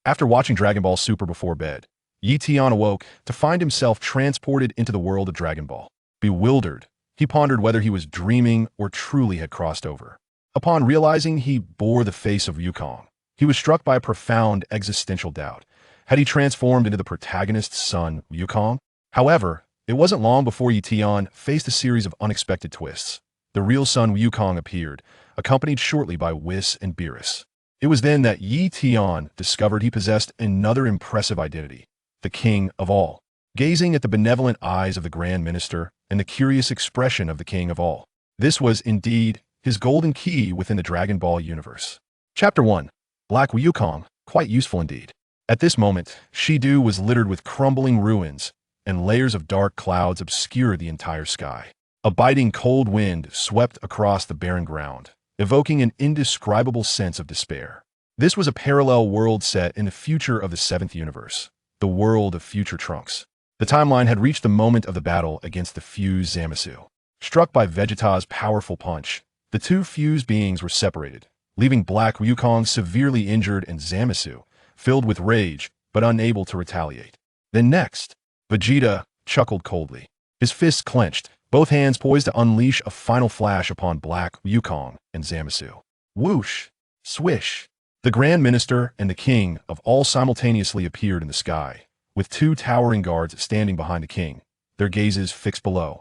After watching Dragon Ball Super before bed, Ye Tian awoke to find himself transported into the world of Dragon Ball. Bewildered, he pondered whether he was dreaming or truly had crossed over. Upon realizing he bore the face of Wukong, he was struck by a profound existential doubt. Had he transformed into the protagonist's son, Wukong? However, it wasn't long before Ye Tian faced a series of unexpected twists. The real son Wukong appeared, accompanied shortly by Whis and Beerus. It was then that Ye Tian discovered he possessed another impressive identity, the king of all. Gazing at the benevolent eyes of the Grand Minister and the curious expression of the king of all, this was indeed his golden key within the Dragon Ball universe. Chapter 1. Black Wukong, quite useful indeed. At this moment, Shidu was littered with crumbling ruins, and layers of dark clouds obscured the entire sky. A biting cold wind swept across the barren ground, evoking an indescribable sense of despair. This was a parallel world set in the future of the 7th universe, the world of future Trunks. The timeline had reached the moment of the battle against the fused Zamasu. Struck by Vegeta's powerful punch, the two fused beings were separated, leaving Black Wukong severely injured and Zamasu filled with rage but unable to retaliate. Then next, Vegeta chuckled coldly. His fists clenched, both hands poised to unleash a final flash upon Black Wukong and Zamasu. Whoosh! Swish! The Grand Minister and the King of all simultaneously appeared in the sky, with two towering guards standing behind the king, their gazes fixed below.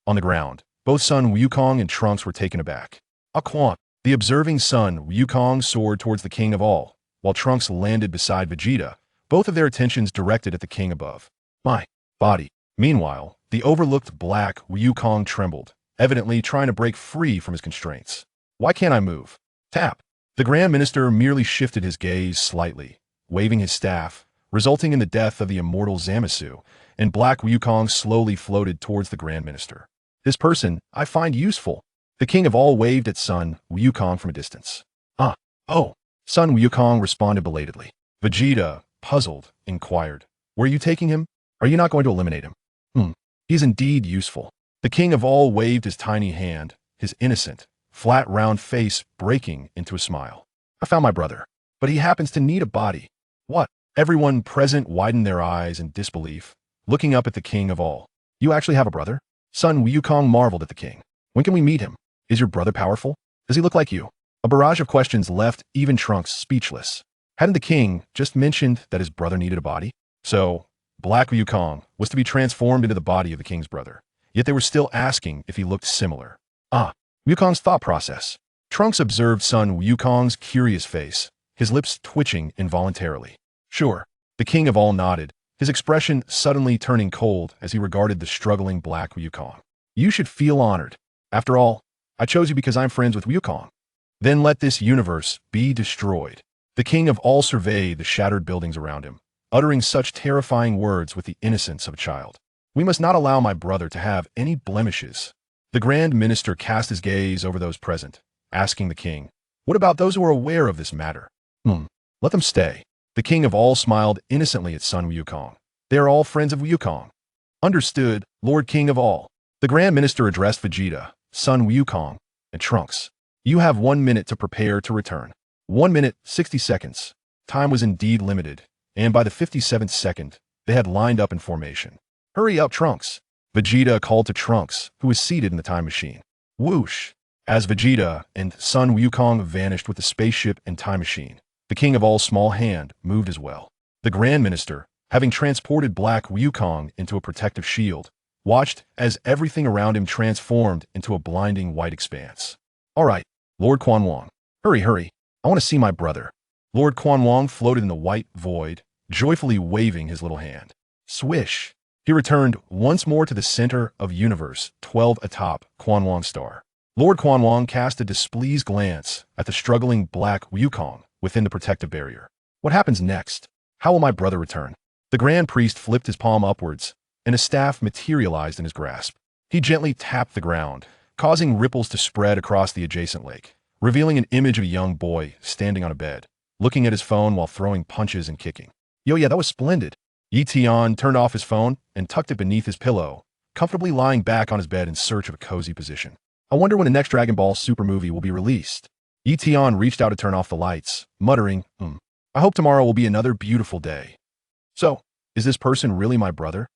On the ground, both Son Wukong and Trunks were taken aback. Aquan, the observing Son Wukong soared towards the King of all, while Trunks landed beside Vegeta, both of their attentions directed at the king above. My body. Meanwhile, the overlooked Black Wukong trembled, evidently trying to break free from his constraints. Why can't I move? Tap. The Grand Minister merely shifted his gaze slightly, waving his staff, resulting in the death of the immortal Zamasu, and Black Wukong slowly floated towards the Grand Minister. This person I find useful. The King of all waved at Son Wukong from a distance. Oh. Son Wukong responded belatedly. Vegeta, puzzled, inquired, "Where are you taking him? Are you not going to eliminate him?" He's indeed useful. The King of all waved his tiny hand, his innocent, flat round face breaking into a smile. "I found my brother, but he happens to need a body." "What?" Everyone present widened their eyes in disbelief, looking up at the King of all. "You actually have a brother?" Son Wukong marveled at the king. "When can we meet him? Is your brother powerful? Does he look like you?" A barrage of questions left even Trunks speechless. Hadn't the king just mentioned that his brother needed a body? So, Black Wukong was to be transformed into the body of the king's brother. Yet they were still asking if he looked similar. Wukong's thought process. Trunks observed Son Wukong's curious face, his lips twitching involuntarily. Sure. The king of all nodded, his expression suddenly turning cold as he regarded the struggling Black Wukong. "You should feel honored. After all, I chose you because I'm friends with Wukong. Then let this universe be destroyed." The king of all surveyed the shattered buildings around him, uttering such terrifying words with the innocence of a child. "We must not allow my brother to have any blemishes." The Grand Minister cast his gaze over those present, asking the king, "What about those who are aware of this matter?" Let them stay." The king of all smiled innocently at Son Wukong. "They are all friends of Wukong." "Understood, Lord King of all." The Grand Minister addressed Vegeta, Son Wukong, and Trunks. "You have 1 minute to prepare to return." 1 minute, 60 seconds. Time was indeed limited, and by the 57th second, they had lined up in formation. "Hurry up, Trunks." Vegeta called to Trunks, who was seated in the time machine. Whoosh! As Vegeta and Son Wukong vanished with the spaceship and time machine, the King of all small hand moved as well. The Grand Minister, having transported Black Wukong into a protective shield, watched as everything around him transformed into a blinding white expanse. "All right, Lord Quan Wong. Hurry. I want to see my brother." Lord Quan Wong floated in the white void, joyfully waving his little hand. Swish! He returned once more to the center of Universe 12 atop Quan Wong Star. Lord Quan Wong cast a displeased glance at the struggling Black Wukong within the protective barrier. "What happens next? How will my brother return?" The Grand Priest flipped his palm upwards, and a staff materialized in his grasp. He gently tapped the ground, causing ripples to spread across the adjacent lake, revealing an image of a young boy standing on a bed, looking at his phone while throwing punches and kicking. Yeah, that was splendid." Ye Tian turned off his phone and tucked it beneath his pillow, comfortably lying back on his bed in search of a cozy position. "I wonder when the next Dragon Ball Super movie will be released." Ye Tian reached out to turn off the lights, muttering, I hope tomorrow will be another beautiful day. So, is this person really my brother?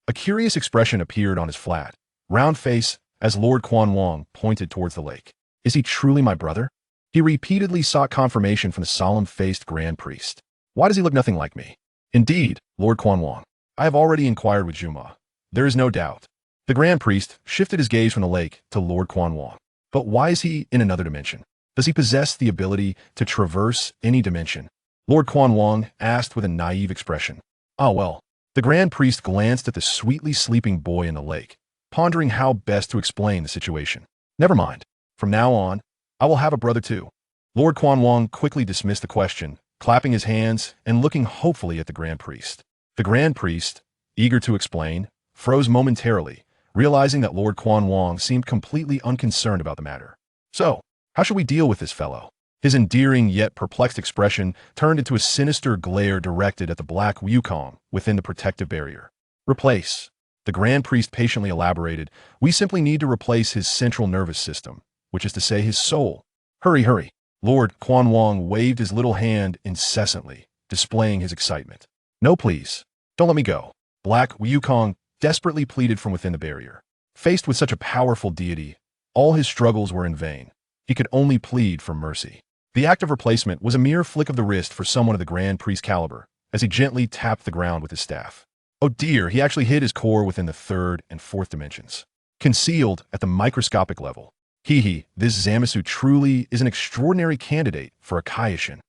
A curious expression appeared on his flat, round face as Lord Quan Wong pointed towards the lake. Is he truly my brother? He repeatedly sought confirmation from the solemn-faced Grand Priest. Why does he look nothing like me? Indeed, Lord Quan Wong. I have already inquired with Juma. There is no doubt. The Grand Priest shifted his gaze from the lake to Lord Quan Wong. But why is he in another dimension? Does he possess the ability to traverse any dimension? Lord Quan Wong asked with a naive expression. Ah well. The Grand Priest glanced at the sweetly sleeping boy in the lake, pondering how best to explain the situation. Never mind. From now on, I will have a brother too. Lord Quan Wong quickly dismissed the question, clapping his hands and looking hopefully at the Grand Priest. The Grand Priest, eager to explain, froze momentarily, realizing that Lord Quan Wong seemed completely unconcerned about the matter. So, how should we deal with this fellow? His endearing yet perplexed expression turned into a sinister glare directed at the black Wukong within the protective barrier. Replace. The Grand Priest patiently elaborated, we simply need to replace his central nervous system, which is to say his soul. Hurry, hurry. Lord Quan Wong waved his little hand incessantly, displaying his excitement. No, please. Don't let me go. Black Wukong desperately pleaded from within the barrier. Faced with such a powerful deity, all his struggles were in vain. He could only plead for mercy. The act of replacement was a mere flick of the wrist for someone of the Grand Priest caliber, as he gently tapped the ground with his staff. Oh dear, he actually hid his core within the third and fourth dimensions. Concealed at the microscopic level. This Zamasu truly is an extraordinary candidate for a Kaioshin.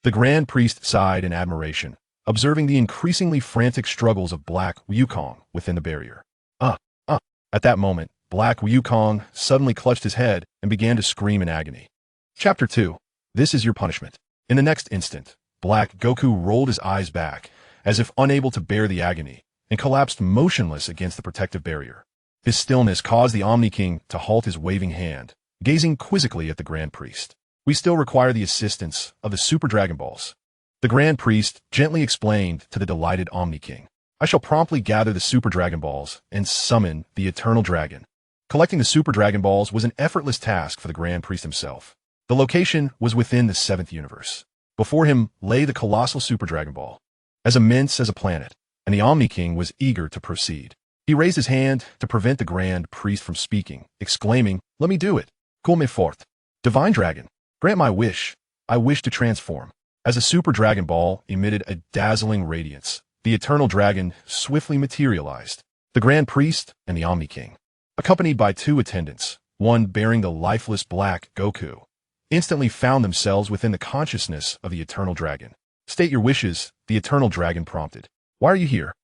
The Grand Priest sighed in admiration, observing the increasingly frantic struggles of Black Wukong within the barrier. At that moment, Black Wukong suddenly clutched his head and began to scream in agony. Chapter 2. This is your punishment. In the next instant, Black Goku rolled his eyes back, as if unable to bear the agony, and collapsed motionless against the protective barrier. His stillness caused the Omni-King to halt his waving hand, gazing quizzically at the Grand Priest. We still require the assistance of the Super Dragon Balls. The Grand Priest gently explained to the delighted Omni-King. I shall promptly gather the Super Dragon Balls and summon the Eternal Dragon. Collecting the Super Dragon Balls was an effortless task for the Grand Priest himself. The location was within the 7th universe. Before him lay the colossal Super Dragon Ball, as immense as a planet, and the Omni-King was eager to proceed. He raised his hand to prevent the Grand Priest from speaking, exclaiming, let me do it. Call me forth. Divine Dragon, grant my wish. I wish to transform. As a Super Dragon Ball emitted a dazzling radiance, the Eternal Dragon swiftly materialized. The Grand Priest and the Omni-King, accompanied by 2 attendants, one bearing the lifeless Black Goku, instantly found themselves within the consciousness of the Eternal Dragon. State your wishes, the Eternal Dragon prompted. Why are you here?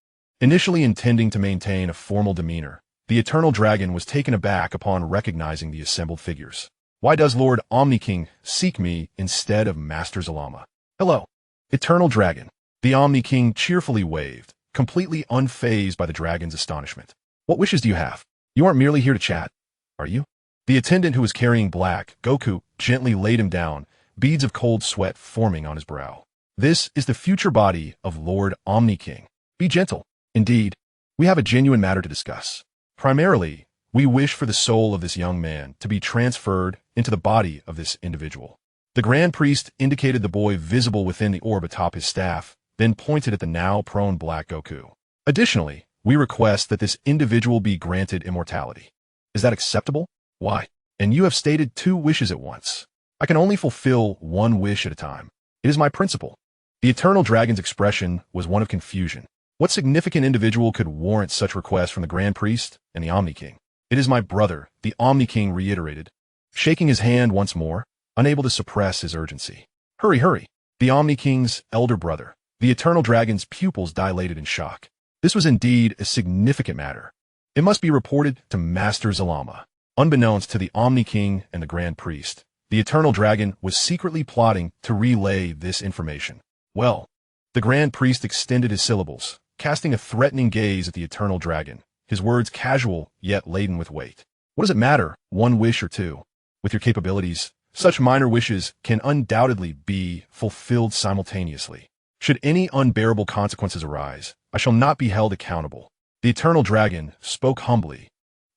Initially intending to maintain a formal demeanor, the Eternal Dragon was taken aback upon recognizing the assembled figures. Why does Lord Omni-King seek me instead of Master Zalama? Hello, Eternal Dragon. The Omni-King cheerfully waved, completely unfazed by the dragon's astonishment. What wishes do you have? You aren't merely here to chat, are you? The attendant who was carrying Black Goku gently laid him down, beads of cold sweat forming on his brow. This is the future body of Lord Omni-King. Be gentle. Indeed, we have a genuine matter to discuss. Primarily, we wish for the soul of this young man to be transferred into the body of this individual. The Grand Priest indicated the boy visible within the orb atop his staff, then pointed at the now prone Black Goku. Additionally, we request that this individual be granted immortality. Is that acceptable? Why? And you have stated 2 wishes at once. I can only fulfill 1 wish at a time. It is my principle. The Eternal Dragon's expression was one of confusion. What significant individual could warrant such requests from the Grand Priest and the Omni-King? It is my brother, the Omni-King reiterated, shaking his hand once more, unable to suppress his urgency. Hurry, hurry. The Omni-King's elder brother. The Eternal Dragon's pupils dilated in shock. This was indeed a significant matter. It must be reported to Master Zalama. Unbeknownst to the Omni-King and the Grand Priest, the Eternal Dragon was secretly plotting to relay this information. Well, the Grand Priest extended his syllables, casting a threatening gaze at the Eternal Dragon, his words casual yet laden with weight. What does it matter, 1 wish or 2? With your capabilities, such minor wishes can undoubtedly be fulfilled simultaneously. Should any unbearable consequences arise, I shall not be held accountable. The Eternal Dragon spoke humbly,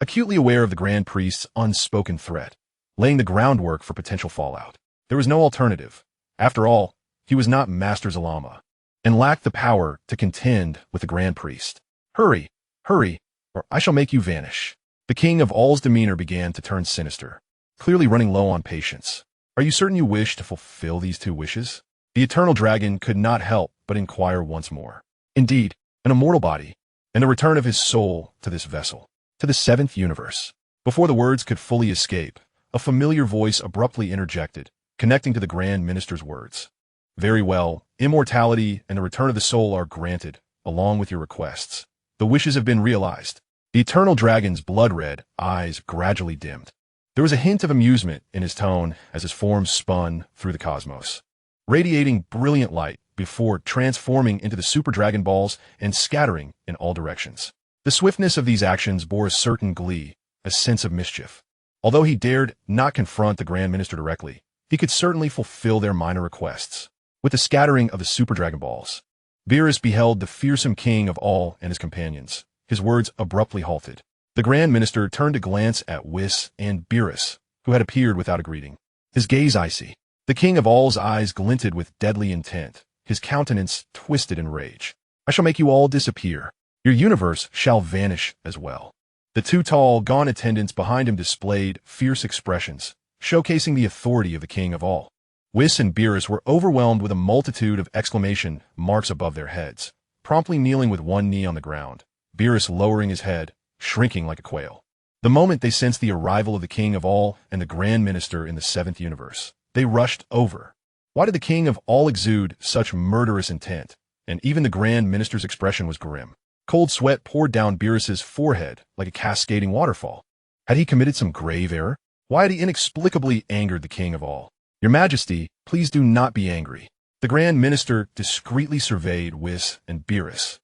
acutely aware of the Grand Priest's unspoken threat, laying the groundwork for potential fallout. There was no alternative. After all, He was not Master Zalama, and lacked the power to contend with the Grand Priest. Hurry, hurry, or I shall make you vanish. The king of all's demeanor began to turn sinister, clearly running low on patience. Are you certain you wish to fulfill these two wishes? The eternal dragon could not help but inquire once more. Indeed, an immortal body, and the return of his soul to this vessel, to the seventh universe. Before the words could fully escape, a familiar voice abruptly interjected, connecting to the Grand Minister's words. Very well, immortality and the return of the soul are granted, along with your requests. The wishes have been realized. The eternal dragon's blood-red eyes gradually dimmed. There was a hint of amusement in his tone as his form spun through the cosmos, radiating brilliant light before transforming into the super Dragon Balls and scattering in all directions. The swiftness of these actions bore a certain glee, a sense of mischief. Although he dared not confront the Grand Minister directly, he could certainly fulfill their minor requests. With the scattering of the Super Dragon Balls, Beerus beheld the fearsome king of all and his companions. His words abruptly halted. The Grand Minister turned to glance at Whis and Beerus, who had appeared without a greeting. His gaze icy. The king of all's eyes glinted with deadly intent, his countenance twisted in rage. I shall make you all disappear. Your universe shall vanish as well. The two tall, gaunt attendants behind him displayed fierce expressions, showcasing the authority of the king of all. Whis and Beerus were overwhelmed with a multitude of exclamation marks above their heads, promptly kneeling with one knee on the ground, Beerus lowering his head, shrinking like a quail. The moment they sensed the arrival of the king of all and the Grand Minister in the seventh universe, they rushed over. Why did the king of all exude such murderous intent? And even the Grand Minister's expression was grim. Cold sweat poured down Beerus's forehead like a cascading waterfall. Had he committed some grave error? Why had he inexplicably angered the king of all? Your Majesty, please do not be angry. The Grand Minister discreetly surveyed Whis and Beerus,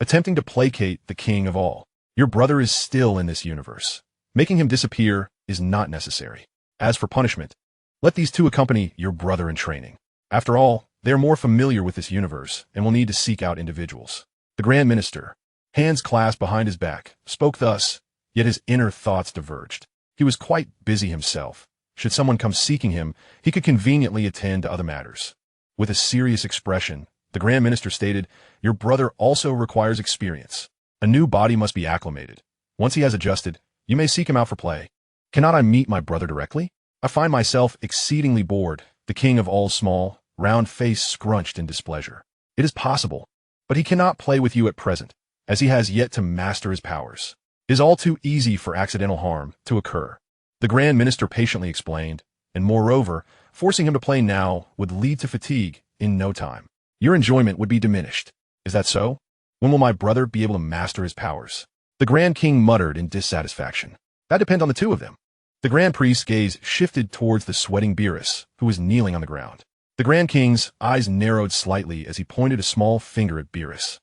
attempting to placate the king of all. Your brother is still in this universe. Making him disappear is not necessary. As for punishment, let these two accompany your brother in training. After all, they are more familiar with this universe and will need to seek out individuals. The Grand Minister, hands clasped behind his back, spoke thus, yet his inner thoughts diverged. He was quite busy himself. Should someone come seeking him, he could conveniently attend to other matters. With a serious expression, the Grand Minister stated, your brother also requires experience. A new body must be acclimated. Once he has adjusted, you may seek him out for play. Cannot I meet my brother directly? I find myself exceedingly bored, the king of all's small, round face scrunched in displeasure. It is possible, but he cannot play with you at present, as he has yet to master his powers. It is all too easy for accidental harm to occur. The Grand Minister patiently explained, and moreover, forcing him to play now would lead to fatigue in no time. Your enjoyment would be diminished. Is that so? When will my brother be able to master his powers? The Grand King muttered in dissatisfaction. That depends on the two of them. The Grand Priest's gaze shifted towards the sweating Beerus, who was kneeling on the ground. The Grand King's eyes narrowed slightly as he pointed a small finger at Beerus.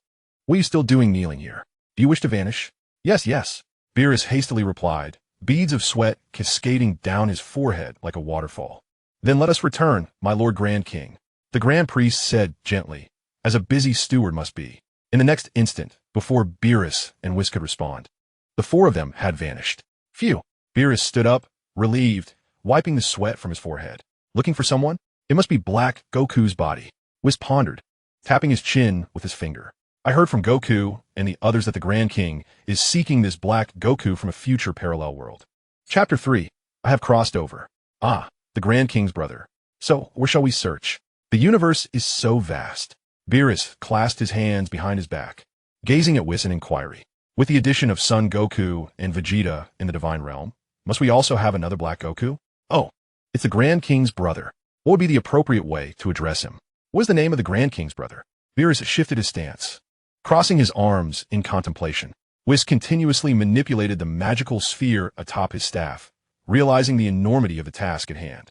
What are you still doing kneeling here? Do you wish to vanish? Yes, yes. Beerus hastily replied, beads of sweat cascading down his forehead like a waterfall. Then let us return, my Lord Grand King. The Grand Priest said gently, as a busy steward must be. In the next instant, before Beerus and Whis could respond, the four of them had vanished. Phew! Beerus stood up, relieved, wiping the sweat from his forehead. Looking for someone? It must be Black Goku's body. Whis pondered, tapping his chin with his finger. I heard from Goku and the others that the Grand King is seeking this Black Goku from a future parallel world. Chapter 3. I have crossed over. Ah, the Grand King's brother. So, where shall we search? The universe is so vast. Beerus clasped his hands behind his back, gazing at Whis in inquiry. With the addition of Son Goku and Vegeta in the Divine Realm, must we also have another Black Goku? Oh, it's the Grand King's brother. What would be the appropriate way to address him? What is the name of the Grand King's brother? Beerus shifted his stance, crossing his arms in contemplation. Whis continuously manipulated the magical sphere atop his staff, realizing the enormity of the task at hand.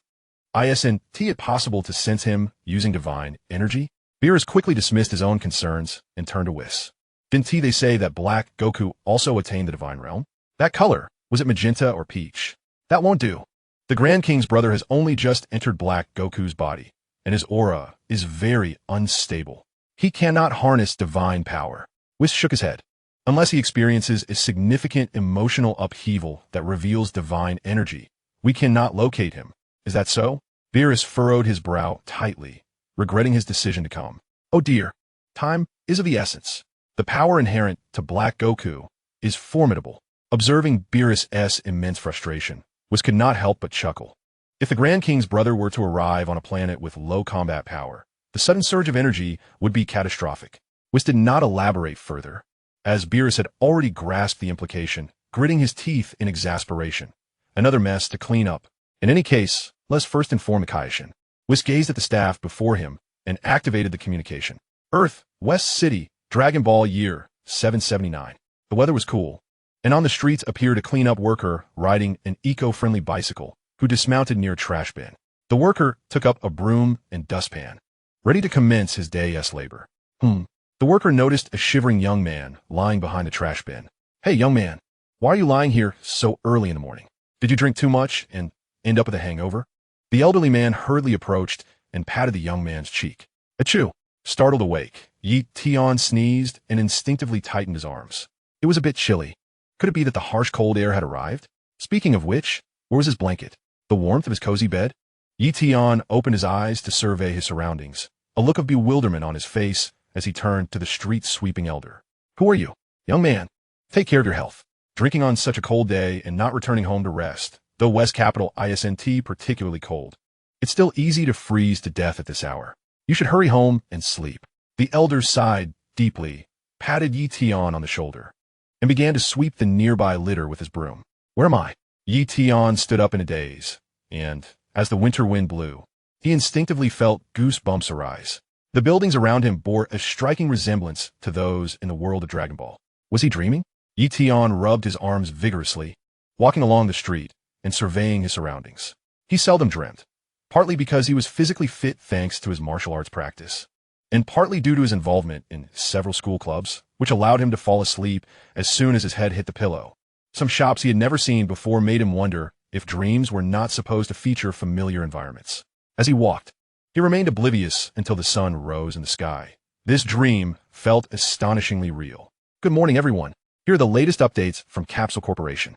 Isn't it possible to sense him using divine energy? Beerus quickly dismissed his own concerns and turned to Whis. Didn't they say that Black Goku also attained the Divine Realm? That color, was it magenta or peach? That won't do. The Grand King's brother has only just entered Black Goku's body, and his aura is very unstable. He cannot harness divine power. Whis shook his head. Unless he experiences a significant emotional upheaval that reveals divine energy, we cannot locate him. Is that so? Beerus furrowed his brow tightly, regretting his decision to come. Oh dear, time is of the essence. The power inherent to Black Goku is formidable. Observing Beerus's immense frustration, Whis could not help but chuckle. If the Grand King's brother were to arrive on a planet with low combat power, the sudden surge of energy would be catastrophic. Whis did not elaborate further, as Beerus had already grasped the implication, gritting his teeth in exasperation. Another mess to clean up. In any case, let's first inform the Kaioshin. Whis gazed at the staff before him and activated the communication. Earth, West City, Dragon Ball year 779. The weather was cool, and on the streets appeared a cleanup worker riding an eco-friendly bicycle who dismounted near a trash bin. The worker took up a broom and dustpan, ready to commence his day's labor. The worker noticed a shivering young man lying behind the trash bin. Hey, young man, why are you lying here so early in the morning? Did you drink too much and end up with a hangover? The elderly man hurriedly approached and patted the young man's cheek. Achoo! Startled awake, Ye Tian sneezed and instinctively tightened his arms. It was a bit chilly. Could it be that the harsh cold air had arrived? Speaking of which, where was his blanket? The warmth of his cozy bed? Ye Tian opened his eyes to survey his surroundings, a look of bewilderment on his face as he turned to the street-sweeping elder. Who are you? Young man, take care of your health. Drinking on such a cold day and not returning home to rest, though West Capital isn't particularly cold. It's still easy to freeze to death at this hour. You should hurry home and sleep. The elder sighed deeply, patted Ye Tian on the shoulder, and began to sweep the nearby litter with his broom. Where am I? Ye Tian stood up in a daze, and, as the winter wind blew, he instinctively felt goosebumps arise. The buildings around him bore a striking resemblance to those in the world of Dragon Ball. Was he dreaming? Ye Tian rubbed his arms vigorously, walking along the street and surveying his surroundings. He seldom dreamt, partly because he was physically fit thanks to his martial arts practice, and partly due to his involvement in several school clubs, which allowed him to fall asleep as soon as his head hit the pillow. Some shops he had never seen before made him wonder if dreams were not supposed to feature familiar environments. As he walked, he remained oblivious until the sun rose in the sky. This dream felt astonishingly real. Good morning, everyone. Here are the latest updates from Capsule Corporation.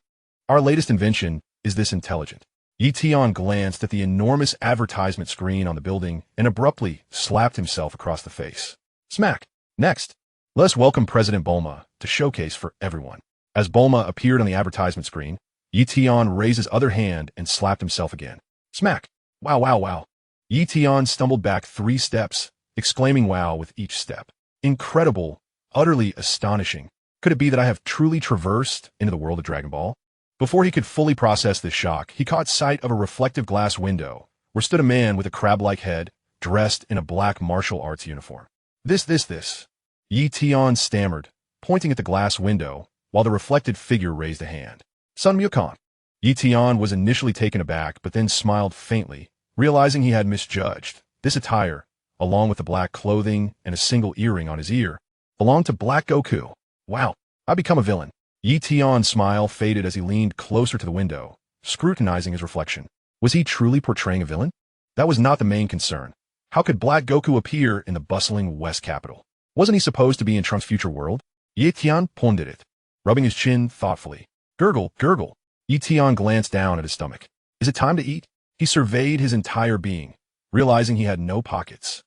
Our latest invention is this intelligent. Ye Tian glanced at the enormous advertisement screen on the building and abruptly slapped himself across the face. Smack. Next, let us welcome President Bulma to showcase for everyone. As Bulma appeared on the advertisement screen, Ye Tian raised his other hand and slapped himself again. Smack. Wow, wow, wow. Ye Tian stumbled back 3 steps, exclaiming wow with each step. Incredible, utterly astonishing. Could it be that I have truly traversed into the world of Dragon Ball? Before he could fully process this shock, he caught sight of a reflective glass window, where stood a man with a crab-like head, dressed in a black martial arts uniform. This. Ye Tian stammered, pointing at the glass window, while the reflected figure raised a hand. Sun Mukon. Ye Tian was initially taken aback, but then smiled faintly, realizing he had misjudged. This attire, along with the black clothing and a single earring on his ear, belonged to Black Goku. Wow, I've become a villain. Ye Tian's smile faded as he leaned closer to the window, scrutinizing his reflection. Was he truly portraying a villain? That was not the main concern. How could Black Goku appear in the bustling West Capital? Wasn't he supposed to be in Trunks' future world? Ye Tian pondered it, rubbing his chin thoughtfully. Gurgle, gurgle. Ye Tian glanced down at his stomach. Is it time to eat? He surveyed his entire being, realizing he had no pockets,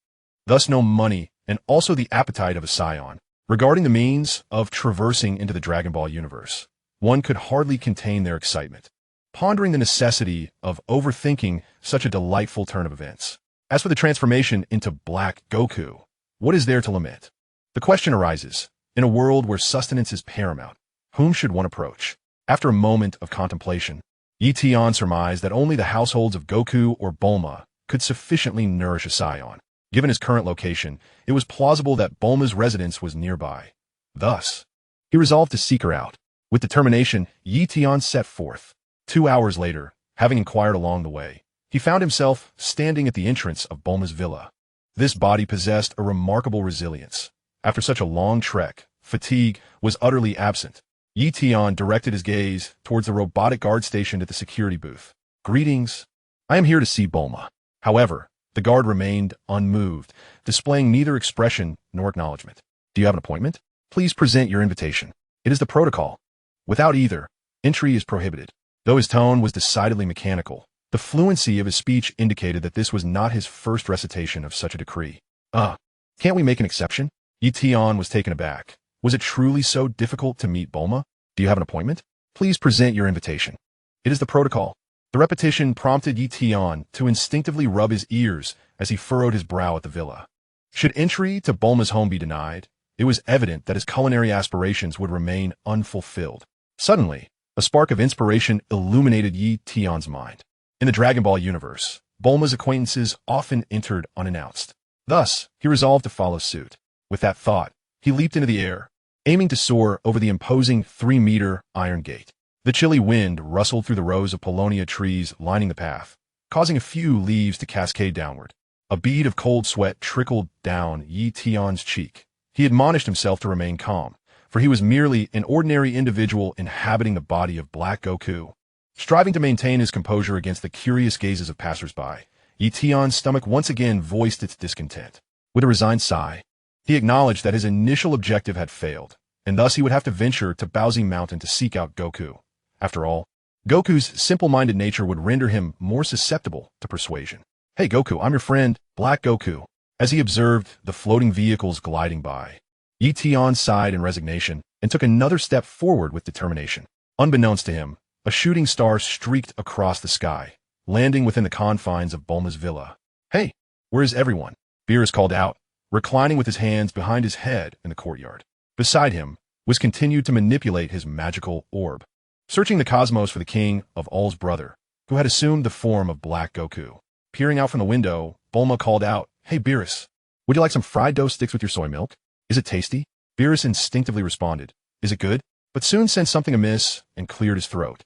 thus no money, and also the appetite of a Saiyan. Regarding the means of traversing into the Dragon Ball universe, one could hardly contain their excitement, pondering the necessity of overthinking such a delightful turn of events. As for the transformation into Black Goku, what is there to lament? The question arises, in a world where sustenance is paramount, whom should one approach? After a moment of contemplation, Ye Tian surmised that only the households of Goku or Bulma could sufficiently nourish a Saiyan. Given his current location, it was plausible that Bulma's residence was nearby. Thus, he resolved to seek her out. With determination, Ye Tian set forth. 2 hours later, having inquired along the way, he found himself standing at the entrance of Bulma's villa. This body possessed a remarkable resilience. After such a long trek, fatigue was utterly absent. Ye Tian directed his gaze towards the robotic guard stationed at the security booth. Greetings. I am here to see Bulma. However, the guard remained unmoved, displaying neither expression nor acknowledgement. Do you have an appointment? Please present your invitation. It is the protocol. Without either, entry is prohibited. Though his tone was decidedly mechanical, The fluency of his speech indicated that this was not his first recitation of such a decree. Can't we make an exception? Ye Tian was taken aback. Was it truly so difficult to meet Bulma? Do you have an appointment? Please present your invitation. It is the protocol. The repetition prompted Ye Tian to instinctively rub his ears as he furrowed his brow at the villa. Should entry to Bulma's home be denied, it was evident that his culinary aspirations would remain unfulfilled. Suddenly, a spark of inspiration illuminated Ye Tian's mind. In the Dragon Ball universe, Bulma's acquaintances often entered unannounced. Thus, he resolved to follow suit. With that thought, he leaped into the air, aiming to soar over the imposing 3-meter iron gate. The chilly wind rustled through the rows of Paulownia trees lining the path, causing a few leaves to cascade downward. A bead of cold sweat trickled down Ye Tian's cheek. He admonished himself to remain calm, for he was merely an ordinary individual inhabiting the body of Black Goku. Striving to maintain his composure against the curious gazes of passers-by, Ye Tian's stomach once again voiced its discontent. With a resigned sigh, he acknowledged that his initial objective had failed, and thus he would have to venture to Baozi Mountain to seek out Goku. After all, Goku's simple-minded nature would render him more susceptible to persuasion. "Hey Goku, I'm your friend, Black Goku." As he observed the floating vehicles gliding by, Ye Tian sighed in resignation and took another step forward with determination. Unbeknownst to him, a shooting star streaked across the sky, landing within the confines of Bulma's villa. "Hey, where is everyone?" Beerus called out, reclining with his hands behind his head in the courtyard. Beside him was continued to manipulate his magical orb, searching the cosmos for the king of all's brother, who had assumed the form of Black Goku. Peering out from the window, Bulma called out, "Hey Beerus, would you like some fried dough sticks with your soy milk? Is it tasty?" Beerus instinctively responded, "Is it good?" but soon sensed something amiss and cleared his throat,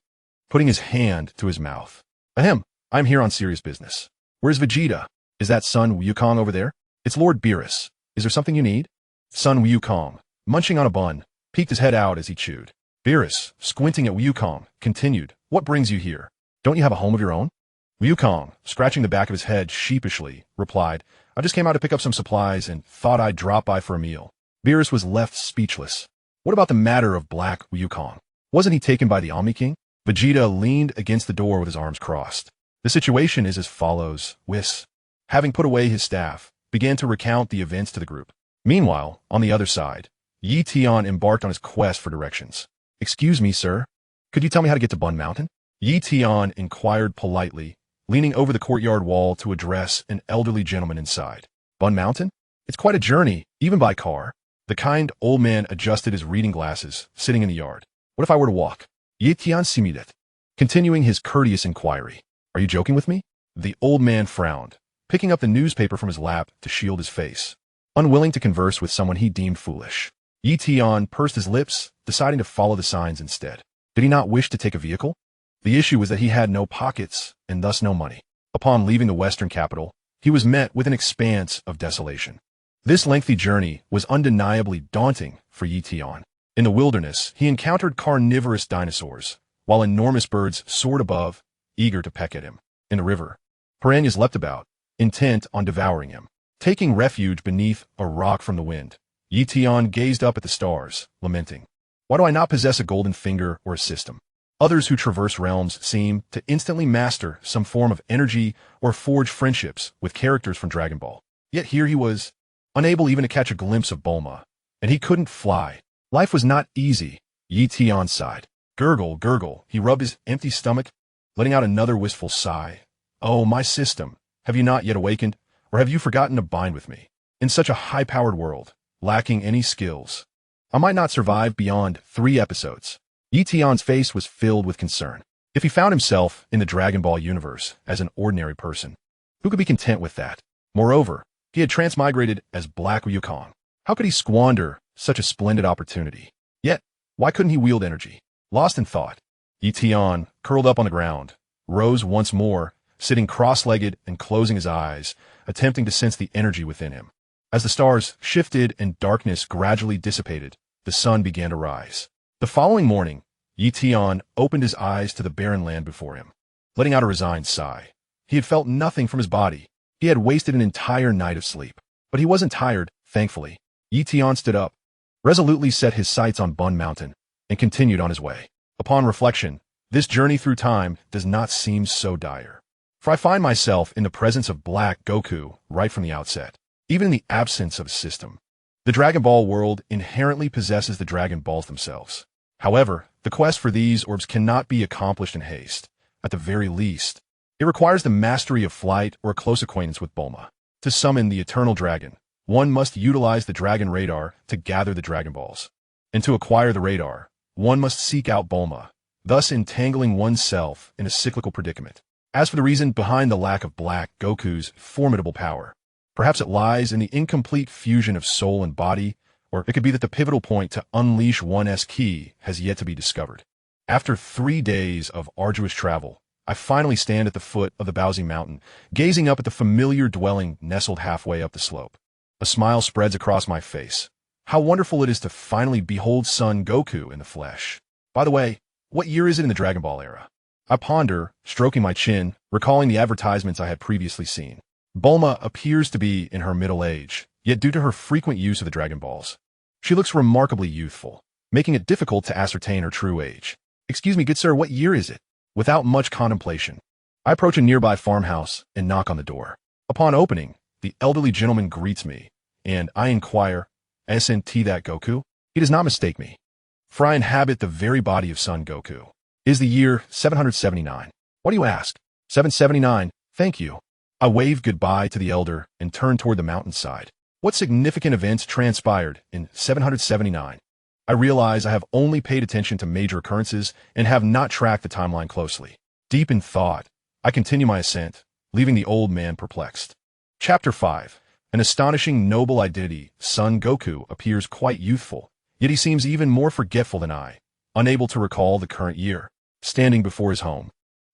putting his hand to his mouth. "Ahem, I'm here on serious business. Where's Vegeta? Is that son Wukong over there?" "It's Lord Beerus. Is there something you need?" Son Wukong, munching on a bun, peeked his head out as he chewed. Beerus, squinting at Wukong, continued, "What brings you here? Don't you have a home of your own?" Wukong, scratching the back of his head sheepishly, replied, "I just came out to pick up some supplies and thought I'd drop by for a meal." Beerus was left speechless. What about the matter of Black Wukong? Wasn't he taken by the Omni-King? Vegeta leaned against the door with his arms crossed. The situation is as follows. Whis, having put away his staff, began to recount the events to the group. Meanwhile, on the other side, Ye Tian embarked on his quest for directions. "Excuse me, sir. Could you tell me how to get to Bun Mountain?" Ye Tian inquired politely, leaning over the courtyard wall to address an elderly gentleman inside. "Bun Mountain? It's quite a journey, even by car." The kind old man adjusted his reading glasses, sitting in the yard. "What if I were to walk?" Ye Tian simidet, continuing his courteous inquiry. "Are you joking with me?" The old man frowned, picking up the newspaper from his lap to shield his face, unwilling to converse with someone he deemed foolish. Ye Tian pursed his lips, deciding to follow the signs instead. Did he not wish to take a vehicle? The issue was that he had no pockets, and thus no money. Upon leaving the western capital, he was met with an expanse of desolation. This lengthy journey was undeniably daunting for Ye Tian. In the wilderness, he encountered carnivorous dinosaurs, while enormous birds soared above, eager to peck at him. In the river, piranhas leapt about, intent on devouring him. Taking refuge beneath a rock from the wind, Ye Tian gazed up at the stars, lamenting, "Why do I not possess a golden finger or a system?" Others who traverse realms seem to instantly master some form of energy or forge friendships with characters from Dragon Ball. Yet here he was, unable even to catch a glimpse of Bulma, and he couldn't fly. Life was not easy. Ye Tian sighed. Gurgle, gurgle, he rubbed his empty stomach, letting out another wistful sigh. "Oh, my system, have you not yet awakened, or have you forgotten to bind with me? In such a high-powered world, lacking any skills, I might not survive beyond 3 episodes." Ye Tian's face was filled with concern. If he found himself in the Dragon Ball universe as an ordinary person, who could be content with that? Moreover, he had transmigrated as Black Wukong. How could he squander such a splendid opportunity? Yet, why couldn't he wield energy? Lost in thought, Ye Tian, curled up on the ground, rose once more, sitting cross-legged and closing his eyes, attempting to sense the energy within him. As the stars shifted and darkness gradually dissipated, the sun began to rise. The following morning, Ye Tian opened his eyes to the barren land before him, letting out a resigned sigh. He had felt nothing from his body. He had wasted an entire night of sleep. But he wasn't tired, thankfully. Ye Tian stood up, resolutely set his sights on Bun Mountain, and continued on his way. Upon reflection, this journey through time does not seem so dire. for I find myself in the presence of Black Goku right from the outset, even in the absence of a system. The Dragon Ball world inherently possesses the Dragon Balls themselves. However, the quest for these orbs cannot be accomplished in haste. At the very least, it requires the mastery of flight or a close acquaintance with Bulma. To summon the Eternal Dragon, one must utilize the Dragon Radar to gather the Dragon Balls. And to acquire the radar, one must seek out Bulma, thus entangling oneself in a cyclical predicament. As for the reason behind the lack of Black Goku's formidable power, perhaps it lies in the incomplete fusion of soul and body, or it could be that the pivotal point to unleash one's ki has yet to be discovered. After 3 days of arduous travel, I finally stand at the foot of the Baozi Mountain, gazing up at the familiar dwelling nestled halfway up the slope. A smile spreads across my face. How wonderful it is to finally behold Son Goku in the flesh. By the way, what year is it in the Dragon Ball era? I ponder, stroking my chin, recalling the advertisements I had previously seen. Bulma appears to be in her middle age, yet due to her frequent use of the Dragon Balls, she looks remarkably youthful, making it difficult to ascertain her true age. Excuse me, good sir, what year is it? Without much contemplation, I approach a nearby farmhouse and knock on the door. Upon opening, the elderly gentleman greets me, and I inquire, "Isn't that Goku?" He does not mistake me, for I inhabit the very body of Son Goku. It is the year 779. What do you ask? 779, thank you. I wave goodbye to the elder and turn toward the mountainside. What significant events transpired in 779? I realize I have only paid attention to major occurrences and have not tracked the timeline closely. Deep in thought, I continue my ascent, leaving the old man perplexed. Chapter 5. An astonishing noble identity. Son Goku appears quite youthful, yet he seems even more forgetful than I, unable to recall the current year. Standing before his home,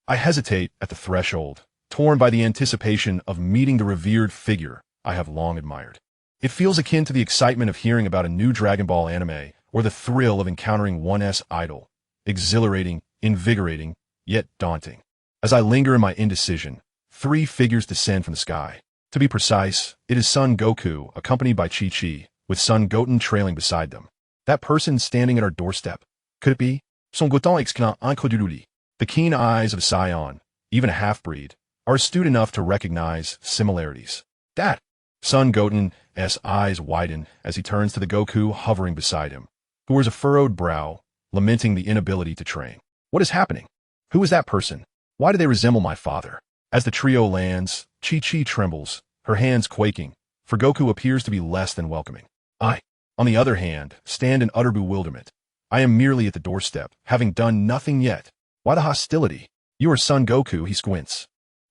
I hesitate at the threshold, torn by the anticipation of meeting the revered figure I have long admired. It feels akin to the excitement of hearing about a new Dragon Ball anime, or the thrill of encountering one's idol, exhilarating, invigorating, yet daunting. As I linger in my indecision, 3 figures descend from the sky. To be precise, it is Son Goku, accompanied by Chi-Chi, with Son Goten trailing beside them. That person standing at our doorstep, could it be? Son Goten exclame incredulity. The keen eyes of Saiyan, even a half-breed, are astute enough to recognize similarities. That! Son Goten's eyes widen as he turns to the Goku hovering beside him, who wears a furrowed brow, lamenting the inability to train. What is happening? Who is that person? Why do they resemble my father? As the trio lands, Chi-Chi trembles, her hands quaking, for Goku appears to be less than welcoming. I, on the other hand, stand in utter bewilderment. I am merely at the doorstep, having done nothing yet. Why the hostility? You are Son Goku, he squints,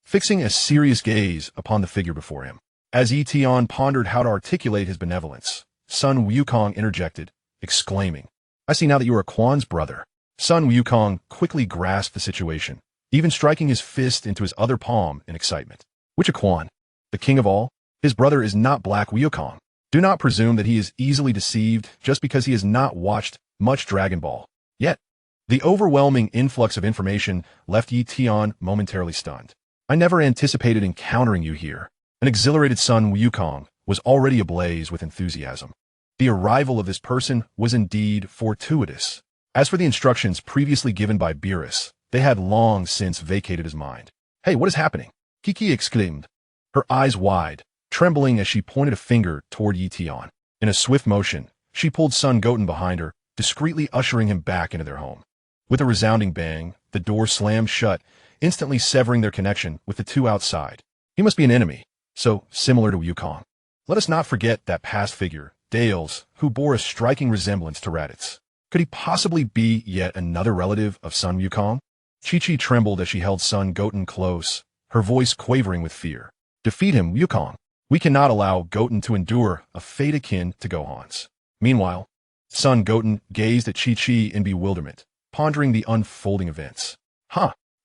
fixing a serious gaze upon the figure before him. As Ye Tian pondered how to articulate his benevolence, Sun Wukong interjected, exclaiming, "I see now that you are Quan's brother." Sun Wukong quickly grasped the situation, even striking his fist into his other palm in excitement. Which a Quan? The king of all? His brother is not Black Wukong. Do not presume that he is easily deceived just because he has not watched much Dragon Ball. Yet, the overwhelming influx of information left Ye Tian momentarily stunned. I never anticipated encountering you here. An exhilarated Sun Wukong was already ablaze with enthusiasm. The arrival of this person was indeed fortuitous. As for the instructions previously given by Beerus, they had long since vacated his mind. "Hey, what is happening?" Kiki exclaimed, her eyes wide, trembling as she pointed a finger toward Ye Tian. In a swift motion, she pulled Son Goten behind her, discreetly ushering him back into their home. With a resounding bang, the door slammed shut, instantly severing their connection with the two outside. He must be an enemy, so similar to Wukong. Let us not forget that past figure, Dales, who bore a striking resemblance to Raditz. Could he possibly be yet another relative of Sun Wukong? Chi-Chi trembled as she held Son Goten close, her voice quavering with fear. Defeat him, Wukong. We cannot allow Goten to endure a fate akin to Gohan's. Meanwhile, Son Goten gazed at Chi-Chi in bewilderment, pondering the unfolding events.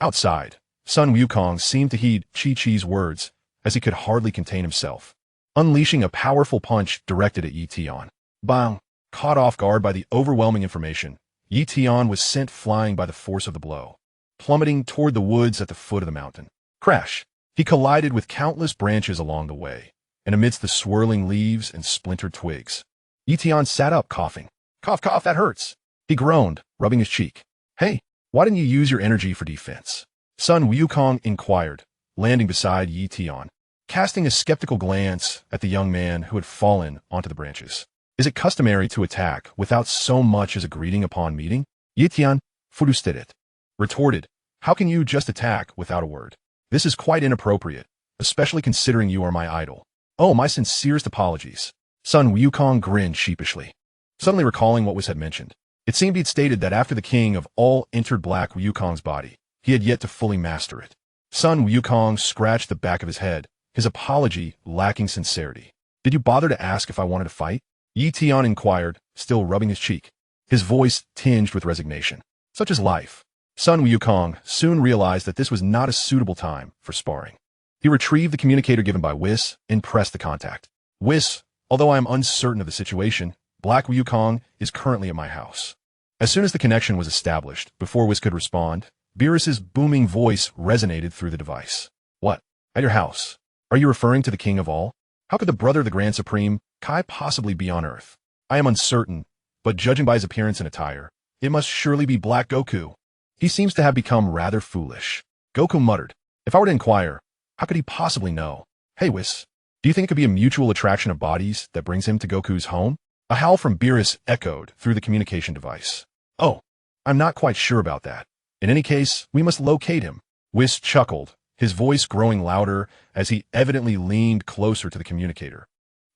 Outside, Sun Wukong seemed to heed Chi-Chi's words, as he could hardly contain himself, unleashing a powerful punch directed at Ye Tian. Bang! Caught off guard by the overwhelming information, Ye Tian was sent flying by the force of the blow, plummeting toward the woods at the foot of the mountain. Crash! He collided with countless branches along the way, and amidst the swirling leaves and splintered twigs, Ye Tian sat up coughing. "Cough, cough, that hurts!" He groaned, rubbing his cheek. "Hey, why didn't you use your energy for defense?" Sun Wukong inquired, landing beside Ye Tian, casting a skeptical glance at the young man who had fallen onto the branches. Is it customary to attack without so much as a greeting upon meeting? Ye Tian, fudustedet, retorted, how can you just attack without a word? This is quite inappropriate, especially considering you are my idol. Oh, my sincerest apologies. Sun Wukong grinned sheepishly, suddenly recalling what was had mentioned. It seemed he'd stated that after the king of all entered Black Wukong's body, he had yet to fully master it. Sun Wukong scratched the back of his head, his apology lacking sincerity. Did you bother to ask if I wanted to fight? Ye Tian inquired, still rubbing his cheek, his voice tinged with resignation. Such is life. Sun Wukong soon realized that this was not a suitable time for sparring. He retrieved the communicator given by Whis and pressed the contact. Whis, although I am uncertain of the situation, Black Wukong is currently at my house. As soon as the connection was established, before Whis could respond, Beerus's booming voice resonated through the device. What? At your house? Are you referring to the king of all? How could the brother of the Grand Supreme, Kai, possibly be on Earth? I am uncertain, but judging by his appearance and attire, it must surely be Black Goku. He seems to have become rather foolish. Goku muttered, if I were to inquire, how could he possibly know? Hey Whis, do you think it could be a mutual attraction of bodies that brings him to Goku's home? A howl from Beerus echoed through the communication device. Oh, I'm not quite sure about that. In any case, we must locate him. Whis chuckled, his voice growing louder as he evidently leaned closer to the communicator.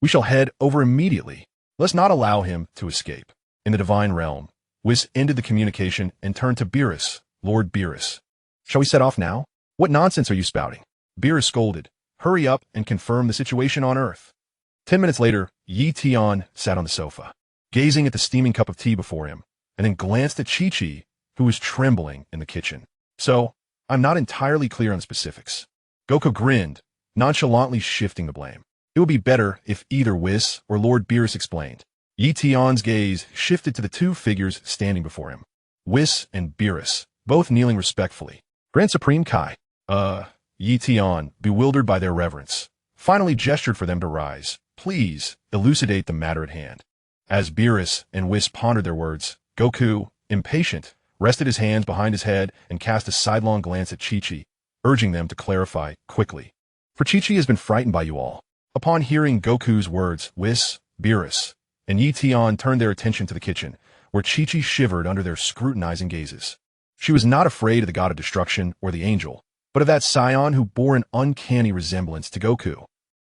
We shall head over immediately. Let's not allow him to escape. In the divine realm, Whis ended the communication and turned to Beerus, Lord Beerus. Shall we set off now? What nonsense are you spouting? Beerus scolded. Hurry up and confirm the situation on Earth. 10 minutes later, Ye Tian sat on the sofa, gazing at the steaming cup of tea before him, and then glanced at Chi-Chi, who was trembling in the kitchen. So, I'm not entirely clear on the specifics. Goku grinned, nonchalantly shifting the blame. It would be better if either Whis or Lord Beerus explained. Ye Tian's gaze shifted to the two figures standing before him. Whis and Beerus, both kneeling respectfully. Grand Supreme Kai. Ye Tian, bewildered by their reverence, finally gestured for them to rise. Please, elucidate the matter at hand. As Beerus and Whis pondered their words, Goku, impatient, rested his hands behind his head and cast a sidelong glance at Chi-Chi, urging them to clarify quickly. For Chi-Chi has been frightened by you all. Upon hearing Goku's words, Whis, Beerus, and Ye Tian turned their attention to the kitchen, where Chi-Chi shivered under their scrutinizing gazes. She was not afraid of the god of destruction or the angel, but of that Saiyan who bore an uncanny resemblance to Goku.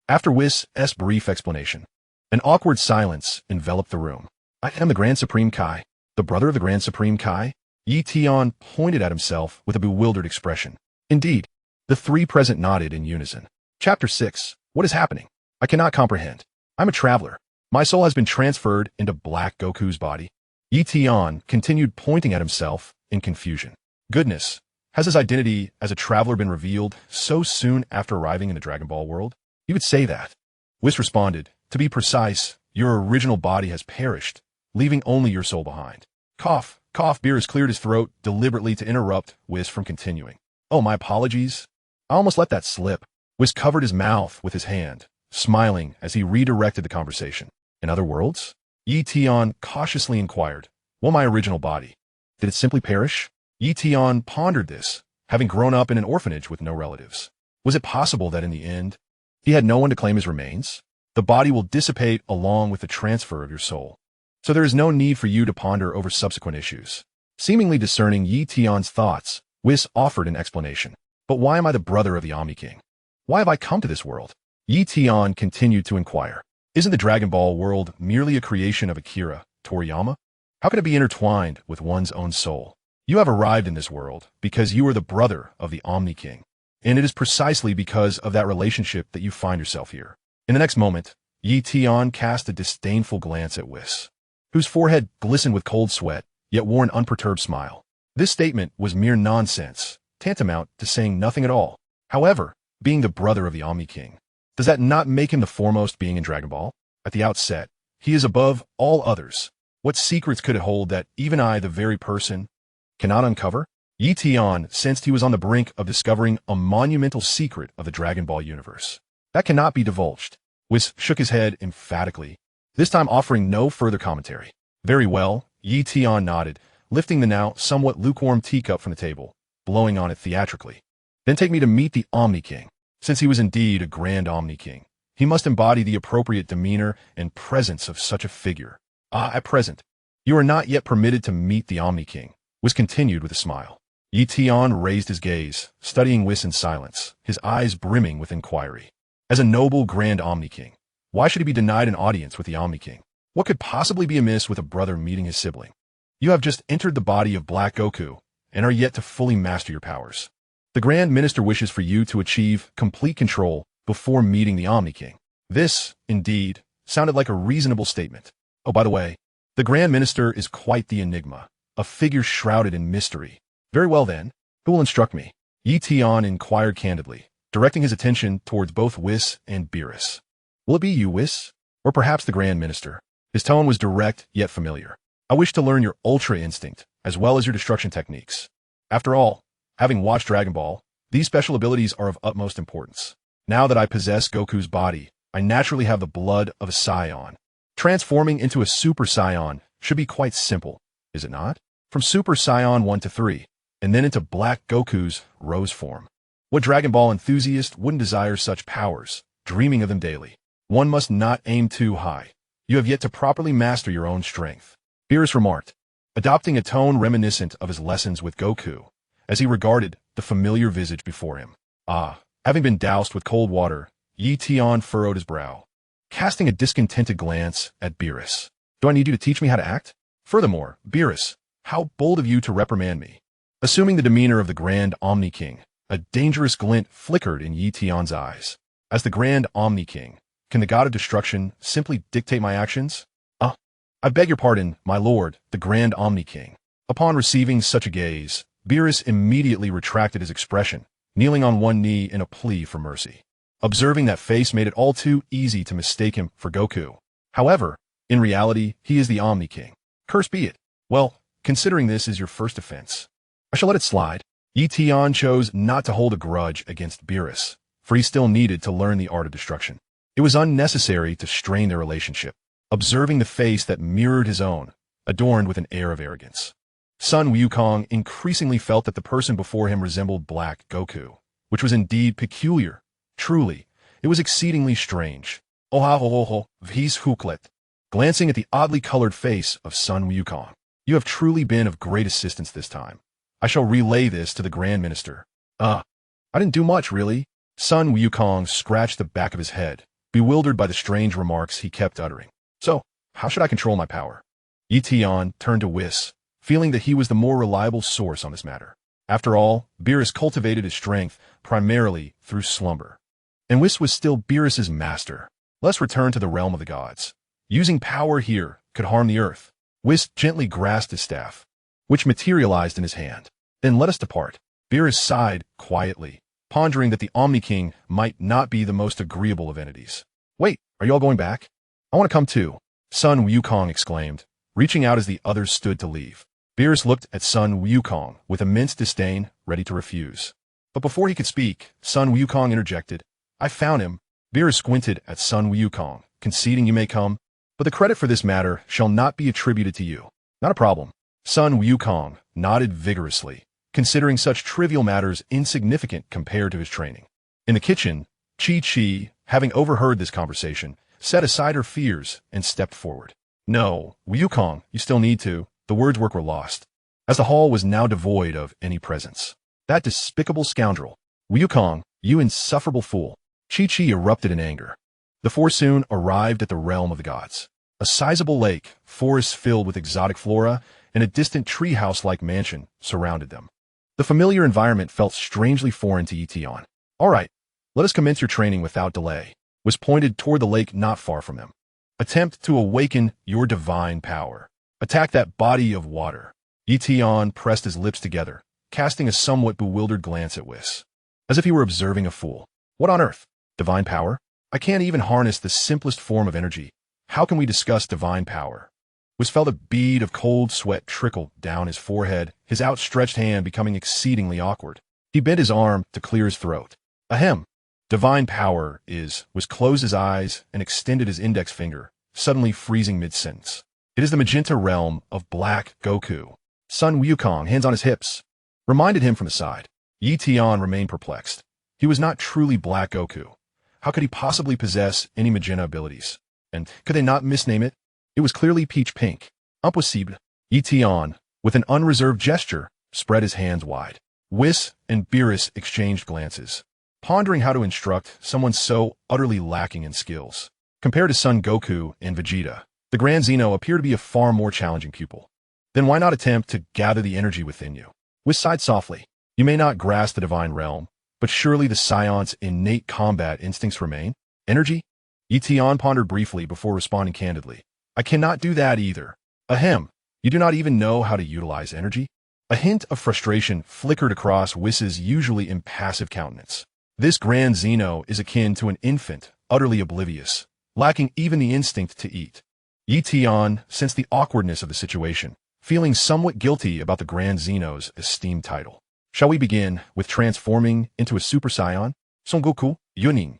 After Whis' brief explanation, an awkward silence enveloped the room. I am the Grand Supreme Kai, the brother of the Grand Supreme Kai? Ye Tian pointed at himself with a bewildered expression. Indeed, the three present nodded in unison. Chapter 6. What is happening? I cannot comprehend. I'm a traveler. My soul has been transferred into Black Goku's body. Ye Tian continued pointing at himself in confusion. Goodness, has his identity as a traveler been revealed so soon after arriving in the Dragon Ball world? You would say that. Whis responded, to be precise, your original body has perished, leaving only your soul behind. Cough, cough. Beerus cleared his throat deliberately to interrupt Whis from continuing. Oh, my apologies. I almost let that slip. Whis covered his mouth with his hand, smiling as he redirected the conversation. In other words? Ye Tian cautiously inquired. Well, my original body. Did it simply perish? Ye Tian pondered this, having grown up in an orphanage with no relatives. Was it possible that in the end, he had no one to claim his remains? The body will dissipate along with the transfer of your soul. So there is no need for you to ponder over subsequent issues. Seemingly discerning Ye Tian's thoughts, Whis offered an explanation. But why am I the brother of the Omni-King? Why have I come to this world? Ye Tian continued to inquire. Isn't the Dragon Ball world merely a creation of Akira Toriyama? How can it be intertwined with one's own soul? You have arrived in this world because you are the brother of the Omni-King, and it is precisely because of that relationship that you find yourself here. In the next moment, Ye Tian cast a disdainful glance at Whis, whose forehead glistened with cold sweat, yet wore an unperturbed smile. This statement was mere nonsense, tantamount to saying nothing at all. However, being the brother of the Omni-King, does that not make him the foremost being in Dragon Ball? At the outset, he is above all others. What secrets could it hold that even I, the very person, cannot uncover? Ye Tian sensed he was on the brink of discovering a monumental secret of the Dragon Ball universe. That cannot be divulged. Whis shook his head emphatically, this time offering no further commentary. Very well, Ye Tian nodded, lifting the now somewhat lukewarm teacup from the table, blowing on it theatrically. Then take me to meet the Omni-King. Since he was indeed a grand Omni-King, he must embody the appropriate demeanor and presence of such a figure. At present, you are not yet permitted to meet the Omni-King, was continued with a smile. Ye Tian raised his gaze, studying Whis in silence, his eyes brimming with inquiry. As a noble grand Omni-King, why should he be denied an audience with the Omni-King? What could possibly be amiss with a brother meeting his sibling? You have just entered the body of Black Goku and are yet to fully master your powers. The Grand Minister wishes for you to achieve complete control before meeting the Omni-King. This, indeed, sounded like a reasonable statement. Oh, by the way, the Grand Minister is quite the enigma, a figure shrouded in mystery. Very well then, who will instruct me? Ye Tian inquired candidly, directing his attention towards both Whis and Beerus. Will it be you, Whis? Or perhaps the Grand Minister? His tone was direct yet familiar. I wish to learn your Ultra Instinct, as well as your destruction techniques. After all, having watched Dragon Ball, these special abilities are of utmost importance. Now that I possess Goku's body, I naturally have the blood of a Saiyan. Transforming into a Super Saiyan should be quite simple, is it not? From Super Saiyan 1 to 3, and then into Black Goku's Rose form. What Dragon Ball enthusiast wouldn't desire such powers, dreaming of them daily? One must not aim too high. You have yet to properly master your own strength. Beerus remarked, adopting a tone reminiscent of his lessons with Goku, as he regarded the familiar visage before him. Having been doused with cold water, Ye Tian furrowed his brow, casting a discontented glance at Beerus. Do I need you to teach me how to act? Furthermore, Beerus, how bold of you to reprimand me. Assuming the demeanor of the Grand Omni-King, a dangerous glint flickered in Ye Tian's eyes. As the Grand Omni-King, can the god of destruction simply dictate my actions? I beg your pardon, my lord, the Grand Omni-King. Upon receiving such a gaze, Beerus immediately retracted his expression, kneeling on one knee in a plea for mercy. Observing that face made it all too easy to mistake him for Goku. However, in reality, he is the Omni-King. Curse be it. Well, considering this is your first offense, I shall let it slide. Ye Tian chose not to hold a grudge against Beerus, for he still needed to learn the art of destruction. It was unnecessary to strain their relationship. Observing the face that mirrored his own, adorned with an air of arrogance, Sun Wukong increasingly felt that the person before him resembled Black Goku, which was indeed peculiar. Truly, it was exceedingly strange. V's huklet. Glancing at the oddly colored face of Sun Wukong, you have truly been of great assistance this time. I shall relay this to the Grand Minister. I didn't do much, really. Sun Wukong scratched the back of his head, bewildered by the strange remarks he kept uttering. So, how should I control my power? Ye Tian turned to Whis, feeling that he was the more reliable source on this matter. After all, Beerus cultivated his strength primarily through slumber. And Whis was still Beerus's master. Let's return to the realm of the gods. Using power here could harm the earth. Whis gently grasped his staff, which materialized in his hand. Then let us depart. Beerus sighed quietly, pondering that the Omni-King might not be the most agreeable of entities. Wait, are you all going back? I want to come too, Sun Wukong exclaimed, reaching out as the others stood to leave. Beerus looked at Sun Wukong with immense disdain, ready to refuse. But before he could speak, Sun Wukong interjected. I found him. Beerus squinted at Sun Wukong, conceding you may come, but the credit for this matter shall not be attributed to you. Not a problem. Sun Wukong nodded vigorously, considering such trivial matters insignificant compared to his training. In the kitchen, Chi-Chi, having overheard this conversation, set aside her fears and stepped forward. No, Wukong, you still need to. The words were lost, as the hall was now devoid of any presence. That despicable scoundrel. Wukong, you insufferable fool. Chi-Chi erupted in anger. The four soon arrived at the realm of the gods. A sizable lake, forests filled with exotic flora, and a distant treehouse-like mansion surrounded them. The familiar environment felt strangely foreign to Ye Tian. All right, let us commence your training without delay. Was pointed toward the lake not far from them. Attempt to awaken your divine power. Attack that body of water. Ye Tian pressed his lips together, casting a somewhat bewildered glance at Whis, as if he were observing a fool. What on earth? Divine power? I can't even harness the simplest form of energy. How can we discuss divine power? Whis felt a bead of cold sweat trickle down his forehead, his outstretched hand becoming exceedingly awkward. He bent his arm to clear his throat. Ahem. Divine power was closed his eyes and extended his index finger, suddenly freezing mid-sentence. It is the magenta realm of Black Goku. Sun Wukong, hands on his hips, reminded him from the side. Ye Tian remained perplexed. He was not truly Black Goku. How could he possibly possess any magenta abilities? And could they not misname it? It was clearly peach pink. Impossible. Ye Tian, with an unreserved gesture, spread his hands wide. Whis and Beerus exchanged glances, pondering how to instruct someone so utterly lacking in skills. Compared to Son Goku and Vegeta, the Grand Zeno appeared to be a far more challenging pupil. Then why not attempt to gather the energy within you? Whis sighed softly. You may not grasp the divine realm, but surely the Saiyans' innate combat instincts remain? Energy? Ye Tian pondered briefly before responding candidly. I cannot do that either. Ahem, you do not even know how to utilize energy? A hint of frustration flickered across Whis's usually impassive countenance. This Grand Zeno is akin to an infant, utterly oblivious, lacking even the instinct to eat. Ye Tian sensed the awkwardness of the situation, feeling somewhat guilty about the Grand Zeno's esteemed title. Shall we begin with transforming into a Super Saiyan? Son Goku, Yuning,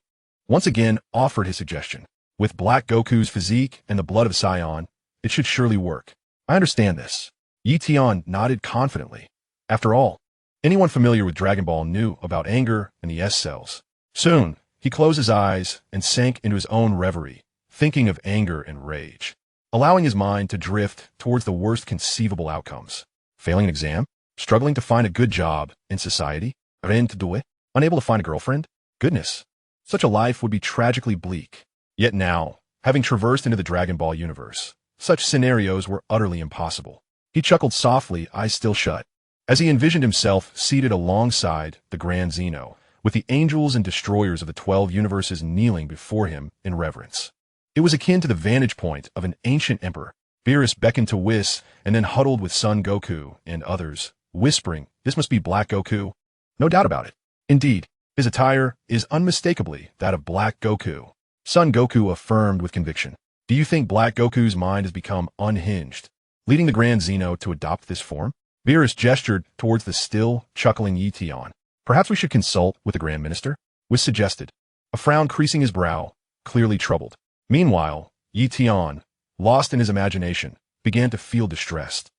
once again offered his suggestion. With Black Goku's physique and the blood of Saiyan, it should surely work. I understand this. Ye Tian nodded confidently. After all, anyone familiar with Dragon Ball knew about anger and the S cells. Soon, he closed his eyes and sank into his own reverie, thinking of anger and rage, allowing his mind to drift towards the worst conceivable outcomes. Failing an exam? Struggling to find a good job in society? Unable to find a girlfriend? Goodness, such a life would be tragically bleak. Yet now, having traversed into the Dragon Ball universe, such scenarios were utterly impossible. He chuckled softly, eyes still shut, as he envisioned himself seated alongside the Grand Zeno, with the angels and destroyers of the 12 universes kneeling before him in reverence. It was akin to the vantage point of an ancient emperor. Beerus beckoned to Whis and then huddled with Son Goku and others, whispering, "This must be Black Goku." No doubt about it. Indeed, his attire is unmistakably that of Black Goku. Son Goku affirmed with conviction. Do you think Black Goku's mind has become unhinged, leading the Grand Zeno to adopt this form? Beerus gestured towards the still chuckling Ye Tian. Perhaps we should consult with the Grand Minister? Whis suggested, a frown creasing his brow, clearly troubled. Meanwhile, Ye Tian, lost in his imagination, began to feel distressed,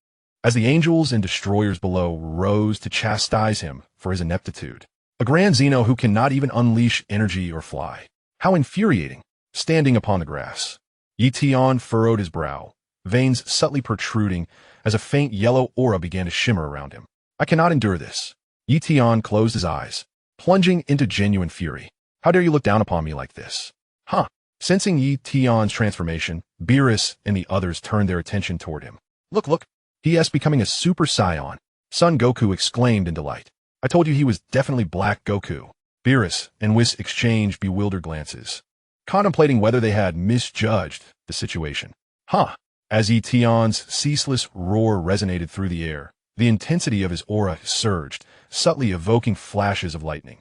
as the angels and destroyers below rose to chastise him for his ineptitude. A Grand Zeno who cannot even unleash energy or fly. How infuriating, standing upon the grass. Ye Tian furrowed his brow, veins subtly protruding as a faint yellow aura began to shimmer around him. I cannot endure this. Ye Tian closed his eyes, plunging into genuine fury. How dare you look down upon me like this? Huh. Sensing Ye Tian's transformation, Beerus and the others turned their attention toward him. Look, he is becoming a Super Saiyan. Son Goku exclaimed in delight. I told you he was definitely Black Goku. Beerus and Whis exchanged bewildered glances, contemplating whether they had misjudged the situation. Huh. As Ye Tian's ceaseless roar resonated through the air, the intensity of his aura surged, subtly evoking flashes of lightning.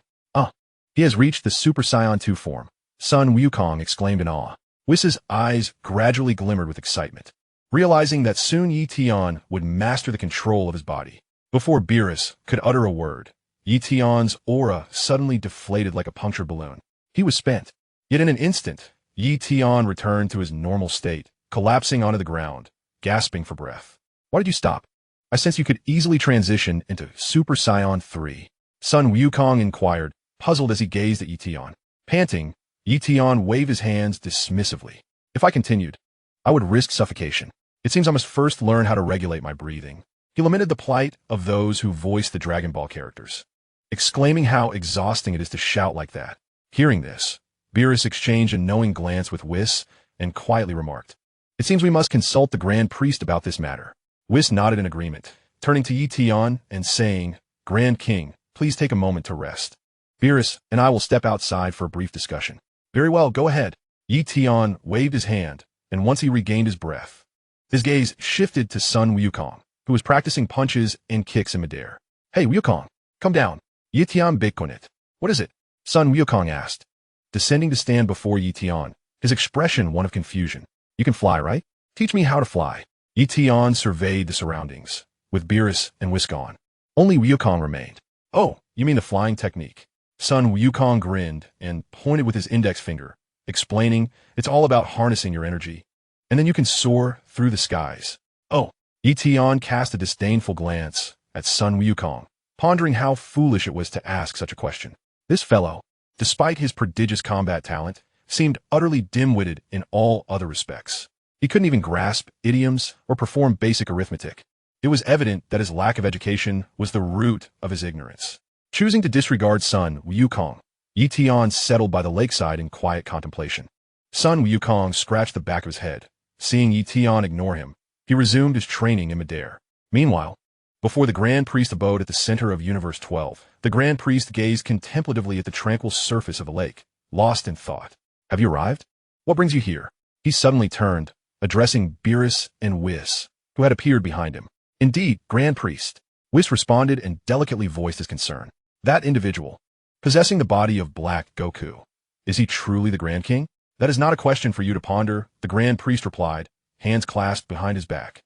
He has reached the Super Saiyan 2 form. Son Wukong exclaimed in awe. Whis's eyes gradually glimmered with excitement, realizing that soon Ye Tian would master the control of his body. Before Beerus could utter a word, Ye Tian's aura suddenly deflated like a punctured balloon. He was spent. Yet in an instant, Ye Tian returned to his normal state, collapsing onto the ground, gasping for breath. Why did you stop? I sense you could easily transition into Super Saiyan 3. Son Wukong inquired, puzzled as he gazed at Ye Tian. Panting, Ye Tian waved his hands dismissively. If I continued, I would risk suffocation. It seems I must first learn how to regulate my breathing. He lamented the plight of those who voiced the Dragon Ball characters, exclaiming how exhausting it is to shout like that. Hearing this, Beerus exchanged a knowing glance with Whis and quietly remarked, It seems we must consult the Grand Priest about this matter. Whis nodded in agreement, turning to Ye Tian and saying, Grand King, please take a moment to rest. Beerus and I will step outside for a brief discussion. Very well, go ahead. Ye Tian waved his hand, and once he regained his breath, his gaze shifted to Son Wukong, who was practicing punches and kicks in midair. Hey, Wukong, come down. Ye Tian Bitcoinit. What is it? Son Wukong asked, descending to stand before Ye Tian, his expression one of confusion. You can fly, right? Teach me how to fly. Ye Tian surveyed the surroundings, with Beerus and Whis gone. Only Wukong remained. Oh, you mean the flying technique? Son Wukong grinned and pointed with his index finger, explaining it's all about harnessing your energy, and then you can soar through the skies. Oh, Ye Tian cast a disdainful glance at Son Wukong, pondering how foolish it was to ask such a question. This fellow, despite his prodigious combat talent, seemed utterly dim-witted in all other respects. He couldn't even grasp idioms or perform basic arithmetic. It was evident that his lack of education was the root of his ignorance. Choosing to disregard son Wukong, Ye Tian settled by the lakeside in quiet contemplation. Son Wukong scratched the back of his head. Seeing Ye Tian ignore him, he resumed his training in midair. Meanwhile, before the Grand Priest abode at the center of Universe 12, the Grand Priest gazed contemplatively at the tranquil surface of the lake, lost in thought. Have you arrived? What brings you here? He suddenly turned, addressing Beerus and Whis, who had appeared behind him. Indeed, Grand Priest. Whis responded and delicately voiced his concern. That individual, possessing the body of Black Goku, is he truly the Grand King? That is not a question for you to ponder, the Grand Priest replied, hands clasped behind his back,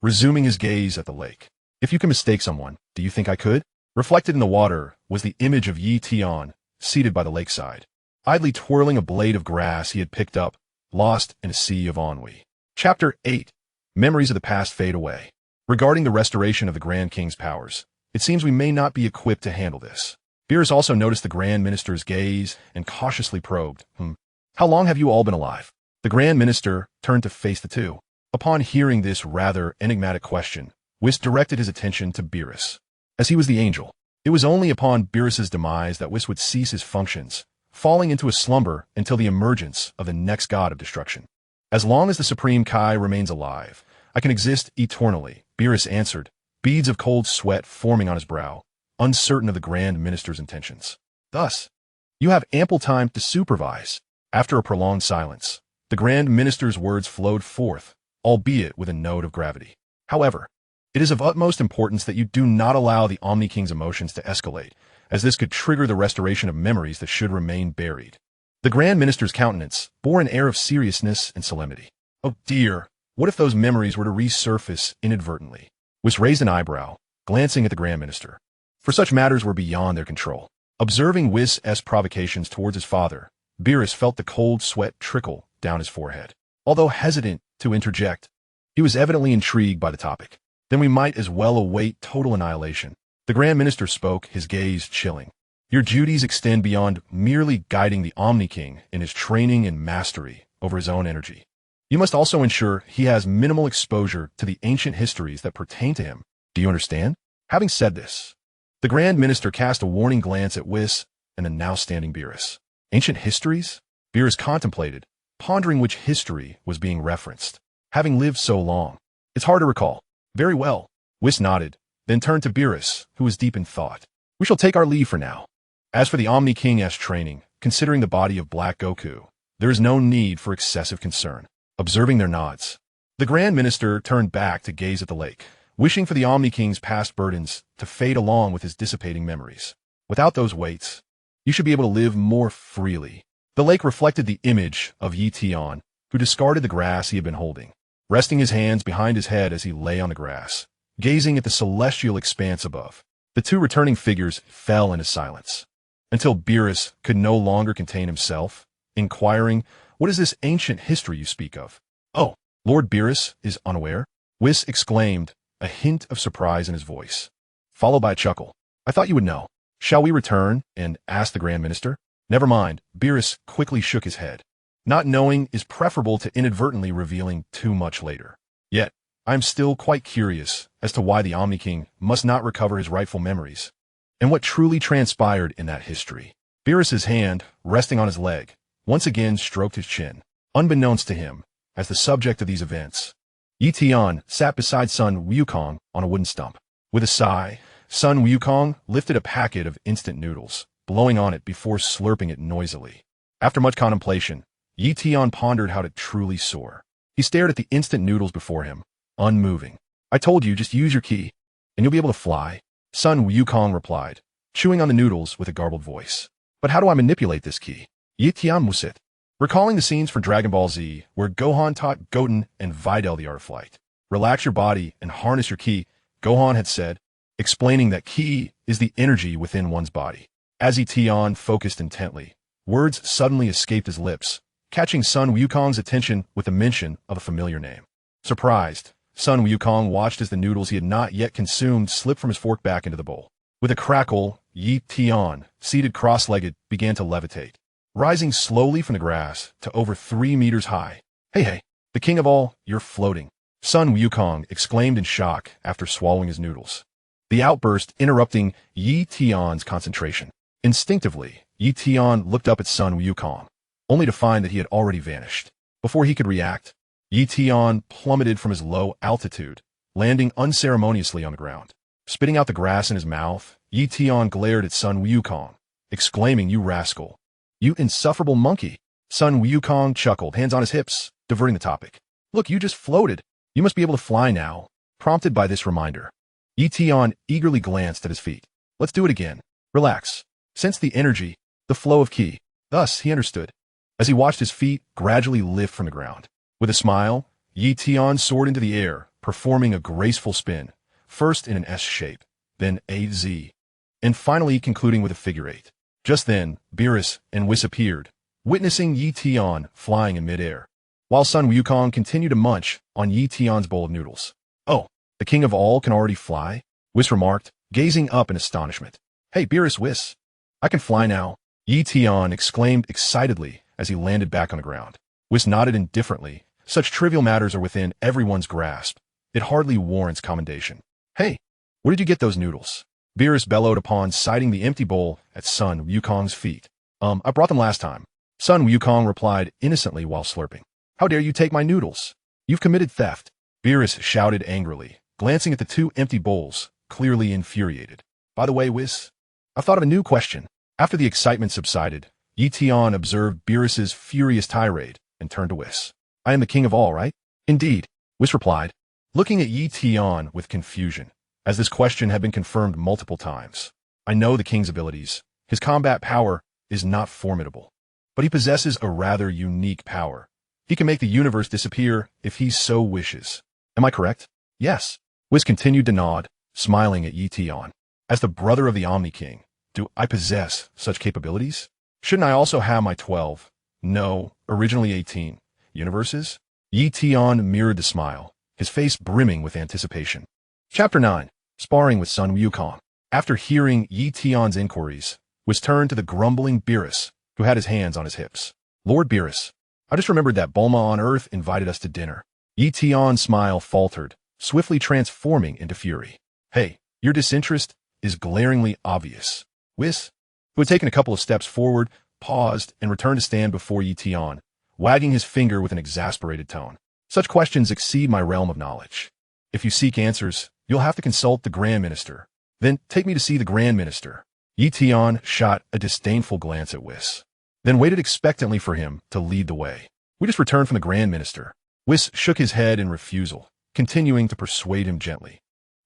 resuming his gaze at the lake. If you can mistake someone, do you think I could? Reflected in the water was the image of Ye Tian, seated by the lakeside, idly twirling a blade of grass he had picked up, lost in a sea of ennui. Chapter 8. Memories of the past fade away. Regarding the restoration of the Grand King's powers, it seems we may not be equipped to handle this. Beerus also noticed the Grand Minister's gaze and cautiously probed, How long have you all been alive? The Grand Minister turned to face the two. Upon hearing this rather enigmatic question, Whis directed his attention to Beerus. As he was the angel, it was only upon Beerus's demise that Whis would cease his functions, falling into a slumber until the emergence of the next god of destruction. As long as the Supreme Kai remains alive, I can exist eternally, Beerus answered, beads of cold sweat forming on his brow, uncertain of the Grand Minister's intentions. Thus, you have ample time to supervise. After a prolonged silence, the Grand Minister's words flowed forth, albeit with a note of gravity. However, it is of utmost importance that you do not allow the Omni-King's emotions to escalate, as this could trigger the restoration of memories that should remain buried. The Grand Minister's countenance bore an air of seriousness and solemnity. Oh dear, what if those memories were to resurface inadvertently? Whis raised an eyebrow, glancing at the Grand Minister. For such matters were beyond their control. Observing Whis' provocations towards his father, Beerus felt the cold sweat trickle down his forehead. Although hesitant to interject, he was evidently intrigued by the topic. Then we might as well await total annihilation. The Grand Minister spoke, his gaze chilling. Your duties extend beyond merely guiding the Omni-King in his training and mastery over his own energy. You must also ensure he has minimal exposure to the ancient histories that pertain to him. Do you understand? Having said this, the Grand Minister cast a warning glance at Whis and the now standing Beerus. Ancient histories? Beerus contemplated, pondering which history was being referenced. Having lived so long, it's hard to recall. Very well. Whis nodded, then turned to Beerus, who was deep in thought. We shall take our leave for now. As for the Omni-King's training, considering the body of Black Goku, there is no need for excessive concern. Observing their nods, the Grand Minister turned back to gaze at the lake, wishing for the Omni-King's past burdens to fade along with his dissipating memories. Without those weights, you should be able to live more freely. The lake reflected the image of Ye Tian, who discarded the grass he had been holding, resting his hands behind his head as he lay on the grass, gazing at the celestial expanse above. The two returning figures fell into silence, until Beerus could no longer contain himself, inquiring, What is this ancient history you speak of? Oh, Lord Beerus is unaware? Whis exclaimed, a hint of surprise in his voice, followed by a chuckle. I thought you would know. Shall we return and ask the Grand Minister? Never mind, Beerus quickly shook his head. Not knowing is preferable to inadvertently revealing too much later. Yet, I am still quite curious as to why the Omni-King must not recover his rightful memories, and what truly transpired in that history. Beerus's hand, resting on his leg, once again stroked his chin, unbeknownst to him, as the subject of these events. Ye Tian sat beside son Wukong on a wooden stump. With a sigh, son Wukong lifted a packet of instant noodles, blowing on it before slurping it noisily. After much contemplation, Ye Tian pondered how to truly soar. He stared at the instant noodles before him, unmoving. I told you, just use your ki, and you'll be able to fly, son Wukong replied, chewing on the noodles with a garbled voice. But how do I manipulate this ki? Ye Tian musit. Recalling the scenes from Dragon Ball Z, where Gohan taught Goten and Videl the art of flight. Relax your body and harness your ki, Gohan had said, explaining that ki is the energy within one's body. As Ye Tian focused intently, words suddenly escaped his lips, catching son Wukong's attention with the mention of a familiar name. Surprised, son Wukong watched as the noodles he had not yet consumed slipped from his fork back into the bowl. With a crackle, Ye Tian, seated cross-legged, began to levitate, rising slowly from the grass to over 3 meters high. Hey, the king of all, you're floating, Sun Wukong exclaimed in shock after swallowing his noodles. The outburst interrupting Ye Tian's concentration. Instinctively, Ye Tian looked up at Sun Wukong, only to find that he had already vanished. Before he could react, Ye Tian plummeted from his low altitude, landing unceremoniously on the ground. Spitting out the grass in his mouth, Ye Tian glared at Sun Wukong, exclaiming, "You rascal! You insufferable monkey!" Sun Wukong chuckled, hands on his hips, diverting the topic. "Look, you just floated. You must be able to fly now." Prompted by this reminder, Ye Tian eagerly glanced at his feet. "Let's do it again. Relax. Sense the energy, the flow of ki." Thus, he understood, as he watched his feet gradually lift from the ground. With a smile, Ye Tian soared into the air, performing a graceful spin, first in an S shape, then a Z, and finally concluding with a figure 8. Just then, Beerus and Whis appeared, witnessing Ye Tian flying in midair, while Sun Wukong continued to munch on Ye Tian's bowl of noodles. "Oh, the king of all can already fly?" Whis remarked, gazing up in astonishment. "Hey, Beerus, Whis, I can fly now," Ye Tian exclaimed excitedly as he landed back on the ground. Whis nodded indifferently. Such trivial matters are within everyone's grasp. It hardly warrants commendation. "Hey, where did you get those noodles?" Beerus bellowed upon sighting the empty bowl at Sun Wukong's feet. I brought them last time," Sun Wukong replied innocently while slurping. "How dare you take my noodles? You've committed theft," Beerus shouted angrily, glancing at the 2 empty bowls, clearly infuriated. "By the way, Whis, I've thought of a new question." After the excitement subsided, Ye Tian observed Beerus's furious tirade and turned to Whis. "I am the king of all, right?" "Indeed," Whis replied, looking at Ye Tian with confusion, as this question had been confirmed multiple times. "I know the king's abilities. His combat power is not formidable, but he possesses a rather unique power. He can make the universe disappear if he so wishes. Am I correct?" "Yes." Whis continued to nod, smiling at Ye Tian. "As the brother of the Omni-King, do I possess such capabilities? Shouldn't I also have my 12, no, originally 18, universes?" Ye Tian mirrored the smile, his face brimming with anticipation. Chapter 9. Sparring with Sun Wukong. After hearing Ye Tian's inquiries, Whis turned to the grumbling Beerus, who had his hands on his hips. "Lord Beerus, I just remembered that Bulma on Earth invited us to dinner." Ye Tian's smile faltered, swiftly transforming into fury. "Hey, your disinterest is glaringly obvious." Whis, who had taken a couple of steps forward, paused and returned to stand before Ye Tian, wagging his finger with an exasperated tone. "Such questions exceed my realm of knowledge. If you seek answers, you'll have to consult the Grand Minister. Then take me to see the Grand Minister." Ye Tian shot a disdainful glance at Whis, then waited expectantly for him to lead the way. "We just returned from the Grand Minister." Whis shook his head in refusal, continuing to persuade him gently.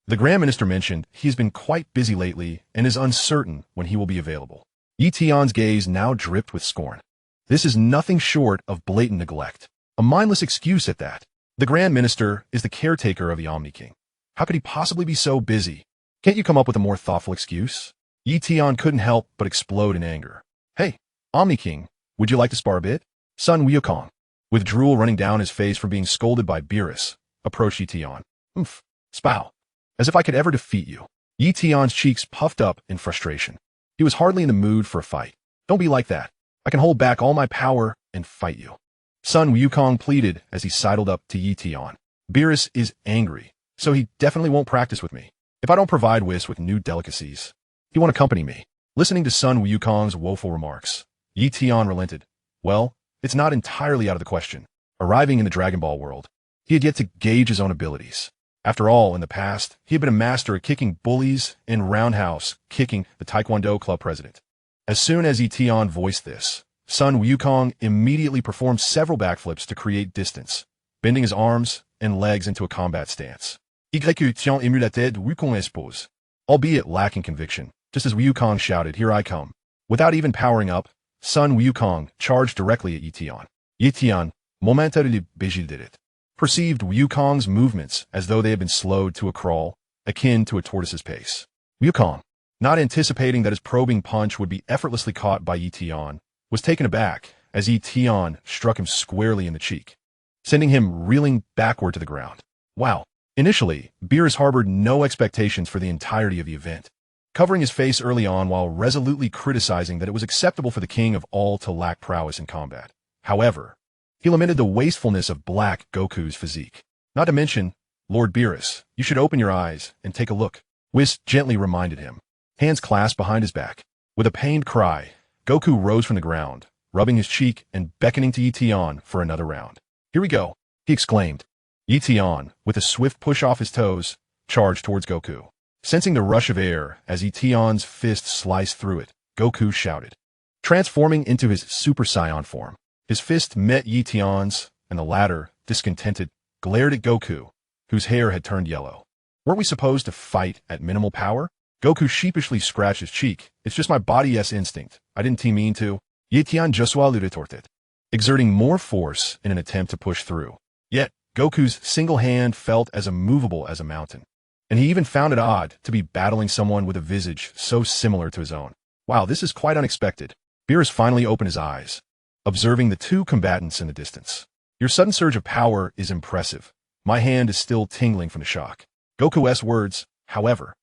"The Grand Minister mentioned he has been quite busy lately and is uncertain when he will be available." Ye Tian's gaze now dripped with scorn. "This is nothing short of blatant neglect. A mindless excuse at that. The Grand Minister is the caretaker of the Omni-King. How could he possibly be so busy? Can't you come up with a more thoughtful excuse?" Ye Tian couldn't help but explode in anger. "Hey, Omni-King, would you like to spar a bit?" Sun Wukong, with drool running down his face from being scolded by Beerus, approached Ye Tian. "Oomph, spow. As if I could ever defeat you." Ye Tian's cheeks puffed up in frustration. He was hardly in the mood for a fight. "Don't be like that. I can hold back all my power and fight you," Sun Wukong pleaded as he sidled up to Ye Tian. "Beerus is angry, so he definitely won't practice with me. If I don't provide Whis with new delicacies, he won't accompany me." Listening to Sun Wukong's woeful remarks, Ye Tian relented. Well, it's not entirely out of the question. Arriving in the Dragon Ball world, he had yet to gauge his own abilities. After all, in the past, he had been a master at kicking bullies and roundhouse kicking the Taekwondo club president. As soon as Ye Tian voiced this, Sun Wukong immediately performed several backflips to create distance, bending his arms and legs into a combat stance. Ye Tian ému la tête, Wukong expose. Albeit lacking conviction, just as Wukong shouted, "Here I come." Without even powering up, Sun Wukong charged directly at Ye Tian. Ye Tian, momentarily did it. Perceived Wukong's movements as though they had been slowed to a crawl, akin to a tortoise's pace. Wukong, not anticipating that his probing punch would be effortlessly caught by Ye Tian, was taken aback as Ye Tian struck him squarely in the cheek, sending him reeling backward to the ground. Wow. Initially, Beerus harbored no expectations for the entirety of the event. covering his face early on while resolutely criticizing that it was acceptable for the king of all to lack prowess in combat. However, he lamented the wastefulness of Black Goku's physique. Not to mention, Lord Beerus, you should open your eyes and take a look, Whis gently reminded him, hands clasped behind his back. With a pained cry, Goku rose from the ground, rubbing his cheek and beckoning to Ye Tian for another round. Here we go, he exclaimed. Ye Tian, with a swift push off his toes, charged towards Goku. Sensing the rush of air as Ye Tian's fist sliced through it, Goku shouted. Transforming into his Super Saiyan form, his fist met Ye Tian's, and the latter, discontented, glared at Goku, whose hair had turned yellow. Weren't we supposed to fight at minimal power? Goku sheepishly scratched his cheek. It's just my body's instinct. I didn't mean to. Ye Tian Joshua retorted, exerting more force in an attempt to push through. Yet, Goku's single hand felt as immovable as a mountain. And he even found it odd to be battling someone with a visage so similar to his own. Wow, this is quite unexpected. Beerus finally opened his eyes, observing the two combatants in the distance. Your sudden surge of power is impressive. My hand is still tingling from the shock. Goku's words, however,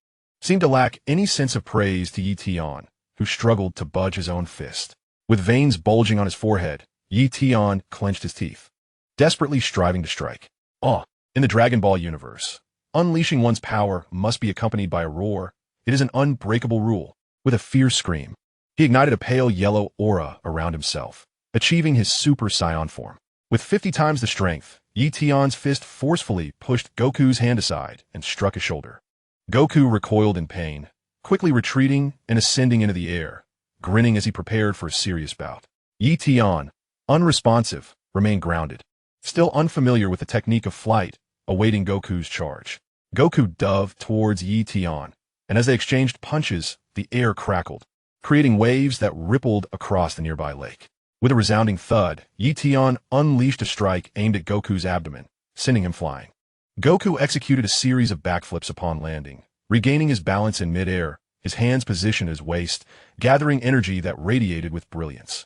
seemed to lack any sense of praise to Ye Tian, who struggled to budge his own fist. With veins bulging on his forehead, Ye Tian clenched his teeth, desperately striving to strike. In the Dragon Ball universe, unleashing one's power must be accompanied by a roar. It is an unbreakable rule. With a fierce scream, he ignited a pale yellow aura around himself, achieving his Super Saiyan form. With 50 times the strength, Ye Tian's fist forcefully pushed Goku's hand aside and struck his shoulder. Goku recoiled in pain, quickly retreating and ascending into the air, grinning as he prepared for a serious bout. Ye Tian, unresponsive, remained grounded, still unfamiliar with the technique of flight, awaiting Goku's charge. Goku dove towards Ye Tian, and as they exchanged punches, the air crackled, creating waves that rippled across the nearby lake. With a resounding thud, Ye Tian unleashed a strike aimed at Goku's abdomen, sending him flying. Goku executed a series of backflips upon landing, regaining his balance in midair, his hands positioned at his waist, gathering energy that radiated with brilliance.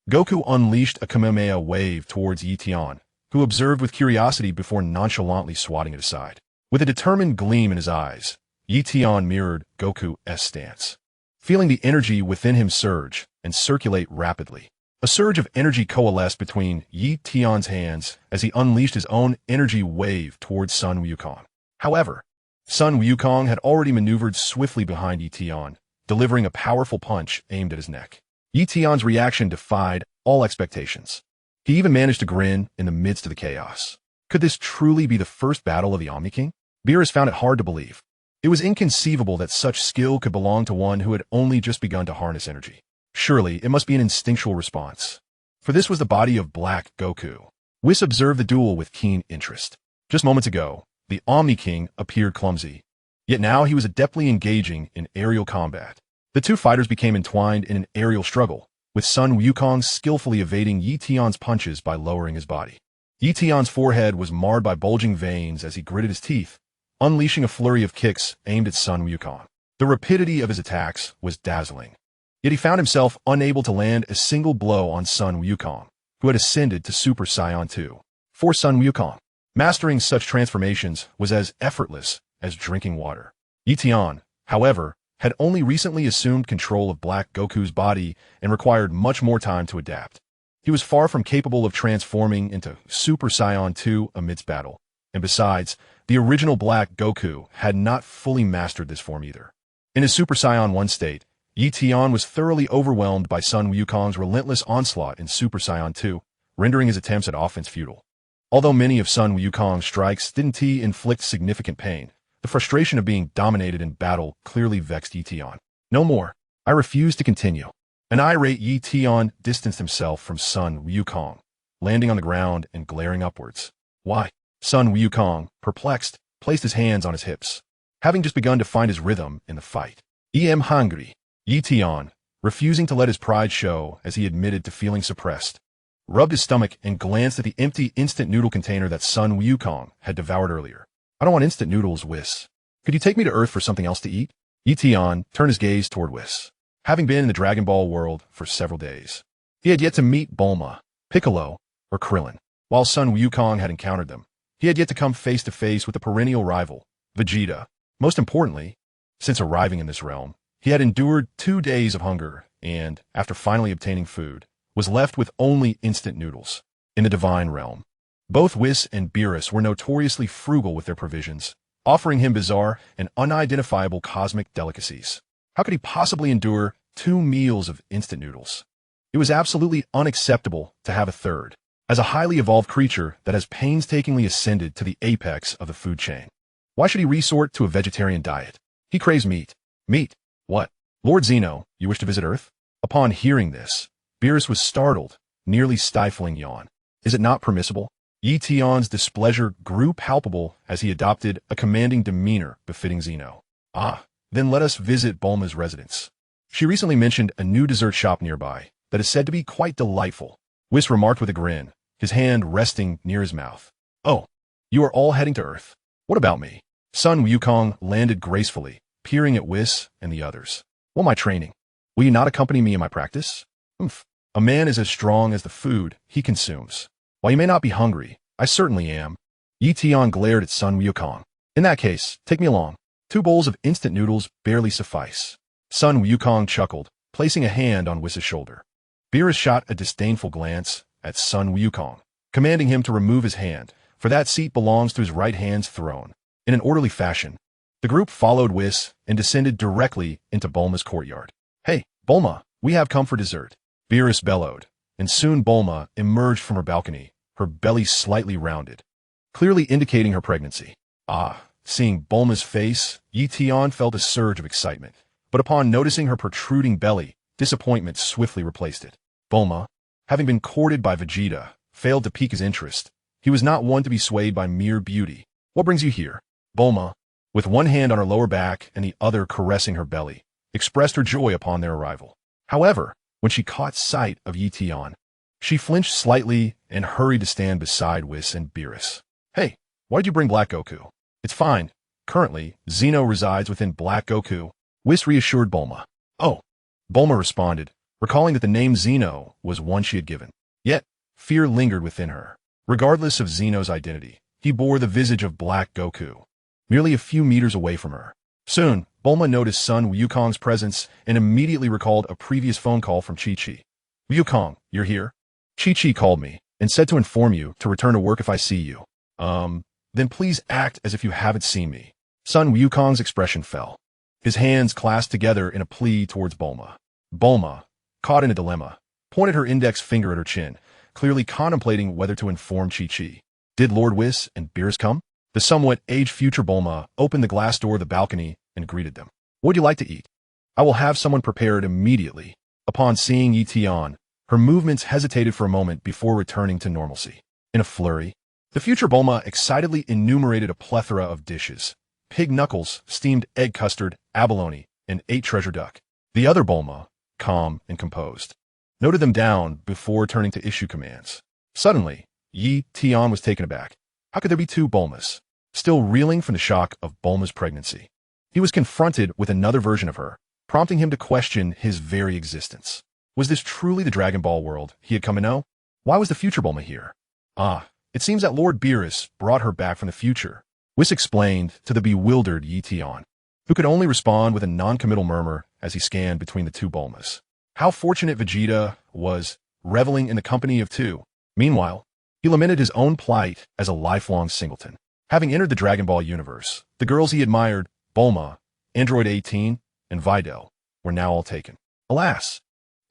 Goku unleashed a Kamehameha wave towards Ye Tian, who observed with curiosity before nonchalantly swatting it aside. With a determined gleam in his eyes, Ye Tian mirrored Goku's stance, feeling the energy within him surge and circulate rapidly. A surge of energy coalesced between Ye Tian's hands as he unleashed his own energy wave towards Sun Wukong. However, Sun Wukong had already maneuvered swiftly behind Ye Tian, delivering a powerful punch aimed at his neck. Ye Tian's reaction defied all expectations. He even managed to grin in the midst of the chaos. Could this truly be the first battle of the Omni-King? Beerus found it hard to believe. It was inconceivable that such skill could belong to one who had only just begun to harness energy. Surely, it must be an instinctual response. For this was the body of Black Goku. Whis observed the duel with keen interest. Just moments ago, the Omni-King appeared clumsy, yet now he was adeptly engaging in aerial combat. The two fighters became entwined in an aerial struggle, with Sun Wukong skillfully evading Ye Tian's punches by lowering his body. Ye Tian's forehead was marred by bulging veins as he gritted his teeth, unleashing a flurry of kicks aimed at Sun Wukong. The rapidity of his attacks was dazzling. Yet he found himself unable to land a single blow on Sun Wukong, who had ascended to Super Saiyan 2. For Sun Wukong, mastering such transformations was as effortless as drinking water. Ye Tian, however, had only recently assumed control of Black Goku's body and required much more time to adapt. He was far from capable of transforming into Super Saiyan 2 amidst battle, and besides, the original Black Goku had not fully mastered this form either. In his Super Saiyan 1 state, Ye Tian was thoroughly overwhelmed by Sun Wukong's relentless onslaught in Super Saiyan 2, rendering his attempts at offense futile. Although many of Sun Wukong's strikes didn't inflict significant pain, the frustration of being dominated in battle clearly vexed Ye Tian. No more. I refuse to continue. An irate Ye Tian distanced himself from Sun Wukong, landing on the ground and glaring upwards. Why? Sun Wukong, perplexed, placed his hands on his hips, having just begun to find his rhythm in the fight. "I'm hungry." Ye Tian, refusing to let his pride show as he admitted to feeling suppressed, rubbed his stomach and glanced at the empty instant noodle container that Sun Wukong had devoured earlier. "I don't want instant noodles, Whis. Could you take me to Earth for something else to eat?" Ye Tian turned his gaze toward Whis. Having been in the Dragon Ball world for several days, he had yet to meet Bulma, Piccolo, or Krillin. While Sun Wukong had encountered them, he had yet to come face to face with the perennial rival, Vegeta. Most importantly, Since arriving in this realm, he had endured 2 days of hunger and, after finally obtaining food, was left with only instant noodles. In the divine realm, both Whis and Beerus were notoriously frugal with their provisions, offering him bizarre and unidentifiable cosmic delicacies. How could he possibly endure 2 meals of instant noodles? It was absolutely unacceptable to have a third, as a highly evolved creature that has painstakingly ascended to the apex of the food chain. Why should he resort to a vegetarian diet? He craves meat. Meat? What? Lord Zeno, you wish to visit Earth? Upon hearing this, Beerus was startled, nearly stifling yawn. Is it not permissible? Ye Tian's displeasure grew palpable as he adopted a commanding demeanor befitting Zeno. Ah, then let us visit Bulma's residence. She recently mentioned a new dessert shop nearby that is said to be quite delightful. Whis remarked with a grin, his hand resting near his mouth. Oh, you are all heading to Earth. What about me? Sun Wukong landed gracefully, peering at Whis and the others. Well, my training. Will you not accompany me in my practice? A man is as strong as the food he consumes. While you may not be hungry, I certainly am. Ye Tian glared at Sun Wukong. In that case, take me along. 2 bowls of instant noodles barely suffice. Sun Wukong chuckled, placing a hand on Whis' shoulder. Beerus shot a disdainful glance at Sun Wukong, commanding him to remove his hand, for that seat belongs to his right hand's throne. In an orderly fashion, the group followed Whis and descended directly into Bulma's courtyard. Hey, Bulma, we have come for dessert. Beerus bellowed, and soon Bulma emerged from her balcony, her belly slightly rounded, clearly indicating her pregnancy. Ah, seeing Bulma's face, Ye Tian felt a surge of excitement, but upon noticing her protruding belly, disappointment swiftly replaced it. Bulma, having been courted by Vegeta, failed to pique his interest. He was not one to be swayed by mere beauty. What brings you here? Bulma, with one hand on her lower back and the other caressing her belly, expressed her joy upon their arrival. However, when she caught sight of Ye Tian, she flinched slightly and hurried to stand beside Whis and Beerus. Hey, why did you bring Black Goku? It's fine. Currently, Zeno resides within Black Goku. Whis reassured Bulma. Oh, Bulma responded, recalling that the name Zeno was one she had given. Yet, fear lingered within her. Regardless of Zeno's identity, he bore the visage of Black Goku, merely a few meters away from her. Soon, Bulma noticed Sun Wukong's presence and immediately recalled a previous phone call from Chi-Chi. Wukong, you're here? Chi-Chi called me and said to inform you to return to work if I see you. Then please act as if you haven't seen me. Sun Wukong's expression fell. His hands clasped together in a plea towards Bulma. Bulma, caught in a dilemma, pointed her index finger at her chin, clearly contemplating whether to inform Chi-Chi. Did Lord Whis and Beerus come? The somewhat aged future Bulma opened the glass door of the balcony and greeted them. What would you like to eat? I will have someone prepared immediately. Upon seeing Ye Tian, her movements hesitated for a moment before returning to normalcy. In a flurry, the future Bulma excitedly enumerated a plethora of dishes. Pig knuckles, steamed egg custard, abalone, and 8 treasure duck. The other Bulma, calm and composed, noted them down before turning to issue commands. Suddenly, Ye Tian was taken aback. How could there be 2 Bulmas? Still reeling from the shock of Bulma's pregnancy, he was confronted with another version of her, prompting him to question his very existence. Was this truly the Dragon Ball world he had come to know? Why was the future Bulma here? Ah, it seems that Lord Beerus brought her back from the future. Whis explained to the bewildered Ye Tian, who could only respond with a non-committal murmur as he scanned between the 2 Bulmas. How fortunate Vegeta was, reveling in the company of 2. Meanwhile, he lamented his own plight as a lifelong singleton. Having entered the Dragon Ball universe, the girls he admired, Bulma, Android 18, and Videl, were now all taken. Alas,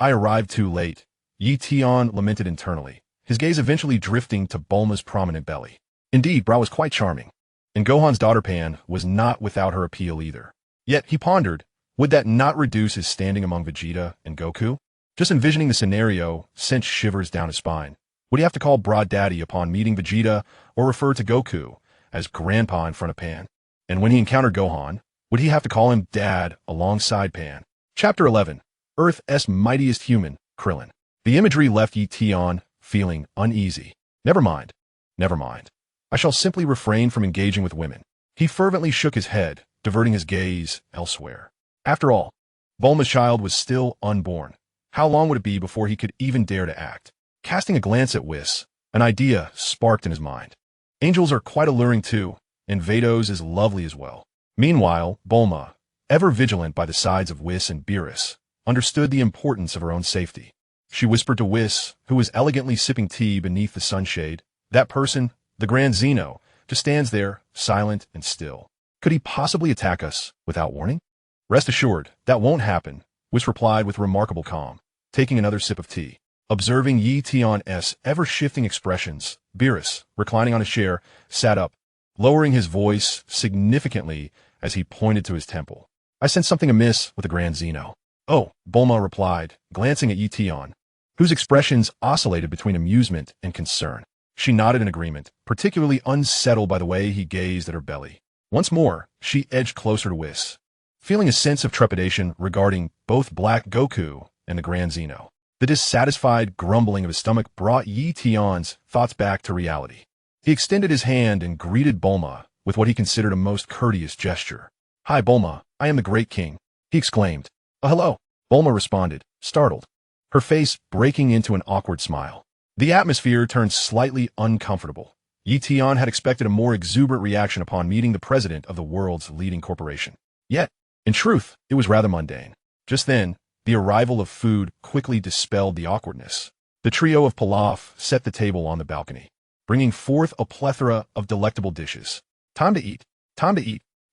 I arrived too late, Ye Tian lamented internally, his gaze eventually drifting to Bulma's prominent belly. Indeed, Bra was quite charming, and Gohan's daughter Pan was not without her appeal either. Yet, he pondered, would that not reduce his standing among Vegeta and Goku? Just envisioning the scenario sent shivers down his spine. Would he have to call Bra Daddy upon meeting Vegeta, or refer to Goku as Grandpa in front of Pan? And when he encountered Gohan, would he have to call him Dad alongside Pan? Chapter 11. Earth's Mightiest Human, Krillin. The imagery left Ye Tian feeling uneasy. Never mind. Never mind. I shall simply refrain from engaging with women. He fervently shook his head, diverting his gaze elsewhere. After all, Bulma's child was still unborn. How long would it be before he could even dare to act? Casting a glance at Whis, an idea sparked in his mind. Angels are quite alluring too, and Vados is lovely as well. Meanwhile, Bulma, ever vigilant by the sides of Whis and Beerus, understood the importance of her own safety. She whispered to Whis, who was elegantly sipping tea beneath the sunshade, "That person, the Grand Zeno, just stands there, silent and still. Could he possibly attack us without warning?" "Rest assured, that won't happen," Whis replied with remarkable calm, taking another sip of tea. Observing Ye Tian's ever-shifting expressions, Beerus, reclining on a chair, sat up, lowering his voice significantly as he pointed to his temple. "I sense something amiss with the Grand Zeno." "Oh," Bulma replied, glancing at Ye Tian, whose expressions oscillated between amusement and concern. She nodded in agreement, particularly unsettled by the way he gazed at her belly. Once more, she edged closer to Whis, feeling a sense of trepidation regarding both Black Goku and the Grand Zeno. The dissatisfied grumbling of his stomach brought Ye Tian's thoughts back to reality. He extended his hand and greeted Bulma with what he considered a most courteous gesture. "Hi, Bulma, I am the Great King," he exclaimed. "Hello," Bulma responded, startled, her face breaking into an awkward smile. The atmosphere turned slightly uncomfortable. Ye Tian had expected a more exuberant reaction upon meeting the president of the world's leading corporation. Yet, in truth, it was rather mundane. Just then, the arrival of food quickly dispelled the awkwardness. The trio of pilaf set the table on the balcony, bringing forth a plethora of delectable dishes. Time to eat,"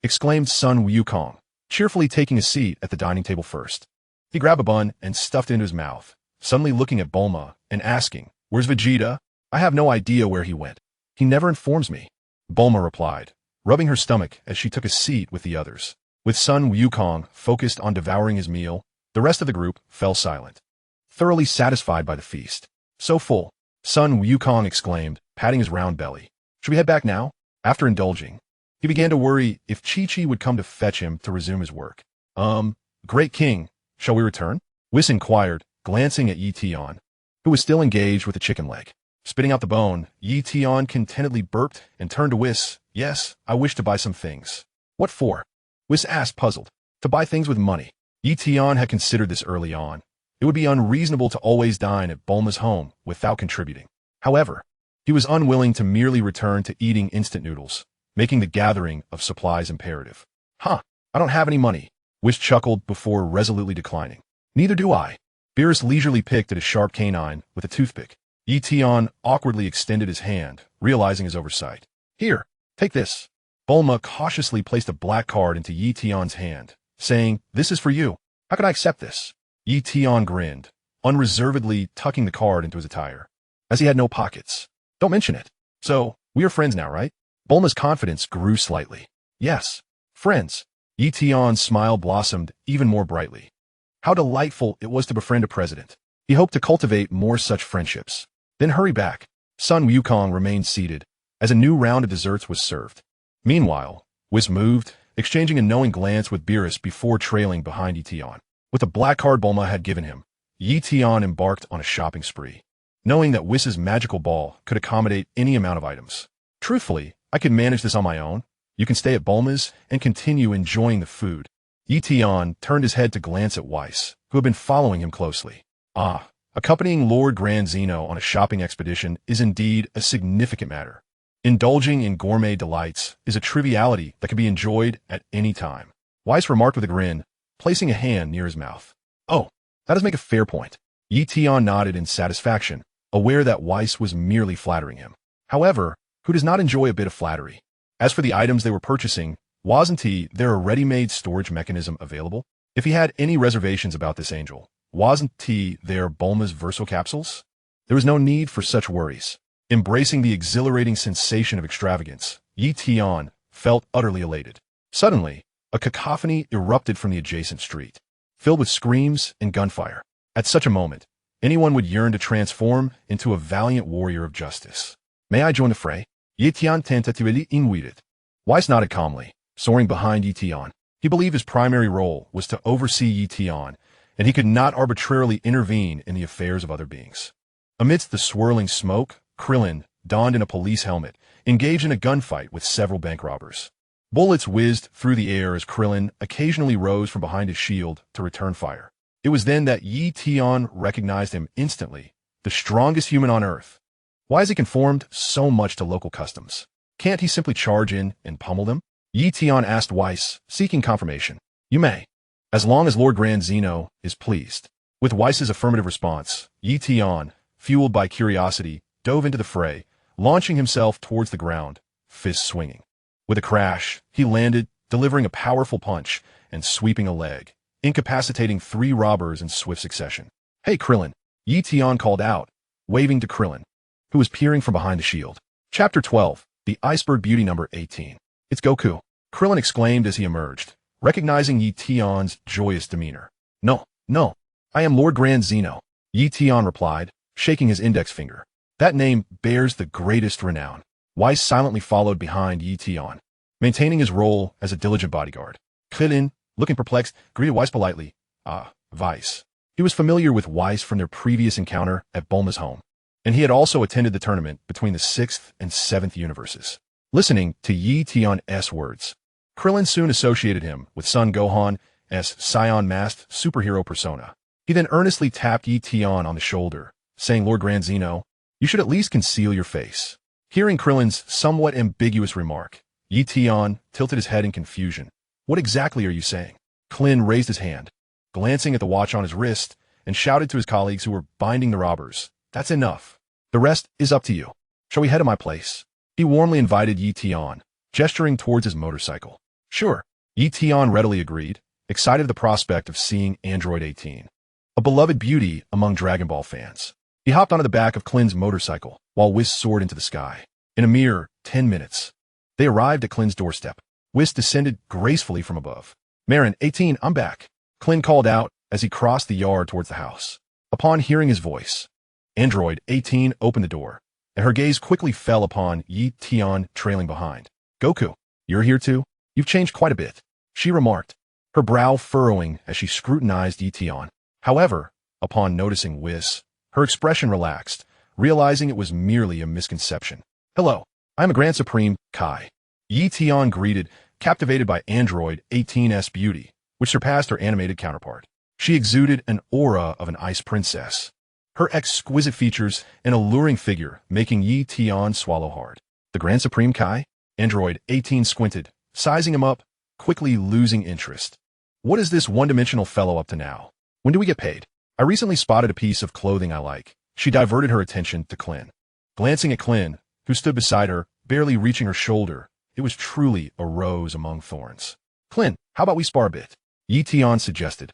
exclaimed Sun Wukong, cheerfully taking a seat at the dining table first. He grabbed a bun and stuffed it into his mouth, suddenly looking at Bulma and asking, "Where's Vegeta? I have no idea where he went. He never informs me." Bulma replied, rubbing her stomach as she took a seat with the others. With Sun Wukong focused on devouring his meal, the rest of the group fell silent, thoroughly satisfied by the feast. "So full," Sun Wukong exclaimed, patting his round belly. "Should we head back now?" After indulging, he began to worry if Chi-Chi would come to fetch him to resume his work. Great King, shall we return?" Whis inquired, glancing at Ye Tian, who was still engaged with the chicken leg. Spitting out the bone, Ye Tian contentedly burped and turned to Whis. "Yes, I wish to buy some things." "What for?" Whis asked, puzzled. "To buy things with money." Ye Tian had considered this early on. It would be unreasonable to always dine at Bulma's home without contributing. However, he was unwilling to merely return to eating instant noodles, making the gathering of supplies imperative. I don't have any money," Whis chuckled before resolutely declining. "Neither do I." Beerus leisurely picked at a sharp canine with a toothpick. Ye Tian awkwardly extended his hand, realizing his oversight. "Here, take this." Bulma cautiously placed a black card into Ye Tian's hand, saying, "This is for you. How can I accept this?" Ye Tian grinned, unreservedly tucking the card into his attire, as he had no pockets. "Don't mention it. So, we are friends now, right?" Bulma's confidence grew slightly. "Yes, friends." Ye Tian's smile blossomed even more brightly. How delightful it was to befriend a president. He hoped to cultivate more such friendships. Then hurry back. Sun Wukong remained seated as a new round of desserts was served. Meanwhile, Whis moved, exchanging a knowing glance with Beerus before trailing behind Ye Tian. With the black card Bulma had given him, Ye Tian embarked on a shopping spree, knowing that Whis's magical ball could accommodate any amount of items. "Truthfully, I could manage this on my own. You can stay at Bulma's and continue enjoying the food." Ye Tian turned his head to glance at Whis, who had been following him closely. Accompanying Lord Grand Zeno on a shopping expedition is indeed a significant matter. Indulging in gourmet delights is a triviality that can be enjoyed at any time. Whis remarked with a grin, placing a hand near his mouth. "Oh, that does make a fair point." Ye Tian nodded in satisfaction, aware that Whis was merely flattering him. However, who does not enjoy a bit of flattery? As for the items they were purchasing, wasn't there a ready-made storage mechanism available? If he had any reservations about this angel, wasn't there Bulma's Verso capsules? There was no need for such worries. Embracing the exhilarating sensation of extravagance, Ye Tian felt utterly elated. Suddenly, a cacophony erupted from the adjacent street, filled with screams and gunfire. At such a moment, anyone would yearn to transform into a valiant warrior of justice. "May I join the fray?" Ye Tian tentatively invited. Whis nodded calmly, soaring behind Ye Tian. He believed his primary role was to oversee Ye Tian, and he could not arbitrarily intervene in the affairs of other beings. Amidst the swirling smoke, Krillin, donned in a police helmet, engaged in a gunfight with several bank robbers. Bullets whizzed through the air as Krillin occasionally rose from behind his shield to return fire. It was then that Ye Tian recognized him instantly, the strongest human on Earth. Why has he conformed so much to local customs? Can't he simply charge in and pummel them? Ye Tian asked Whis, seeking confirmation. You may, as long as Lord Grand Zeno is pleased. With Weiss's affirmative response, Ye Tian, fueled by curiosity, dove into the fray, launching himself towards the ground, fists swinging. With a crash, he landed, delivering a powerful punch and sweeping a leg, incapacitating 3 robbers in swift succession. Hey, Krillin! Ye Tian called out, waving to Krillin, who was peering from behind a shield. Chapter 12, The Iceberg Beauty number 18. It's Goku, Krillin exclaimed as he emerged, recognizing Ye Tian's joyous demeanor. No, I am Lord Grand Zeno, Ye Tian replied, shaking his index finger. That name bears the greatest renown. Weiss silently followed behind Ye Tian, maintaining his role as a diligent bodyguard. Krillin, looking perplexed, greeted Weiss politely. Weiss. He was familiar with Weiss from their previous encounter at Bulma's home, and he had also attended the tournament between the 6th and 7th universes. Listening to Ye Tian's words, Krillin soon associated him with Son Gohan's Saiyan masked superhero persona. He then earnestly tapped Ye Tian on the shoulder, saying, Lord Grand Zeno, you should at least conceal your face. Hearing Krillin's somewhat ambiguous remark, Ye Tian tilted his head in confusion. What exactly are you saying? Krillin raised his hand, glancing at the watch on his wrist, and shouted to his colleagues who were binding the robbers. That's enough. The rest is up to you. Shall we head to my place? He warmly invited Ye Tian, gesturing towards his motorcycle. Sure. Ye Tian readily agreed, excited at the prospect of seeing Android 18, a beloved beauty among Dragon Ball fans. He hopped onto the back of Klin's motorcycle, while Whis soared into the sky. In a mere 10 minutes, they arrived at Klin's doorstep. Whis descended gracefully from above. Marin, 18, I'm back, Klin called out as he crossed the yard towards the house. Upon hearing his voice, Android 18 opened the door, and her gaze quickly fell upon Ye Tian trailing behind. Goku, you're here too? You've changed quite a bit, she remarked, her brow furrowing as she scrutinized Ye Tian. However, upon noticing Whis, her expression relaxed, realizing it was merely a misconception. Hello, I'm a Grand Supreme, Kai. Ye Tian greeted, captivated by Android 18's beauty, which surpassed her animated counterpart. She exuded an aura of an ice princess, her exquisite features and alluring figure making Ye Tian swallow hard. The Grand Supreme Kai? Android 18 squinted, sizing him up, quickly losing interest. What is this one-dimensional fellow up to now? When do we get paid? I recently spotted a piece of clothing I like. She diverted her attention to Klin. Glancing at Klin, who stood beside her, barely reaching her shoulder, it was truly a rose among thorns. Klin, how about we spar a bit? Ye Tian suggested,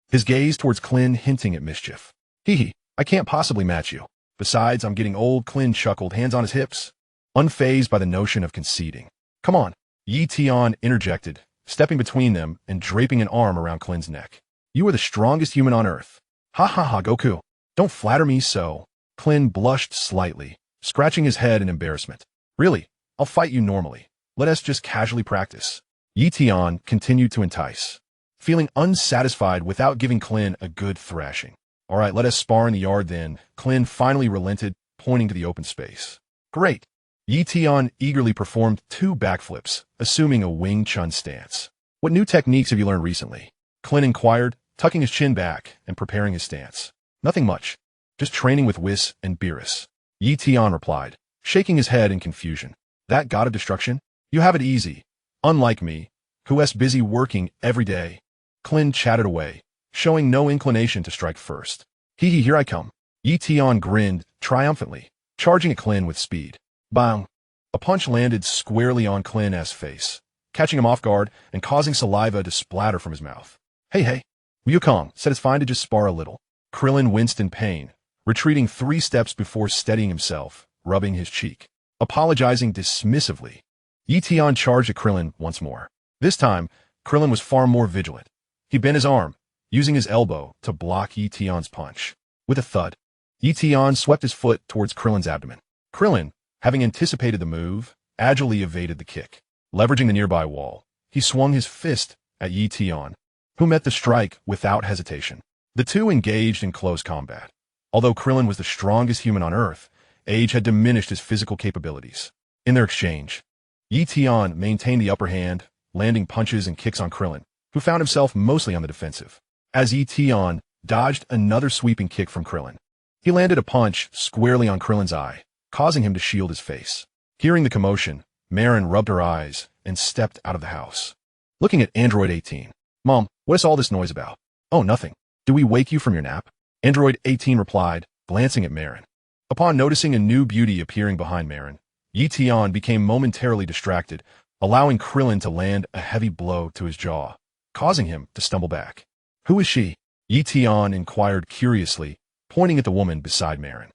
his gaze towards Klin hinting at mischief. Hee, I can't possibly match you. Besides, I'm getting old, Klin chuckled, hands on his hips, unfazed by the notion of conceding. Come on, Ye Tian interjected, stepping between them and draping an arm around Klin's neck. You are the strongest human on Earth. Ha ha ha, Goku. Don't flatter me so. Klin blushed slightly, scratching his head in embarrassment. Really, I'll fight you normally. Let us just casually practice. Ye Tian continued to entice, feeling unsatisfied without giving Klin a good thrashing. All right, let us spar in the yard then. Klin finally relented, pointing to the open space. Great. Ye Tian eagerly performed 2 backflips, assuming a Wing Chun stance. What new techniques have you learned recently? Klin inquired, tucking his chin back and preparing his stance. Nothing much. Just training with Whis and Beerus. Ye Tian replied, shaking his head in confusion. That god of destruction? You have it easy. Unlike me, who's busy working every day. Klin chatted away, showing no inclination to strike first. Hee, here I come. Ye Tian grinned triumphantly, charging at Klin with speed. Bang! A punch landed squarely on Klin's face, catching him off guard and causing saliva to splatter from his mouth. Hey, Wukong said it's fine to just spar a little. Krillin winced in pain, retreating 3 steps before steadying himself, rubbing his cheek. Apologizing dismissively, Ye Tian charged at Krillin once more. This time, Krillin was far more vigilant. He bent his arm, using his elbow to block Ye Tian's punch. With a thud, Ye Tian swept his foot towards Krillin's abdomen. Krillin, having anticipated the move, agilely evaded the kick. Leveraging the nearby wall, he swung his fist at Ye Tian, who met the strike without hesitation. The two engaged in close combat. Although Krillin was the strongest human on Earth, age had diminished his physical capabilities. In their exchange, Ye Tian maintained the upper hand, landing punches and kicks on Krillin, who found himself mostly on the defensive. As Ye Tian dodged another sweeping kick from Krillin, he landed a punch squarely on Krillin's eye, causing him to shield his face. Hearing the commotion, Marin rubbed her eyes and stepped out of the house. Looking at Android 18, Mom, what is all this noise about? Oh, nothing. Do we wake you from your nap? Android 18 replied, glancing at Marin. Upon noticing a new beauty appearing behind Marin, Ye Tian became momentarily distracted, allowing Krillin to land a heavy blow to his jaw, causing him to stumble back. Who is she? Ye Tian inquired curiously, pointing at the woman beside Marin.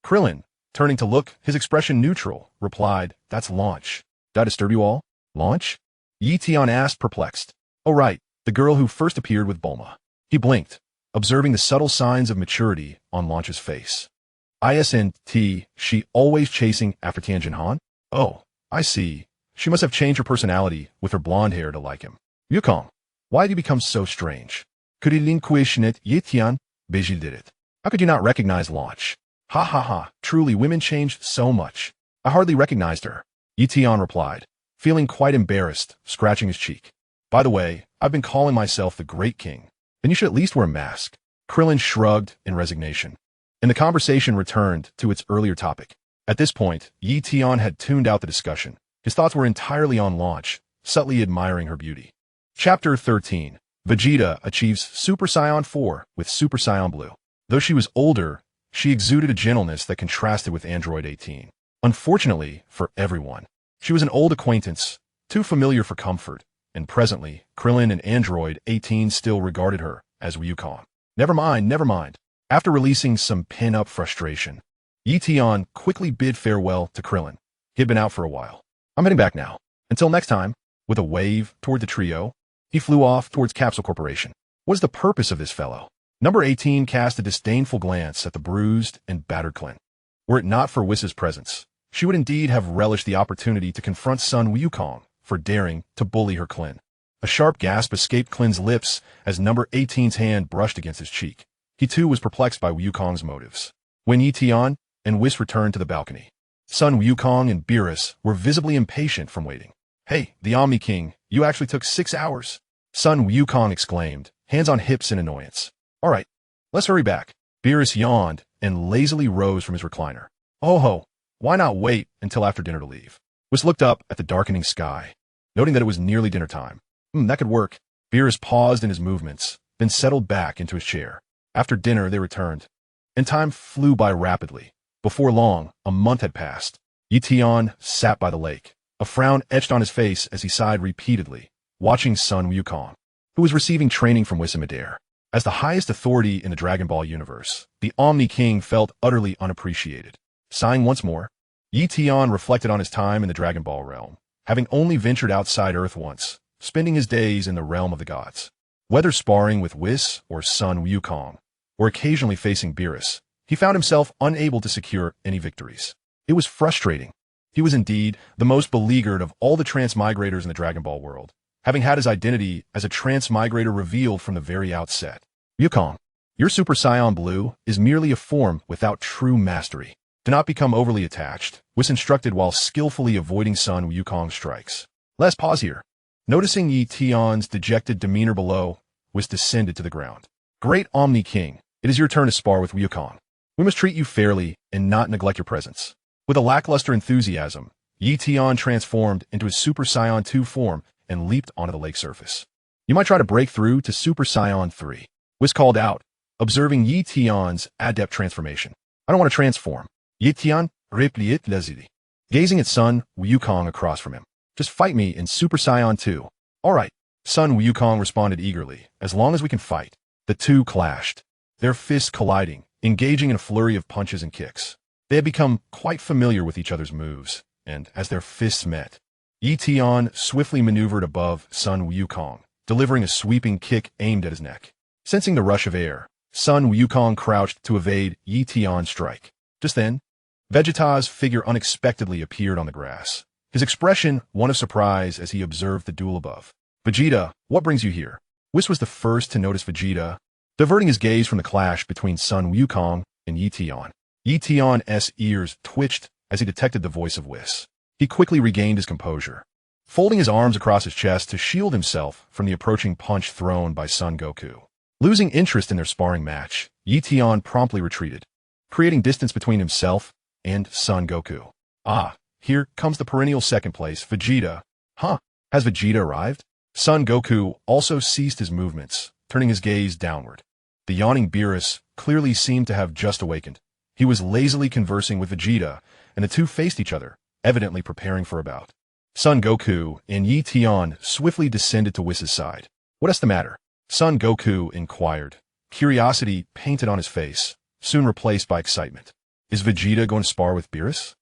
Krillin, turning to look, his expression neutral, replied, That's Launch. Did I disturb you all? Launch? Ye Tian asked, perplexed. Oh right, the girl who first appeared with Bulma. He blinked, observing the subtle signs of maturity on Launch's face. ISNT, she always chasing after Tianjin Han? Oh, I see. She must have changed her personality with her blonde hair to like him. Yukong, why did you become so strange? Could he linquition it, Ye Tian? Beijing did it. How could you not recognize Launch? Ha ha ha, truly women changed so much. I hardly recognized her. Ye Tian replied, feeling quite embarrassed, scratching his cheek. By the way, I've been calling myself the Great King. Then you should at least wear a mask. Krillin shrugged in resignation. And the conversation returned to its earlier topic. At this point, Ye Tian had tuned out the discussion. His thoughts were entirely on Launch, subtly admiring her beauty. Chapter 13. Vegeta achieves Super Saiyan 4 with Super Saiyan Blue. Though she was older, she exuded a gentleness that contrasted with Android 18. Unfortunately, for everyone, she was an old acquaintance, too familiar for comfort, and presently, Krillin and Android 18 still regarded her as Yukong. Never mind, never mind. After releasing some pin-up frustration, Ye Tian quickly bid farewell to Krillin. He had been out for a while. I'm heading back now. Until next time, with a wave toward the trio, he flew off towards Capsule Corporation. What is the purpose of this fellow? Number 18 cast a disdainful glance at the bruised and battered Clint. Were it not for Whis' presence, she would indeed have relished the opportunity to confront Sun Wukong for daring to bully her Clint. A sharp gasp escaped Clint's lips as Number 18's hand brushed against his cheek. He too was perplexed by Wukong's motives. When Ye Tian and Whis returned to the balcony, Sun Wukong and Beerus were visibly impatient from waiting. Hey, the Omni-King, you actually took 6 hours. Sun Wukong exclaimed, hands on hips in annoyance. All right, let's hurry back. Beerus yawned and lazily rose from his recliner. Oh ho, why not wait until after dinner to leave? Whis looked up at the darkening sky, noting that it was nearly dinner time. That could work. Beerus paused in his movements, then settled back into his chair. After dinner, they returned, and time flew by rapidly. Before long, a month had passed. Ye Tian sat by the lake, a frown etched on his face as he sighed repeatedly, watching Sun Wukong, who was receiving training from Whis and Madare. As the highest authority in the Dragon Ball universe, the Omni-King felt utterly unappreciated. Sighing once more, Ye Tian reflected on his time in the Dragon Ball realm, having only ventured outside Earth once, spending his days in the realm of the gods. Whether sparring with Whis or Sun Wukong, or occasionally facing Beerus, he found himself unable to secure any victories. It was frustrating. He was indeed the most beleaguered of all the transmigrators in the Dragon Ball world, having had his identity as a transmigrator revealed from the very outset. Wukong, your Super Saiyan Blue is merely a form without true mastery. Do not become overly attached, Whis instructed while skillfully avoiding Sun Wukong's strikes. Let's pause here. Noticing Ye Tian's dejected demeanor below, Whis descended to the ground. Great Omni-King, it is your turn to spar with Wukong. We must treat you fairly and not neglect your presence. With a lackluster enthusiasm, Ye Tian transformed into his Super Saiyan 2 form and leaped onto the lake surface. You might try to break through to Super Saiyan 3. Whis called out, observing Ye Tian's adept transformation. I don't want to transform. Ye Tian replied lazily, gazing at Sun Wukong across from him. Just fight me in Super Saiyan 2. All right. Sun Wukong responded eagerly. As long as we can fight. The two clashed, their fists colliding, engaging in a flurry of punches and kicks. They had become quite familiar with each other's moves, and as their fists met, Ye Tian swiftly maneuvered above Sun Wukong, delivering a sweeping kick aimed at his neck. Sensing the rush of air, Sun Wukong crouched to evade Ye Tian's strike. Just then, Vegeta's figure unexpectedly appeared on the grass, his expression one of surprise as he observed the duel above. Vegeta, what brings you here? Whis was the first to notice Vegeta, diverting his gaze from the clash between Sun Wukong and Ye Tian. Ye Tian's ears twitched as he detected the voice of Whis. He quickly regained his composure, folding his arms across his chest to shield himself from the approaching punch thrown by Son Goku. Losing interest in their sparring match, Ye Tian promptly retreated, creating distance between himself and Son Goku. Ah, here comes the perennial second place, Vegeta. Huh, has Vegeta arrived? Son Goku also ceased his movements, turning his gaze downward. The yawning Beerus clearly seemed to have just awakened. He was lazily conversing with Vegeta, and the two faced each other, evidently preparing for a bout. Son Goku and Ye Tian swiftly descended to Whis' side. "What's the matter?" Son Goku inquired. Curiosity painted on his face, soon replaced by excitement. "Is Vegeta going to spar with Beerus?"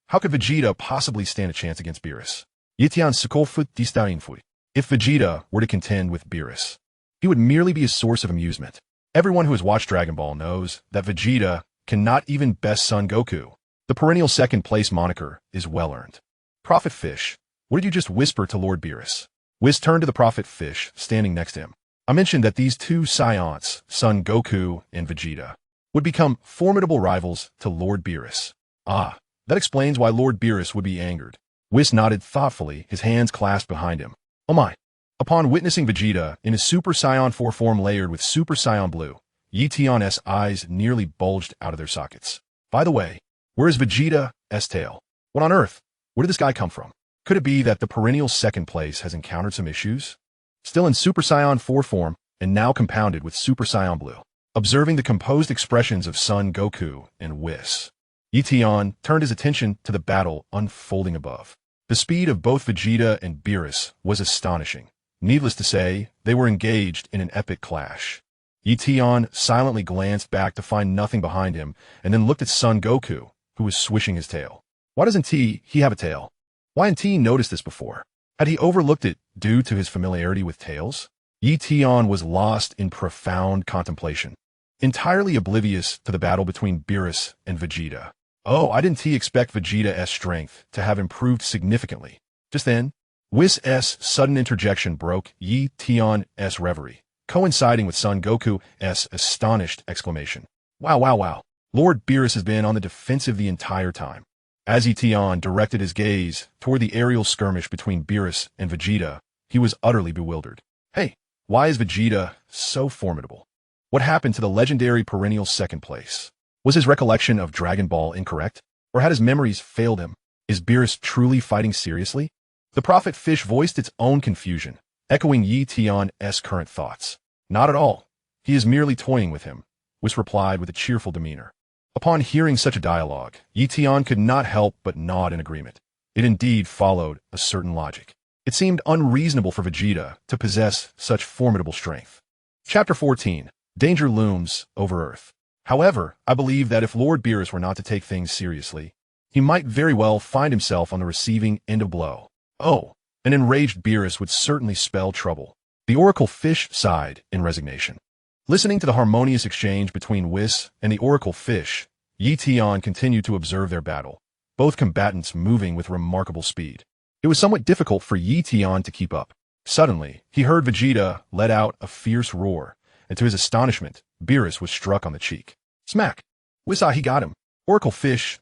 How could Vegeta possibly stand a chance against Beerus? Ye Tian Sukolfut Distainfui. If Vegeta were to contend with Beerus, he would merely be a source of amusement. Everyone who has watched Dragon Ball knows that Vegeta cannot even best Son Goku. The perennial second-place moniker is well-earned. "Prophet Fish, what did you just whisper to Lord Beerus?" Whis turned to the Prophet Fish, standing next to him. "I mentioned that these two Saiyans, Son Goku and Vegeta, would become formidable rivals to Lord Beerus." "Ah, that explains why Lord Beerus would be angered." Whis nodded thoughtfully, his hands clasped behind him. "Oh my." Upon witnessing Vegeta in his Super Saiyan 4 form layered with Super Saiyan Blue, Ye Tian's eyes nearly bulged out of their sockets. "By the way, where is Vegeta's tail? What on earth? Where did this guy come from? Could it be that the perennial second place has encountered some issues?" Still in Super Saiyan 4 form, and now compounded with Super Saiyan Blue. Observing the composed expressions of Son Goku and Whis, Ye Tian turned his attention to the battle unfolding above. The speed of both Vegeta and Beerus was astonishing. Needless to say, they were engaged in an epic clash. Ye Tian silently glanced back to find nothing behind him, and then looked at Son Goku, who was swishing his tail. Why doesn't he have a tail? Why hadn't he noticed this before? Had he overlooked it due to his familiarity with tails? Ye Tian was lost in profound contemplation, entirely oblivious to the battle between Beerus and Vegeta. Oh, I didn't expect Vegeta's strength to have improved significantly. Just then, Whis' sudden interjection broke Ye Tian's reverie, coinciding with Son Goku's astonished exclamation. "Wow, wow, wow. Lord Beerus has been on the defensive the entire time." As Ye Tian directed his gaze toward the aerial skirmish between Beerus and Vegeta, he was utterly bewildered. Hey, why is Vegeta so formidable? What happened to the legendary perennial second place? Was his recollection of Dragon Ball incorrect? Or had his memories failed him? Is Beerus truly fighting seriously? The Prophet Fish voiced its own confusion, echoing Ye Tian's current thoughts. "Not at all. He is merely toying with him," Whis replied with a cheerful demeanor. Upon hearing such a dialogue, Ye Tian could not help but nod in agreement. It indeed followed a certain logic. It seemed unreasonable for Vegeta to possess such formidable strength. Chapter 14. Danger looms over Earth. However, I believe that if Lord Beerus were not to take things seriously, he might very well find himself on the receiving end of blow. Oh, an enraged Beerus would certainly spell trouble. The Oracle Fish sighed in resignation. Listening to the harmonious exchange between Whis and the Oracle Fish, Ye Tian continued to observe their battle, both combatants moving with remarkable speed. It was somewhat difficult for Ye Tian to keep up. Suddenly, he heard Vegeta let out a fierce roar, and to his astonishment, Beerus was struck on the cheek. Smack! Whis, he got him. Oracle Fish,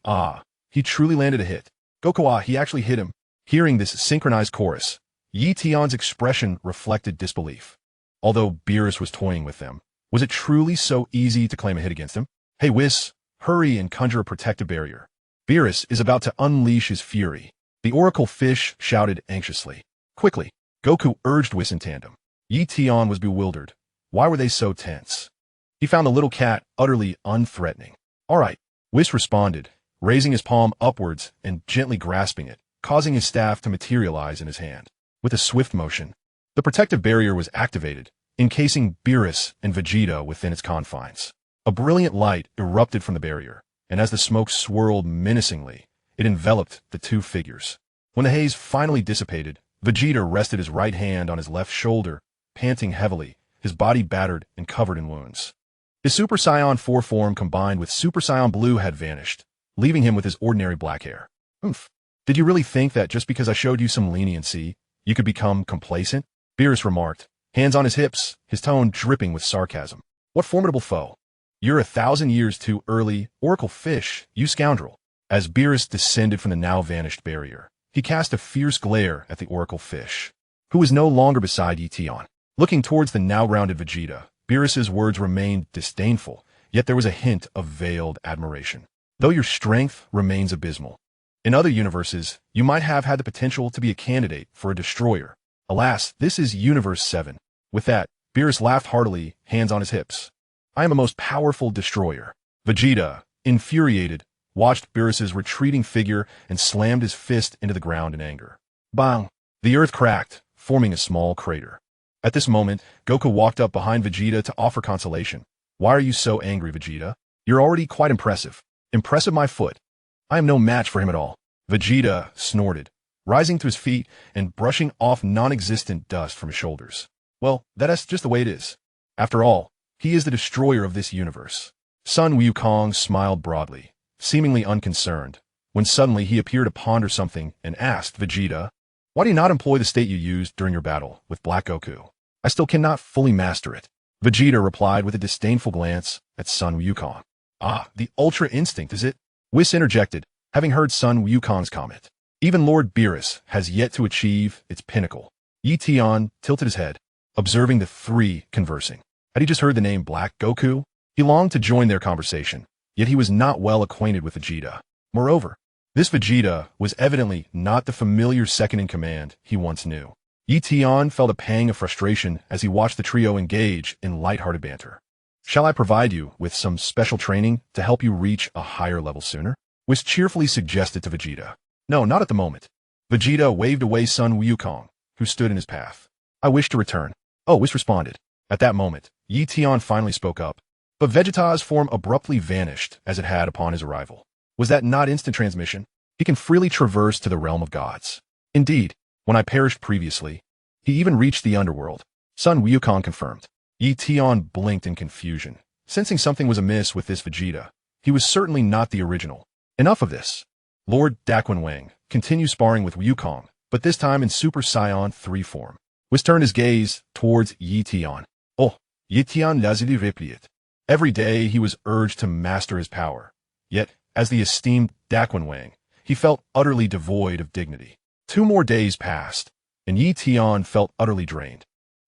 he truly landed a hit. Goku, he actually hit him. Hearing this synchronized chorus, Ye Tian's expression reflected disbelief. Although Beerus was toying with them, was it truly so easy to claim a hit against him? Hey Whis, hurry and conjure a protective barrier. Beerus is about to unleash his fury. The Oracle Fish shouted anxiously. Quickly, Goku urged Whis in tandem. Ye Tian was bewildered. Why were they so tense? He found the little cat utterly unthreatening. All right, Whis responded, raising his palm upwards and gently grasping it, causing his staff to materialize in his hand. With a swift motion, the protective barrier was activated, encasing Beerus and Vegeta within its confines. A brilliant light erupted from the barrier, and as the smoke swirled menacingly, it enveloped the two figures. When the haze finally dissipated, Vegeta rested his right hand on his left shoulder, panting heavily, his body battered and covered in wounds. His Super Saiyan 4 form combined with Super Saiyan Blue had vanished, leaving him with his ordinary black hair. Did you really think that just because I showed you some leniency, you could become complacent? Beerus remarked, hands on his hips, his tone dripping with sarcasm. What formidable foe. You're 1,000 years too early, Oracle Fish, you scoundrel. As Beerus descended from the now vanished barrier, he cast a fierce glare at the Oracle Fish, who was no longer beside Ye Tian. Looking towards the now rounded Vegeta, Beerus's words remained disdainful, yet there was a hint of veiled admiration. Though your strength remains abysmal. In other universes, you might have had the potential to be a candidate for a destroyer. Alas, this is Universe 7. With that, Beerus laughed heartily, hands on his hips. I am a most powerful destroyer. Vegeta, infuriated, watched Beerus's retreating figure and slammed his fist into the ground in anger. Bang! The earth cracked, forming a small crater. At this moment, Goku walked up behind Vegeta to offer consolation. Why are you so angry, Vegeta? You're already quite impressive. Impressive my foot. I am no match for him at all. Vegeta snorted, rising to his feet and brushing off non-existent dust from his shoulders. Well, that's just the way it is. After all, he is the destroyer of this universe. Sun Wukong smiled broadly, seemingly unconcerned, when suddenly he appeared to ponder something and asked Vegeta, why do you not employ the state you used during your battle with Black Goku? I still cannot fully master it. Vegeta replied with a disdainful glance at Sun Wukong. Ah, the Ultra Instinct, is it? Whis interjected, having heard Sun Wukong's comment. Even Lord Beerus has yet to achieve its pinnacle. Ye Tian tilted his head, observing the three conversing. Had he just heard the name Black Goku? He longed to join their conversation, yet he was not well acquainted with Vegeta. Moreover, this Vegeta was evidently not the familiar second-in-command he once knew. Ye Tian felt a pang of frustration as he watched the trio engage in light-hearted banter. Shall I provide you with some special training to help you reach a higher level sooner? Whis cheerfully suggested to Vegeta. No, not at the moment. Vegeta waved away Sun Wukong, who stood in his path. I wish to return. Oh, Whis responded. At that moment, Ye Tian finally spoke up, but Vegeta's form abruptly vanished as it had upon his arrival. Was that not instant transmission? He can freely traverse to the realm of gods. Indeed, when I perished previously, he even reached the underworld. Sun Wukong confirmed. Ye Tian blinked in confusion, sensing something was amiss with this Vegeta. He was certainly not the original. Enough of this. Lord Daquanwang continued sparring with Wukong, but this time in Super Saiyan 3 form. Whis turned his gaze towards Ye Tian. Oh, Ye Tian lazily replied. Every day he was urged to master his power. Yet, as the esteemed Daquanwang, he felt utterly devoid of dignity. 2 more days passed, and Ye Tian felt utterly drained.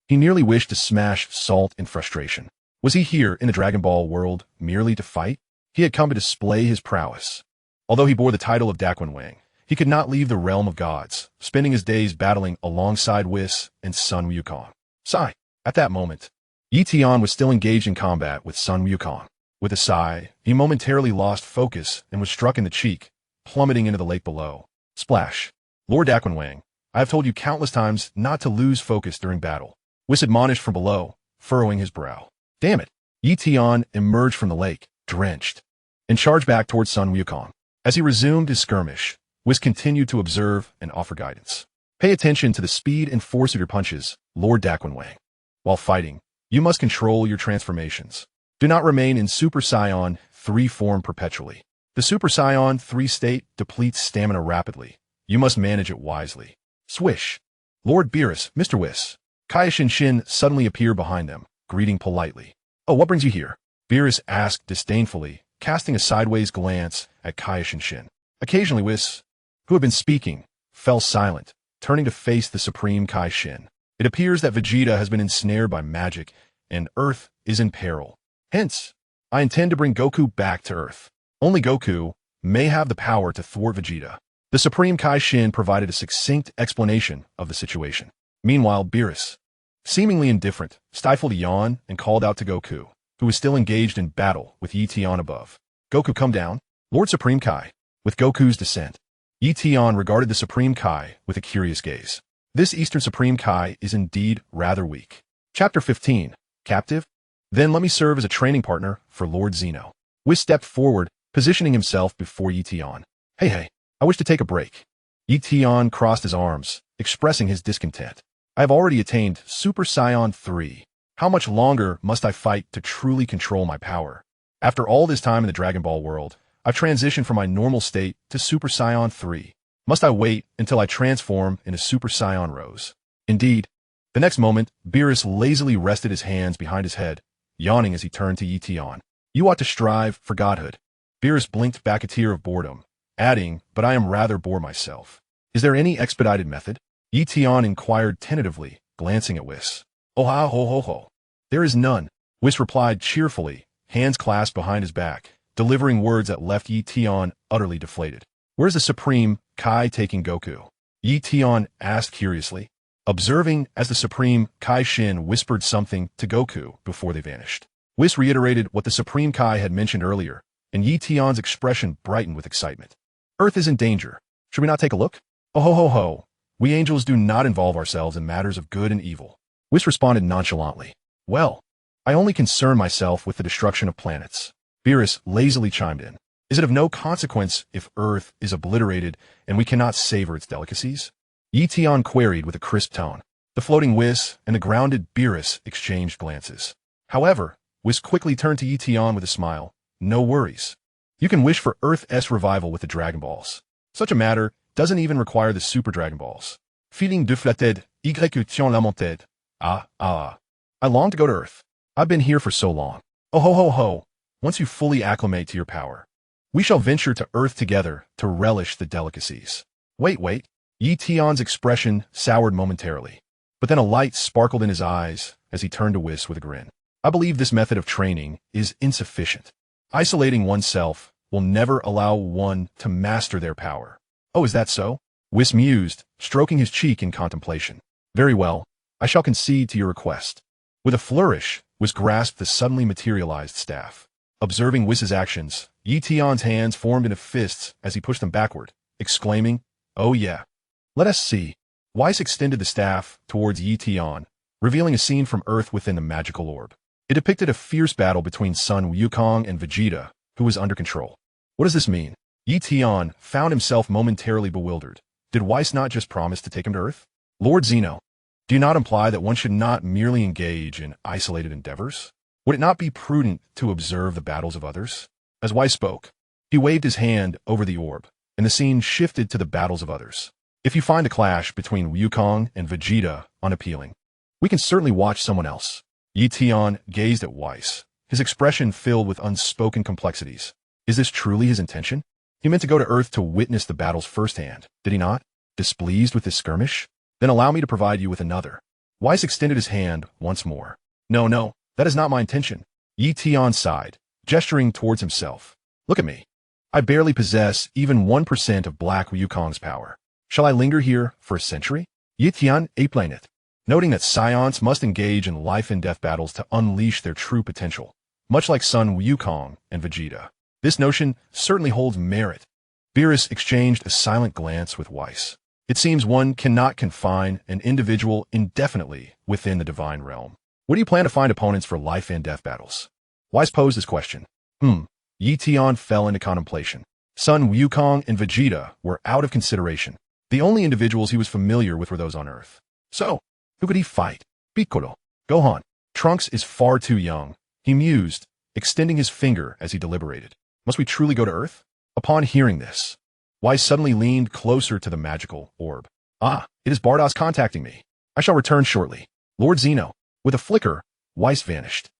He nearly wished to smash salt in frustration. Was he here in the Dragon Ball world merely to fight? He had come to display his prowess. Although he bore the title of Daquanwang, he could not leave the realm of gods, spending his days battling alongside Whis and Sun Wukong. Sigh. At that moment, Ye Tian was still engaged in combat with Sun Wukong. With a sigh, he momentarily lost focus and was struck in the cheek, plummeting into the lake below. Splash. Lord Daquanwang, I have told you countless times not to lose focus during battle. Whis admonished from below, furrowing his brow. Damn it. Ye Tian emerged from the lake, drenched, and charged back towards Sun Wukong. As he resumed his skirmish, Whis continued to observe and offer guidance. Pay attention to the speed and force of your punches, Lord Daquanwang. While fighting, you must control your transformations. Do not remain in Super Saiyan 3 form perpetually. The Super Saiyan 3 state depletes stamina rapidly. You must manage it wisely. Swish. Lord Beerus, Mr. Whis. Kai Shinshin suddenly appeared behind them, greeting politely. Oh, what brings you here? Beerus asked disdainfully, casting a sideways glance at Kai Shinshin. Occasionally Whis, who had been speaking, fell silent, turning to face the Supreme Kai Shin. It appears that Vegeta has been ensnared by magic, and Earth is in peril. Hence, I intend to bring Goku back to Earth. Only Goku may have the power to thwart Vegeta. The Supreme Kai Shin provided a succinct explanation of the situation. Meanwhile, Beerus, seemingly indifferent, stifled a yawn and called out to Goku, who was still engaged in battle with Ye Tian above. Goku, come down. Lord Supreme Kai. With Goku's descent, Ye Tian regarded the Supreme Kai with a curious gaze. This Eastern Supreme Kai is indeed rather weak. Chapter 15. Captive? Then let me serve as a training partner for Lord Zeno. Whis stepped forward, positioning himself before Ye Tian. Hey, I wish to take a break. Ye Tian crossed his arms, expressing his discontent. I have already attained Super Saiyan 3. How much longer must I fight to truly control my power? After all this time in the Dragon Ball world, I've transitioned from my normal state to Super Saiyan 3. Must I wait until I transform into Super Saiyan Rose? Indeed. The next moment, Beerus lazily rested his hands behind his head, yawning as he turned to Ye Tian. You ought to strive for godhood. Beerus blinked back a tear of boredom, adding, but I am rather bored myself. Is there any expedited method? Ye Tian inquired tentatively, glancing at Whis. Oh ha ho ho ho. There is none. Whis replied cheerfully, hands clasped behind his back, delivering words that left Ye Tian utterly deflated. Where's the Supreme Kai taking Goku? Ye Tian asked curiously. observing as the Supreme Kai Shin whispered something to Goku before they vanished. Whis reiterated what the Supreme Kai had mentioned earlier, and Ye Tian's expression brightened with excitement. Earth is in danger. Should we not take a look? Oh ho ho ho. We angels do not involve ourselves in matters of good and evil. Whis responded nonchalantly. Well, I only concern myself with the destruction of planets. Beerus lazily chimed in. Is it of no consequence if Earth is obliterated and we cannot savor its delicacies? Ye Tian queried with a crisp tone. The floating Whis and the grounded Beerus exchanged glances. However, Whis quickly turned to Ye Tian with a smile. No worries. You can wish for Earth's revival with the Dragon Balls. Such a matter doesn't even require the Super Dragon Balls. Feeling deflated, exécution lamented. I long to go to Earth. I've been here for so long. Oh ho ho ho. Once you fully acclimate to your power, we shall venture to Earth together to relish the delicacies. Wait. Ye Tian's expression soured momentarily, but then a light sparkled in his eyes as he turned to Whis with a grin. I believe this method of training is insufficient. Isolating oneself will never allow one to master their power. Oh, is that so? Whis mused, stroking his cheek in contemplation. Very well, I shall concede to your request. With a flourish, Whis grasped the suddenly materialized staff. Observing Whis's actions, Ye Tian's hands formed into fists as he pushed them backward, exclaiming, Oh yeah. Let us see. Whis extended the staff towards Ye Tian, revealing a scene from Earth within the magical orb. It depicted a fierce battle between Sun Wukong and Vegeta, who was under control. What does this mean? Ye Tian found himself momentarily bewildered. Did Whis not just promise to take him to Earth? Lord Zeno, do you not imply that one should not merely engage in isolated endeavors? Would it not be prudent to observe the battles of others? As Whis spoke, he waved his hand over the orb, and the scene shifted to the battles of others. If you find a clash between Wukong and Vegeta unappealing, we can certainly watch someone else. Ye Tian gazed at Whis, his expression filled with unspoken complexities. Is this truly his intention? He meant to go to Earth to witness the battles firsthand, did he not? Displeased with this skirmish? Then allow me to provide you with another. Whis extended his hand once more. No, that is not my intention. Ye Tian sighed, gesturing towards himself. Look at me. I barely possess even 1% of Black Wukong's power. Shall I linger here for a century? Ye Tian explained it, noting that Saiyans must engage in life-and-death battles to unleash their true potential, much like Sun Wukong and Vegeta. This notion certainly holds merit. Beerus exchanged a silent glance with Whis. It seems one cannot confine an individual indefinitely within the divine realm. Where do you plan to find opponents for life-and-death battles? Whis posed his question. Ye Tian fell into contemplation. Sun Wukong and Vegeta were out of consideration. The only individuals he was familiar with were those on Earth. So, who could he fight? Piccolo, Gohan. Trunks is far too young, he mused, extending his finger as he deliberated. Must we truly go to Earth? Upon hearing this, Whis suddenly leaned closer to the magical orb. It is Bardos contacting me. I shall return shortly. Lord Zeno. With a flicker, Whis vanished.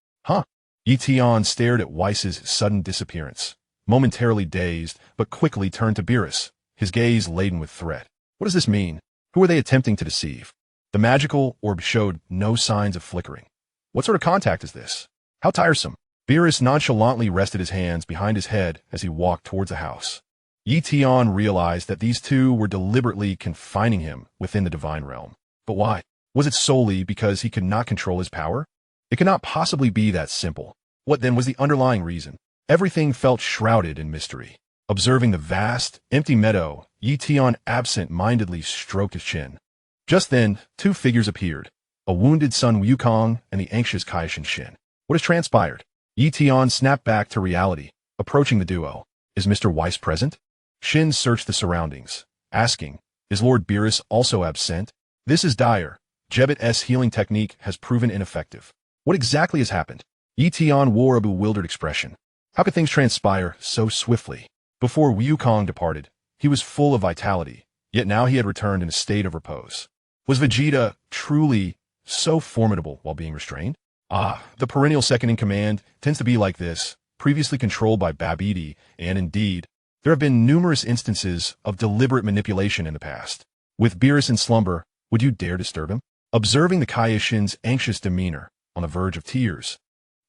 Ye Tian stared at Whis's sudden disappearance, momentarily dazed, but quickly turned to Beerus, his gaze laden with threat. What does this mean? Who are they attempting to deceive? The magical orb showed no signs of flickering. What sort of contact is this? How tiresome. Beerus nonchalantly rested his hands behind his head as he walked towards the house. Ye Tian realized that these two were deliberately confining him within the divine realm. But why? Was it solely because he could not control his power? It could not possibly be that simple. What then was the underlying reason? Everything felt shrouded in mystery. Observing the vast, empty meadow, Ye Tian absent-mindedly stroked his chin. Just then, two figures appeared, a wounded Sun Wukong and the anxious Kaishin Shin. What has transpired? Ye Tian snapped back to reality, approaching the duo. Is Mr. Whis present? Shin searched the surroundings, asking, is Lord Beerus also absent? This is dire. Jebet's healing technique has proven ineffective. What exactly has happened? Ye Tian wore a bewildered expression. How could things transpire so swiftly? Before Wukong departed, he was full of vitality, yet now he had returned in a state of repose. Was Vegeta truly so formidable while being restrained? The perennial second-in-command tends to be like this, previously controlled by Babidi, and indeed, there have been numerous instances of deliberate manipulation in the past. With Beerus in slumber, would you dare disturb him? Observing the Kaishin's anxious demeanor, on the verge of tears,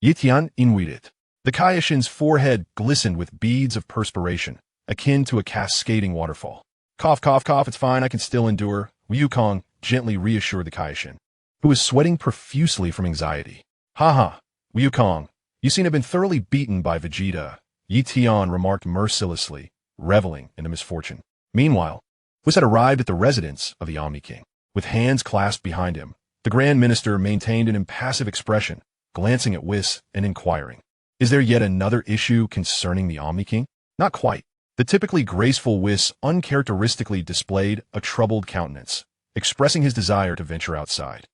Ye Tian inwided. The Kaishin's forehead glistened with beads of perspiration, akin to a cascading waterfall. Cough, it's fine, I can still endure. Wukong, gently reassured the Kaishin, who was sweating profusely from anxiety. "Ha, Wukong, you seem to have been thoroughly beaten by Vegeta," Ye Tian remarked mercilessly, reveling in the misfortune. Meanwhile, Whis had arrived at the residence of the Omni-King. With hands clasped behind him, the Grand Minister maintained an impassive expression, glancing at Whis and inquiring, "Is there yet another issue concerning the Omni-King?" "Not quite." The typically graceful Whis uncharacteristically displayed a troubled countenance, expressing his desire to venture outside.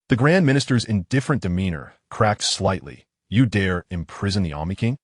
The Grand Minister's indifferent demeanor cracked slightly. "You dare imprison the Omni-King?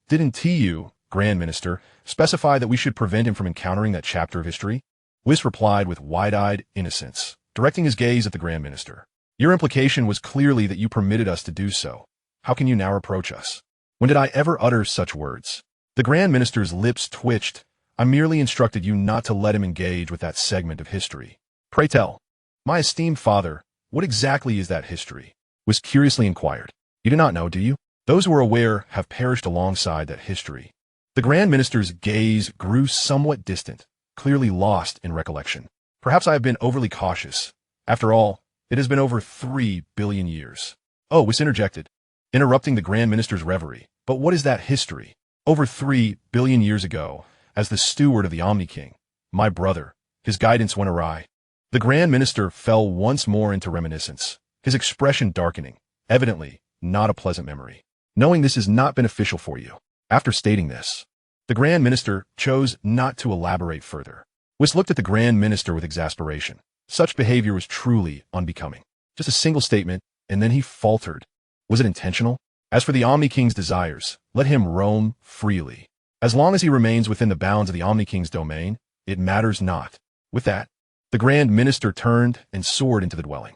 Didn't you, Grand Minister, specify that we should prevent him from encountering that chapter of history?" Whis replied with wide-eyed innocence, directing his gaze at the Grand Minister. "Your implication was clearly that you permitted us to do so. How can you now reproach us? When did I ever utter such words?" The Grand Minister's lips twitched. "I merely instructed you not to let him engage with that segment of history." "Pray tell, my esteemed father, what exactly is that history?" Whis curiously inquired. "You do not know, do you? Those who are aware have perished alongside that history." The Grand Minister's gaze grew somewhat distant, clearly lost in recollection. "Perhaps I have been overly cautious. After all, it has been over 3 billion years. "Oh," Whis interjected, interrupting the Grand Minister's reverie. "But what is that history? Over 3 billion years ago, as the steward of the Omni-King, my brother, his guidance went awry." The Grand Minister fell once more into reminiscence, his expression darkening, evidently not a pleasant memory. "Knowing this is not beneficial for you." After stating this, the Grand Minister chose not to elaborate further. Whis looked at the Grand Minister with exasperation. Such behavior was truly unbecoming. Just a single statement, and then he faltered. Was it intentional? As for the Omni-King's desires, let him roam freely. As long as he remains within the bounds of the Omni-King's domain, it matters not. With that, the Grand Minister turned and soared into the dwelling.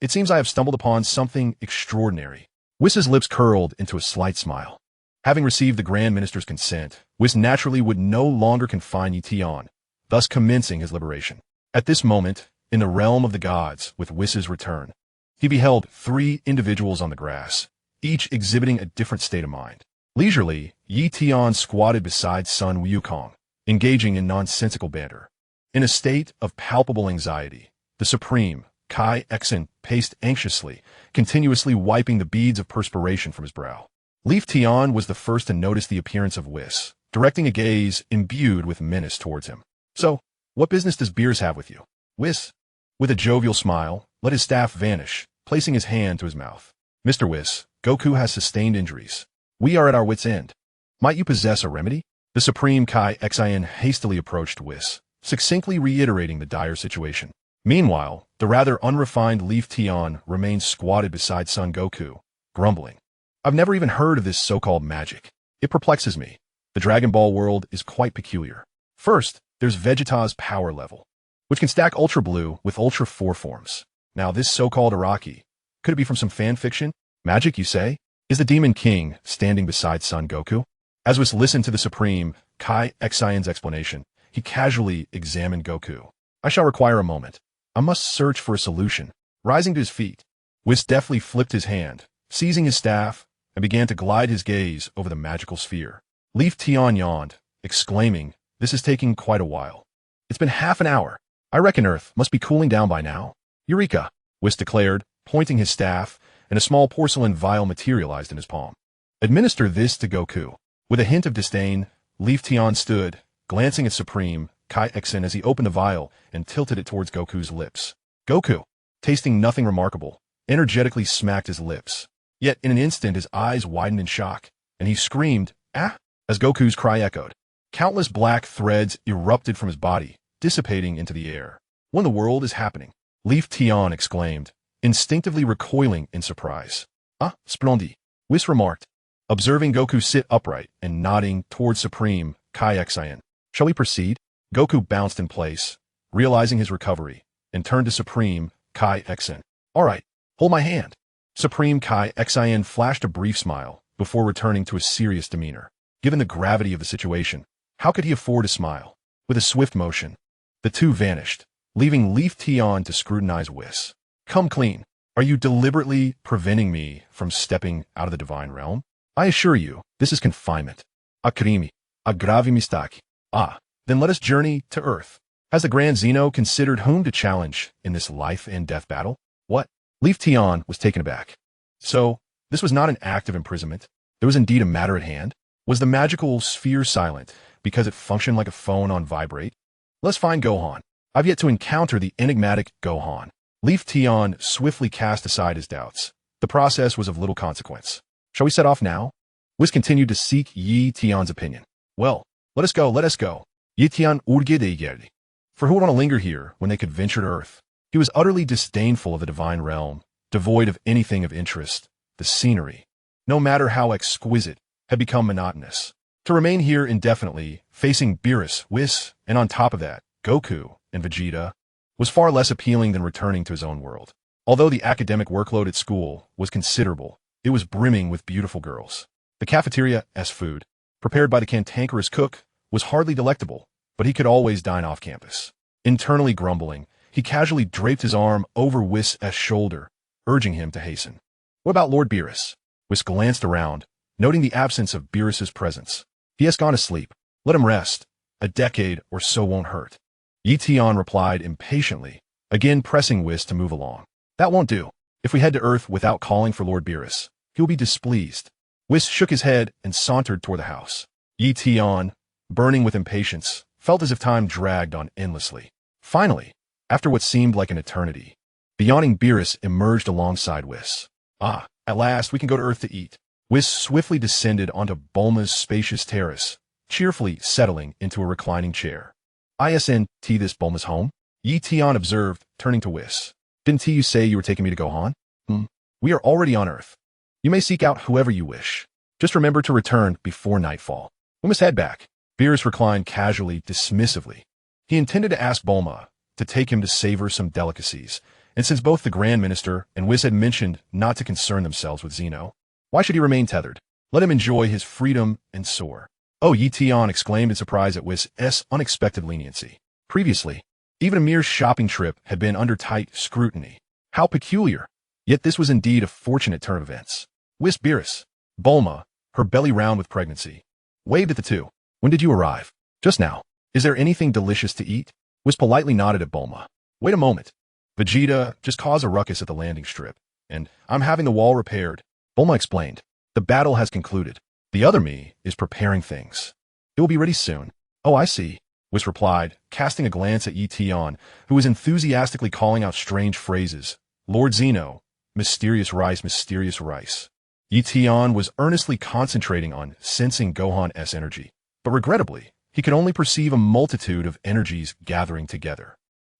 It seems I have stumbled upon something extraordinary." Whis's lips curled into a slight smile. Having received the Grand Minister's consent, Whis naturally would no longer confine Ye Tian, thus commencing his liberation. At this moment, in the realm of the gods, with Whis's return, he beheld 3 individuals on the grass, each exhibiting a different state of mind. Leisurely, Ye Tian squatted beside son Wukong, engaging in nonsensical banter. In a state of palpable anxiety, the Supreme, Kai Exen, paced anxiously, continuously wiping the beads of perspiration from his brow. Ye Tian was the first to notice the appearance of Whis, directing a gaze imbued with menace towards him. "So, what business does Beers have with you?" Whis, with a jovial smile, let his staff vanish, placing his hand to his mouth. "Mr. Whis, Goku has sustained injuries. We are at our wits' end. Might you possess a remedy?" The Supreme Kai Exen hastily approached Whis, succinctly reiterating the dire situation. Meanwhile, the rather unrefined Ye Tian remained squatted beside Son Goku, grumbling. "I've never even heard of this so-called magic. It perplexes me. The Dragon Ball world is quite peculiar. First, there's Vegeta's power level, which can stack Ultra Blue with Ultra 4 forms. Now this so-called Araki, could it be from some fanfiction? Magic, you say? Is the Demon King standing beside Son Goku?" As Whis listened to the Supreme Kai Exen's explanation, he casually examined Goku. "I shall require a moment. I must search for a solution." Rising to his feet, Whis deftly flipped his hand, seizing his staff, and began to glide his gaze over the magical sphere. Ye Tian yawned, exclaiming, "This is taking quite a while. It's been half an hour. I reckon Earth must be cooling down by now." "Eureka!" Whis declared, pointing his staff, and a small porcelain vial materialized in his palm. "Administer this to Goku." With a hint of disdain, Ye Tian stood, glancing at Supreme Kai Exen as he opened the vial and tilted it towards Goku's lips. Goku, tasting nothing remarkable, energetically smacked his lips. Yet in an instant his eyes widened in shock, and he screamed, "Ah!" as Goku's cry echoed. Countless black threads erupted from his body, dissipating into the air. "What in the world is happening?" Ye Tian exclaimed, instinctively recoiling in surprise. Splendid," Whis remarked, observing Goku sit upright and nodding towards Supreme Kai Exen. "Shall we proceed?" Goku bounced in place, realizing his recovery, and turned to Supreme Kai Exen. "All right, hold my hand." Supreme Kai Exen flashed a brief smile before returning to a serious demeanor. Given the gravity of the situation, how could he afford a smile? With a swift motion, the two vanished, leaving Ye Tian to scrutinize Whis. "Come clean. Are you deliberately preventing me from stepping out of the divine realm? I assure you, this is confinement. Akrimi, aggravi mistake. Then let us journey to Earth." Has the Grand Zeno considered whom to challenge in this life and death battle? What? Ye Tian was taken aback. So, this was not an act of imprisonment. There was indeed a matter at hand. Was the magical sphere silent because it functioned like a phone on vibrate? Let's find Gohan. I've yet to encounter the enigmatic Gohan. Ye Tian swiftly cast aside his doubts. The process was of little consequence. Shall we set off now? Whis continued to seek Ye Tian's opinion. Well, let us go, let us go. Ye Tian urge de geldi. For who would want to linger here when they could venture to Earth? He was utterly disdainful of the divine realm, devoid of anything of interest. The scenery, no matter how exquisite, had become monotonous. To remain here indefinitely, facing Beerus, Whis, and on top of that, Goku and Vegeta, was far less appealing than returning to his own world. Although the academic workload at school was considerable, it was brimming with beautiful girls. The cafeteria's food, prepared by the cantankerous cook, was hardly delectable, but he could always dine off campus. Internally grumbling, he casually draped his arm over Whis' shoulder, urging him to hasten. What about Lord Beerus? Whis glanced around, noting the absence of Beerus's presence. He has gone to sleep. Let him rest. A decade or so won't hurt. Ye Tian replied impatiently, again pressing Whis to move along. That won't do. If we head to Earth without calling for Lord Beerus, he will be displeased. Whis shook his head and sauntered toward the house. Ye Tian, burning with impatience, felt as if time dragged on endlessly. Finally, after what seemed like an eternity, the yawning Beerus emerged alongside Whis. Ah, at last we can go to Earth to eat. Whis swiftly descended onto Bulma's spacious terrace, cheerfully settling into a reclining chair. "Isn't this Bulma's home?" Ye Tian observed, turning to Whis. "Didn't you say you were taking me to Gohan?" We are already on Earth. You may seek out whoever you wish. Just remember to return before nightfall. We must head back." Beerus reclined casually, dismissively. He intended to ask Bulma to take him to savor some delicacies, and since both the Grand Minister and Whis had mentioned not to concern themselves with Zeno, why should he remain tethered? Let him enjoy his freedom and soar. "Oh," Ye Tian exclaimed in surprise at Whis' unexpected leniency. Previously, even a mere shopping trip had been under tight scrutiny. How peculiar! Yet this was indeed a fortunate turn of events. Whis Beerus, Bulma, her belly round with pregnancy, waved at the two. "When did you arrive?" "Just now." "Is there anything delicious to eat?" Whis politely nodded at Bulma. "Wait a moment. Vegeta just caused a ruckus at the landing strip, and I'm having the wall repaired." Bulma explained. "The battle has concluded. The other me is preparing things. It will be ready soon." "Oh, I see," Whis replied, casting a glance at Ye Tian, who was enthusiastically calling out strange phrases. "Lord Zeno, mysterious rice, mysterious rice." Ye Tian was earnestly concentrating on sensing Gohan's energy, but regrettably, he could only perceive a multitude of energies gathering together.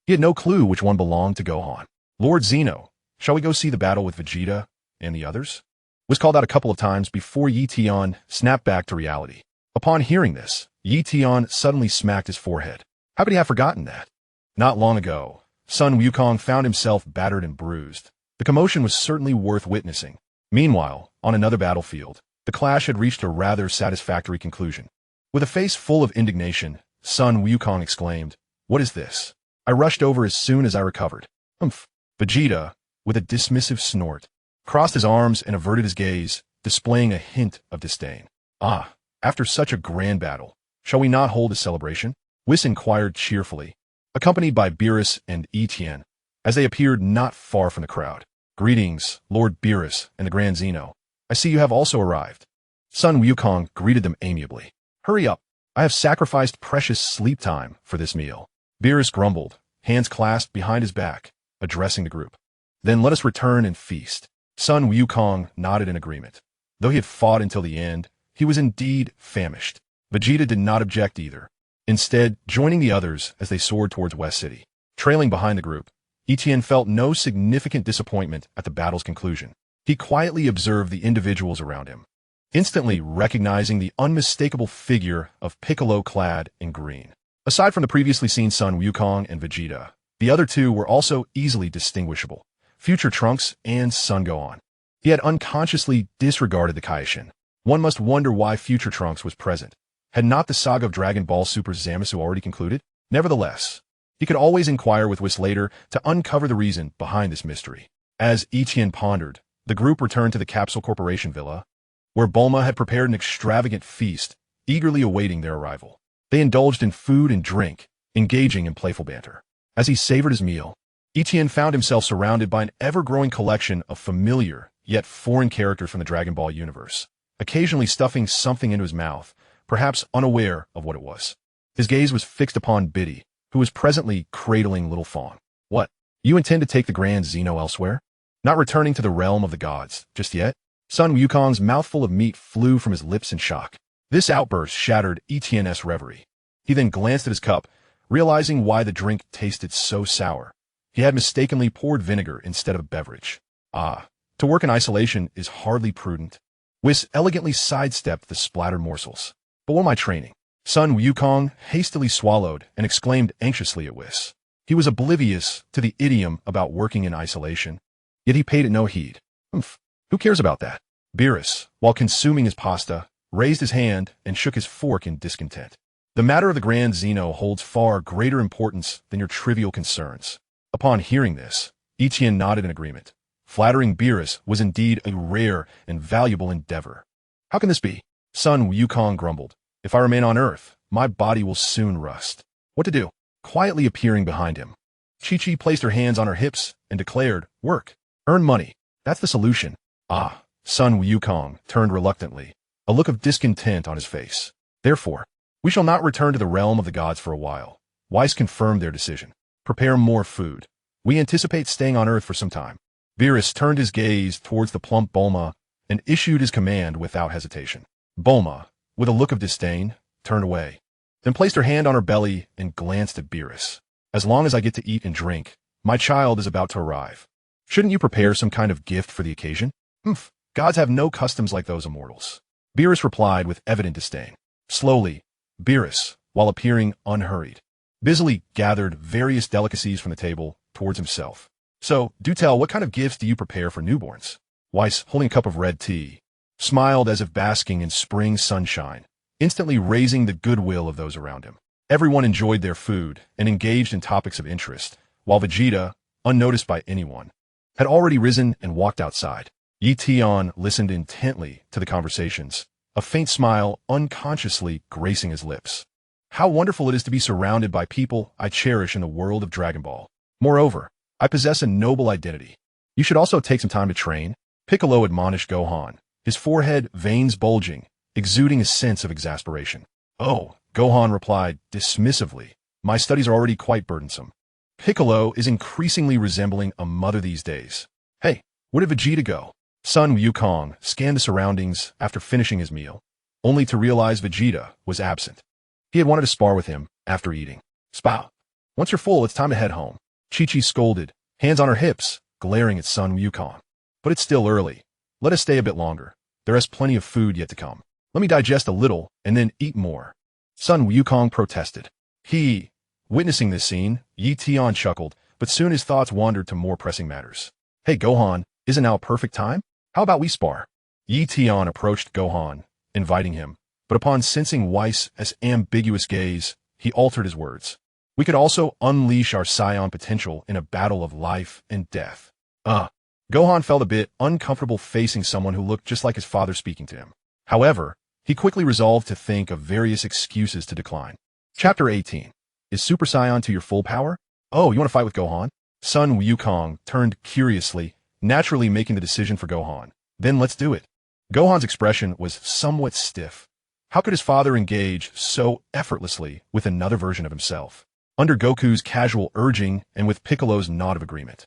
He had no clue which one belonged to Gohan. "Lord Zeno, shall we go see the battle with Vegeta and the others?" Was called out a couple of times before Ye Tian snapped back to reality. Upon hearing this, Ye Tian suddenly smacked his forehead. How could he have forgotten that? Not long ago, Sun Wukong found himself battered and bruised. The commotion was certainly worth witnessing. Meanwhile, on another battlefield, the clash had reached a rather satisfactory conclusion. With a face full of indignation, Sun Wukong exclaimed, "What is this?" I rushed over as soon as I recovered. "Humph." Vegeta, with a dismissive snort, crossed his arms and averted his gaze, displaying a hint of disdain. "Ah, after such a grand battle, shall we not hold a celebration?" Whis inquired cheerfully, accompanied by Beerus and Ye Tian, as they appeared not far from the crowd. "Greetings, Lord Beerus and the Grand Zeno. I see you have also arrived." Sun Wukong greeted them amiably. "Hurry up. I have sacrificed precious sleep time for this meal." Beerus grumbled, hands clasped behind his back, addressing the group. "Then let us return and feast." Sun Wukong nodded in agreement. Though he had fought until the end, he was indeed famished. Vegeta did not object either, instead joining the others as they soared towards West City. Trailing behind the group, Ye Tian felt no significant disappointment at the battle's conclusion. He quietly observed the individuals around him, instantly recognizing the unmistakable figure of Piccolo clad in green. Aside from the previously seen Sun Wukong and Vegeta, the other two were also easily distinguishable: Future Trunks and Son Gohan. He had unconsciously disregarded the Kaishin. One must wonder why Future Trunks was present. Had not the saga of Dragon Ball Super Zamasu already concluded? Nevertheless, he could always inquire with Whis later to uncover the reason behind this mystery. As Ye Tian pondered, the group returned to the Capsule Corporation villa, where Bulma had prepared an extravagant feast, eagerly awaiting their arrival. They indulged in food and drink, engaging in playful banter. As he savored his meal, Ye Tian found himself surrounded by an ever-growing collection of familiar, yet foreign characters from the Dragon Ball universe, occasionally stuffing something into his mouth, perhaps unaware of what it was. His gaze was fixed upon Biddy, who was presently cradling little Fawn. What? You intend to take the Grand Zeno elsewhere? Not returning to the realm of the gods, just yet? Sun Wukong's mouthful of meat flew from his lips in shock. This outburst shattered Ye Tian's reverie. He then glanced at his cup, realizing why the drink tasted so sour. He had mistakenly poured vinegar instead of a beverage. To work in isolation is hardly prudent. Whis elegantly sidestepped the splattered morsels. But what am I training? Sun Wukong hastily swallowed and exclaimed anxiously at Whis. He was oblivious to the idiom about working in isolation, yet he paid it no heed. Who cares about that? Beerus, while consuming his pasta, raised his hand and shook his fork in discontent. The matter of the Grand Zeno holds far greater importance than your trivial concerns. Upon hearing this, Ye Tian nodded in agreement. Flattering Beerus was indeed a rare and valuable endeavor. How can this be? Sun Wukong grumbled. If I remain on Earth, my body will soon rust. What to do? Quietly appearing behind him, Chi-Chi placed her hands on her hips and declared, work. Earn money. That's the solution. Sun Wukong turned reluctantly, a look of discontent on his face. Therefore, we shall not return to the realm of the gods for a while. Weiss confirmed their decision. Prepare more food. We anticipate staying on Earth for some time. Beerus turned his gaze towards the plump Bulma and issued his command without hesitation. Bulma, with a look of disdain, turned away, then placed her hand on her belly and glanced at Beerus. As long as I get to eat and drink, my child is about to arrive. Shouldn't you prepare some kind of gift for the occasion? Gods have no customs like those of mortals. Beerus replied with evident disdain. Slowly, Beerus, while appearing unhurried, busily gathered various delicacies from the table towards himself. So, do tell, what kind of gifts do you prepare for newborns? Weiss, holding a cup of red tea, smiled as if basking in spring sunshine, instantly raising the goodwill of those around him. Everyone enjoyed their food and engaged in topics of interest, while Vegeta, unnoticed by anyone, had already risen and walked outside. Ye Tian listened intently to the conversations, a faint smile unconsciously gracing his lips. How wonderful it is to be surrounded by people I cherish in the world of Dragon Ball. Moreover, I possess a noble identity. You should also take some time to train, Piccolo admonished Gohan, his forehead veins bulging, exuding a sense of exasperation. Oh, Gohan replied dismissively, my studies are already quite burdensome. Piccolo is increasingly resembling a mother these days. Hey, where did Vegeta go? Sun Wukong scanned the surroundings after finishing his meal, only to realize Vegeta was absent. He had wanted to spar with him after eating. Spout. Once you're full, it's time to head home. Chi-Chi scolded, hands on her hips, glaring at Sun Wukong. But it's still early. Let us stay a bit longer. There is plenty of food yet to come. Let me digest a little and then eat more. Sun Wukong protested. Witnessing this scene, Ye Tian chuckled, but soon his thoughts wandered to more pressing matters. Hey Gohan, isn't now a perfect time? How about we spar? Ye Tian approached Gohan, inviting him, but upon sensing Weiss's ambiguous gaze, he altered his words. We could also unleash our Saiyan potential in a battle of life and death. Gohan felt a bit uncomfortable facing someone who looked just like his father speaking to him. However, he quickly resolved to think of various excuses to decline. Chapter 18. Is Super Saiyan to your full power? Oh, you want to fight with Gohan? Sun Wukong turned curiously, naturally making the decision for Gohan. Then let's do it. Gohan's expression was somewhat stiff. How could his father engage so effortlessly with another version of himself? Under Goku's casual urging and with Piccolo's nod of agreement,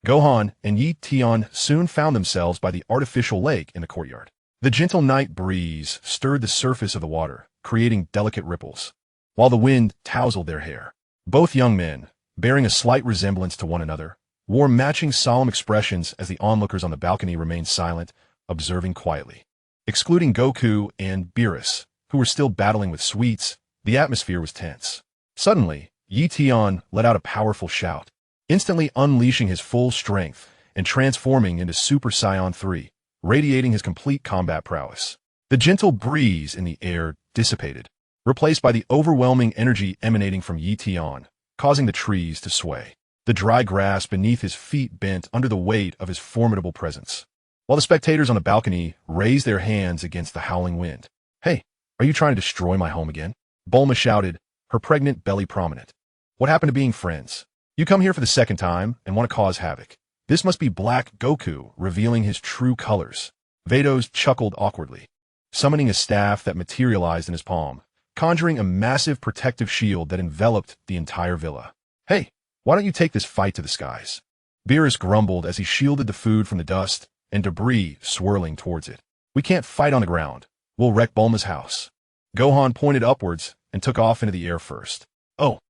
Gohan and Ye Tian soon found themselves by the artificial lake in the courtyard. The gentle night breeze stirred the surface of the water, creating delicate ripples, while the wind tousled their hair. Both young men, bearing a slight resemblance to one another, wore matching solemn expressions as the onlookers on the balcony remained silent, observing quietly. Excluding Goku and Beerus, who were still battling with sweets, the atmosphere was tense. Suddenly, Ye Tian let out a powerful shout, instantly unleashing his full strength and transforming into Super Saiyan 3, radiating his complete combat prowess. The gentle breeze in the air dissipated, replaced by the overwhelming energy emanating from Ye Tian, causing the trees to sway. The dry grass beneath his feet bent under the weight of his formidable presence, while the spectators on the balcony raised their hands against the howling wind. Hey, are you trying to destroy my home again? Bulma shouted, her pregnant belly prominent. What happened to being friends? You come here for the second time and want to cause havoc. This must be Black Goku revealing his true colors. Vados chuckled awkwardly, summoning a staff that materialized in his palm, conjuring a massive protective shield that enveloped the entire villa. Hey, why don't you take this fight to the skies? Beerus grumbled as he shielded the food from the dust and debris swirling towards it. We can't fight on the ground. We'll wreck Bulma's house. Gohan pointed upwards and took off into the air first. Oh.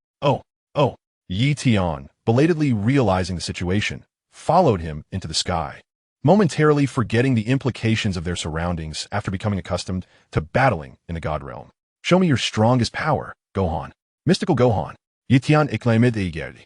Ye Tian, belatedly realizing the situation, followed him into the sky, momentarily forgetting the implications of their surroundings after becoming accustomed to battling in the God realm. Show me your strongest power, Gohan. Mystical Gohan. Ye Tian iklamid.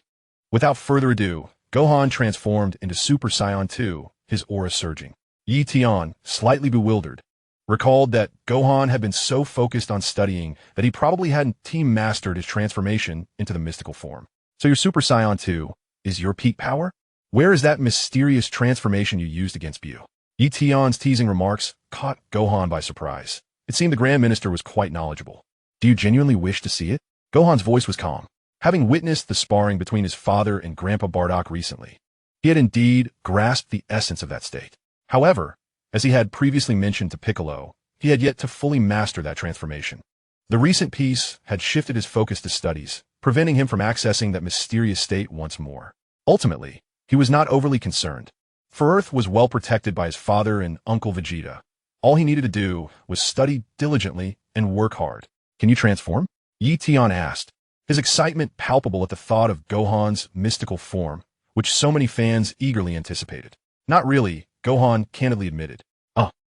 Without further ado, Gohan transformed into Super Saiyan 2, his aura surging. Ye Tian, slightly bewildered, recalled that Gohan had been so focused on studying that he probably hadn't team-mastered his transformation into the mystical form. So your Super Saiyan 2 is your peak power? Where is that mysterious transformation you used against Buu? Ye Tian's teasing remarks caught Gohan by surprise. It seemed the Grand Minister was quite knowledgeable. Do you genuinely wish to see it? Gohan's voice was calm. Having witnessed the sparring between his father and Grandpa Bardock recently, he had indeed grasped the essence of that state. However, as he had previously mentioned to Piccolo, he had yet to fully master that transformation. The recent peace had shifted his focus to studies, preventing him from accessing that mysterious state once more. Ultimately, he was not overly concerned, for Earth was well protected by his father and Uncle Vegeta. All he needed to do was study diligently and work hard. Can you transform? Ye Tian asked, his excitement palpable at the thought of Gohan's mystical form, which so many fans eagerly anticipated. Not really, Gohan candidly admitted.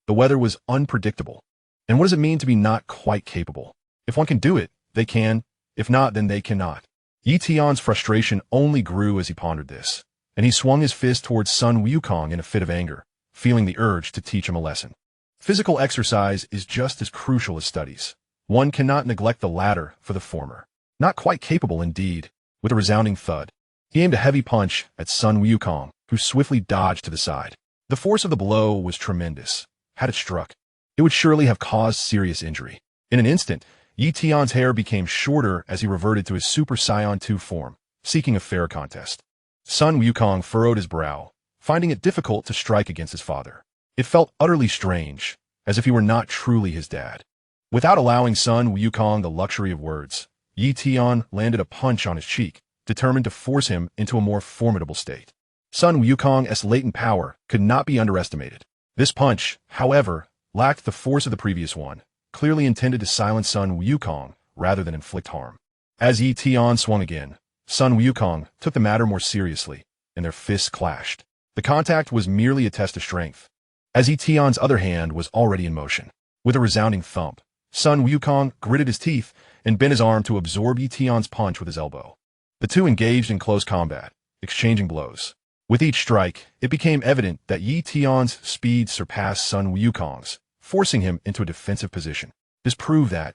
The weather was unpredictable. And what does it mean to be not quite capable? If one can do it, they can. If not, then they cannot. Ye Tian's frustration only grew as he pondered this, and he swung his fist towards Sun Wukong in a fit of anger, feeling the urge to teach him a lesson. Physical exercise is just as crucial as studies. One cannot neglect the latter for the former. Not quite capable indeed. With a resounding thud, he aimed a heavy punch at Sun Wukong, who swiftly dodged to the side. The force of the blow was tremendous. Had it struck, it would surely have caused serious injury. In an instant, Ye Tian's hair became shorter as he reverted to his Super Saiyan 2 form, seeking a fair contest. Sun Wukong furrowed his brow, finding it difficult to strike against his father. It felt utterly strange, as if he were not truly his dad. Without allowing Sun Wukong the luxury of words, Ye Tian landed a punch on his cheek, determined to force him into a more formidable state. Sun Wukong's latent power could not be underestimated. This punch, however, lacked the force of the previous one, clearly intended to silence Sun Wukong rather than inflict harm. As Ye Tian swung again, Sun Wukong took the matter more seriously, and their fists clashed. The contact was merely a test of strength, as Ye Tian's other hand was already in motion. With a resounding thump, Sun Wukong gritted his teeth and bent his arm to absorb Ye Tian's punch with his elbow. The two engaged in close combat, exchanging blows. With each strike, it became evident that Ye Tian's speed surpassed Sun Wukong's, forcing him into a defensive position. This proved that,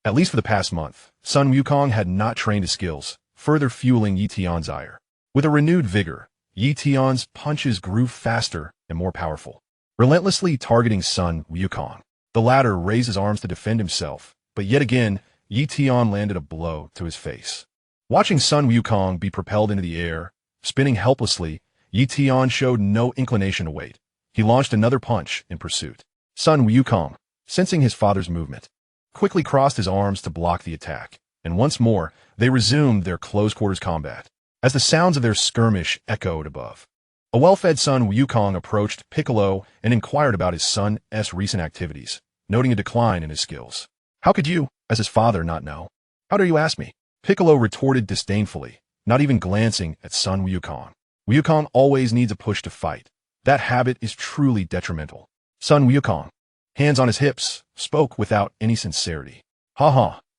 at least for the past month, Sun Wukong had not trained his skills, further fueling Ye Tian's ire. With a renewed vigor, Ye Tian's punches grew faster and more powerful, relentlessly targeting Sun Wukong. The latter raised his arms to defend himself, but yet again, Ye Tian landed a blow to his face. Watching Sun Wukong be propelled into the air, spinning helplessly, Ye Tian showed no inclination to wait. He launched another punch in pursuit. Sun Wukong, sensing his father's movement, quickly crossed his arms to block the attack, and once more, they resumed their close-quarters combat, as the sounds of their skirmish echoed above. A well-fed Sun Wukong approached Piccolo and inquired about his son's recent activities, noting a decline in his skills. How could you, as his father, not know? How dare you ask me? Piccolo retorted disdainfully, not even glancing at Sun Wukong. Wukong always needs a push to fight. That habit is truly detrimental. Sun Wukong, hands on his hips, spoke without any sincerity.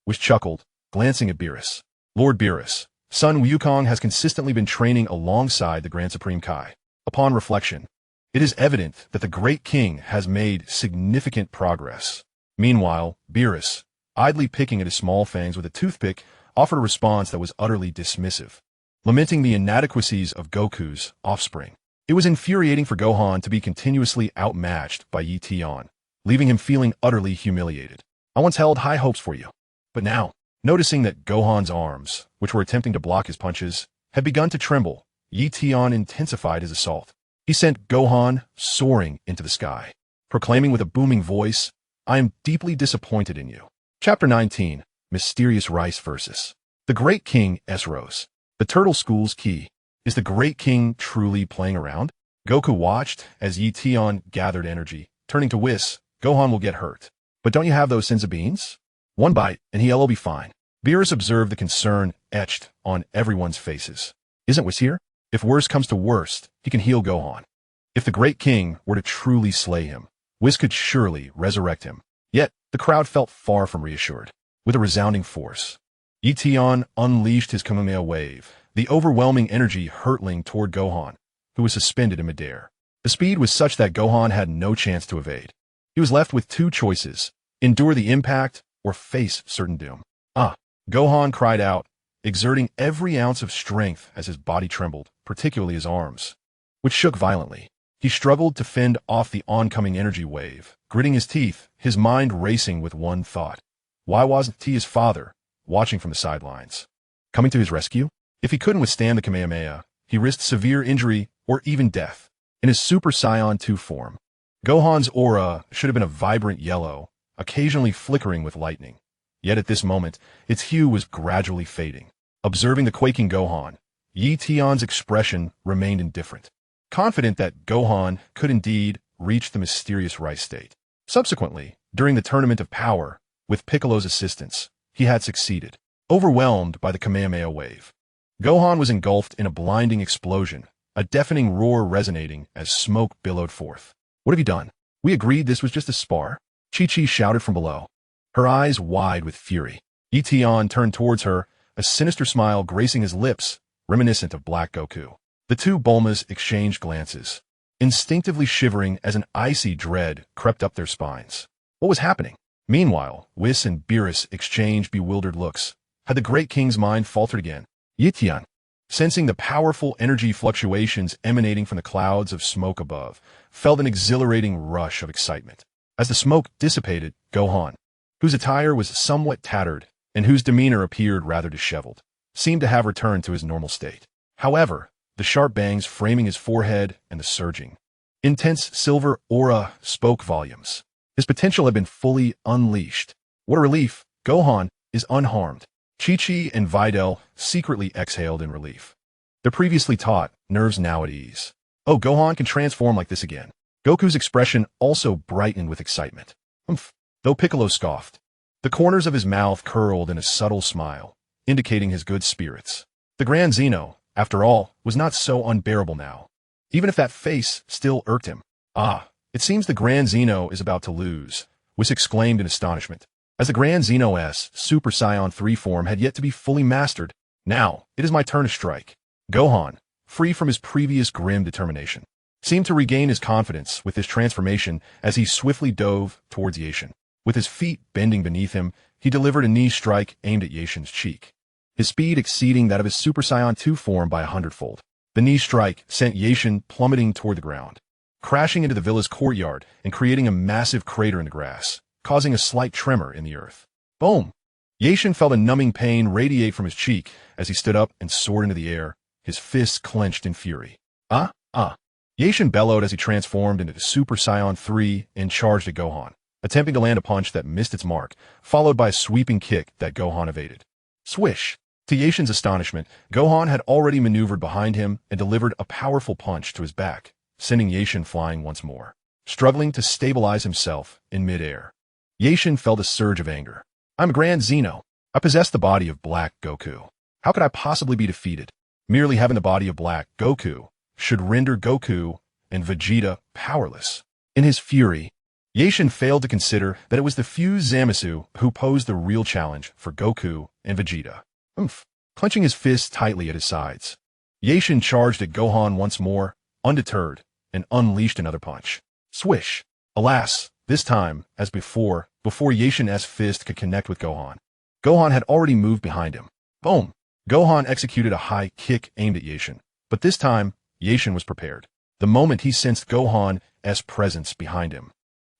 Which chuckled, glancing at Beerus. Lord Beerus, Sun Wukong has consistently been training alongside the Grand Supreme Kai. Upon reflection, it is evident that the Great King has made significant progress. Meanwhile, Beerus, idly picking at his small fangs with a toothpick, offered a response that was utterly dismissive, lamenting the inadequacies of Goku's offspring. It was infuriating for Gohan to be continuously outmatched by Ye Tian, leaving him feeling utterly humiliated. I once held high hopes for you, but now, Noticing that Gohan's arms, which were attempting to block his punches, had begun to tremble, Ye Tian intensified his assault. He sent Gohan soaring into the sky, proclaiming with a booming voice, "I am deeply disappointed in you." Chapter 19, Mysterious Rice Versus. The Great King Esros. The Turtle School's key. Is the Great King truly playing around? Goku watched as Ye Tian gathered energy, turning to Whis, "Gohan will get hurt. But don't you have those senzu beans? One bite, and he'll be fine." Beerus observed the concern etched on everyone's faces. Isn't Whis here? If worst comes to worst, he can heal Gohan. If the Great King were to truly slay him, Whis could surely resurrect him. Yet, the crowd felt far from reassured. With a resounding force, Ye Tian unleashed his Kamehameha wave, the overwhelming energy hurtling toward Gohan, who was suspended in midair. The speed was such that Gohan had no chance to evade. He was left with two choices: endure the impact or face certain doom. Gohan cried out, exerting every ounce of strength as his body trembled, particularly his arms, which shook violently. He struggled to fend off the oncoming energy wave, gritting his teeth, his mind racing with one thought. Why wasn't he his father, watching from the sidelines, coming to his rescue? If he couldn't withstand the Kamehameha, he risked severe injury or even death. In his Super Saiyan 2 form, Gohan's aura should have been a vibrant yellow, occasionally flickering with lightning. Yet at this moment, its hue was gradually fading. Observing the quaking Gohan, Ye Tian's expression remained indifferent, confident that Gohan could indeed reach the mysterious rice state. Subsequently, during the Tournament of Power, with Piccolo's assistance, he had succeeded. Overwhelmed by the Kamehameha wave, Gohan was engulfed in a blinding explosion, a deafening roar resonating as smoke billowed forth. "What have you done? We agreed this was just a spar," Chi-Chi shouted from below, her eyes wide with fury. Ye Tian turned towards her, a sinister smile gracing his lips, reminiscent of Black Goku. The two Bulmas exchanged glances, instinctively shivering as an icy dread crept up their spines. What was happening? Meanwhile, Whis and Beerus exchanged bewildered looks. Had the Great King's mind faltered again? Ye Tian, sensing the powerful energy fluctuations emanating from the clouds of smoke above, felt an exhilarating rush of excitement. As the smoke dissipated, Gohan, whose attire was somewhat tattered and whose demeanor appeared rather disheveled, seemed to have returned to his normal state. However, the sharp bangs framing his forehead and the surging, intense silver aura spoke volumes. His potential had been fully unleashed. What a relief! Gohan is unharmed. Chi-Chi and Videl secretly exhaled in relief. Their previously taut nerves now at ease. Oh, Gohan can transform like this again. Goku's expression also brightened with excitement. Humph. Though Piccolo scoffed, the corners of his mouth curled in a subtle smile, indicating his good spirits. The Grand Zeno, after all, was not so unbearable now, even if that face still irked him. It seems the Grand Zeno is about to lose, Whis exclaimed in astonishment. As the Grand Zeno's Super Saiyan 3 form had yet to be fully mastered, now it is my turn to strike. Gohan, free from his previous grim determination, seemed to regain his confidence with this transformation as he swiftly dove towards Ye Tian. With his feet bending beneath him, he delivered a knee strike aimed at Ye Tian's cheek, his speed exceeding that of his Super Saiyan 2 form by 100-fold. The knee strike sent Ye Tian plummeting toward the ground, crashing into the villa's courtyard and creating a massive crater in the grass, causing a slight tremor in the earth. Boom! Ye Tian felt a numbing pain radiate from his cheek as he stood up and soared into the air, his fists clenched in fury. Ye Tian bellowed as he transformed into the Super Saiyan 3 and charged at Gohan, attempting to land a punch that missed its mark, followed by a sweeping kick that Gohan evaded. Swish! To Ye Tian's astonishment, Gohan had already maneuvered behind him and delivered a powerful punch to his back, sending Ye Tian flying once more, struggling to stabilize himself in midair. Ye Tian felt a surge of anger. I'm a Grand Zeno. I possess the body of Black Goku. How could I possibly be defeated? Merely having the body of Black Goku should render Goku and Vegeta powerless. In his fury, Ye Tian failed to consider that it was the fused Zamasu who posed the real challenge for Goku and Vegeta. Clenching his fists tightly at his sides, Ye Tian charged at Gohan once more, undeterred, and unleashed another punch. Swish! Alas, this time, as before Ye Tian's fist could connect with Gohan, Gohan had already moved behind him. Boom! Gohan executed a high kick aimed at Ye Tian, but this time, Ye Tian was prepared. The moment he sensed Gohan's presence behind him,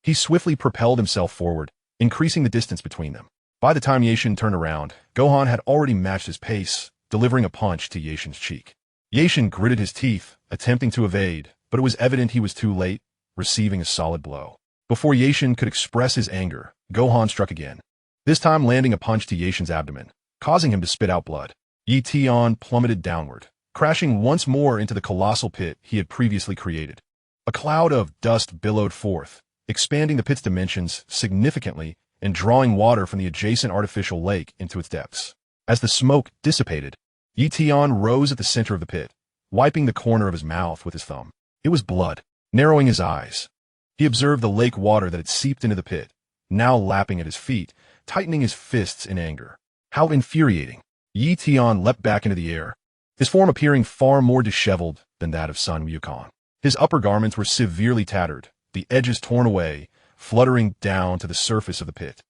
he swiftly propelled himself forward, increasing the distance between them. By the time Ye Tian turned around, Gohan had already matched his pace, delivering a punch to Ye Tian's cheek. Ye Tian gritted his teeth, attempting to evade, but it was evident he was too late, receiving a solid blow. Before Ye Tian could express his anger, Gohan struck again, this time landing a punch to Ye Tian's abdomen, causing him to spit out blood. Ye Tian plummeted downward, crashing once more into the colossal pit he had previously created. A cloud of dust billowed forth, expanding the pit's dimensions significantly and drawing water from the adjacent artificial lake into its depths. As the smoke dissipated, Ye Tian rose at the center of the pit, wiping the corner of his mouth with his thumb. It was blood. Narrowing his eyes, he observed the lake water that had seeped into the pit, now lapping at his feet, tightening his fists in anger. How infuriating! Ye Tian leapt back into the air, his form appearing far more disheveled than that of Sun Wukong. His upper garments were severely tattered, the edges torn away, fluttering down to the surface of the pit.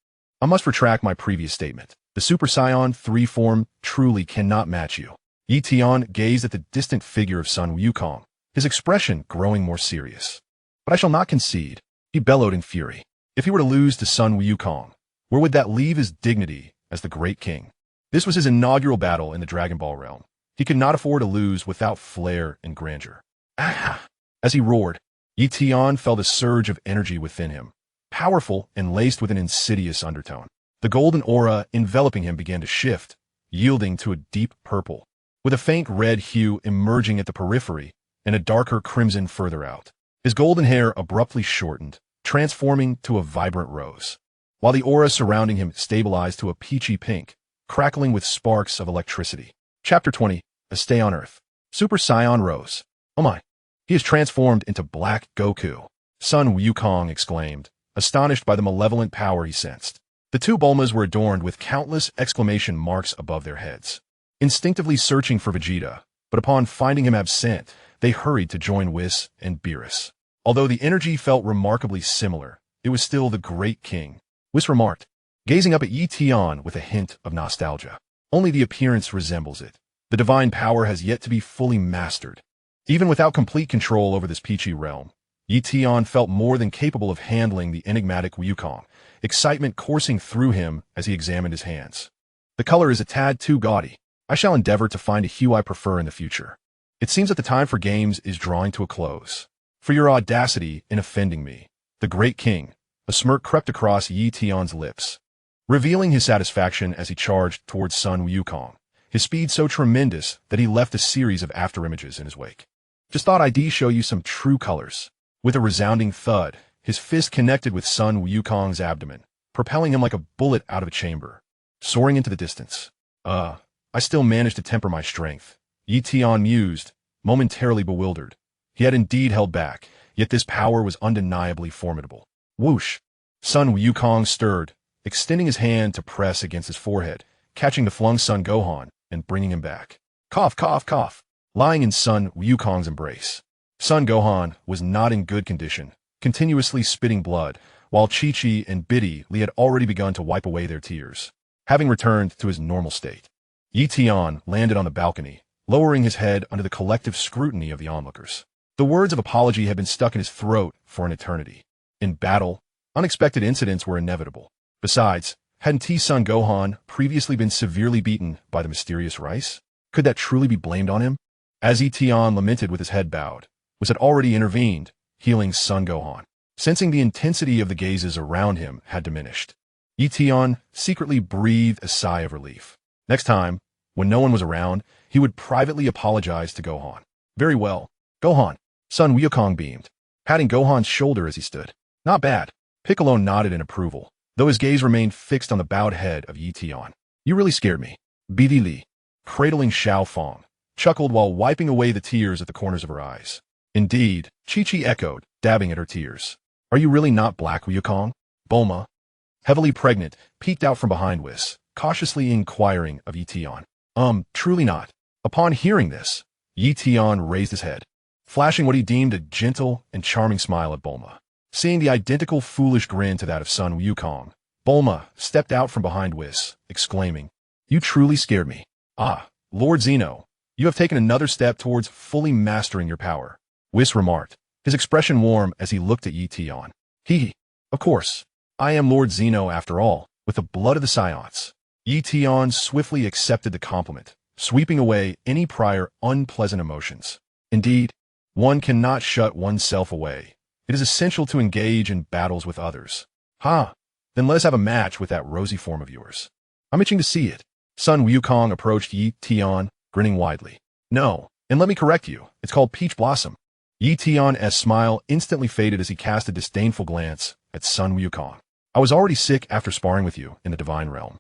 I must retract my previous statement. The Super Saiyan 3 form truly cannot match you. Ye Tian gazed at the distant figure of Sun Wukong, his expression growing more serious. But I shall not concede, he bellowed in fury. If he were to lose to Sun Wukong, where would that leave his dignity as the great king? This was his inaugural battle in the Dragon Ball realm. He could not afford to lose without flair and grandeur. Ah! As he roared, Ye Tian felt a surge of energy within him, powerful and laced with an insidious undertone. The golden aura enveloping him began to shift, yielding to a deep purple, with a faint red hue emerging at the periphery and a darker crimson further out. His golden hair abruptly shortened, transforming to a vibrant rose, while the aura surrounding him stabilized to a peachy pink, crackling with sparks of electricity. Chapter 20, A Stay on Earth. Super Saiyan rose. Oh my! He is transformed into Black Goku, Sun Wukong exclaimed, astonished by the malevolent power he sensed. The two Bulmas were adorned with countless exclamation marks above their heads, instinctively searching for Vegeta, but upon finding him absent, they hurried to join Whis and Beerus. Although the energy felt remarkably similar, it was still the Great King, Whis remarked, gazing up at Ye Tian with a hint of nostalgia. Only the appearance resembles it. The divine power has yet to be fully mastered. Even without complete control over this peachy realm, Ye Tian felt more than capable of handling the enigmatic Wukong, excitement coursing through him as he examined his hands. The color is a tad too gaudy. I shall endeavor to find a hue I prefer in the future. It seems that the time for games is drawing to a close. For your audacity in offending me, the Great King, a smirk crept across Ye Tian's lips, revealing his satisfaction as he charged towards Sun Wukong, his speed so tremendous that he left a series of afterimages in his wake. Just thought I'd show you some true colors. With a resounding thud, his fist connected with Sun Wukong's abdomen, propelling him like a bullet out of a chamber, soaring into the distance. I still managed to temper my strength, Ye Tian mused, momentarily bewildered. He had indeed held back, yet this power was undeniably formidable. Whoosh! Sun Wukong stirred, extending his hand to press against his forehead, catching the flung Son Gohan and bringing him back. Cough, cough, cough. Lying in Sun Wukong's embrace, Son Gohan was not in good condition, continuously spitting blood, while Chi-Chi and Biddy Li had already begun to wipe away their tears, having returned to his normal state. Ye Tian landed on the balcony, lowering his head under the collective scrutiny of the onlookers. The words of apology had been stuck in his throat for an eternity. In battle, unexpected incidents were inevitable. Besides, hadn't Son Gohan previously been severely beaten by the mysterious rice? Could that truly be blamed on him? As Ye Tian lamented with his head bowed, Whis had already intervened, healing Son Gohan. Sensing the intensity of the gazes around him had diminished, Ye Tian secretly breathed a sigh of relief. Next time, when no one was around, he would privately apologize to Gohan. Very well, Gohan. Sun Wukong beamed, patting Gohan's shoulder as he stood. Not bad. Piccolo nodded in approval, though his gaze remained fixed on the bowed head of Ye Tian. You really scared me. Biddy Li, cradling Xiao Fong, chuckled while wiping away the tears at the corners of her eyes. Indeed, Chi-Chi echoed, dabbing at her tears. Are you really not Black Wukong? Bulma, heavily pregnant, peeked out from behind Whis, cautiously inquiring of Ye Tian. Truly not. Upon hearing this, Ye Tian raised his head, flashing what he deemed a gentle and charming smile at Bulma. Seeing the identical foolish grin to that of Sun Wukong, Bulma stepped out from behind Whis, exclaiming, You truly scared me. Ah, Lord Zeno, you have taken another step towards fully mastering your power, Whis remarked, his expression warm as he looked at Ye Tian. Of course, I am Lord Zeno after all, with the blood of the Saiyans. Ye Tian swiftly accepted the compliment, sweeping away any prior unpleasant emotions. Indeed, one cannot shut oneself away. It is essential to engage in battles with others. Then let us have a match with that rosy form of yours. I'm itching to see it. Sun Wukong approached Ye Tian, grinning widely. No, and let me correct you, it's called Peach Blossom. Ye Tian's smile instantly faded as he cast a disdainful glance at Sun Wukong. I was already sick after sparring with you in the divine realm.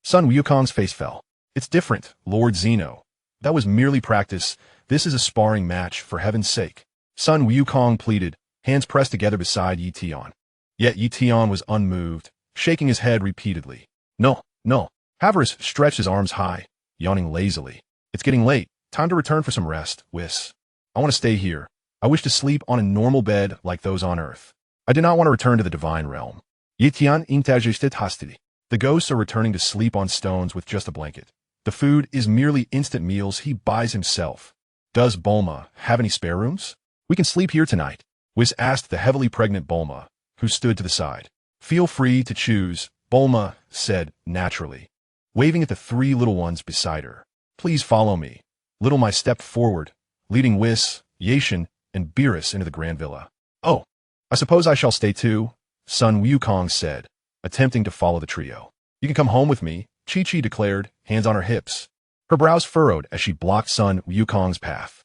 Sun Wukong's face fell. It's different, Lord Zeno. That was merely practice. This is a sparring match, for heaven's sake. Sun Wukong pleaded, hands pressed together beside Ye Tian. Yet Ye Tian was unmoved, shaking his head repeatedly. No. Havers stretched his arms high, yawning lazily. It's getting late. Time to return for some rest, Whis. I want to stay here. I wish to sleep on a normal bed like those on Earth. I do not want to return to the divine realm. Ye Tian interjected hastily. The ghosts are returning to sleep on stones with just a blanket. The food is merely instant meals he buys himself. Does Bulma have any spare rooms? We can sleep here tonight, Whis asked the heavily pregnant Bulma, who stood to the side. Feel free to choose, Bulma said naturally, waving at the three little ones beside her. Please follow me. Little Mai stepped forward, leading Whis, Ye-Tian, and Beerus into the grand villa. Oh, I suppose I shall stay too, Sun Wukong said, attempting to follow the trio. You can come home with me, Chi-Chi declared, hands on her hips. Her brows furrowed as she blocked Sun Wukong's path.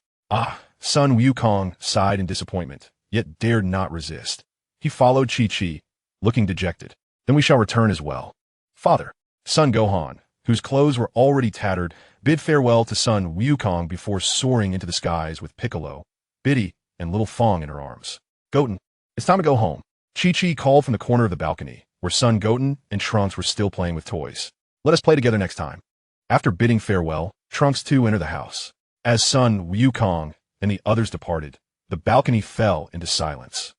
Sun Wukong sighed in disappointment, yet dared not resist. He followed Chi-Chi, looking dejected. Then we shall return as well. Father, Sun Gohan, whose clothes were already tattered, bid farewell to Sun Wukong before soaring into the skies with Piccolo, Biddy, and little Fong in her arms. Goten, it's time to go home. Chi-Chi called from the corner of the balcony, where Son Goten and Trunks were still playing with toys. Let us play together next time. After bidding farewell, Trunks too entered the house. As Sun Wukong and the others departed, the balcony fell into silence,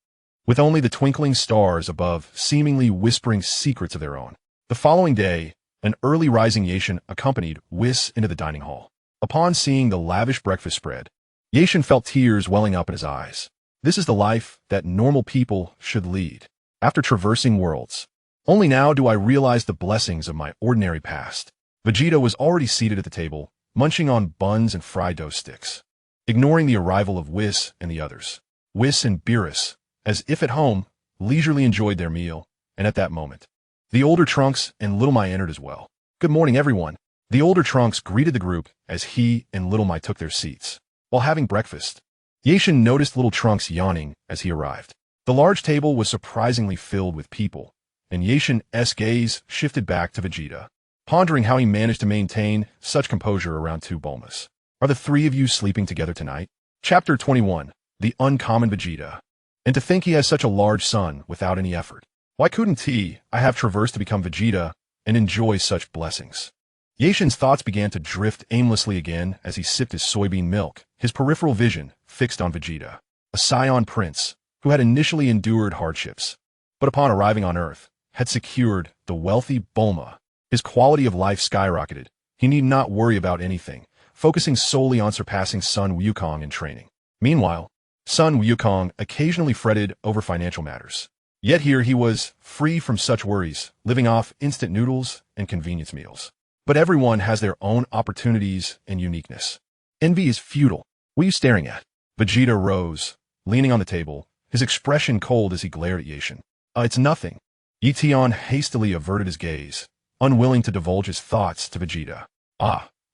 with only the twinkling stars above seemingly whispering secrets of their own. The following day, an early rising Ye-Tian accompanied Whis into the dining hall. Upon seeing the lavish breakfast spread, Ye-Tian felt tears welling up in his eyes. This is the life that normal people should lead. After traversing worlds, only now do I realize the blessings of my ordinary past. Vegeta was already seated at the table, munching on buns and fried dough sticks, ignoring the arrival of Whis and the others. Whis and Beerus, as if at home, leisurely enjoyed their meal, and at that moment, the older Trunks and Little Mai entered as well. Good morning, everyone. The older Trunks greeted the group as he and Little Mai took their seats. While having breakfast, Ye-Tian noticed little Trunks yawning as he arrived. The large table was surprisingly filled with people, and Ye-Tian's gaze shifted back to Vegeta, pondering how he managed to maintain such composure around two Bulmas. Are the three of you sleeping together tonight? Chapter 21, The Uncommon Vegeta. And to think he has such a large son without any effort. Why couldn't I have traversed to become Vegeta and enjoy such blessings? Ye-Tian's thoughts began to drift aimlessly again as he sipped his soybean milk, his peripheral vision fixed on Vegeta, a Saiyan prince who had initially endured hardships, but upon arriving on Earth, had secured the wealthy Bulma. His quality of life skyrocketed. He need not worry about anything, focusing solely on surpassing Sun Wukong in training. Meanwhile, Sun Wukong occasionally fretted over financial matters. Yet here he was, free from such worries, living off instant noodles and convenience meals. But everyone has their own opportunities and uniqueness. Envy is futile. What are you staring at? Vegeta rose, leaning on the table, his expression cold as he glared at Ye-Tian. It's nothing. Ye Tian hastily averted his gaze, unwilling to divulge his thoughts to Vegeta.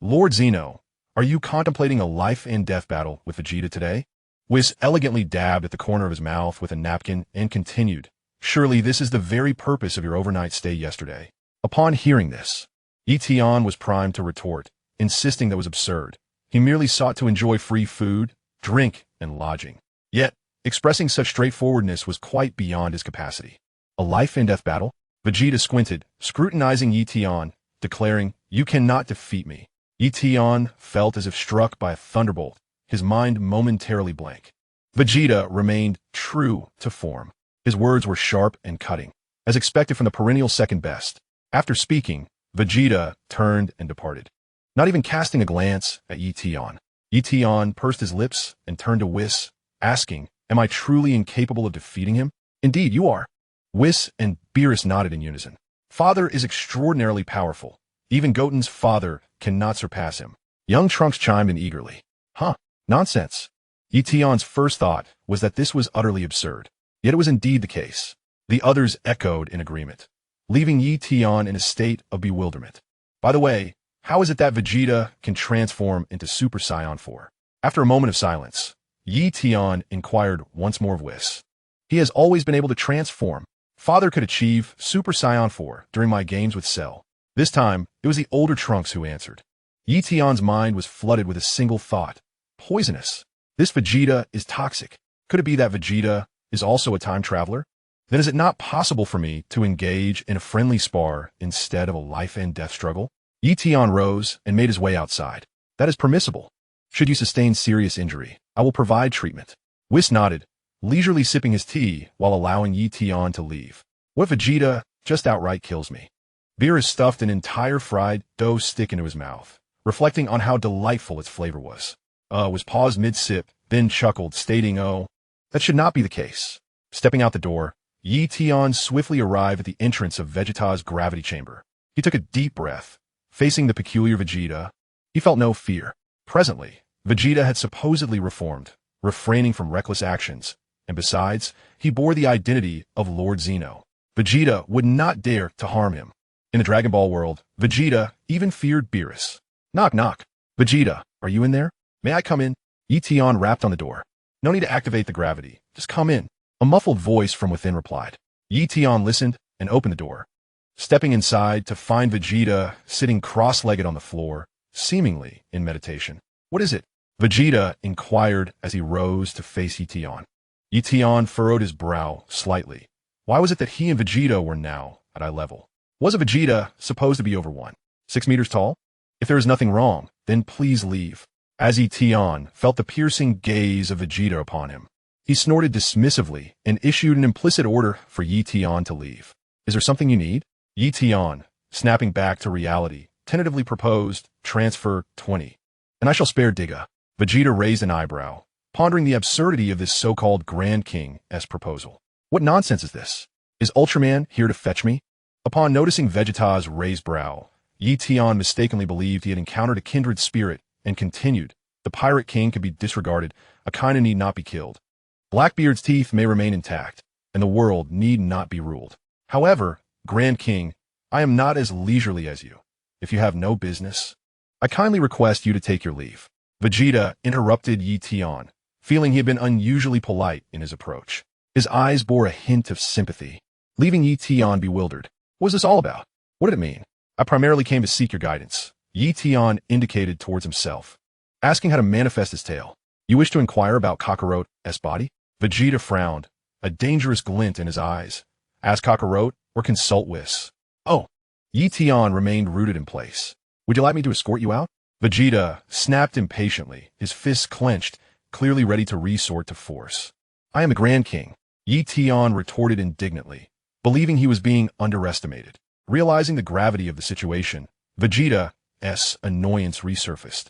Lord Zeno, are you contemplating a life and death battle with Vegeta today? Whis elegantly dabbed at the corner of his mouth with a napkin and continued. Surely this is the very purpose of your overnight stay yesterday. Upon hearing this, Ye Tian was primed to retort, insisting that was absurd. He merely sought to enjoy free food, drink, and lodging. Yet, expressing such straightforwardness was quite beyond his capacity. A life and death battle? Vegeta squinted, scrutinizing Ye Tian, declaring, "You cannot defeat me." Ye Tian felt as if struck by a thunderbolt, his mind momentarily blank. Vegeta remained true to form. His words were sharp and cutting, as expected from the perennial second best. After speaking, Vegeta turned and departed, not even casting a glance at Ye Tian. Ye Tian pursed his lips and turned to Whis, asking, "Am I truly incapable of defeating him?" "Indeed, you are." Whis and Beerus nodded in unison. Father is extraordinarily powerful. Even Goten's father cannot surpass him. Young Trunks chimed in eagerly. Huh, nonsense. Ye Tian's first thought was that this was utterly absurd. Yet it was indeed the case. The others echoed in agreement, leaving Ye Tian in a state of bewilderment. By the way, how is it that Vegeta can transform into Super Saiyan 4? After a moment of silence, Ye Tian inquired once more of Whis. He has always been able to transform. Father could achieve Super Saiyan 4 during my games with Cell. This time, it was the older Trunks who answered. Ye Tian's mind was flooded with a single thought. Poisonous. This Vegeta is toxic. Could it be that Vegeta is also a time traveler? Then is it not possible for me to engage in a friendly spar instead of a life-and-death struggle? Ye Tian rose and made his way outside. That is permissible. Should you sustain serious injury, I will provide treatment. Whis nodded, leisurely sipping his tea while allowing Ye Tian to leave. What if Vegeta just outright kills me? Beerus stuffed an entire fried dough stick into his mouth, reflecting on how delightful its flavor was. Was paused mid-sip, then chuckled, stating, "Oh, that should not be the case." Stepping out the door, Ye Tian swiftly arrived at the entrance of Vegeta's gravity chamber. He took a deep breath. Facing the peculiar Vegeta, he felt no fear. Presently, Vegeta had supposedly reformed, refraining from reckless actions, and besides, he bore the identity of Lord Zeno. Vegeta would not dare to harm him. In the Dragon Ball world, Vegeta even feared Beerus. Knock, knock. Vegeta, are you in there? May I come in? Ye Tian rapped on the door. No need to activate the gravity. Just come in. A muffled voice from within replied. Ye Tian listened and opened the door. Stepping inside to find Vegeta sitting cross-legged on the floor, seemingly in meditation. What is it? Vegeta inquired as he rose to face Ye Tian. Ye Tian furrowed his brow slightly. Why was it that he and Vegeta were now at eye level? Was a Vegeta supposed to be over 6 meters tall? If there is nothing wrong, then please leave. As Ye Tian felt the piercing gaze of Vegeta upon him, he snorted dismissively and issued an implicit order for Ye Tian to leave. Is there something you need? Ye Tian, snapping back to reality, tentatively proposed, transfer 20. And I shall spare Digga. Vegeta raised an eyebrow, pondering the absurdity of this so-called Grand King-esque proposal. What nonsense is this? Is Ultraman here to fetch me? Upon noticing Vegeta's raised brow, Ye Tian mistakenly believed he had encountered a kindred spirit and continued, the Pirate King could be disregarded, a kind need not be killed. Blackbeard's teeth may remain intact, and the world need not be ruled. However, Grand King, I am not as leisurely as you. If you have no business, I kindly request you to take your leave. Vegeta interrupted Ye Tian, feeling he had been unusually polite in his approach. His eyes bore a hint of sympathy, leaving Ye Tian bewildered. What was this all about? What did it mean? I primarily came to seek your guidance. Ye Tian indicated towards himself, asking how to manifest his tail. You wish to inquire about Kakarot's body? Vegeta frowned, a dangerous glint in his eyes. Ask Kakarot or consult Whis. Oh. Ye Tian remained rooted in place. Would you like me to escort you out? Vegeta snapped impatiently, his fists clenched, clearly ready to resort to force. I am the Grand King. Ye Tian retorted indignantly, believing he was being underestimated. Realizing the gravity of the situation, Vegeta's annoyance resurfaced.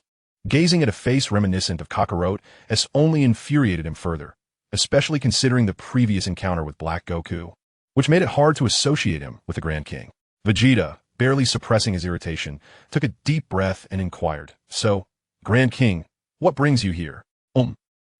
Gazing at a face reminiscent of Kakarot's only infuriated him further, especially considering the previous encounter with Black Goku, which made it hard to associate him with the Grand King. Vegeta, barely suppressing his irritation, took a deep breath and inquired, So, Grand King, what brings you here?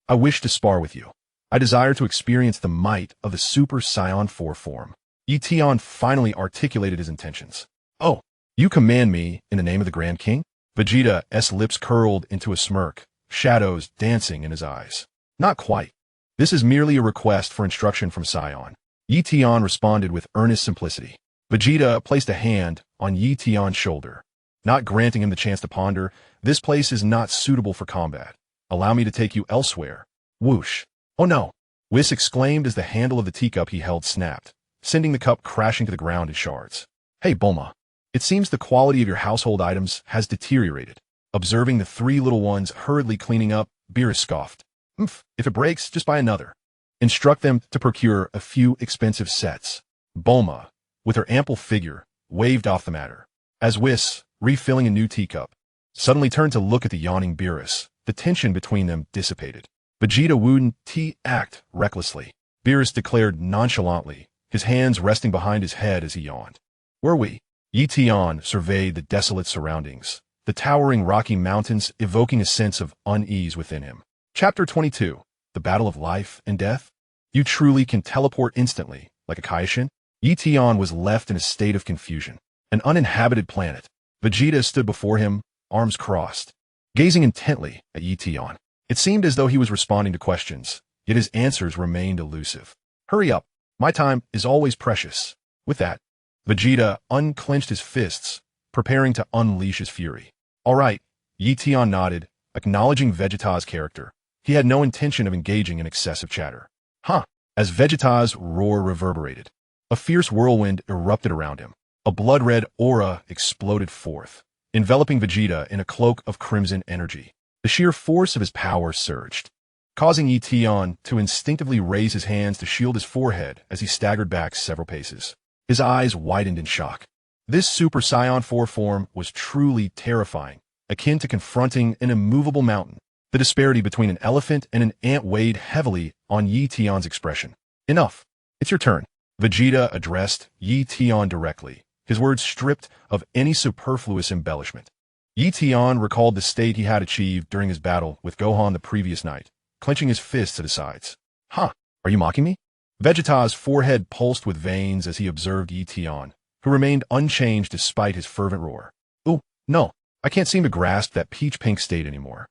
I wish to spar with you. I desire to experience the might of the Super Saiyan 4 form. Ye Tian finally articulated his intentions. Oh, you command me in the name of the Grand King? Vegeta's lips curled into a smirk, shadows dancing in his eyes. Not quite. This is merely a request for instruction from Saiyan. Ye Tian responded with earnest simplicity. Vegeta placed a hand on Ye Tian's shoulder, not granting him the chance to ponder. This place is not suitable for combat. Allow me to take you elsewhere. Whoosh. Oh no. Whis exclaimed as the handle of the teacup he held snapped, sending the cup crashing to the ground in shards. Hey Bulma. It seems the quality of your household items has deteriorated. Observing the three little ones hurriedly cleaning up, Beerus scoffed. If it breaks, just buy another. Instruct them to procure a few expensive sets. Bulma, with her ample figure, waved off the matter. As Whis, refilling a new teacup, suddenly turned to look at the yawning Beerus, the tension between them dissipated. Vegeta wouldn't act recklessly. Beerus declared nonchalantly, his hands resting behind his head as he yawned. were we? Ye Tian surveyed the desolate surroundings, the towering rocky mountains evoking a sense of unease within him. Chapter 22. The Battle of Life and Death? You truly can teleport instantly, like a Kaishin? Ye Tian was left in a state of confusion. An uninhabited planet. Vegeta stood before him, arms crossed, gazing intently at Ye Tian. It seemed as though he was responding to questions, yet his answers remained elusive. Hurry up. My time is always precious. With that, Vegeta unclenched his fists, preparing to unleash his fury. All right, Ye Tian nodded, acknowledging Vegeta's character. He had no intention of engaging in excessive chatter. As Vegeta's roar reverberated, a fierce whirlwind erupted around him. A blood-red aura exploded forth, enveloping Vegeta in a cloak of crimson energy. The sheer force of his power surged, causing Ye Tian to instinctively raise his hands to shield his forehead as he staggered back several paces. His eyes widened in shock. This Super Saiyan 4 form was truly terrifying, akin to confronting an immovable mountain. The disparity between an elephant and an ant weighed heavily on Ye Tian's expression. Enough. It's your turn. Vegeta addressed Ye Tian directly, his words stripped of any superfluous embellishment. Ye Tian recalled the state he had achieved during his battle with Gohan the previous night, clenching his fists at his sides. Are you mocking me? Vegeta's forehead pulsed with veins as he observed Ye Tian, who remained unchanged despite his fervent roar. Oh, no, I can't seem to grasp that peach-pink state anymore.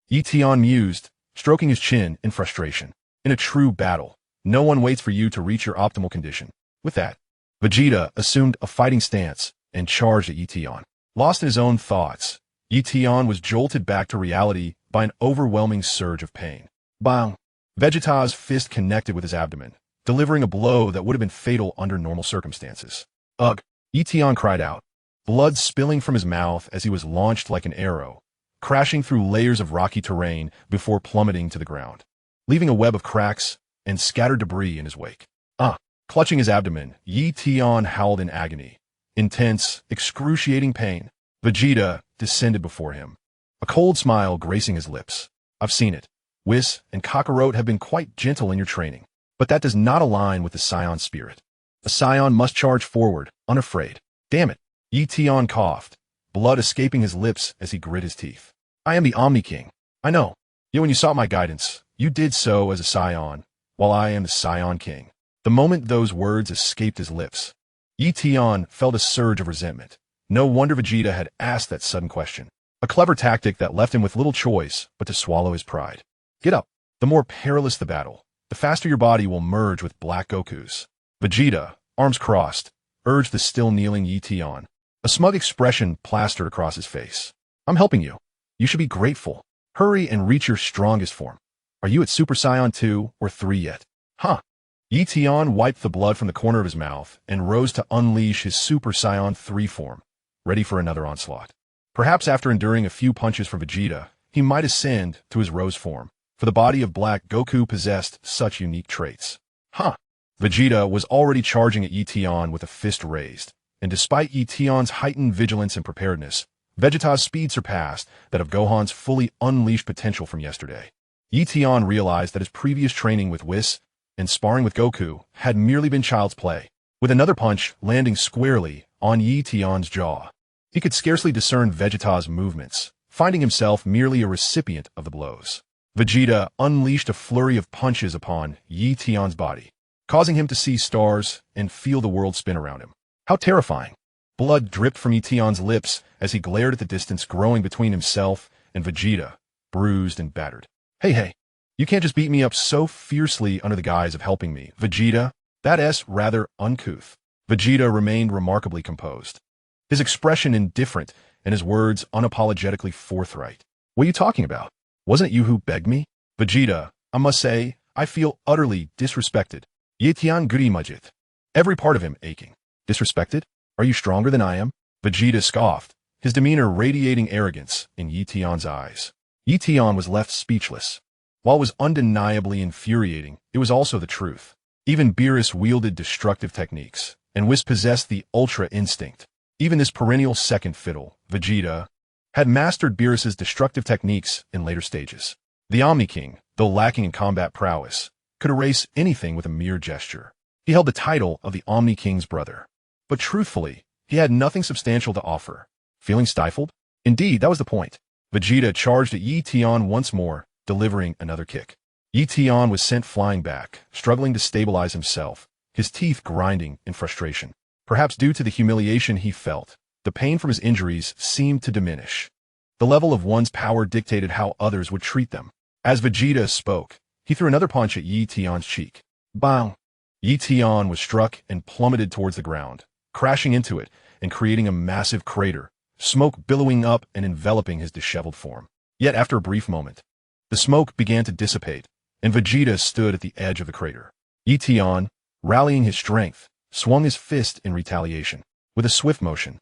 Ye Tian mused, stroking his chin in frustration. In a true battle, no one waits for you to reach your optimal condition. With that, Vegeta assumed a fighting stance and charged at Ye Tian. Lost in his own thoughts, Ye Tian was jolted back to reality by an overwhelming surge of pain. Bang! Vegeta's fist connected with his abdomen, delivering a blow that would have been fatal under normal circumstances. Ugh! Ye Tian cried out, blood spilling from his mouth as he was launched like an arrow, crashing through layers of rocky terrain before plummeting to the ground, leaving a web of cracks and scattered debris in his wake. Clutching his abdomen, Ye Tian howled in agony. Intense, excruciating pain. Vegeta descended before him, a cold smile gracing his lips. I've seen it. Whis and Kakarot have been quite gentle in your training, but that does not align with the Saiyan spirit. A Saiyan must charge forward, unafraid. Damn it. Ye Tian coughed, blood escaping his lips as he grit his teeth. I am the Omni-King. I know. Yet when you sought my guidance, you did so as a Saiyan, while I am the Saiyan King. The moment those words escaped his lips, Ye Tian felt a surge of resentment. No wonder Vegeta had asked that sudden question. A clever tactic that left him with little choice but to swallow his pride. Get up. The more perilous the battle, the faster your body will merge with Black Goku's. Vegeta, arms crossed, urged the still kneeling Ye Tian. A smug expression plastered across his face. I'm helping you. You should be grateful. Hurry and reach your strongest form. Are you at Super Saiyan 2 or 3 yet? Ye Tian wiped the blood from the corner of his mouth and rose to unleash his Super Saiyan 3 form, ready for another onslaught. Perhaps after enduring a few punches from Vegeta, he might ascend to his Rose form, for the body of Black Goku possessed such unique traits. Vegeta was already charging at Ye Tian with a fist raised, and despite Ye Tian's heightened vigilance and preparedness, Vegeta's speed surpassed that of Gohan's fully unleashed potential from yesterday. Ye Tian realized that his previous training with Whis and sparring with Goku had merely been child's play, with another punch landing squarely on Ye Tian's jaw. He could scarcely discern Vegeta's movements, finding himself merely a recipient of the blows. Vegeta unleashed a flurry of punches upon Ye Tian's body, causing him to see stars and feel the world spin around him. How terrifying! Blood dripped from Ye Tian's lips as he glared at the distance growing between himself and Vegeta, bruised and battered. Hey, you can't just beat me up so fiercely under the guise of helping me, Vegeta. That's rather uncouth. Vegeta remained remarkably composed, his expression indifferent and his words unapologetically forthright. What are you talking about? Wasn't it you who begged me? Vegeta, I must say, I feel utterly disrespected. Ye Tian guri majit. Every part of him aching. Disrespected? Are you stronger than I am? Vegeta scoffed, his demeanor radiating arrogance in Ye Tian's eyes. Ye Tian was left speechless. While it was undeniably infuriating, it was also the truth. Even Beerus wielded destructive techniques, and Whis possessed the Ultra Instinct. Even this perennial second fiddle, Vegeta, had mastered Beerus's destructive techniques in later stages. The Omni-King, though lacking in combat prowess, could erase anything with a mere gesture. He held the title of the Omni-King's brother. But truthfully, he had nothing substantial to offer. Feeling stifled? Indeed, that was the point. Vegeta charged at Ye Tian once more, delivering another kick. Ye Tian was sent flying back, struggling to stabilize himself, his teeth grinding in frustration. Perhaps due to the humiliation he felt, the pain from his injuries seemed to diminish. The level of one's power dictated how others would treat them. As Vegeta spoke, he threw another punch at Ye Tian's cheek. Bang! Ye Tian was struck and plummeted towards the ground, crashing into it and creating a massive crater, smoke billowing up and enveloping his disheveled form. Yet after a brief moment, the smoke began to dissipate, and Vegeta stood at the edge of the crater. Ye Tian, rallying his strength, swung his fist in retaliation. With a swift motion,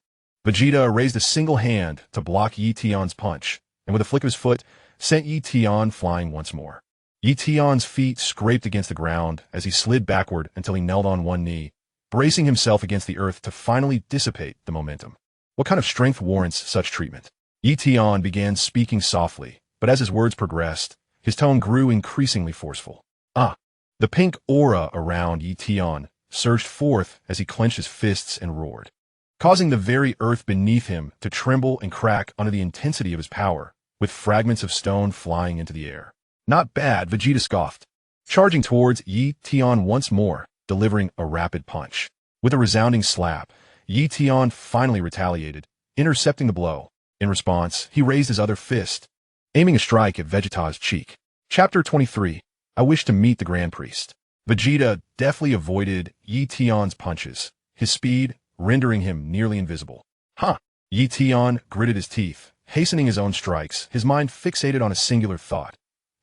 Vegeta raised a single hand to block Ye Tian's punch, and with a flick of his foot, sent Ye Tian flying once more. Ye Tian's feet scraped against the ground as he slid backward until he knelt on one knee, bracing himself against the earth to finally dissipate the momentum. What kind of strength warrants such treatment? Ye Tian began speaking softly, but as his words progressed, his tone grew increasingly forceful. The pink aura around Ye Tian surged forth as he clenched his fists and roared, causing the very earth beneath him to tremble and crack under the intensity of his power, with fragments of stone flying into the air. Not bad, Vegeta scoffed, charging towards Ye Tian once more, delivering a rapid punch. With a resounding slap, Ye Tian finally retaliated, intercepting the blow. In response, he raised his other fist, aiming a strike at Vegeta's cheek. Chapter 23. I wish to meet the Grand Priest. Vegeta deftly avoided Ye Tian's punches, his speed rendering him nearly invisible. Ye Tian gritted his teeth, hastening his own strikes, his mind fixated on a singular thought.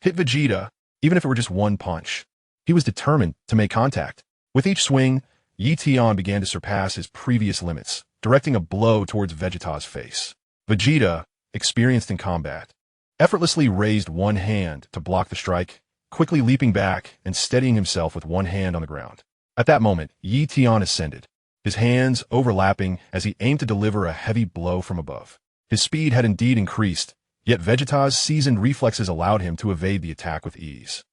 Hit Vegeta, even if it were just one punch. He was determined to make contact. With each swing, Ye Tian began to surpass his previous limits, directing a blow towards Vegeta's face. Vegeta, experienced in combat, effortlessly raised one hand to block the strike, quickly leaping back and steadying himself with one hand on the ground. At that moment, Ye Tian ascended, his hands overlapping as he aimed to deliver a heavy blow from above. His speed had indeed increased, yet Vegeta's seasoned reflexes allowed him to evade the attack with ease.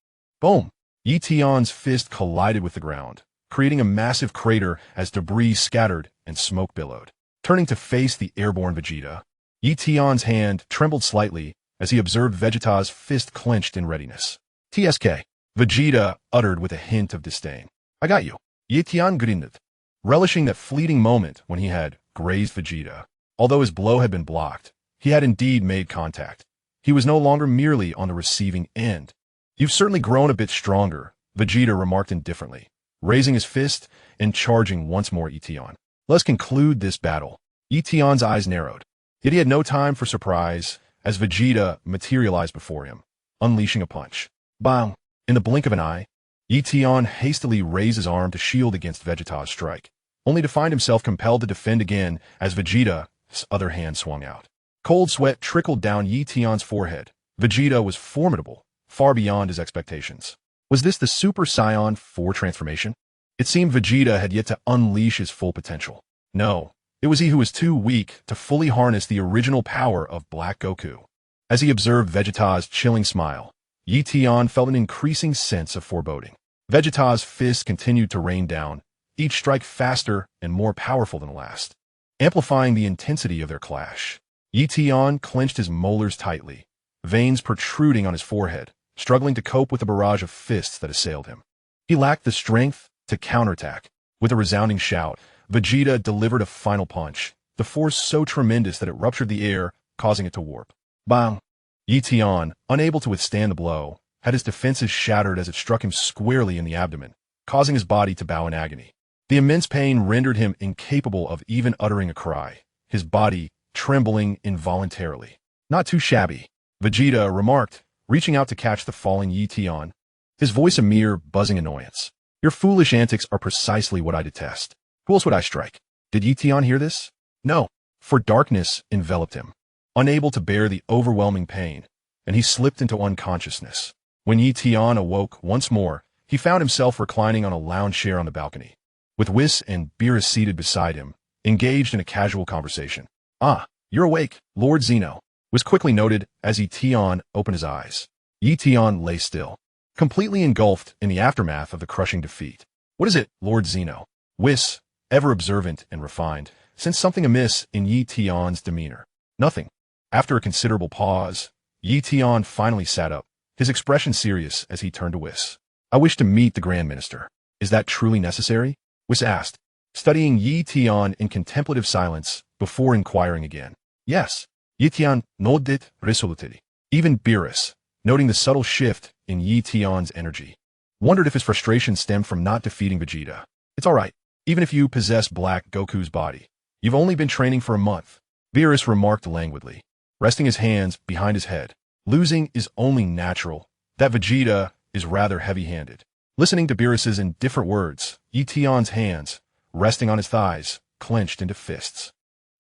Boom! Ye Tian's fist collided with the ground, creating a massive crater as debris scattered and smoke billowed. Turning to face the airborne Vegeta, Ye Tian's hand trembled slightly as he observed Vegeta's fist clenched in readiness. TSK, Vegeta uttered with a hint of disdain. I got you. Ye Tian grinned, relishing that fleeting moment when he had grazed Vegeta. Although his blow had been blocked, he had indeed made contact. He was no longer merely on the receiving end. You've certainly grown a bit stronger, Vegeta remarked indifferently, raising his fist and charging once more Ye Tian. Let's conclude this battle. Ye Tian's eyes narrowed. Yet he had no time for surprise as Vegeta materialized before him, unleashing a punch. Bang! In the blink of an eye, Ye Tian hastily raised his arm to shield against Vegeta's strike, only to find himself compelled to defend again as Vegeta's other hand swung out. Cold sweat trickled down Ye Tian's forehead. Vegeta was formidable, far beyond his expectations. Was this the Super Saiyan 4 transformation? It seemed Vegeta had yet to unleash his full potential. No, it was he who was too weak to fully harness the original power of Black Goku. As he observed Vegeta's chilling smile, Ye Tian felt an increasing sense of foreboding. Vegeta's fists continued to rain down, each strike faster and more powerful than the last, amplifying the intensity of their clash. Ye Tian clenched his molars tightly, veins protruding on his forehead, struggling to cope with the barrage of fists that assailed him. He lacked the strength to counterattack. With a resounding shout, Vegeta delivered a final punch, the force so tremendous that it ruptured the air, causing it to warp. Bang! Ye Tian, unable to withstand the blow, had his defenses shattered as it struck him squarely in the abdomen, causing his body to bow in agony. The immense pain rendered him incapable of even uttering a cry, his body trembling involuntarily. Not too shabby, Vegeta remarked, reaching out to catch the falling Ye Tian, his voice a mere buzzing annoyance. Your foolish antics are precisely what I detest. Who else would I strike? Did Ye Tian hear this? No, for darkness enveloped him, unable to bear the overwhelming pain, and he slipped into unconsciousness. When Ye Tian awoke once more, he found himself reclining on a lounge chair on the balcony, with Whis and Beerus seated beside him, engaged in a casual conversation. Ah, you're awake, Lord Zeno, was quickly noted as Ye Tian opened his eyes. Ye Tian lay still, completely engulfed in the aftermath of the crushing defeat. What is it, Lord Zeno? Whis, ever observant and refined, sensed something amiss in Ye Tian's demeanor. Nothing. After a considerable pause, Ye Tian finally sat up, his expression serious as he turned to Whis. I wish to meet the Grand Minister. Is that truly necessary? Whis asked, studying Ye Tian in contemplative silence before inquiring again. Yes. Ye Tian nodded resolutely. Even Beerus, noting the subtle shift in Ye Tian's energy, wondered if his frustration stemmed from not defeating Vegeta. It's all right. Even if you possess Black Goku's body, you've only been training for a month, Beerus remarked languidly, resting his hands behind his head. Losing is only natural. That Vegeta is rather heavy-handed. Listening to Beerus's indifferent words, Ye Tian's hands, resting on his thighs, clenched into fists.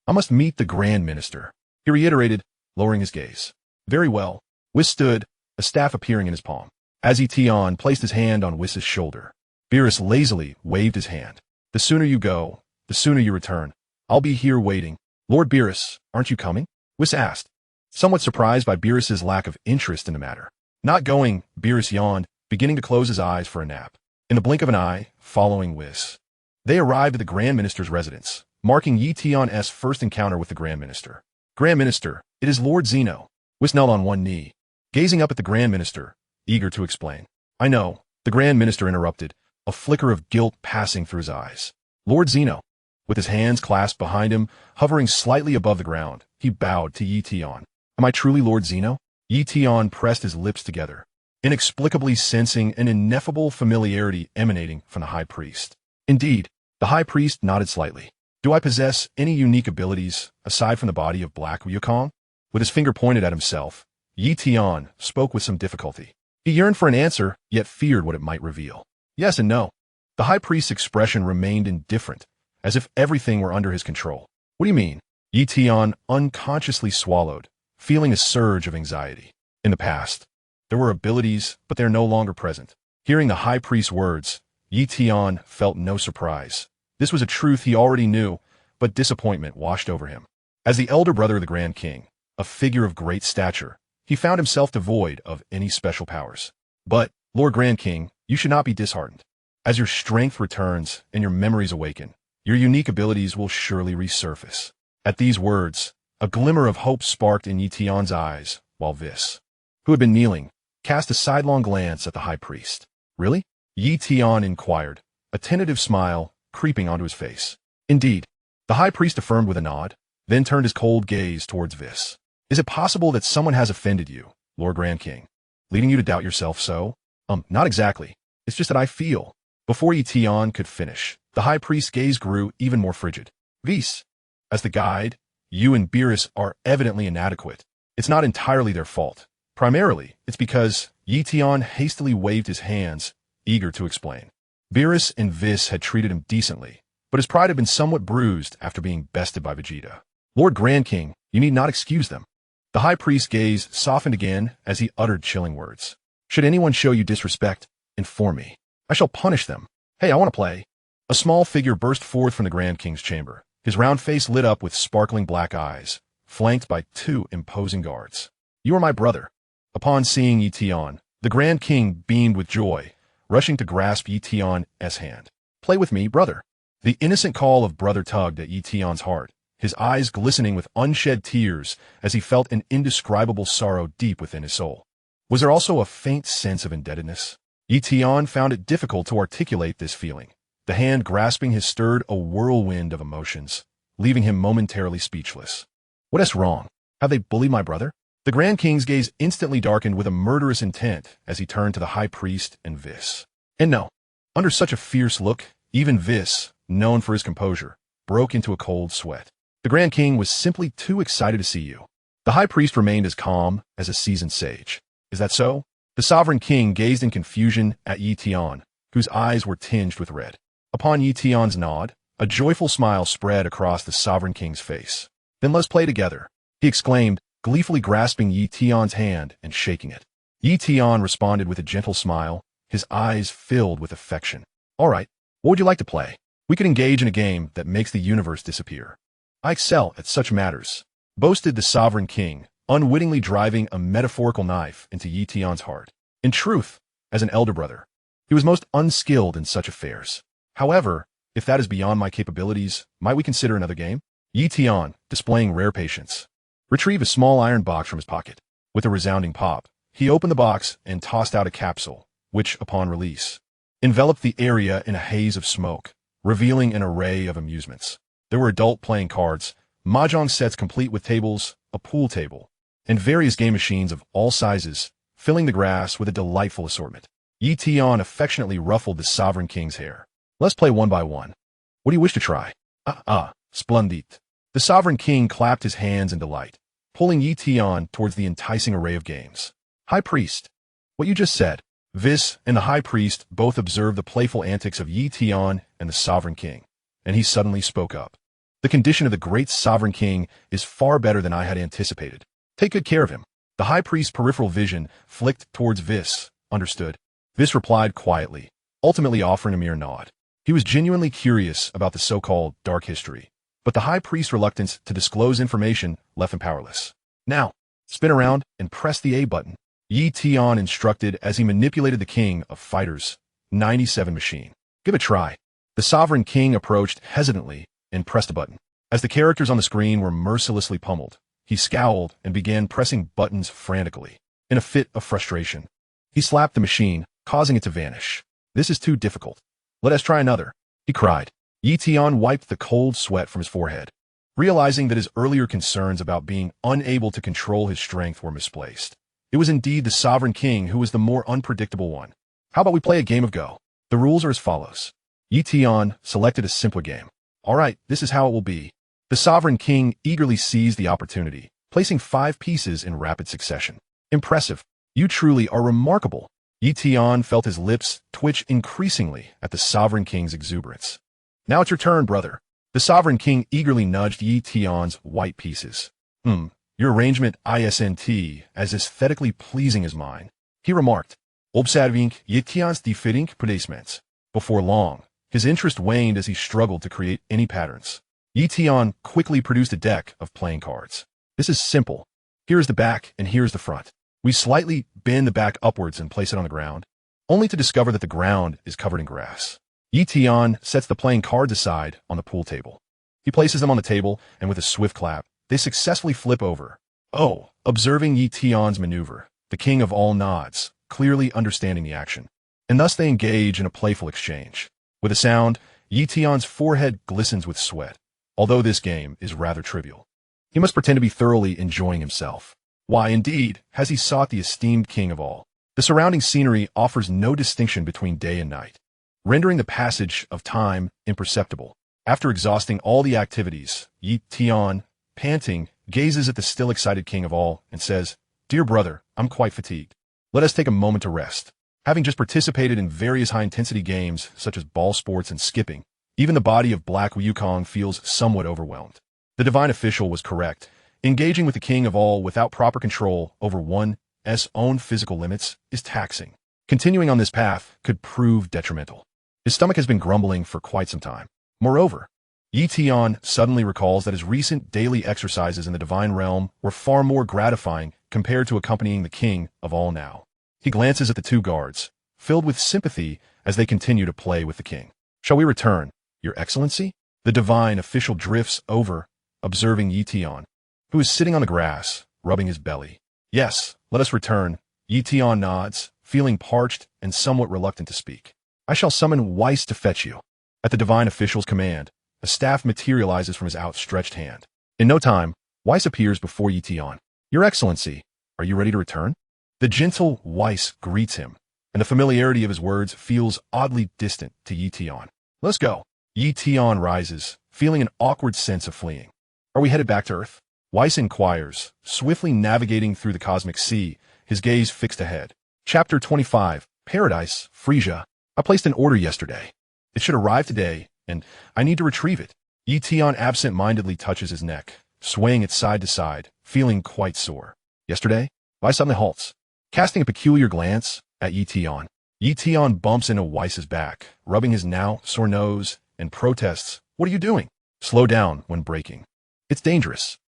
I must meet the Grand Minister, he reiterated, lowering his gaze. Very well. Whis stood, a staff appearing in his palm. As Ye Tian placed his hand on Whis's shoulder, Beerus lazily waved his hand. The sooner you go, the sooner you return. I'll be here waiting. Lord Beerus, aren't you coming? Whis asked, somewhat surprised by Beerus's lack of interest in the matter. Not going, Beerus yawned, beginning to close his eyes for a nap. In the blink of an eye, following Whis, they arrived at the Grand Minister's residence, marking Ye Tian's first encounter with the Grand Minister. Grand Minister, it is Lord Zeno. Whis knelt on one knee, gazing up at the Grand Minister, eager to explain. I know, the Grand Minister interrupted, a flicker of guilt passing through his eyes. Lord Zeno, with his hands clasped behind him, hovering slightly above the ground, he bowed to Ye Tian. Am I truly Lord Zeno? Ye Tian pressed his lips together, inexplicably sensing an ineffable familiarity emanating from the High Priest. Indeed, the High Priest nodded slightly. Do I possess any unique abilities, aside from the body of Black Wukong? With his finger pointed at himself, Ye Tian spoke with some difficulty. He yearned for an answer, yet feared what it might reveal. Yes and no. The High Priest's expression remained indifferent, as if everything were under his control. What do you mean? Ye Tian unconsciously swallowed, feeling a surge of anxiety. In the past, there were abilities, but they are no longer present. Hearing the High Priest's words, Ye Tian felt no surprise. This was a truth he already knew, but disappointment washed over him. As the elder brother of the Grand King, a figure of great stature, he found himself devoid of any special powers. But, Lord Grand King, you should not be disheartened. As your strength returns and your memories awaken, your unique abilities will surely resurface. At these words, a glimmer of hope sparked in Ye Tian's eyes, while Whis, who had been kneeling, cast a sidelong glance at the High Priest. Really? Ye Tian inquired, a tentative smile creeping onto his face. Indeed, the High Priest affirmed with a nod, then turned his cold gaze towards Whis. Is it possible that someone has offended you, Lord Grand King, leading you to doubt yourself so? Not exactly. It's just that I feel. Before Ye Tian could finish, the High Priest's gaze grew even more frigid. Whis, as the guide, you and Beerus are evidently inadequate. It's not entirely their fault. Primarily, it's because Ye Tian hastily waved his hands, eager to explain. Beerus and Whis had treated him decently, but his pride had been somewhat bruised after being bested by Vegeta. Lord Grand King, you need not excuse them. The High Priest's gaze softened again as he uttered chilling words. Should anyone show you disrespect, inform me. I shall punish them. Hey, I want to play. A small figure burst forth from the Grand King's chamber, his round face lit up with sparkling black eyes, flanked by two imposing guards. You are my brother. Upon seeing Ye Tian, the Grand King beamed with joy, rushing to grasp Ye Tian's hand. Play with me, brother. The innocent call of brother tugged at Ye Tian's heart, his eyes glistening with unshed tears as he felt an indescribable sorrow deep within his soul. Was there also a faint sense of indebtedness? Ye Tian found it difficult to articulate this feeling. The hand grasping his stirred a whirlwind of emotions, leaving him momentarily speechless. What is wrong? Have they bullied my brother? The Grand King's gaze instantly darkened with a murderous intent as he turned to the High Priest and Whis. And no, under such a fierce look, even Whis, known for his composure, broke into a cold sweat. The Grand King was simply too excited to see you. The High Priest remained as calm as a seasoned sage. Is that so? The Sovereign King gazed in confusion at Ye Tian, whose eyes were tinged with red. Upon Ye Tian's nod, a joyful smile spread across the Sovereign King's face. Then let's play together, he exclaimed, gleefully grasping Ye Tian's hand and shaking it. Ye Tian responded with a gentle smile, his eyes filled with affection. All right, what would you like to play? We could engage in a game that makes the universe disappear. I excel at such matters, boasted the Sovereign King, unwittingly driving a metaphorical knife into Ye Tian's heart. In truth, as an elder brother, he was most unskilled in such affairs. However, if that is beyond my capabilities, might we consider another game? Ye Tian, displaying rare patience, retrieved a small iron box from his pocket. With a resounding pop, he opened the box and tossed out a capsule, which, upon release, enveloped the area in a haze of smoke, revealing an array of amusements. There were adult playing cards, mahjong sets complete with tables, a pool table, and various game machines of all sizes, filling the grass with a delightful assortment. Ye Tian affectionately ruffled the Sovereign King's hair. Let's play one by one. What do you wish to try? Splendid. The Sovereign King clapped his hands in delight, pulling Ye Tian towards the enticing array of games. High Priest. What you just said. Vis and the High Priest both observed the playful antics of Ye Tian and the Sovereign King, and he suddenly spoke up. The condition of the great Sovereign King is far better than I had anticipated. Take good care of him. The High Priest's peripheral vision flicked towards Vis. Understood. Vis replied quietly, ultimately offering a mere nod. He was genuinely curious about the so-called dark history, but the High Priest's reluctance to disclose information left him powerless. Now, spin around and press the A button, Ye Tian instructed as he manipulated the King of Fighters 97 machine. Give it a try. The Sovereign King approached hesitantly and pressed a button. As the characters on the screen were mercilessly pummeled, he scowled and began pressing buttons frantically. In a fit of frustration, he slapped the machine, causing it to vanish. This is too difficult. Let us try another, he cried. Ye Tian wiped the cold sweat from his forehead, realizing that his earlier concerns about being unable to control his strength were misplaced. It was indeed the Sovereign King who was the more unpredictable one. How about we play a game of Go? The rules are as follows. Ye Tian selected a simpler game. All right, this is how it will be. The Sovereign King eagerly seized the opportunity, placing 5 pieces in rapid succession. Impressive. You truly are remarkable. Ye Tian felt his lips twitch increasingly at the Sovereign King's exuberance. Now it's your turn, brother. The Sovereign King eagerly nudged Ye Tian's white pieces. Your arrangement isn't as aesthetically pleasing as mine, he remarked, observing Ye Tian's differing placements. Before long, his interest waned as he struggled to create any patterns. Ye Tian quickly produced a deck of playing cards. This is simple. Here's the back and here's the front. We slightly bend the back upwards and place it on the ground, only to discover that the ground is covered in grass. Ye Tian sets the playing cards aside on the pool table. He places them on the table, and with a swift clap, they successfully flip over. Observing Ye Tian's maneuver, the King of all nods, clearly understanding the action, and thus they engage in a playful exchange. With a sound, Ye Tian's forehead glistens with sweat. Although this game is rather trivial, he must pretend to be thoroughly enjoying himself. Why, indeed, has he sought the esteemed king of all? The surrounding scenery offers no distinction between day and night, rendering the passage of time imperceptible. After exhausting all the activities, Ye Tian, panting, gazes at the still excited king of all and says, Dear brother, I'm quite fatigued. Let us take a moment to rest. Having just participated in various high-intensity games such as ball sports and skipping, even the body of Black Wukong feels somewhat overwhelmed. The divine official was correct. Engaging with the king of all without proper control over one's own physical limits is taxing. Continuing on this path could prove detrimental. His stomach has been grumbling for quite some time. Moreover, Ye Tian suddenly recalls that his recent daily exercises in the divine realm were far more gratifying compared to accompanying the king of all now. He glances at the 2 guards, filled with sympathy as they continue to play with the king. Shall we return, Your Excellency? The divine official drifts over, observing Ye Tian, who is sitting on the grass, rubbing his belly. Yes, let us return. Ye Tian nods, feeling parched and somewhat reluctant to speak. I shall summon Weiss to fetch you. At the divine official's command, a staff materializes from his outstretched hand. In no time, Weiss appears before Ye Tian. Your Excellency, are you ready to return? The gentle Weiss greets him, and the familiarity of his words feels oddly distant to Ye Tian. Let's go. Ye Tian rises, feeling an awkward sense of fleeing. Are we headed back to Earth? Weiss inquires, swiftly navigating through the cosmic sea, his gaze fixed ahead. Chapter 25, Paradise, Frisia. I placed an order yesterday. It should arrive today, and I need to retrieve it. Ye Tian absent-mindedly touches his neck, swaying it side to side, feeling quite sore. Yesterday? Weiss suddenly halts, casting a peculiar glance at Ye Tian. Ye Tian bumps into Weiss's back, rubbing his now sore nose, and protests, What are you doing? Slow down when braking. It's dangerous.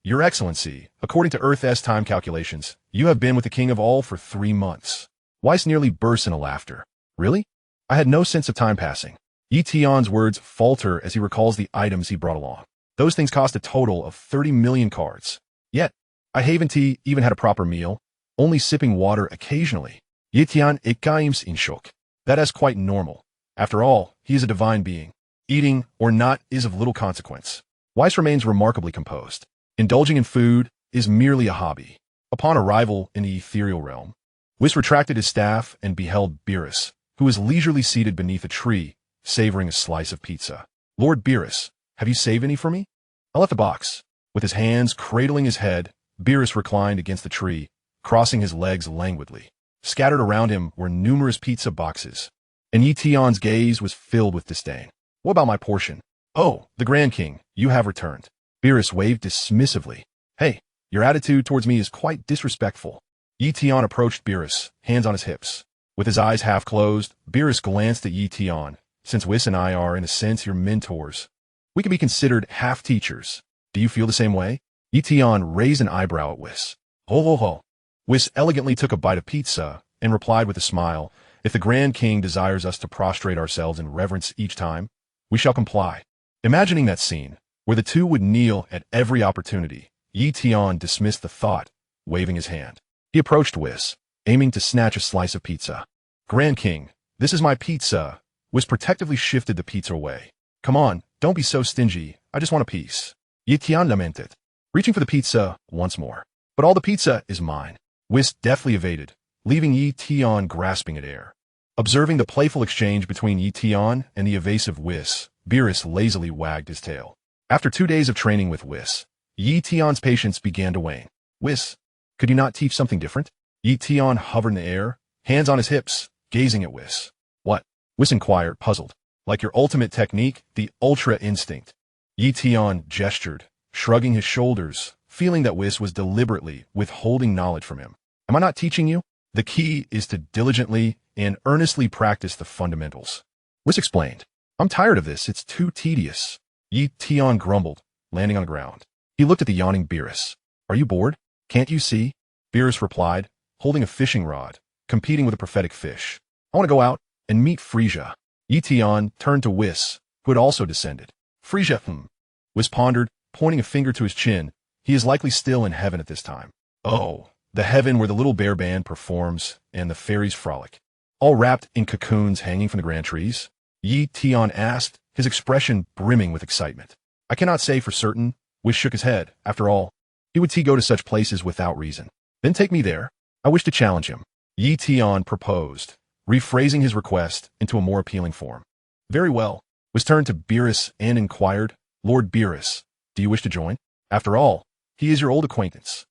Your Excellency, according to Earth's time calculations, you have been with the King of all for 3 months. Weiss nearly bursts into laughter. Really? I had no sense of time passing. Ye Tian's words falter as he recalls the items he brought along. Those things cost a total of 30 million cards. Yet, I haven't even had a proper meal, only sipping water occasionally. Ye Tian ikaims in shock. That is quite normal. After all, he is a divine being. Eating or not is of little consequence. Weiss remains remarkably composed. Indulging in food is merely a hobby. Upon arrival in the ethereal realm, Weiss retracted his staff and beheld Beerus, who was leisurely seated beneath a tree, savoring a slice of pizza. Lord Beerus, have you saved any for me? I left a box. With his hands cradling his head, Beerus reclined against the tree, crossing his legs languidly. Scattered around him were numerous pizza boxes, and Ye Tian's gaze was filled with disdain. What about my portion? Oh, the Grand King, you have returned. Beerus waved dismissively. Hey, your attitude towards me is quite disrespectful. Ye Tian approached Beerus, hands on his hips. With his eyes half closed, Beerus glanced at Ye Tian. Since Weiss and I are, in a sense, your mentors, we can be considered half-teachers. Do you feel the same way? Ye Tian raised an eyebrow at Weiss. Ho ho ho. Weiss elegantly took a bite of pizza and replied with a smile, if the Grand King desires us to prostrate ourselves in reverence each time, we shall comply. Imagining that scene, where the two would kneel at every opportunity, Ye Tian dismissed the thought, waving his hand. He approached Weiss, aiming to snatch a slice of pizza. Grand King, this is my pizza. Weiss protectively shifted the pizza away. Come on, don't be so stingy. I just want a piece. Ye Tian lamented, reaching for the pizza once more. But all the pizza is mine. Weiss deftly evaded, leaving Ye Tian grasping at air. Observing the playful exchange between Ye Tian and the evasive Weiss, Beerus lazily wagged his tail. After 2 days of training with Weiss, Ye Tian's patience began to wane. Weiss, could you not teach something different? Ye Tian hovered in the air, hands on his hips, gazing at Weiss. What? Weiss inquired, puzzled. Like your ultimate technique, the Ultra Instinct. Ye Tian gestured, shrugging his shoulders, feeling that Weiss was deliberately withholding knowledge from him. Am I not teaching you? The key is to diligently and earnestly practice the fundamentals. Weiss explained. I'm tired of this, it's too tedious. Ye Tian grumbled, landing on the ground. He looked at the yawning Beerus. Are you bored? Can't you see? Beerus replied, holding a fishing rod, competing with a prophetic fish. I want to go out and meet Frisia. Ye Tian turned to Weiss, who had also descended. Frisia, Weiss pondered, pointing a finger to his chin. He is likely still in heaven at this time. Oh, the heaven where the little bear band performs and the fairies frolic. All wrapped in cocoons hanging from the grand trees? Ye Tian asked, his expression brimming with excitement. I cannot say for certain. Weiss shook his head. After all, he would go to such places without reason. Then take me there. I wish to challenge him. Ye Tian proposed, rephrasing his request into a more appealing form. Very well. Weiss turned to Beerus and inquired, Lord Beerus, do you wish to join? After all, he is your old acquaintance.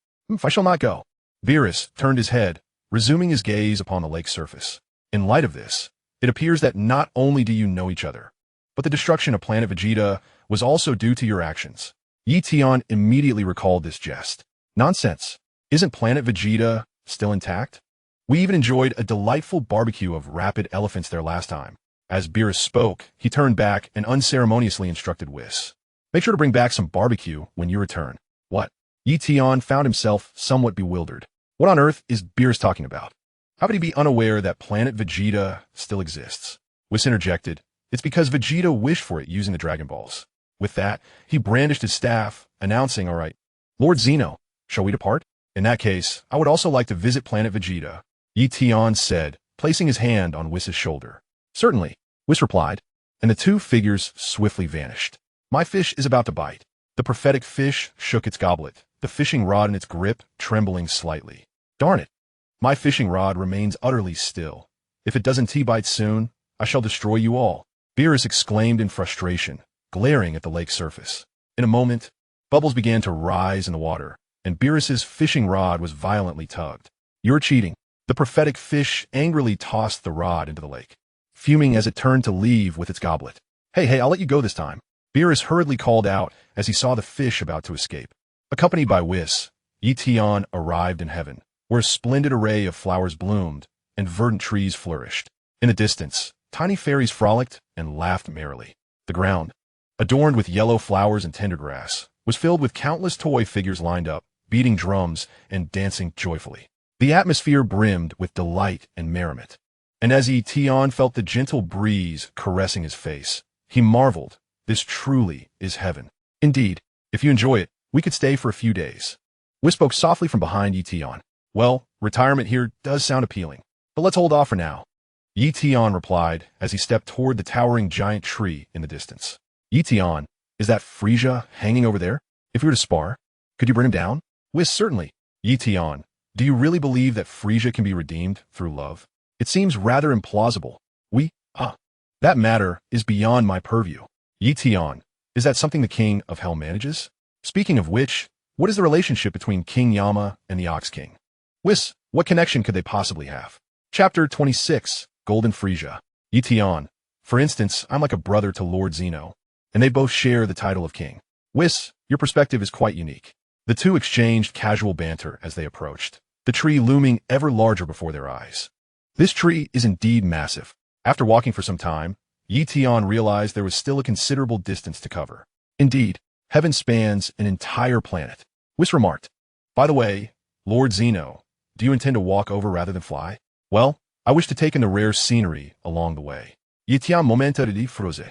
I shall not go. Beerus turned his head, resuming his gaze upon the lake's surface. In light of this, it appears that not only do you know each other, but the destruction of planet Vegeta was also due to your actions. Ye Tian immediately recalled this jest. Nonsense. Isn't planet Vegeta still intact? We even enjoyed a delightful barbecue of rapid elephants there last time. As Beerus spoke, he turned back and unceremoniously instructed Weiss. Make sure to bring back some barbecue when you return. What? Ye Tian found himself somewhat bewildered. What on earth is Beerus talking about? How could he be unaware that planet Vegeta still exists? Weiss interjected. It's because Vegeta wished for it using the Dragon Balls. With that, he brandished his staff, announcing, all right, Lord Zeno, shall we depart? In that case, I would also like to visit planet Vegeta, Ye Tian said, placing his hand on Wiss's shoulder. Certainly, Weiss replied, and the two figures swiftly vanished. My fish is about to bite. The prophetic fish shook its goblet, the fishing rod in its grip trembling slightly. Darn it. My fishing rod remains utterly still. If it doesn't bite soon, I shall destroy you all. Beerus exclaimed in frustration, glaring at the lake's surface. In a moment, bubbles began to rise in the water, and Beerus's fishing rod was violently tugged. You're cheating. The prophetic fish angrily tossed the rod into the lake, fuming as it turned to leave with its goblet. Hey, I'll let you go this time. Beerus hurriedly called out as he saw the fish about to escape. Accompanied by Weiss, Ye Tian arrived in heaven, where a splendid array of flowers bloomed and verdant trees flourished. In the distance, tiny fairies frolicked and laughed merrily. The ground, adorned with yellow flowers and tender grass, was filled with countless toy figures lined up, beating drums and dancing joyfully. The atmosphere brimmed with delight and merriment, and as Ye Tian felt the gentle breeze caressing his face, he marveled, this truly is heaven. Indeed, if you enjoy it, we could stay for a few days. Whis spoke softly from behind Ye Tian. Well, retirement here does sound appealing, but let's hold off for now. Ye Tian replied as he stepped toward the towering giant tree in the distance. Ye Tian, is that Frisia hanging over there? If we were to spar, could you bring him down? Whis, certainly. Ye Tian, do you really believe that Frisia can be redeemed through love? It seems rather implausible. That matter is beyond my purview. Ye Tian, is that something the King of Hell manages? Speaking of which, what is the relationship between King Yama and the Ox King? Whis, what connection could they possibly have? Chapter 26, Golden Frisia. Ye Tian, for instance, I'm like a brother to Lord Zeno, and they both share the title of king. Whis, your perspective is quite unique. The two exchanged casual banter as they approached, the tree looming ever larger before their eyes. This tree is indeed massive. After walking for some time, Ye Tian realized there was still a considerable distance to cover. Indeed, heaven spans an entire planet. Whis remarked, by the way, Lord Zeno, do you intend to walk over rather than fly? Well, I wish to take in the rare scenery along the way. Ye Tian momentarily froze,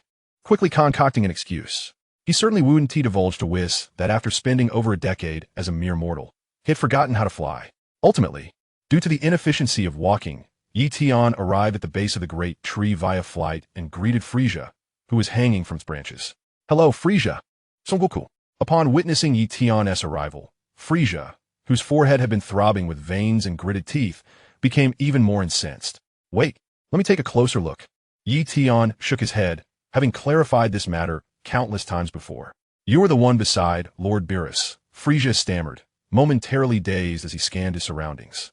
quickly concocting an excuse. He certainly wouldn't divulge to Whis that after spending over a decade as a mere mortal, he had forgotten how to fly. Ultimately, due to the inefficiency of walking, Ye Tian arrived at the base of the great tree via flight and greeted Frisia, who was hanging from its branches. Hello, Frisia. Son Goku. Upon witnessing Ye Tian's arrival, Frisia, whose forehead had been throbbing with veins and gritted teeth, became even more incensed. Wait, let me take a closer look. Ye Tian shook his head, having clarified this matter countless times before. You are the one beside Lord Beerus, Frisia stammered, momentarily dazed as he scanned his surroundings.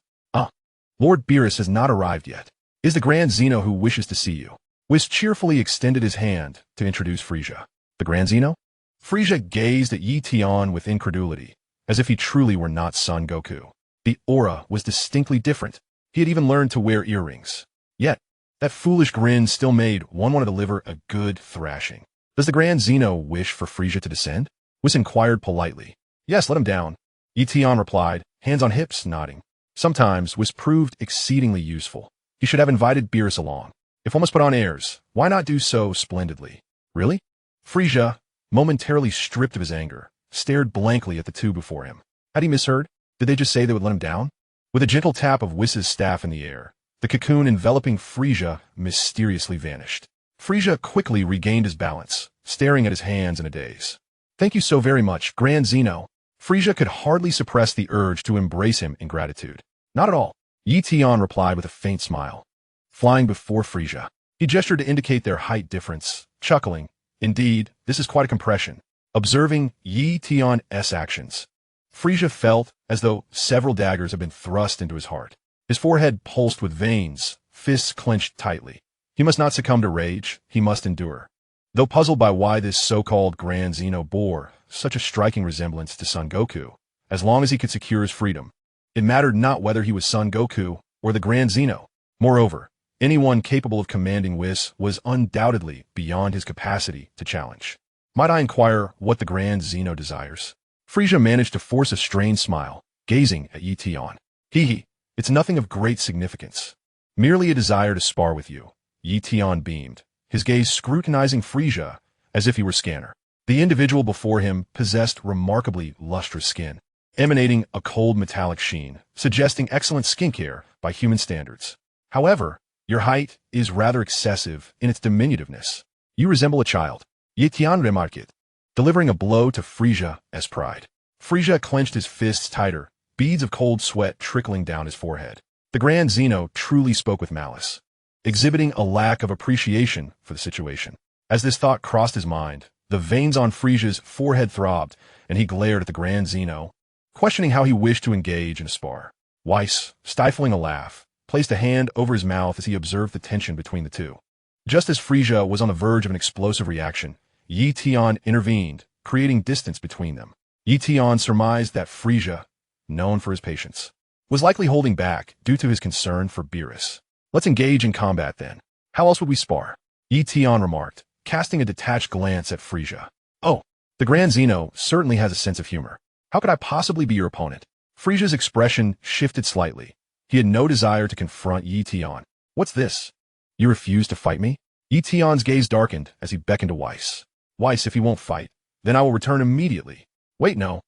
Lord Beerus has not arrived yet. Is the Grand Zeno who wishes to see you? Whis cheerfully extended his hand to introduce Frisia. The Grand Zeno? Frisia gazed at Ye Tian with incredulity, as if he truly were not Son Goku. The aura was distinctly different. He had even learned to wear earrings. Yet, that foolish grin still made one want to deliver a good thrashing. Does the Grand Zeno wish for Frisia to descend? Whis inquired politely. Yes, let him down. Ye Tian replied, hands on hips, nodding. Sometimes Whis proved exceedingly useful. He should have invited Beerus along. If one must put on airs, why not do so splendidly? Really? Frisia, momentarily stripped of his anger, stared blankly at the two before him. Had he misheard? Did they just say they would let him down? With a gentle tap of Whis' staff in the air, the cocoon enveloping Frisia mysteriously vanished. Frisia quickly regained his balance, staring at his hands in a daze. Thank you so very much, Grand Zeno. Frisia could hardly suppress the urge to embrace him in gratitude. Not at all. Ye Tian replied with a faint smile. Flying before Frisia, he gestured to indicate their height difference, chuckling. Indeed, this is quite a compression. Observing Ye Tian's actions, Frisia felt as though several daggers had been thrust into his heart. His forehead pulsed with veins, fists clenched tightly. He must not succumb to rage, he must endure. Though puzzled by why this so-called Grand Zeno bore such a striking resemblance to Son Goku, as long as he could secure his freedom, it mattered not whether he was Son Goku or the Grand Zeno. Moreover, anyone capable of commanding Whis was undoubtedly beyond his capacity to challenge. Might I inquire what the Grand Zeno desires? Frisia managed to force a strained smile, gazing at Ye Tian. Hee, it's nothing of great significance. Merely a desire to spar with you. Ye Tian beamed, his gaze scrutinizing Frisia as if he were scanner. The individual before him possessed remarkably lustrous skin, emanating a cold metallic sheen, suggesting excellent skincare by human standards. However, your height is rather excessive in its diminutiveness. You resemble a child. Ye Tian remarked, delivering a blow to Frisia's pride. Frisia clenched his fists tighter, beads of cold sweat trickling down his forehead. The Grand Zeno truly spoke with malice, exhibiting a lack of appreciation for the situation. As this thought crossed his mind, the veins on Frisia's forehead throbbed, and he glared at the Grand Zeno, questioning how he wished to engage in a spar. Whis, stifling a laugh, placed a hand over his mouth as he observed the tension between the two. Just as Frisia was on the verge of an explosive reaction, Ye Tian intervened, creating distance between them. Ye Tian surmised that Frisia, known for his patience, was likely holding back due to his concern for Beerus. Let's engage in combat then. How else would we spar? Ye Tian remarked, casting a detached glance at Frisia. Oh, the Grand Zeno certainly has a sense of humor. How could I possibly be your opponent? Frisia's expression shifted slightly. He had no desire to confront Ye Tian. What's this? You refuse to fight me? Ye Tian's gaze darkened as he beckoned to Whis. Whis, if he won't fight, Then I will return immediately. Wait, no.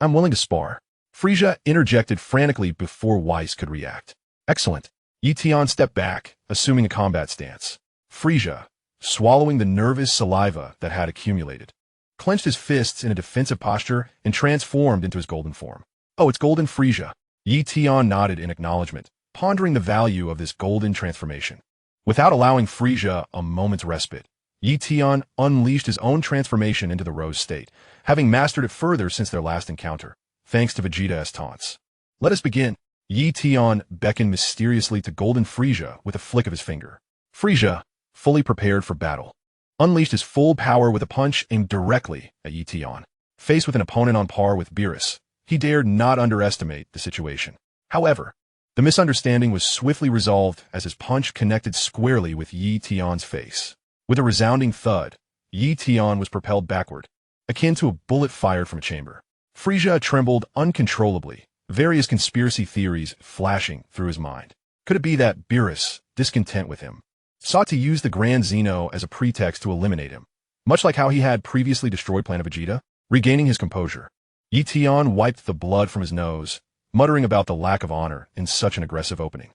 I'm willing to spar. Frisia interjected frantically before Weiss could react. Excellent. Ye Tian stepped back, assuming a combat stance. Frisia, swallowing the nervous saliva that had accumulated, clenched his fists in a defensive posture and transformed into his golden form. Oh, it's golden Frisia. Ye Tian nodded in acknowledgement, pondering the value of this golden transformation. Without allowing Frisia a moment's respite, Ye Tian unleashed his own transformation into the rose state, having mastered it further since their last encounter, thanks to Vegeta's taunts. Let us begin. Ye Tian beckoned mysteriously to golden Frisia with a flick of his finger. Frisia, fully prepared for battle, unleashed his full power with a punch aimed directly at Ye Tian. Faced with an opponent on par with Beerus, he dared not underestimate the situation. However, the misunderstanding was swiftly resolved as his punch connected squarely with Ye Tian's face. With a resounding thud, Ye Tian was propelled backward, akin to a bullet fired from a chamber. Frisia trembled uncontrollably, various conspiracy theories flashing through his mind. Could it be that Beerus, discontent with him, sought to use the Grand Zeno as a pretext to eliminate him, much like how he had previously destroyed Planet Vegeta? Regaining his composure, Ye Tian wiped the blood from his nose, muttering about the lack of honor in such an aggressive opening.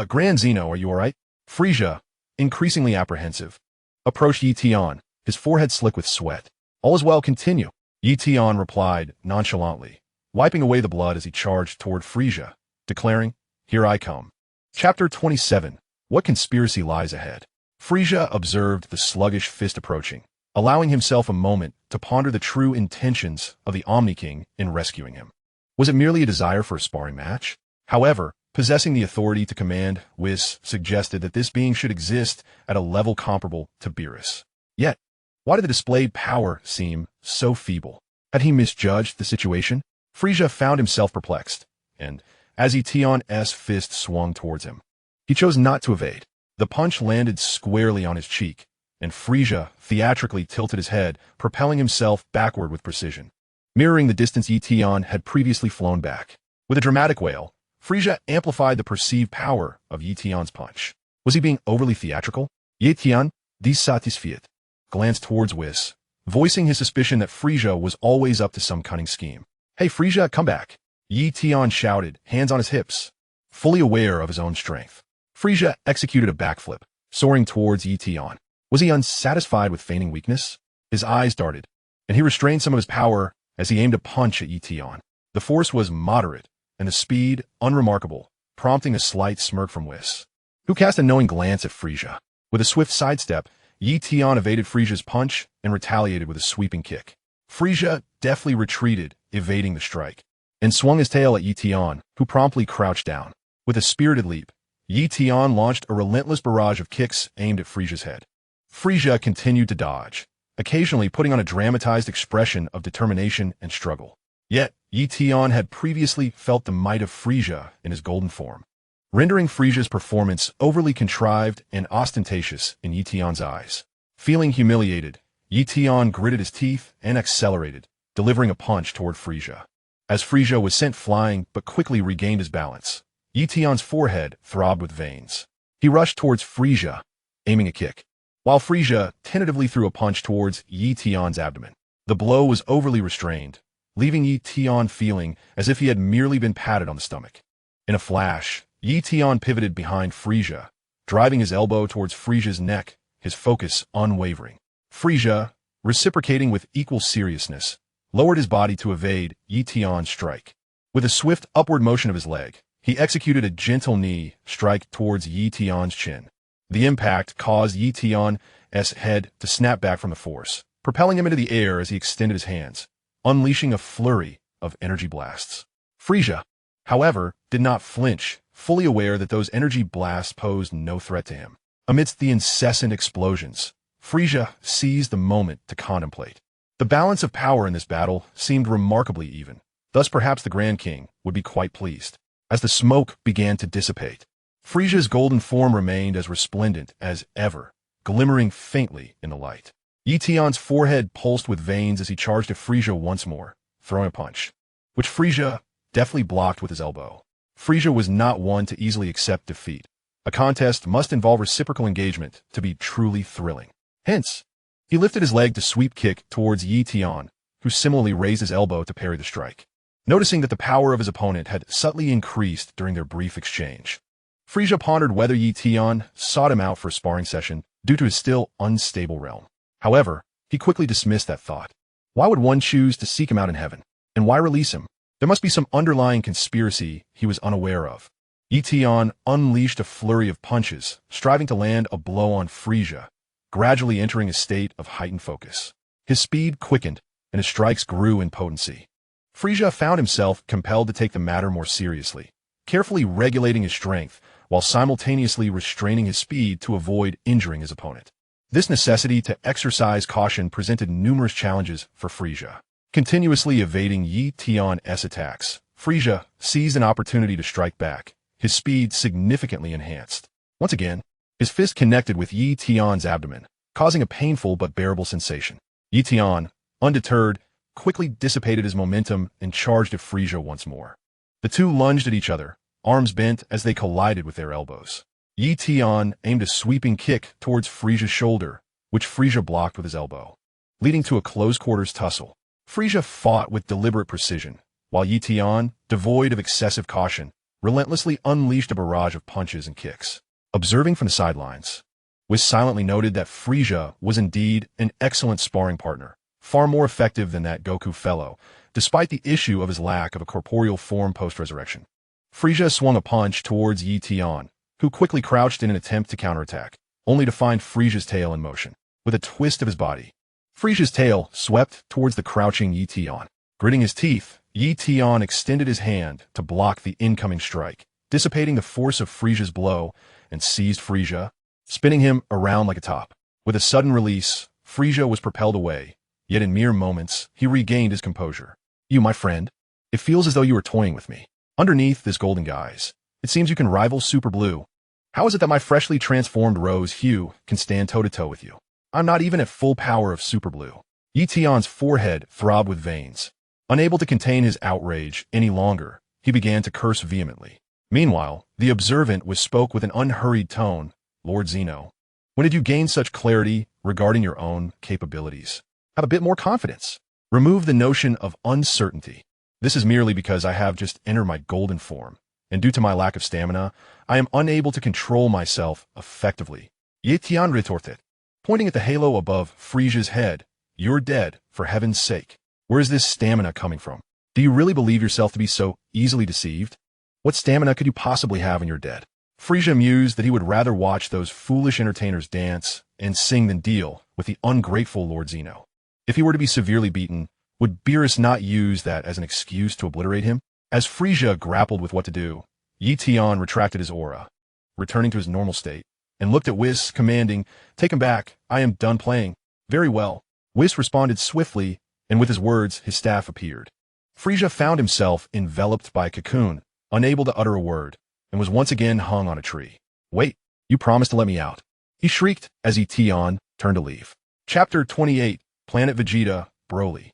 Grand Zeno, are you alright? Frisia, increasingly apprehensive, approached Ye Tian, his forehead slick with sweat. All is well, continue. Ye Tian replied nonchalantly, wiping away the blood as he charged toward Frisia, declaring, Here I come. Chapter 27. What conspiracy lies ahead? Frisia observed the sluggish fist approaching, allowing himself a moment to ponder the true intentions of the Omni-King in rescuing him. Was it merely a desire for a sparring match? However, possessing the authority to command, Whis suggested that this being should exist at a level comparable to Beerus. Yet, why did the displayed power seem so feeble? Had he misjudged the situation? Frisia found himself perplexed, and, as Ye Tian's fist swung towards him, he chose not to evade. The punch landed squarely on his cheek, and Frisia theatrically tilted his head, propelling himself backward with precision, mirroring the distance Ye Tian had previously flown back. With a dramatic wail, Frisia amplified the perceived power of Ye Tian's punch. Was he being overly theatrical? Ye Tian, dissatisfied, glanced towards Whis, voicing his suspicion that Frisia was always up to some cunning scheme. Hey Frisia, come back. Ye Tian shouted, hands on his hips, fully aware of his own strength. Frisia executed a backflip, soaring towards Ye Tian. Was he unsatisfied with feigning weakness? His eyes darted, and he restrained some of his power as he aimed a punch at Ye Tian. The force was moderate, and the speed unremarkable, prompting a slight smirk from Whis, who cast a knowing glance at Frisia. With a swift sidestep, Ye Tian evaded Frisia's punch and retaliated with a sweeping kick. Frisia deftly retreated, evading the strike, and swung his tail at Ye Tian, who promptly crouched down. With a spirited leap, Ye Tian launched a relentless barrage of kicks aimed at Frisia's head. Frisia continued to dodge, occasionally putting on a dramatized expression of determination and struggle. Yet, Ye Tian had previously felt the might of Frisia in his golden form, rendering Frisia's performance overly contrived and ostentatious in Ye Tian's eyes. Feeling humiliated, Ye Tian gritted his teeth and accelerated, delivering a punch toward Frisia. As Frisia was sent flying but quickly regained his balance, Ye Tian's forehead throbbed with veins. He rushed towards Frisia, aiming a kick, while Frisia tentatively threw a punch towards Ye Tian's abdomen. The blow was overly restrained, leaving Ye Tian feeling as if he had merely been patted on the stomach. In a flash, Ye Tian pivoted behind Frisia, driving his elbow towards Frisia's neck, his focus unwavering. Frisia, reciprocating with equal seriousness, lowered his body to evade Ye Tian's strike. With a swift upward motion of his leg, he executed a gentle knee strike towards Ye Tian's chin. The impact caused Ye Tian's head to snap back from the force, propelling him into the air as he extended his hands, unleashing a flurry of energy blasts. Frisia, however, did not flinch, fully aware that those energy blasts posed no threat to him. Amidst the incessant explosions, Frisia seized the moment to contemplate. The balance of power in this battle seemed remarkably even, thus perhaps the Grand King would be quite pleased. As the smoke began to dissipate, Frisia's golden form remained as resplendent as ever, glimmering faintly in the light. Ye Tian's forehead pulsed with veins as he charged at Frisia once more, throwing a punch, which Frisia deftly blocked with his elbow. Frisia was not one to easily accept defeat. A contest must involve reciprocal engagement to be truly thrilling. Hence, he lifted his leg to sweep kick towards Ye Tian, who similarly raised his elbow to parry the strike. Noticing that the power of his opponent had subtly increased during their brief exchange, Frisia pondered whether Ye Tian sought him out for a sparring session due to his still unstable realm. However, he quickly dismissed that thought. Why would one choose to seek him out in heaven? And why release him? There must be some underlying conspiracy he was unaware of. Ye Tian unleashed a flurry of punches, striving to land a blow on Frisia, gradually entering a state of heightened focus. His speed quickened, and his strikes grew in potency. Frisia found himself compelled to take the matter more seriously, carefully regulating his strength while simultaneously restraining his speed to avoid injuring his opponent. This necessity to exercise caution presented numerous challenges for Frisia. Continuously evading Ye Tian's attacks, Frisia seized an opportunity to strike back, his speed significantly enhanced. Once again, his fist connected with Ye Tian's abdomen, causing a painful but bearable sensation. Ye Tian, undeterred, quickly dissipated his momentum and charged at Frisia once more. The two lunged at each other, arms bent as they collided with their elbows. Ye Tian aimed a sweeping kick towards Frisia's shoulder, which Frisia blocked with his elbow, leading to a close-quarters tussle. Frisia fought with deliberate precision, while Ye Tian, devoid of excessive caution, relentlessly unleashed a barrage of punches and kicks. Observing from the sidelines, Whis silently noted that Frisia was indeed an excellent sparring partner, far more effective than that Goku fellow, despite the issue of his lack of a corporeal form post-resurrection. Frisia swung a punch towards Ye Tian, who quickly crouched in an attempt to counterattack, only to find Frisia's tail in motion. With a twist of his body, Frisia's tail swept towards the crouching Ye Tian. Gritting his teeth, Ye Tian extended his hand to block the incoming strike, dissipating the force of Frisia's blow, and seized Frisia, spinning him around like a top. With a sudden release, Frisia was propelled away, yet in mere moments, he regained his composure. You, my friend, it feels as though you were toying with me. Underneath this golden guise, it seems you can rival Super Blue. How is it that my freshly transformed Rose Hue can stand toe-to-toe with you? I'm not even at full power of Super Blue. Ye Tian's forehead throbbed with veins. Unable to contain his outrage any longer, he began to curse vehemently. Meanwhile, the observant spoke with an unhurried tone. Lord Zeno, when did you gain such clarity regarding your own capabilities? Have a bit more confidence. Remove the notion of uncertainty. This is merely because I have just entered my golden form, and due to my lack of stamina, I am unable to control myself effectively. Ye Tian retorted, pointing at the halo above Frisia's head. You're dead, for heaven's sake. Where is this stamina coming from? Do you really believe yourself to be so easily deceived? What stamina could you possibly have when you're dead? Frisia mused that he would rather watch those foolish entertainers dance and sing than deal with the ungrateful Lord Zeno. If he were to be severely beaten, would Beerus not use that as an excuse to obliterate him? As Frisia grappled with what to do, Ye Tian retracted his aura, returning to his normal state, and looked at Whis, commanding, "Take him back, I am done playing." "Very well." Whis responded swiftly, and with his words, his staff appeared. Frisia found himself enveloped by a cocoon, unable to utter a word, and was once again hung on a tree. "Wait, you promised to let me out," he shrieked as Ye Tian turned to leave. Chapter 28, Planet Vegeta, Broly.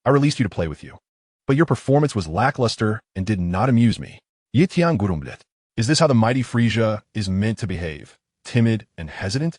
I released you to play with you, but your performance was lackluster and did not amuse me. Ye Tian Gurumblet. Is this how the mighty Frisia is meant to behave? Timid and hesitant?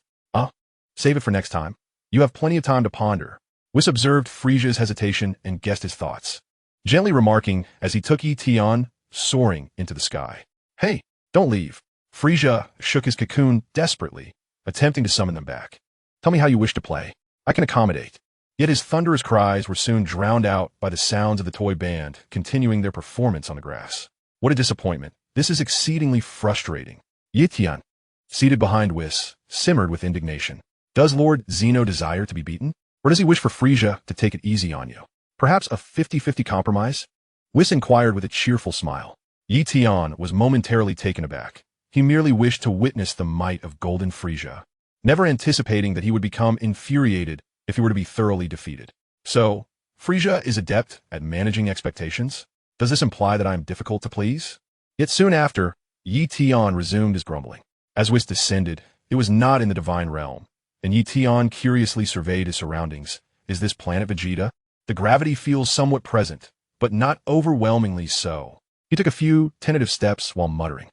Save it for next time. You have plenty of time to ponder. Whis observed Frisia's hesitation and guessed his thoughts, gently remarking as he took Ye Tian soaring into the sky. "Hey, don't leave." Frisia shook his cocoon desperately, attempting to summon them back. "Tell me how you wish to play. I can accommodate." Yet his thunderous cries were soon drowned out by the sounds of the toy band continuing their performance on the grass. What a disappointment. This is exceedingly frustrating. Ye Tian, seated behind Whis, simmered with indignation. Does Lord Zeno desire to be beaten? Or does he wish for Frisia to take it easy on you? Perhaps a 50-50 compromise? Whis inquired with a cheerful smile. Ye Tian was momentarily taken aback. He merely wished to witness the might of Golden Frisia, never anticipating that he would become infuriated if he were to be thoroughly defeated. So, Frisia is adept at managing expectations? Does this imply that I am difficult to please? Yet soon after, Ye Tian resumed his grumbling. As Whis descended, it was not in the divine realm, and Ye Tian curiously surveyed his surroundings. Is this planet Vegeta? The gravity feels somewhat present, but not overwhelmingly so. He took a few tentative steps while muttering.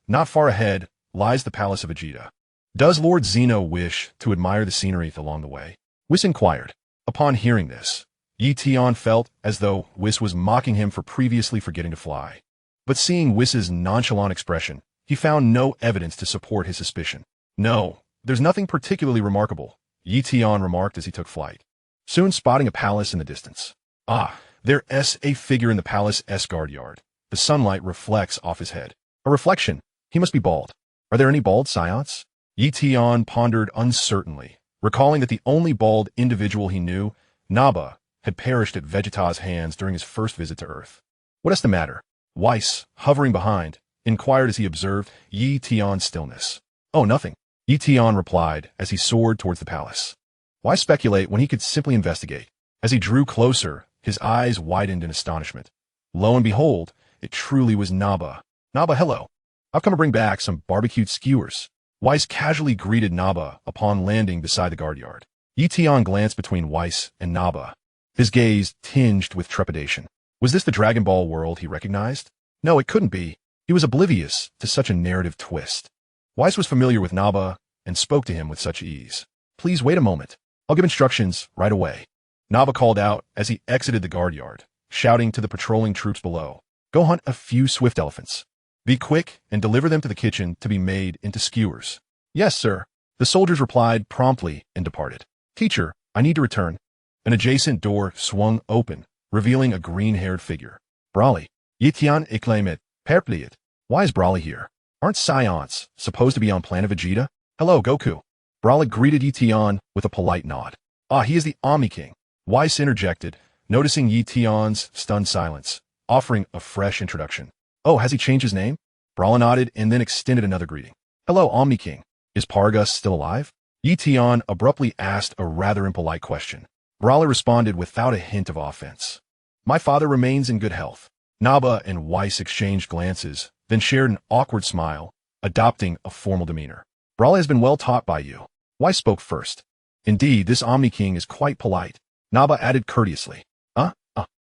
Not far ahead lies the palace of Vegeta. Does Lord Zeno wish to admire the scenery along the way? Whis inquired. Upon hearing this, Ye Tian felt as though Whis was mocking him for previously forgetting to fly. But seeing Whis's nonchalant expression, he found no evidence to support his suspicion. No, there's nothing particularly remarkable, Ye Tian remarked as he took flight, soon spotting a palace in the distance. Ah, there's a figure in the palace's guardyard. The sunlight reflects off his head. A reflection. He must be bald. Are there any bald Saiyans? Ye Tian pondered uncertainly, recalling that the only bald individual he knew, Naba, had perished at Vegeta's hands during his first visit to Earth. What is the matter? Weiss, hovering behind, inquired as he observed Ye Tian's stillness. Oh, nothing, Ye Tian replied as he soared towards the palace. Why speculate when he could simply investigate? As he drew closer, his eyes widened in astonishment. Lo and behold, it truly was Naba. Naba, hello. I've come to bring back some barbecued skewers. Weiss casually greeted Naba upon landing beside the guardyard. Ye Tian glanced between Weiss and Naba, his gaze tinged with trepidation. Was this the Dragon Ball world he recognized? No, it couldn't be. He was oblivious to such a narrative twist. Weiss was familiar with Naba and spoke to him with such ease. Please wait a moment. I'll give instructions right away. Naba called out as he exited the guardyard, shouting to the patrolling troops below. Go hunt a few swift elephants. Be quick and deliver them to the kitchen to be made into skewers. Yes, sir. The soldiers replied promptly and departed. Teacher, I need to return. An adjacent door swung open, revealing a green-haired figure. Broly. Ye Tian exclaimed, perplexed. Why is Broly here? Aren't Saiyans supposed to be on planet Vegeta? Hello, Goku. Broly greeted Ye Tian with a polite nod. Ah, he is the Omni-King. Weiss interjected, noticing Ye Tian's stunned silence, offering a fresh introduction. Oh, has he changed his name? Broly nodded and then extended another greeting. Hello, Omni-King. Is Paragus still alive? Ye Tian abruptly asked a rather impolite question. Broly responded without a hint of offense. My father remains in good health. Naba and Weiss exchanged glances, then shared an awkward smile, adopting a formal demeanor. Broly has been well taught by you. Weiss spoke first. Indeed, this Omni-King is quite polite. Naba added courteously.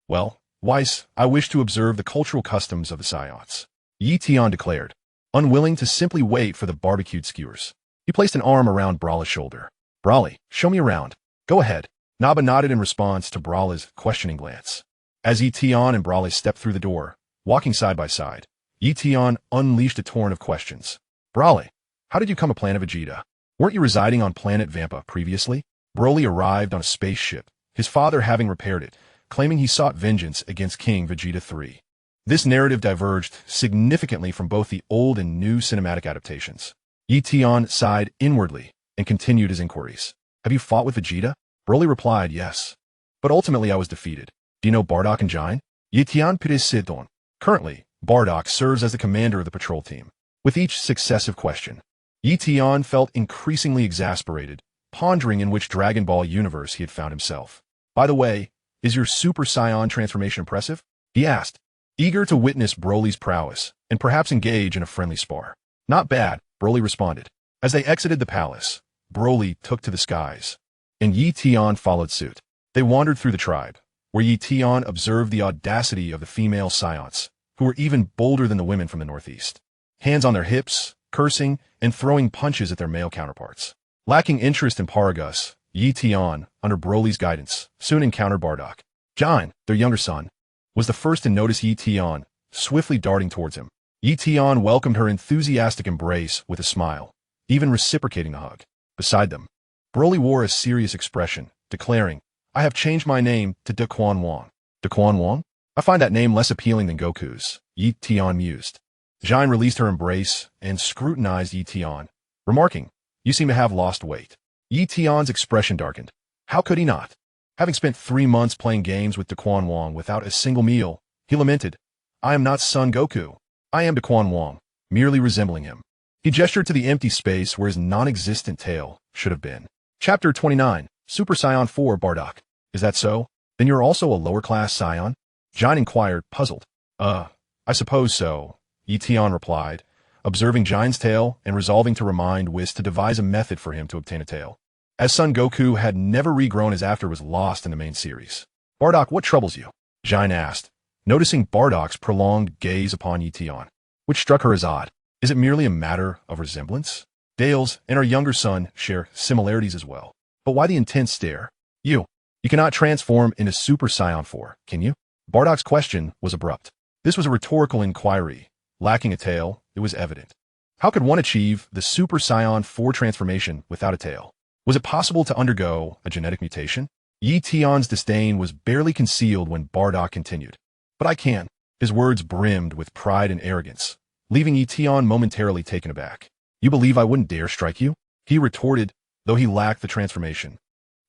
Well, Weiss, I wish to observe the cultural customs of the Saiyans. Ye Tian declared, unwilling to simply wait for the barbecued skewers. He placed an arm around Broly's shoulder. Broly, show me around. Go ahead. Naba nodded in response to Broly's questioning glance. As Ye Tian and Broly stepped through the door, walking side by side, Ye Tian unleashed a torrent of questions. Broly, how did you come to planet Vegeta? Weren't you residing on planet Vampa previously? Broly arrived on a spaceship, his father having repaired it, claiming he sought vengeance against King Vegeta III. This narrative diverged significantly from both the old and new cinematic adaptations. Ye Tian sighed inwardly and continued his inquiries. Have you fought with Vegeta? Broly replied, yes. But ultimately I was defeated. Do you know Bardock and Jine? Ye Tian persisted on. Currently, Bardock serves as the commander of the patrol team. With each successive question, Ye Tian felt increasingly exasperated, pondering in which Dragon Ball universe he had found himself. By the way, is your Super Saiyan transformation impressive? He asked, eager to witness Broly's prowess and perhaps engage in a friendly spar. Not bad, Broly responded. As they exited the palace, Broly took to the skies, and Ye Tian followed suit. They wandered through the tribe, where Ye Tian observed the audacity of the female Saiyans, who were even bolder than the women from the northeast. Hands on their hips, cursing, and throwing punches at their male counterparts. Lacking interest in Paragus, Ye Tian, under Broly's guidance, soon encountered Bardock. Jine, their younger son, was the first to notice Ye Tian, swiftly darting towards him. Ye Tian welcomed her enthusiastic embrace with a smile, even reciprocating the hug. Beside them, Broly wore a serious expression, declaring, I have changed my name to Daquan Wang. Daquan Wang? I find that name less appealing than Goku's, Ye Tian mused. Jine released her embrace and scrutinized Ye Tian, remarking, you seem to have lost weight. Ye Tian's expression darkened. How could he not? Having spent 3 months playing games with Daquan Wang without a single meal, he lamented, I am not Son Goku. I am Daquan Wang, merely resembling him. He gestured to the empty space where his non-existent tail should have been. Chapter 29, Super Saiyan 4 Bardock. Is that so? Then you're also a lower-class Saiyan? Jine inquired, puzzled. I suppose so, Ye Tian replied, observing Jine's tail and resolving to remind Whis to devise a method for him to obtain a tail, as Son Goku had never regrown as after was lost in the main series. Bardock, what troubles you? Jine asked, noticing Bardock's prolonged gaze upon Ye Tian, which struck her as odd. Is it merely a matter of resemblance? Dales and our younger son share similarities as well. But why the intense stare? You. You cannot transform into Super Saiyan 4, can you? Bardock's question was abrupt. This was a rhetorical inquiry. Lacking a tail, it was evident. How could one achieve the Super Saiyan 4 transformation without a tail? Was it possible to undergo a genetic mutation? Ye Tian's disdain was barely concealed when Bardock continued. But I can. His words brimmed with pride and arrogance, leaving Ye Tian momentarily taken aback. You believe I wouldn't dare strike you? He retorted, though he lacked the transformation.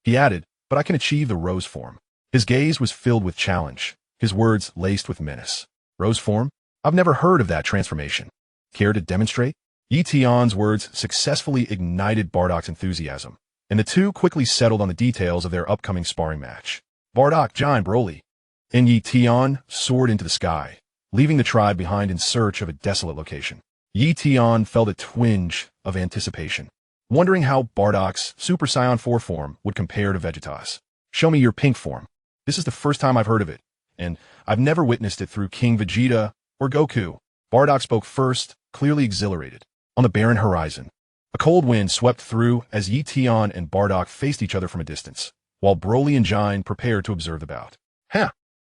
He added, but I can achieve the rose form. His gaze was filled with challenge, his words laced with menace. Rose form? I've never heard of that transformation. Care to demonstrate? Ye Tian's words successfully ignited Bardock's enthusiasm, and the two quickly settled on the details of their upcoming sparring match. Bardock, Giant Broly, and Ye Tian soared into the sky, leaving the tribe behind in search of a desolate location. Ye Tian felt a twinge of anticipation, wondering how Bardock's Super Saiyan 4 form would compare to Vegeta's. Show me your pink form. This is the first time I've heard of it, and I've never witnessed it through King Vegeta or Goku. Bardock spoke first, clearly exhilarated. On the barren horizon, a cold wind swept through as Ye Tian and Bardock faced each other from a distance, while Broly and Giant prepared to observe the bout.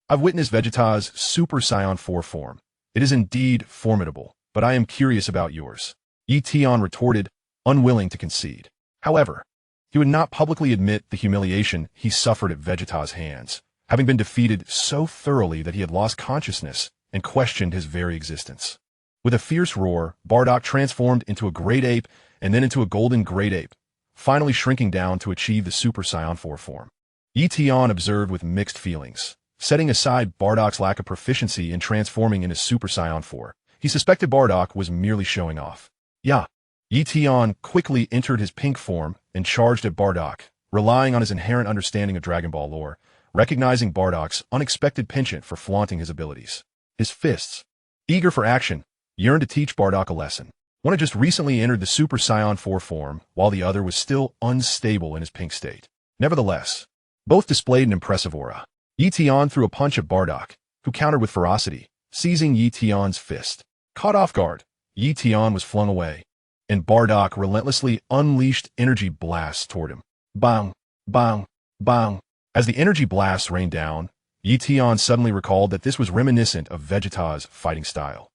I've witnessed Vegeta's Super Saiyan 4 form. It is indeed formidable, but I am curious about yours. Ye Tian retorted, unwilling to concede. However, he would not publicly admit the humiliation he suffered at Vegeta's hands, having been defeated so thoroughly that he had lost consciousness and questioned his very existence. With a fierce roar, Bardock transformed into a great ape and then into a golden great ape, finally shrinking down to achieve the Super Saiyan 4 form. Ye Tian observed with mixed feelings. Setting aside Bardock's lack of proficiency in transforming into Super Saiyan 4, he suspected Bardock was merely showing off. Ye Tian quickly entered his pink form and charged at Bardock, relying on his inherent understanding of Dragon Ball lore, recognizing Bardock's unexpected penchant for flaunting his abilities. His fists, eager for action, yearned to teach Bardock a lesson. One had just recently entered the Super Saiyan 4 form, while the other was still unstable in his pink state. Nevertheless, both displayed an impressive aura. Ye Tian threw a punch at Bardock, who countered with ferocity, seizing Ye Tian's fist. Caught off guard, Ye Tian was flung away, and Bardock relentlessly unleashed energy blasts toward him. Bang, bang, bang. As the energy blasts rained down, Ye Tian suddenly recalled that this was reminiscent of Vegeta's fighting style.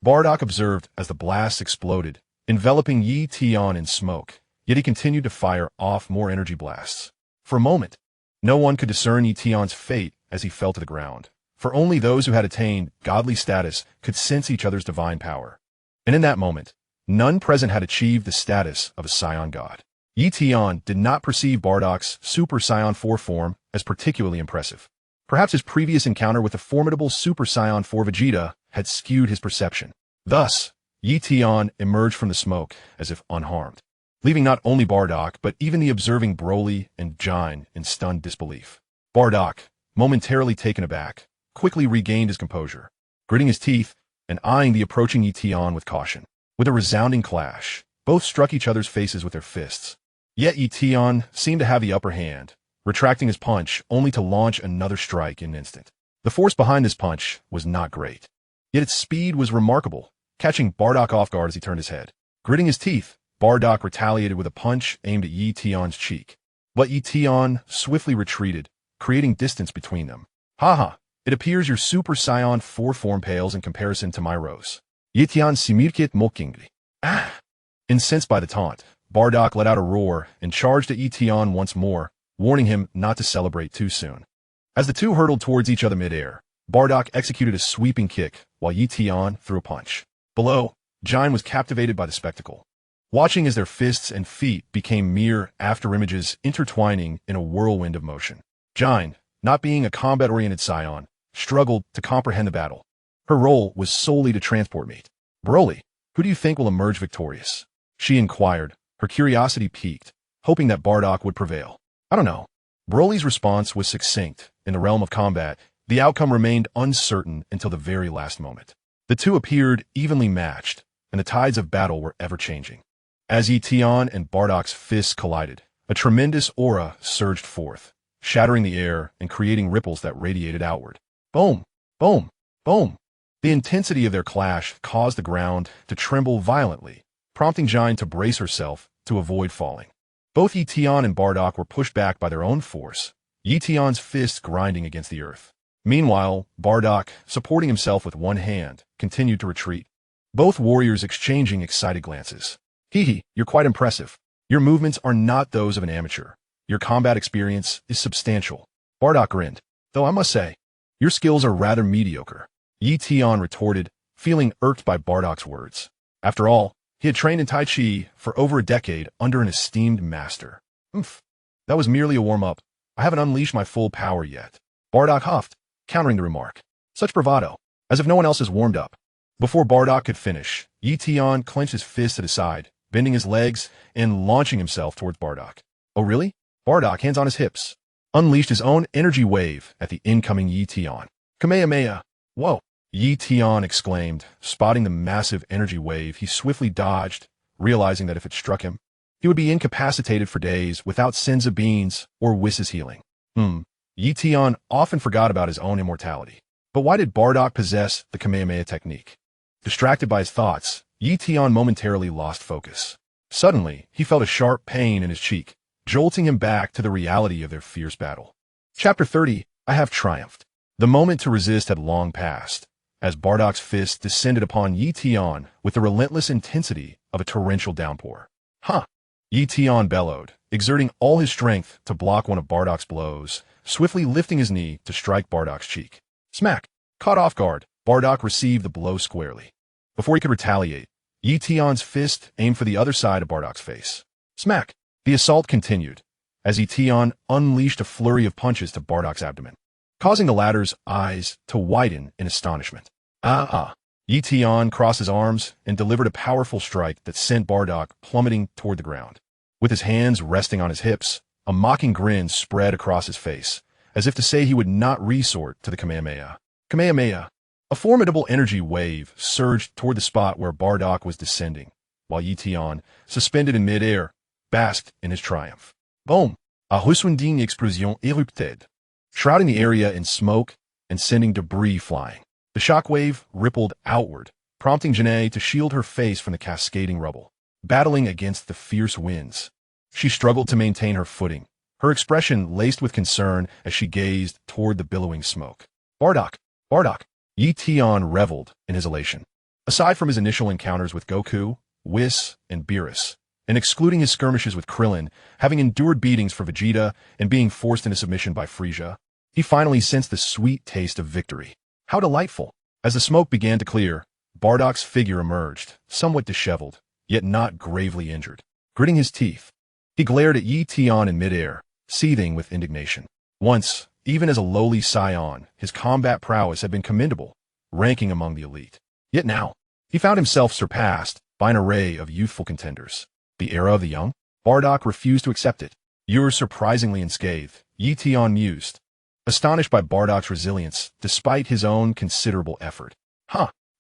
Bardock observed as the blasts exploded, enveloping Ye Tian in smoke, yet he continued to fire off more energy blasts. For a moment, no one could discern Ye Tian's fate as he fell to the ground, for only those who had attained godly status could sense each other's divine power. And in that moment, none present had achieved the status of a Saiyan god. Ye Tian did not perceive Bardock's Super Saiyan 4 form as particularly impressive. Perhaps his previous encounter with the formidable Super Saiyan 4 Vegeta had skewed his perception. Thus, Ye Tian emerged from the smoke as if unharmed, leaving not only Bardock but even the observing Broly and Giant in stunned disbelief. Bardock, momentarily taken aback, quickly regained his composure, gritting his teeth and eyeing the approaching Ye Tian with caution. With a resounding clash, both struck each other's faces with their fists. Yet Ye Tian seemed to have the upper hand, retracting his punch only to launch another strike in an instant. The force behind this punch was not great, yet its speed was remarkable, catching Bardock off guard as he turned his head. Gritting his teeth, Bardock retaliated with a punch aimed at Ye Tian's cheek. But Ye Tian swiftly retreated, creating distance between them. It appears your Super Saiyan 4 form pales in comparison to my rose. Ye Tian simirket mokingri. Incensed by the taunt, Bardock let out a roar and charged at Ye Tian once more, warning him not to celebrate too soon. As the two hurtled towards each other midair, Bardock executed a sweeping kick while Ye Tian threw a punch. Below, Giant was captivated by the spectacle, watching as their fists and feet became mere afterimages intertwining in a whirlwind of motion. Giant, not being a combat-oriented Saiyan, struggled to comprehend the battle. Her role was solely to transport mate. Broly, who do you think will emerge victorious? She inquired, her curiosity piqued, hoping that Bardock would prevail. I don't know. Broly's response was succinct. In the realm of combat, the outcome remained uncertain until the very last moment. The two appeared evenly matched, and the tides of battle were ever-changing. As Ye Tian and Bardock's fists collided, a tremendous aura surged forth, shattering the air and creating ripples that radiated outward. Boom! Boom! Boom! The intensity of their clash caused the ground to tremble violently, prompting Giant to brace herself to avoid falling. Both Ye Tian and Bardock were pushed back by their own force, Ye Tian's fists grinding against the earth. Meanwhile, Bardock, supporting himself with one hand, continued to retreat. Both warriors exchanging excited glances. Hee, you're quite impressive. Your movements are not those of an amateur. Your combat experience is substantial. Bardock grinned. Though I must say, your skills are rather mediocre. Ye Tian retorted, feeling irked by Bardock's words. After all, he had trained in Tai Chi for over a decade under an esteemed master. That was merely a warm-up. I haven't unleashed my full power yet. Bardock huffed, countering the remark. Such bravado, as if no one else has warmed up. Before Bardock could finish, Ye Tian clenched his fist at his side, bending his legs and launching himself towards Bardock. Oh really? Bardock, hands on his hips, unleashed his own energy wave at the incoming Ye Tian. Kamehameha! Whoa! Ye Tian exclaimed, spotting the massive energy wave. He swiftly dodged, realizing that if it struck him, he would be incapacitated for days without senza beans or Whiss's healing. Ye Tian often forgot about his own immortality. But why did Bardock possess the Kamehameha technique? Distracted by his thoughts, Ye Tian momentarily lost focus. Suddenly, he felt a sharp pain in his cheek, jolting him back to the reality of their fierce battle. Chapter 30, I have triumphed. The moment to resist had long passed, as Bardock's fist descended upon Ye Tian with the relentless intensity of a torrential downpour. Ye Tian bellowed, exerting all his strength to block one of Bardock's blows, swiftly lifting his knee to strike Bardock's cheek. Smack! Caught off guard, Bardock received the blow squarely. Before he could retaliate, Ye Tian's fist aimed for the other side of Bardock's face. Smack! The assault continued, as Ye Tian unleashed a flurry of punches to Bardock's abdomen, causing the latter's eyes to widen in astonishment. Ye Tian crossed his arms and delivered a powerful strike that sent Bardock plummeting toward the ground. With his hands resting on his hips, a mocking grin spread across his face, as if to say he would not resort to the Kamehameha. Kamehameha! A formidable energy wave surged toward the spot where Bardock was descending, while Ye Tian, suspended in mid-air, basked in his triumph. Boom! A resounding explosion erupted, shrouding the area in smoke and sending debris flying. The shockwave rippled outward, prompting Janae to shield her face from the cascading rubble. Battling against the fierce winds, she struggled to maintain her footing, her expression laced with concern as she gazed toward the billowing smoke. Bardock! Bardock! Ye Tian reveled in his elation. Aside from his initial encounters with Goku, Whis, and Beerus, and excluding his skirmishes with Krillin, having endured beatings for Vegeta and being forced into submission by Frieza, he finally sensed the sweet taste of victory. How delightful! As the smoke began to clear, Bardock's figure emerged, somewhat disheveled, yet not gravely injured. Gritting his teeth, he glared at Ye Tian in midair, seething with indignation. Once, even as a lowly Saiyan, his combat prowess had been commendable, ranking among the elite. Yet now, he found himself surpassed by an array of youthful contenders. The era of the young? Bardock refused to accept it. You're surprisingly unscathed, Ye Tian mused, astonished by Bardock's resilience despite his own considerable effort.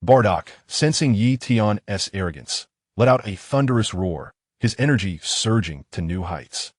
Bardock, sensing Ye Tian's arrogance, let out a thunderous roar, his energy surging to new heights.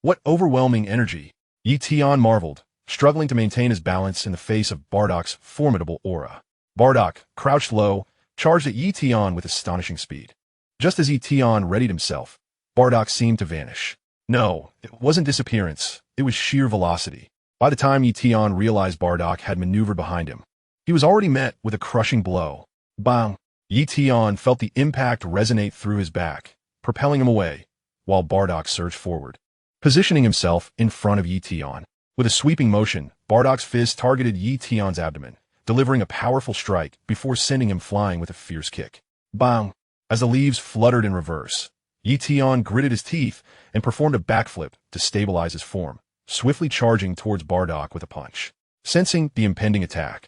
What overwhelming energy! Ye Tian marveled, struggling to maintain his balance in the face of Bardock's formidable aura. Bardock, crouched low, charged at Ye Tian with astonishing speed. Just as Ye Tian readied himself, Bardock seemed to vanish. No, it wasn't disappearance, it was sheer velocity. By the time Ye Tian realized Bardock had maneuvered behind him, he was already met with a crushing blow. Bang! Ye Tian felt the impact resonate through his back, propelling him away, while Bardock surged forward, positioning himself in front of Ye Tian. With a sweeping motion, Bardock's fist targeted Ye Tian's abdomen, delivering a powerful strike before sending him flying with a fierce kick. Bang! As the leaves fluttered in reverse, Ye Tian gritted his teeth and performed a backflip to stabilize his form, swiftly charging towards Bardock with a punch. Sensing the impending attack,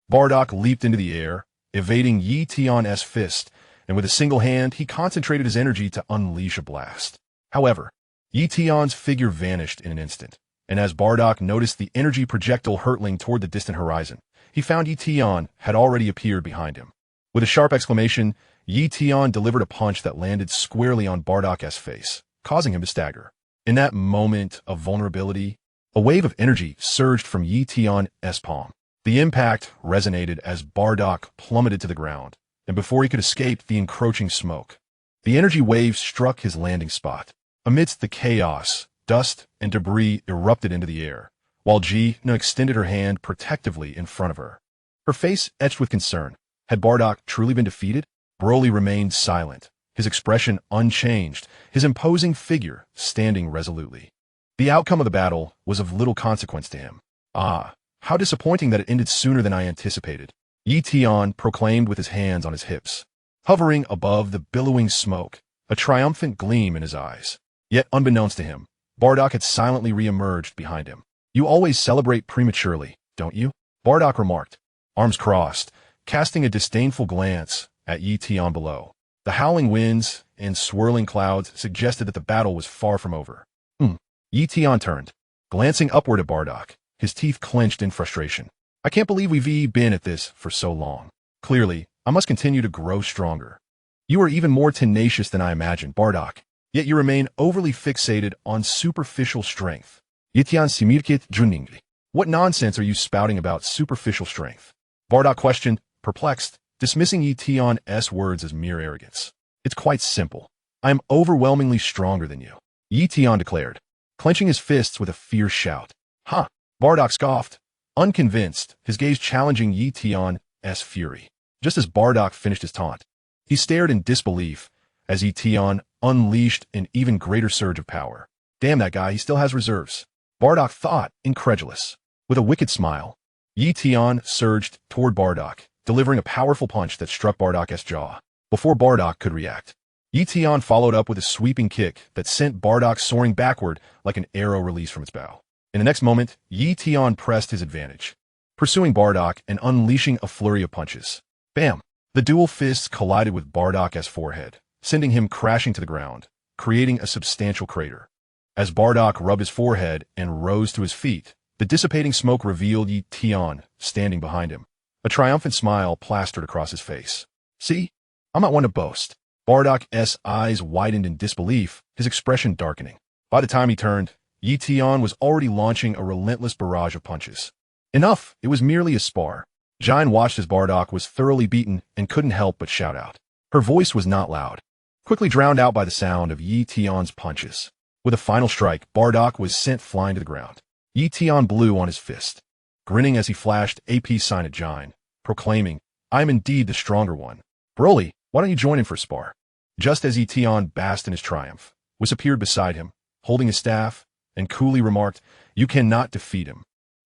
Bardock leaped into the air, evading Ye Tian's fist, and with a single hand, he concentrated his energy to unleash a blast. However, Ye Tian's figure vanished in an instant, and as Bardock noticed the energy projectile hurtling toward the distant horizon, he found Ye Tian had already appeared behind him. With a sharp exclamation, Ye Tian delivered a punch that landed squarely on Bardock's face, causing him to stagger. In that moment of vulnerability, a wave of energy surged from Ye Tian's palm. The impact resonated as Bardock plummeted to the ground, and before he could escape the encroaching smoke, the energy wave struck his landing spot. Amidst the chaos, dust and debris erupted into the air, while Gina extended her hand protectively in front of her. Her face etched with concern. Had Bardock truly been defeated? Broly remained silent, his expression unchanged, his imposing figure standing resolutely. The outcome of the battle was of little consequence to him. Ah, how disappointing that it ended sooner than I anticipated, Ye Tian proclaimed with his hands on his hips. Hovering above the billowing smoke, a triumphant gleam in his eyes. Yet unbeknownst to him, Bardock had silently re-emerged behind him. You always celebrate prematurely, don't you? Bardock remarked, arms crossed, casting a disdainful glance at Ye Tian below. The howling winds and swirling clouds suggested that the battle was far from over. Ye Tian turned, glancing upward at Bardock, his teeth clenched in frustration. I can't believe we've been at this for so long. Clearly, I must continue to grow stronger. You are even more tenacious than I imagined, Bardock, yet you remain overly fixated on superficial strength. Ye Tian simirkit juningli. What nonsense are you spouting about superficial strength? Bardock questioned, perplexed, dismissing Ye Tian's words as mere arrogance. It's quite simple. I am overwhelmingly stronger than you, Ye Tian declared, clenching his fists with a fierce shout. Huh? Bardock scoffed, unconvinced, his gaze challenging Ye Tian's fury. Just as Bardock finished his taunt, he stared in disbelief as Ye Tian unleashed an even greater surge of power. Damn that guy, he still has reserves, Bardock thought, incredulous. With a wicked smile, Ye Tian surged toward Bardock, delivering a powerful punch that struck Bardock's jaw. Before Bardock could react, Ye Tian followed up with a sweeping kick that sent Bardock soaring backward like an arrow released from its bow. In the next moment, Ye Tian pressed his advantage, pursuing Bardock and unleashing a flurry of punches. Bam! The dual fists collided with Bardock's forehead, sending him crashing to the ground, creating a substantial crater. As Bardock rubbed his forehead and rose to his feet, the dissipating smoke revealed Ye Tian standing behind him. A triumphant smile plastered across his face. See? I'm not one to boast. Bardock's eyes widened in disbelief, his expression darkening. By the time he turned, Ye Tian was already launching a relentless barrage of punches. Enough! It was merely a spar. Jine watched as Bardock was thoroughly beaten and couldn't help but shout out. Her voice was not loud, quickly drowned out by the sound of Ye Tian's punches. With a final strike, Bardock was sent flying to the ground. Ye Tian blew on his fist, grinning as he flashed a peace sign at Jine, proclaiming, I am indeed the stronger one. Broly, why don't you join in for a spar? Just as Ye Tian basked in his triumph, Whis appeared beside him, holding his staff, and coolly remarked, You cannot defeat him.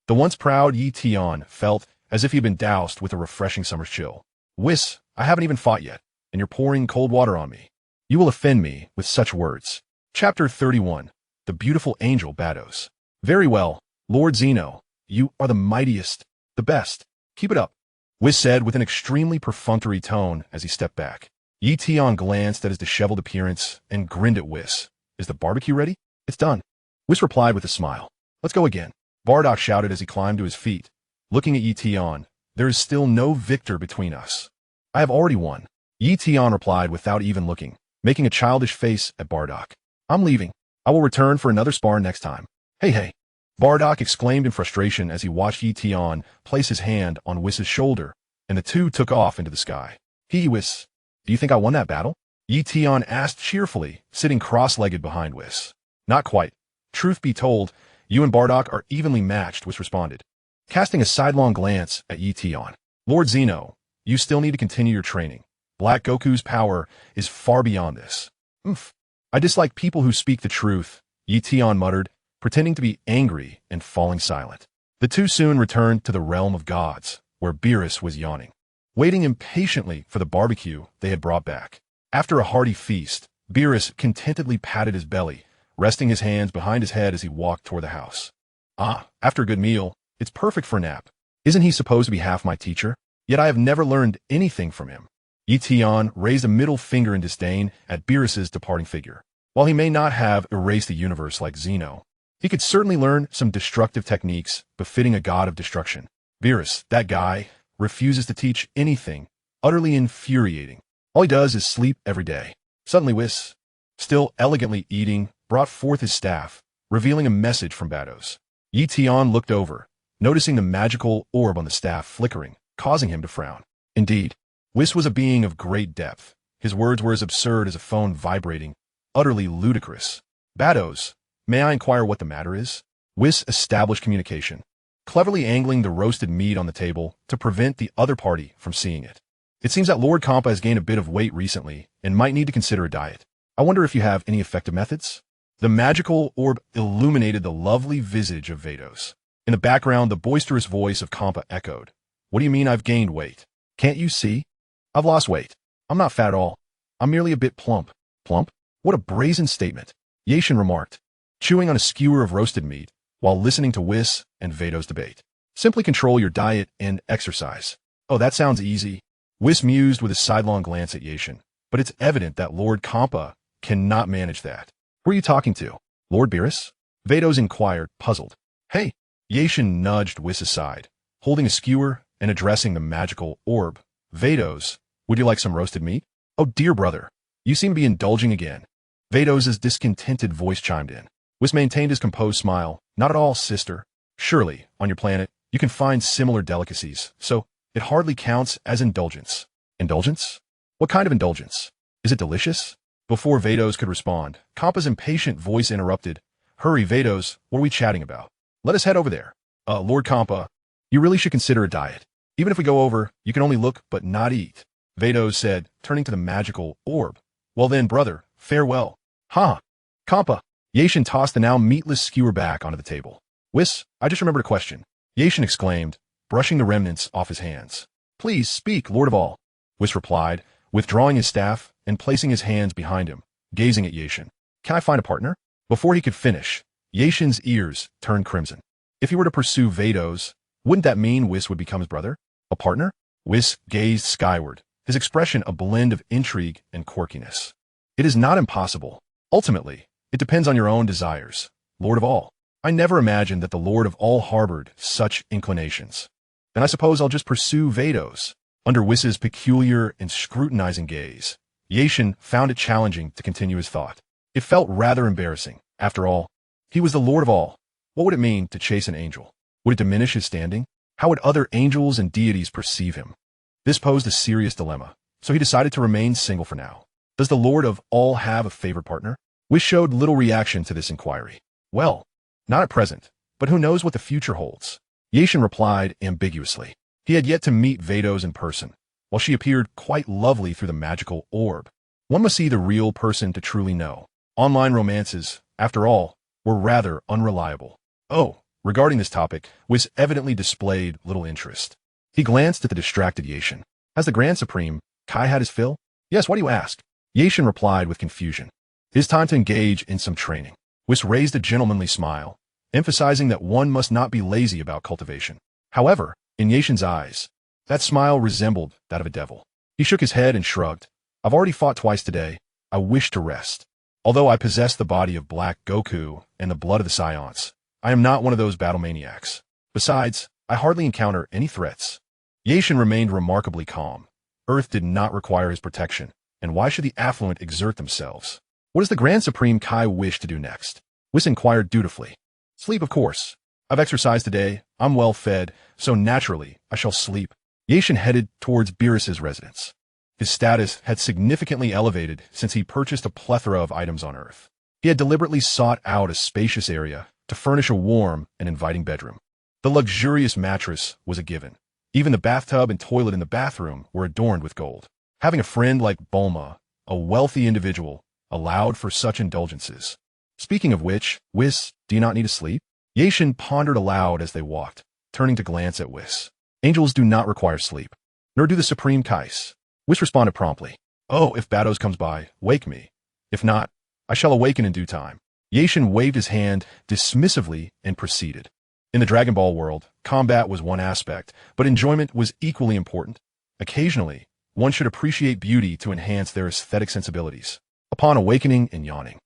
The once proud Ye Tian felt as if he had been doused with a refreshing summer's chill. Whis, I haven't even fought yet, and you're pouring cold water on me. You will offend me with such words. Chapter 31. The Beautiful Angel Battles. Very well, Lord Zeno, you are the mightiest, the best. Keep it up, Whis said with an extremely perfunctory tone as he stepped back. Ye Tian glanced at his disheveled appearance and grinned at Whis. Is the barbecue ready? It's done. Whis replied with a smile. Let's go again. Bardock shouted as he climbed to his feet. Looking at Ye Tian, there is still no victor between us. I have already won. Ye Tian replied without even looking, making a childish face at Bardock. I'm leaving. I will return for another spar next time. Hey. Bardock exclaimed in frustration as he watched Ye Tian place his hand on Whis' shoulder, and the two took off into the sky. Whis, do you think I won that battle? Ye Tian asked cheerfully, sitting cross-legged behind Whis. Not quite. Truth be told, you and Bardock are evenly matched, Whis responded, casting a sidelong glance at Ye Tian. Lord Zeno, you still need to continue your training. Black Goku's power is far beyond this. I dislike people who speak the truth, Ye Tian muttered, pretending to be angry and falling silent. The two soon returned to the realm of gods, where Beerus was yawning, waiting impatiently for the barbecue they had brought back. After a hearty feast, Beerus contentedly patted his belly, resting his hands behind his head as he walked toward the house. After a good meal, it's perfect for a nap. Isn't he supposed to be half my teacher? Yet I have never learned anything from him. Ye Tian raised a middle finger in disdain at Beerus's departing figure. While he may not have erased the universe like Zeno, he could certainly learn some destructive techniques befitting a god of destruction. Beerus, that guy, refuses to teach anything, utterly infuriating. All he does is sleep every day. Suddenly Whis, still elegantly eating, brought forth his staff, revealing a message from Bados. Ye Tian looked over, noticing the magical orb on the staff flickering, causing him to frown. Indeed, Whis was a being of great depth. His words were as absurd as a phone vibrating, utterly ludicrous. Bados, May I inquire what the matter is? Whis established communication, cleverly angling the roasted meat on the table to prevent the other party from seeing it. It seems that Lord Kampa has gained a bit of weight recently and might need to consider a diet. I wonder if you have any effective methods? The magical orb illuminated the lovely visage of Vados. In the background, the boisterous voice of Kampa echoed. What do you mean I've gained weight? Can't you see? I've lost weight. I'm not fat at all. I'm merely a bit plump. Plump? What a brazen statement, Ye Tian remarked, chewing on a skewer of roasted meat while listening to Whis and Vados debate. Simply control your diet and exercise. Oh, that sounds easy. Whis mused with a sidelong glance at Ye Tian, but it's evident that Lord Kampa cannot manage that. Who are you talking to? Lord Beerus? Vados inquired, puzzled. Hey! Ye Tian nudged Whis aside, holding a skewer and addressing the magical orb. Vados, would you like some roasted meat? Oh dear brother, you seem to be indulging again. Vados' discontented voice chimed in. Whis maintained his composed smile. Not at all, sister. Surely, on your planet, you can find similar delicacies, so it hardly counts as indulgence. Indulgence? What kind of indulgence? Is it delicious? Before Vados could respond, Kampa's impatient voice interrupted. Hurry, Vados, what are we chatting about? Let us head over there. Lord Kampa, you really should consider a diet. Even if we go over, you can only look but not eat. Vados said, turning to the magical orb. Well then, brother, farewell. Ha! Kampa! Ye Tian tossed the now meatless skewer back onto the table. Whis, I just remembered a question. Ye Tian exclaimed, brushing the remnants off his hands. Please speak, Lord of all. Whis replied, withdrawing his staff and placing his hands behind him, gazing at Ye Tian. Can I find a partner? Before he could finish, Ye Tian's ears turned crimson. If he were to pursue Vados, wouldn't that mean Whis would become his brother? A partner? Whis gazed skyward, his expression a blend of intrigue and quirkiness. It is not impossible. Ultimately, it depends on your own desires, Lord of all. I never imagined that the Lord of all harbored such inclinations. Then I suppose I'll just pursue Vados. Under Whis' peculiar and scrutinizing gaze, Ye Tian found it challenging to continue his thought. It felt rather embarrassing. After all, he was the Lord of all. What would it mean to chase an angel? Would it diminish his standing? How would other angels and deities perceive him? This posed a serious dilemma, so he decided to remain single for now. Does the Lord of all have a favorite partner? Whis showed little reaction to this inquiry. Well, not at present, but who knows what the future holds? Ye Tian replied ambiguously. He had yet to meet Vados in person, while she appeared quite lovely through the magical orb. One must see the real person to truly know. Online romances, after all, were rather unreliable. Oh, regarding this topic, Whis evidently displayed little interest. He glanced at the distracted Ye Tian. Has the Grand Supreme, Kai, had his fill? Yes, why do you ask? Ye Tian replied with confusion. It is time to engage in some training. Whis raised a gentlemanly smile, emphasizing that one must not be lazy about cultivation. However, in Ye Tian's eyes, that smile resembled that of a devil. He shook his head and shrugged. I've already fought twice today. I wish to rest. Although I possess the body of Black Goku and the blood of the Saiyans, I am not one of those battle maniacs. Besides, I hardly encounter any threats. Ye Tian remained remarkably calm. Earth did not require his protection, and why should the affluent exert themselves? What does the Grand Supreme Kai wish to do next? Whis inquired dutifully. Sleep, of course. I've exercised today, I'm well fed, so naturally I shall sleep. Ye Tian headed towards Beerus' residence. His status had significantly elevated since he purchased a plethora of items on Earth. He had deliberately sought out a spacious area to furnish a warm and inviting bedroom. The luxurious mattress was a given. Even the bathtub and toilet in the bathroom were adorned with gold. Having a friend like Bulma, a wealthy individual, allowed for such indulgences. Speaking of which, Whis, do you not need to sleep? Ye Tian pondered aloud as they walked, turning to glance at Whis. Angels do not require sleep, nor do the Supreme Kais. Whis responded promptly. Oh, if Vados comes by, wake me. If not, I shall awaken in due time. Ye Tian waved his hand dismissively and proceeded. In the Dragon Ball world, combat was one aspect, but enjoyment was equally important. Occasionally, one should appreciate beauty to enhance their aesthetic sensibilities. Upon awakening and yawning,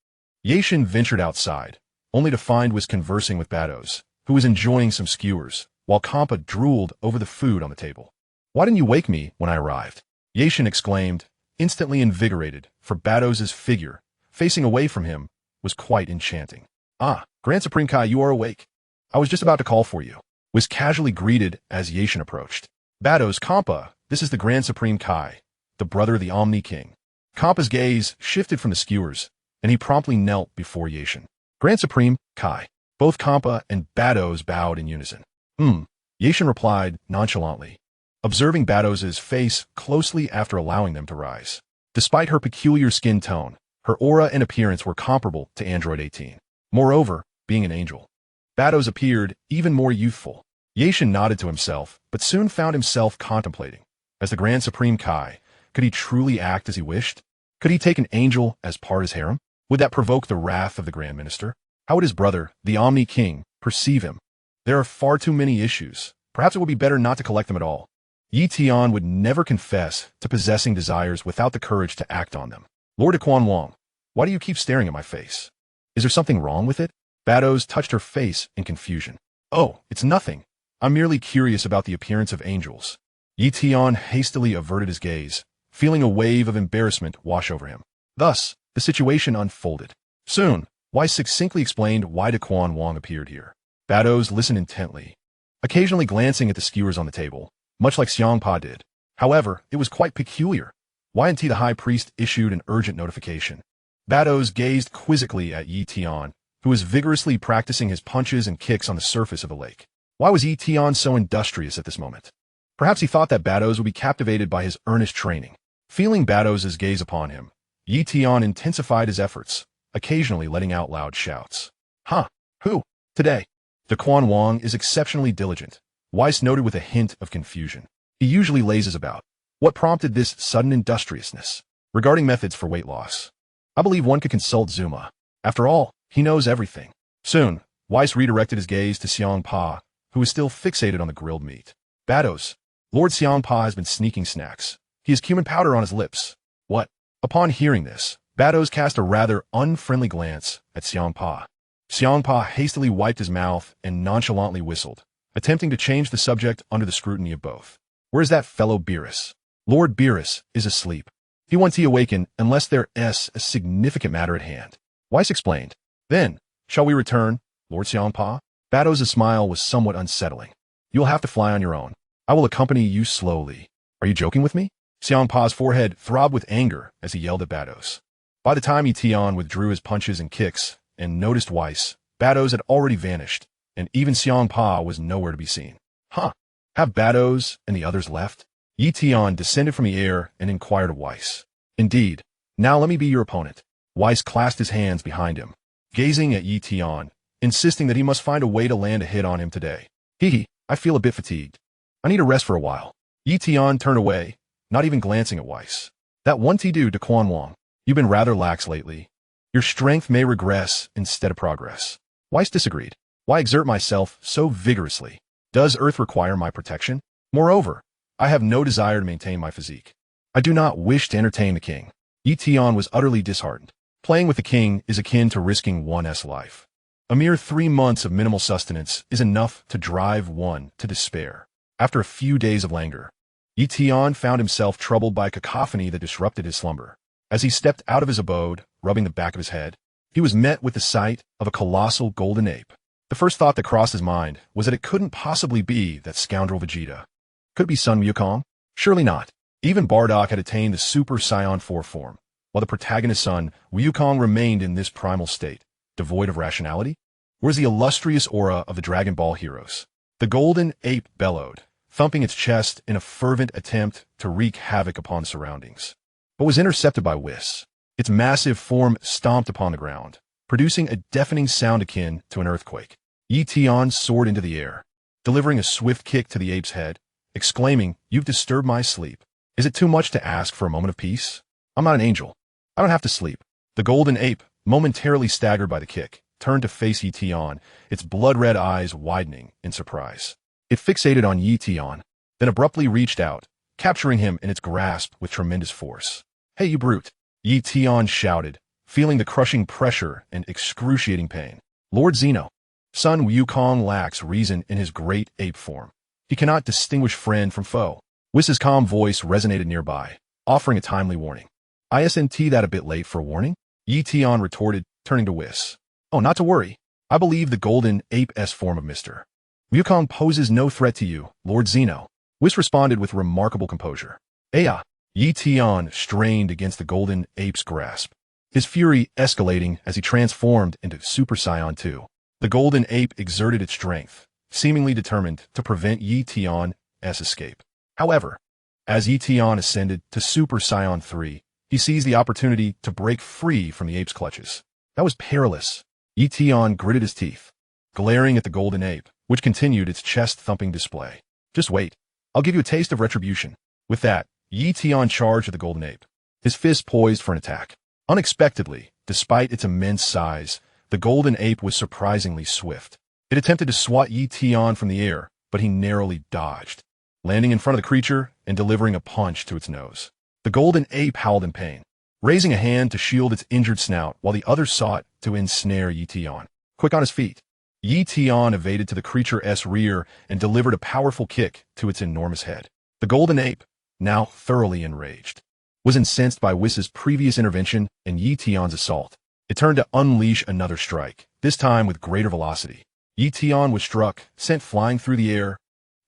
Ye Tian ventured outside, only to find Whis conversing with Vados, who was enjoying some skewers, while Kampa drooled over the food on the table. Why didn't you wake me when I arrived? Ye Tian exclaimed, instantly invigorated, for Vados' figure, facing away from him, was quite enchanting. Ah, Grand Supreme Kai, you are awake. I was just about to call for you. Whis casually greeted as Ye Tian approached. Vados, Kampa, this is the Grand Supreme Kai, the brother of the Omni-King. Kampa's gaze shifted from the skewers, and he promptly knelt before Ye Tian. Grand Supreme, Kai. Both Kampa and Bados bowed in unison. Ye Tian replied nonchalantly, observing Bados' face closely after allowing them to rise. Despite her peculiar skin tone, her aura and appearance were comparable to Android 18. Moreover, being an angel, Bados appeared even more youthful. Ye Tian nodded to himself, but soon found himself contemplating. As the Grand Supreme Kai, could he truly act as he wished? Could he take an angel as part of his harem? Would that provoke the wrath of the Grand Minister? How would his brother, the Omni-King, perceive him? There are far too many issues. Perhaps it would be better not to collect them at all. Ye Tian would never confess to possessing desires without the courage to act on them. Lord Quan Wong, why do you keep staring at my face? Is there something wrong with it? Bados touched her face in confusion. Oh, it's nothing. I'm merely curious about the appearance of angels. Ye Tian hastily averted his gaze, feeling a wave of embarrassment wash over him. Thus, the situation unfolded. Soon, Weiss succinctly explained why Quan Wong appeared here. Bados listened intently, occasionally glancing at the skewers on the table, much like Xiangpa did. However, it was quite peculiar. Y&T the High Priest issued an urgent notification. Bados gazed quizzically at Ye Tian, who was vigorously practicing his punches and kicks on the surface of the lake. Why was Ye Tian so industrious at this moment? Perhaps he thought that Bados would be captivated by his earnest training. Feeling Bados' gaze upon him, Ye Tian intensified his efforts, occasionally letting out loud shouts. Huh? Who? Today. Quan Wong is exceptionally diligent, Weiss noted with a hint of confusion. He usually lazes about. What prompted this sudden industriousness? Regarding methods for weight loss, I believe one could consult Zuma. After all, he knows everything. Soon, Weiss redirected his gaze to Xiangpa, who was still fixated on the grilled meat. Bados, Lord Xiangpa has been sneaking snacks. He has cumin powder on his lips. What? Upon hearing this, Bados cast a rather unfriendly glance at Xiangpa. Xiangpa hastily wiped his mouth and nonchalantly whistled, attempting to change the subject under the scrutiny of both. Where's that fellow Beerus? Lord Beerus is asleep. He won't awaken unless there is a significant matter at hand. Weiss explained. Then, shall we return, Lord Xiangpa? Bados' smile was somewhat unsettling. You'll have to fly on your own. I will accompany you slowly. Are you joking with me? Xiangpa's forehead throbbed with anger as he yelled at Bados. By the time Ye Tian withdrew his punches and kicks and noticed Weiss, Bados had already vanished, and even Xiangpa was nowhere to be seen. Huh? Have Bados and the others left? Ye Tian descended from the air and inquired of Weiss. Indeed. Now let me be your opponent. Weiss clasped his hands behind him, gazing at Ye Tian, insisting that he must find a way to land a hit on him today. I feel a bit fatigued. I need a rest for a while. Ye Tian turned away, not even glancing at Weiss. That one do Quan Wong. You've been rather lax lately. Your strength may regress instead of progress. Weiss disagreed. Why exert myself so vigorously? Does Earth require my protection? Moreover, I have no desire to maintain my physique. I do not wish to entertain the king. Ye Tian was utterly disheartened. Playing with the king is akin to risking one's life. A mere 3 months of minimal sustenance is enough to drive one to despair. After a few days of languor, Ye Tian found himself troubled by a cacophony that disrupted his slumber. As he stepped out of his abode, rubbing the back of his head, he was met with the sight of a colossal golden ape. The first thought that crossed his mind was that it couldn't possibly be that scoundrel Vegeta. Could it be Sun Wukong? Surely not. Even Bardock had attained the Super Saiyan 4 form, while the protagonist's son, Wukong, remained in this primal state, devoid of rationality. Where's the illustrious aura of the Dragon Ball heroes? The golden ape bellowed, thumping its chest in a fervent attempt to wreak havoc upon the surroundings, but was intercepted by Whis. Its massive form stomped upon the ground, producing a deafening sound akin to an earthquake. Ye Tian soared into the air, delivering a swift kick to the ape's head, exclaiming, "You've disturbed my sleep. Is it too much to ask for a moment of peace? I'm not an angel. I don't have to sleep." The golden ape, momentarily staggered by the kick, turned to face Ye Tian, its blood-red eyes widening in surprise. It fixated on Ye Tian, then abruptly reached out, capturing him in its grasp with tremendous force. "Hey, you brute!" Ye Tian shouted, feeling the crushing pressure and excruciating pain. "Lord Zeno, Sun Wukong lacks reason in his great ape form. He cannot distinguish friend from foe." Whis' calm voice resonated nearby, offering a timely warning. "Isn't that a bit late for a warning?" Ye Tian retorted, turning to Whis. "Oh, not to worry. I believe the golden ape-s form of Mr. Wukong poses no threat to you, Lord Zeno." Whis responded with remarkable composure. "Aya!" Ye Tian strained against the golden ape's grasp. his fury escalating as he transformed into Super Saiyan 2. The golden ape exerted its strength, seemingly determined to prevent Ye Tian's escape. However, as Ye Tian ascended to Super Saiyan 3, he seized the opportunity to break free from the ape's clutches. That was perilous. Ye Tian gritted his teeth, glaring at the golden ape, which continued its chest-thumping display. Just wait. I'll give you a taste of retribution. With that, Ye Tian charged at the golden ape, his fist poised for an attack. Unexpectedly, despite its immense size, the golden ape was surprisingly swift. It attempted to swat Ye Tian from the air, but he narrowly dodged, landing in front of the creature and delivering a punch to its nose. The golden ape howled in pain, raising a hand to shield its injured snout while the other sought to ensnare Ye Tian. Quick on his feet, Ye Tian evaded to the creature's rear and delivered a powerful kick to its enormous head. The golden ape, now thoroughly enraged, was incensed by Whis' previous intervention and Ye Tian's assault. It turned to unleash another strike, this time with greater velocity. Ye Tian was struck, sent flying through the air,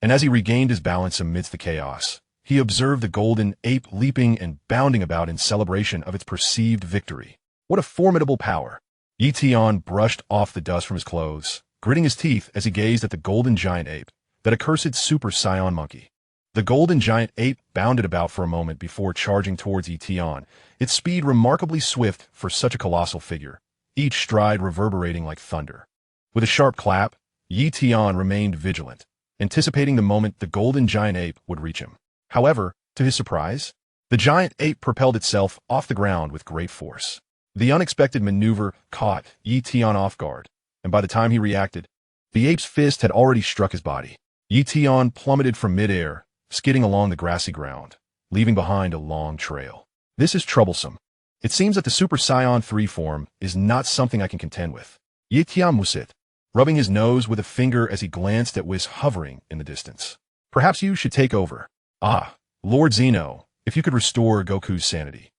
and as he regained his balance amidst the chaos, he observed the golden ape leaping and bounding about in celebration of its perceived victory. What a formidable power! Ye Tian brushed off the dust from his clothes, gritting his teeth as he gazed at the golden giant ape, that accursed Super Saiyan monkey. The golden giant ape bounded about for a moment before charging towards Ye Tian, its speed remarkably swift for such a colossal figure, each stride reverberating like thunder. With a sharp clap, Ye Tian remained vigilant, anticipating the moment the golden giant ape would reach him. However, to his surprise, the giant ape propelled itself off the ground with great force. The unexpected maneuver caught Ye Tian off guard, and by the time he reacted, the ape's fist had already struck his body. Ye Tian plummeted from midair, skidding along the grassy ground, leaving behind a long trail. This is troublesome. It seems that the Super Saiyan 3 form is not something I can contend with. Ye Tian musit, rubbing his nose with a finger as he glanced at Whis hovering in the distance. Perhaps you should take over. Ah, Lord Zeno, if you could restore Goku's sanity,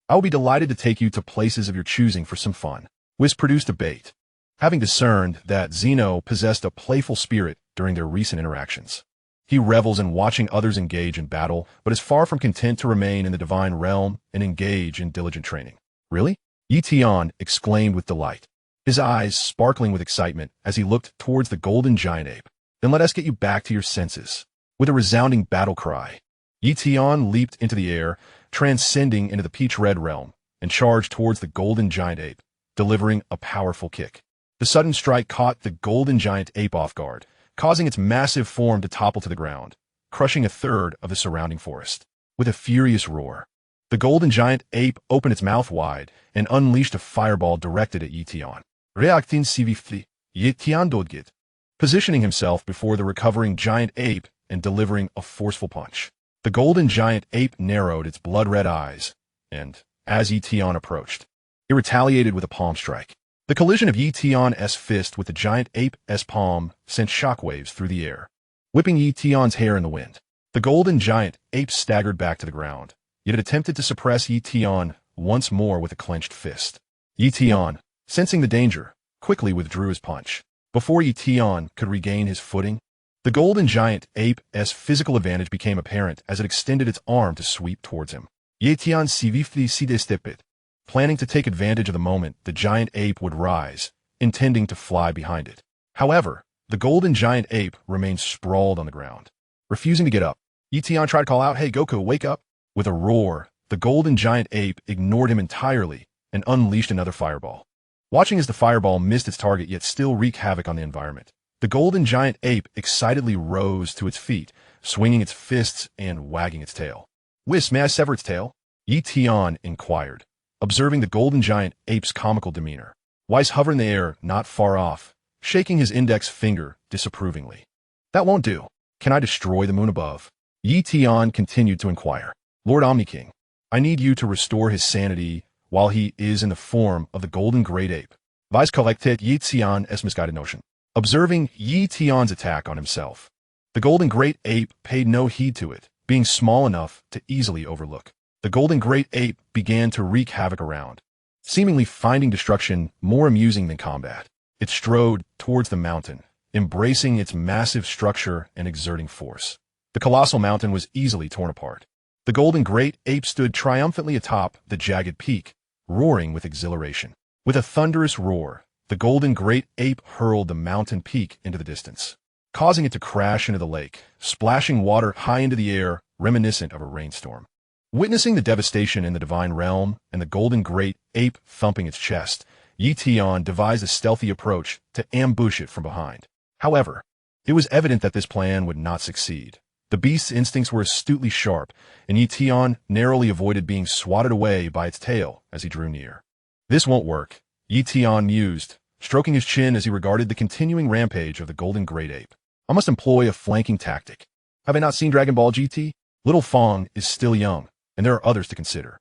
I will be delighted to take you to places of your choosing for some fun. Whis produced a bait, having discerned that Zeno possessed a playful spirit during their recent interactions. He revels in watching others engage in battle, but is far from content to remain in the divine realm and engage in diligent training. Really? Ye Tian exclaimed with delight, his eyes sparkling with excitement as he looked towards the golden giant ape. Then let us get you back to your senses. With a resounding battle cry, Ye Tian leaped into the air, transcending into the peach-red realm, and charged towards the golden giant ape, delivering a powerful kick. The sudden strike caught the golden giant ape off guard, causing its massive form to topple to the ground, crushing a third of the surrounding forest. With a furious roar, the golden giant ape opened its mouth wide and unleashed a fireball directed at Ye Tian. Reacting swiftly, Ye Tian dodged, positioning himself before the recovering giant ape and delivering a forceful punch. The golden giant ape narrowed its blood-red eyes, and, as Ye Tian approached, it retaliated with a palm strike. The collision of Ye Tian's fist with the giant ape's palm sent shockwaves through the air, whipping Ye Tian's hair in the wind. The golden giant ape staggered back to the ground, yet it attempted to suppress Ye Tian once more with a clenched fist. Ye Tian, sensing the danger, quickly withdrew his punch. Before Ye Tian could regain his footing, the golden giant ape's physical advantage became apparent as it extended its arm to sweep towards him. Ye Tian swiftly sidestepped, planning to take advantage of the moment the giant ape would rise, intending to fly behind it. However, the golden giant ape remained sprawled on the ground, refusing to get up. Ye Tian tried to call out, "Hey Goku, wake up!" With a roar, the golden giant ape ignored him entirely and unleashed another fireball. Watching as the fireball missed its target yet still wreaked havoc on the environment, the golden giant ape excitedly rose to its feet, swinging its fists and wagging its tail. "Whis, may I sever its tail?" Ye Tian inquired, observing the golden giant ape's comical demeanor. Whis hovered in the air not far off, shaking his index finger disapprovingly. "That won't do. Can I destroy the moon above?" Ye Tian continued to inquire. "Lord Omni-King, I need you to restore his sanity while he is in the form of the golden great ape." Vice collected Ye Tian's misguided notion. Observing Ye Tian's attack on himself, the golden great ape paid no heed to it, being small enough to easily overlook. The golden great ape began to wreak havoc around, seemingly finding destruction more amusing than combat. It strode towards the mountain, embracing its massive structure and exerting force. The colossal mountain was easily torn apart. The golden great ape stood triumphantly atop the jagged peak, roaring with exhilaration. With a thunderous roar, the golden great ape hurled the mountain peak into the distance, causing it to crash into the lake, splashing water high into the air, reminiscent of a rainstorm. Witnessing the devastation in the divine realm and the golden great ape thumping its chest, Ye Tian devised a stealthy approach to ambush it from behind. However, it was evident that this plan would not succeed. The beast's instincts were astutely sharp, and Ye Tian narrowly avoided being swatted away by its tail as he drew near. This won't work, Ye Tian mused, stroking his chin as he regarded the continuing rampage of the golden great ape. I must employ a flanking tactic. Have I not seen Dragon Ball GT? Little Fong is still young, and there are others to consider.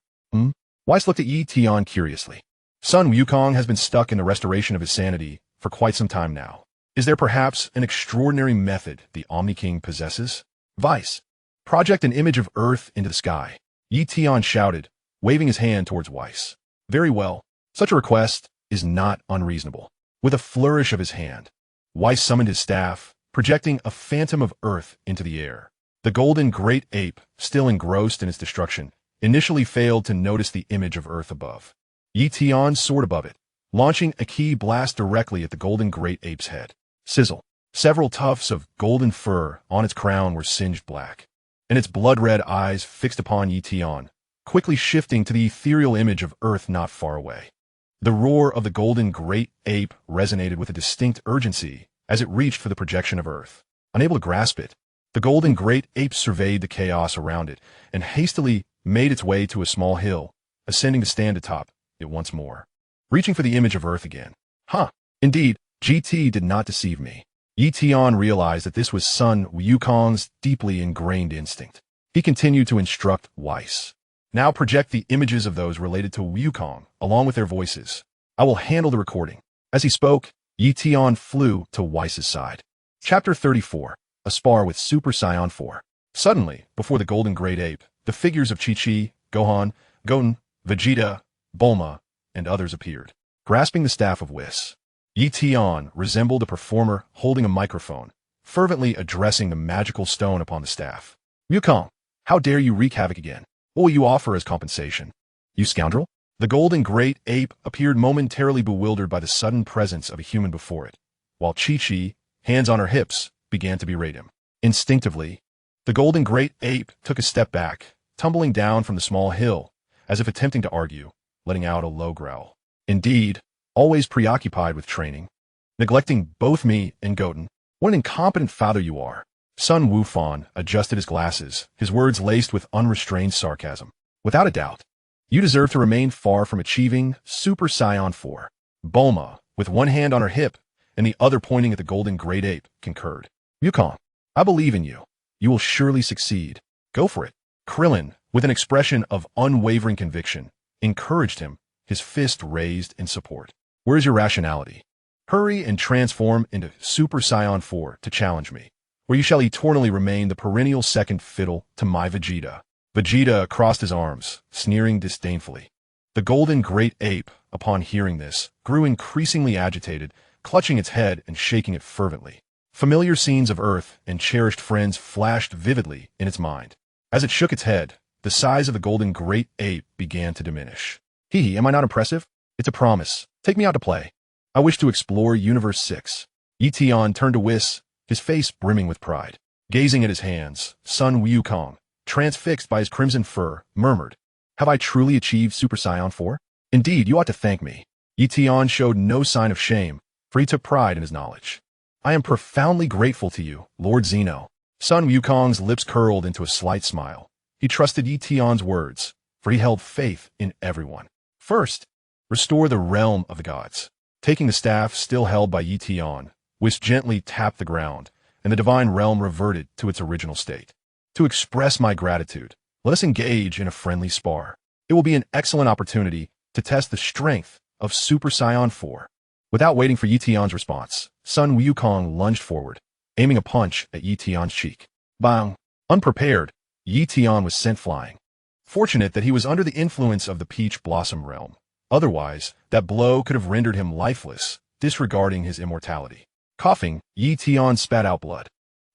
Weiss looked at Ye Tian curiously. Sun Wukong has been stuck in the restoration of his sanity for quite some time now. Is there perhaps an extraordinary method the Omni-King possesses? Weiss, project an image of Earth into the sky. Ye Tian shouted, waving his hand towards Weiss. Very well. Such a request is not unreasonable. With a flourish of his hand, Weiss summoned his staff, projecting a phantom of Earth into the air. The golden great ape, still engrossed in its destruction, initially failed to notice the image of Earth above. Ye Tian soared above it, launching a ki blast directly at the golden great ape's head. Sizzle. Several tufts of golden fur on its crown were singed black, and its blood-red eyes fixed upon Ye Tian, quickly shifting to the ethereal image of Earth not far away. The roar of the golden great ape resonated with a distinct urgency as it reached for the projection of Earth. Unable to grasp it, the golden great ape surveyed the chaos around it and hastily made its way to a small hill, ascending to stand atop it once more, reaching for the image of Earth again. Indeed, GT did not deceive me. Ye Tian realized that this was Sun Wukong's deeply ingrained instinct. He continued to instruct Weiss. Now project the images of those related to Wukong, along with their voices. I will handle the recording. As he spoke, Ye Tian flew to Weiss's side. Chapter 34. A spar with Super Saiyan 4. Suddenly, before the golden great ape, the figures of Chi-Chi, Gohan, Goten, Vegeta, Bulma, and others appeared, grasping the staff of Whis. Ye Tian resembled a performer holding a microphone, fervently addressing the magical stone upon the staff. Wukong, how dare you wreak havoc again? What will you offer as compensation? You scoundrel? The golden great ape appeared momentarily bewildered by the sudden presence of a human before it, while Chi-Chi, hands on her hips, began to berate him. Instinctively, the golden great ape took a step back, tumbling down from the small hill, as if attempting to argue, letting out a low growl. Indeed, always preoccupied with training, neglecting both me and Goten. What an incompetent father you are. Sun Wufan adjusted his glasses, his words laced with unrestrained sarcasm. Without a doubt, you deserve to remain far from achieving Super Saiyan 4. Bulma, with one hand on her hip and the other pointing at the golden great ape, concurred. Wukong, I believe in you. You will surely succeed. Go for it. Krillin, with an expression of unwavering conviction, encouraged him, his fist raised in support. Where's your rationality? Hurry and transform into Super Saiyan 4 to challenge me, where you shall eternally remain the perennial second fiddle to my Vegeta. Vegeta crossed his arms, sneering disdainfully. The golden great ape, upon hearing this, grew increasingly agitated, clutching its head and shaking it fervently. Familiar scenes of Earth and cherished friends flashed vividly in its mind. As it shook its head, the size of the golden great ape began to diminish. Hee, am I not impressive? It's a promise. Take me out to play. I wish to explore Universe 6. Ye Tian turned to Whis, his face brimming with pride. Gazing at his hands, Sun Wukong, transfixed by his crimson fur, murmured, Have I truly achieved Super Saiyan 4? Indeed, you ought to thank me. Ye Tian showed no sign of shame, for he took pride in his knowledge. I am profoundly grateful to you, Lord Zeno. Sun Wukong's lips curled into a slight smile. He trusted Ye Tian's words, for he held faith in everyone. First, restore the realm of the gods. Taking the staff still held by Ye Tian, Whis gently tapped the ground, and the divine realm reverted to its original state. To express my gratitude, let us engage in a friendly spar. It will be an excellent opportunity to test the strength of Super Saiyan 4. Without waiting for Ye Tian's response, Sun Wukong lunged forward, aiming a punch at Ye Tian's cheek. Bang! Unprepared, Ye Tian was sent flying. Fortunate that he was under the influence of the Peach Blossom realm. Otherwise, that blow could have rendered him lifeless, disregarding his immortality. Coughing, Ye Tian spat out blood,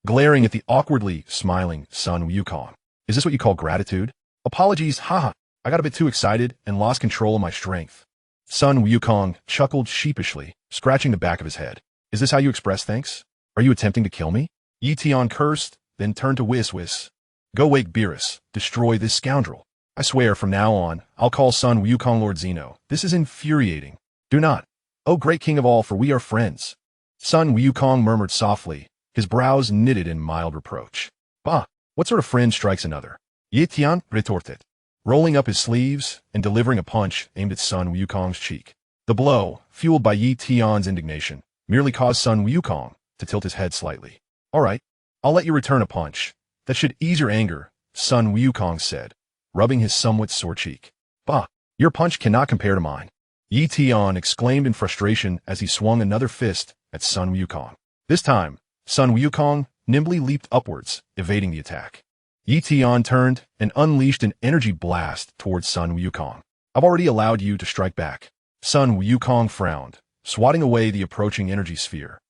glaring at the awkwardly smiling Sun Wukong. Is this what you call gratitude? Apologies, haha. I got a bit too excited and lost control of my strength. Sun Wukong chuckled sheepishly, scratching the back of his head. Is this how you express thanks? Are you attempting to kill me? Ye Tian cursed, then turned to Whis. Go wake Beerus. Destroy this scoundrel. I swear from now on, I'll call Sun Wukong Lord Zeno. This is infuriating. Do not. O great king of all, for we are friends. Sun Wukong murmured softly, his brows knitted in mild reproach. Bah, what sort of friend strikes another? Ye Tian retorted, rolling up his sleeves and delivering a punch aimed at Sun Wukong's cheek. The blow, fueled by Ye Tian's indignation, merely caused Sun Wukong to tilt his head slightly. All right, I'll let you return a punch. That should ease your anger, Sun Wukong said, rubbing his somewhat sore cheek. Bah, your punch cannot compare to mine. Ye Tian exclaimed in frustration as he swung another fist at Sun Wukong. This time, Sun Wukong nimbly leaped upwards, evading the attack. Ye Tian turned and unleashed an energy blast towards Sun Wukong. I've already allowed you to strike back. Sun Wukong frowned, swatting away the approaching energy sphere.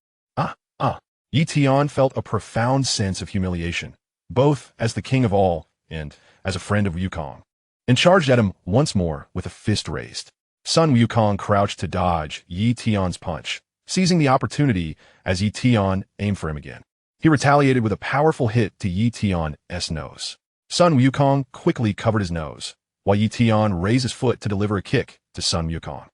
Ye Tian felt a profound sense of humiliation, both as the king of all and as a friend of Wukong, and charged at him once more with a fist raised. Sun Wukong crouched to dodge Ye Tian's punch, seizing the opportunity as Ye Tian aimed for him again. He retaliated with a powerful hit to Ye Tian's nose. Sun Wukong quickly covered his nose, while Ye Tian raised his foot to deliver a kick to Sun Wukong.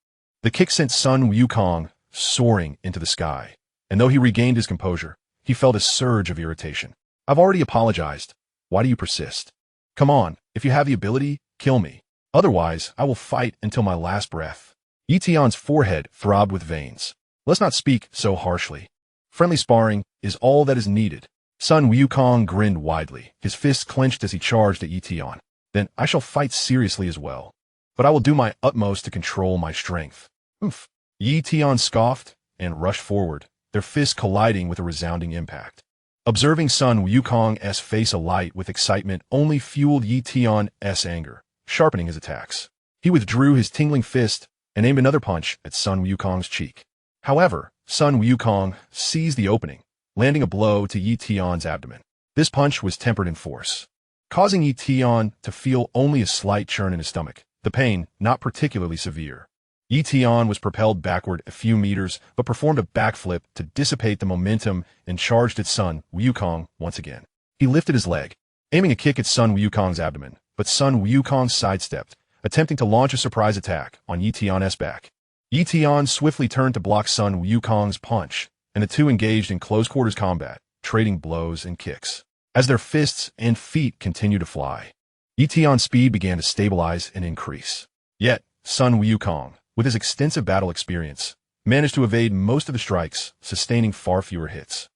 The kick sent Sun Wukong soaring into the sky, and though he regained his composure, he felt a surge of irritation. I've already apologized. Why do you persist? Come on, if you have the ability, kill me. Otherwise, I will fight until my last breath. Ye Tian's forehead throbbed with veins. Let's not speak so harshly. Friendly sparring is all that is needed. Sun Wukong grinned widely, his fists clenched as he charged at Ye Tian. Then I shall fight seriously as well. But I will do my utmost to control my strength. Oof. Ye Tian scoffed and rushed forward, their fists colliding with a resounding impact. Observing Sun Wukong's face alight with excitement only fueled Ye Tian's anger, sharpening his attacks. He withdrew his tingling fist and aimed another punch at Sun Wukong's cheek. However, Sun Wukong seized the opening, landing a blow to Ye Tian's abdomen. This punch was tempered in force, causing Ye Tian to feel only a slight churn in his stomach, the pain not particularly severe. Ye Tian was propelled backward a few meters, but performed a backflip to dissipate the momentum and charged at Sun Wukong once again. He lifted his leg, aiming a kick at Sun Wukong's abdomen, but Sun Wukong sidestepped, attempting to launch a surprise attack on Ye Tian's back. Ye Tian swiftly turned to block Sun Wukong's punch, and the two engaged in close-quarters combat, trading blows and kicks. As their fists and feet continued to fly, Ye Tian's speed began to stabilize and increase. Yet, Sun Wukong, with his extensive battle experience, managed to evade most of the strikes, sustaining far fewer hits.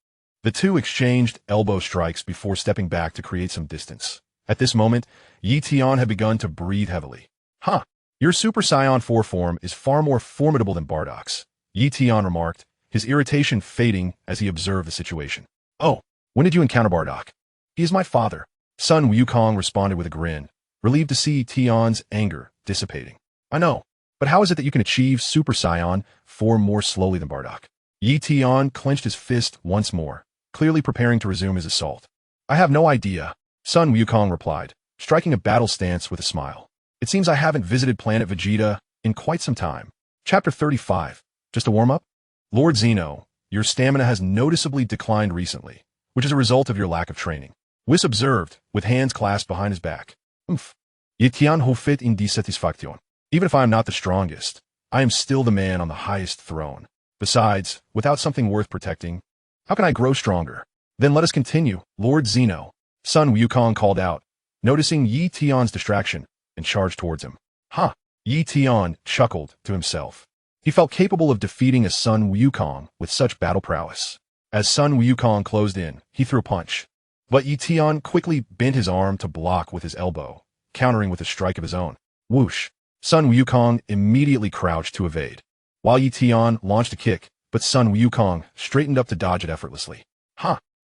The two exchanged elbow strikes before stepping back to create some distance. At this moment, Ye Tian had begun to breathe heavily. Your Super Saiyan 4 form is far more formidable than Bardock's, Ye Tian remarked, his irritation fading as he observed the situation. Oh, when did you encounter Bardock? He is my father. Sun Wukong responded with a grin, relieved to see Tian's anger dissipating. I know, but how is it that you can achieve Super Saiyan 4 more slowly than Bardock? Ye Tian clenched his fist once more, clearly preparing to resume his assault. I have no idea, Sun Wukong replied, striking a battle stance with a smile. It seems I haven't visited planet Vegeta in quite some time. Chapter 35. Just a warm-up? Lord Zeno, your stamina has noticeably declined recently, which is a result of your lack of training. Whis observed, with hands clasped behind his back. Ye Tian ho fit in dissatisfaction. Even if I am not the strongest, I am still the man on the highest throne. Besides, without something worth protecting, how can I grow stronger? Then let us continue, Lord Zeno. Sun Wukong called out, noticing Ye Tian's distraction, and charged towards him. Ye Tian chuckled to himself. He felt capable of defeating a Sun Wukong with such battle prowess. As Sun Wukong closed in, he threw a punch. But Ye Tian quickly bent his arm to block with his elbow, countering with a strike of his own. Whoosh! Sun Wukong immediately crouched to evade, while Ye Tian launched a kick, but Sun Wukong straightened up to dodge it effortlessly.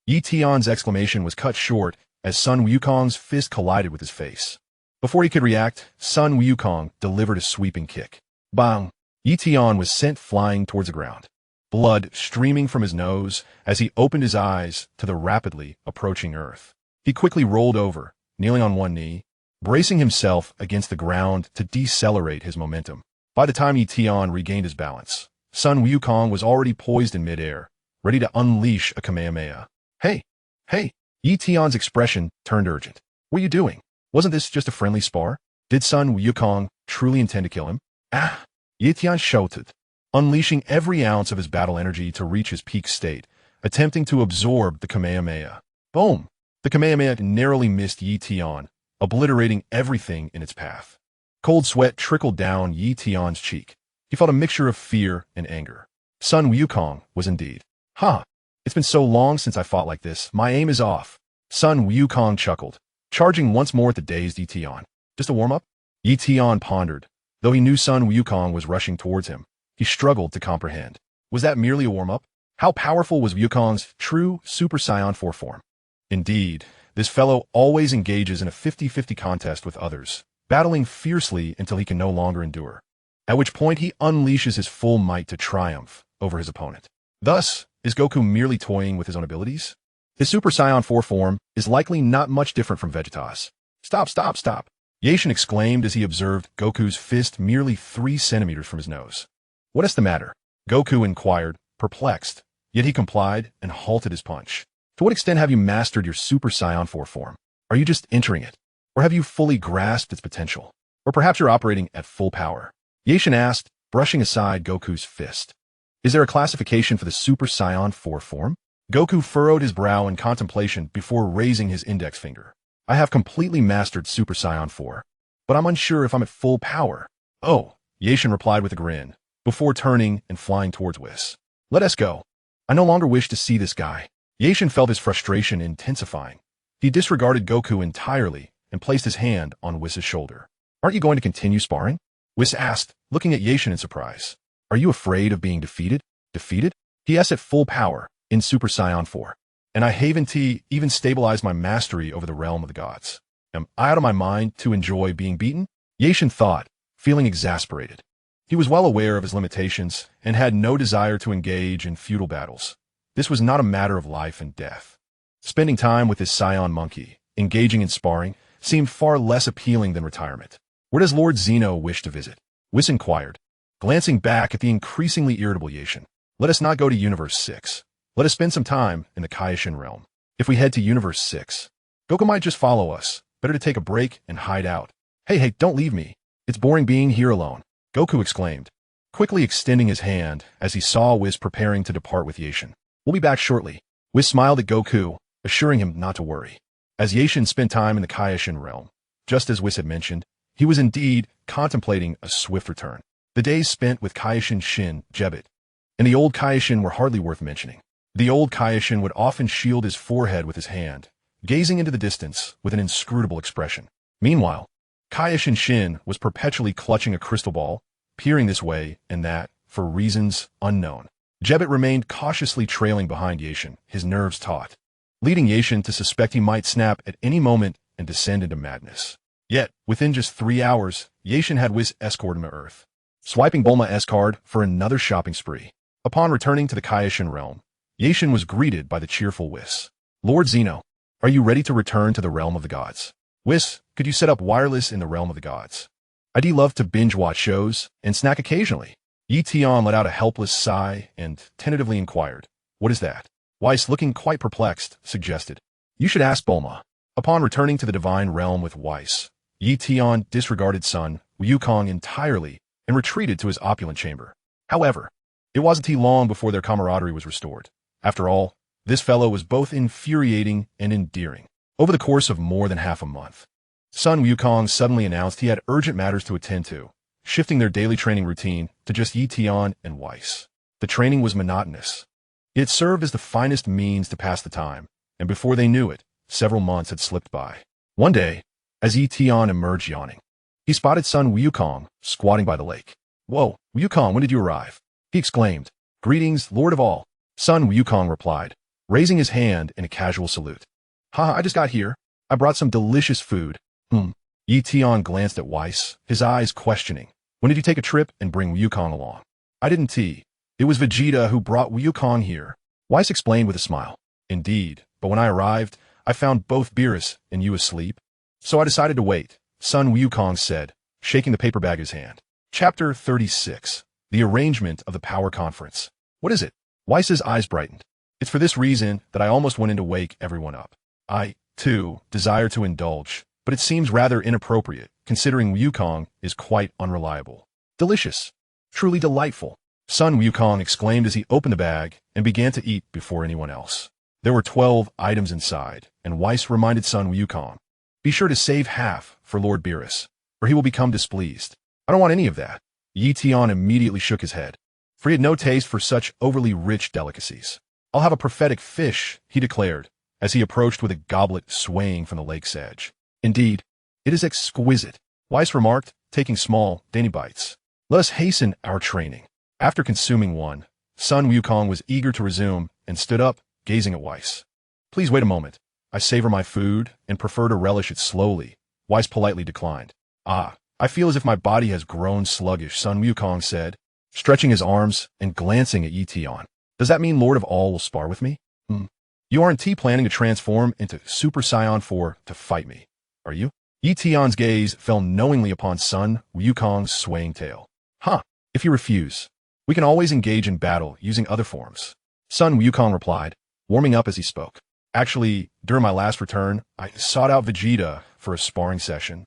Ye Tian's exclamation was cut short as Sun Wukong's fist collided with his face. Before he could react, Sun Wukong delivered a sweeping kick. Bang! Ye Tian was sent flying towards the ground, blood streaming from his nose as he opened his eyes to the rapidly approaching earth. He quickly rolled over, kneeling on one knee, bracing himself against the ground to decelerate his momentum. By the time Ye Tian regained his balance, Sun Wukong was already poised in midair, ready to unleash a Kamehameha. Hey, hey! Ye Tian's expression turned urgent. What are you doing? Wasn't this just a friendly spar? Did Sun Wukong truly intend to kill him? Ah! Ye Tian shouted, unleashing every ounce of his battle energy to reach his peak state, attempting to absorb the Kamehameha. Boom! The Kamehameha narrowly missed Ye Tian, obliterating everything in its path. Cold sweat trickled down Ye Tian's cheek. He felt a mixture of fear and anger. Sun Wukong was indeed. Ha! It's been so long since I fought like this, my aim is off. Sun Wukong chuckled, charging once more at the dazed Ye Tian. Just a warm-up? Ye Tian pondered. Though he knew Sun Wukong was rushing towards him, he struggled to comprehend. Was that merely a warm-up? How powerful was Wukong's true Super Saiyan 4 form? Indeed, this fellow always engages in a 50-50 contest with others, battling fiercely until he can no longer endure, at which point he unleashes his full might to triumph over his opponent. Thus, is Goku merely toying with his own abilities? His Super Saiyan 4 form is likely not much different from Vegeta's. Stop, stop, stop! Ye Tian exclaimed as he observed Goku's fist merely 3 centimeters from his nose. What is the matter? Goku inquired, perplexed, yet he complied and halted his punch. To what extent have you mastered your Super Saiyan 4 form? Are you just entering it? Or have you fully grasped its potential? Or perhaps you're operating at full power? Ye Tian asked, brushing aside Goku's fist. Is there a classification for the Super Saiyan 4 form? Goku furrowed his brow in contemplation before raising his index finger. I have completely mastered Super Saiyan 4, but I'm unsure if I'm at full power. Oh, Ye Tian replied with a grin, before turning and flying towards Whis. Let us go. I no longer wish to see this guy. Ye Tian felt his frustration intensifying. He disregarded Goku entirely and placed his hand on Whis' shoulder. Aren't you going to continue sparring? Whis asked, looking at Ye Tian in surprise. Are you afraid of being defeated? Defeated? Yes, at full power, in Super Saiyan 4. And I haven't even stabilized my mastery over the realm of the gods. Am I out of my mind to enjoy being beaten? Ye Tian thought, feeling exasperated. He was well aware of his limitations and had no desire to engage in futile battles. This was not a matter of life and death. Spending time with his Saiyan monkey, engaging in sparring, seemed far less appealing than retirement. Where does Lord Zeno wish to visit? Whis inquired, glancing back at the increasingly irritable Ye Tian. Let us not go to Universe 6. Let us spend some time in the Kaioshin realm. If we head to Universe 6, Goku might just follow us. Better to take a break and hide out. Hey, don't leave me. It's boring being here alone, Goku exclaimed, quickly extending his hand as he saw Whis preparing to depart with Ye Tian. We'll be back shortly. Whis smiled at Goku, assuring him not to worry. As Ye Tian spent time in the Kaioshin realm, just as Whis had mentioned, he was indeed contemplating a swift return. The days spent with Kaioshin Shin, Jebit, and the old Kaioshin were hardly worth mentioning. The old Kaioshin would often shield his forehead with his hand, gazing into the distance with an inscrutable expression. Meanwhile, Kaioshin Shin was perpetually clutching a crystal ball, peering this way and that, for reasons unknown. Jebit remained cautiously trailing behind Ye Tian, his nerves taut, leading Ye Tian to suspect he might snap at any moment and descend into madness. Yet, within just 3 hours, Ye Tian had Whis escort him to Earth, swiping Bulma's card for another shopping spree. Upon returning to the Kaioshin realm, Ye Tian was greeted by the cheerful Whis. Lord Zeno, are you ready to return to the realm of the gods? Whis, could you set up wireless in the realm of the gods? I'd love to binge-watch shows and snack occasionally. Ye Tian let out a helpless sigh and tentatively inquired, what is that? Whis, looking quite perplexed, suggested, you should ask Bulma. Upon returning to the divine realm with Whis, Ye Tian disregarded Sun Wukong entirely and retreated to his opulent chamber. However, it wasn't long before their camaraderie was restored. After all, this fellow was both infuriating and endearing. Over the course of more than half a month, Sun Wukong suddenly announced he had urgent matters to attend to, shifting their daily training routine to just Ye Tian and Whis. The training was monotonous. It served as the finest means to pass the time, and before they knew it, several months had slipped by. One day, as Ye Tian emerged yawning, he spotted Sun Wukong squatting by the lake. Whoa, Wukong, when did you arrive? He exclaimed. Greetings, Lord of all. Sun Wukong replied, raising his hand in a casual salute. I just got here. I brought some delicious food. Ye Tian glanced at Whis, his eyes questioning. When did you take a trip and bring Wukong along? I didn't. It was Vegeta who brought Wukong here. Whis explained with a smile. Indeed, but when I arrived, I found both Beerus and you asleep. So I decided to wait, Sun Wukong said, shaking the paper bag in his hand. Chapter 36. The Arrangement of the Power Conference. What is it? Weiss's eyes brightened. It's for this reason that I almost went in to wake everyone up. I, too, desire to indulge, but it seems rather inappropriate, considering Wukong is quite unreliable. Delicious. Truly delightful. Sun Wukong exclaimed as he opened the bag and began to eat before anyone else. There were 12 items inside, and Weiss reminded Sun Wukong, "Be sure to save half for Lord Beerus, or he will become displeased." "I don't want any of that." Ye Tian immediately shook his head, for he had no taste for such overly rich delicacies. "I'll have a prophetic fish," he declared, as he approached with a goblet swaying from the lake's edge. "Indeed, it is exquisite," Weiss remarked, taking small, dainty bites. "Let us hasten our training." After consuming one, Sun Wukong was eager to resume and stood up, gazing at Weiss. "Please wait a moment. I savor my food and prefer to relish it slowly," Weiss politely declined. "Ah, I feel as if my body has grown sluggish," Sun Wukong said, stretching his arms and glancing at Ye Tian. "Does that mean Lord of All will spar with me?" "You aren't planning to transform into Super Saiyan 4 to fight me, are you?" Ye Tian's gaze fell knowingly upon Sun Wukong's swaying tail. "Huh, if you refuse, we can always engage in battle using other forms," Sun Wukong replied, warming up as he spoke. "Actually, during my last return, I sought out Vegeta for a sparring session,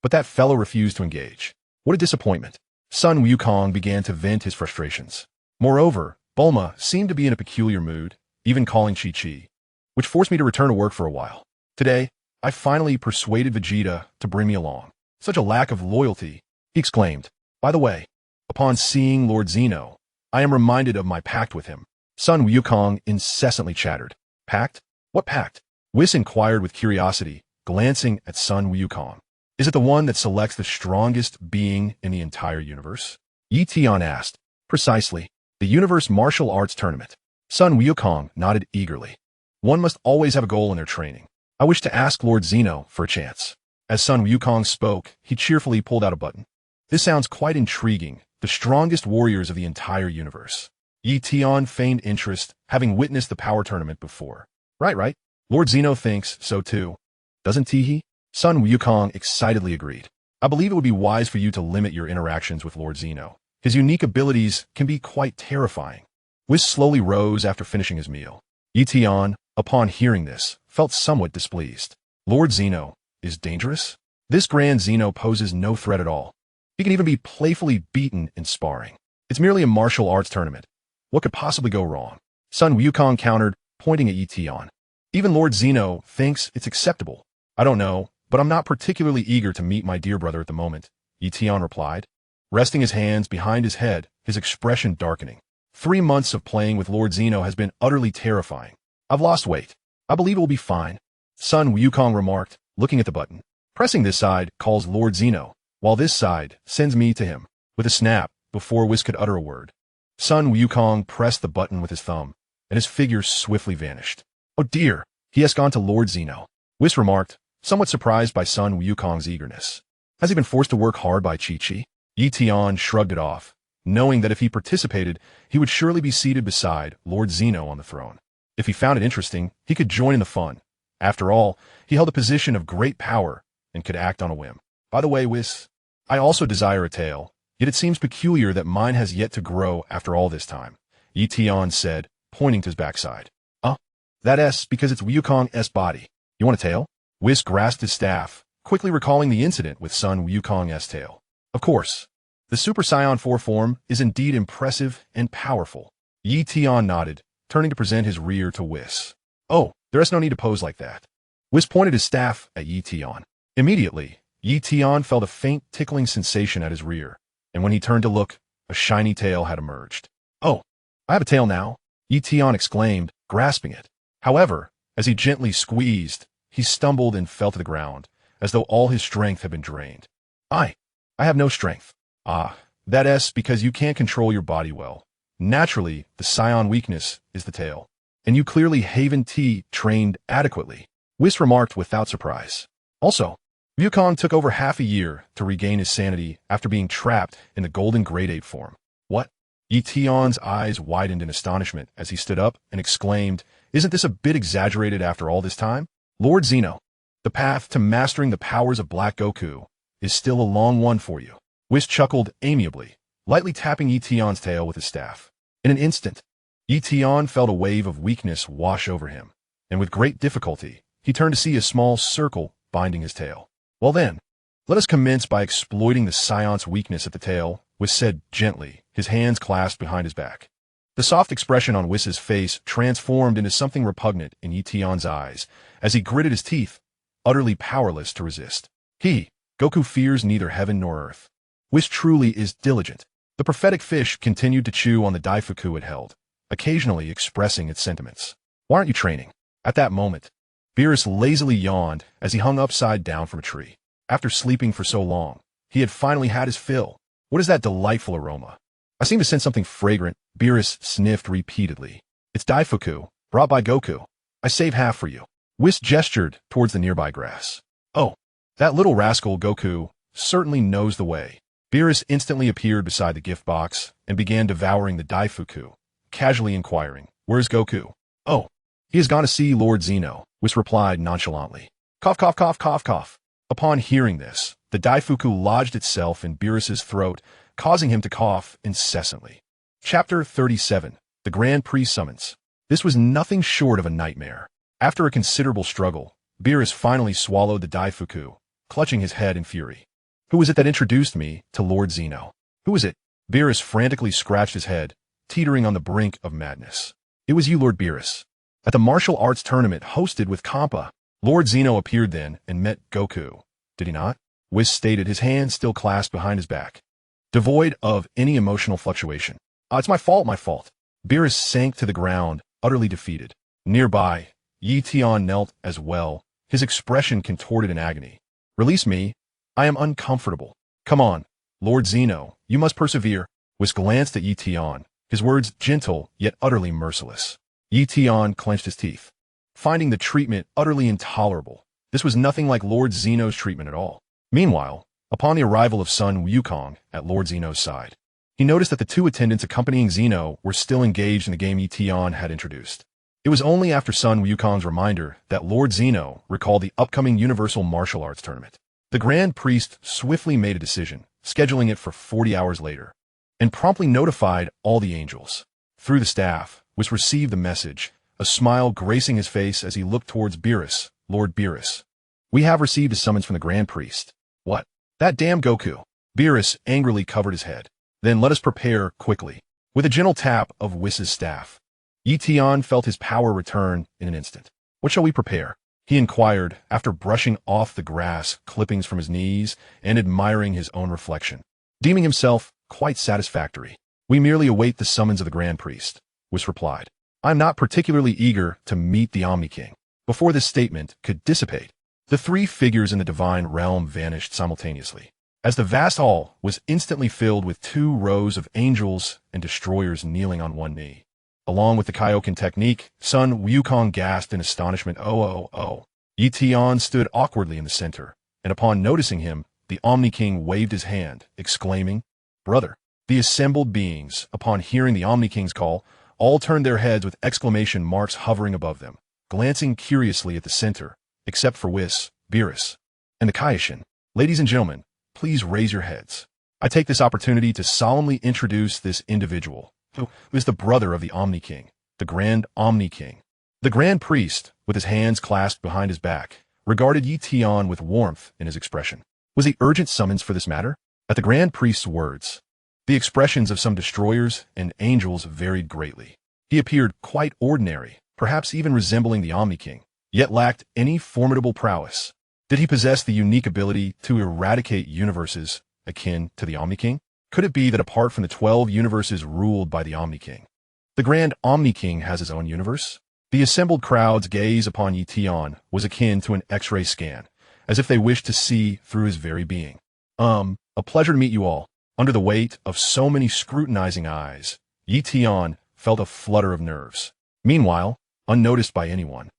but that fellow refused to engage. What a disappointment." Sun Wukong began to vent his frustrations. Moreover, Bulma seemed to be in a peculiar mood, even calling Chi-Chi, which forced me to return to work for a while. Today, I finally persuaded Vegeta to bring me along. "Such a lack of loyalty," he exclaimed. "By the way, upon seeing Lord Zeno, I am reminded of my pact with him." Sun Wukong incessantly chattered. "Pact? What pact?" Whis inquired with curiosity, glancing at Sun Wukong. "Is it the one that selects the strongest being in the entire universe?" Ye Tian asked. "Precisely. The Universe Martial Arts Tournament." Sun Wukong nodded eagerly. "One must always have a goal in their training. I wish to ask Lord Zeno for a chance." As Sun Wukong spoke, he cheerfully pulled out a button. "This sounds quite intriguing. The strongest warriors of the entire universe." Ye Tian feigned interest, having witnessed the power tournament before. Right. Lord Zeno thinks so too. Doesn't he? Sun Wukong excitedly agreed. "I believe it would be wise for you to limit your interactions with Lord Zeno. His unique abilities can be quite terrifying." Whis slowly rose after finishing his meal. Ye Tian, upon hearing this, felt somewhat displeased. "Lord Zeno is dangerous? This Grand Zeno poses no threat at all. He can even be playfully beaten in sparring. It's merely a martial arts tournament. What could possibly go wrong?" Sun Wukong countered, pointing at Ye Tian. "Even Lord Zeno thinks it's acceptable." "I don't know, but I'm not particularly eager to meet my dear brother at the moment," Ye Tian replied, resting his hands behind his head, his expression darkening. 3 months of playing with Lord Zeno has been utterly terrifying. I've lost weight. I believe it will be fine," Sun Wukong remarked, looking at the button. "Pressing this side calls Lord Zeno, while this side sends me to him." With a snap, before Whis could utter a word, Sun Wukong pressed the button with his thumb, and his figure swiftly vanished. "Oh dear, he has gone to Lord Zeno," Whis remarked, somewhat surprised by Sun Wukong's eagerness. "Has he been forced to work hard by Chi-Chi?" Ye Tian shrugged it off, knowing that if he participated, he would surely be seated beside Lord Zeno on the throne. If he found it interesting, he could join in the fun. After all, he held a position of great power and could act on a whim. "By the way, Whis, I also desire a tail, yet it seems peculiar that mine has yet to grow after all this time," Ye Tian said, pointing to his backside. That's because it's Wukong's body. You want a tail?" Whis grasped his staff, quickly recalling the incident with Sun Wukong's tail. "Of course. The Super Saiyan 4 form is indeed impressive and powerful." Ye Tian nodded, turning to present his rear to Whis. "Oh, there is no need to pose like that." Whis pointed his staff at Ye Tian. Immediately, Ye Tian felt a faint tickling sensation at his rear, and when he turned to look, a shiny tail had emerged. "Oh, I have a tail now," Ye Tian exclaimed, grasping it. However, as he gently squeezed, he stumbled and fell to the ground, as though all his strength had been drained. I have no strength." That's because you can't control your body well. Naturally, the Saiyan weakness is the tail, and you clearly haven't trained adequately," Whis remarked without surprise. Also, Wukong took over half a year to regain his sanity after being trapped in the golden grade 8 form. "What?" Ye Tian's eyes widened in astonishment as he stood up and exclaimed, "Isn't this a bit exaggerated after all this time?" "Lord Zeno, The path to mastering the powers of Black Goku is still a long one for you. Whis chuckled amiably, lightly tapping Ye Tian's tail with his staff. In an instant, Ye Tian felt a wave of weakness wash over him, and with great difficulty, he turned to see a small circle binding his tail. Well then, let us commence by exploiting the Saiyan's weakness at the tail, Whis said gently, his hands clasped behind his back. The soft expression on Whis' face transformed into something repugnant in Ye Tian's eyes as he gritted his teeth, utterly powerless to resist. Goku fears neither heaven nor earth. Whis truly is diligent. The prophetic fish continued to chew on the daifuku it held, occasionally expressing its sentiments. Why aren't you training? At that moment, Beerus lazily yawned as he hung upside down from a tree. After sleeping for so long, he had finally had his fill. What is that delightful aroma? I seem to sense something fragrant. Beerus sniffed repeatedly. It's daifuku, brought by Goku. I save half for you. Whis gestured towards the nearby grass. Oh, that little rascal Goku certainly knows the way. Beerus instantly appeared beside the gift box and began devouring the daifuku, casually inquiring, "Where's Goku?" "Oh, he has gone to see Lord Zeno," Whis replied nonchalantly. Cough, cough, cough, cough, cough. Upon hearing this, the daifuku lodged itself in Beerus's throat, causing him to cough incessantly. Chapter 37. The Grand Priest Summons. This was nothing short of a nightmare. After a considerable struggle, Beerus finally swallowed the daifuku, clutching his head in fury. Who was it that introduced me to Lord Zeno? Who was it? Beerus frantically scratched his head, teetering on the brink of madness. It was you, Lord Beerus. At the martial arts tournament hosted with Kampa, Lord Zeno appeared then and met Goku. Did he not? Whis stated, his hands still clasped behind his back, devoid of any emotional fluctuation. It's my fault, my fault. Beerus sank to the ground, utterly defeated. Nearby, Ye Tian knelt as well, his expression contorted in agony. Release me. I am uncomfortable. Come on, Lord Zeno, you must persevere. Whis glanced at Ye Tian, his words gentle yet utterly merciless. Ye Tian clenched his teeth, finding the treatment utterly intolerable. This was nothing like Lord Zeno's treatment at all. Meanwhile, upon the arrival of Sun Wukong at Lord Zeno's side, he noticed that the two attendants accompanying Zeno were still engaged in the game Ye Tian had introduced. It was only after Sun Wukong's reminder that Lord Zeno recalled the upcoming Universal Martial Arts Tournament. The Grand Priest swiftly made a decision, scheduling it for 40 hours later, and promptly notified all the angels. Through the staff, Whis received the message, a smile gracing his face as he looked towards Beerus. Lord Beerus, we have received a summons from the Grand Priest. What? That damn Goku. Beerus angrily covered his head. Then let us prepare quickly. With a gentle tap of Whis' staff, Ye Tian felt his power return in an instant. What shall we prepare? He inquired, after brushing off the grass clippings from his knees and admiring his own reflection, deeming himself quite satisfactory. We merely await the summons of the Grand Priest, Whis replied. I am not particularly eager to meet the Omni-King. Before this statement could dissipate, the three figures in the divine realm vanished simultaneously, as the vast hall was instantly filled with 2 rows of angels and destroyers kneeling on one knee. Along with the Kaioken technique, Sun Wukong gasped in astonishment. Oh. Ye Tian stood awkwardly in the center, and upon noticing him, the Omni-King waved his hand, exclaiming, Brother. The assembled beings, upon hearing the Omni-King's call, all turned their heads with exclamation marks hovering above them, glancing curiously at the center, except for Whis, Beerus, and the Kaioken. Ladies and gentlemen, please raise your heads. I take this opportunity to solemnly introduce this individual, who is the brother of the Omni-King, the Grand Omni-King. The Grand Priest, with his hands clasped behind his back, regarded Ye Tian with warmth in his expression. Was he urgent summons for this matter? At the Grand Priest's words, the expressions of some destroyers and angels varied greatly. He appeared quite ordinary, perhaps even resembling the Omni-King, yet lacked any formidable prowess. Did he possess the unique ability to eradicate universes akin to the Omni-King? Could it be that apart from the 12 universes ruled by the Omni-King, the Grand Omni-King has his own universe? The assembled crowd's gaze upon Ye Tian was akin to an X-ray scan, as if they wished to see through his very being. A pleasure to meet you all. Under the weight of so many scrutinizing eyes, Ye Tian felt a flutter of nerves. Meanwhile, unnoticed by anyone,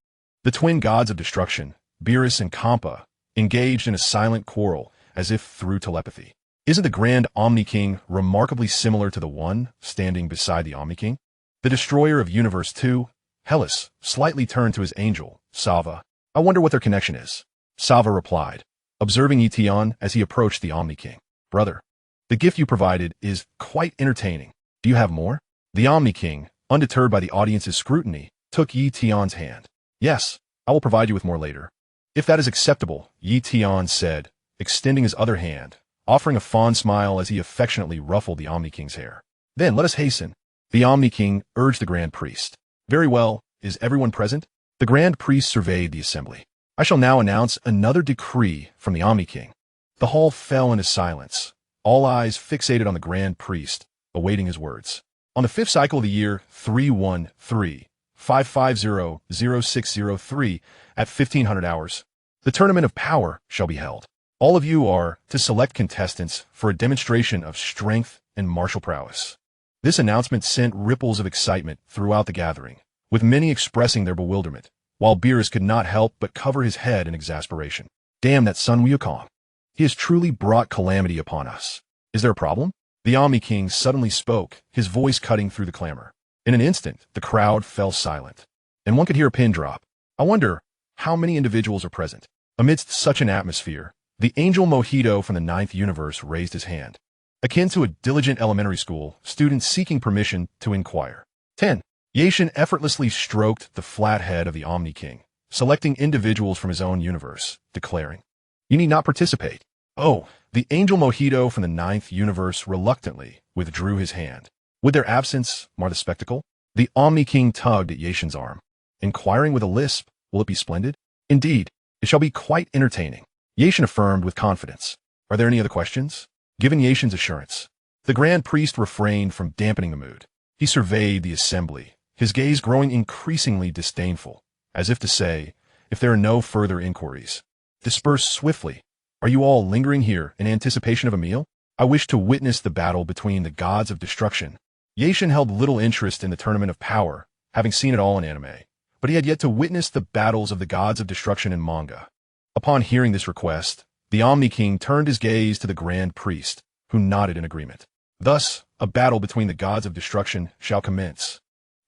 the twin gods of destruction, Beerus and Kampa, engaged in a silent quarrel as if through telepathy. Isn't the Grand Omni-King remarkably similar to the one standing beside the Omni-King? The destroyer of Universe 2, Hellas, slightly turned to his angel, Sava. I wonder what their connection is. Sava replied, observing Ye Tian as he approached the Omni-King. Brother, the gift you provided is quite entertaining. Do you have more? The Omni-King, undeterred by the audience's scrutiny, took Ye Tian's hand. Yes, I will provide you with more later. If that is acceptable, Ye Tian said, extending his other hand, offering a fond smile as he affectionately ruffled the Omni-King's hair. Then let us hasten. The Omni-King urged the Grand Priest. Very well, is everyone present? The Grand Priest surveyed the assembly. I shall now announce another decree from the Omni-King. The hall fell into silence, all eyes fixated on the Grand Priest, awaiting his words. On the 5th cycle of the year 313-550-0603 at 1500 hours, the Tournament of Power shall be held. All of you are to select contestants for a demonstration of strength and martial prowess. This announcement sent ripples of excitement throughout the gathering, with many expressing their bewilderment, while Beerus could not help but cover his head in exasperation. Damn that Sun Wukong. He has truly brought calamity upon us. Is there a problem? The Omni-King suddenly spoke, his voice cutting through the clamor. In an instant, the crowd fell silent, and one could hear a pin drop. I wonder how many individuals are present. Amidst such an atmosphere, the Angel Mojito from the 9th universe raised his hand, akin to a diligent elementary school student seeking permission to inquire. 10. Ye Tian effortlessly stroked the flat head of the Omni-King, selecting individuals from his own universe, declaring, "You need not participate." Oh, the Angel Mojito from the 9th universe reluctantly withdrew his hand. Would their absence mar the spectacle? The Omni-King tugged at Ye Tian's arm, inquiring with a lisp, will it be splendid? Indeed, it shall be quite entertaining. Ye Tian affirmed with confidence. Are there any other questions? Given Ye Tian's assurance, the Grand Priest refrained from dampening the mood. He surveyed the assembly, his gaze growing increasingly disdainful, as if to say, if there are no further inquiries, disperse swiftly. Are you all lingering here in anticipation of a meal? I wish to witness the battle between the gods of destruction. Ye Tian held little interest in the Tournament of Power, having seen it all in anime, but he had yet to witness the battles of the gods of destruction in manga. Upon hearing this request, the Omni-King turned his gaze to the Grand Priest, who nodded in agreement. Thus, a battle between the gods of destruction shall commence.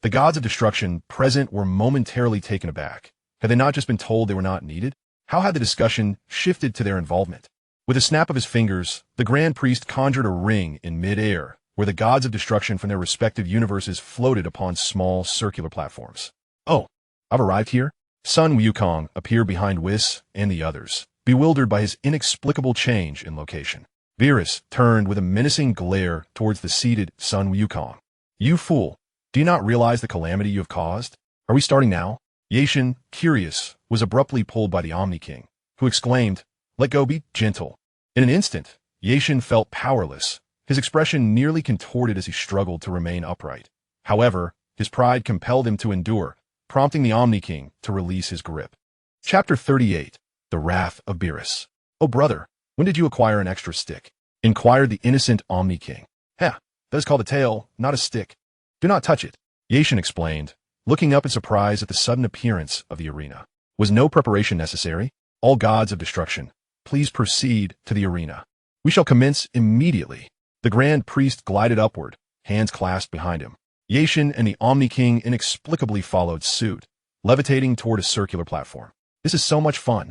The gods of destruction present were momentarily taken aback. Had they not just been told they were not needed? How had the discussion shifted to their involvement? With a snap of his fingers, the Grand Priest conjured a ring in mid-air, where the gods of destruction from their respective universes floated upon small circular platforms. Oh, I've arrived here? Sun Wukong appeared behind Whis and the others, bewildered by his inexplicable change in location. Beerus turned with a menacing glare towards the seated Sun Wukong. You fool! Do you not realize the calamity you have caused? Are we starting now? Ye Tian, curious, was abruptly pulled by the Omni-King, who exclaimed, "Let go, be gentle." In an instant, Ye Tian felt powerless, his expression nearly contorted as he struggled to remain upright. However, his pride compelled him to endure, prompting the Omni-King to release his grip. Chapter 38. The Wrath of Beerus. Oh brother, when did you acquire an extra stick? Inquired the innocent Omni-King. That is called a tail, not a stick. Do not touch it, Ye Tian explained, looking up in surprise at the sudden appearance of the arena. Was no preparation necessary? All gods of destruction, please proceed to the arena. We shall commence immediately. The Grand Priest glided upward, hands clasped behind him. Ye Tian and the Omni-King inexplicably followed suit, levitating toward a circular platform. This is so much fun.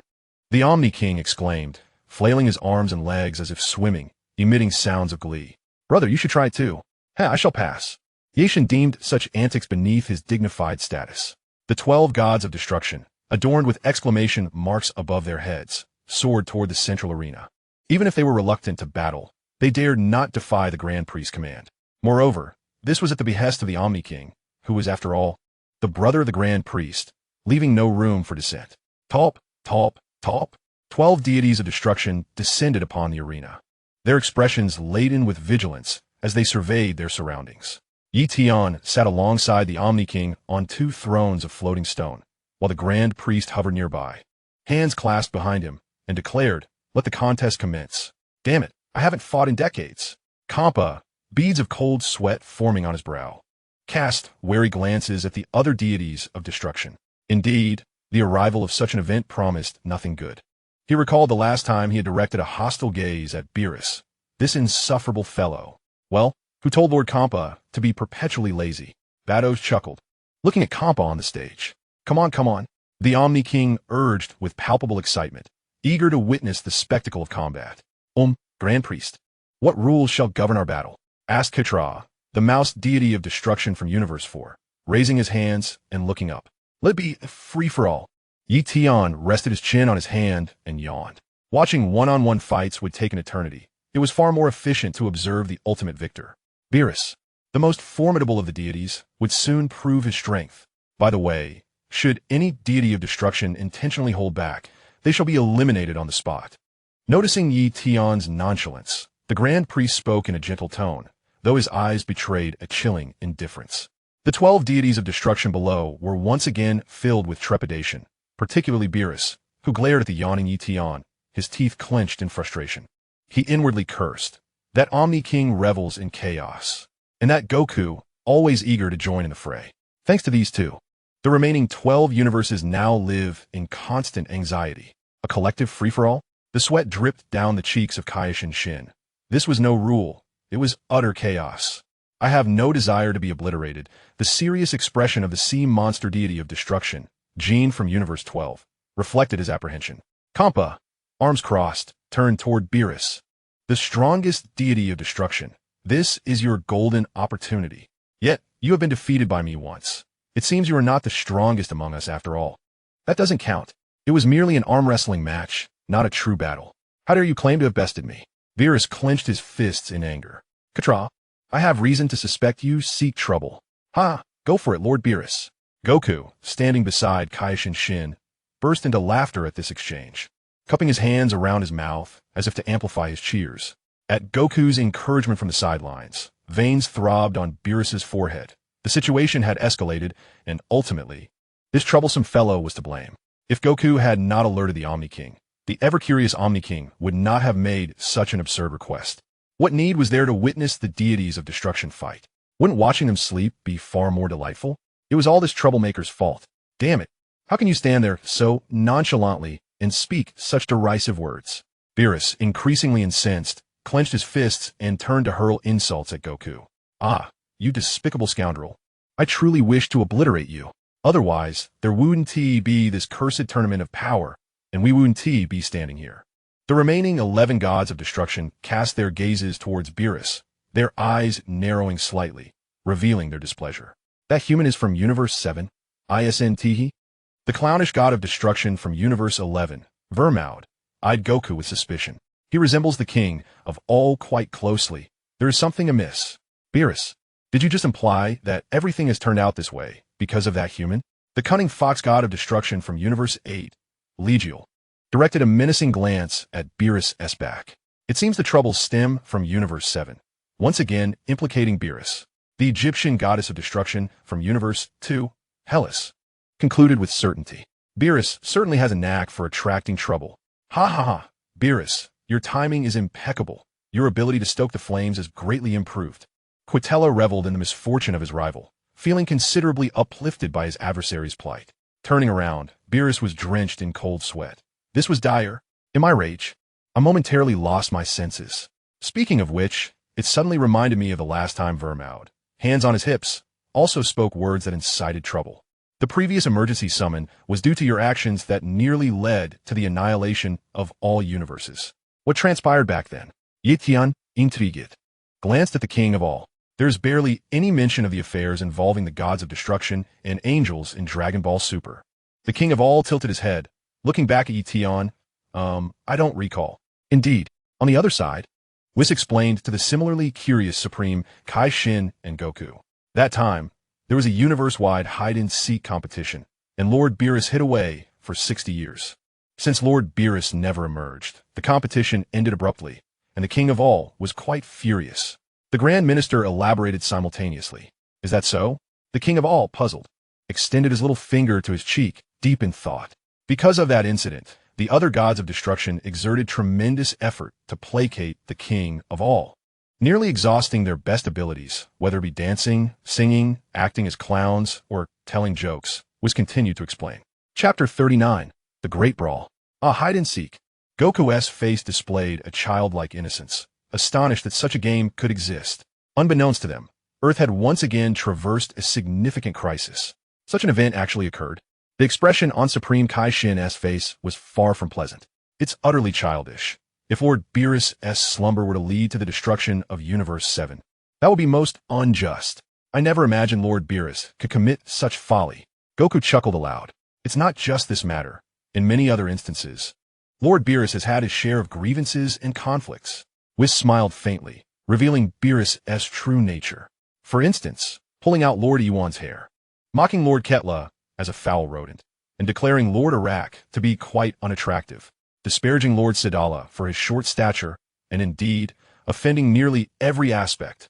The Omni-King exclaimed, flailing his arms and legs as if swimming, emitting sounds of glee. Brother, you should try it too. I shall pass. Ye Tian deemed such antics beneath his dignified status. The 12 gods of destruction, adorned with exclamation marks above their heads, soared toward the central arena. Even if they were reluctant to battle, they dared not defy the Grand Priest's command. Moreover, this was at the behest of the Omni-King, who was, after all, the brother of the Grand Priest, leaving no room for dissent. Talp, talp, talp. 12 deities of destruction descended upon the arena, their expressions laden with vigilance as they surveyed their surroundings. Ye Tian sat alongside the Omni-King on 2 thrones of floating stone, while the Grand Priest hovered nearby, hands clasped behind him, and declared, "Let the contest commence." Damn it, I haven't fought in decades. Kampa, beads of cold sweat forming on his brow, cast wary glances at the other deities of destruction. Indeed, the arrival of such an event promised nothing good. He recalled the last time he had directed a hostile gaze at Beerus, this insufferable fellow. Well, who told Lord Kampa to be perpetually lazy? Bados chuckled, looking at Kampa on the stage. Come on, come on. The Omni-King urged with palpable excitement, eager to witness the spectacle of combat. Grand Priest, what rules shall govern our battle? Asked Katra, the mouse deity of destruction from Universe 4, raising his hands and looking up. Let it be free for all. Ye Tian rested his chin on his hand and yawned. Watching one-on-one fights would take an eternity. It was far more efficient to observe the ultimate victor. Beerus, the most formidable of the deities, would soon prove his strength. By the way, should any deity of destruction intentionally hold back, they shall be eliminated on the spot. Noticing Ye Tian's nonchalance, the Grand Priest spoke in a gentle tone, though his eyes betrayed a chilling indifference. The 12 deities of destruction below were once again filled with trepidation, particularly Beerus, who glared at the yawning Ye Tian, his teeth clenched in frustration. He inwardly cursed. That Omni-King revels in chaos. And that Goku, always eager to join in the fray. Thanks to these two, the remaining 12 universes now live in constant anxiety. A collective free-for-all? The sweat dripped down the cheeks of Kaioshin Shin. This was no rule. It was utter chaos. I have no desire to be obliterated. The serious expression of the sea monster deity of destruction, Jean from Universe 12, reflected his apprehension. Kampa, arms crossed, turned toward Beerus. The strongest deity of destruction. This is your golden opportunity. Yet, you have been defeated by me once. It seems you are not the strongest among us after all. That doesn't count. It was merely an arm-wrestling match, not a true battle. How dare you claim to have bested me? Beerus clenched his fists in anger. Katra, I have reason to suspect you seek trouble. Ha! Go for it, Lord Beerus. Goku, standing beside Kaioshin Shin, burst into laughter at this exchange, cupping his hands around his mouth as if to amplify his cheers. At Goku's encouragement from the sidelines, veins throbbed on Beerus's forehead. The situation had escalated, and ultimately, this troublesome fellow was to blame. If Goku had not alerted the Omni-King, the ever-curious Omni-King would not have made such an absurd request. What need was there to witness the deities of destruction fight? Wouldn't watching them sleep be far more delightful? It was all this troublemaker's fault. Damn it. How can you stand there so nonchalantly and speak such derisive words? Beerus, increasingly incensed, clenched his fists and turned to hurl insults at Goku. Ah, you despicable scoundrel. I truly wish to obliterate you. Otherwise, there wouldn't be this cursed tournament of power, and we wouldn't be standing here. The remaining 11 gods of destruction cast their gazes towards Beerus, their eyes narrowing slightly, revealing their displeasure. That human is from Universe 7, ISNT. The clownish god of destruction from Universe 11, Vermaud, eyed Goku with suspicion. He resembles the king of all quite closely. There is something amiss. Beerus, did you just imply that everything has turned out this way because of that human? The cunning fox god of destruction from Universe 8, Legial, directed a menacing glance at Beerus' back. It seems the troubles stem from Universe 7, once again implicating Beerus. The Egyptian goddess of destruction from Universe 2, Hellas, concluded with certainty. Beerus certainly has a knack for attracting trouble. Ha ha ha, Beerus, your timing is impeccable. Your ability to stoke the flames is greatly improved. Quitella reveled in the misfortune of his rival, feeling considerably uplifted by his adversary's plight. Turning around, Beerus was drenched in cold sweat. This was dire. In my rage, I momentarily lost my senses. Speaking of which, it suddenly reminded me of the last time Vermaud, hands on his hips, also spoke words that incited trouble. The previous emergency summon was due to your actions that nearly led to the annihilation of all universes. What transpired back then? Ye Tian, intrigued, glanced at the king of all. There is barely any mention of the affairs involving the gods of destruction and angels in Dragon Ball Super. The king of all tilted his head, looking back at Ye Tian. I don't recall. Indeed, on the other side, Whis explained to the similarly curious Supreme Kai Shin and Goku. That time, there was a universe-wide hide-and-seek competition, and Lord Beerus hid away for 60 years. Since Lord Beerus never emerged, the competition ended abruptly, and the king of all was quite furious. The Grand Minister elaborated simultaneously. Is that so? The king of all, puzzled, extended his little finger to his cheek, deep in thought. Because of that incident, the other gods of destruction exerted tremendous effort to placate the king of all, nearly exhausting their best abilities, whether it be dancing, singing, acting as clowns, or telling jokes, was continued to explain. Chapter 39, The Great Brawl. A hide-and-seek. Goku's face displayed a childlike innocence, astonished that such a game could exist. Unbeknownst to them, Earth had once again traversed a significant crisis. Such an event actually occurred. The expression on Supreme Kai Shin's face was far from pleasant. It's utterly childish. If Lord Beerus' slumber were to lead to the destruction of Universe 7, that would be most unjust. I never imagined Lord Beerus could commit such folly. Goku chuckled aloud. It's not just this matter. In many other instances, Lord Beerus has had his share of grievances and conflicts. Whis smiled faintly, revealing Beerus' true nature. For instance, pulling out Lord Ewan's hair, mocking Lord Ketla as a foul rodent, and declaring Lord Arak to be quite unattractive, disparaging Lord Sadala for his short stature, and indeed, offending nearly every aspect.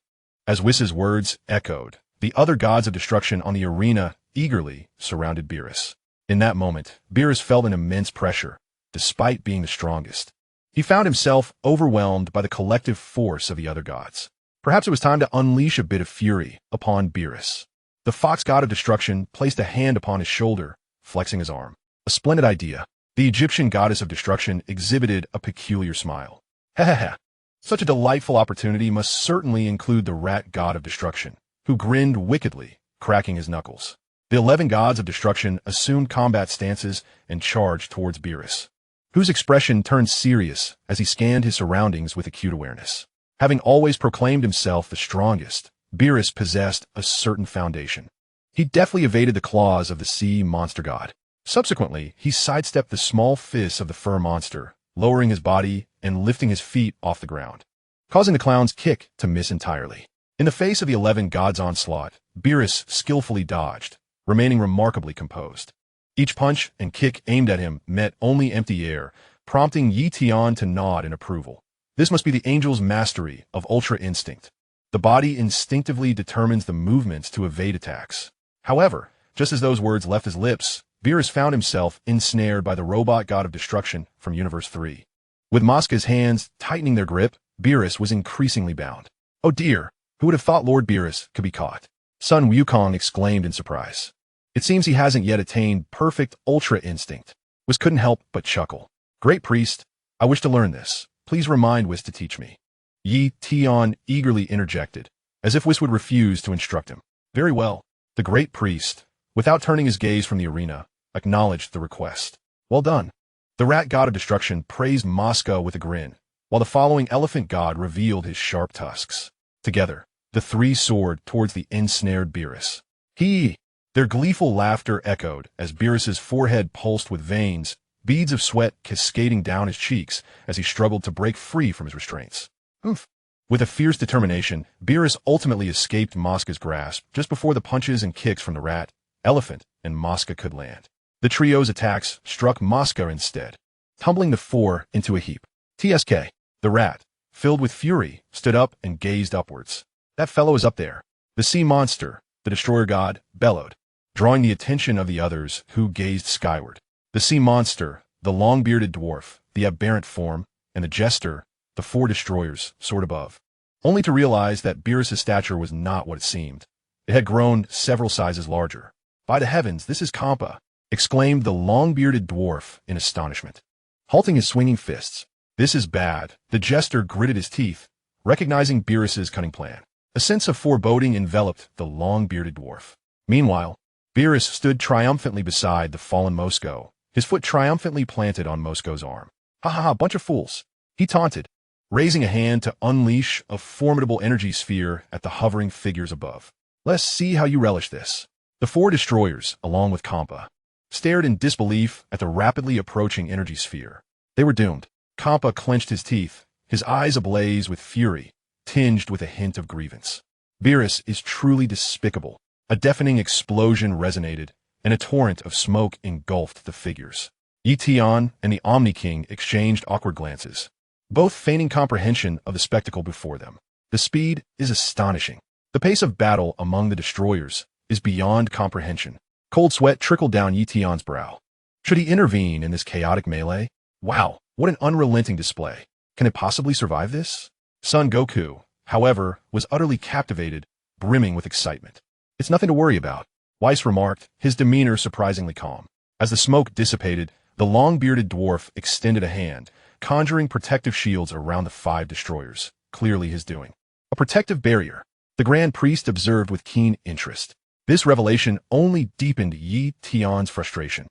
As Whis' words echoed, the other gods of destruction on the arena eagerly surrounded Beerus. In that moment, Beerus felt an immense pressure, despite being the strongest. He found himself overwhelmed by the collective force of the other gods. Perhaps it was time to unleash a bit of fury upon Beerus. The fox god of destruction placed a hand upon his shoulder, flexing his arm. A splendid idea. The Egyptian goddess of destruction exhibited a peculiar smile. Hehehe. Such a delightful opportunity must certainly include the rat god of destruction, who grinned wickedly, cracking his knuckles. The 11 gods of destruction assumed combat stances and charged towards Beerus, whose expression turned serious as he scanned his surroundings with acute awareness. Having always proclaimed himself the strongest, Beerus possessed a certain foundation. He deftly evaded the claws of the sea monster god. Subsequently, he sidestepped the small fists of the fur monster, lowering his body and lifting his feet off the ground, causing the clown's kick to miss entirely. In the face of the 11 gods' onslaught, Beerus skillfully dodged, remaining remarkably composed. Each punch and kick aimed at him met only empty air, prompting Ye Tian to nod in approval. This must be the angel's mastery of ultra instinct. The body instinctively determines the movements to evade attacks. However, just as those words left his lips, Beerus found himself ensnared by the robot god of destruction from Universe 3. With Moska's hands tightening their grip, Beerus was increasingly bound. Oh dear, who would have thought Lord Beerus could be caught? Sun Wukong exclaimed in surprise. It seems he hasn't yet attained perfect ultra instinct. Whis couldn't help but chuckle. Great priest, I wish to learn this. Please remind Whis to teach me. Ye Tian eagerly interjected, as if Whis would refuse to instruct him. Very well. The great priest, without turning his gaze from the arena, acknowledged the request. Well done. The rat god of destruction praised Moska with a grin, while the following elephant god revealed his sharp tusks. Together, the three soared towards the ensnared Beerus. He! Their gleeful laughter echoed as Beerus's forehead pulsed with veins, beads of sweat cascading down his cheeks as he struggled to break free from his restraints. Oof. With a fierce determination, Beerus ultimately escaped Moska's grasp just before the punches and kicks from the rat, elephant, and Moska could land. The trio's attacks struck Moska instead, tumbling the four into a heap. TSK. The rat, filled with fury, stood up and gazed upwards. That fellow is up there. The sea monster, the destroyer god, bellowed, drawing the attention of the others who gazed skyward. The sea monster, the long-bearded dwarf, the aberrant form, and the jester, the four destroyers, soared above, only to realize that Beerus' stature was not what it seemed. It had grown several sizes larger. By the heavens, this is Kampa, exclaimed the long-bearded dwarf in astonishment, halting his swinging fists. This is bad. The jester gritted his teeth, recognizing Beerus' cunning plan. A sense of foreboding enveloped the long-bearded dwarf. Meanwhile, Beerus stood triumphantly beside the fallen Mosko, his foot triumphantly planted on Mosko's arm. Ha ha ha, bunch of fools. He taunted, raising a hand to unleash a formidable energy sphere at the hovering figures above. Let's see how you relish this. The four destroyers, along with Kampa, stared in disbelief at the rapidly approaching energy sphere. They were doomed. Kampa clenched his teeth, his eyes ablaze with fury, tinged with a hint of grievance. Beerus is truly despicable. A deafening explosion resonated, and a torrent of smoke engulfed the figures. Ye Tian and the Omni-King exchanged awkward glances, both feigning comprehension of the spectacle before them. The speed is astonishing. The pace of battle among the destroyers is beyond comprehension. Cold sweat trickled down Ye Tian's brow. Should he intervene in this chaotic melee? Wow, what an unrelenting display. Can it possibly survive this? Son Goku, however, was utterly captivated, brimming with excitement. It's nothing to worry about, Whis remarked, his demeanor surprisingly calm. As the smoke dissipated, the long-bearded dwarf extended a hand, conjuring protective shields around the five destroyers, clearly his doing. A protective barrier, the Grand Priest observed with keen interest. This revelation only deepened Ye Tian's frustration.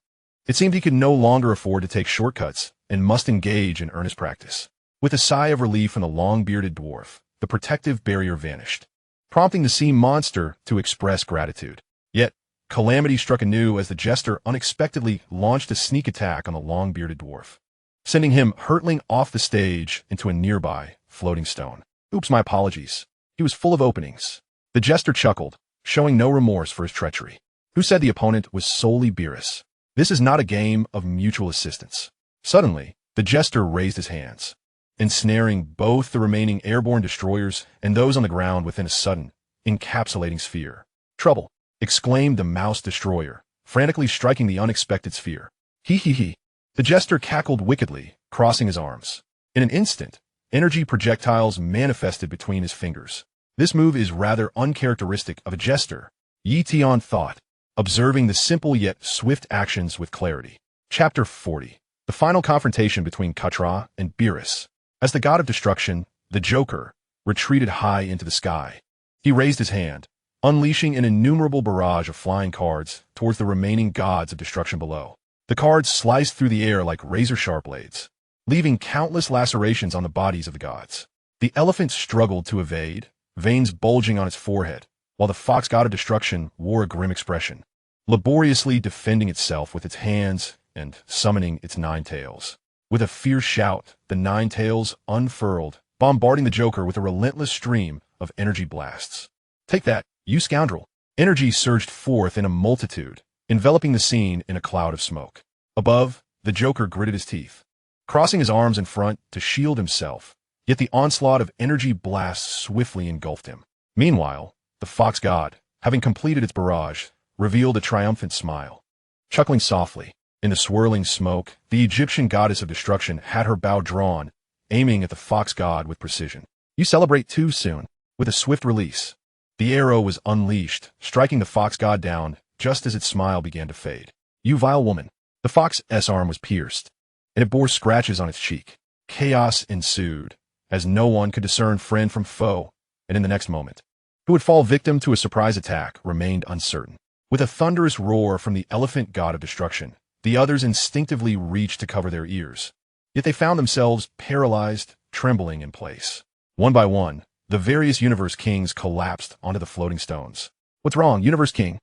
It seemed he could no longer afford to take shortcuts and must engage in earnest practice. With a sigh of relief from the long-bearded dwarf, the protective barrier vanished, prompting the sea monster to express gratitude. Yet, calamity struck anew as the jester unexpectedly launched a sneak attack on the long-bearded dwarf, sending him hurtling off the stage into a nearby floating stone. Oops, my apologies. He was full of openings. The jester chuckled, showing no remorse for his treachery. Who said the opponent was solely Beerus? This is not a game of mutual assistance. Suddenly, the jester raised his hands, ensnaring both the remaining airborne destroyers and those on the ground within a sudden, encapsulating sphere. Trouble! Exclaimed the mouse destroyer, frantically striking the unexpected sphere. He. The jester cackled wickedly, crossing his arms. In an instant, energy projectiles manifested between his fingers. This move is rather uncharacteristic of a jester, Ye Tian thought, observing the simple yet swift actions with clarity. Chapter 40. The final confrontation between Katra and Beerus. As the god of destruction, the Joker, retreated high into the sky. He raised his hand, unleashing an innumerable barrage of flying cards towards the remaining gods of destruction below. The cards sliced through the air like razor-sharp blades, leaving countless lacerations on the bodies of the gods. The elephant struggled to evade, veins bulging on its forehead, while the fox god of destruction wore a grim expression, laboriously defending itself with its hands and summoning its 9 tails. With a fierce shout, the 9 tails unfurled, bombarding the Joker with a relentless stream of energy blasts. Take that, you scoundrel! Energy surged forth in a multitude, enveloping the scene in a cloud of smoke. Above, the Joker gritted his teeth, crossing his arms in front to shield himself, yet the onslaught of energy blasts swiftly engulfed him. Meanwhile, the fox god, having completed its barrage, revealed a triumphant smile. Chuckling softly, in the swirling smoke, the Egyptian goddess of destruction had her bow drawn, aiming at the fox god with precision. You celebrate too soon. With a swift release, the arrow was unleashed, striking the fox god down just as its smile began to fade. You vile woman! The fox's arm was pierced, and it bore scratches on its cheek. Chaos ensued, as no one could discern friend from foe, and in the next moment, who would fall victim to a surprise attack remained uncertain. With a thunderous roar from the elephant god of destruction, the others instinctively reached to cover their ears. Yet they found themselves paralyzed, trembling in place. One by one, the various Universe Kings collapsed onto the floating stones. What's wrong, Universe King?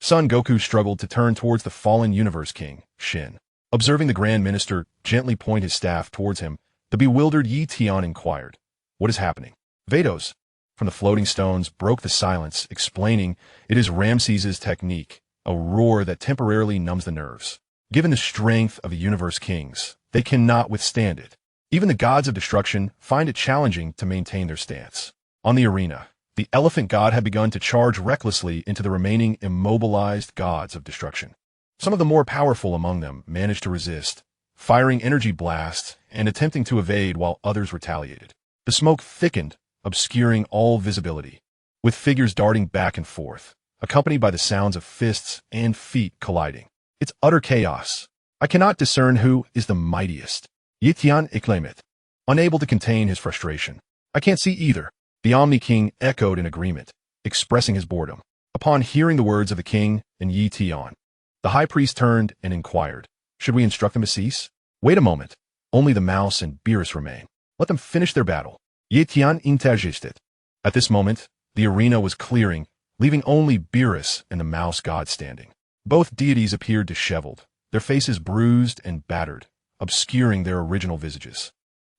Son Goku struggled to turn towards the fallen Universe King, Shin. Observing the Grand Minister gently point his staff towards him, the bewildered Ye Tian inquired, "What is happening?" Vados, from the floating stones, broke the silence, explaining it is Ramses's technique, a roar that temporarily numbs the nerves. Given the strength of the Universe Kings, they cannot withstand it. Even the gods of destruction find it challenging to maintain their stance. On the arena, the elephant god had begun to charge recklessly into the remaining immobilized gods of destruction. Some of the more powerful among them managed to resist, firing energy blasts and attempting to evade while others retaliated. The smoke thickened, obscuring all visibility, with figures darting back and forth, accompanied by the sounds of fists and feet colliding. It's utter chaos. I cannot discern who is the mightiest. Ye Tian exclaimed, unable to contain his frustration. I can't see either. The Omni-King echoed in agreement, expressing his boredom. Upon hearing the words of the king and Ye Tian, the high priest turned and inquired, should we instruct them to cease? Wait a moment. Only the mouse and Beerus remain. Let them finish their battle. Ye Tian interjected. At this moment, the arena was clearing, leaving only Beerus and the mouse god standing. Both deities appeared disheveled, their faces bruised and battered, obscuring their original visages.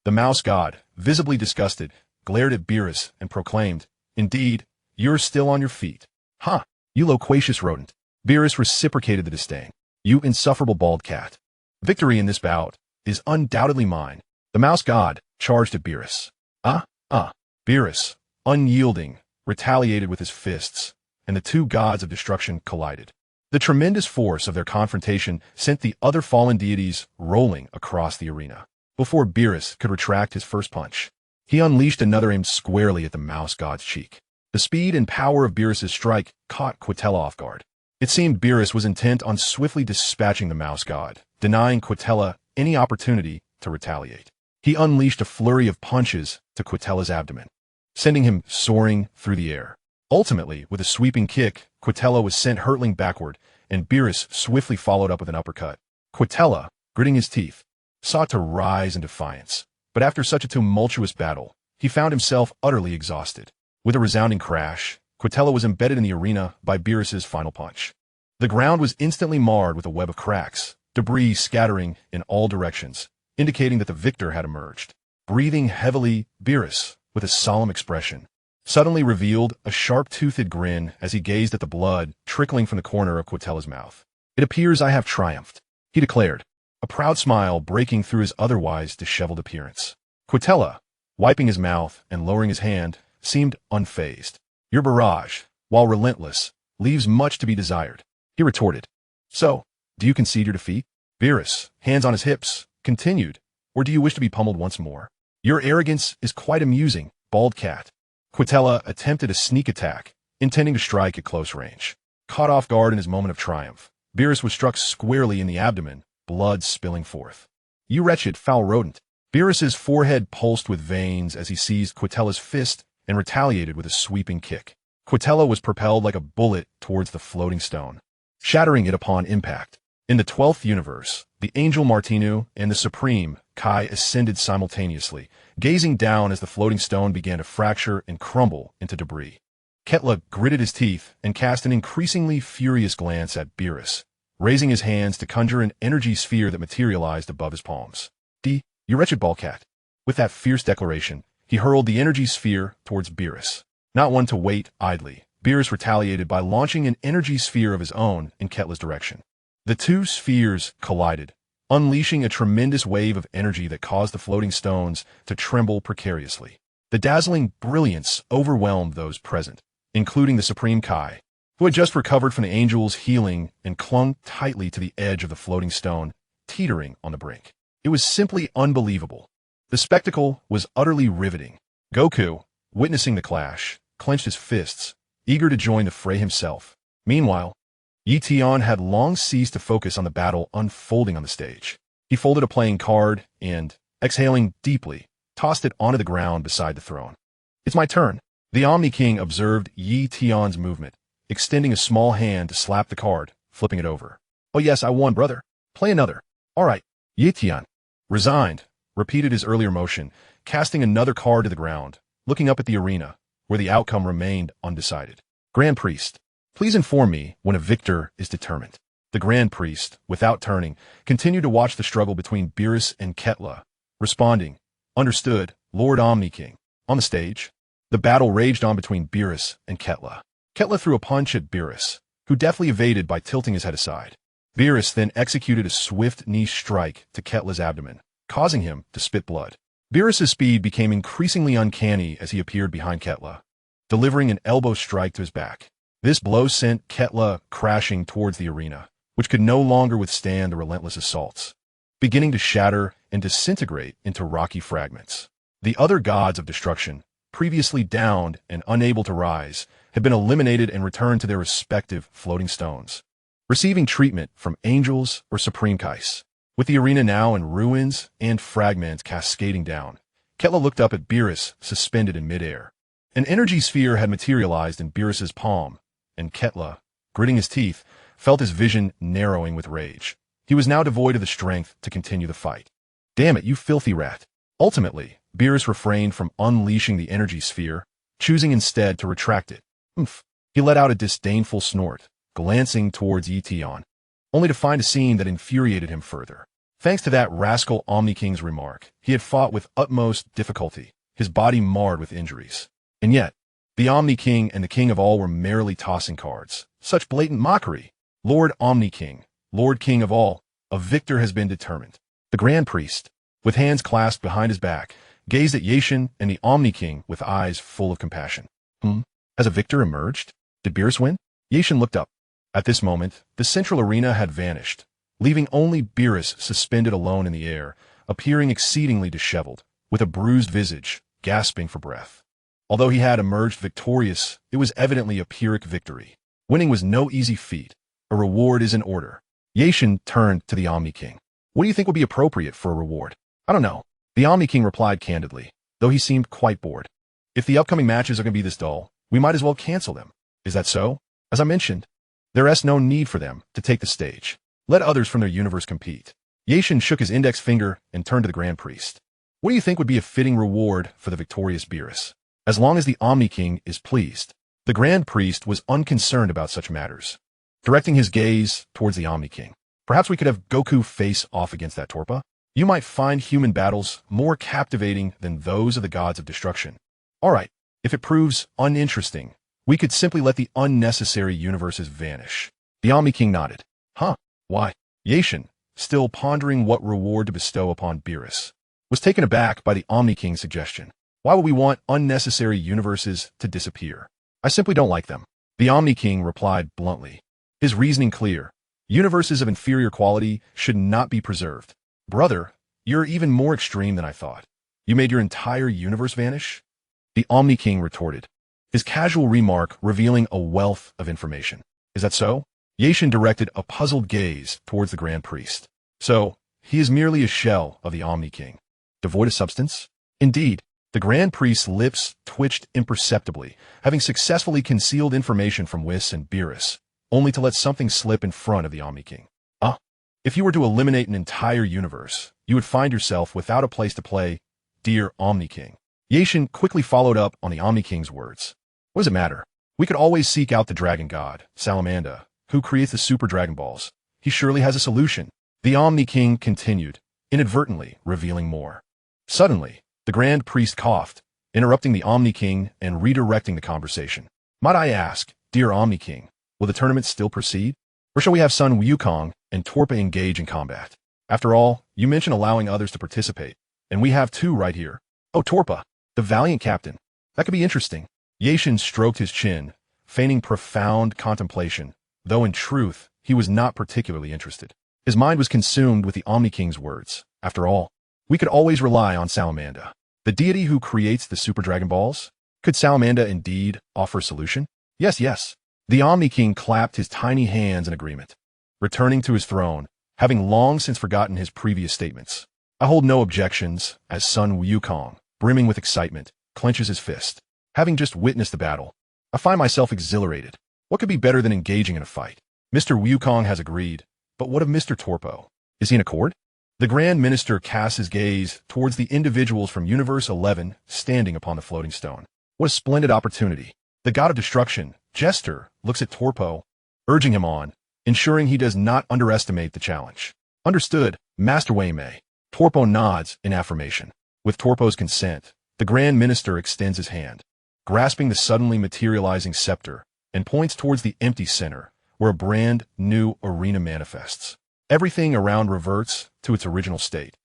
The mouse god, visibly disgusted, glared at Beerus and proclaimed, indeed, you're still on your feet. Ha! You loquacious rodent. Beerus reciprocated the disdain. You insufferable bald cat. Victory in this bout is undoubtedly mine. The mouse god charged at Beerus. Beerus, unyielding, retaliated with his fists, and the two gods of destruction collided. The tremendous force of their confrontation sent the other fallen deities rolling across the arena. Before Beerus could retract his first punch, he unleashed another aimed squarely at the mouse god's cheek. The speed and power of Beerus's strike caught Quitella off guard. It seemed Beerus was intent on swiftly dispatching the mouse god, denying Quitella any opportunity to retaliate. He unleashed a flurry of punches to Quitella's abdomen, sending him soaring through the air. Ultimately, with a sweeping kick, Quitella was sent hurtling backward, and Beerus swiftly followed up with an uppercut. Quitella, gritting his teeth, sought to rise in defiance. But after such a tumultuous battle, he found himself utterly exhausted. With a resounding crash, Quitella was embedded in the arena by Beerus's final punch. The ground was instantly marred with a web of cracks, debris scattering in all directions, indicating that the victor had emerged. Breathing heavily, Beerus, with a solemn expression, suddenly revealed a sharp-toothed grin as he gazed at the blood trickling from the corner of Quitella's mouth. "It appears I have triumphed," he declared, a proud smile breaking through his otherwise disheveled appearance. Quitella, wiping his mouth and lowering his hand, seemed unfazed. "Your barrage, while relentless, leaves much to be desired," he retorted. "So, do you concede your defeat?" Beerus, hands on his hips, continued, "Or do you wish to be pummeled once more? Your arrogance is quite amusing, bald cat." Quitella attempted a sneak attack, intending to strike at close range. Caught off guard in his moment of triumph, Beerus was struck squarely in the abdomen, blood spilling forth. "You wretched, foul rodent." Beerus's forehead pulsed with veins as he seized Quitella's fist and retaliated with a sweeping kick. Quitella was propelled like a bullet towards the floating stone, shattering it upon impact. In the 12th universe, the Angel Martinu and the Supreme Kai ascended simultaneously, gazing down as the floating stone began to fracture and crumble into debris. Ketla gritted his teeth and cast an increasingly furious glance at Beerus, raising his hands to conjure an energy sphere that materialized above his palms. "You wretched ballcat." With that fierce declaration, he hurled the energy sphere towards Beerus. Not one to wait idly, Beerus retaliated by launching an energy sphere of his own in Ketla's direction. The two spheres collided, unleashing a tremendous wave of energy that caused the floating stones to tremble precariously. The dazzling brilliance overwhelmed those present, including the Supreme Kai, who had just recovered from the angel's healing and clung tightly to the edge of the floating stone, teetering on the brink. It was simply unbelievable. The spectacle was utterly riveting. Goku, witnessing the clash, clenched his fists, eager to join the fray himself. Meanwhile, Ye Tian had long ceased to focus on the battle unfolding on the stage. He folded a playing card and, exhaling deeply, tossed it onto the ground beside the throne. "It's my turn." The Omni-King observed Ye Tian's movement, extending a small hand to slap the card, flipping it over. "Oh yes, I won, brother. Play another." "All right." Ye Tian, resigned, repeated his earlier motion, casting another card to the ground, looking up at the arena, where the outcome remained undecided. "Grand Priest, please inform me when a victor is determined." The Grand Priest, without turning, continued to watch the struggle between Beerus and Ketla, responding, "Understood, Lord Omni-King." On the stage, the battle raged on between Beerus and Ketla. Ketla threw a punch at Beerus, who deftly evaded by tilting his head aside. Beerus then executed a swift knee strike to Ketla's abdomen, causing him to spit blood. Beerus's speed became increasingly uncanny as he appeared behind Ketla, delivering an elbow strike to his back. This blow sent Ketla crashing towards the arena, which could no longer withstand the relentless assaults, beginning to shatter and disintegrate into rocky fragments. The other gods of destruction, previously downed and unable to rise, had been eliminated and returned to their respective floating stones, receiving treatment from angels or supreme kais. With the arena now in ruins and fragments cascading down, Ketla looked up at Beerus suspended in midair. An energy sphere had materialized in Beerus's palm, and Ketla, gritting his teeth, felt his vision narrowing with rage. He was now devoid of the strength to continue the fight. "Damn it, you filthy rat." Ultimately, Beerus refrained from unleashing the energy sphere, choosing instead to retract it. "Oomph." He let out a disdainful snort, glancing towards Ye Tian, only to find a scene that infuriated him further. Thanks to that rascal Omni-King's remark, he had fought with utmost difficulty, his body marred with injuries. And yet, the Omni-King and the King of all were merely tossing cards. Such blatant mockery. "Lord Omni-King, Lord King of all, a victor has been determined." The Grand Priest, with hands clasped behind his back, gazed at Ye Tian and the Omni-King with eyes full of compassion. Has a victor emerged? Did Beerus win? Ye Tian looked up. At this moment, the central arena had vanished, leaving only Beerus suspended alone in the air, appearing exceedingly disheveled, with a bruised visage, gasping for breath. Although he had emerged victorious, it was evidently a Pyrrhic victory. Winning was no easy feat. A reward is in order. Ye Tian turned to the Omni-King. "What do you think would be appropriate for a reward?" "I don't know." The Omni-King replied candidly, though he seemed quite bored. "If the upcoming matches are going to be this dull, we might as well cancel them." "Is that so?" "As I mentioned, there is no need for them to take the stage. Let others from their universe compete." Ye Tian shook his index finger and turned to the Grand Priest. What do you think would be a fitting reward for the victorious Beerus? As long as the Omni-King is pleased. The Grand Priest was unconcerned about such matters, directing his gaze towards the Omni-King. Perhaps we could have Goku face off against that Torpa? You might find human battles more captivating than those of the gods of destruction. All right, if it proves uninteresting, we could simply let the unnecessary universes vanish. The Omni-King nodded. Huh, why? Ye Tian, still pondering what reward to bestow upon Beerus, was taken aback by the Omni-King's suggestion. Why would we want unnecessary universes to disappear? I simply don't like them. The Omni-King replied bluntly, his reasoning clear. Universes of inferior quality should not be preserved. Brother, you're even more extreme than I thought. You made your entire universe vanish? The Omni-King retorted, his casual remark revealing a wealth of information. Is that so? Ye Tian directed a puzzled gaze towards the Grand Priest. So, he is merely a shell of the Omni-King, devoid of substance? Indeed. The Grand Priest's lips twitched imperceptibly, having successfully concealed information from Whis and Beerus, only to let something slip in front of the Omni-King. If you were to eliminate an entire universe, you would find yourself without a place to play, dear Omni-King. Ye Tian quickly followed up on the Omni-King's words. What does it matter? We could always seek out the Dragon God, Salamander, who creates the Super Dragon Balls. He surely has a solution. The Omni-King continued, inadvertently revealing more. Suddenly, the Grand Priest coughed, interrupting the Omni-King and redirecting the conversation. Might I ask, dear Omni-King, will the tournament still proceed? Or shall we have Sun Wukong and Torpa engage in combat? After all, you mentioned allowing others to participate, and we have two right here. Oh, Torpa, the valiant captain. That could be interesting. Ye Tian stroked his chin, feigning profound contemplation, though in truth, he was not particularly interested. His mind was consumed with the Omni-King's words. After all, we could always rely on Salamander, the deity who creates the Super Dragon Balls. Could Salamander indeed offer a solution? Yes. The Omni-King clapped his tiny hands in agreement, returning to his throne, having long since forgotten his previous statements. I hold no objections, as Sun Wukong, brimming with excitement, clenches his fist. Having just witnessed the battle, I find myself exhilarated. What could be better than engaging in a fight? Mr. Wukong has agreed, but what of Mr. Torpo? Is he in accord? The Grand Minister casts his gaze towards the individuals from Universe 11 standing upon the floating stone. What a splendid opportunity. The god of destruction, Jester, looks at Torpo, urging him on, ensuring he does not underestimate the challenge. Understood, Master Wei Mei. Torpo nods in affirmation. With Torpo's consent, the Grand Minister extends his hand, grasping the suddenly materializing scepter, and points towards the empty center, where a brand new arena manifests. Everything around reverts to its original state,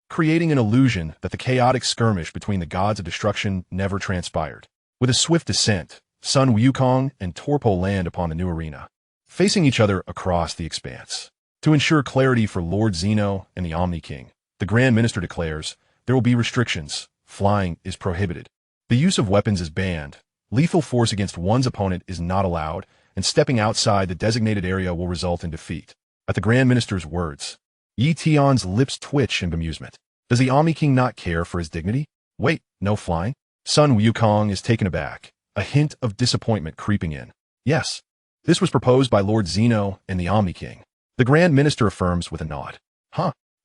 creating an illusion that the chaotic skirmish between the gods of destruction never transpired. With a swift descent, Sun Wukong and Torpo land upon the new arena, facing each other across the expanse. To ensure clarity for Lord Zeno and the Omni-King, the Grand Minister declares, there will be restrictions. Flying is prohibited. The use of weapons is banned. Lethal force against one's opponent is not allowed, and stepping outside the designated area will result in defeat. At the Grand Minister's words, Ye Tian's lips twitch in bemusement. Does the Omni-King not care for his dignity? Wait, no flying? Sun Wukong is taken aback, a hint of disappointment creeping in. Yes, this was proposed by Lord Zeno and the Omni-King. The Grand Minister affirms with a nod.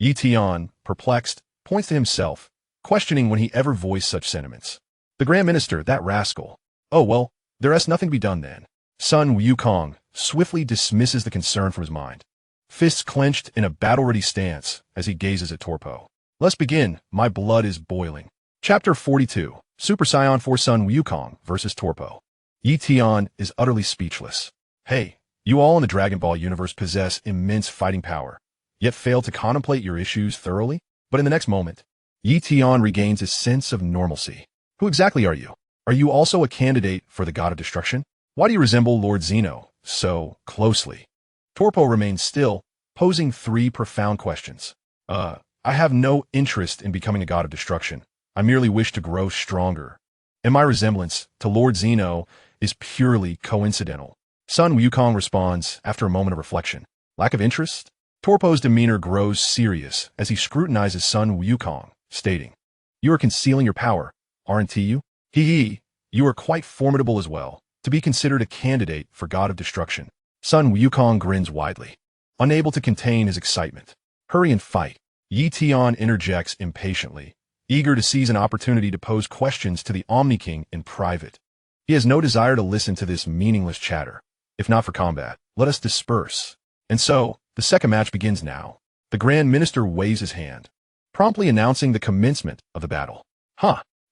Ye Tian, perplexed, points to himself, questioning when he ever voiced such sentiments. The Grand Minister, that rascal. Oh well, there has nothing to be done then. Sun Wukong swiftly dismisses the concern from his mind, fists clenched in a battle-ready stance as he gazes at Torpo. Let's begin, my blood is boiling. Chapter 42, Super Saiyan 4 Sun Wukong versus Torpo. Ye Tian is utterly speechless. Hey, you all in the Dragon Ball universe possess immense fighting power, yet fail to contemplate your issues thoroughly? But in the next moment, Ye Tian regains his sense of normalcy. Who exactly are you? Are you also a candidate for the god of destruction? Why do you resemble Lord Zeno so closely? Torpo remains still, posing three profound questions. I have no interest in becoming a god of destruction. I merely wish to grow stronger. And my resemblance to Lord Zeno is purely coincidental. Sun Wukong responds after a moment of reflection. Lack of interest? Torpo's demeanor grows serious as he scrutinizes Sun Wukong, stating, You are concealing your power, aren't you? Hee, you are quite formidable as well, to be considered a candidate for god of destruction. Sun Wukong grins widely, unable to contain his excitement. Hurry and fight. Ye Tian interjects impatiently, eager to seize an opportunity to pose questions to the Omni-King in private. He has no desire to listen to this meaningless chatter. If not for combat, let us disperse. And so, the second match begins now. The Grand Minister waves his hand, promptly announcing the commencement of the battle.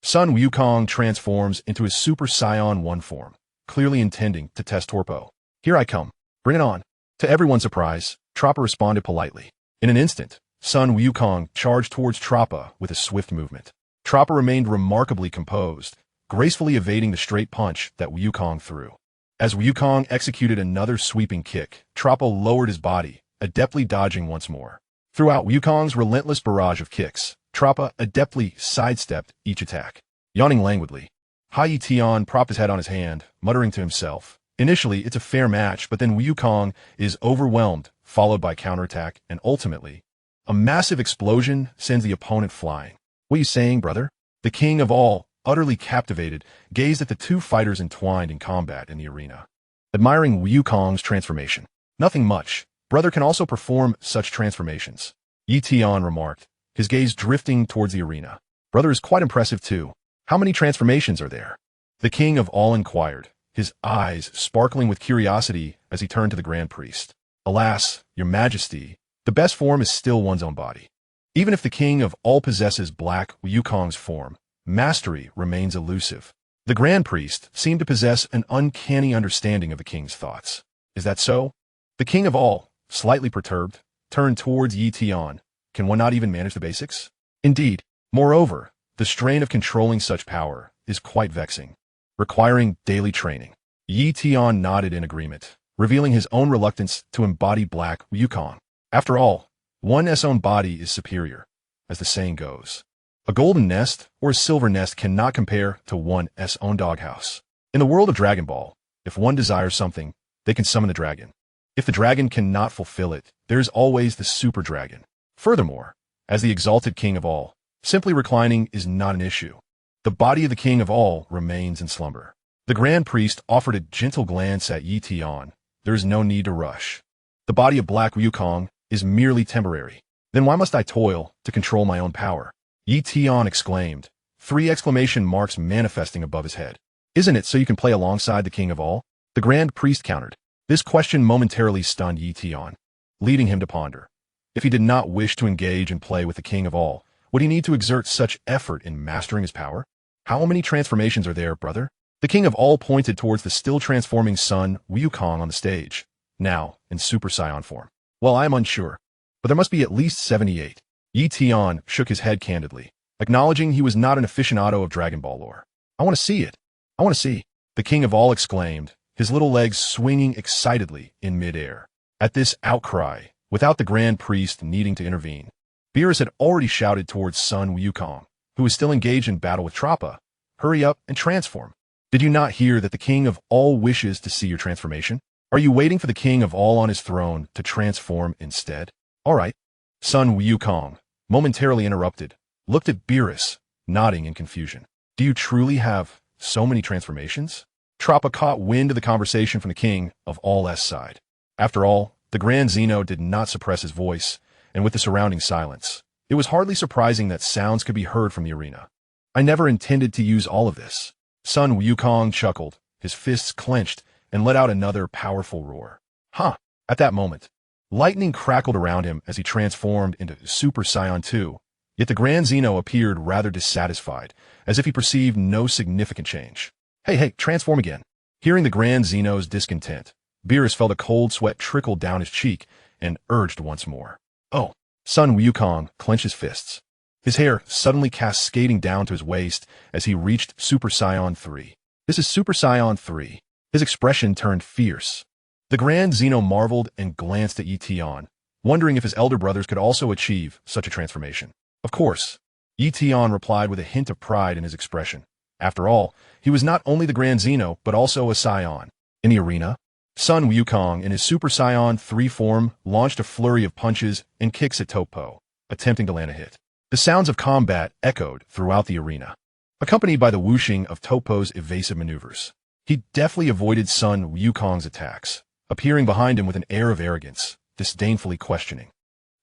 Sun Wukong transforms into his Super Saiyan 1 form, clearly intending to test Torpo. Here I come. Bring it on. To everyone's surprise, Trappa responded politely. In an instant, Sun Wukong charged towards Trappa with a swift movement. Trappa remained remarkably composed, gracefully evading the straight punch that Wukong threw. As Wukong executed another sweeping kick, Trappa lowered his body, adeptly dodging once more. Throughout Wukong's relentless barrage of kicks, Trappa adeptly sidestepped each attack. Yawning languidly, Ye Tian propped his head on his hand, muttering to himself. Initially, it's a fair match, but then Wukong is overwhelmed, followed by counterattack, and ultimately, a massive explosion sends the opponent flying. What are you saying, brother? The king of all, utterly captivated, gazed at the two fighters entwined in combat in the arena, admiring Wukong's transformation. Nothing much. Brother can also perform such transformations, Ye Tian remarked, his gaze drifting towards the arena. Brother is quite impressive too. How many transformations are there? The king of all inquired, his eyes sparkling with curiosity as he turned to the Grand Priest. Alas, your majesty, the best form is still one's own body. Even if the king of all possesses Black Wukong's form, mastery remains elusive. The Grand Priest seemed to possess an uncanny understanding of the king's thoughts. Is that so? The king of all, slightly perturbed, turned towards Ye Tian. Can one not even manage the basics? Indeed. Moreover, the strain of controlling such power is quite vexing, requiring daily training. Ye Tian nodded in agreement, revealing his own reluctance to embody Black Wukong. After all, one's own body is superior, as the saying goes. A golden nest or a silver nest cannot compare to one's own doghouse. In the world of Dragon Ball, if one desires something, they can summon the dragon. If the dragon cannot fulfill it, there is always the super dragon. Furthermore, as the exalted king of all, simply reclining is not an issue. The body of the king of all remains in slumber. The Grand Priest offered a gentle glance at Ye Tian. There is no need to rush. The body of Black Wukong is merely temporary. Then why must I toil to control my own power? Ye Tian exclaimed, 3 exclamation marks manifesting above his head. Isn't it so you can play alongside the king of all? The Grand Priest countered. This question momentarily stunned Ye Tian, leading him to ponder. If he did not wish to engage and play with the king of all, would he need to exert such effort in mastering his power? How many transformations are there, brother? The king of all pointed towards the still transforming Sun Wukong on the stage, now in Super Saiyan form. Well, I am unsure, but there must be at least 78. Ye Tian shook his head candidly, acknowledging he was not an aficionado of Dragon Ball lore. I want to see it. I want to see. The king of all exclaimed, his little legs swinging excitedly in midair. At this outcry, without the Grand Priest needing to intervene, Beerus had already shouted towards Sun Wukong, who was still engaged in battle with Trappa. Hurry up and transform. Did you not hear that the king of all wishes to see your transformation? Are you waiting for the king of all on his throne to transform instead? All right. Sun Wukong, momentarily interrupted, looked at Beerus, nodding in confusion. Do you truly have so many transformations? Trappa caught wind of the conversation from the king of all's side. After all, the Grand Zeno did not suppress his voice, and with the surrounding silence, it was hardly surprising that sounds could be heard from the arena. I never intended to use all of this. Sun Wukong chuckled, his fists clenched, and let out another powerful roar. At that moment, lightning crackled around him as he transformed into Super Saiyan 2, yet the Grand Zeno appeared rather dissatisfied, as if he perceived no significant change. Hey, transform again. Hearing the Grand Zeno's discontent, Beerus felt a cold sweat trickle down his cheek and urged once more. Oh, Sun Wukong clenched his fists. His hair suddenly cascading down to his waist as he reached Super Saiyan 3. This is Super Saiyan 3. His expression turned fierce. The Grand Zeno marveled and glanced at Ye Tian, wondering if his elder brothers could also achieve such a transformation. Of course, Ye Tian replied with a hint of pride in his expression. After all, he was not only the Grand Zeno, but also a Saiyan. In the arena, Sun Wukong, in his Super Saiyan 3 form, launched a flurry of punches and kicks at Topo, attempting to land a hit. The sounds of combat echoed throughout the arena, accompanied by the whooshing of Topo's evasive maneuvers. He deftly avoided Sun Wukong's attacks, appearing behind him with an air of arrogance, disdainfully questioning.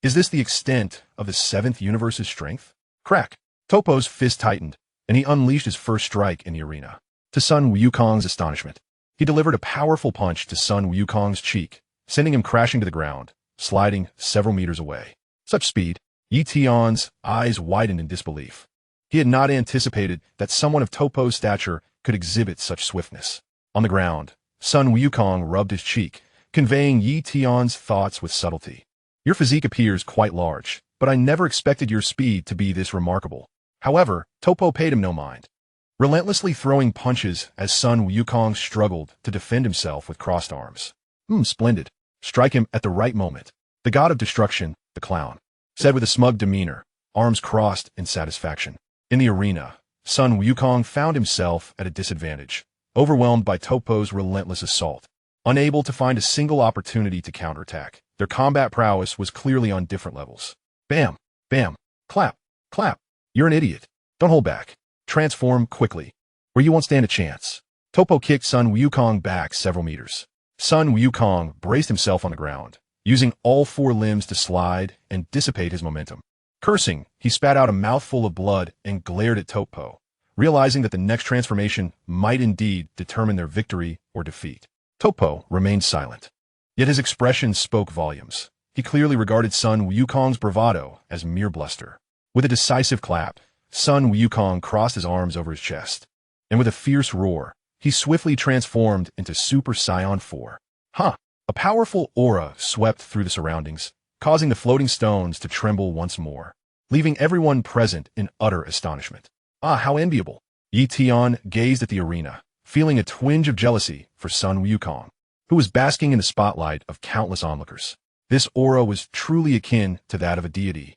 Is this the extent of the seventh universe's strength? Crack! Topo's fist tightened, and he unleashed his first strike in the arena. To Sun Wukong's astonishment, he delivered a powerful punch to Sun Wukong's cheek, sending him crashing to the ground, sliding several meters away. Such speed, Ye Tian's eyes widened in disbelief. He had not anticipated that someone of Topo's stature could exhibit such swiftness. On the ground, Sun Wukong rubbed his cheek, conveying Ye Tian's thoughts with subtlety. Your physique appears quite large, but I never expected your speed to be this remarkable. However, Topo paid him no mind, relentlessly throwing punches as Sun Wukong struggled to defend himself with crossed arms. Splendid. Strike him at the right moment. The god of destruction, the clown, said with a smug demeanor, arms crossed in satisfaction. In the arena, Sun Wukong found himself at a disadvantage, overwhelmed by Topo's relentless assault. Unable to find a single opportunity to counterattack, their combat prowess was clearly on different levels. Bam! Bam! Clap! Clap! You're an idiot. Don't hold back. Transform quickly, or you won't stand a chance. Topo kicked Sun Wukong back several meters. Sun Wukong braced himself on the ground, using all four limbs to slide and dissipate his momentum. Cursing, he spat out a mouthful of blood and glared at Topo, realizing that the next transformation might indeed determine their victory or defeat. Topo remained silent, yet his expression spoke volumes. He clearly regarded Sun Wukong's bravado as mere bluster. With a decisive clap, Sun Wukong crossed his arms over his chest, and with a fierce roar, he swiftly transformed into Super Saiyan 4. A powerful aura swept through the surroundings, causing the floating stones to tremble once more, leaving everyone present in utter astonishment. How enviable! Ye Tian gazed at the arena, feeling a twinge of jealousy for Sun Wukong, who was basking in the spotlight of countless onlookers. This aura was truly akin to that of a deity.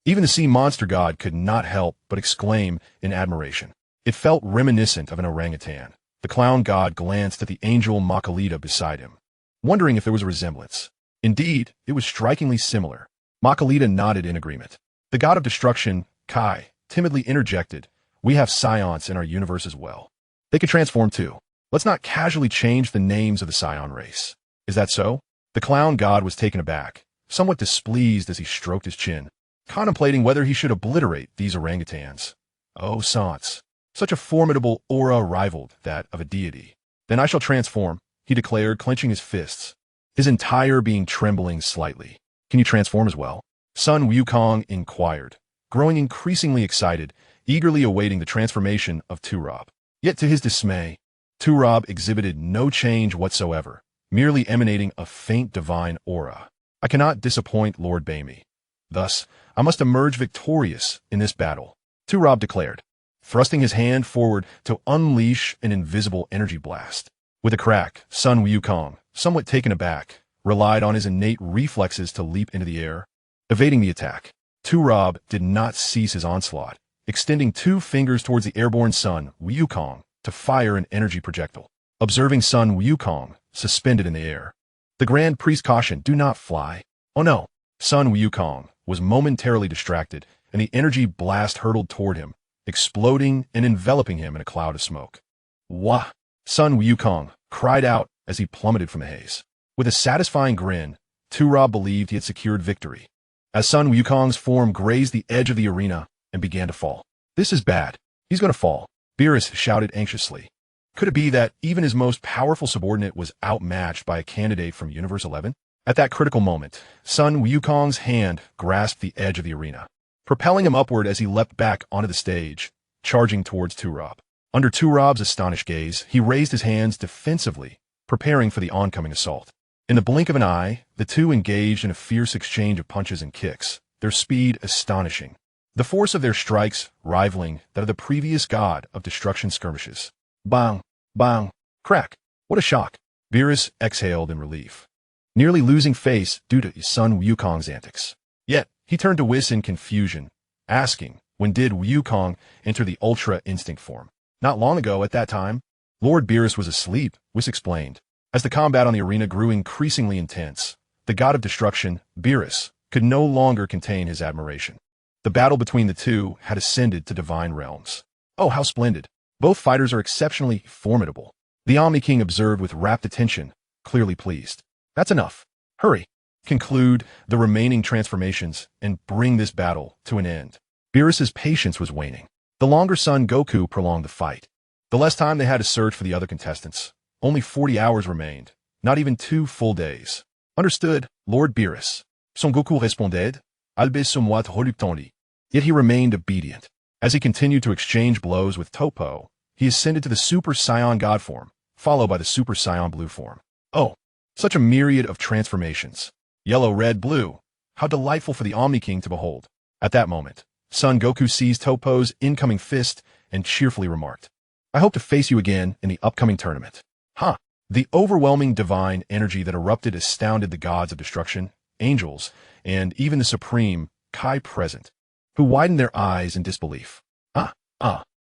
Even the sea monster god could not help but exclaim in admiration. It felt reminiscent of an orangutan. The clown god glanced at the angel Makalita beside him, wondering if there was a resemblance. Indeed, it was strikingly similar. Makalita nodded in agreement. The god of destruction, Kai, timidly interjected, "We have Saiyans in our universe as well. They could transform too. Let's not casually change the names of the Saiyan race." Is that so? The clown god was taken aback, somewhat displeased as he stroked his chin, contemplating whether he should obliterate these orangutans. Oh, sans. Such a formidable aura rivaled that of a deity. Then I shall transform, he declared, clenching his fists, his entire being trembling slightly. Can you transform as well? Sun Wukong inquired, growing increasingly excited, eagerly awaiting the transformation of Turab. Yet to his dismay, Turab exhibited no change whatsoever, merely emanating a faint divine aura. I cannot disappoint Lord Baimi. Thus, I must emerge victorious in this battle, Turab declared, thrusting his hand forward to unleash an invisible energy blast. With a crack, Sun Wukong, somewhat taken aback, relied on his innate reflexes to leap into the air, evading the attack. Turab did not cease his onslaught, extending 2 fingers towards the airborne Sun Wukong to fire an energy projectile. Observing Sun Wukong suspended in the air, the Grand Priest cautioned, "Do not fly." Oh no! Sun Wukong was momentarily distracted, and the energy blast hurtled toward him, exploding and enveloping him in a cloud of smoke. Wah! Sun Wukong cried out as he plummeted from the haze. With a satisfying grin, Turab believed he had secured victory, as Sun Wukong's form grazed the edge of the arena and began to fall. This is bad. He's going to fall, Beerus shouted anxiously. Could it be that even his most powerful subordinate was outmatched by a candidate from Universe 11? At that critical moment, Sun Wukong's hand grasped the edge of the arena, propelling him upward as he leapt back onto the stage, charging towards Turab. Under Turab's astonished gaze, he raised his hands defensively, preparing for the oncoming assault. In the blink of an eye, the two engaged in a fierce exchange of punches and kicks, their speed astonishing, the force of their strikes rivaling that of the previous god of destruction skirmishes. Bang! Bang! Crack! What a shock! Beerus exhaled in relief, nearly losing face due to Sun Wukong's antics. Yet, he turned to Whis in confusion, asking, when did Wukong enter the Ultra Instinct form? Not long ago at that time. Lord Beerus was asleep, Whis explained. As the combat on the arena grew increasingly intense, the god of destruction, Beerus, could no longer contain his admiration. The battle between the two had ascended to divine realms. Oh, how splendid! Both fighters are exceptionally formidable. The Omni-King observed with rapt attention, clearly pleased. That's enough. Hurry. conclude the remaining transformations and bring this battle to an end. Beerus's patience was waning. The longer Son Goku prolonged the fight, the less time they had to search for the other contestants. Only 40 hours remained, not even 2 full days. Understood, Lord Beerus. Son Goku responded, albeit somewhat reluctantly. Yet he remained obedient. As he continued to exchange blows with Toppo, he ascended to the Super Saiyan God form, followed by the Super Saiyan Blue form. Oh, such a myriad of transformations. Yellow, red, blue. How delightful for the Omni-King to behold. At that moment, Son Goku seized Toppo's incoming fist and cheerfully remarked, I hope to face you again in the upcoming tournament. Huh. The overwhelming divine energy that erupted astounded the gods of destruction, angels, and even the supreme Kai present, who widened their eyes in disbelief.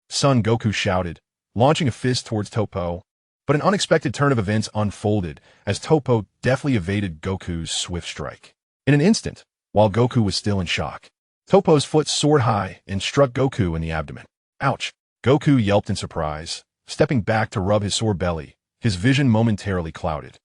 Son Goku shouted, launching a fist towards Toppo, but an unexpected turn of events unfolded as Toppo deftly evaded Goku's swift strike. In an instant, while Goku was still in shock, Toppo's foot soared high and struck Goku in the abdomen. Ouch! Goku yelped in surprise, stepping back to rub his sore belly, his vision momentarily clouded.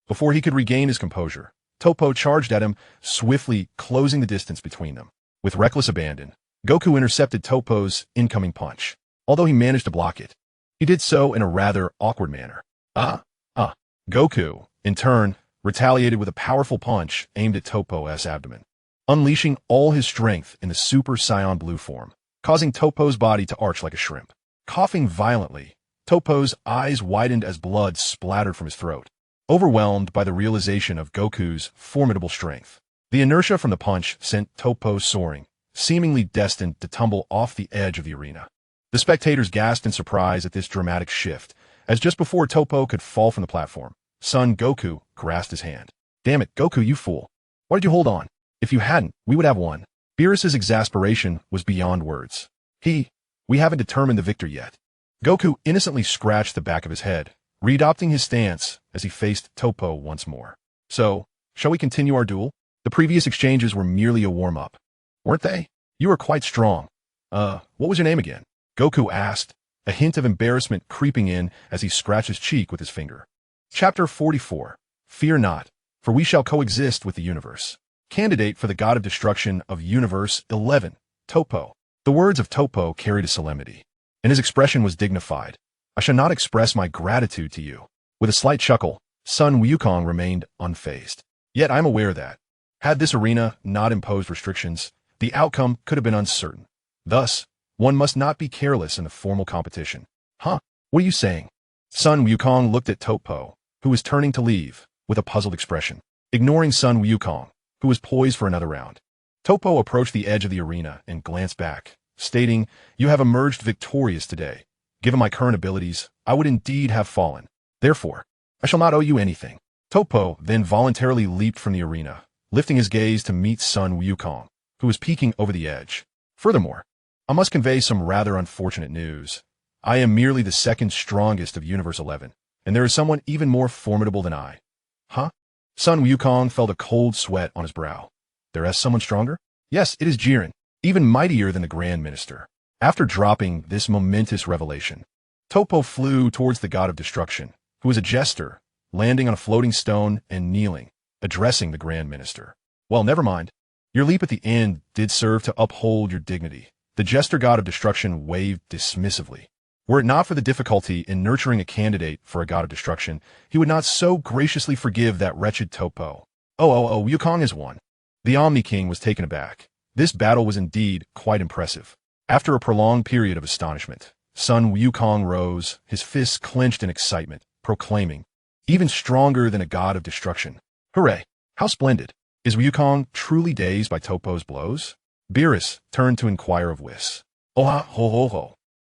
Before he could regain his composure, Toppo charged at him, swiftly closing the distance between them. With reckless abandon, Goku intercepted Toppo's incoming punch. Although he managed to block it, he did so in a rather awkward manner. Goku, in turn, retaliated with a powerful punch aimed at Toppo's abdomen, unleashing all his strength in the Super Saiyan Blue form, causing Toppo's body to arch like a shrimp. Coughing violently, Toppo's eyes widened as blood splattered from his throat, overwhelmed by the realization of Goku's formidable strength. The inertia from the punch sent Toppo soaring, seemingly destined to tumble off the edge of the arena. The spectators gasped in surprise at this dramatic shift, as just before Toppo could fall from the platform, Son Goku grasped his hand. Damn it, Goku, you fool. Why did you hold on? If you hadn't, we would have won. Beerus's exasperation was beyond words. We haven't determined the victor yet. Goku innocently scratched the back of his head, readopting his stance as he faced Toppo once more. So, shall we continue our duel? The previous exchanges were merely a warm-up, weren't they? You were quite strong. What was your name again? Goku asked, a hint of embarrassment creeping in as he scratched his cheek with his finger. Chapter 44. Fear not, for we shall coexist with the universe. Candidate for the God of Destruction of Universe 11, Toppo. The words of Toppo carried a solemnity, and his expression was dignified. I shall not express my gratitude to you. With a slight chuckle, Son Wukong remained unfazed. Yet I am aware that, had this arena not imposed restrictions, the outcome could have been uncertain. Thus, one must not be careless in the formal competition. What are you saying? Son Wukong looked at Toppo, who was turning to leave, with a puzzled expression, ignoring Son Wukong, who was poised for another round. Toppo approached the edge of the arena and glanced back, stating, You have emerged victorious today. Given my current abilities, I would indeed have fallen. Therefore, I shall not owe you anything. Toppo then voluntarily leaped from the arena, lifting his gaze to meet Son Wukong, who was peeking over the edge. Furthermore, I must convey some rather unfortunate news. I am merely the second strongest of Universe 11, and there is someone even more formidable than I. Son Wukong felt a cold sweat on his brow. There is someone stronger? Yes, it is Jiren, even mightier than the Grand Minister. After dropping this momentous revelation, Toppo flew towards the God of Destruction, who was a jester, landing on a floating stone and kneeling, addressing the Grand Minister. Well, never mind. Your leap at the end did serve to uphold your dignity. The jester God of Destruction waved dismissively. Were it not for the difficulty in nurturing a candidate for a God of Destruction, he would not so graciously forgive that wretched Toppo. Wukong has won. The Omni-King was taken aback. This battle was indeed quite impressive. After a prolonged period of astonishment, Son Wukong rose, his fists clenched in excitement, proclaiming, Even stronger than a God of Destruction. Hooray! How splendid! Is Wukong truly dazed by Toppo's blows? Beerus turned to inquire of Whis.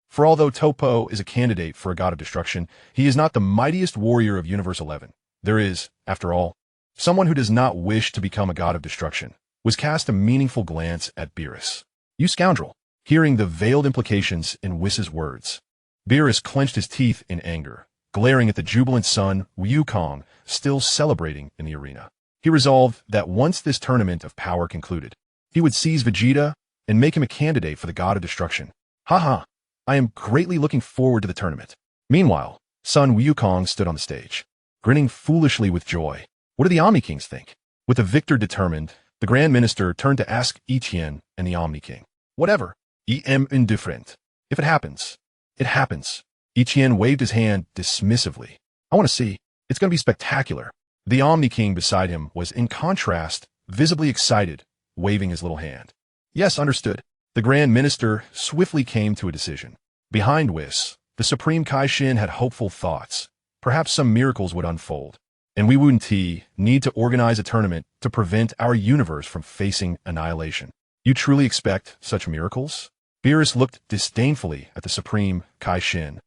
For although Toppo is a candidate for a God of Destruction, he is not the mightiest warrior of Universe 11. There is, after all, someone who does not wish to become a God of Destruction. Was cast a meaningful glance at Beerus. You scoundrel! Hearing the veiled implications in Whis's words, Beerus clenched his teeth in anger, glaring at the jubilant son Wukong still celebrating in the arena. He resolved that once this tournament of power concluded, he would seize Vegeta and make him a candidate for the God of Destruction. I am greatly looking forward to the tournament. Meanwhile, Son Wukong stood on the stage, grinning foolishly with joy. What do the Omni-Kings think? With the victor determined, the Grand Minister turned to ask Ye Tian and the Omni-King. Whatever. I am indifferent. If it happens, it happens. Ye Tian waved his hand dismissively. I want to see. It's going to be spectacular. The Omni-King beside him was, in contrast, visibly excited, waving his little hand. Yes, understood. The Grand Minister swiftly came to a decision. Behind Whis, the Supreme Kai-Shin had hopeful thoughts. Perhaps some miracles would unfold. And we wouldn't need to organize a tournament to prevent our universe from facing annihilation. You truly expect such miracles? Beerus looked disdainfully at the Supreme Kai-Shin,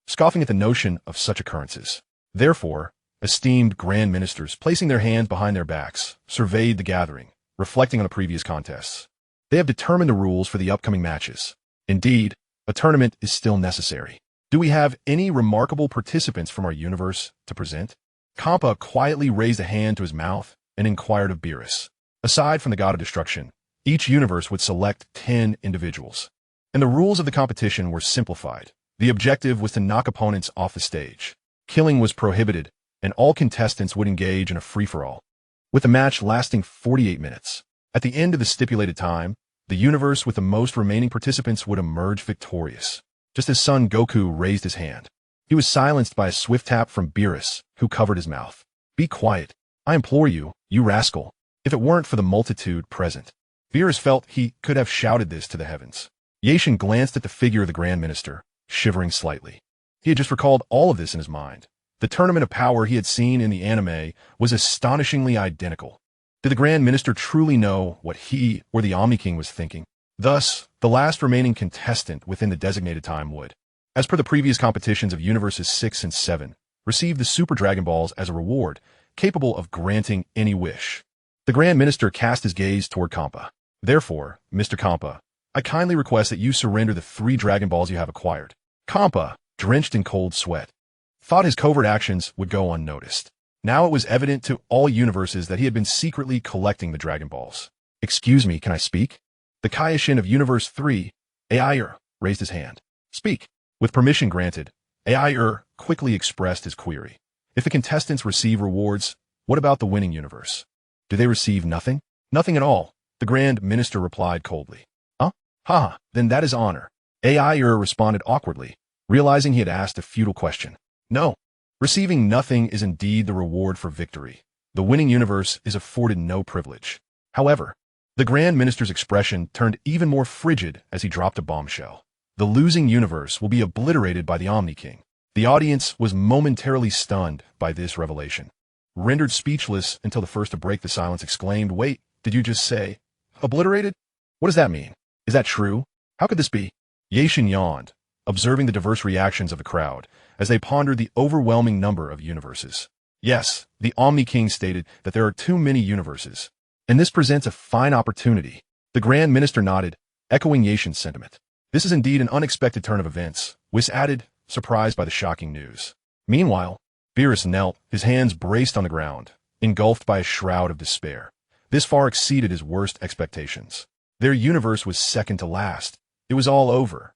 scoffing at the notion of such occurrences. Therefore, esteemed Grand Ministers, placing their hands behind their backs, surveyed the gathering, reflecting on the previous contests. They have determined the rules for the upcoming matches. Indeed, a tournament is still necessary. Do we have any remarkable participants from our universe to present? Kampa quietly raised a hand to his mouth and inquired of Beerus. Aside from the God of Destruction, each universe would select 10 individuals. And the rules of the competition were simplified. The objective was to knock opponents off the stage. Killing was prohibited, and all contestants would engage in a free-for-all, with the match lasting 48 minutes. At the end of the stipulated time, the universe with the most remaining participants would emerge victorious. Just as Son Goku raised his hand, he was silenced by a swift tap from Beerus, who covered his mouth. Be quiet. I implore you, you rascal. If it weren't for the multitude present. Beerus felt he could have shouted this to the heavens. Ye Tian glanced at the figure of the Grand Minister, shivering slightly. He had just recalled all of this in his mind. The tournament of power he had seen in the anime was astonishingly identical. Did the Grand Minister truly know what he or the Omni-King was thinking? Thus, the last remaining contestant within the designated time would, as per the previous competitions of Universes 6 and 7, receive the Super Dragon Balls as a reward, capable of granting any wish. The Grand Minister cast his gaze toward Kampa. Therefore, Mr. Kampa, I kindly request that you surrender the 3 Dragon Balls you have acquired. Kampa, drenched in cold sweat, thought his covert actions would go unnoticed. Now it was evident to all universes that he had been secretly collecting the Dragon Balls. Excuse me, can I speak? The Kai-Shin of Universe 3, Ai raised his hand. Speak. With permission granted, Ai quickly expressed his query. If the contestants receive rewards, what about the winning universe? Do they receive nothing? Nothing at all, the Grand Minister replied coldly. Huh? Ha, then that is honor. Ai responded awkwardly, realizing he had asked a futile question. No. Receiving nothing is indeed the reward for victory. The winning universe is afforded no privilege. However, the Grand Minister's expression turned even more frigid as he dropped a bombshell. The losing universe will be obliterated by the Omni-King. The audience was momentarily stunned by this revelation. Rendered speechless until the first to break the silence exclaimed, Wait, did you just say, obliterated? What does that mean? Is that true? How could this be? Ye Tian yawned, observing the diverse reactions of the crowd as they pondered the overwhelming number of universes. Yes, the Omni-King stated that there are too many universes, and this presents a fine opportunity. The Grand Minister nodded, echoing Ye Tian's sentiment. This is indeed an unexpected turn of events, Whis added, surprised by the shocking news. Meanwhile, Beerus knelt, his hands braced on the ground, engulfed by a shroud of despair. This far exceeded his worst expectations. Their universe was second to last. It was all over.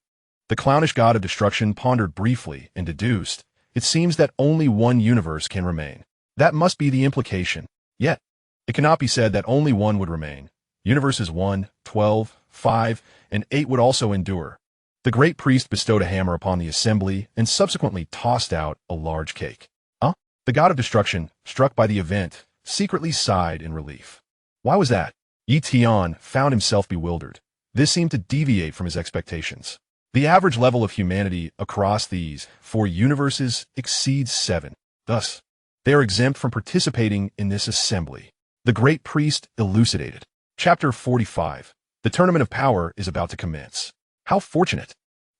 The clownish God of Destruction pondered briefly and deduced, it seems that only one universe can remain. That must be the implication. Yet, it cannot be said that only one would remain. Universes 1, 12, 5, and 8 would also endure. The great priest bestowed a hammer upon the assembly and subsequently tossed out a large cake. The God of Destruction, struck by the event, secretly sighed in relief. Why was that? Ye Tian found himself bewildered. This seemed to deviate from his expectations. The average level of humanity across these 4 universes exceeds 7. Thus, they are exempt from participating in this assembly. The great priest elucidated. Chapter 45. The Tournament of Power is about to commence. How fortunate!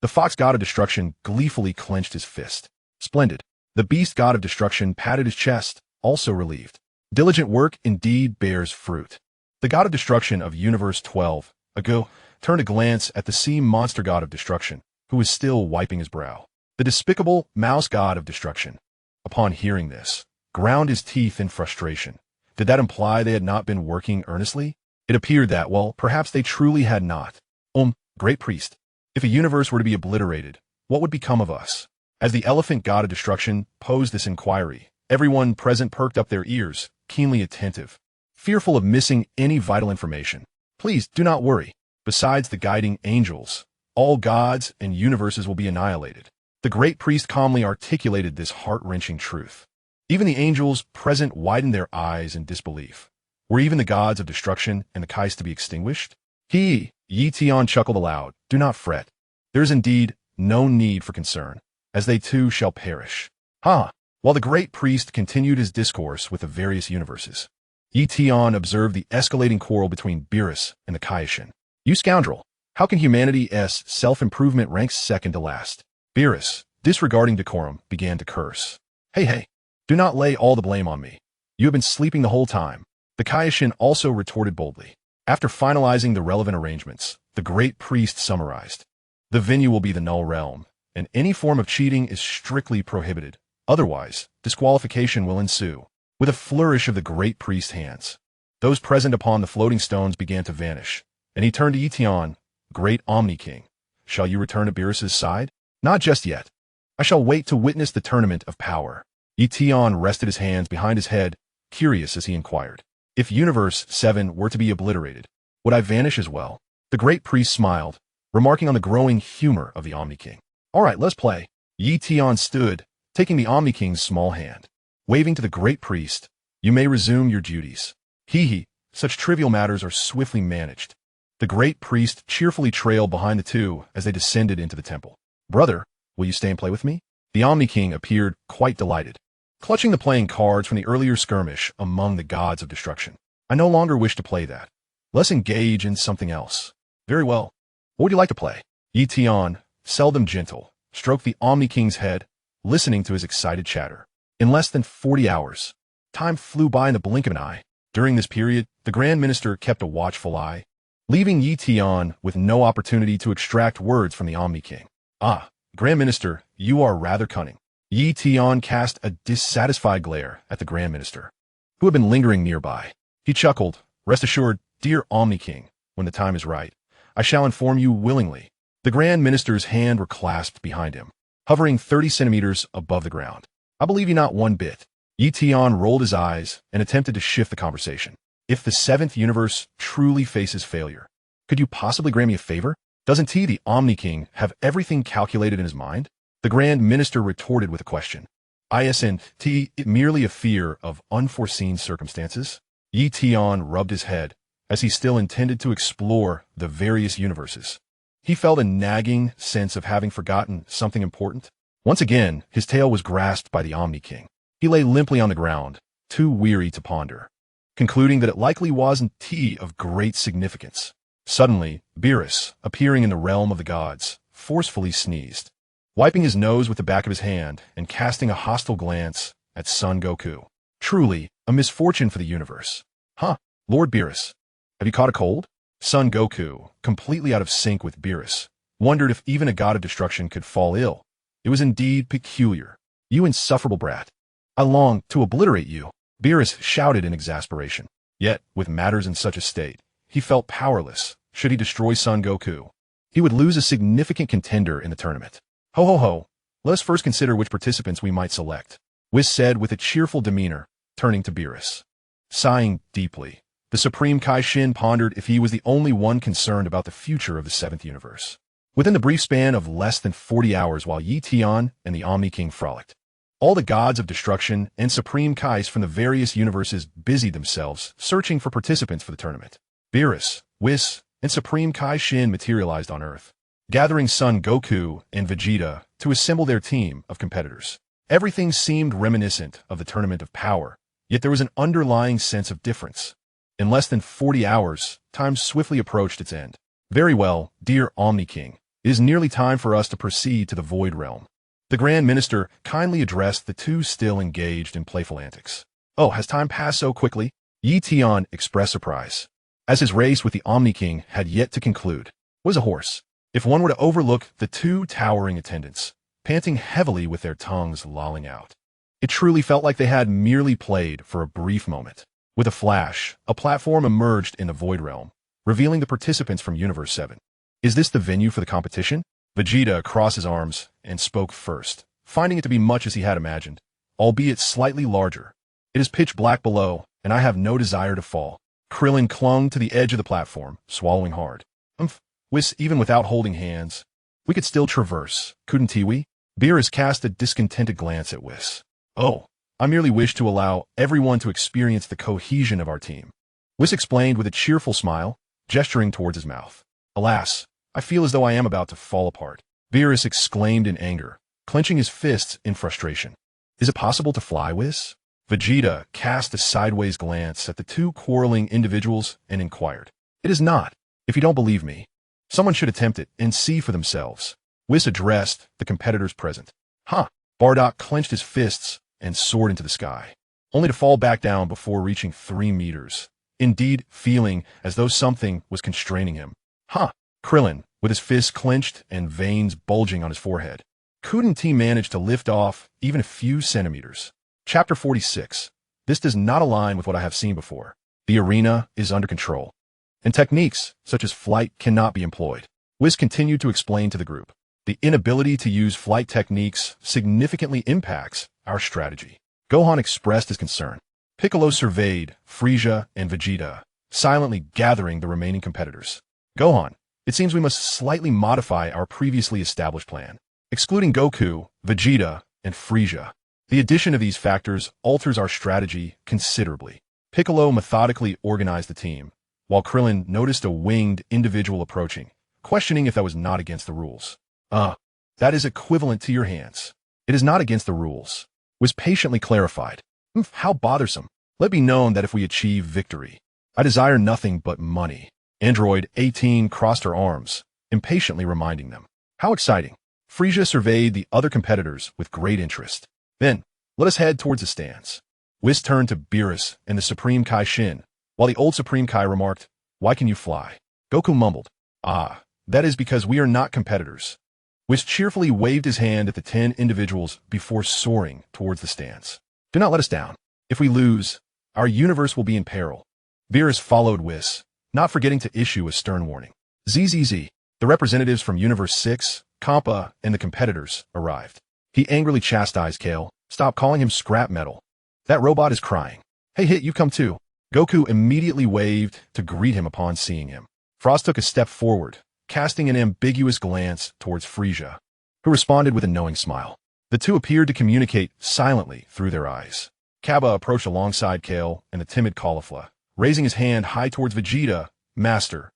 The Fox God of Destruction gleefully clenched his fist. Splendid. The Beast God of Destruction patted his chest, also relieved. Diligent work indeed bears fruit. The God of Destruction of Universe 12, Ago, turned a glance at the Sea Monster God of Destruction, who was still wiping his brow. The despicable Mouse God of Destruction, upon hearing this, ground his teeth in frustration. Did that imply they had not been working earnestly? It appeared that, well, perhaps they truly had not. Great priest, if a universe were to be obliterated, what would become of us? As the Elephant God of Destruction posed this inquiry, everyone present perked up their ears, keenly attentive. fearful of missing any vital information. Please do not worry. Besides the guiding angels, all gods and universes will be annihilated. The great priest calmly articulated this heart-wrenching truth. Even the angels present widened their eyes in disbelief. Were even the gods of destruction and the Kais to be extinguished? Ye Tian chuckled aloud. Do not fret. There is indeed no need for concern, as they too shall perish. While the great priest continued his discourse with the various universes, Ye Tian observed the escalating quarrel between Beerus and the Kaioshin. You scoundrel! How can humanity's self-improvement rank second to last? Beerus, disregarding decorum, began to curse. Hey, do not lay all the blame on me. You have been sleeping the whole time. The Kaioshin also retorted boldly. After finalizing the relevant arrangements, the great priest summarized. The venue will be the Null Realm, and any form of cheating is strictly prohibited. Otherwise, disqualification will ensue. With a flourish of the great priest's hands, those present upon the floating stones began to vanish, and he turned to Ye Tian, Great Omni-King. Shall you return to Beerus's side? Not just yet. I shall wait to witness the tournament of power. Ye Tian rested his hands behind his head, curious as he inquired. If Universe 7 were to be obliterated, would I vanish as well? The great priest smiled, remarking on the growing humor of the Omni-King. All right, let's play. Ye Tian stood, taking the Omni-King's small hand. Waving to the great priest, you may resume your duties. Such trivial matters are swiftly managed. The great priest cheerfully trailed behind the two as they descended into the temple. Brother, will you stay and play with me? The Omni-King appeared quite delighted, clutching the playing cards from the earlier skirmish among the gods of destruction. I no longer wish to play that. Let's engage in something else. Very well. What would you like to play? Ye Tian, seldom gentle, stroked the Omni-King's head, listening to his excited chatter. In less than 40 hours, time flew by in the blink of an eye. During this period, the Grand Minister kept a watchful eye, leaving Ye Tian with no opportunity to extract words from the Omni-King. Grand Minister, you are rather cunning. Ye Tian cast a dissatisfied glare at the Grand Minister, who had been lingering nearby. He chuckled. Rest assured, dear Omni-King, when the time is right, I shall inform you willingly. The Grand Minister's hands were clasped behind him, hovering 30 centimeters above the ground. I believe you not one bit. Ye Tian rolled his eyes and attempted to shift the conversation. If the seventh universe truly faces failure, could you possibly grant me a favor? Doesn't the Omni-King have everything calculated in his mind? The Grand Minister retorted with a question. Isn't it merely a fear of unforeseen circumstances? Ye Tian rubbed his head, as he still intended to explore the various universes. He felt a nagging sense of having forgotten something important. Once again, his tail was grasped by the Omni-King. He lay limply on the ground, too weary to ponder, concluding that it likely wasn't of great significance. Suddenly, Beerus, appearing in the realm of the gods, forcefully sneezed, wiping his nose with the back of his hand and casting a hostile glance at Son Goku. Truly, a misfortune for the universe. Lord Beerus, have you caught a cold? Son Goku, completely out of sync with Beerus, wondered if even a god of destruction could fall ill. It was indeed peculiar. You insufferable brat. I long to obliterate you. Beerus shouted in exasperation. Yet, with matters in such a state, he felt powerless. Should he destroy Son Goku, he would lose a significant contender in the tournament. Ho. Let us first consider which participants we might select, Whis said with a cheerful demeanor, turning to Beerus. Sighing deeply, the Supreme Kaioshin pondered if he was the only one concerned about the future of the seventh universe. Within the brief span of less than 40 hours while Ye Tian and the Omni-King frolicked, all the gods of destruction and Supreme Kais from the various universes busied themselves searching for participants for the tournament. Beerus, Whis, and Supreme Kaioshin materialized on Earth, gathering Son Goku and Vegeta to assemble their team of competitors. Everything seemed reminiscent of the Tournament of Power, yet there was an underlying sense of difference. In less than 40 hours, time swiftly approached its end. Very well, dear Omni-King. It is nearly time for us to proceed to the Void Realm. The Grand Minister kindly addressed the two still engaged in playful antics. Oh, has time passed so quickly? Ye Tian expressed surprise, as his race with the Omni-King had yet to conclude. Was a horse. If one were to overlook the two towering attendants, panting heavily with their tongues lolling out, it truly felt like they had merely played for a brief moment. With a flash, a platform emerged in the Void Realm, revealing the participants from Universe 7. Is this the venue for the competition? Vegeta crossed his arms and spoke first, finding it to be much as he had imagined, albeit slightly larger. It is pitch black below, and I have no desire to fall. Krillin clung to the edge of the platform, swallowing hard. Whis, even without holding hands, we could still traverse, couldn't we? Beerus cast a discontented glance at Whis. Oh, I merely wish to allow everyone to experience the cohesion of our team. Whis explained with a cheerful smile, gesturing towards his mouth. Alas, I feel as though I am about to fall apart. Beerus exclaimed in anger, clenching his fists in frustration. Is it possible to fly, Whis? Vegeta cast a sideways glance at the two quarreling individuals and inquired. It is not. If you don't believe me, someone should attempt it and see for themselves. Whis addressed the competitors present. Bardock clenched his fists and soared into the sky, only to fall back down before reaching 3 meters, indeed feeling as though something was constraining him. Krillin, with his fists clenched and veins bulging on his forehead, couldn't he manage to lift off even a few centimeters? Chapter 46. This does not align with what I have seen before. The arena is under control, and techniques such as flight cannot be employed. Whis continued to explain to the group. The inability to use flight techniques significantly impacts our strategy. Gohan expressed his concern. Piccolo surveyed Frieza and Vegeta, silently gathering the remaining competitors. Gohan, it seems we must slightly modify our previously established plan. Excluding Goku, Vegeta, and Frieza, the addition of these factors alters our strategy considerably. Piccolo methodically organized the team, while Krillin noticed a winged individual approaching, questioning if that was not against the rules. That is equivalent to your hands. It is not against the rules. Was patiently clarified. How bothersome. Let be known that if we achieve victory, I desire nothing but money. Android 18 crossed her arms, impatiently reminding them. How exciting. Frieza surveyed the other competitors with great interest. Then, let us head towards the stands. Whis turned to Beerus and the Supreme Kai Shin, while the old Supreme Kai remarked, Why can you fly? Goku mumbled, that is because we are not competitors. Whis cheerfully waved his hand at the 10 individuals before soaring towards the stands. Do not let us down. If we lose, our universe will be in peril. Beerus followed Whis, not forgetting to issue a stern warning. ZZZ, the representatives from Universe 6, Kampa, and the competitors arrived. He angrily chastised Kale. Stop calling him scrap metal. That robot is crying. Hey, Hit, you come too. Goku immediately waved to greet him upon seeing him. Frost took a step forward, casting an ambiguous glance towards Frieza, who responded with a knowing smile. The two appeared to communicate silently through their eyes. Cabba approached alongside Kale and the timid Caulifla, raising his hand high towards Vegeta. Master.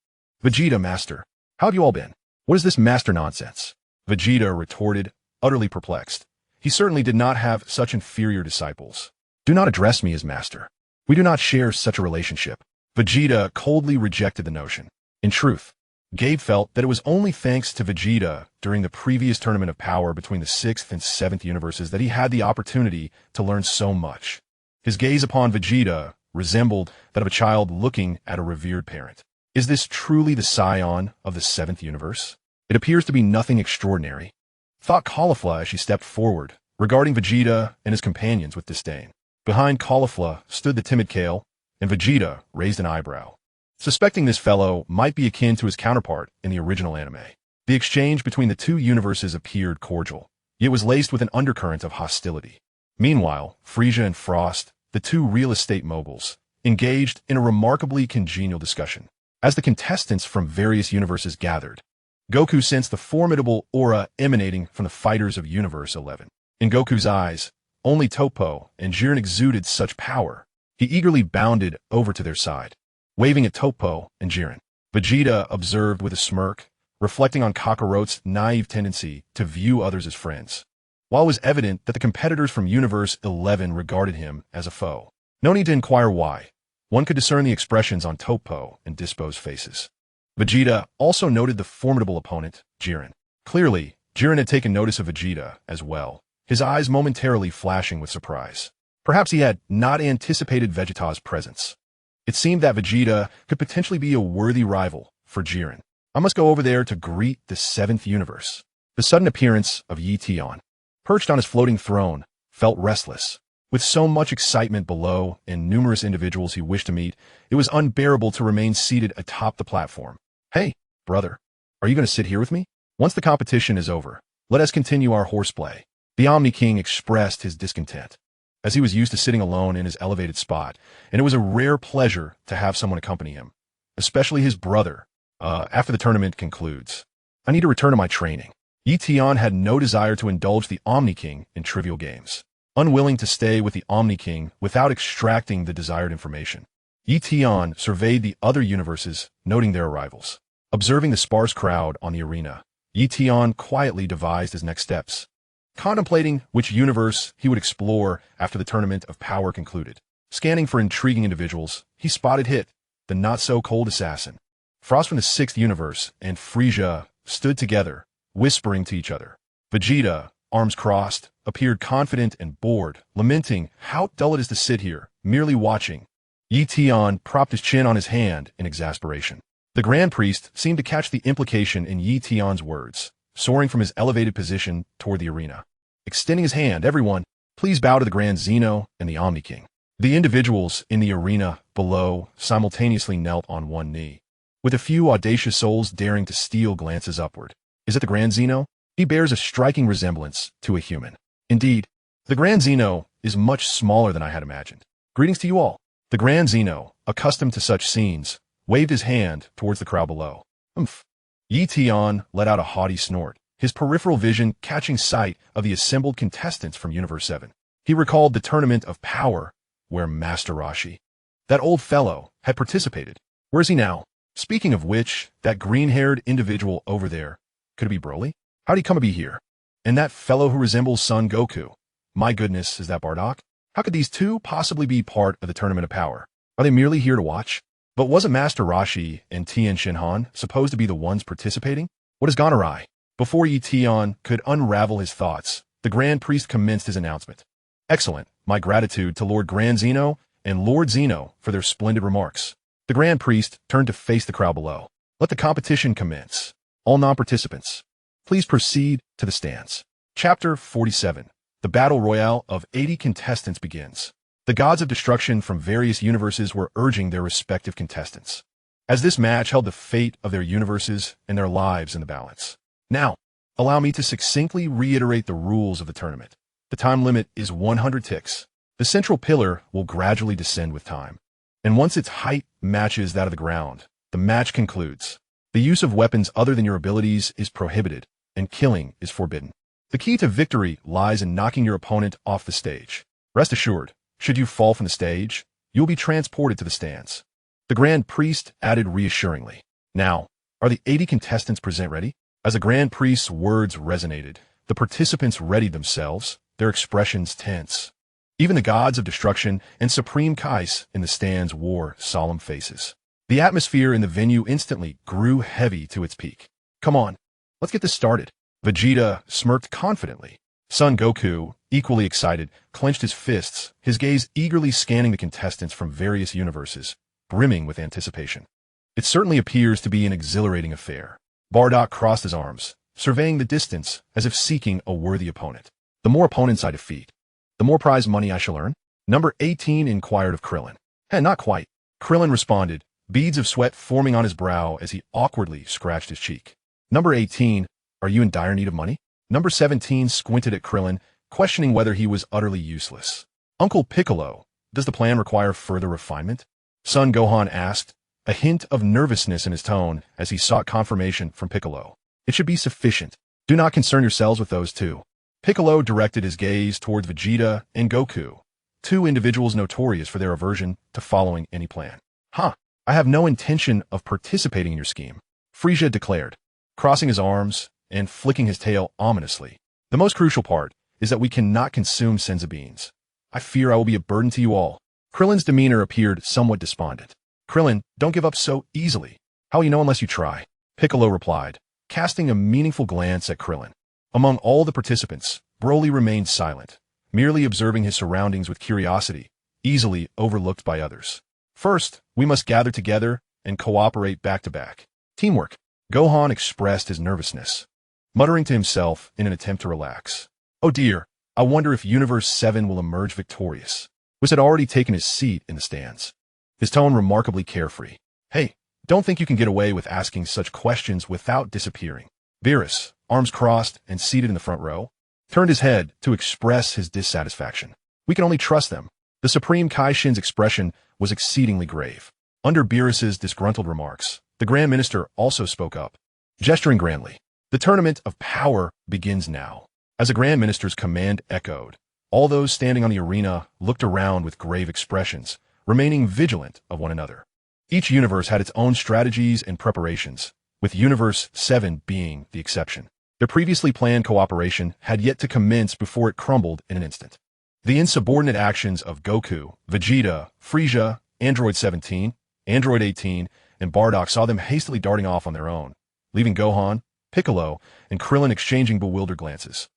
Vegeta, Master. How have you all been? What is this master nonsense? Vegeta retorted, utterly perplexed. He certainly did not have such inferior disciples. Do not address me as master. We do not share such a relationship. Vegeta coldly rejected the notion. In truth, Gabe felt that it was only thanks to Vegeta during the previous tournament of power between the 6th and 7th universes that he had the opportunity to learn so much. His gaze upon Vegeta resembled that of a child looking at a revered parent. Is this truly the Saiyan of the 7th universe? It appears to be nothing extraordinary, thought Caulifla as she stepped forward, regarding Vegeta and his companions with disdain. Behind Caulifla stood the timid Kale, and Vegeta raised an eyebrow, suspecting this fellow might be akin to his counterpart in the original anime. The exchange between the two universes appeared cordial, yet was laced with an undercurrent of hostility. Meanwhile, Frieza and Frost, the two real estate moguls, engaged in a remarkably congenial discussion. As the contestants from various universes gathered, Goku sensed the formidable aura emanating from the fighters of Universe 11. In Goku's eyes, only Toppo and Jiren exuded such power. He eagerly bounded over to their side, waving at Toppo and Jiren. Vegeta observed with a smirk, reflecting on Kakarot's naive tendency to view others as friends. While it was evident that the competitors from Universe 11 regarded him as a foe, no need to inquire why. One could discern the expressions on Toppo and Dispo's faces. Vegeta also noted the formidable opponent, Jiren. Clearly, Jiren had taken notice of Vegeta as well, his eyes momentarily flashing with surprise. Perhaps he had not anticipated Vegeta's presence. It seemed that Vegeta could potentially be a worthy rival for Jiren. I must go over there to greet the 7th universe. The sudden appearance of Ye Tian, perched on his floating throne, felt restless. With so much excitement below and numerous individuals he wished to meet, it was unbearable to remain seated atop the platform. Hey, brother, are you going to sit here with me? Once the competition is over, let us continue our horseplay. The Omni-King expressed his discontent. as he was used to sitting alone in his elevated spot, and it was a rare pleasure to have someone accompany him, especially his brother, after the tournament concludes. I need to return to my training. Ye Tian had no desire to indulge the Omni-King in trivial games, unwilling to stay with the Omni-King without extracting the desired information. Ye Tian surveyed the other universes, noting their arrivals. Observing the sparse crowd on the arena, Ye Tian quietly devised his next steps, contemplating which universe he would explore after the tournament of power concluded. Scanning for intriguing individuals, he spotted Hit, the not-so-cold assassin. Frost from the 6th universe and Frieza stood together, whispering to each other. Vegeta, arms crossed, appeared confident and bored, lamenting how dull it is to sit here, merely watching. Ye Tian propped his chin on his hand in exasperation. The Grand Priest seemed to catch the implication in Ye Tian's words, soaring from his elevated position toward the arena. Extending his hand, everyone, please bow to the Grand Zeno and the Omni-King. The individuals in the arena below simultaneously knelt on one knee, with a few audacious souls daring to steal glances upward. Is it the Grand Zeno? He bears a striking resemblance to a human. Indeed, the Grand Zeno is much smaller than I had imagined. Greetings to you all. The Grand Zeno, accustomed to such scenes, waved his hand towards the crowd below. Humph. Ye Tian let out a haughty snort, his peripheral vision catching sight of the assembled contestants from Universe 7. He recalled the tournament of power where Master Roshi, that old fellow, had participated. Where is he now? Speaking of which, that green-haired individual over there, could it be Broly? How'd he come to be here? And that fellow who resembles Son Goku. My goodness, is that Bardock? How could these two possibly be part of the tournament of power? Are they merely here to watch? But wasn't Master Roshi and Tien Shinhan supposed to be the ones participating? What has gone awry? Before Ye Tian could unravel his thoughts, the Grand Priest commenced his announcement. Excellent. My gratitude to Lord Grand Zeno and Lord Zeno for their splendid remarks. The Grand Priest turned to face the crowd below. Let the competition commence. All non-participants, please proceed to the stands. Chapter 47. The Battle Royale of 80 contestants begins. The gods of destruction from various universes were urging their respective contestants, as this match held the fate of their universes and their lives in the balance. Now, allow me to succinctly reiterate the rules of the tournament. The time limit is 100 ticks. The central pillar will gradually descend with time, and once its height matches that of the ground, the match concludes. The use of weapons other than your abilities is prohibited, and killing is forbidden. The key to victory lies in knocking your opponent off the stage. Rest assured, should you fall from the stage, you will be transported to the stands. The Grand Priest added reassuringly. Now, are the 80 contestants present ready? As the Grand Priest's words resonated, the participants readied themselves, their expressions tense. Even the gods of destruction and Supreme Kais in the stands wore solemn faces. The atmosphere in the venue instantly grew heavy to its peak. Come on, let's get this started. Vegeta smirked confidently. Son Goku, equally excited, clenched his fists, his gaze eagerly scanning the contestants from various universes, brimming with anticipation. It certainly appears to be an exhilarating affair. Bardock crossed his arms, surveying the distance as if seeking a worthy opponent. The more opponents I defeat, the more prize money I shall earn? Number 18 inquired of Krillin. Not quite. Krillin responded, beads of sweat forming on his brow as he awkwardly scratched his cheek. Number 18, are you in dire need of money? Number 17 squinted at Krillin, questioning whether he was utterly useless. Uncle Piccolo, does the plan require further refinement? Son Gohan asked, a hint of nervousness in his tone as he sought confirmation from Piccolo. It should be sufficient. Do not concern yourselves with those two. Piccolo directed his gaze towards Vegeta and Goku, two individuals notorious for their aversion to following any plan. I have no intention of participating in your scheme, Frieza declared, crossing his arms and flicking his tail ominously. The most crucial part is that we cannot consume senza beans. I fear I will be a burden to you all. Krillin's demeanor appeared somewhat despondent. Krillin, don't give up so easily. How will you know unless you try? Piccolo replied, casting a meaningful glance at Krillin. Among all the participants, Broly remained silent, merely observing his surroundings with curiosity, easily overlooked by others. First, we must gather together and cooperate back to back. Teamwork. Gohan expressed his nervousness, muttering to himself in an attempt to relax. Oh dear, I wonder if Universe 7 will emerge victorious. Whis had already taken his seat in the stands, his tone remarkably carefree. Hey, don't think you can get away with asking such questions without disappearing. Beerus, arms crossed and seated in the front row, turned his head to express his dissatisfaction. We can only trust them. The Supreme Kai-Shin's expression was exceedingly grave. Under Beerus's disgruntled remarks, the Grand Minister also spoke up, gesturing grandly. The tournament of power begins now. As the Grand Minister's command echoed, all those standing on the arena looked around with grave expressions, remaining vigilant of one another. Each universe had its own strategies and preparations, with Universe 7 being the exception. Their previously planned cooperation had yet to commence before it crumbled in an instant. The insubordinate actions of Goku, Vegeta, Frieza, Android 17, Android 18, and Bardock saw them hastily darting off on their own, leaving Gohan, Piccolo, and Krillin exchanging bewildered glances.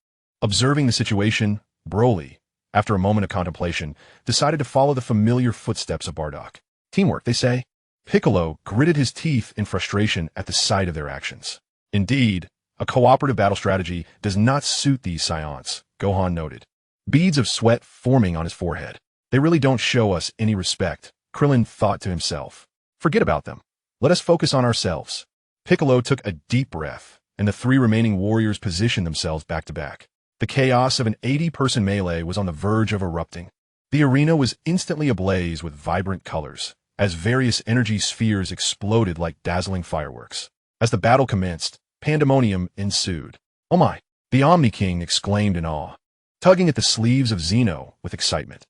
Observing the situation, Broly, after a moment of contemplation, decided to follow the familiar footsteps of Bardock. Teamwork, they say. Piccolo gritted his teeth in frustration at the sight of their actions. Indeed, a cooperative battle strategy does not suit these Saiyans, Gohan noted. Beads of sweat forming on his forehead. They really don't show us any respect, Krillin thought to himself. Forget about them. Let us focus on ourselves. Piccolo took a deep breath, and the three remaining warriors positioned themselves back to back. The chaos of an 80-person melee was on the verge of erupting. The arena was instantly ablaze with vibrant colors, as various energy spheres exploded like dazzling fireworks. As the battle commenced, pandemonium ensued. "Oh my!" the Omni-King exclaimed in awe, tugging at the sleeves of Zeno with excitement.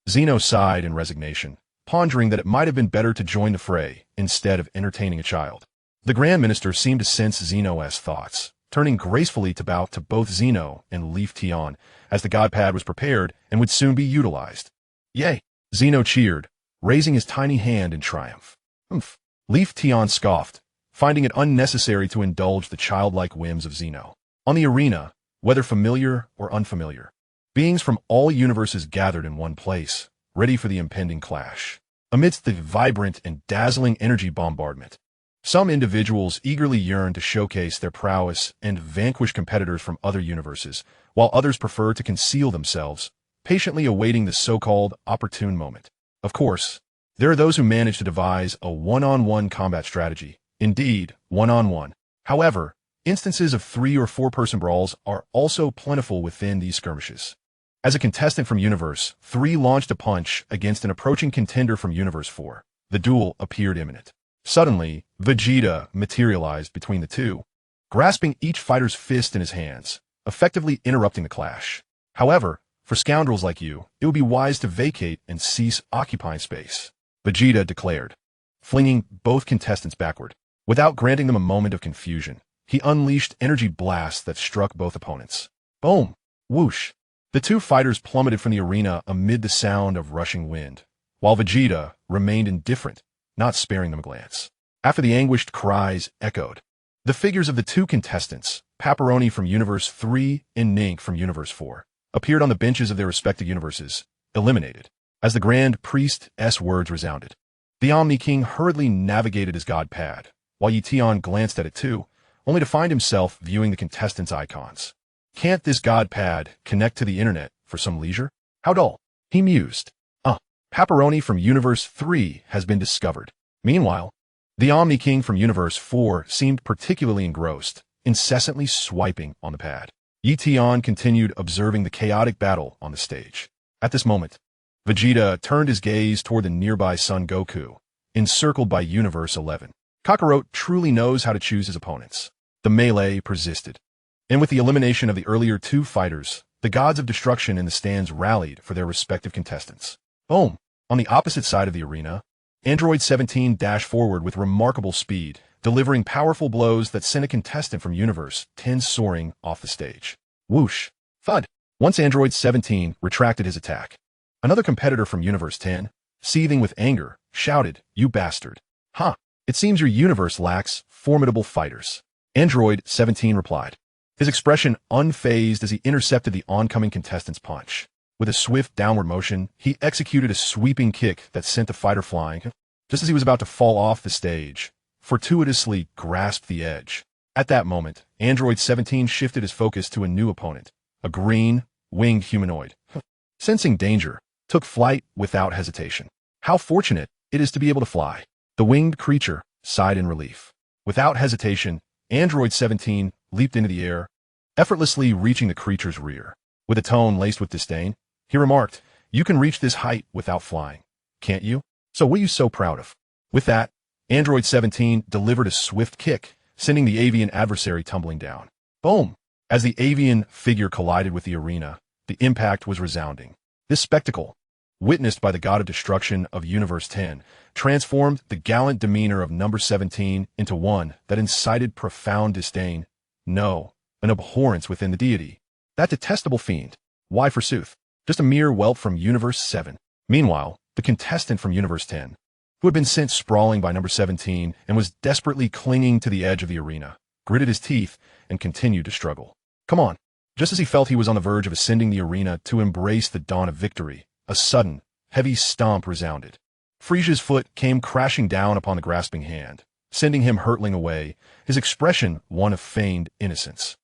Zeno sighed in resignation, pondering that it might have been better to join the fray instead of entertaining a child. The Grand Minister seemed to sense Zeno's thoughts, turning gracefully to bow to both Zeno and Ye Tian, as the God Pad was prepared and would soon be utilized. "Yay!" Zeno cheered, raising his tiny hand in triumph. "Humph!" Ye Tian scoffed, finding it unnecessary to indulge the childlike whims of Zeno. On the arena, whether familiar or unfamiliar, beings from all universes gathered in one place, ready for the impending clash. Amidst the vibrant and dazzling energy bombardment, some individuals eagerly yearned to showcase their prowess and vanquish competitors from other universes, while others preferred to conceal themselves, patiently awaiting the so-called opportune moment. Of course, there are those who manage to devise a one-on-one combat strategy, indeed, one-on-one. However, instances of 3- or 4-person brawls are also plentiful within these skirmishes. As a contestant from Universe 3 launched a punch against an approaching contender from Universe 4, the duel appeared imminent. Suddenly, Vegeta materialized between the two, grasping each fighter's fist in his hands, effectively interrupting the clash. However, for scoundrels like you, it would be wise to vacate and cease occupying space, Vegeta declared, flinging both contestants backward. Without granting them a moment of confusion, he unleashed energy blasts that struck both opponents. Boom! Whoosh! The two fighters plummeted from the arena amid the sound of rushing wind, while Vegeta remained indifferent, not sparing them a glance. After the anguished cries echoed, the figures of the two contestants, Pepperoni from Universe 3 and Nink from Universe 4, appeared on the benches of their respective universes, eliminated. As the Grand Priest's words resounded, the Omni-King hurriedly navigated his God Pad, while Ye Tian glanced at it too, only to find himself viewing the contestants' icons. Can't this God Pad connect to the internet for some leisure? How dull, he mused. Pepperoni from Universe 3 has been discovered. Meanwhile, the Omni-King from Universe 4 seemed particularly engrossed, incessantly swiping on the pad. Ye Tian continued observing the chaotic battle on the stage. At this moment, Vegeta turned his gaze toward the nearby Son Goku, encircled by Universe 11. Kakarot truly knows how to choose his opponents. The melee persisted, and with the elimination of the earlier two fighters, the gods of destruction in the stands rallied for their respective contestants. Boom! On the opposite side of the arena, Android 17 dashed forward with remarkable speed, delivering powerful blows that sent a contestant from Universe 10 soaring off the stage. Whoosh! Thud! Once Android 17 retracted his attack, another competitor from Universe 10, seething with anger, shouted, "You bastard! Ha! It seems your universe lacks formidable fighters." Android 17 replied, his expression unfazed as he intercepted the oncoming contestant's punch. With a swift downward motion, he executed a sweeping kick that sent the fighter flying. Just as he was about to fall off the stage, fortuitously grasped the edge. At that moment, Android 17 shifted his focus to a new opponent, a green, winged humanoid. Sensing danger, took flight without hesitation. How fortunate it is to be able to fly. The winged creature sighed in relief. Without hesitation, Android 17 leaped into the air, effortlessly reaching the creature's rear. With a tone laced with disdain, He remarked, "You can reach this height without flying, can't you? So what are you so proud of?" With that, Android 17 delivered a swift kick, sending the avian adversary tumbling down. Boom! As the avian figure collided with the arena, the impact was resounding. This spectacle, witnessed by the god of destruction of Universe 10, transformed the gallant demeanor of number 17 into one that incited profound disdain, no, an abhorrence within the deity. That detestable fiend. Why forsooth? Just a mere whelp from Universe 7. Meanwhile, the contestant from Universe 10, who had been sent sprawling by number 17 and was desperately clinging to the edge of the arena, gritted his teeth and continued to struggle. Come on. Just as he felt he was on the verge of ascending the arena to embrace the dawn of victory, a sudden, heavy stomp resounded. Frisia's foot came crashing down upon the grasping hand, sending him hurtling away, his expression one of feigned innocence.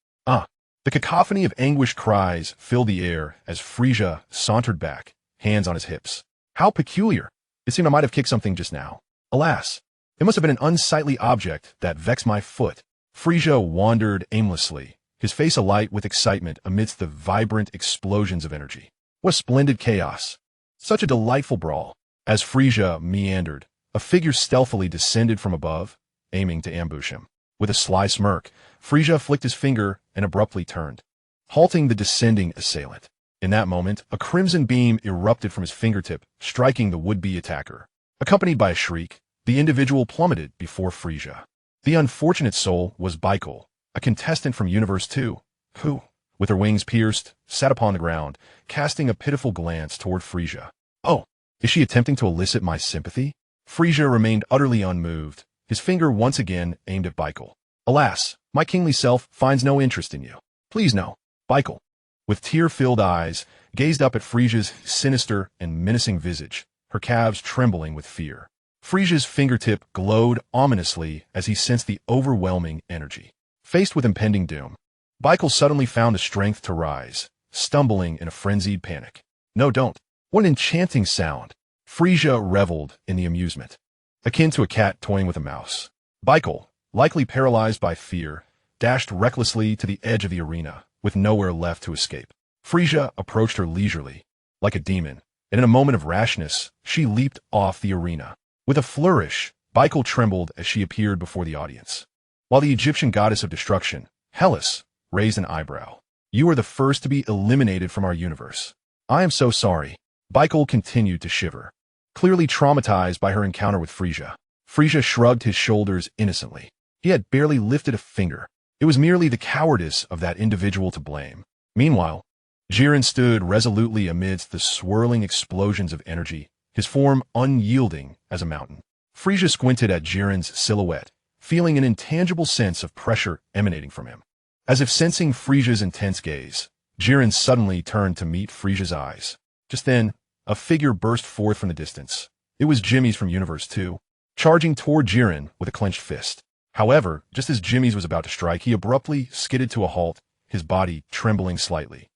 The cacophony of anguished cries filled the air as Frisia sauntered back, hands on his hips. How peculiar! It seemed I might have kicked something just now. Alas, it must have been an unsightly object that vexed my foot. Frisia wandered aimlessly, his face alight with excitement amidst the vibrant explosions of energy. What splendid chaos! Such a delightful brawl. As Frisia meandered, a figure stealthily descended from above, aiming to ambush him. With a sly smirk, Frisia flicked his finger and abruptly turned, halting the descending assailant. In that moment, a crimson beam erupted from his fingertip, striking the would-be attacker. Accompanied by a shriek, the individual plummeted before Frisia. The unfortunate soul was Baikal, a contestant from Universe 2, who, with her wings pierced, sat upon the ground, casting a pitiful glance toward Frisia. Oh, is she attempting to elicit my sympathy? Frisia remained utterly unmoved, his finger once again aimed at Baikal. Alas, my kingly self finds no interest in you. Please no. Baikal, with tear-filled eyes, gazed up at Frisia's sinister and menacing visage, her calves trembling with fear. Frisia's fingertip glowed ominously as he sensed the overwhelming energy. Faced with impending doom, Baikal suddenly found the strength to rise, stumbling in a frenzied panic. No, don't. What an enchanting sound. Frisia reveled in the amusement, akin to a cat toying with a mouse. Baikal, likely paralyzed by fear, dashed recklessly to the edge of the arena, with nowhere left to escape. Frisia approached her leisurely, like a demon, and in a moment of rashness, she leaped off the arena. With a flourish, Baikal trembled as she appeared before the audience. While the Egyptian goddess of destruction, Hellas, raised an eyebrow. You are the first to be eliminated from our universe. I am so sorry. Baikal continued to shiver, clearly traumatized by her encounter with Frisia. Frisia shrugged his shoulders innocently. He had barely lifted a finger. It was merely the cowardice of that individual to blame. Meanwhile, Jiren stood resolutely amidst the swirling explosions of energy, his form unyielding as a mountain. Frisia squinted at Jiren's silhouette, feeling an intangible sense of pressure emanating from him. As if sensing Frisia's intense gaze, Jiren suddenly turned to meet Frisia's eyes. Just then, a figure burst forth from the distance. It was Jimmy's from Universe 2, charging toward Jiren with a clenched fist. However, just as Jimmy's was about to strike, he abruptly skidded to a halt, his body trembling slightly.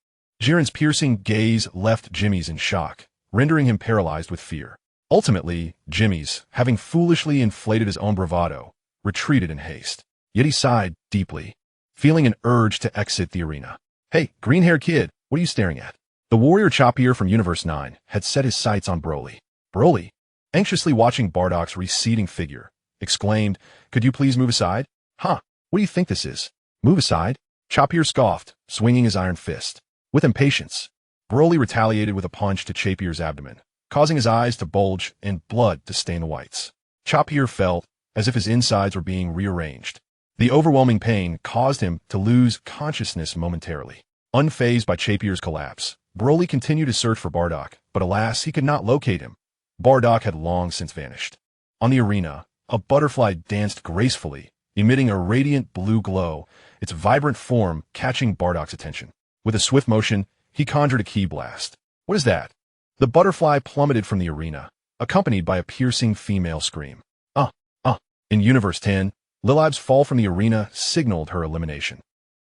Jiren's piercing gaze left Jimmy's in shock, rendering him paralyzed with fear. Ultimately, Jimmy's, having foolishly inflated his own bravado, retreated in haste. Yet he sighed deeply, feeling an urge to exit the arena. Hey, green-haired kid, what are you staring at? The warrior Choppier from Universe 9 had set his sights on Broly. Broly, anxiously watching Bardock's receding figure, exclaimed, "Could you please move aside?" Huh, what do you think this is? Move aside? Choppier scoffed, swinging his iron fist. With impatience, Broly retaliated with a punch to Chappier's abdomen, causing his eyes to bulge and blood to stain the whites. Choppier felt as if his insides were being rearranged. The overwhelming pain caused him to lose consciousness momentarily. Unfazed by Chappier's collapse, Broly continued to search for Bardock, but alas, he could not locate him. Bardock had long since vanished. On the arena, a butterfly danced gracefully, emitting a radiant blue glow, its vibrant form catching Bardock's attention. With a swift motion, he conjured a ki blast. What is that? The butterfly plummeted from the arena, accompanied by a piercing female scream. In Universe 10, Lilib's fall from the arena signaled her elimination.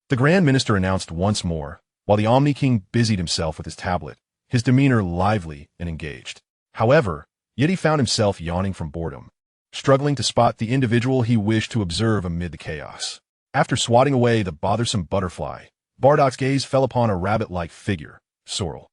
The Grand Minister announced once more, while the Omni-King busied himself with his tablet, his demeanor lively and engaged. However, yet he found himself yawning from boredom, struggling to spot the individual he wished to observe amid the chaos. After swatting away the bothersome butterfly, Bardock's gaze fell upon a rabbit-like figure, Sorrel.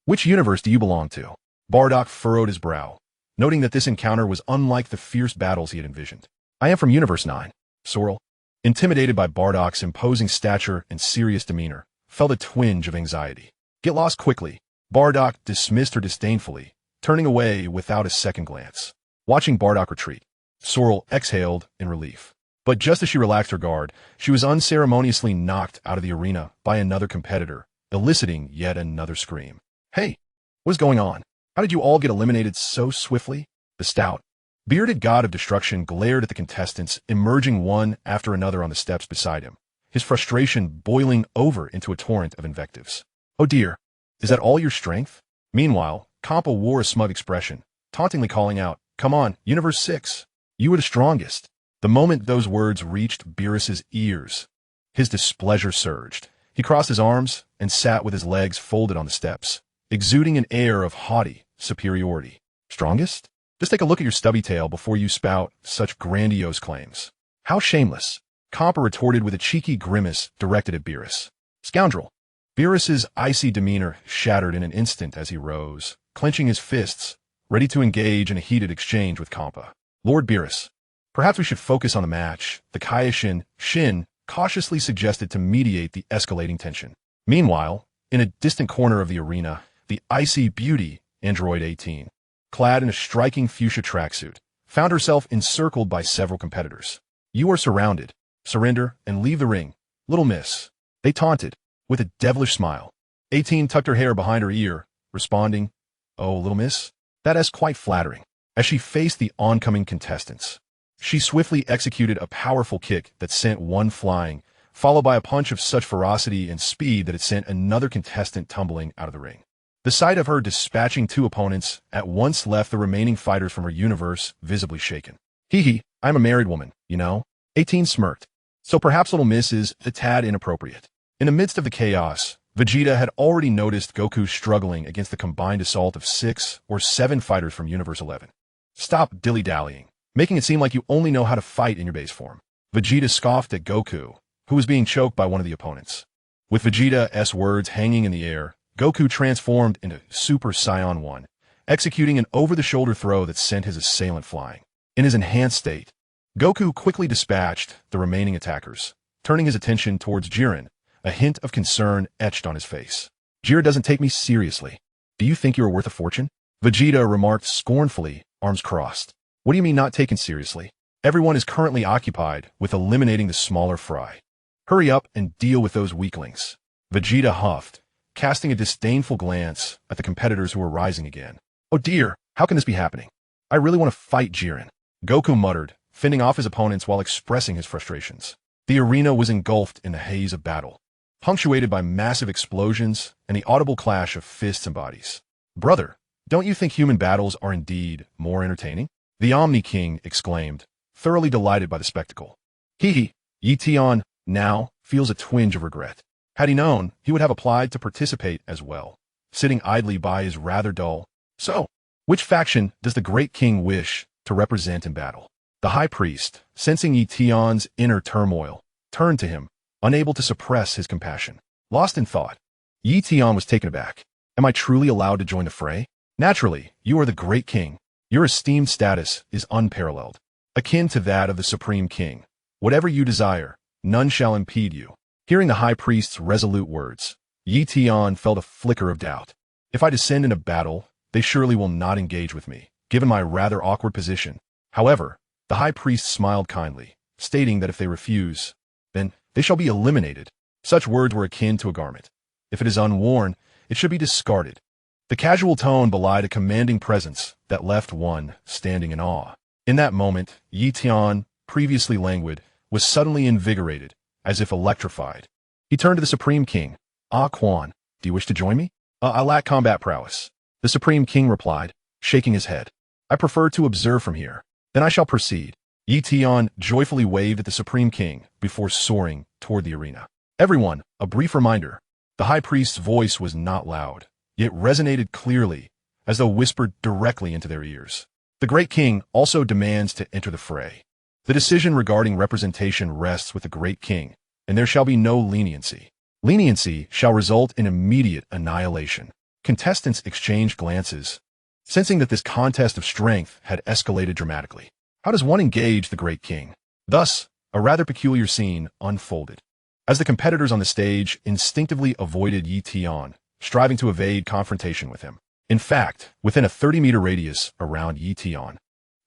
Which universe do you belong to? Bardock furrowed his brow, noting that this encounter was unlike the fierce battles he had envisioned. I am from Universe 9. Sorrel, intimidated by Bardock's imposing stature and serious demeanor, felt a twinge of anxiety. Get lost quickly. Bardock dismissed her disdainfully, turning away without a second glance. Watching Bardock retreat, Sorrel exhaled in relief. But just as she relaxed her guard, she was unceremoniously knocked out of the arena by another competitor, eliciting yet another scream. Hey, what is going on? How did you all get eliminated so swiftly? The stout, bearded god of destruction glared at the contestants, emerging one after another on the steps beside him, his frustration boiling over into a torrent of invectives. Oh dear, is that all your strength? Meanwhile, Compa wore a smug expression, tauntingly calling out, Come on, Universe 6. You were the strongest. The moment those words reached Beerus's ears, his displeasure surged. He crossed his arms and sat with his legs folded on the steps, exuding an air of haughty superiority. Strongest? Just take a look at your stubby tail before you spout such grandiose claims. How shameless! Compa retorted with a cheeky grimace directed at Beerus. Scoundrel! Beerus's icy demeanor shattered in an instant as he rose, clenching his fists, ready to engage in a heated exchange with Compa. Lord Beerus, perhaps we should focus on the match, the Kaioshin Shin cautiously suggested to mediate the escalating tension. Meanwhile, in a distant corner of the arena, the icy beauty, Android 18, clad in a striking fuchsia tracksuit, found herself encircled by several competitors. You are surrounded. Surrender and leave the ring, little miss. They taunted, with a devilish smile. 18 tucked her hair behind her ear, responding, Oh, little miss? That is quite flattering. As she faced the oncoming contestants, she swiftly executed a powerful kick that sent one flying, followed by a punch of such ferocity and speed that it sent another contestant tumbling out of the ring. The sight of her dispatching two opponents at once left the remaining fighters from her universe visibly shaken. Hee, I'm a married woman, you know? 18 smirked. So perhaps little miss is a tad inappropriate. In the midst of the chaos, Vegeta had already noticed Goku struggling against the combined assault of 6 or 7 fighters from Universe 11. Stop dilly-dallying, making it seem like you only know how to fight in your base form. Vegeta scoffed at Goku, who was being choked by one of the opponents. With Vegeta's words hanging in the air, Goku transformed into Super Saiyan 1, executing an over-the-shoulder throw that sent his assailant flying. In his enhanced state, Goku quickly dispatched the remaining attackers, turning his attention towards Jiren, a hint of concern etched on his face. Jiren doesn't take me seriously. Do you think you are worth a fortune? Vegeta remarked scornfully, arms crossed. What do you mean not taken seriously? Everyone is currently occupied with eliminating the smaller fry. Hurry up and deal with those weaklings. Vegeta huffed, casting a disdainful glance at the competitors who were rising again. Oh dear, how can this be happening? I really want to fight Jiren. Goku muttered, fending off his opponents while expressing his frustrations. The arena was engulfed in the haze of battle, punctuated by massive explosions and the audible clash of fists and bodies. Brother, don't you think human battles are indeed more entertaining? The Omni-King exclaimed, thoroughly delighted by the spectacle. Ye Tian now feels a twinge of regret. Had he known, he would have applied to participate as well, sitting idly by is rather dull. So, which faction does the great king wish to represent in battle? The high priest, sensing Ye Tian's inner turmoil, turned to him, unable to suppress his compassion. Lost in thought, Ye Tian was taken aback. Am I truly allowed to join the fray? Naturally, you are the great king. Your esteemed status is unparalleled, akin to that of the supreme king. Whatever you desire, none shall impede you. Hearing the high priest's resolute words, Ye Tian felt a flicker of doubt. If I descend into battle, they surely will not engage with me, given my rather awkward position. However, the high priest smiled kindly, stating that if they refuse, then they shall be eliminated. Such words were akin to a garment. If it is unworn, it should be discarded. The casual tone belied a commanding presence that left one standing in awe. In that moment, Ye Tian, previously languid, was suddenly invigorated, as if electrified. He turned to the Supreme King. Ah Quan, do you wish to join me? I lack combat prowess. The Supreme King replied, shaking his head. I prefer to observe from here. Then I shall proceed. Ye Tian joyfully waved at the Supreme King before soaring toward the arena. Everyone, a brief reminder. The high priest's voice was not loud, yet resonated clearly, as though whispered directly into their ears. The great king also demands to enter the fray. The decision regarding representation rests with the great king, and there shall be no leniency. Leniency shall result in immediate annihilation. Contestants exchanged glances, sensing that this contest of strength had escalated dramatically. How does one engage the great king? Thus, a rather peculiar scene unfolded. As the competitors on the stage instinctively avoided Ye Tian, striving to evade confrontation with him. In fact, within a 30-meter radius around Ye Tian,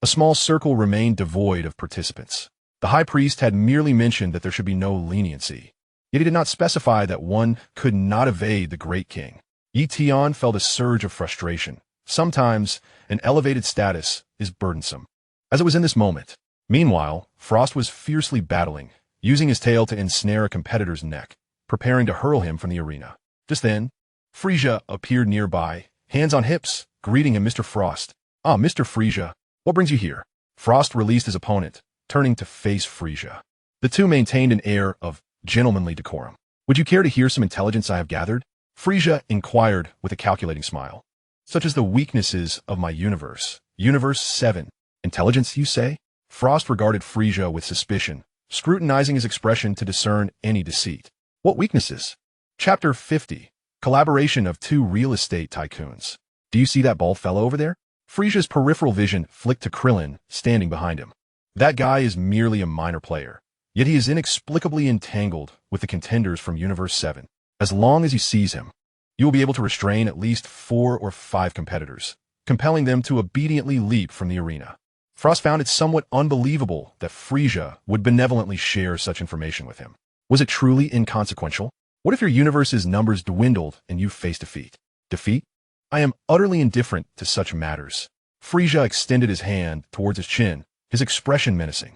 a small circle remained devoid of participants. The high priest had merely mentioned that there should be no leniency, yet he did not specify that one could not evade the great king. Ye Tian felt a surge of frustration. Sometimes, an elevated status is burdensome. As it was in this moment. Meanwhile, Frost was fiercely battling, using his tail to ensnare a competitor's neck, preparing to hurl him from the arena. Just then, Frisia appeared nearby, hands on hips, greeting him. Mr. Frost. Ah, Mr. Frisia, what brings you here? Frost released his opponent, turning to face Frisia. The two maintained an air of gentlemanly decorum. Would you care to hear some intelligence I have gathered? Frisia inquired with a calculating smile. Such as the weaknesses of my universe. Universe 7. Intelligence, you say? Frost regarded Frisia with suspicion, scrutinizing his expression to discern any deceit. What weaknesses? Chapter 50. Collaboration of two real estate tycoons. Do you see that bald fellow over there? Frisia's peripheral vision flicked to Krillin, standing behind him. That guy is merely a minor player, yet he is inexplicably entangled with the contenders from Universe 7. As long as you seize him, you will be able to restrain at least 4 or 5 competitors, compelling them to obediently leap from the arena. Frost found it somewhat unbelievable that Frisia would benevolently share such information with him. Was it truly inconsequential? What if your universe's numbers dwindled and you faced defeat? Defeat? I am utterly indifferent to such matters. Frisia extended his hand towards his chin, his expression menacing.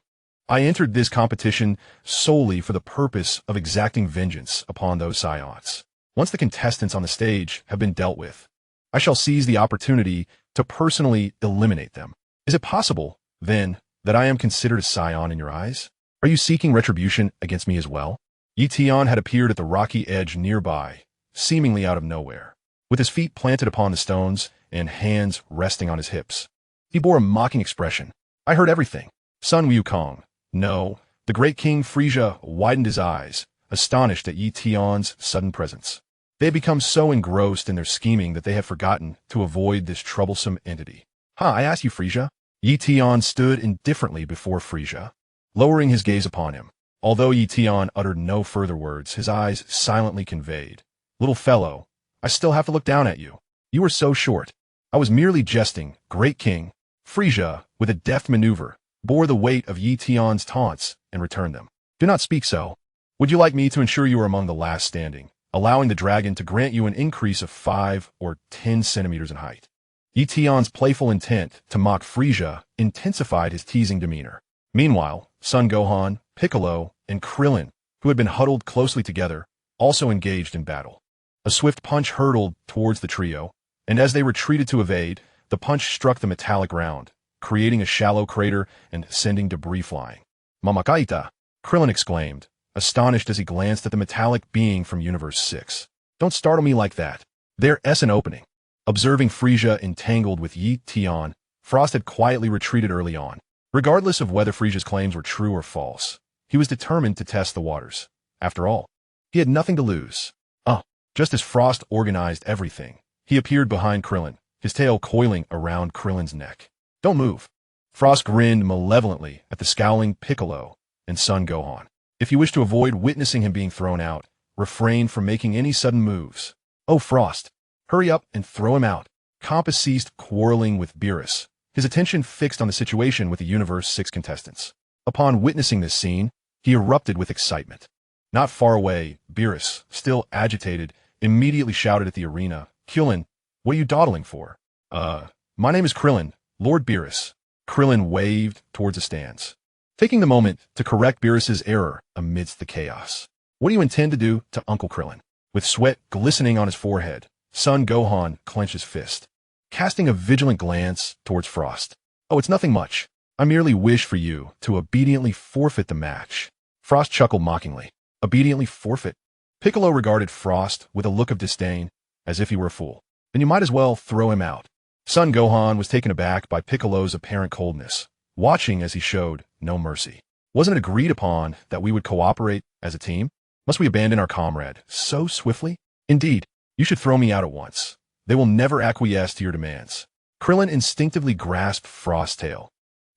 I entered this competition solely for the purpose of exacting vengeance upon those Saiyans. Once the contestants on the stage have been dealt with, I shall seize the opportunity to personally eliminate them. Is it possible, then, that I am considered a Saiyan in your eyes? Are you seeking retribution against me as well? Ye Tian had appeared at the rocky edge nearby, seemingly out of nowhere. With his feet planted upon the stones and hands resting on his hips, he bore a mocking expression. I heard everything. Sun Wukong. No, the great king Frisia widened his eyes, astonished at Ye Tian's sudden presence. They had become so engrossed in their scheming that they had forgotten to avoid this troublesome entity. I asked you, Frisia. Ye Tian stood indifferently before Frisia, lowering his gaze upon him. Although Ye Tian uttered no further words, his eyes silently conveyed, little fellow, I still have to look down at you. You are so short. I was merely jesting, great king. Frisia, with a deft maneuver, bore the weight of Ye Tian's taunts and returned them. Do not speak so. Would you like me to ensure you are among the last standing, allowing the dragon to grant you an increase of 5 or 10 centimeters in height? Ye Tian's playful intent to mock Frisia intensified his teasing demeanor. Meanwhile, Son Gohan, Piccolo, and Krillin, who had been huddled closely together, also engaged in battle. A swift punch hurtled towards the trio, and as they retreated to evade, the punch struck the metallic ground, creating a shallow crater and sending debris flying. Mamakaita! Krillin exclaimed, astonished as he glanced at the metallic being from Universe 6. Don't startle me like that. There's an opening. Observing Frisia entangled with Ye Tian, Frost had quietly retreated early on. Regardless of whether Frisia's claims were true or false, he was determined to test the waters. After all, he had nothing to lose. Just as Frost organized everything, he appeared behind Krillin, his tail coiling around Krillin's neck. Don't move. Frost grinned malevolently at the scowling Piccolo and Son Gohan. If you wish to avoid witnessing him being thrown out, refrain from making any sudden moves. Oh, Frost, hurry up and throw him out. Compass ceased quarreling with Beerus, his attention fixed on the situation with the Universe 6 contestants. Upon witnessing this scene, he erupted with excitement. Not far away, Beerus, still agitated, immediately shouted at the arena, Krillin, what are you dawdling for? My name is Krillin, Lord Beerus. Krillin waved towards the stands, taking the moment to correct Beerus's error amidst the chaos. What do you intend to do to Uncle Krillin? With sweat glistening on his forehead, Son Gohan clenched his fist, casting a vigilant glance towards Frost. Oh, it's nothing much. I merely wish for you to obediently forfeit the match. Frost chuckled mockingly. Obediently forfeit? Piccolo regarded Frost with a look of disdain, as if he were a fool. Then you might as well throw him out. Son Gohan was taken aback by Piccolo's apparent coldness, watching as he showed no mercy. Wasn't it agreed upon that we would cooperate as a team? Must we abandon our comrade so swiftly? Indeed, you should throw me out at once. They will never acquiesce to your demands. Krillin instinctively grasped Frost's tail,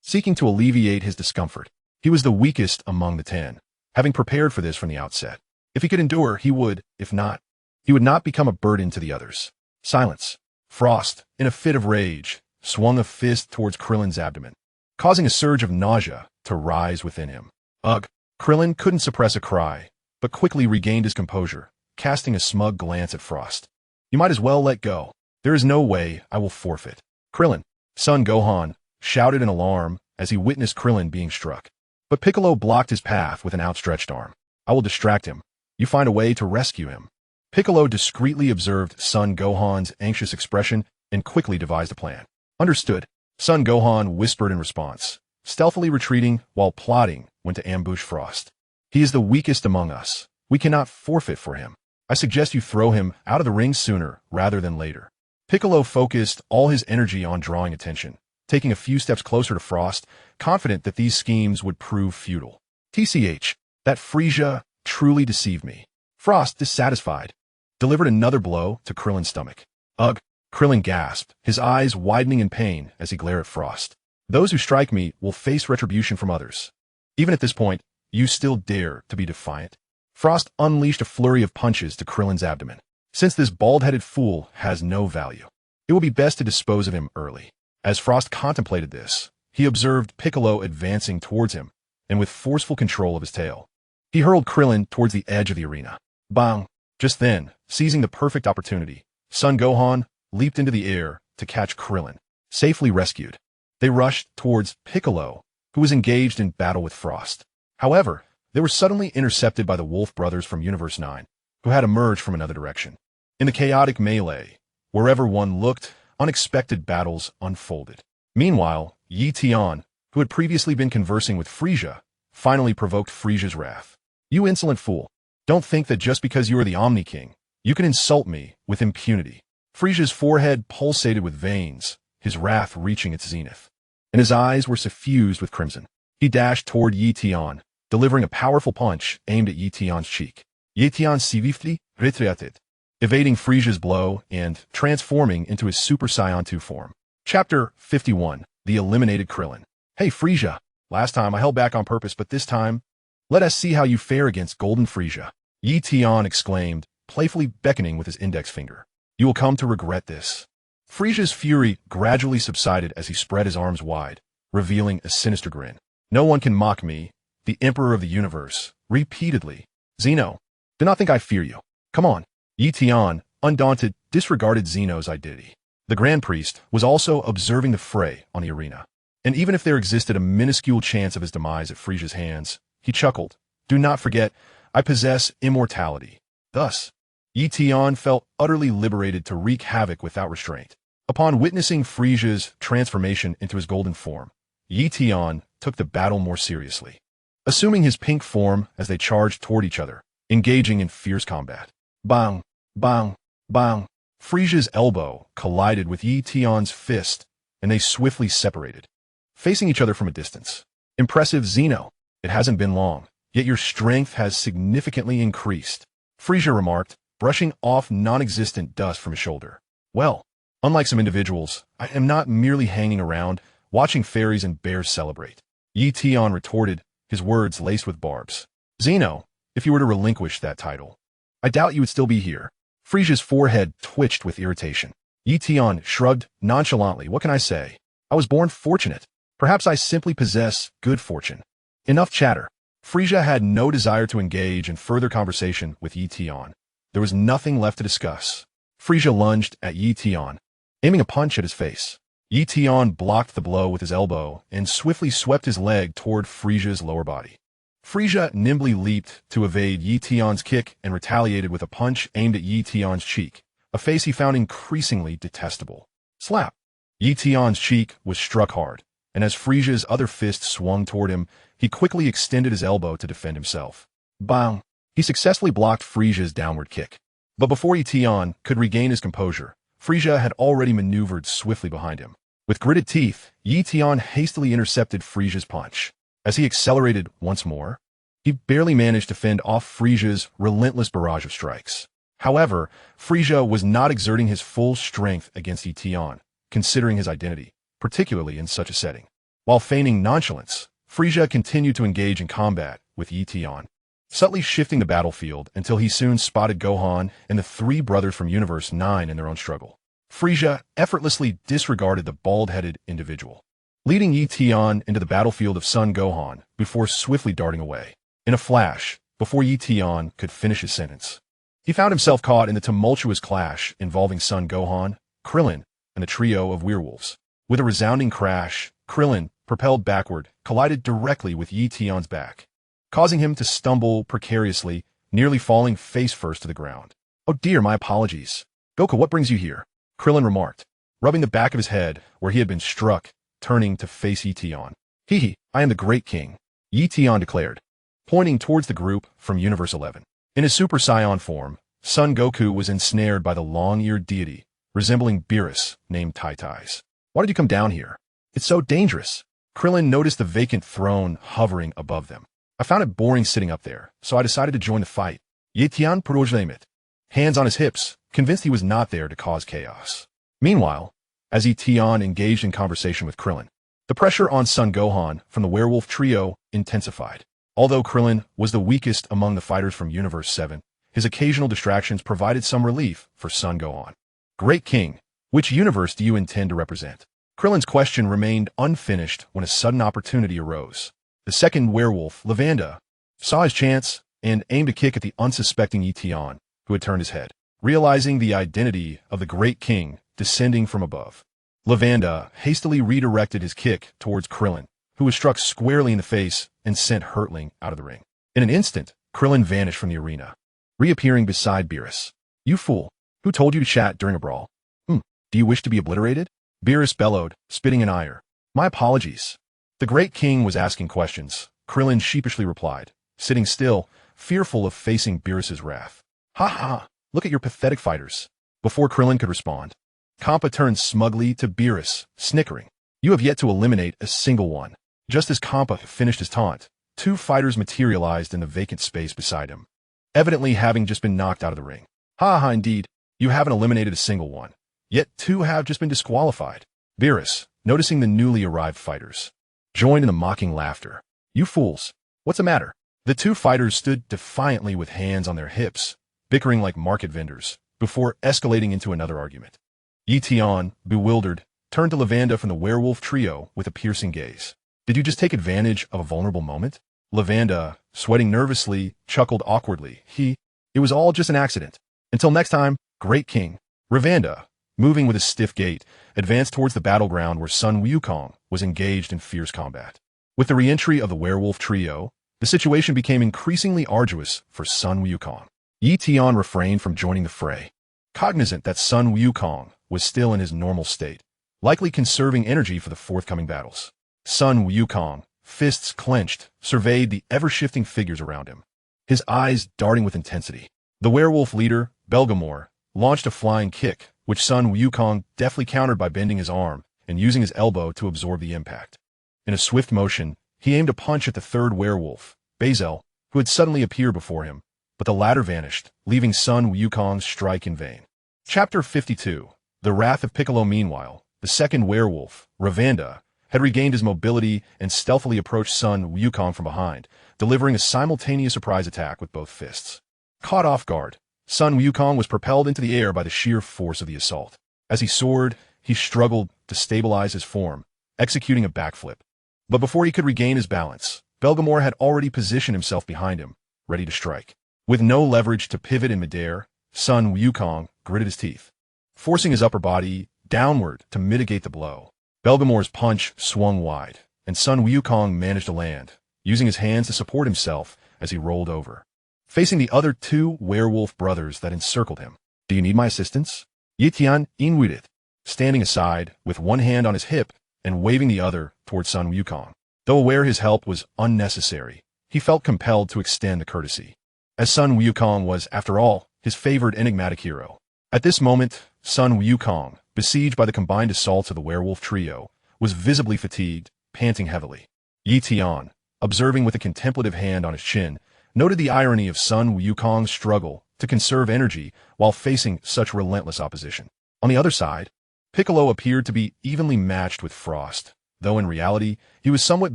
seeking to alleviate his discomfort. He was the weakest among the 10, having prepared for this from the outset. If he could endure, he would. If not, he would not become a burden to the others. Silence. Frost, in a fit of rage, swung a fist towards Krillin's abdomen, causing a surge of nausea to rise within him. Ugh! Krillin couldn't suppress a cry, but quickly regained his composure, casting a smug glance at Frost. You might as well let go. There is no way I will forfeit. Krillin, Son Gohan, shouted in alarm as he witnessed Krillin being struck. But Piccolo blocked his path with an outstretched arm. I will distract him. You find a way to rescue him. Piccolo discreetly observed Son Gohan's anxious expression and quickly devised a plan. Understood. Son Gohan whispered in response, stealthily retreating while plotting when to ambush Frost. He is the weakest among us. We cannot forfeit for him. I suggest you throw him out of the ring sooner rather than later. Piccolo focused all his energy on drawing attention, taking a few steps closer to Frost, confident that these schemes would prove futile. TCH, that Frieza truly deceived me. Frost, dissatisfied, delivered another blow to Krillin's stomach. Ugh! Krillin gasped, his eyes widening in pain as he glared at Frost. Those who strike me will face retribution from others. Even at this point, you still dare to be defiant? Frost unleashed a flurry of punches to Krillin's abdomen. Since this bald-headed fool has no value, it will be best to dispose of him early. As Frost contemplated this, he observed Piccolo advancing towards him, and with forceful control of his tail, he hurled Krillin towards the edge of the arena. Bang! Just then, seizing the perfect opportunity, Son Gohan leaped into the air to catch Krillin, safely rescued. They rushed towards Piccolo, who was engaged in battle with Frost. However, they were suddenly intercepted by the Wolf brothers from Universe 9, who had emerged from another direction. In the chaotic melee, wherever one looked, unexpected battles unfolded. Meanwhile, Ye Tian, who had previously been conversing with Frieza, finally provoked Frieza's wrath. You insolent fool! Don't think that just because you are the Omni-King, you can insult me with impunity. Frieza's forehead pulsated with veins, his wrath reaching its zenith, and his eyes were suffused with crimson. He dashed toward Ye Tian, delivering a powerful punch aimed at Ye Tian's cheek. Ye Tian swiftly retreated, evading Frieza's blow and transforming into his Super Saiyan 2 form. Chapter 51. The Eliminated Krillin. Hey Frieza, last time I held back on purpose, but this time, let us see how you fare against Golden Frieza. Ye Tian exclaimed, playfully beckoning with his index finger. You will come to regret this. Frieza's fury gradually subsided as he spread his arms wide, revealing a sinister grin. No one can mock me, the Emperor of the Universe, repeatedly. Zeno, do not think I fear you. Come on. Ye Tian, undaunted, disregarded Zeno's identity. The Grand Priest was also observing the fray on the arena. And even if there existed a minuscule chance of his demise at Frieza's hands, he chuckled. Do not forget, I possess immortality. Thus, Ye Tian felt utterly liberated to wreak havoc without restraint. Upon witnessing Frieza's transformation into his golden form, Ye Tian took the battle more seriously, assuming his pink form as they charged toward each other, engaging in fierce combat. Bang! Bang! Bang! Frieza's elbow collided with Ye Tian's fist, and they swiftly separated, facing each other from a distance. Impressive, Zeno. It hasn't been long, yet your strength has significantly increased, Frieza remarked, brushing off non-existent dust from his shoulder. Well, unlike some individuals, I am not merely hanging around, watching fairies and bears celebrate. Ye Tian retorted, his words laced with barbs. Zeno, if you were to relinquish that title, I doubt you would still be here. Frieza's forehead twitched with irritation. Ye Tian shrugged nonchalantly. What can I say? I was born fortunate. Perhaps I simply possess good fortune. Enough chatter. Frieza had no desire to engage in further conversation with Ye Tian. There was nothing left to discuss. Frieza lunged at Ye Tian, aiming a punch at his face. Ye Tian blocked the blow with his elbow and swiftly swept his leg toward Frieza's lower body. Frieza nimbly leaped to evade Ye Tian's kick and retaliated with a punch aimed at Ye Tian's cheek, a face he found increasingly detestable. Slap! Ye Tian's cheek was struck hard, and as Frieza's other fist swung toward him, he quickly extended his elbow to defend himself. Bang! He successfully blocked Frieza's downward kick. But before Ye Tian could regain his composure, Frieza had already maneuvered swiftly behind him. With gritted teeth, Ye Tian hastily intercepted Frieza's punch. As he accelerated once more, he barely managed to fend off Frieza's relentless barrage of strikes. However, Frisia was not exerting his full strength against Ye Tian, considering his identity, particularly in such a setting. While feigning nonchalance, Frisia continued to engage in combat with Ye Tian, subtly shifting the battlefield until he soon spotted Gohan and the three brothers from Universe 9 in their own struggle. Frisia effortlessly disregarded the bald-headed individual, leading Ye Tian into the battlefield of Son Gohan before swiftly darting away. In a flash, before Ye Tian could finish his sentence, he found himself caught in the tumultuous clash involving Son Gohan, Krillin, and the trio of werewolves. With a resounding crash, Krillin, propelled backward, collided directly with Ye Tian's back, causing him to stumble precariously, nearly falling face-first to the ground. "Oh dear, my apologies. Goku, what brings you here?" Krillin remarked, rubbing the back of his head where he had been struck, turning to face Ye Tian. "Hee, I am the Great King," Ye Tian declared, pointing towards the group from Universe 11. In his Super Saiyan form, Son Goku was ensnared by the long-eared deity, resembling Beerus, named Tai-Tai's. "Why did you come down here? It's so dangerous." Krillin noticed the vacant throne hovering above them. "I found it boring sitting up there, so I decided to join the fight." Ye Tian it, hands on his hips, convinced he was not there to cause chaos. Meanwhile, as Ye Tian engaged in conversation with Krillin, the pressure on Son Gohan from the werewolf trio intensified. Although Krillin was the weakest among the fighters from Universe 7, his occasional distractions provided some relief for Son Gohan. "Great King, which universe do you intend to represent?" Krillin's question remained unfinished when a sudden opportunity arose. The second werewolf, Lavanda, saw his chance and aimed a kick at the unsuspecting Ye Tian, who had turned his head, realizing the identity of the Great King descending from above. Lavanda hastily redirected his kick towards Krillin, who was struck squarely in the face and sent hurtling out of the ring. In an instant, Krillin vanished from the arena, reappearing beside Beerus. "You fool! Who told you to chat during a brawl? Do you wish to be obliterated?" Beerus bellowed, spitting in ire. "My apologies." The Great King was asking questions. Krillin sheepishly replied, sitting still, fearful of facing Beerus's wrath. "Ha ha! Look at your pathetic fighters." Before Krillin could respond, Kampa turned smugly to Beerus, snickering. "You have yet to eliminate a single one." Just as Kampa finished his taunt, two fighters materialized in the vacant space beside him, evidently having just been knocked out of the ring. "Ha ha, indeed. You haven't eliminated a single one. Yet two have just been disqualified." Beerus, noticing the newly arrived fighters, joined in the mocking laughter. "You fools, what's the matter?" The two fighters stood defiantly with hands on their hips, bickering like market vendors, before escalating into another argument. Ye Tian, bewildered, turned to Lavanda from the werewolf trio with a piercing gaze. "Did you just take advantage of a vulnerable moment?" Lavanda, sweating nervously, chuckled awkwardly. It was all just an accident. Until next time, Great King." Ravanda, moving with a stiff gait, advanced towards the battleground where Sun Wukong was engaged in fierce combat. With the re-entry of the werewolf trio, the situation became increasingly arduous for Sun Wukong. Ye Tian refrained from joining the fray, cognizant that Sun Wukong was still in his normal state, likely conserving energy for the forthcoming battles. Sun Wukong, fists clenched, surveyed the ever-shifting figures around him, his eyes darting with intensity. The werewolf leader, Belgamore, launched a flying kick, which Sun Wukong deftly countered by bending his arm and using his elbow to absorb the impact. In a swift motion, he aimed a punch at the third werewolf, Bazel, who had suddenly appeared before him, but the latter vanished, leaving Sun Wukong's strike in vain. Chapter 52. The Wrath of Piccolo. Meanwhile, the second werewolf, Ravanda, had regained his mobility and stealthily approached Sun Wukong from behind, delivering a simultaneous surprise attack with both fists. Caught off guard, Sun Wukong was propelled into the air by the sheer force of the assault. As he soared, he struggled to stabilize his form, executing a backflip. But before he could regain his balance, Belgamore had already positioned himself behind him, ready to strike. With no leverage to pivot in midair, Sun Wukong gritted his teeth, forcing his upper body downward to mitigate the blow. Belgamore's punch swung wide, and Sun Wukong managed to land, using his hands to support himself as he rolled over, facing the other two werewolf brothers that encircled him. "Do you need my assistance?" Ye Tian inwitted, standing aside with one hand on his hip and waving the other towards Sun Wukong. Though aware his help was unnecessary, he felt compelled to extend the courtesy, as Sun Wukong was, after all, his favored enigmatic hero. At this moment, Sun Wukong, besieged by the combined assaults of the werewolf trio, was visibly fatigued, panting heavily. Ye Tian, observing with a contemplative hand on his chin, noted the irony of Sun Wukong's struggle to conserve energy while facing such relentless opposition. On the other side, Piccolo appeared to be evenly matched with Frost, though in reality, he was somewhat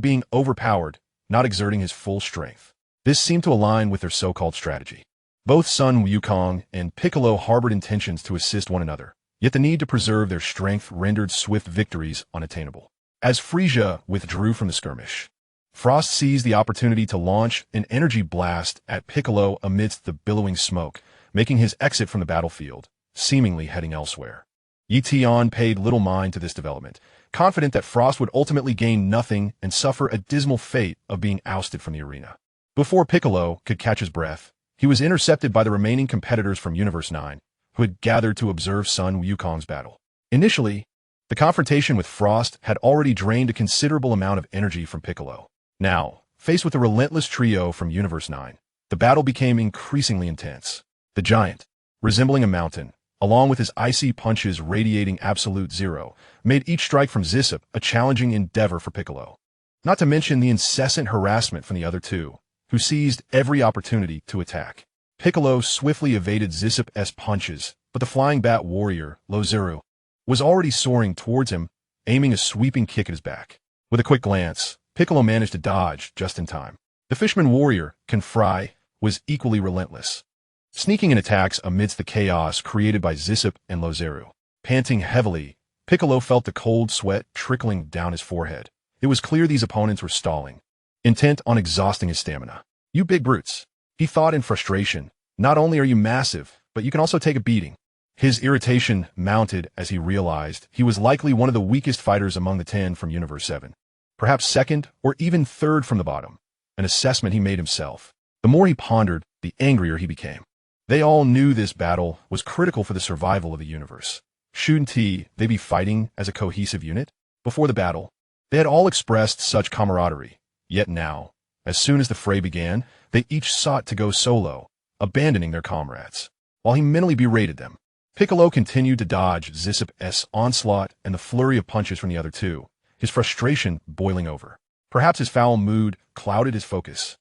being overpowered, not exerting his full strength. This seemed to align with their so-called strategy. Both Sun Wukong and Piccolo harbored intentions to assist one another, yet the need to preserve their strength rendered swift victories unattainable. As Frisia withdrew from the skirmish, Frost seized the opportunity to launch an energy blast at Piccolo amidst the billowing smoke, making his exit from the battlefield, seemingly heading elsewhere. Ye Tian paid little mind to this development, confident that Frost would ultimately gain nothing and suffer a dismal fate of being ousted from the arena. Before Piccolo could catch his breath, he was intercepted by the remaining competitors from Universe 9, who had gathered to observe Sun Wukong's battle. Initially, the confrontation with Frost had already drained a considerable amount of energy from Piccolo. Now, faced with the relentless trio from Universe 9, the battle became increasingly intense. The giant, resembling a mountain, along with his icy punches radiating absolute zero, made each strike from Zissip a challenging endeavor for Piccolo. Not to mention the incessant harassment from the other two, who seized every opportunity to attack. Piccolo swiftly evaded Zissip's punches, but the flying bat warrior, Lozeru, was already soaring towards him, aiming a sweeping kick at his back. With a quick glance, Piccolo managed to dodge just in time. The Fishman warrior, Confry, was equally relentless, sneaking in attacks amidst the chaos created by Zissip and Lozeru. Panting heavily, Piccolo felt the cold sweat trickling down his forehead. It was clear these opponents were stalling, intent on exhausting his stamina. "You big brutes," he thought in frustration. "Not only are you massive, but you can also take a beating." His irritation mounted as he realized he was likely one of the weakest fighters among the 10 from Universe 7. Perhaps second or even third from the bottom, an assessment he made himself. The more he pondered, the angrier he became. They all knew this battle was critical for the survival of the universe. Shouldn't they be fighting as a cohesive unit? Before the battle, they had all expressed such camaraderie. Yet now, as soon as the fray began, they each sought to go solo, abandoning their comrades. While he mentally berated them, Piccolo continued to dodge Zissip's onslaught and the flurry of punches from the other two, his frustration boiling over. Perhaps his foul mood clouded his focus.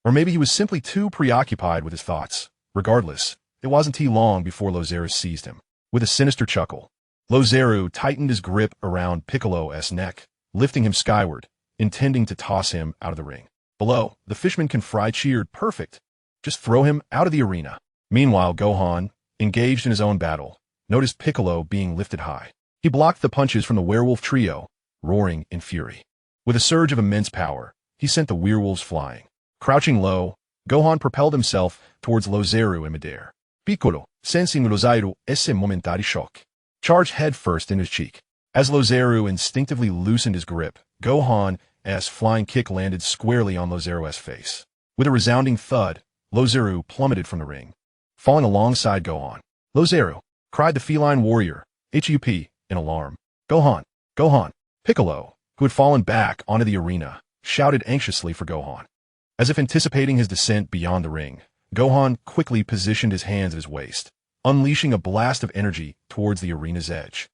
Or maybe he was simply too preoccupied with his thoughts. Regardless, it wasn't too long before Lozeru seized him. With a sinister chuckle, Lozeru tightened his grip around Piccolo's neck, lifting him skyward, intending to toss him out of the ring. Below, the Fishman Confry cheered, "Perfect! Just throw him out of the arena." Meanwhile, Gohan, engaged in his own battle, noticed Piccolo being lifted high. He blocked the punches from the werewolf trio, roaring in fury. With a surge of immense power, he sent the werewolves flying. Crouching low, Gohan propelled himself towards Lozeru in midair. Piccolo, sensing Lozeru esse momentary shock, charged headfirst in his cheek. As Lozeru instinctively loosened his grip, Gohan's flying kick landed squarely on Lozeru's face. With a resounding thud, Lozeru plummeted from the ring, falling alongside Gohan. "Lozeru!" cried the feline warrior, HUP, in alarm. "Gohan! Gohan!" Piccolo, who had fallen back onto the arena, shouted anxiously for Gohan. As if anticipating his descent beyond the ring, Gohan quickly positioned his hands at his waist, unleashing a blast of energy towards the arena's edge.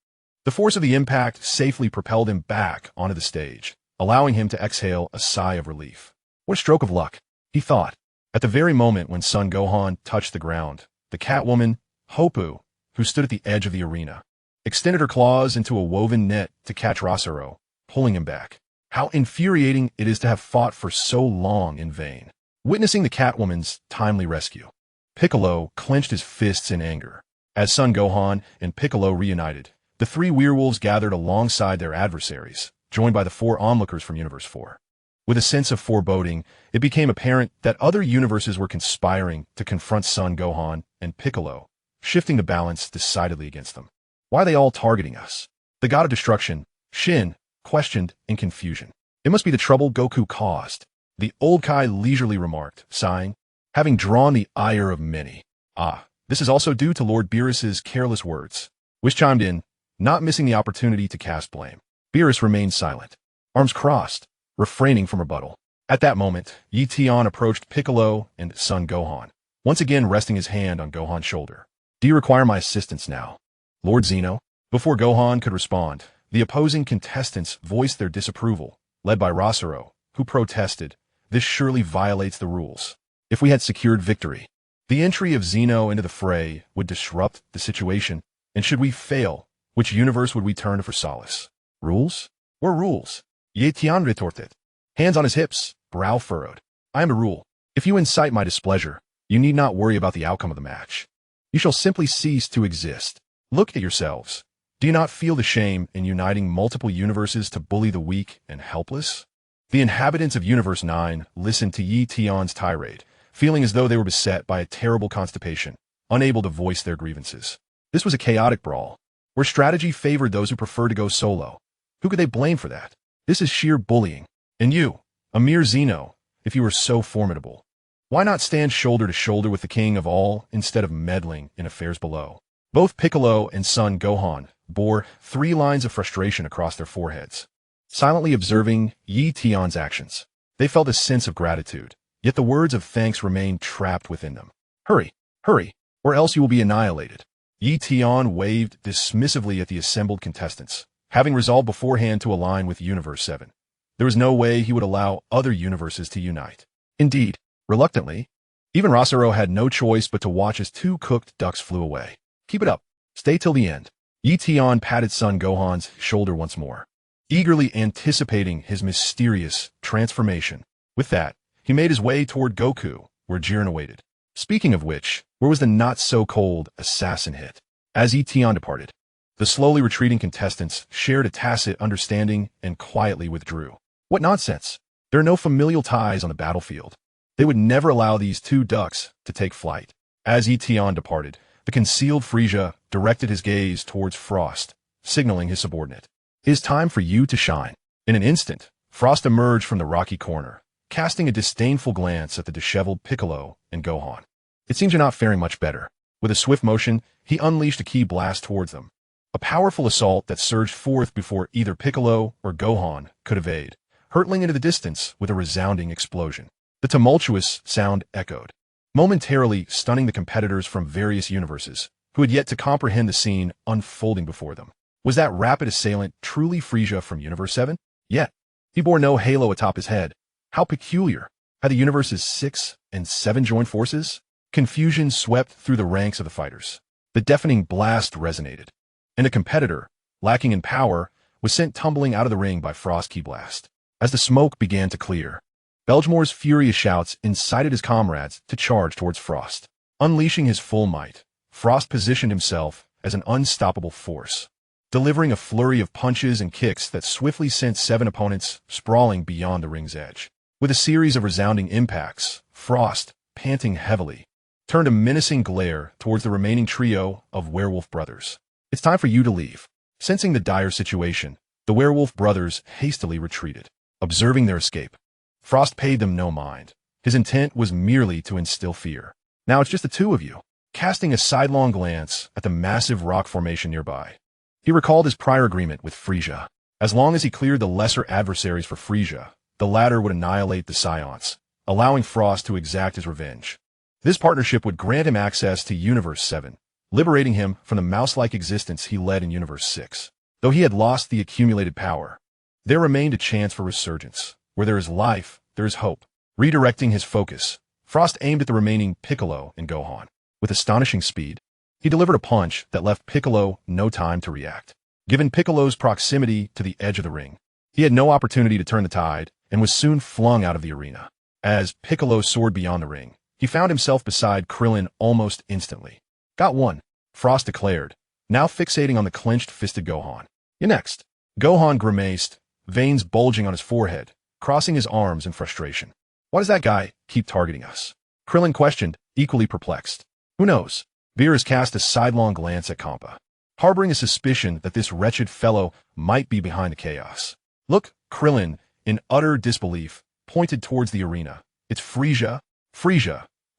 The force of the impact safely propelled him back onto the stage, allowing him to exhale a sigh of relief. What a stroke of luck, he thought. At the very moment when Son Gohan touched the ground, the Catwoman, Hoppu, who stood at the edge of the arena, extended her claws into a woven net to catch Rosero, pulling him back. How infuriating it is to have fought for so long in vain. Witnessing the Catwoman's timely rescue, Piccolo clenched his fists in anger. As Son Gohan and Piccolo reunited, the three werewolves gathered alongside their adversaries, joined by the 4 onlookers from Universe 4. With a sense of foreboding, it became apparent that other universes were conspiring to confront Son Gohan and Piccolo, shifting the balance decidedly against them. "Why are they all targeting us?" The god of destruction, Shin, questioned in confusion. "It must be the trouble Goku caused," the old Kai leisurely remarked, sighing, "having drawn the ire of many." "Ah, this is also due to Lord Beerus's careless words," Whis chimed in, not missing the opportunity to cast blame. Beerus remained silent, arms crossed, refraining from rebuttal. At that moment, Ye Tian approached Piccolo and Son Gohan, once again resting his hand on Gohan's shoulder. "Do you require my assistance now, Lord Zeno?" Before Gohan could respond, the opposing contestants voiced their disapproval, led by Rosero, who protested, "This surely violates the rules. If we had secured victory, The entry of Zeno into the fray would disrupt the situation, and should we fail, which universe would we turn to for solace? Rules? Or rules? Ye Tian retorted, hands on his hips, brow furrowed. I am a rule. If you incite my displeasure, you need not worry about the outcome of the match. You shall simply cease to exist. Look at yourselves. Do you not feel the shame in uniting multiple universes to bully the weak and helpless? The inhabitants of Universe 9 listened to Ye Tian's tirade, feeling as though they were beset by a terrible constipation, unable to voice their grievances. This was a chaotic brawl, where strategy favored those who preferred to go solo. Who could they blame for that? This is sheer bullying. And you, a mere Zeno, if you were so formidable, why not stand shoulder to shoulder with the king of all instead of meddling in affairs below? Both Piccolo and son Gohan bore 3 lines of frustration across their foreheads. Silently observing Ye Tian's actions, they felt a sense of gratitude, yet the words of thanks remained trapped within them. Hurry, hurry, or else you will be annihilated. Ye Tian waved dismissively at the assembled contestants, having resolved beforehand to align with Universe 7. There was no way he would allow other universes to unite. Indeed, reluctantly, even Rosero had no choice but to watch as 2 cooked ducks flew away. Keep it up. Stay till the end. Ye Tian patted son Gohan's shoulder once more, eagerly anticipating his mysterious transformation. With that, he made his way toward Goku, where Jiren awaited. Speaking of which, where was the not-so-cold assassin hit? As Ye Tian departed, the slowly retreating contestants shared a tacit understanding and quietly withdrew. What nonsense! There are no familial ties on the battlefield. They would never allow these 2 ducks to take flight. As Ye Tian departed, the concealed Frieza directed his gaze towards Frost, signaling his subordinate. It is time for you to shine. In an instant, Frost emerged from the rocky corner, casting a disdainful glance at the disheveled Piccolo and Gohan. It seems you're not faring much better. With a swift motion, he unleashed a ki blast towards them. A powerful assault that surged forth before either Piccolo or Gohan could evade, hurtling into the distance with a resounding explosion. The tumultuous sound echoed, momentarily stunning the competitors from various universes, who had yet to comprehend the scene unfolding before them. Was that rapid assailant truly Frieza from Universe 7? Yet, he bore no halo atop his head. How peculiar! Had the universes 6 and 7 joined forces? Confusion swept through the ranks of the fighters. The deafening blast resonated, and a competitor, lacking in power, was sent tumbling out of the ring by Frost ki blast. As the smoke began to clear, Belgemore's furious shouts incited his comrades to charge towards Frost. Unleashing his full might, Frost positioned himself as an unstoppable force, delivering a flurry of punches and kicks that swiftly sent 7 opponents sprawling beyond the ring's edge. With a series of resounding impacts, Frost, panting heavily, turned a menacing glare towards the remaining trio of werewolf brothers. It's time for you to leave. Sensing the dire situation, the werewolf brothers hastily retreated. Observing their escape, Frost paid them no mind. His intent was merely to instill fear. Now it's just the 2 of you. Casting a sidelong glance at the massive rock formation nearby, he recalled his prior agreement with Frieza. As long as he cleared the lesser adversaries for Frieza, the latter would annihilate the Saiyans, allowing Frost to exact his revenge. This partnership would grant him access to Universe 7, liberating him from the mouse-like existence he led in Universe 6. Though he had lost the accumulated power, there remained a chance for resurgence. Where there is life, there is hope. Redirecting his focus, Frost aimed at the remaining Piccolo and Gohan. With astonishing speed, he delivered a punch that left Piccolo no time to react. Given Piccolo's proximity to the edge of the ring, he had no opportunity to turn the tide and was soon flung out of the arena. As Piccolo soared beyond the ring, he found himself beside Krillin almost instantly. Got one, Frost declared, now fixating on the clenched-fisted Gohan. You're next. Gohan grimaced, veins bulging on his forehead, crossing his arms in frustration. Why does that guy keep targeting us? Krillin questioned, equally perplexed. Who knows? Beerus cast a sidelong glance at Kampa, harboring a suspicion that this wretched fellow might be behind the chaos. Look, Krillin, in utter disbelief, pointed towards the arena. It's Frieza,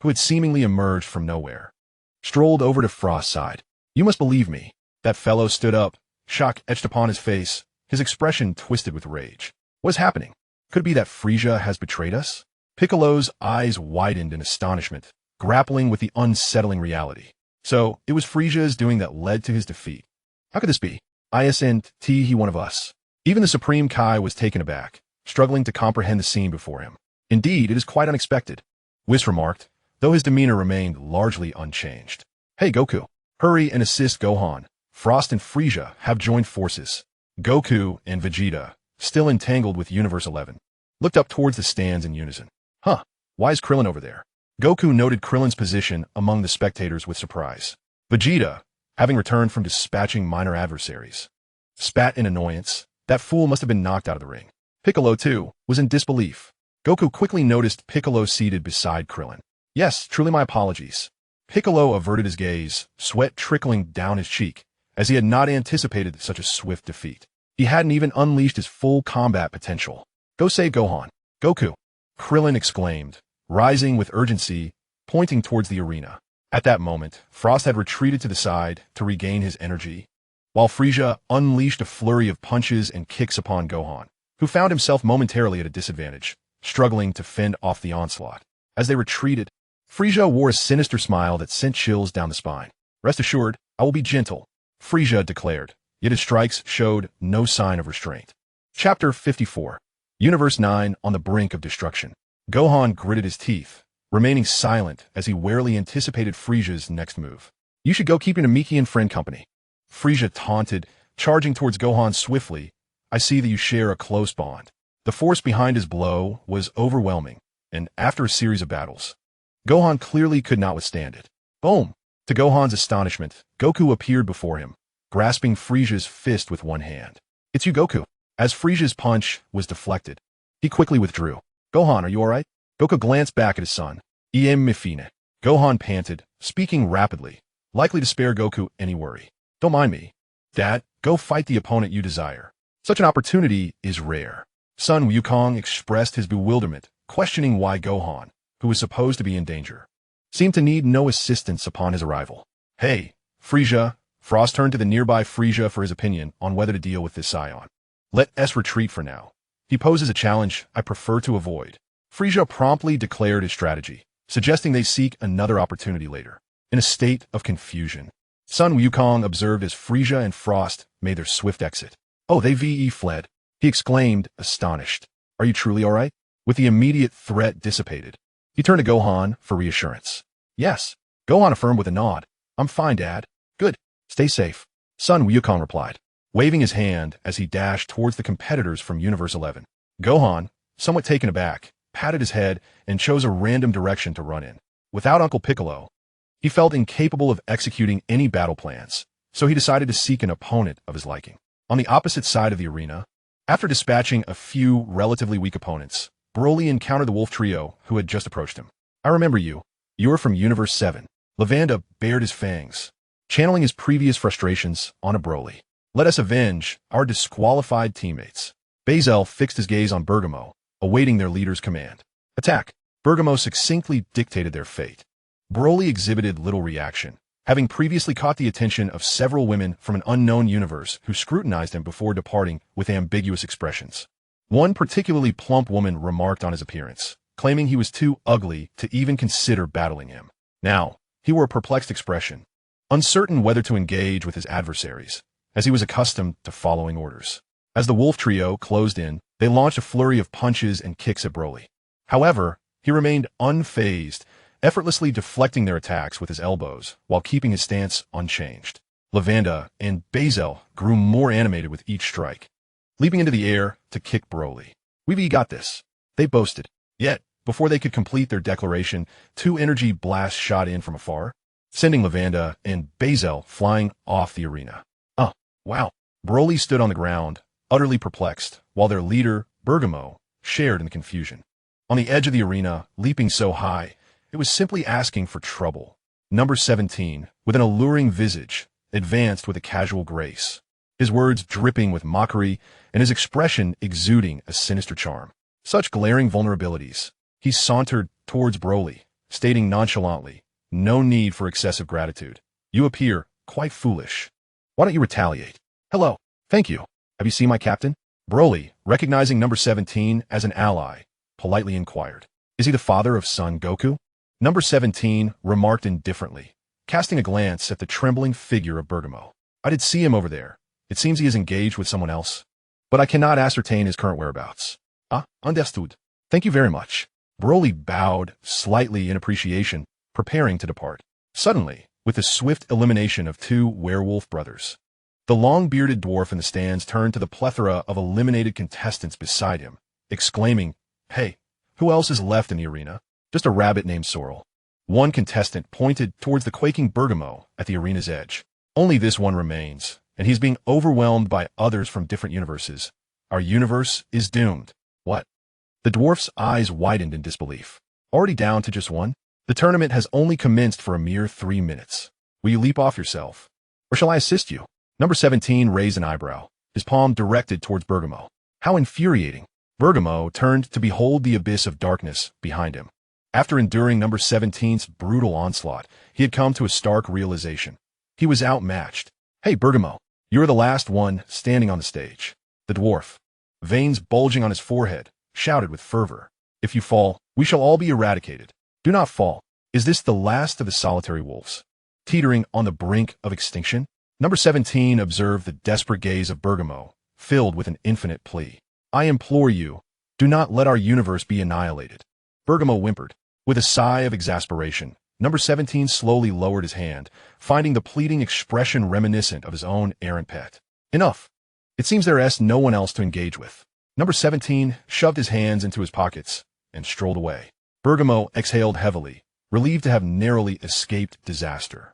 who had seemingly emerged from nowhere, strolled over to Frost's side. You must believe me. That fellow stood up, shock etched upon his face, his expression twisted with rage. What is happening? Could it be that Frieza has betrayed us? Piccolo's eyes widened in astonishment, grappling with the unsettling reality. So, it was Frieza's doing that led to his defeat. How could this be? Isn't he one of us? Even the Supreme Kai was taken aback, struggling to comprehend the scene before him. Indeed, it is quite unexpected, Whis remarked, though his demeanor remained largely unchanged. Hey Goku, hurry and assist Gohan. Frost and Frieza have joined forces. Goku and Vegeta, still entangled with Universe 11, looked up towards the stands in unison. Huh, why is Krillin over there? Goku noted Krillin's position among the spectators with surprise. Vegeta, having returned from dispatching minor adversaries, spat in annoyance. That fool must have been knocked out of the ring. Piccolo, too, was in disbelief. Goku quickly noticed Piccolo seated beside Krillin. Yes, truly my apologies. Piccolo averted his gaze, sweat trickling down his cheek, as he had not anticipated such a swift defeat. He hadn't even unleashed his full combat potential. Go save Gohan. Goku, Krillin exclaimed, rising with urgency, pointing towards the arena. At that moment, Frost had retreated to the side to regain his energy, while Frieza unleashed a flurry of punches and kicks upon Gohan, who found himself momentarily at a disadvantage, struggling to fend off the onslaught. As they retreated, Frieza wore a sinister smile that sent chills down the spine. Rest assured, I will be gentle, Frieza declared, yet his strikes showed no sign of restraint. Chapter 54. Universe 9 on the brink of destruction. Gohan gritted his teeth, remaining silent as he warily anticipated Frieza's next move. You should go keep your Namekian friend company. Frieza taunted, charging towards Gohan swiftly. I see that you share a close bond. The force behind his blow was overwhelming, and after a series of battles, Gohan clearly could not withstand it. Boom! To Gohan's astonishment, Goku appeared before him, grasping Frieza's fist with one hand. It's you, Goku. As Frieza's punch was deflected, he quickly withdrew. Gohan, are you alright? Goku glanced back at his son. Em Mifine. Gohan panted, speaking rapidly, likely to spare Goku any worry. Don't mind me. Dad, go fight the opponent you desire. Such an opportunity is rare. Son Wukong expressed his bewilderment, questioning why Gohan, who was supposed to be in danger, seemed to need no assistance upon his arrival. Hey, Frieza. Frost turned to the nearby Frieza for his opinion on whether to deal with this Saiyan. Let us retreat for now. He poses a challenge I prefer to avoid. Frieza promptly declared his strategy, suggesting they seek another opportunity later. In a state of confusion, Sun Wukong observed as Frieza and Frost made their swift exit. Oh, they fled, he exclaimed, astonished. Are you truly all right? With the immediate threat dissipated, he turned to Gohan for reassurance. Yes. Gohan affirmed with a nod. I'm fine, Dad. Good. Stay safe. Sun Wukong replied, waving his hand as he dashed towards the competitors from Universe 11. Gohan, somewhat taken aback, patted his head and chose a random direction to run in. Without Uncle Piccolo, he felt incapable of executing any battle plans, so he decided to seek an opponent of his liking. On the opposite side of the arena, after dispatching a few relatively weak opponents, Broly encountered the Wolf Trio who had just approached him. I remember you. You were from Universe 7. Lavanda bared his fangs, channeling his previous frustrations onto Broly. Let us avenge our disqualified teammates. Bazel fixed his gaze on Bergamo, awaiting their leader's command. Attack! Bergamo succinctly dictated their fate. Broly exhibited little reaction, having previously caught the attention of several women from an unknown universe who scrutinized him before departing with ambiguous expressions. One particularly plump woman remarked on his appearance, claiming he was too ugly to even consider battling him. Now, he wore a perplexed expression, uncertain whether to engage with his adversaries, as he was accustomed to following orders. As the Wolf Trio closed in, they launched a flurry of punches and kicks at Broly. However, he remained unfazed, effortlessly deflecting their attacks with his elbows while keeping his stance unchanged. Lavanda and Bazel grew more animated with each strike, leaping into the air to kick Broly. We got this, they boasted. Yet, before they could complete their declaration, two energy blasts shot in from afar, sending Lavanda and Bazel flying off the arena. Wow. Broly stood on the ground, utterly perplexed, while their leader, Bergamo, shared in the confusion. On the edge of the arena, leaping so high, it was simply asking for trouble. Number 17, with an alluring visage, advanced with a casual grace, his words dripping with mockery and his expression exuding a sinister charm. Such glaring vulnerabilities. He sauntered towards Broly, stating nonchalantly, no need for excessive gratitude. You appear quite foolish. Why don't you retaliate? Hello. Thank you. Have you seen my captain? Broly, recognizing number 17 as an ally, politely inquired. Is he the father of son Goku? Number 17 remarked indifferently, casting a glance at the trembling figure of Bergamo. I did see him over there. It seems he is engaged with someone else, but I cannot ascertain his current whereabouts. Understood. Thank you very much. Broly bowed slightly in appreciation, preparing to depart. Suddenly, with the swift elimination of two werewolf brothers, the long-bearded dwarf in the stands turned to the plethora of eliminated contestants beside him, exclaiming, "Hey, who else is left in the arena? Just a rabbit named Sorrel." One contestant pointed towards the quaking Bergamo at the arena's edge. "Only this one remains, and he's being overwhelmed by others from different universes. Our universe is doomed." "What?" The dwarf's eyes widened in disbelief. "Already down to just one? The tournament has only commenced for a mere 3 minutes. Will you leap off yourself? Or shall I assist you?" Number 17 raised an eyebrow, his palm directed towards Bergamo. How infuriating. Bergamo turned to behold the abyss of darkness behind him. After enduring number 17's brutal onslaught, he had come to a stark realization. He was outmatched. "Hey, Bergamo, you're the last one standing on the stage." The dwarf, veins bulging on his forehead, shouted with fervor, "If you fall, we shall all be eradicated. Do not fall. Is this the last of the solitary wolves, teetering on the brink of extinction?" Number 17 observed the desperate gaze of Bergamo, filled with an infinite plea. "I implore you, do not let our universe be annihilated." Bergamo whimpered. With a sigh of exasperation, number 17 slowly lowered his hand, finding the pleading expression reminiscent of his own errant pet. "Enough. It seems there is no one else to engage with." Number 17 shoved his hands into his pockets and strolled away. Bergamo exhaled heavily, relieved to have narrowly escaped disaster.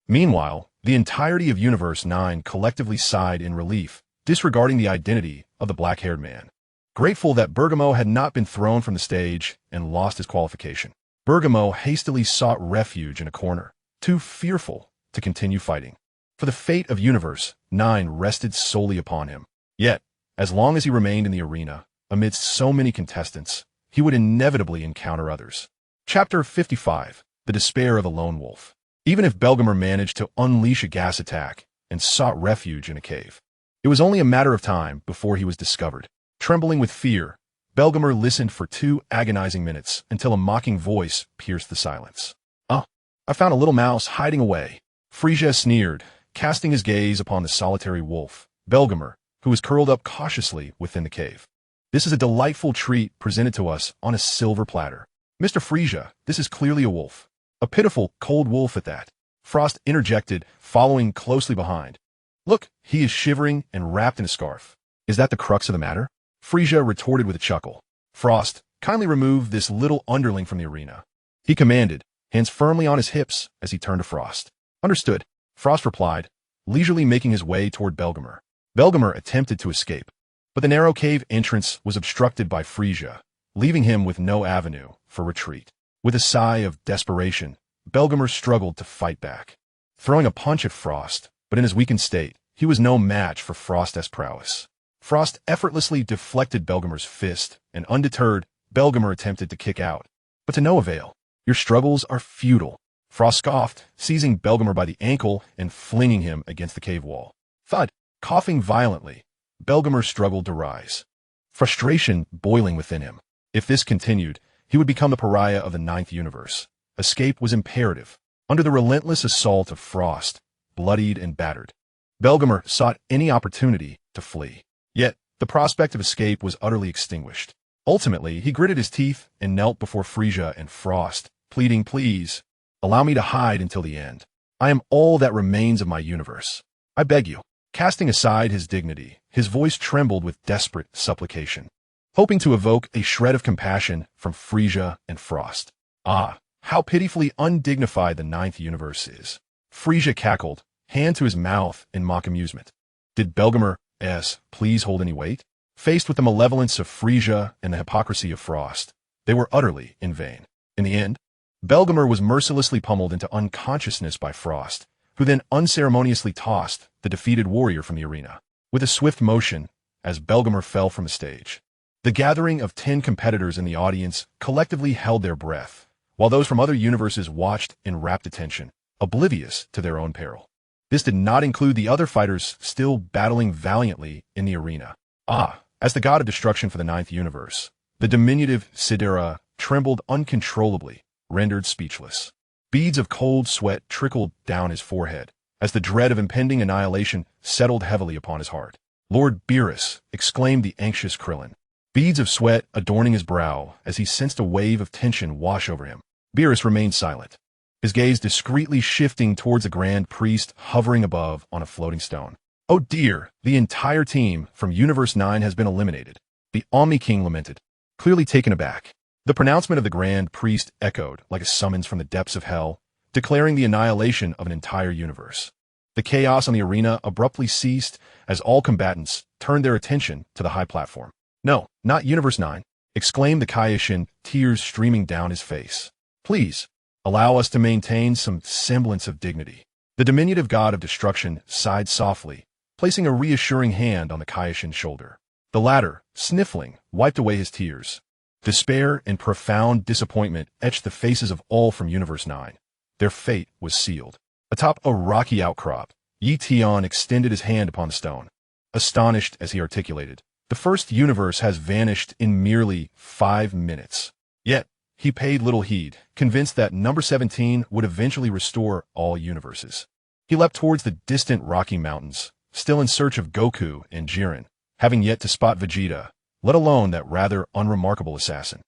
Meanwhile, the entirety of Universe 9 collectively sighed in relief, disregarding the identity of the black-haired man. Grateful that Bergamo had not been thrown from the stage and lost his qualification, Bergamo hastily sought refuge in a corner, too fearful to continue fighting. For the fate of Universe 9 rested solely upon him. Yet, as long as he remained in the arena, amidst so many contestants, he would inevitably encounter others. Chapter 55, The Despair of a Lone Wolf. Even if Belgamer managed to unleash a gas attack and sought refuge in a cave, it was only a matter of time before he was discovered. Trembling with fear, Belgamer listened for 2 agonizing minutes until a mocking voice pierced the silence. "Oh, I found a little mouse hiding away." Frisia sneered, casting his gaze upon the solitary wolf, Belgamer, who was curled up cautiously within the cave. "This is a delightful treat presented to us on a silver platter. Mr. Frisia, this is clearly a wolf. A pitiful, cold wolf at that." Frost interjected, following closely behind. "Look, he is shivering and wrapped in a scarf. Is that the crux of the matter?" Frisia retorted with a chuckle. "Frost, kindly remove this little underling from the arena," he commanded, hands firmly on his hips as he turned to Frost. "Understood," Frost replied, leisurely making his way toward Belgamer. Belgamer attempted to escape, but the narrow cave entrance was obstructed by Frisia, leaving him with no avenue for retreat. With a sigh of desperation, Belgamer struggled to fight back, throwing a punch at Frost, but in his weakened state, he was no match for Frost's prowess. Frost effortlessly deflected Belgamer's fist, and undeterred, Belgamer attempted to kick out, but to no avail. "Your struggles are futile," Frost scoffed, seizing Belgamer by the ankle and flinging him against the cave wall. Thud! Coughing violently, Belgamer struggled to rise, frustration boiling within him. If this continued, he would become the pariah of the 9th universe. Escape was imperative. Under the relentless assault of Frost, bloodied and battered, Belgamer sought any opportunity to flee. Yet, the prospect of escape was utterly extinguished. Ultimately, he gritted his teeth and knelt before Frisia and Frost, pleading, "Please, allow me to hide until the end. I am all that remains of my universe. I beg you." Casting aside his dignity, his voice trembled with desperate supplication, hoping to evoke a shred of compassion from Frisia and Frost. Ah, how pitifully undignified the 9th universe is. Frisia cackled, hand to his mouth in mock amusement. Did Belgamer's pleas hold any weight? Faced with the malevolence of Frisia and the hypocrisy of Frost, they were utterly in vain. In the end, Belgamer was mercilessly pummeled into unconsciousness by Frost, who then unceremoniously tossed the defeated warrior from the arena. With a swift motion, as Belgamer fell from the stage, the gathering of 10 competitors in the audience collectively held their breath, while those from other universes watched in rapt attention, oblivious to their own peril. This did not include the other fighters still battling valiantly in the arena. Ah, as the god of destruction for the 9th universe, the diminutive Sidera trembled uncontrollably, rendered speechless. Beads of cold sweat trickled down his forehead, as the dread of impending annihilation settled heavily upon his heart. "Lord Beerus," exclaimed the anxious Krillin, beads of sweat adorning his brow as he sensed a wave of tension wash over him. Beerus remained silent, his gaze discreetly shifting towards the Grand Priest hovering above on a floating stone. Oh dear, the entire team from Universe 9 has been eliminated. The Omni-King lamented, clearly taken aback. The pronouncement of the Grand Priest echoed like a summons from the depths of hell, declaring the annihilation of an entire universe. The chaos on the arena abruptly ceased as all combatants turned their attention to the high platform. No, not Universe 9, exclaimed the Kaioshin, tears streaming down his face. Please, allow us to maintain some semblance of dignity. The diminutive god of destruction sighed softly, placing a reassuring hand on the Kaioshin's shoulder. The latter, sniffling, wiped away his tears. Despair and profound disappointment etched the faces of all from Universe 9. Their fate was sealed. Atop a rocky outcrop, Ye Tian extended his hand upon the stone. Astonished as he articulated, the first universe has vanished in merely 5 minutes. Yet, he paid little heed, convinced that number 17 would eventually restore all universes. He leapt towards the distant Rocky Mountains, still in search of Goku and Jiren, having yet to spot Vegeta, let alone that rather unremarkable assassin.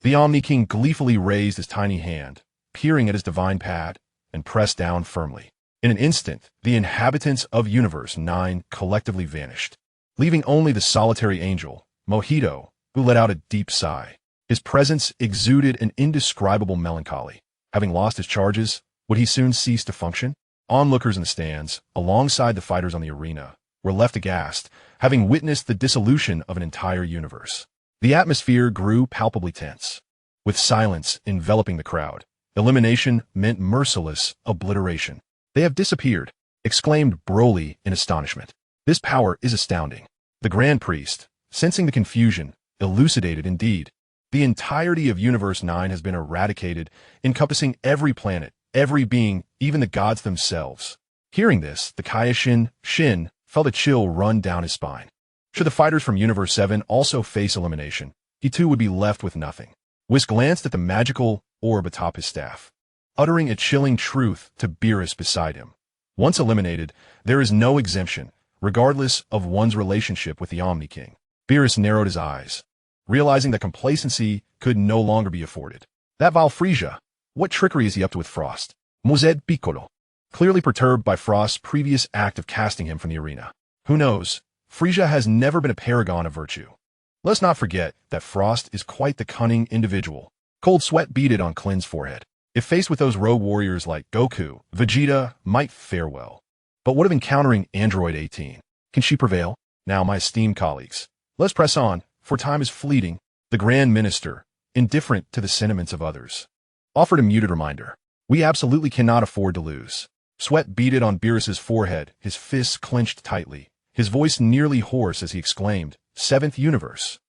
The Omni-King gleefully raised his tiny hand, peering at his divine pad, and pressed down firmly. In an instant, the inhabitants of Universe 9 collectively vanished, leaving only the solitary angel, Mojito, who let out a deep sigh. His presence exuded an indescribable melancholy. Having lost his charges, would he soon cease to function? Onlookers in the stands, alongside the fighters on the arena, were left aghast, having witnessed the dissolution of an entire universe. The atmosphere grew palpably tense. With silence enveloping the crowd, elimination meant merciless obliteration. They have disappeared, exclaimed Broly in astonishment. This power is astounding. The Grand Priest, sensing the confusion, elucidated indeed. The entirety of Universe 9 has been eradicated, encompassing every planet, every being, even the gods themselves. Hearing this, the Kaioshin, Shin, felt a chill run down his spine. Should the fighters from Universe 7 also face elimination, he too would be left with nothing. Whis glanced at the magical orb atop his staff, uttering a chilling truth to Beerus beside him. Once eliminated, there is no exemption, regardless of one's relationship with the Omni-King. Beerus narrowed his eyes, realizing that complacency could no longer be afforded. That vile Frieza, what trickery is he up to with Frost? Mozed Piccolo, clearly perturbed by Frost's previous act of casting him from the arena. Who knows? Frieza has never been a paragon of virtue. Let's not forget that Frost is quite the cunning individual. Cold sweat beaded on Klin's forehead. If faced with those rogue warriors like Goku, Vegeta might fare well. But what of encountering Android 18? Can she prevail? Now, my esteemed colleagues, let's press on, for time is fleeting. The Grand Minister, indifferent to the sentiments of others, offered a muted reminder. We absolutely cannot afford to lose. Sweat beaded on Beerus's forehead, his fists clenched tightly, his voice nearly hoarse as he exclaimed, Seventh Universe.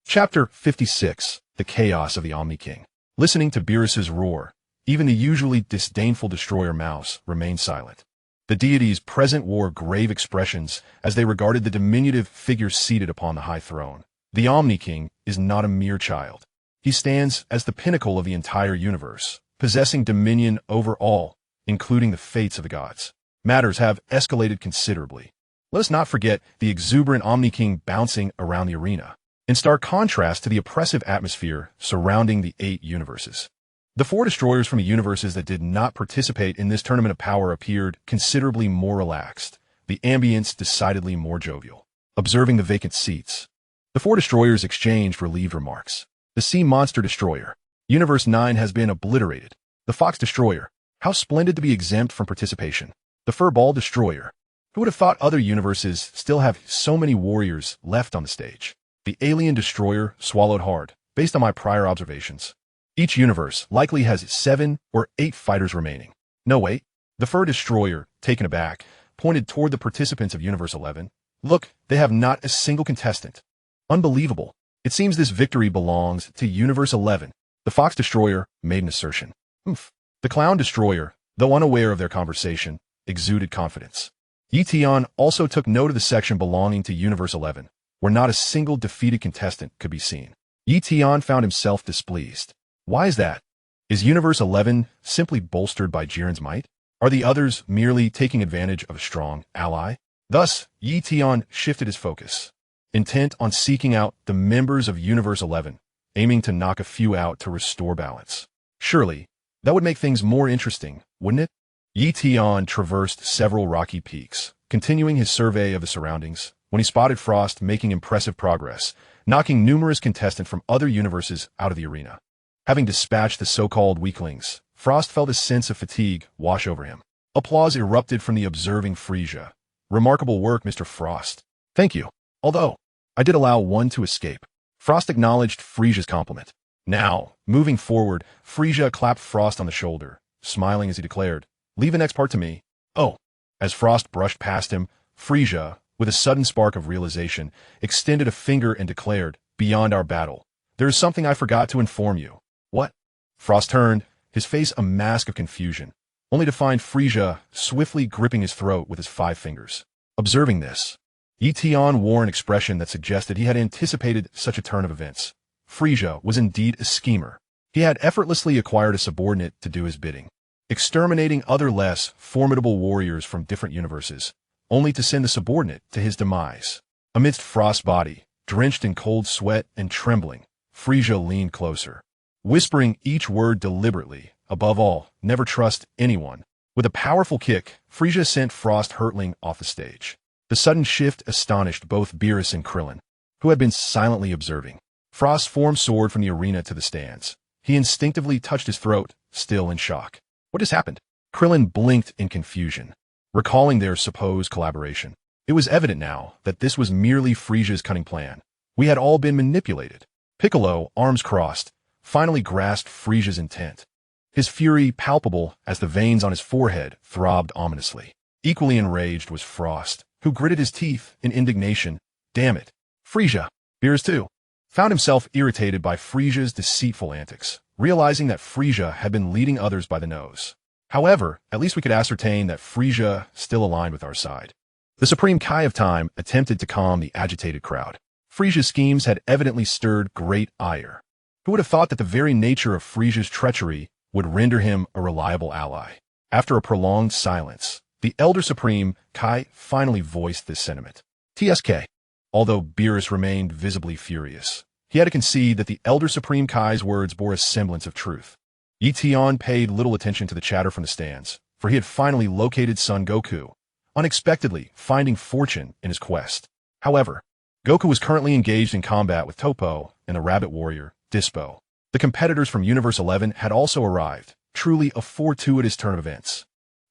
Chapter 56, The Chaos of the Omni-King. Listening to Beerus's roar, even the usually disdainful Destroyer Mouse remained silent. The deities present wore grave expressions as they regarded the diminutive figure seated upon the high throne. The Omni-King is not a mere child. He stands as the pinnacle of the entire universe, possessing dominion over all, including the fates of the gods. Matters have escalated considerably. Let us not forget the exuberant Omni-King bouncing around the arena, in stark contrast to the oppressive atmosphere surrounding the 8 universes. The 4 destroyers from the universes that did not participate in this tournament of power appeared considerably more relaxed, the ambience decidedly more jovial. Observing the vacant seats, the 4 destroyers exchanged relieved remarks. The Sea Monster Destroyer. Universe 9 has been obliterated. The Fox Destroyer. How splendid to be exempt from participation. The Furball Destroyer. Who would have thought other universes still have so many warriors left on the stage? The Alien Destroyer swallowed hard, based on my prior observations. Each universe likely has 7 or 8 fighters remaining. No, wait. The Fur Destroyer, taken aback, pointed toward the participants of Universe 11. Look, they have not a single contestant. Unbelievable. It seems this victory belongs to Universe 11. The Fox Destroyer made an assertion. The Clown Destroyer, though unaware of their conversation, exuded confidence. Ye Tian also took note of the section belonging to Universe 11, where not a single defeated contestant could be seen. Ye Tian found himself displeased. Why is that? Is Universe 11 simply bolstered by Jiren's might? Are the others merely taking advantage of a strong ally? Thus, Ye Tian shifted his focus. intent on seeking out the members of Universe 11, aiming to knock a few out to restore balance. Surely, that would make things more interesting, wouldn't it? Ye Tian traversed several rocky peaks, continuing his survey of the surroundings, when he spotted Frost making impressive progress, knocking numerous contestants from other universes out of the arena. Having dispatched the so-called weaklings, Frost felt a sense of fatigue wash over him. Applause erupted from the observing Frisia. Remarkable work, Mr. Frost. Thank you. Although, I did allow one to escape. Frost acknowledged Frisia's compliment. Now, moving forward, Frisia clapped Frost on the shoulder, smiling as he declared, "Leave the next part to me." Oh. As Frost brushed past him, Frisia, with a sudden spark of realization, extended a finger and declared, "Beyond our battle, there is something I forgot to inform you." What? Frost turned, his face a mask of confusion, only to find Frisia swiftly gripping his throat with his 5 fingers. Observing this, Ye Tian wore an expression that suggested he had anticipated such a turn of events. Frisia was indeed a schemer. He had effortlessly acquired a subordinate to do his bidding, exterminating other less formidable warriors from different universes, only to send the subordinate to his demise. Amidst Frost's body, drenched in cold sweat and trembling, Frisia leaned closer, whispering each word deliberately. Above all, never trust anyone. With a powerful kick, Frisia sent Frost hurtling off the stage. The sudden shift astonished both Beerus and Krillin, who had been silently observing. Frost form soared from the arena to the stands. He instinctively touched his throat, still in shock. What has happened? Krillin blinked in confusion, recalling their supposed collaboration. It was evident now that this was merely Frisia's cunning plan. We had all been manipulated. Piccolo, arms crossed, finally grasped Frisia's intent. His fury palpable as the veins on his forehead throbbed ominously. Equally enraged was Frost, who gritted his teeth in indignation. Damn it. Frisia, Beerus too, found himself irritated by Frisia's deceitful antics, realizing that Frisia had been leading others by the nose. However, at least we could ascertain that Frisia still aligned with our side. The Supreme Kai of Time attempted to calm the agitated crowd. Frisia's schemes had evidently stirred great ire. Who would have thought that the very nature of Frisia's treachery would render him a reliable ally? After a prolonged silence, the Elder Supreme Kai finally voiced this sentiment. TSK. Although Beerus remained visibly furious, he had to concede that the Elder Supreme Kai's words bore a semblance of truth. Ye Tian paid little attention to the chatter from the stands, for he had finally located Son Goku, unexpectedly finding fortune in his quest. However, Goku was currently engaged in combat with Toppo and the rabbit warrior, Dispo. The competitors from Universe 11 had also arrived, truly a fortuitous turn of events.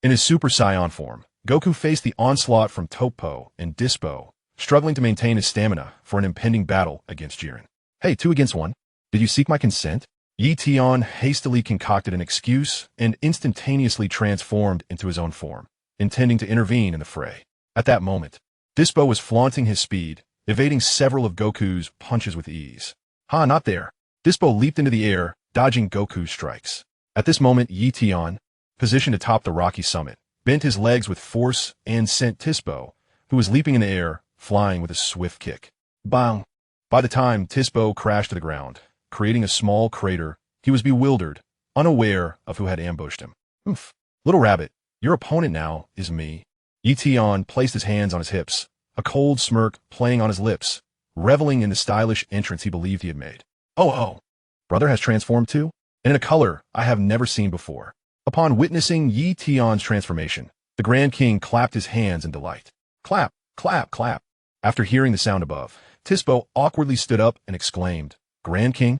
In his Super Saiyan form, Goku faced the onslaught from Toppo and Dispo, struggling to maintain his stamina for an impending battle against Jiren. Hey, 2 against 1. Did you seek my consent? Ye Tian hastily concocted an excuse and instantaneously transformed into his own form, intending to intervene in the fray. At that moment, Dispo was flaunting his speed, evading several of Goku's punches with ease. Ha, not there. Dispo leaped into the air, dodging Goku's strikes. At this moment, Ye Tian, positioned atop the rocky summit, bent his legs with force and sent Dispo, who was leaping in the air, flying with a swift kick. Bang! By the time Dispo crashed to the ground, creating a small crater, he was bewildered, unaware of who had ambushed him. Oof. Little rabbit, your opponent now is me. Ye Tian placed his hands on his hips, a cold smirk playing on his lips, reveling in the stylish entrance he believed he had made. Oh, brother has transformed too? And in a color I have never seen before. Upon witnessing Ye Tian's transformation, the Grand King clapped his hands in delight. Clap, clap, clap. After hearing the sound above, Dispo awkwardly stood up and exclaimed, Grand King?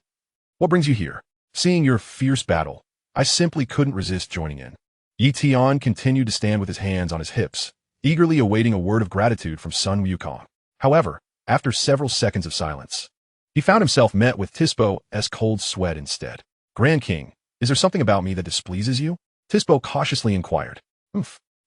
What brings you here? Seeing your fierce battle, I simply couldn't resist joining in. Ye Tian continued to stand with his hands on his hips, eagerly awaiting a word of gratitude from Sun Wukong. However, after several seconds of silence, he found himself met with Dispo's cold sweat instead. Grand King, is there something about me that displeases you? Dispo cautiously inquired.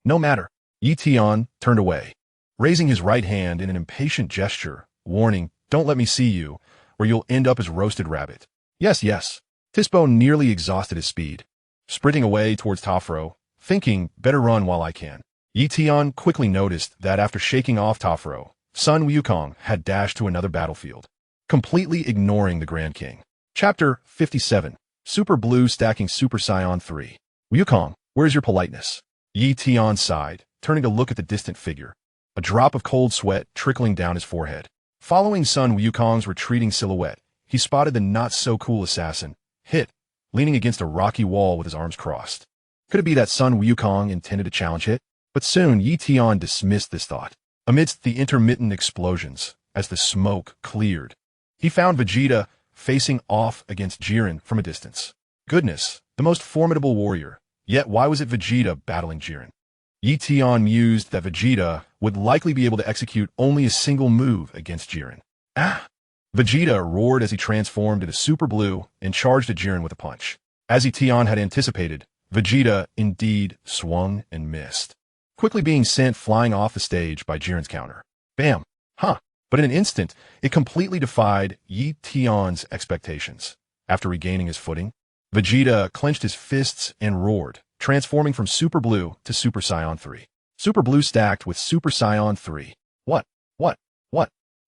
No matter. Ye Tian turned away, raising his right hand in an impatient gesture, warning, don't let me see you, or you'll end up as roasted rabbit. Yes. Dispo nearly exhausted his speed, sprinting away towards Tafro, thinking, better run while I can. Ye Tian quickly noticed that after shaking off Tafro, Sun Wukong had dashed to another battlefield, completely ignoring the Grand King. Chapter 57. Super Blue stacking Super Saiyan 3. Wukong, where's your politeness? Ye Tian sighed, turning to look at the distant figure, a drop of cold sweat trickling down his forehead. Following Sun Wukong's retreating silhouette, he spotted the not-so-cool assassin, Hit, leaning against a rocky wall with his arms crossed. Could it be that Sun Wukong intended to challenge Hit? But soon Ye Tian dismissed this thought. Amidst the intermittent explosions, as the smoke cleared, he found Vegeta facing off against Jiren from a distance. Goodness, the most formidable warrior. Yet why was it Vegeta battling Jiren? Ye Tian mused that Vegeta would likely be able to execute only a single move against Jiren. Ah! Vegeta roared as he transformed into Super Blue and charged at Jiren with a punch. As Ye Tian had anticipated, Vegeta indeed swung and missed, quickly being sent flying off the stage by Jiren's counter. Bam! Huh! But in an instant, it completely defied Ye Tian's expectations. After regaining his footing, Vegeta clenched his fists and roared, transforming from Super Blue to Super Saiyan 3. Super Blue stacked with Super Saiyan 3. What?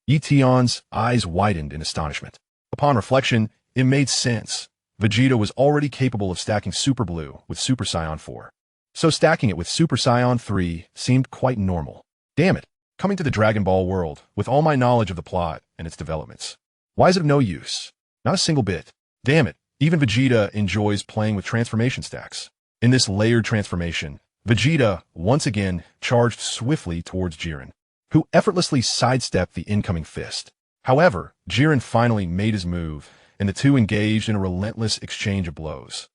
Ye Tian's eyes widened in astonishment. Upon reflection, it made sense. Vegeta was already capable of stacking Super Blue with Super Saiyan 4. So stacking it with Super Saiyan 3 seemed quite normal. Damn it, coming to the Dragon Ball world with all my knowledge of the plot and its developments. Why is it of no use? Not a single bit. Damn it, even Vegeta enjoys playing with transformation stacks. In this layered transformation, Vegeta once again charged swiftly towards Jiren, who effortlessly sidestepped the incoming fist. However, Jiren finally made his move, and the two engaged in a relentless exchange of blows.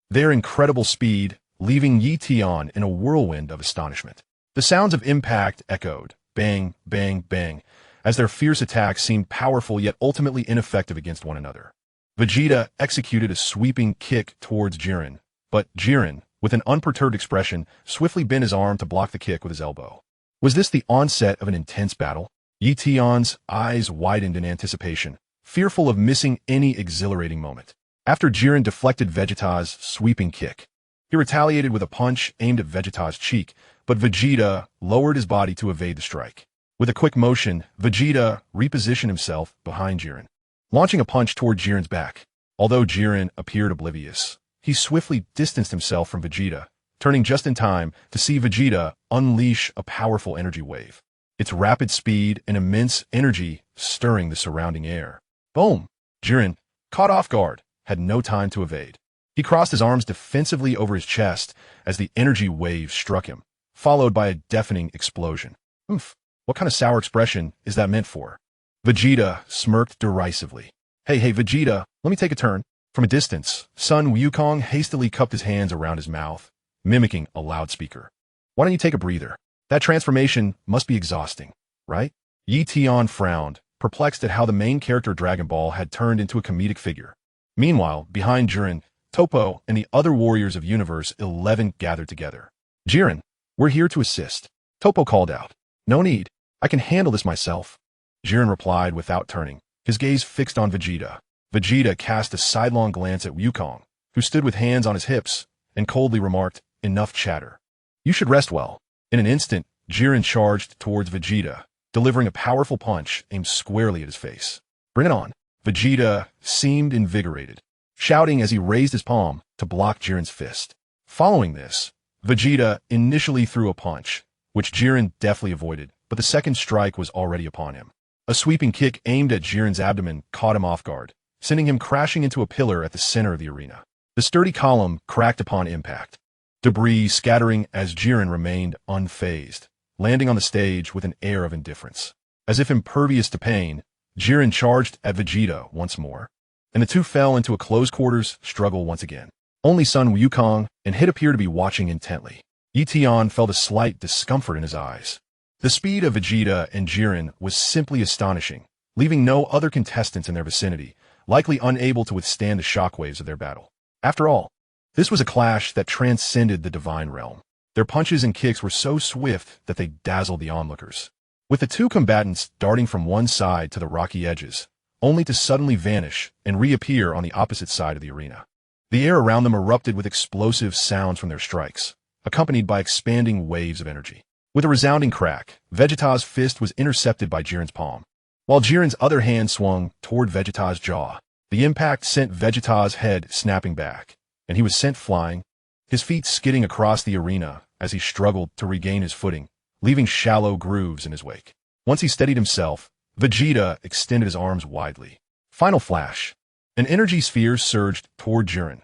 Their incredible speed, leaving Ye Tian in a whirlwind of astonishment. The sounds of impact echoed, bang, bang, bang, as their fierce attacks seemed powerful yet ultimately ineffective against one another. Vegeta executed a sweeping kick towards Jiren, but Jiren, with an unperturbed expression, swiftly bent his arm to block the kick with his elbow. Was this the onset of an intense battle? Ye Tian's eyes widened in anticipation, fearful of missing any exhilarating moment. After Jiren deflected Vegeta's sweeping kick, he retaliated with a punch aimed at Vegeta's cheek, but Vegeta lowered his body to evade the strike. With a quick motion, Vegeta repositioned himself behind Jiren, launching a punch toward Jiren's back. Although Jiren appeared oblivious, he swiftly distanced himself from Vegeta, turning just in time to see Vegeta unleash a powerful energy wave, its rapid speed and immense energy stirring the surrounding air. Boom! Jiren, caught off guard, had no time to evade. He crossed his arms defensively over his chest as the energy wave struck him, followed by a deafening explosion. Oof, what kind of sour expression is that meant for? Vegeta smirked derisively. Hey, Vegeta, let me take a turn. From a distance, Sun Wukong hastily cupped his hands around his mouth, mimicking a loudspeaker. Why don't you take a breather? That transformation must be exhausting, right? Ye Tian frowned, perplexed at how the main character Dragon Ball had turned into a comedic figure. Meanwhile, behind Jiren, Toppo and the other warriors of Universe 11 gathered together. Jiren, we're here to assist. Toppo called out. No need. I can handle this myself. Jiren replied without turning, his gaze fixed on Vegeta. Vegeta cast a sidelong glance at Wukong, who stood with hands on his hips, and coldly remarked, enough chatter. You should rest well. In an instant, Jiren charged towards Vegeta, delivering a powerful punch aimed squarely at his face. Bring it on. Vegeta seemed invigorated, shouting as he raised his palm to block Jiren's fist. Following this, Vegeta initially threw a punch, which Jiren deftly avoided, but the second strike was already upon him. A sweeping kick aimed at Jiren's abdomen caught him off guard, sending him crashing into a pillar at the center of the arena. The sturdy column cracked upon impact, debris scattering as Jiren remained unfazed, landing on the stage with an air of indifference. As if impervious to pain, Jiren charged at Vegeta once more, and the two fell into a close-quarters struggle once again. Only Sun Wukong and Hit appeared to be watching intently. Ye Tian felt a slight discomfort in his eyes. The speed of Vegeta and Jiren was simply astonishing, leaving no other contestants in their vicinity, likely unable to withstand the shockwaves of their battle. After all, this was a clash that transcended the divine realm. Their punches and kicks were so swift that they dazzled the onlookers, with the two combatants darting from one side to the rocky edges, only to suddenly vanish and reappear on the opposite side of the arena. The air around them erupted with explosive sounds from their strikes, accompanied by expanding waves of energy. With a resounding crack, Vegeta's fist was intercepted by Jiren's palm, while Jiren's other hand swung toward Vegeta's jaw. The impact sent Vegeta's head snapping back, and he was sent flying, his feet skidding across the arena as he struggled to regain his footing, leaving shallow grooves in his wake. Once he steadied himself, Vegeta extended his arms widely. Final flash. An energy sphere surged toward Jiren.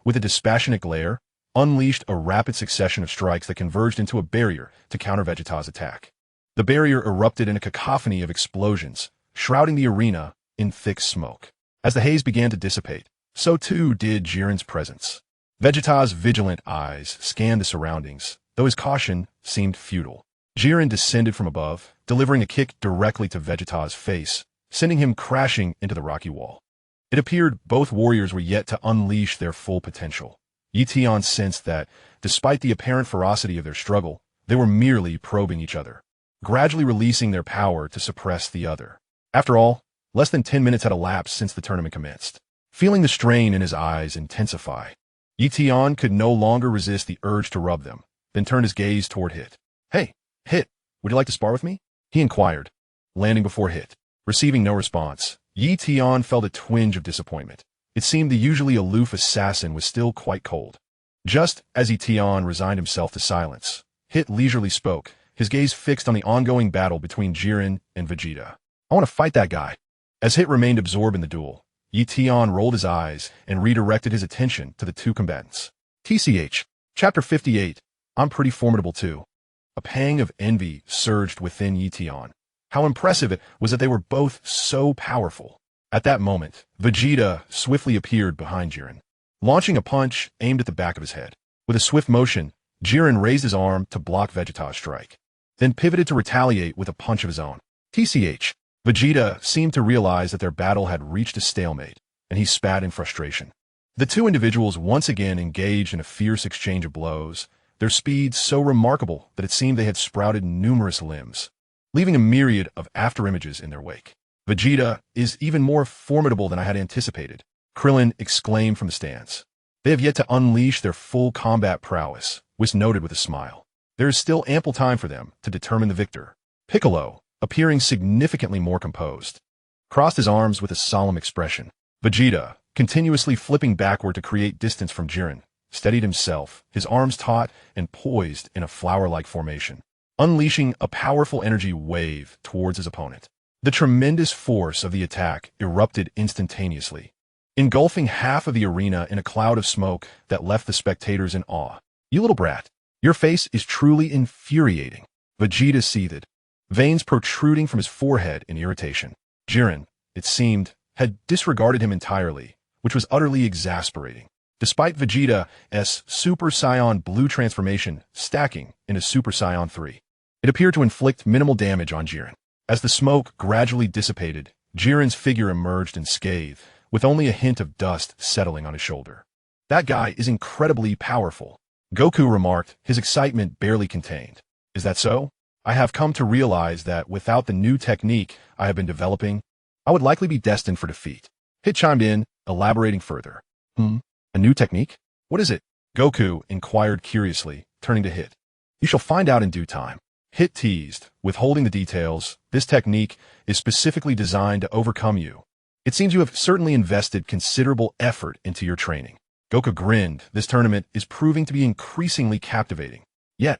With a dispassionate glare, unleashed a rapid succession of strikes that converged into a barrier to counter Vegeta's attack. The barrier erupted in a cacophony of explosions, shrouding the arena in thick smoke. As the haze began to dissipate, so too did Jiren's presence. Vegeta's vigilant eyes scanned the surroundings, though his caution seemed futile. Jiren descended from above, delivering a kick directly to Vegeta's face, sending him crashing into the rocky wall. It appeared both warriors were yet to unleash their full potential. Ye Tian sensed that, despite the apparent ferocity of their struggle, they were merely probing each other, gradually releasing their power to suppress the other. After all, less than 10 minutes had elapsed since the tournament commenced. Feeling the strain in his eyes intensify, Ye Tian could no longer resist the urge to rub them, then turned his gaze toward Hit. "Hey, Hit, would you like to spar with me?" he inquired, landing before Hit. Receiving no response, Ye Tian felt a twinge of disappointment. It seemed the usually aloof assassin was still quite cold. Just as Ye Tian resigned himself to silence, Hit leisurely spoke, his gaze fixed on the ongoing battle between Jiren and Vegeta. "I want to fight that guy." As Hit remained absorbed in the duel, Ye Tian rolled his eyes and redirected his attention to the two combatants. TCH. Chapter 58. I'm pretty formidable too. A pang of envy surged within Ye Tian. How impressive it was that they were both so powerful. At that moment, Vegeta swiftly appeared behind Jiren, launching a punch aimed at the back of his head. With a swift motion, Jiren raised his arm to block Vegeta's strike, then pivoted to retaliate with a punch of his own. TCH. Vegeta seemed to realize that their battle had reached a stalemate, and he spat in frustration. The two individuals once again engaged in a fierce exchange of blows, their speed so remarkable that it seemed they had sprouted numerous limbs, leaving a myriad of afterimages in their wake. "Vegeta is even more formidable than I had anticipated," Krillin exclaimed from the stands. "They have yet to unleash their full combat prowess," Whis noted with a smile. "There is still ample time for them to determine the victor." Piccolo, appearing significantly more composed, crossed his arms with a solemn expression. Vegeta, continuously flipping backward to create distance from Jiren, steadied himself, his arms taut and poised in a flower-like formation, unleashing a powerful energy wave towards his opponent. The tremendous force of the attack erupted instantaneously, engulfing half of the arena in a cloud of smoke that left the spectators in awe. "You little brat, your face is truly infuriating," Vegeta seethed, veins protruding from his forehead in irritation. Jiren, it seemed, had disregarded him entirely, which was utterly exasperating. Despite Vegeta's Super Saiyan Blue transformation stacking into Super Saiyan 3, it appeared to inflict minimal damage on Jiren. As the smoke gradually dissipated, Jiren's figure emerged unscathed, with only a hint of dust settling on his shoulder. "That guy is incredibly powerful," Goku remarked, his excitement barely contained. "Is that so? I have come to realize that without the new technique I have been developing, I would likely be destined for defeat." Hit chimed in, elaborating further. A new technique? What is it?" Goku inquired curiously, turning to Hit. "You shall find out in due time." Hit teased, withholding the details. "This technique is specifically designed to overcome you. It seems you have certainly invested considerable effort into your training." Goku grinned. This tournament is proving to be increasingly captivating. Yet,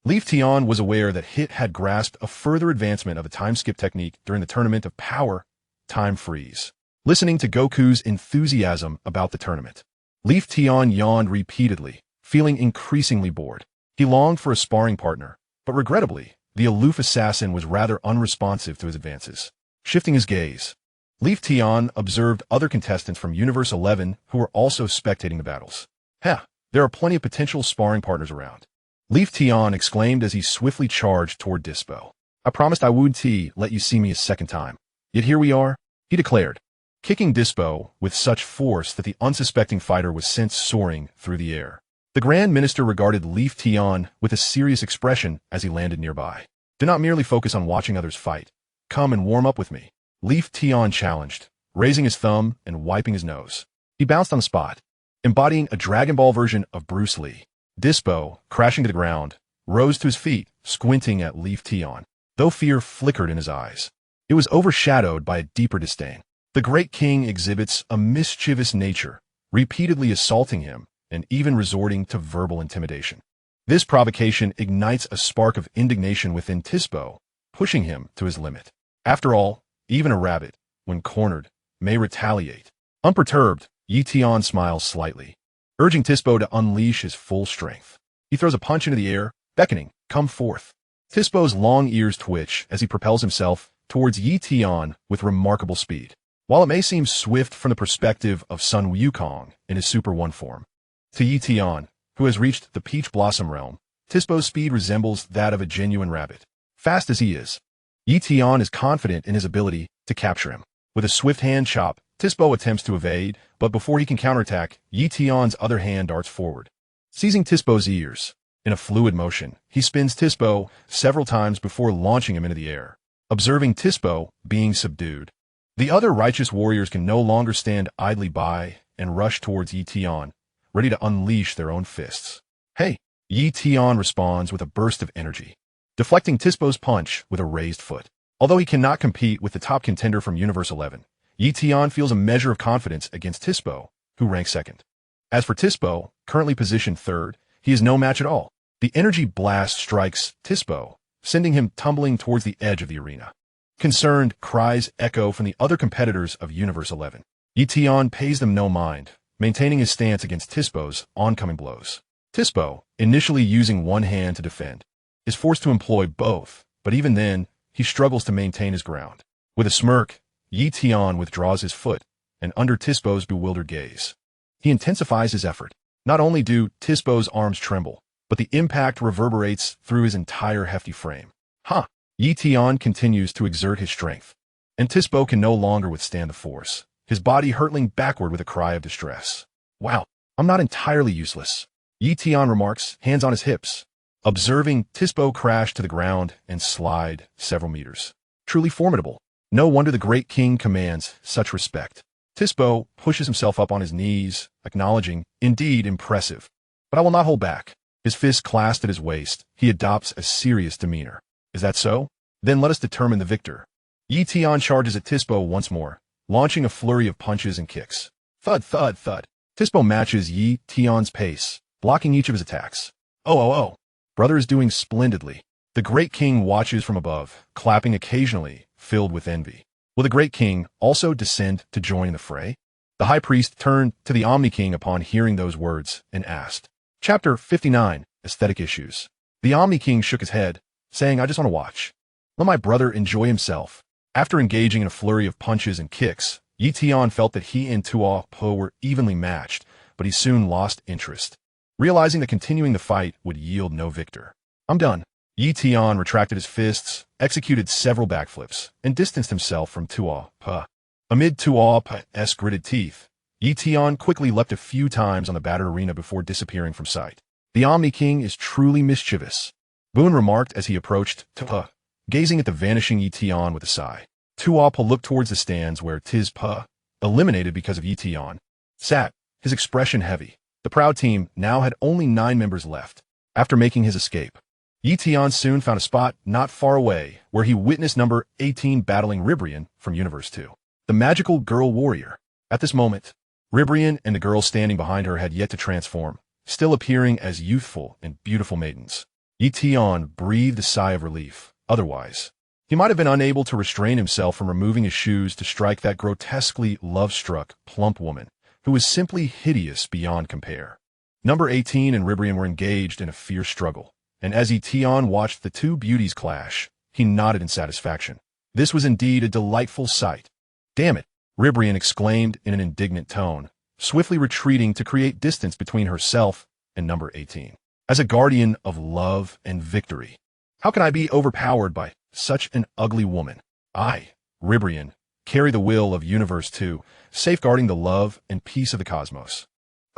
Ye Tian was aware that Hit had grasped a further advancement of the time skip technique during the tournament of power, time freeze. Listening to Goku's enthusiasm about the tournament, Ye Tian yawned repeatedly, feeling increasingly bored. He longed for a sparring partner, but regrettably, the aloof assassin was rather unresponsive to his advances. Shifting his gaze, Ye Tian observed other contestants from Universe 11 who were also spectating the battles. There are plenty of potential sparring partners around," Ye Tian exclaimed as he swiftly charged toward Dispo. "I promised I would let you see me a second time. Yet here we are," he declared, kicking Dispo with such force that the unsuspecting fighter was sent soaring through the air. The Grand Minister regarded Ye Tian with a serious expression as he landed nearby. "Do not merely focus on watching others fight. Come and warm up with me," Ye Tian challenged, raising his thumb and wiping his nose. He bounced on the spot, embodying a Dragon Ball version of Bruce Lee. Dispo, crashing to the ground, rose to his feet, squinting at Ye Tian, though fear flickered in his eyes. It was overshadowed by a deeper disdain. The great king exhibits a mischievous nature, repeatedly assaulting him and even resorting to verbal intimidation. This provocation ignites a spark of indignation within Dispo, pushing him to his limit. After all, even a rabbit, when cornered, may retaliate. Unperturbed, Ye Tian smiles slightly, urging Tispo to unleash his full strength. He throws a punch into the air, beckoning, "Come forth." Tispo's long ears twitch as he propels himself towards Ye Tian with remarkable speed. While it may seem swift from the perspective of Sun Wukong in his Super One form, to Ye Tian, who has reached the Peach Blossom realm, Tispo's speed resembles that of a genuine rabbit. Fast as he is, Ye Tian is confident in his ability to capture him. With a swift hand chop, Tispo attempts to evade, but before he can counterattack, Ye Tian's other hand darts forward, seizing Tispo's ears. In a fluid motion, he spins Tispo several times before launching him into the air. Observing Tispo being subdued, the other righteous warriors can no longer stand idly by and rush towards Ye Tian, ready to unleash their own fists. "Hey!" Ye Tian responds with a burst of energy, deflecting Tispo's punch with a raised foot. Although he cannot compete with the top contender from Universe 11, Ye Tian feels a measure of confidence against Tispo, who ranks second. As for Tispo, currently positioned third, he is no match at all. The energy blast strikes Tispo, sending him tumbling towards the edge of the arena. Concerned cries echo from the other competitors of Universe 11. Ye Tian pays them no mind, maintaining his stance against Tispo's oncoming blows. Tispo, initially using one hand to defend, is forced to employ both, but even then, he struggles to maintain his ground. With a smirk, Ye Tian withdraws his foot, and under Tispo's bewildered gaze, he intensifies his effort. Not only do Tispo's arms tremble, but the impact reverberates through his entire hefty frame. Ha! Ye Tian continues to exert his strength, and Tispo can no longer withstand the force, his body hurtling backward with a cry of distress. "Wow, I'm not entirely useless," Ye Tian remarks, hands on his hips, observing Tispo crash to the ground and slide several meters. Truly formidable. No wonder the great king commands such respect. Tispo pushes himself up on his knees, acknowledging, "Indeed impressive. But I will not hold back." His fist clasped at his waist, he adopts a serious demeanor. "Is that so? Then let us determine the victor." Ye Tian charges at Tispo once more, launching a flurry of punches and kicks. Thud, thud, thud. Tispo matches Ye Tian's pace, blocking each of his attacks. Oh. Brother is doing splendidly. The great king watches from above, clapping occasionally, filled with envy. Will the great king also descend to join in the fray? The high priest turned to the Omni-King upon hearing those words and asked. Chapter 59, Aesthetic Issues. The Omni-King shook his head, saying, "I just want to watch. Let my brother enjoy himself." After engaging in a flurry of punches and kicks, Ye Tian felt that he and Tuo Po were evenly matched, but he soon lost interest, realizing that continuing the fight would yield no victor. "I'm done." Ye Tian retracted his fists, executed several backflips, and distanced himself from Tuo Po. Amid Tuo Po's gritted teeth, Ye Tian quickly leapt a few times on the battered arena before disappearing from sight. "The Omni-King is truly mischievous," Boone remarked as he approached Tuo, gazing at the vanishing Ye Tian with a sigh. Tuo Po looked towards the stands where Po, eliminated because of Ye Tian, sat, his expression heavy. The proud team now had only 9 members left. After making his escape, Ye Tian soon found a spot not far away where he witnessed number 18 battling Ribrian from Universe 2, the magical girl warrior. At this moment, Ribrian and the girl standing behind her had yet to transform, still appearing as youthful and beautiful maidens. Ye Tian breathed a sigh of relief. Otherwise, he might have been unable to restrain himself from removing his shoes to strike that grotesquely love-struck, plump woman, who was simply hideous beyond compare. Number 18 and Ribrian were engaged in a fierce struggle, and as Ye Tian watched the two beauties clash, he nodded in satisfaction. This was indeed a delightful sight. "Damn it!" Ribrian exclaimed in an indignant tone, swiftly retreating to create distance between herself and number 18. As a guardian of love and victory, how can I be overpowered by such an ugly woman? I, Ribrian, carry the will of Universe 2, safeguarding the love and peace of the cosmos.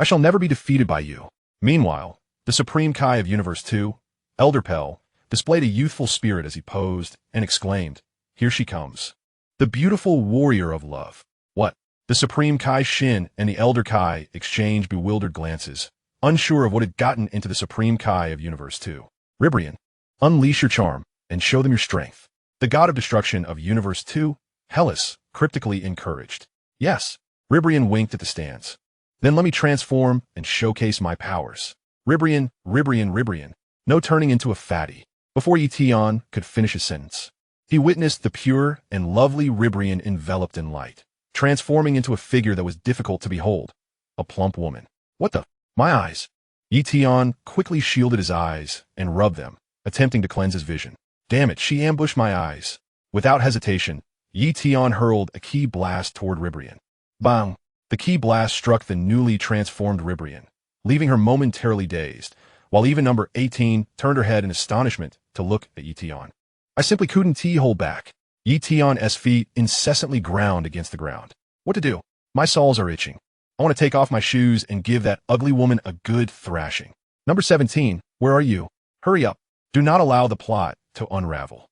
I shall never be defeated by you. Meanwhile, the Supreme Kai of Universe 2, Elder Pell, displayed a youthful spirit as he posed and exclaimed, "Here she comes. The beautiful warrior of love." What? The Supreme Kai Shin and the Elder Kai exchanged bewildered glances, unsure of what had gotten into the Supreme Kai of Universe 2. Ribrian, unleash your charm and show them your strength. The god of destruction of Universe 2, Hellas, cryptically encouraged. Yes, Ribrian winked at the stands. Then let me transform and showcase my powers. Ribrian, Ribrian, Ribrian. No turning into a fatty. Before Ye Tian could finish his sentence, he witnessed the pure and lovely Ribrian enveloped in light, transforming into a figure that was difficult to behold. A plump woman. What the? My eyes. Ye Tian quickly shielded his eyes and rubbed them, attempting to cleanse his vision. Damn it, she ambushed my eyes. Without hesitation, Ye Tian hurled a ki blast toward Ribrian. Bang! The ki blast struck the newly transformed Ribrian, leaving her momentarily dazed, while even number 18 turned her head in astonishment to look at Ye Tian. I simply couldn't hold back. Ye Tian's feet incessantly ground against the ground. What to do? My soles are itching. I want to take off my shoes and give that ugly woman a good thrashing. Number 17, where are you? Hurry up. Do not allow the plot to unravel.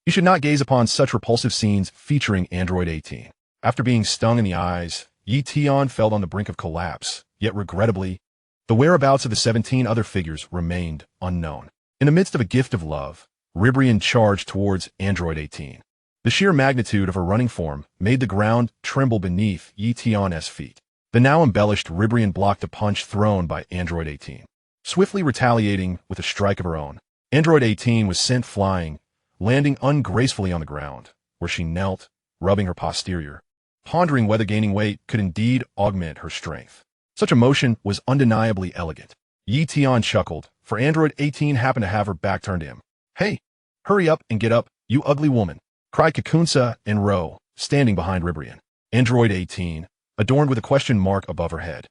You should not gaze upon such repulsive scenes featuring Android 18. After being stung in the eyes, Ye Tian felt on the brink of collapse, yet regrettably, the whereabouts of the 17 other figures remained unknown. In the midst of a gift of love, Ribrian charged towards Android 18. The sheer magnitude of her running form made the ground tremble beneath Ye Tian's feet. The now embellished Ribrian blocked a punch thrown by Android 18. Swiftly retaliating with a strike of her own, Android 18 was sent flying, landing ungracefully on the ground, where she knelt, rubbing her posterior, pondering whether gaining weight could indeed augment her strength. Such a motion was undeniably elegant. Ye Tian chuckled, for Android 18 happened to have her back turned to him. Hey, hurry up and get up, you ugly woman, cried Kakunsa and Ro, standing behind Ribrian. Android 18, adorned with a question mark above her head,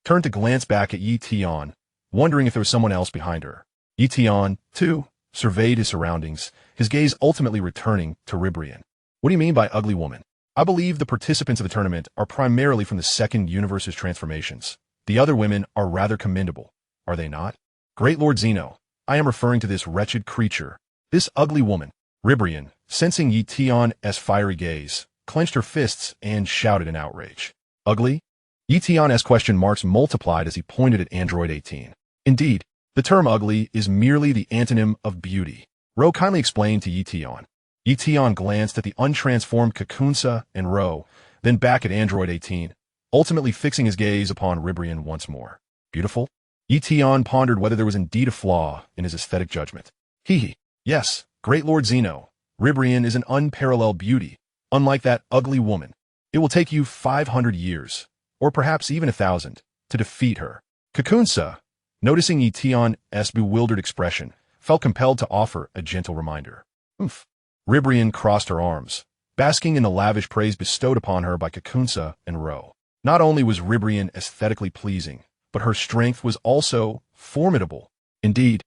turned to glance back at Ye Tian, wondering if there was someone else behind her. Ye Tian, too, surveyed his surroundings, his gaze ultimately returning to Ribrian. What do you mean by ugly woman? I believe the participants of the tournament are primarily from the second universe's transformations. The other women are rather commendable, are they not? Great Lord Zeno, I am referring to this wretched creature, this ugly woman. Ribrian, sensing Ye Tian's fiery gaze, clenched her fists and shouted in outrage. Ugly? Ye Tian's question marks multiplied as he pointed at Android 18. Indeed, the term ugly is merely the antonym of beauty. Ro kindly explained to Ye Tian. Ye Tian glanced at the untransformed Kakunsa and Ro, then back at Android 18, ultimately fixing his gaze upon Ribrian once more. Beautiful? Ye Tian pondered whether there was indeed a flaw in his aesthetic judgment. Hee. Yes, Great Lord Zeno, Ribrian is an unparalleled beauty, unlike that ugly woman. It will take you 500 years, or perhaps even 1,000, to defeat her. Kakunsa, noticing Ye Tian's bewildered expression, felt compelled to offer a gentle reminder. Oomph. Ribrian crossed her arms, basking in the lavish praise bestowed upon her by Kakunsa and Ro. Not only was Ribrian aesthetically pleasing, but her strength was also formidable. Indeed,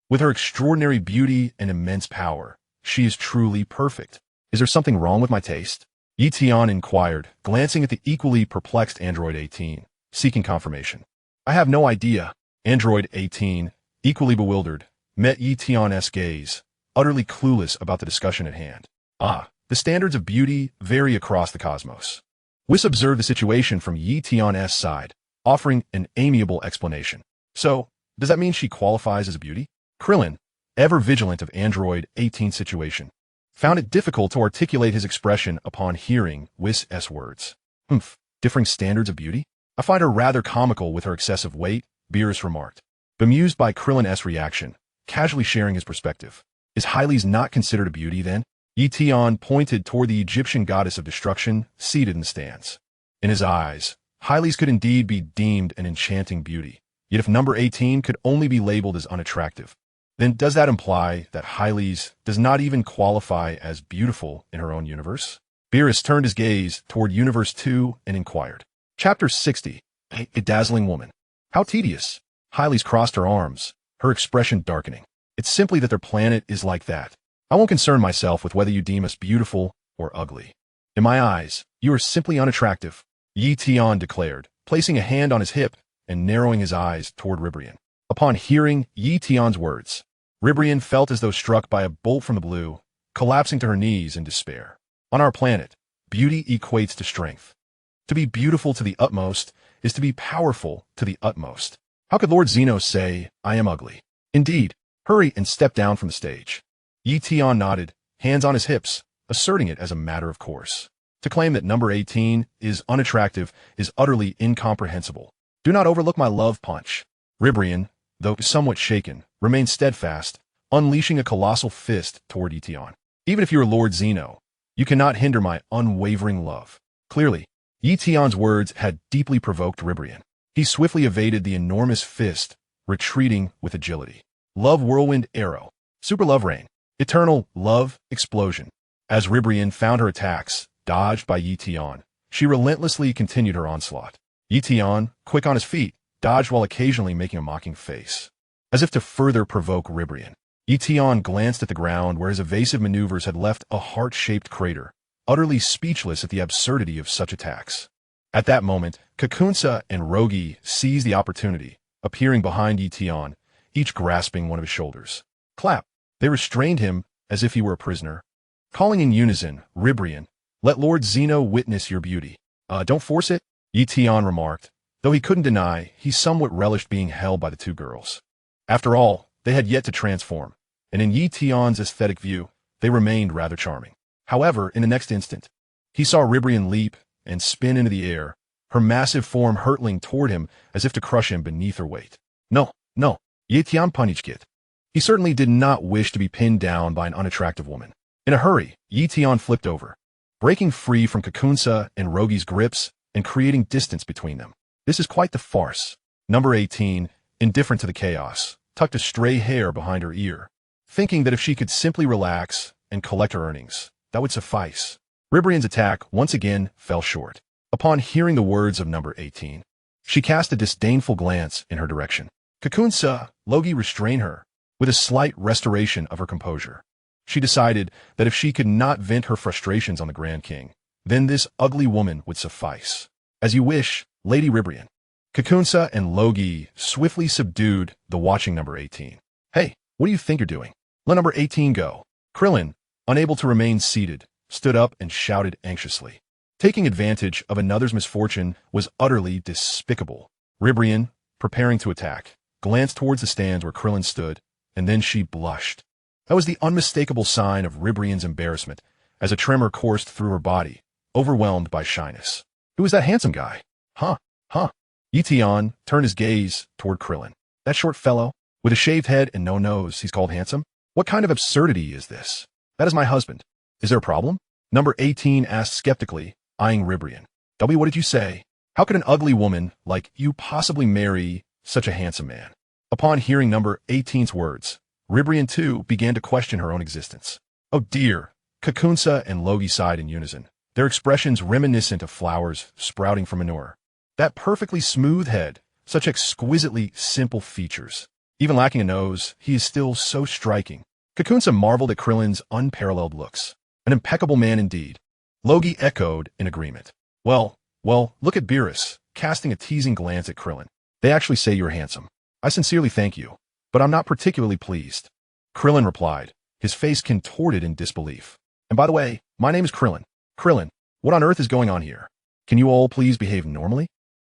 with her extraordinary beauty and immense power, she is truly perfect. Is there something wrong with my taste? Ye Tian inquired, glancing at the equally perplexed Android 18, seeking confirmation. I have no idea. Android 18, equally bewildered, met Ye Tian's gaze, utterly clueless about the discussion at hand. The standards of beauty vary across the cosmos. Whis observed the situation from Ye Tian's side, offering an amiable explanation. So, does that mean she qualifies as a beauty? Krillin, ever vigilant of Android 18's situation, found it difficult to articulate his expression upon hearing Whis' words. Differing standards of beauty? I find her rather comical with her excessive weight, Beerus remarked, bemused by Krillin's reaction, casually sharing his perspective. Is Hyles not considered a beauty, then? Ye Tian pointed toward the Egyptian goddess of destruction, seated in the stands. In his eyes, Hyles could indeed be deemed an enchanting beauty. Yet if number 18 could only be labeled as unattractive, then does that imply that Hyles does not even qualify as beautiful in her own universe? Beerus turned his gaze toward Universe 2 and inquired. Chapter 60, A Dazzling Woman. How tedious. Hyles crossed her arms, her expression darkening. It's simply that their planet is like that. I won't concern myself with whether you deem us beautiful or ugly. In my eyes, you are simply unattractive, Ye Tian declared, placing a hand on his hip and narrowing his eyes toward Ribrian. Upon hearing Ye Tian's words, Ribrian felt as though struck by a bolt from the blue, collapsing to her knees in despair. On our planet, beauty equates to strength. To be beautiful to the utmost is to be powerful to the utmost. How could Lord Zeno say, I am ugly? Indeed, hurry and step down from the stage. Ye Tian nodded, hands on his hips, asserting it as a matter of course. To claim that number 18 is unattractive is utterly incomprehensible. Do not overlook my love punch. Ribrian, though somewhat shaken, remained steadfast, unleashing a colossal fist toward Ye Tian. Even if you are Lord Zeno, you cannot hinder my unwavering love. Clearly, Ye Tian's words had deeply provoked Ribrian. He swiftly evaded the enormous fist, retreating with agility. Love Whirlwind Arrow. Super Love Rain. Eternal Love Explosion. As Ribrian found her attacks, dodged by Ye Tian, she relentlessly continued her onslaught. Ye Tian, quick on his feet, dodged while occasionally making a mocking face. As if to further provoke Ribrian, Ye Tian glanced at the ground where his evasive maneuvers had left a heart-shaped crater, utterly speechless at the absurdity of such attacks. At that moment, Kakunsa and Rogi seized the opportunity, appearing behind Ye Tian, each grasping one of his shoulders. Clap! They restrained him as if he were a prisoner. Calling in unison, Ribrian, let Lord Zeno witness your beauty. Don't force it, Ye Tian remarked, though he couldn't deny he somewhat relished being held by the two girls. After all, they had yet to transform, and in Ye Tian's aesthetic view, they remained rather charming. However, in the next instant, he saw Ribrian leap and spin into the air, her massive form hurtling toward him as if to crush him beneath her weight. No, Ye Tian panicked. He certainly did not wish to be pinned down by an unattractive woman. In a hurry, Ye Tian flipped over, breaking free from Kakunsa and Rogi's grips and creating distance between them. This is quite the farce. Number 18, indifferent to the chaos, tucked a stray hair behind her ear, thinking that if she could simply relax and collect her earnings, that would suffice. Ribrian's attack once again fell short. Upon hearing the words of number 18, she cast a disdainful glance in her direction. Kakunsa, Logi restrained her, with a slight restoration of her composure. She decided that if she could not vent her frustrations on the Grand King, then this ugly woman would suffice. As you wish, Lady Ribrian. Kakunsa and Logi swiftly subdued the watching number 18. Hey, what do you think you're doing? Let number 18 go. Krillin, unable to remain seated, stood up and shouted anxiously. Taking advantage of another's misfortune was utterly despicable. Ribrian, preparing to attack, glanced towards the stands where Krillin stood, and then she blushed. That was the unmistakable sign of Ribrian's embarrassment, as a tremor coursed through her body, overwhelmed by shyness. Who is that handsome guy? Huh. Ye Tian turned his gaze toward Krillin. That short fellow, with a shaved head and no nose, he's called handsome? What kind of absurdity is this? That is my husband. Is there a problem? Number 18 asked skeptically, eyeing Ribrian. W, what did you say? How could an ugly woman like you possibly marry such a handsome man? Upon hearing number 18's words, Ribrian too began to question her own existence. Oh dear, Kakunsa and Logi sighed in unison, their expressions reminiscent of flowers sprouting from manure. That perfectly smooth head, such exquisitely simple features. Even lacking a nose, he is still so striking. Kakunsa marveled at Krillin's unparalleled looks. An impeccable man indeed. Logi echoed in agreement. Well, look at Beerus, casting a teasing glance at Krillin. They actually say you're handsome. I sincerely thank you, but I'm not particularly pleased. Krillin replied, his face contorted in disbelief. And by the way, my name is Krillin. Krillin, what on earth is going on here? Can you all please behave normally?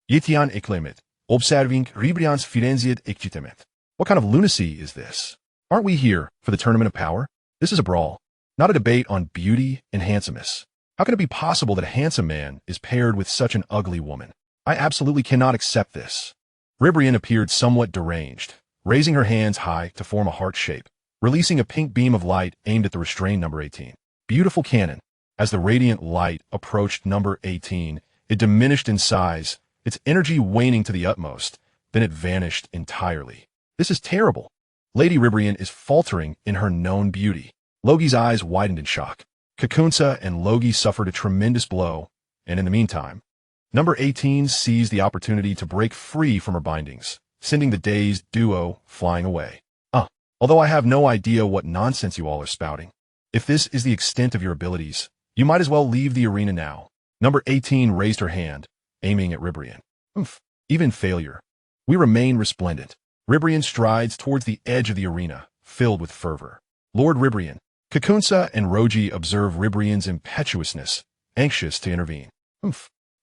Ye Tian exclaimed, observing Ribrian's frenzied excitement. What kind of lunacy is this? Aren't we here for the tournament of power? This is a brawl, not a debate on beauty and handsomeness. How can it be possible that a handsome man is paired with such an ugly woman? I absolutely cannot accept this. Ribrian appeared somewhat deranged, raising her hands high to form a heart shape, releasing a pink beam of light aimed at the restrained number 18. Beautiful cannon. As the radiant light approached number 18, it diminished in size, its energy waning to the utmost, then it vanished entirely. This is terrible. Lady Ribrian is faltering in her known beauty. Logi's eyes widened in shock. Kakunsa and Logi suffered a tremendous blow, and in the meantime, number 18 seized the opportunity to break free from her bindings, sending the dazed duo flying away. Although I have no idea what nonsense you all are spouting. If this is the extent of your abilities, you might as well leave the arena now. Number 18 raised her hand, aiming at Ribrian. Even failure. We remain resplendent. Ribrian strides towards the edge of the arena, filled with fervor. Lord Ribrian. Kakunsa and Rogi observe Ribrian's impetuousness, anxious to intervene.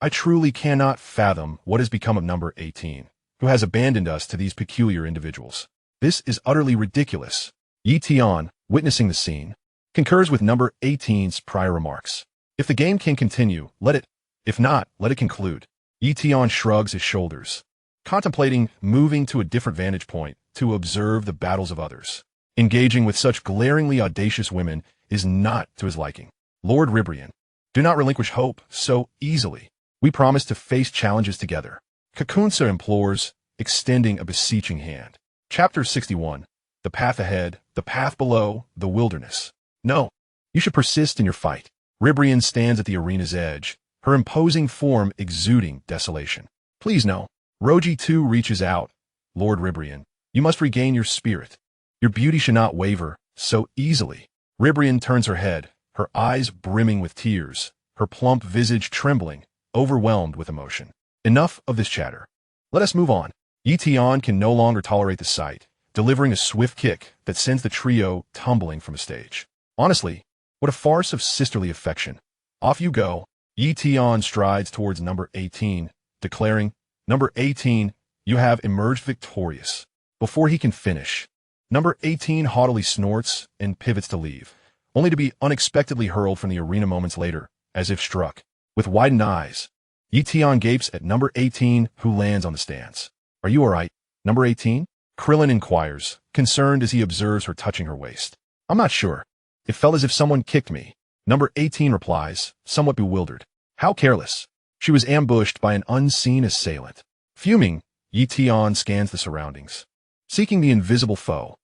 I truly cannot fathom what has become of number 18, who has abandoned us to these peculiar individuals. This is utterly ridiculous. Ye Tian, witnessing the scene, concurs with number 18's prior remarks. If the game can continue, let it. If not, let it conclude. Ye Tian shrugs his shoulders, contemplating moving to a different vantage point to observe the battles of others. Engaging with such glaringly audacious women is not to his liking. Lord Ribrian, do not relinquish hope so easily. We promise to face challenges together. Kakunsa implores, extending a beseeching hand. Chapter 61. The path ahead, the path below, the wilderness. No, you should persist in your fight. Ribrian stands at the arena's edge, her imposing form exuding desolation. Please no. Roji too reaches out. Lord Ribrian, you must regain your spirit. Your beauty should not waver so easily. Ribrian turns her head, her eyes brimming with tears, her plump visage trembling, overwhelmed with emotion. Enough of this chatter. Let us move on. Ye Tian can no longer tolerate the sight, delivering a swift kick that sends the trio tumbling from the stage. Honestly, what a farce of sisterly affection. Off you go. Ye Tian strides towards number 18, declaring, Number 18, you have emerged victorious. Before he can finish, number 18 haughtily snorts and pivots to leave, only to be unexpectedly hurled from the arena moments later, as if struck. With widened eyes, Ye Tian gapes at number 18, who lands on the stands. Are you alright, number 18? Krillin inquires, concerned as he observes her touching her waist. I'm not sure. It felt as if someone kicked me. Number 18 replies, somewhat bewildered. How careless. She was ambushed by an unseen assailant. Fuming, Ye Tian scans the surroundings, seeking the invisible foe.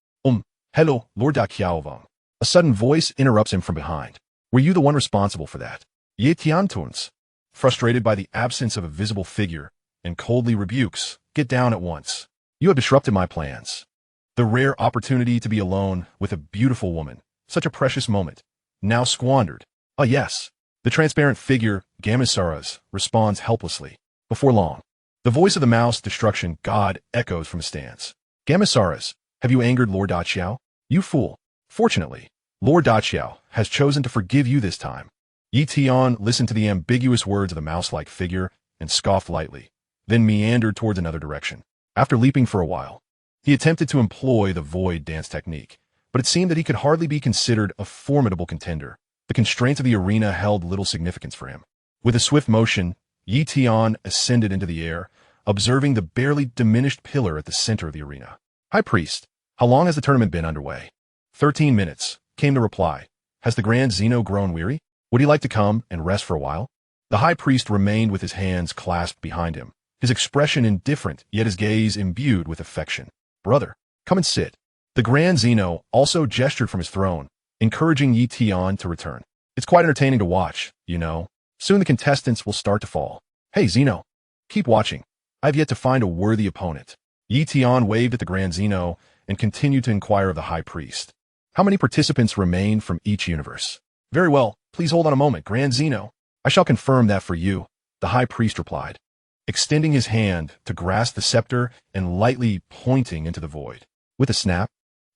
Hello, Lord Da Qiaovang. A sudden voice interrupts him from behind. Were you the one responsible for that? Ye Tian turns, frustrated by the absence of a visible figure, and coldly rebukes, get down at once. You have disrupted my plans. The rare opportunity to be alone with a beautiful woman, such a precious moment, now squandered. Ah yes. The transparent figure, Gamisaras, responds helplessly. Before long, the voice of the mouse destruction god echoes from the stands. Gamisaras, have you angered Lord Da Qiao? You fool. Fortunately, Lord Da Qiao has chosen to forgive you this time. Ye Tian listened to the ambiguous words of the mouse-like figure and scoffed lightly, then meandered towards another direction. After leaping for a while, he attempted to employ the void dance technique, but it seemed that he could hardly be considered a formidable contender. The constraints of the arena held little significance for him. With a swift motion, Ye Tian ascended into the air, observing the barely diminished pillar at the center of the arena. High Priest, how long has the tournament been underway? 13 minutes, came the reply. Has the Grand Zeno grown weary? Would he like to come and rest for a while? The High Priest remained with his hands clasped behind him, his expression indifferent, yet his gaze imbued with affection. Brother, come and sit. The Grand Zeno also gestured from his throne, encouraging Ye Tian to return. It's quite entertaining to watch, you know. Soon the contestants will start to fall. Hey, Zeno, keep watching. I've yet to find a worthy opponent. Ye Tian waved at the Grand Zeno and continued to inquire of the High Priest. How many participants remain from each universe? Very well, please hold on a moment, Grand Zeno. I shall confirm that for you, the High Priest replied, extending his hand to grasp the scepter and lightly pointing into the void. With a snap,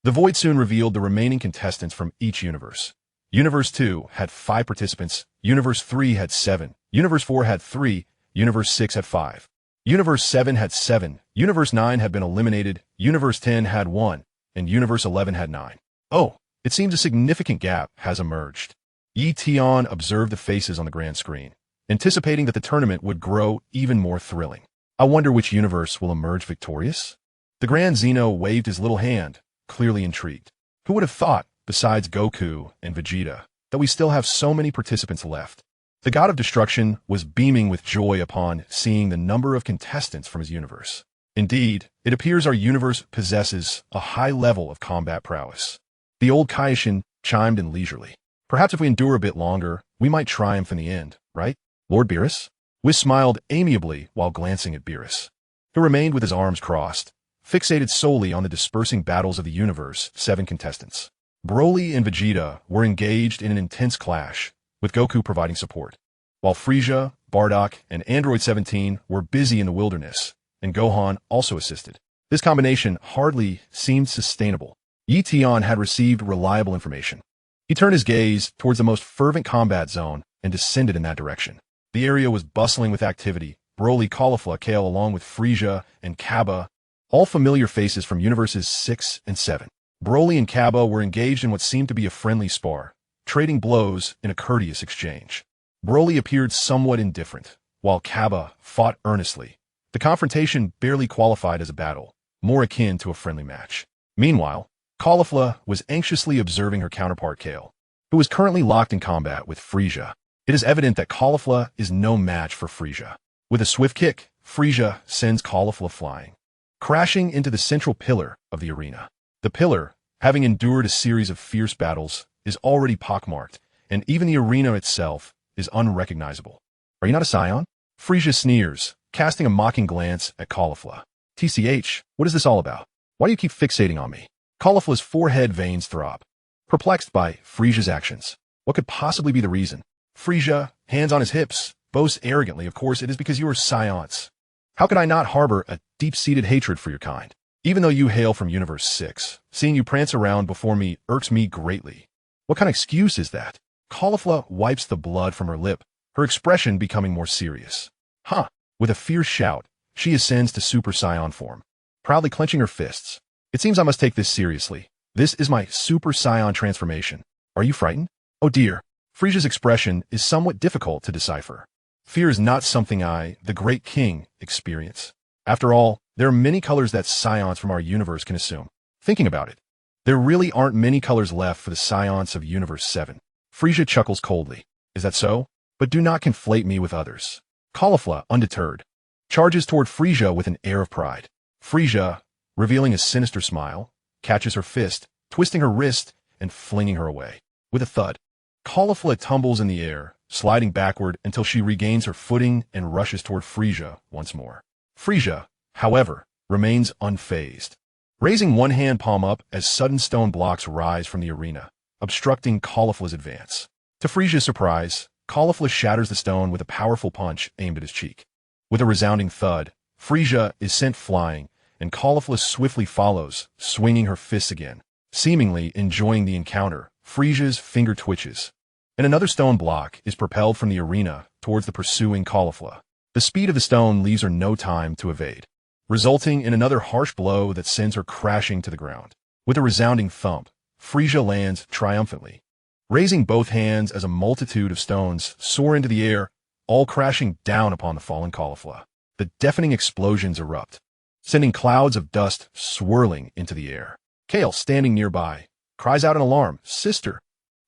the void soon revealed the remaining contestants from each universe. Universe 2 had 5 participants, Universe 3 had 7, Universe 4 had 3, Universe 6 had 5. Universe 7 had 7, Universe 9 had been eliminated, Universe 10 had 1, and Universe 11 had 9. Oh, it seems a significant gap has emerged. Ye Tian observed the faces on the grand screen, anticipating that the tournament would grow even more thrilling. I wonder which universe will emerge victorious? The Grand Zeno waved his little hand, clearly intrigued. Who would have thought, besides Goku and Vegeta, that we still have so many participants left? The god of destruction was beaming with joy upon seeing the number of contestants from his universe. Indeed, it appears our universe possesses a high level of combat prowess. The old Kaishin chimed in leisurely. Perhaps if we endure a bit longer, we might triumph in the end, right, Lord Beerus? Whis smiled amiably while glancing at Beerus, who remained with his arms crossed, fixated solely on the dispersing battles of the universe. 7 contestants. Broly and Vegeta were engaged in an intense clash, with Goku providing support, while Frieza, Bardock, and Android 17 were busy in the wilderness, and Gohan also assisted. This combination hardly seemed sustainable. Ye Tian had received reliable information. He turned his gaze towards the most fervent combat zone and descended in that direction. The area was bustling with activity. Broly, Caulifla, Kale, along with Frieza and Kaba, all familiar faces from universes 6 and 7. Broly and Kaba were engaged in what seemed to be a friendly spar, trading blows in a courteous exchange. Broly appeared somewhat indifferent, while Kaba fought earnestly. The confrontation barely qualified as a battle, more akin to a friendly match. Meanwhile, Caulifla was anxiously observing her counterpart Kale, who is currently locked in combat with Frisia. It is evident that Caulifla is no match for Frisia. With a swift kick, Frisia sends Caulifla flying, crashing into the central pillar of the arena. The pillar, having endured a series of fierce battles, is already pockmarked, and even the arena itself is unrecognizable. Are you not a Saiyan? Frisia sneers, casting a mocking glance at Caulifla. TCH, what is this all about? Why do you keep fixating on me? Caulifla's forehead veins throb, perplexed by Frisia's actions. What could possibly be the reason? Frisia, hands on his hips, boasts arrogantly, of course, it is because you are Saiyans. How could I not harbor a deep-seated hatred for your kind? Even though you hail from Universe 6, seeing you prance around before me irks me greatly. What kind of excuse is that? Caulifla wipes the blood from her lip, her expression becoming more serious. Huh! With a fierce shout, she ascends to Super Saiyan form, proudly clenching her fists. It seems I must take this seriously. This is my Super Saiyan transformation. Are you frightened? Oh dear. Frisia's expression is somewhat difficult to decipher. Fear is not something I, the great king, experience. After all, there are many colors that Saiyans from our universe can assume. Thinking about it, there really aren't many colors left for the Saiyans of Universe 7. Frisia chuckles coldly. Is that so? But do not conflate me with others. Caulifla, undeterred, charges toward Frisia with an air of pride. Frisia, revealing a sinister smile, catches her fist, twisting her wrist and flinging her away. With a thud, Caulifla tumbles in the air, sliding backward until she regains her footing and rushes toward Frisia once more. Frisia, however, remains unfazed, raising one hand palm up as sudden stone blocks rise from the arena, obstructing Caulifla's advance. To Frisia's surprise, Caulifla shatters the stone with a powerful punch aimed at his cheek. With a resounding thud, Frisia is sent flying, and Caulifla swiftly follows, swinging her fists again. Seemingly enjoying the encounter, Frisia's finger twitches, and another stone block is propelled from the arena towards the pursuing Caulifla. The speed of the stone leaves her no time to evade, resulting in another harsh blow that sends her crashing to the ground. With a resounding thump, Frisia lands triumphantly, raising both hands as a multitude of stones soar into the air, all crashing down upon the fallen Caulifla. The deafening explosions erupt, sending clouds of dust swirling into the air. Kale, standing nearby, cries out in alarm, "Sister!"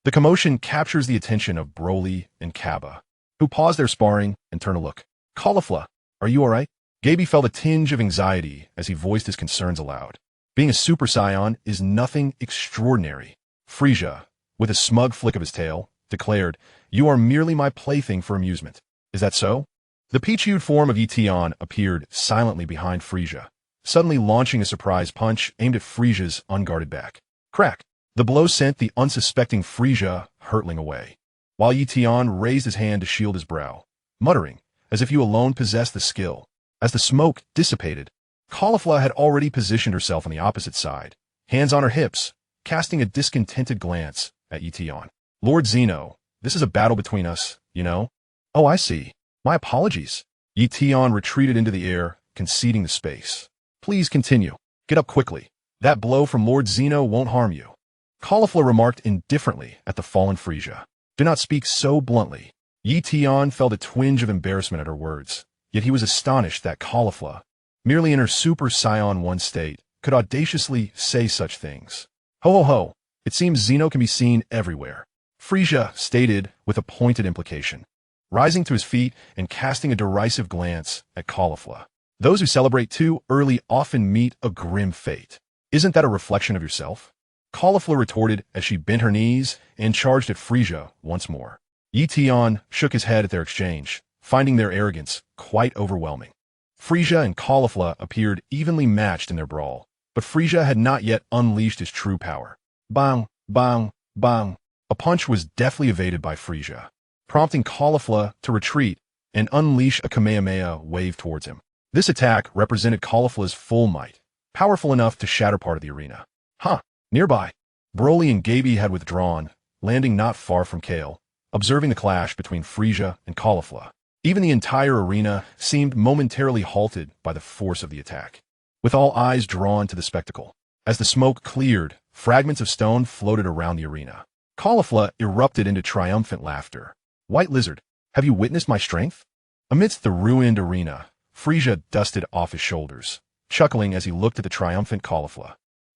The commotion captures the attention of Broly and Kaba, who pause their sparring and turn a look. "Caulifla, are you alright?" Gaby felt a tinge of anxiety as he voiced his concerns aloud. Being a Super Saiyan is nothing extraordinary. Frisia, with a smug flick of his tail, declared, "You are merely my plaything for amusement. Is that so?" The peach-hued form of Ye Tian appeared silently behind Frisia, suddenly launching a surprise punch aimed at Frisia's unguarded back. Crack! The blow sent the unsuspecting Frisia hurtling away, while Ye Tian raised his hand to shield his brow, muttering, as if you alone possessed the skill. As the smoke dissipated, Caulifla had already positioned herself on the opposite side, hands on her hips, casting a discontented glance at Ye Tian. "Lord Zeno, this is a battle between us, you know." "Oh, I see. My apologies." Ye Tian retreated into the air, conceding the space. "Please continue. Get up quickly. That blow from Lord Zeno won't harm you." Caulifla remarked indifferently at the fallen Frisia. "Do not speak so bluntly." Ye Tian felt a twinge of embarrassment at her words, yet he was astonished that Caulifla, merely in her Super Saiyan 1 state, could audaciously say such things. "Ho ho ho, it seems Zeno can be seen everywhere," Frisia stated with a pointed implication, rising to his feet and casting a derisive glance at Caulifla. "Those who celebrate too early often meet a grim fate. Isn't that a reflection of yourself?" Caulifla retorted as she bent her knees and charged at Frisia once more. Ye Tian shook his head at their exchange, finding their arrogance quite overwhelming. Frisia and Caulifla appeared evenly matched in their brawl, but Frisia had not yet unleashed his true power. Bang, bang, bang. A punch was deftly evaded by Frisia, prompting Caulifla to retreat and unleash a Kamehameha wave towards him. This attack represented Caulifla's full might, powerful enough to shatter part of the arena. Huh! Nearby, Broly and Gaby had withdrawn, landing not far from Kale, observing the clash between Frisia and Caulifla. Even the entire arena seemed momentarily halted by the force of the attack, with all eyes drawn to the spectacle. As the smoke cleared, fragments of stone floated around the arena. Caulifla erupted into triumphant laughter. "White Lizard, have you witnessed my strength?" Amidst the ruined arena, Frisia dusted off his shoulders, chuckling as he looked at the triumphant Caulifla.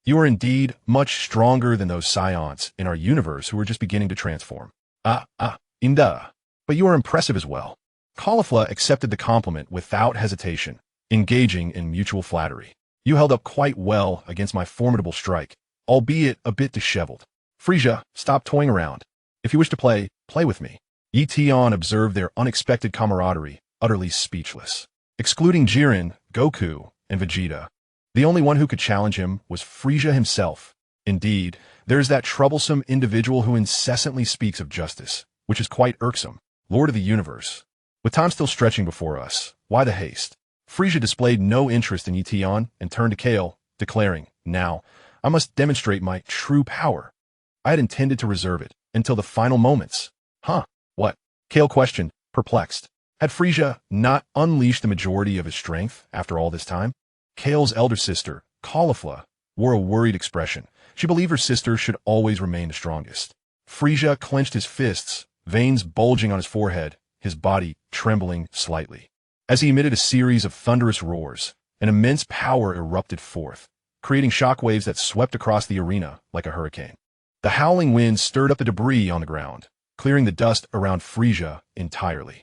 You are indeed much stronger than those Saiyans in our universe who are just beginning to transform. Inda. But you are impressive as well. Caulifla accepted the compliment without hesitation, engaging in mutual flattery. You held up quite well against my formidable strike, albeit a bit disheveled. Frisia, stop toying around. If you wish to play, play with me. Ye Tian observed their unexpected camaraderie, utterly speechless. Excluding Jiren, Goku, and Vegeta, the only one who could challenge him was Frisia himself. Indeed, there is that troublesome individual who incessantly speaks of justice, which is quite irksome. Lord of the Universe. With time still stretching before us, why the haste? Frisia displayed no interest in Ye Tian and turned to Kale, declaring, now, I must demonstrate my true power. I had intended to reserve it until the final moments. Huh? What? Kale questioned, perplexed. Had Frisia not unleashed the majority of his strength after all this time? Kale's elder sister, Caulifla, wore a worried expression. She believed her sister should always remain the strongest. Frisia clenched his fists, veins bulging on his forehead, his body trembling slightly. As he emitted a series of thunderous roars, an immense power erupted forth, creating shockwaves that swept across the arena like a hurricane. The howling wind stirred up the debris on the ground, clearing the dust around Frisia entirely.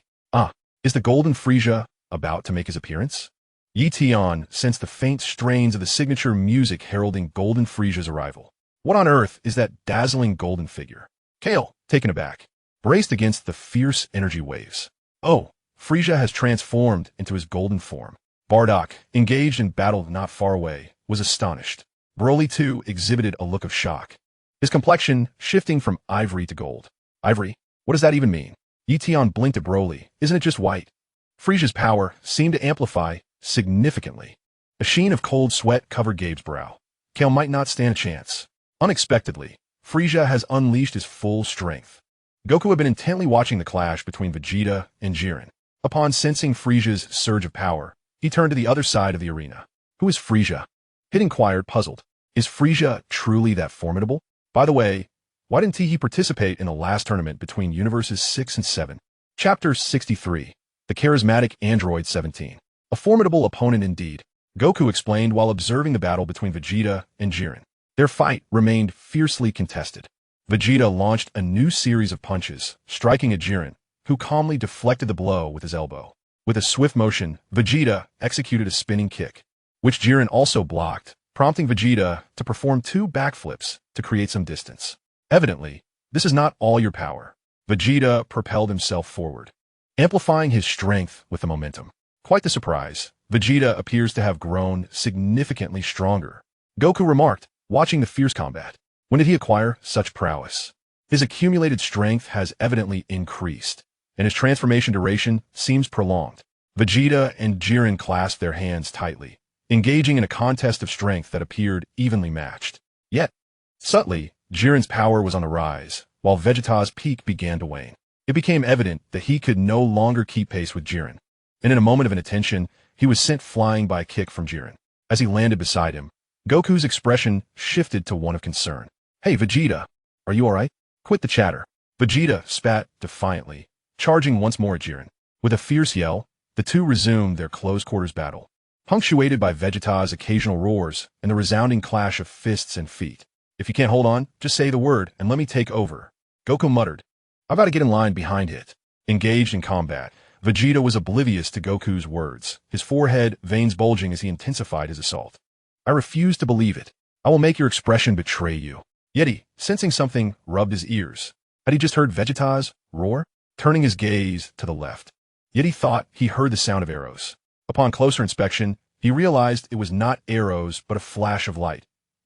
Is the golden Frisia about to make his appearance? Ye Tian sensed the faint strains of the signature music heralding golden Frisia's arrival. What on earth is that dazzling golden figure? Kale, taken aback, braced against the fierce energy waves. Oh, Frisia has transformed into his golden form. Bardock, engaged in battle not far away, was astonished. Broly, too, exhibited a look of shock, his complexion shifting from ivory to gold. Ivory? What does that even mean? Ye Tian blinked at Broly. Isn't it just white? Frisia's power seemed to amplify significantly. A sheen of cold sweat covered Gabe's brow. Kale might not stand a chance. Unexpectedly, Frisia has unleashed his full strength. Goku had been intently watching the clash between Vegeta and Jiren. Upon sensing Frisia's surge of power, he turned to the other side of the arena. Who is Frisia? He inquired, puzzled. Is Frisia truly that formidable? By the way, why didn't he participate in the last tournament between Universes 6 and 7? Chapter 63. The Charismatic Android 17. A formidable opponent indeed, Goku explained while observing the battle between Vegeta and Jiren. Their fight remained fiercely contested. Vegeta launched a new series of punches, striking at Jiren, who calmly deflected the blow with his elbow. With a swift motion, Vegeta executed a spinning kick, which Jiren also blocked, prompting Vegeta to perform 2 backflips to create some distance. Evidently, this is not all your power. Vegeta propelled himself forward, amplifying his strength with the momentum. Quite the surprise, Vegeta appears to have grown significantly stronger. Goku remarked, watching the fierce combat. When did he acquire such prowess? His accumulated strength has evidently increased, and his transformation duration seems prolonged. Vegeta and Jiren clasped their hands tightly, engaging in a contest of strength that appeared evenly matched. Yet, subtly, Jiren's power was on the rise, while Vegeta's peak began to wane. It became evident that he could no longer keep pace with Jiren, and in a moment of inattention, he was sent flying by a kick from Jiren. As he landed beside him, Goku's expression shifted to one of concern. Hey, Vegeta, are you alright? Quit the chatter. Vegeta spat defiantly, charging once more at Jiren. With a fierce yell, the two resumed their close-quarters battle, punctuated by Vegeta's occasional roars and the resounding clash of fists and feet. If you can't hold on, just say the word and let me take over. Goku muttered. I've got to get in line behind it. Engaged in combat, Vegeta was oblivious to Goku's words, his forehead veins bulging as he intensified his assault. I refuse to believe it. I will make your expression betray you. Yeti, sensing something, rubbed his ears. Had he just heard Vegeta's roar? Turning his gaze to the left, Yeti thought he heard the sound of arrows. Upon closer inspection, he realized it was not arrows but a flash of light.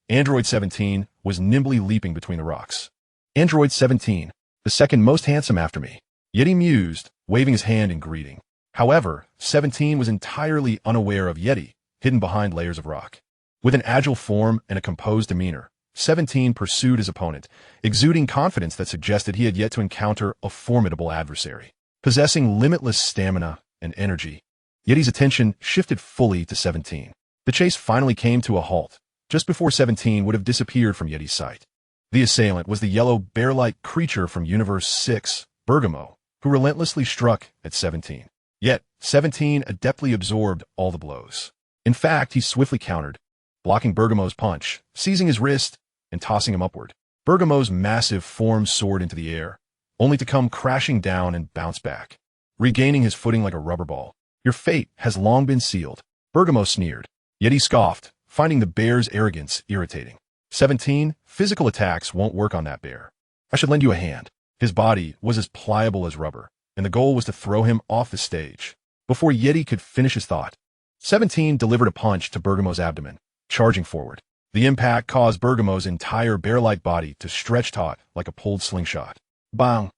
Android 17 was nimbly leaping between the rocks. Android 17, the second most handsome after me. Yeti mused, waving his hand in greeting. However, 17 was entirely unaware of Yeti, hidden behind layers of rock. With an agile form and a composed demeanor, 17 pursued his opponent, exuding confidence that suggested he had yet to encounter a formidable adversary. Possessing limitless stamina and energy, Yeti's attention shifted fully to 17. The chase finally came to a halt, just before 17 would have disappeared from Yeti's sight. The assailant was the yellow bear-like creature from Universe 6, Bergamo, who relentlessly struck at 17. Yet, 17 adeptly absorbed all the blows. In fact, he swiftly countered, blocking Bergamo's punch, seizing his wrist, and tossing him upward. Bergamo's massive form soared into the air, only to come crashing down and bounce back, regaining his footing like a rubber ball. Your fate has long been sealed, Bergamo sneered. Yet he scoffed, finding the bear's arrogance irritating. 17. Physical attacks won't work on that bear. I should lend you a hand. His body was as pliable as rubber, and the goal was to throw him off the stage. Before Yeti could finish his thought, 17 delivered a punch to Bergamo's abdomen, charging forward. The impact caused Bergamo's entire bear-like body to stretch taut like a pulled slingshot. Bang!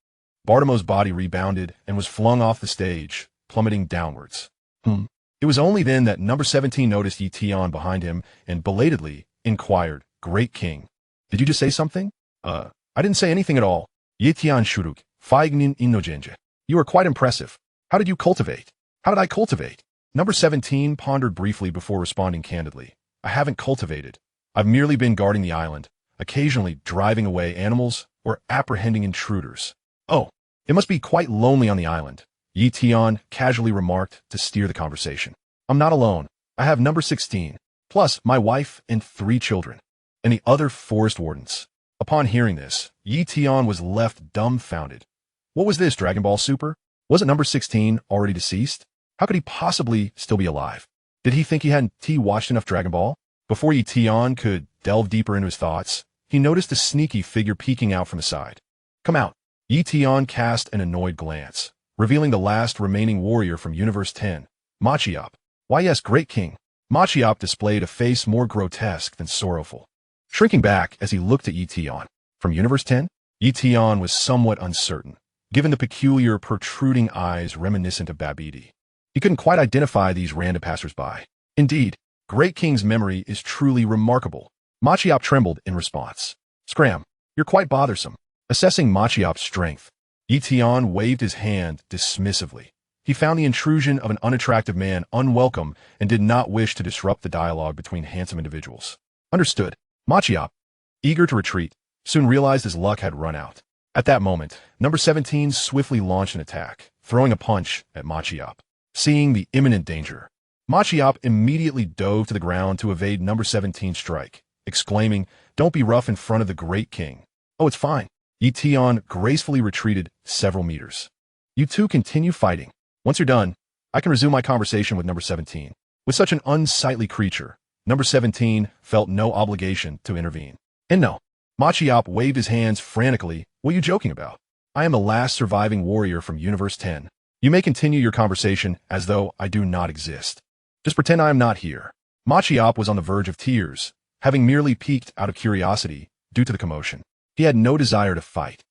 Bergamo's body rebounded and was flung off the stage, plummeting downwards. It was only then that number 17 noticed Ye Tian behind him and belatedly inquired, Great King, did you just say something? I didn't say anything at all. Ye Tian shuruk, faignin inogenje. You are quite impressive. How did you cultivate? How did I cultivate? Number 17 pondered briefly before responding candidly. I haven't cultivated. I've merely been guarding the island, occasionally driving away animals or apprehending intruders. Oh, it must be quite lonely on the island, Ye Tian casually remarked to steer the conversation. I'm not alone. I have number 16, plus my wife and 3 children, and the other forest wardens. Upon hearing this, Ye Tian was left dumbfounded. What was this, Dragon Ball Super? Wasn't number 16 already deceased? How could he possibly still be alive? Did he think he hadn't watched enough Dragon Ball? Before Ye Tian could delve deeper into his thoughts, he noticed a sneaky figure peeking out from the side. Come out. Ye Tian cast an annoyed glance, revealing the last remaining warrior from Universe 10, Machiap. Why yes, Great King. Machiap displayed a face more grotesque than sorrowful, shrinking back as he looked at Ye Tian. From Universe 10? Ye Tian was somewhat uncertain, given the peculiar protruding eyes reminiscent of Babidi. He couldn't quite identify these random passers-by. Indeed, Great King's memory is truly remarkable. Machiap trembled in response. Scram, you're quite bothersome. Assessing Machiap's strength, Ye Tian waved his hand dismissively. He found the intrusion of an unattractive man unwelcome and did not wish to disrupt the dialogue between handsome individuals. Understood. Machiap, eager to retreat, soon realized his luck had run out. At that moment, number 17 swiftly launched an attack, throwing a punch at Machiap. Seeing the imminent danger, Machiap immediately dove to the ground to evade number 17's strike, exclaiming, Don't be rough in front of the Great King. Oh, it's fine. Ye Tian gracefully retreated several meters. You two continue fighting. Once you're done, I can resume my conversation with number 17. With such an unsightly creature, number 17 felt no obligation to intervene. And no. Machiap waved his hands frantically. What are you joking about? I am the last surviving warrior from Universe 10. You may continue your conversation as though I do not exist. Just pretend I am not here. Machiap was on the verge of tears, having merely peeked out of curiosity due to the commotion. He had no desire to fight.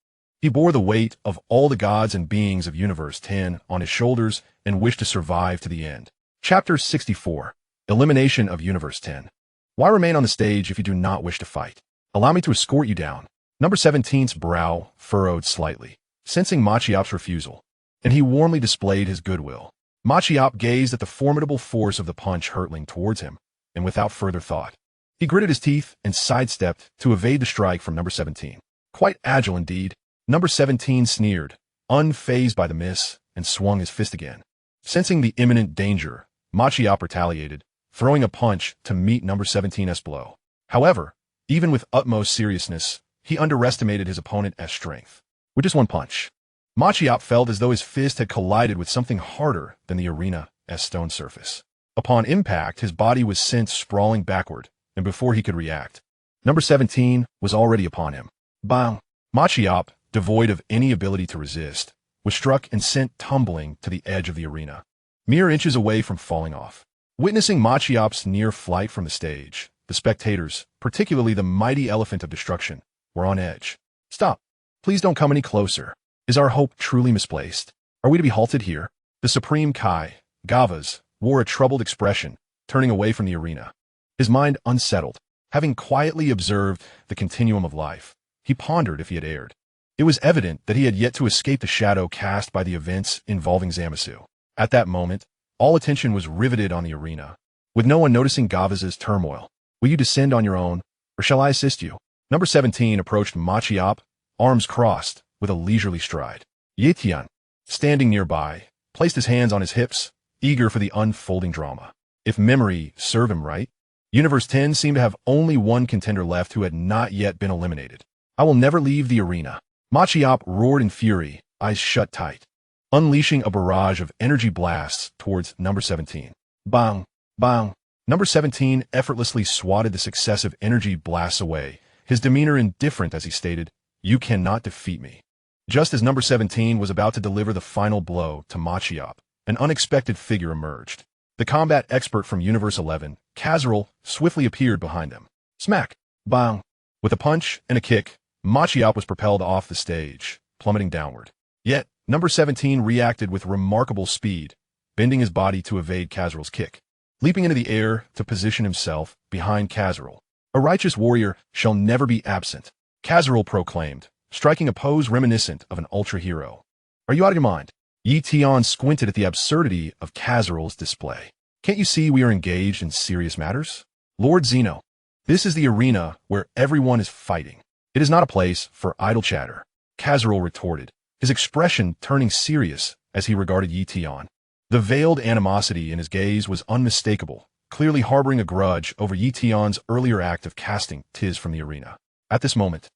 He bore the weight of all the gods and beings of Universe 10 on his shoulders and wished to survive to the end. Chapter 64. Elimination of Universe 10. Why remain on the stage if you do not wish to fight? Allow me to escort you down. Number 17's brow furrowed slightly, sensing Machiap's refusal, and he warmly displayed his goodwill. Machiap gazed at the formidable force of the punch hurtling towards him, and without further thought, he gritted his teeth and sidestepped to evade the strike from number 17. Quite agile indeed. Number 17 sneered, unfazed by the miss, and swung his fist again. Sensing the imminent danger, Machiap retaliated, throwing a punch to meet number 17's blow. However, even with utmost seriousness, he underestimated his opponent's strength. With just one punch, Machiap felt as though his fist had collided with something harder than the arena's stone surface. Upon impact, his body was sent sprawling backward, and before he could react, number 17 was already upon him. Bang! Machiap, devoid of any ability to resist, was struck and sent tumbling to the edge of the arena, mere inches away from falling off. Witnessing Machiap's near flight from the stage, the spectators, particularly the mighty elephant of destruction, were on edge. Stop! Please don't come any closer. Is our hope truly misplaced? Are we to be halted here? The Supreme Kai, Gavas, wore a troubled expression, turning away from the arena. His mind unsettled, having quietly observed the continuum of life, he pondered if he had erred. It was evident that he had yet to escape the shadow cast by the events involving Zamasu. At that moment, all attention was riveted on the arena, with no one noticing Gavas's turmoil. Will you descend on your own, or shall I assist you? Number 17 approached Machiap, arms crossed, with a leisurely stride. Ye Tian, standing nearby, placed his hands on his hips, eager for the unfolding drama. If memory served him right, Universe 10 seemed to have only one contender left who had not yet been eliminated. I will never leave the arena. Machiop roared in fury, eyes shut tight, unleashing a barrage of energy blasts towards number 17. Bang! Bang! Number 17 effortlessly swatted the successive energy blasts away, his demeanor indifferent as he stated, "You cannot defeat me." Just as number 17 was about to deliver the final blow to Machiop, an unexpected figure emerged. The combat expert from Universe 11, Kazral, swiftly appeared behind them. Smack! Bang! With a punch and a kick, Machiop was propelled off the stage, plummeting downward. Yet, number 17 reacted with remarkable speed, bending his body to evade Kazral's kick. Leaping into the air to position himself behind Kazral. "A righteous warrior shall never be absent," Kazral proclaimed, striking a pose reminiscent of an ultra-hero. "Are you out of your mind?" Ye Tian squinted at the absurdity of Kazral's display. "Can't you see we are engaged in serious matters? Lord Zeno, this is the arena where everyone is fighting. It is not a place for idle chatter," Kazral retorted, his expression turning serious as he regarded Ye Tian. The veiled animosity in his gaze was unmistakable, clearly harboring a grudge over Ye Tian's earlier act of casting Tiz from the arena. At this moment,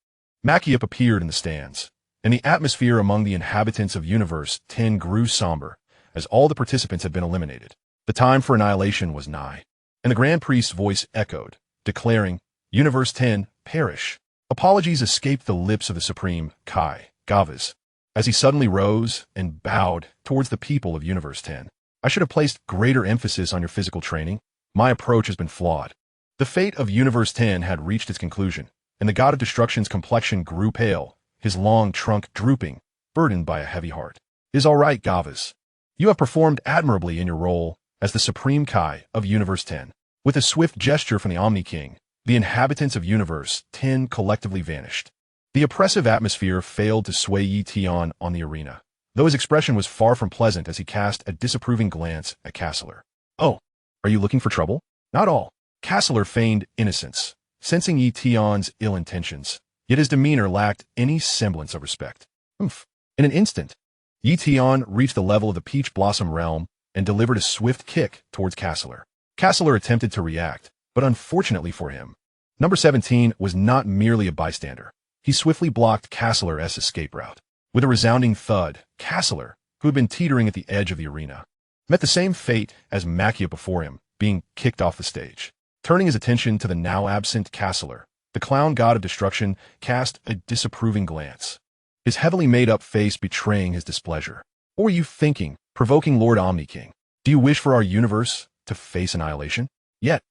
Machiop appeared in the stands, and the atmosphere among the inhabitants of Universe 10 grew somber, as all the participants had been eliminated. The time for annihilation was nigh, and the Grand Priest's voice echoed, declaring, "Universe 10, perish." Apologies escaped the lips of the Supreme Kai, Gavas, as he suddenly rose and bowed towards the people of Universe 10. "I should have placed greater emphasis on your physical training. My approach has been flawed." The fate of Universe 10 had reached its conclusion, and the God of Destruction's complexion grew pale, his long trunk drooping, burdened by a heavy heart. "It is all right, Gavas. You have performed admirably in your role as the Supreme Kai of Universe 10. With a swift gesture from the Omni-King, the inhabitants of Universe 10 collectively vanished. The oppressive atmosphere failed to sway Ye Tian on the arena, though his expression was far from pleasant as he cast a disapproving glance at Castler. "Oh, are you looking for trouble?" "Not all." Castler feigned innocence, sensing Ye Tian's ill intentions, yet his demeanor lacked any semblance of respect. "Humph." In an instant, Ye Tian reached the level of the Peach Blossom realm and delivered a swift kick towards Castler. Castler attempted to react, but unfortunately for him, number 17 was not merely a bystander. He swiftly blocked Castler's escape route. With a resounding thud, Castler, who had been teetering at the edge of the arena, met the same fate as Machiop before him, being kicked off the stage. Turning his attention to the now absent Castler, the clown god of destruction cast a disapproving glance, his heavily made-up face betraying his displeasure. "What were you thinking, provoking Lord Omni-King? Do you wish for our universe to face annihilation?" Yet,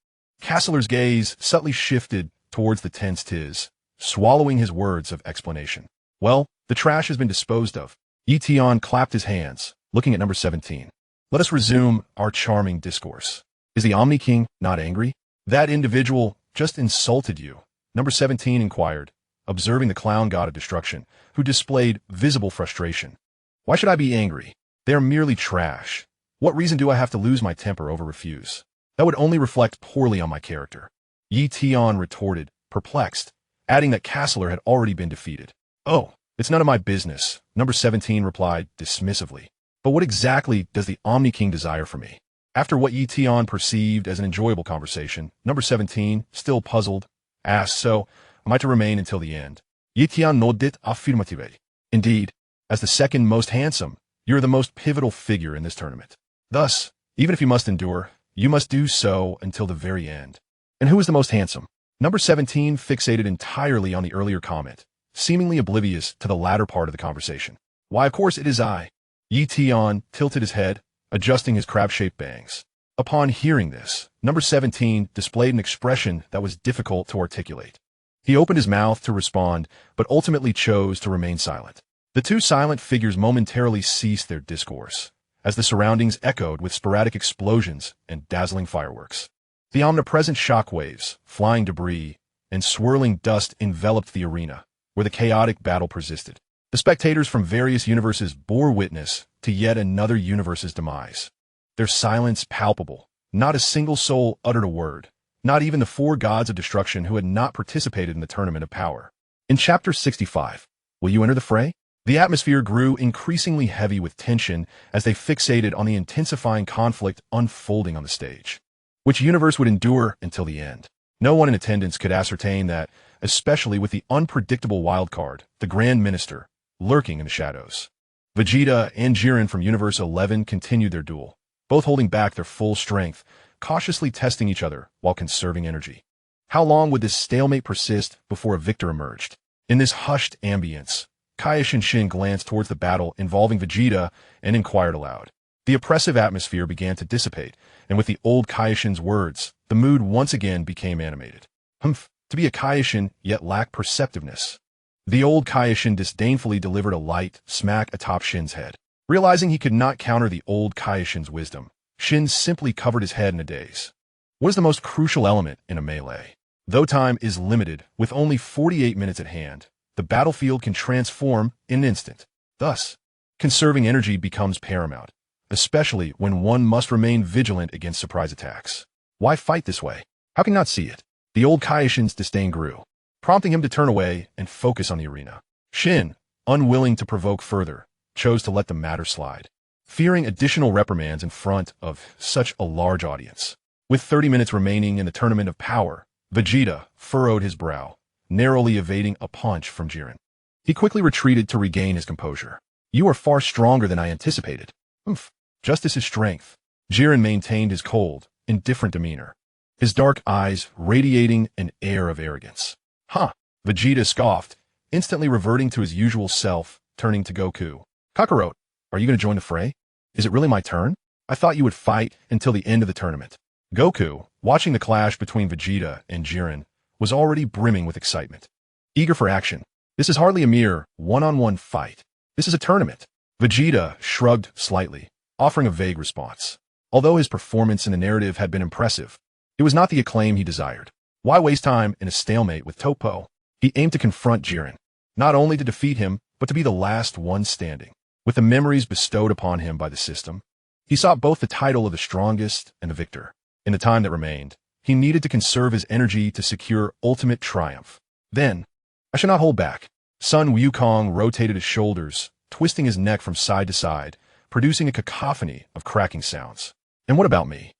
Castler's gaze subtly shifted towards the tense Tiz, swallowing his words of explanation. "Well, the trash has been disposed of." Ye Tian clapped his hands, looking at number 17. "Let us resume our charming discourse. Is the Omni-King not angry?" "That individual just insulted you," number 17 inquired, observing the clown god of destruction, who displayed visible frustration. "Why should I be angry? They are merely trash. What reason do I have to lose my temper over refuse? That would only reflect poorly on my character." Ye Tian retorted, perplexed, adding that Castler had already been defeated. "Oh, it's none of my business," number 17 replied dismissively. "But what exactly does the Omni-King desire from me?" After what Ye Tian perceived as an enjoyable conversation, number 17, still puzzled, asked, "So, am I to remain until the end?" Ye Tian nodded affirmatively. "Indeed, as the second most handsome, you are the most pivotal figure in this tournament. Thus, even if you must endure, you must do so until the very end." "And who is the most handsome?" Number 17 fixated entirely on the earlier comment, seemingly oblivious to the latter part of the conversation. "Why, of course it is I." Ye Tian tilted his head, adjusting his crab-shaped bangs. Upon hearing this, number 17 displayed an expression that was difficult to articulate. He opened his mouth to respond, but ultimately chose to remain silent. The two silent figures momentarily ceased their discourse, as the surroundings echoed with sporadic explosions and dazzling fireworks. The omnipresent shockwaves, flying debris, and swirling dust enveloped the arena, where the chaotic battle persisted. The spectators from various universes bore witness to yet another universe's demise. Their silence palpable. Not a single soul uttered a word, not even the four gods of destruction who had not participated in the tournament of power. In Chapter 65, will you enter the fray? The atmosphere grew increasingly heavy with tension as they fixated on the intensifying conflict unfolding on the stage. Which universe would endure until the end? No one in attendance could ascertain that, especially with the unpredictable wildcard, the Grand Minister, lurking in the shadows. Vegeta and Jiren from Universe 11 continued their duel, both holding back their full strength, cautiously testing each other while conserving energy. How long would this stalemate persist before a victor emerged? In this hushed ambience, Kaiush and Shin glanced towards the battle involving Vegeta and inquired aloud. The oppressive atmosphere began to dissipate, and with the old Kaiushin's words, the mood once again became animated. Humph, to be a Kaiushin yet lack perceptiveness. The old Kaiushin disdainfully delivered a light smack atop Shin's head. Realizing he could not counter the old Kaiushin's wisdom, Shin simply covered his head in a daze. What is the most crucial element in a melee? Though time is limited, with only 48 minutes at hand, the battlefield can transform in an instant. Thus, conserving energy becomes paramount, especially when one must remain vigilant against surprise attacks. Why fight this way? How can you not see it? The old Kaiushin's disdain grew, prompting him to turn away and focus on the arena. Shin, unwilling to provoke further, chose to let the matter slide, fearing additional reprimands in front of such a large audience. With 30 minutes remaining in the Tournament of Power, Vegeta furrowed his brow, narrowly evading a punch from Jiren. He quickly retreated to regain his composure. You are far stronger than I anticipated. Humph. Justice is strength. Jiren maintained his cold, indifferent demeanor, his dark eyes radiating an air of arrogance. Huh. Vegeta scoffed, instantly reverting to his usual self, turning to Goku. Kakarot, are you going to join the fray? Is it really my turn? I thought you would fight until the end of the tournament. Goku, watching the clash between Vegeta and Jiren, was already brimming with excitement. Eager for action. This is hardly a mere one-on-one fight. This is a tournament. Vegeta shrugged slightly, offering a vague response. Although his performance in the narrative had been impressive, it was not the acclaim he desired. Why waste time in a stalemate with Topo? He aimed to confront Jiren, not only to defeat him, but to be the last one standing. With the memories bestowed upon him by the system, he sought both the title of the strongest and the victor. In the time that remained, he needed to conserve his energy to secure ultimate triumph. Then, I should not hold back. Sun Wukong rotated his shoulders, twisting his neck from side to side, producing a cacophony of cracking sounds. And what about me?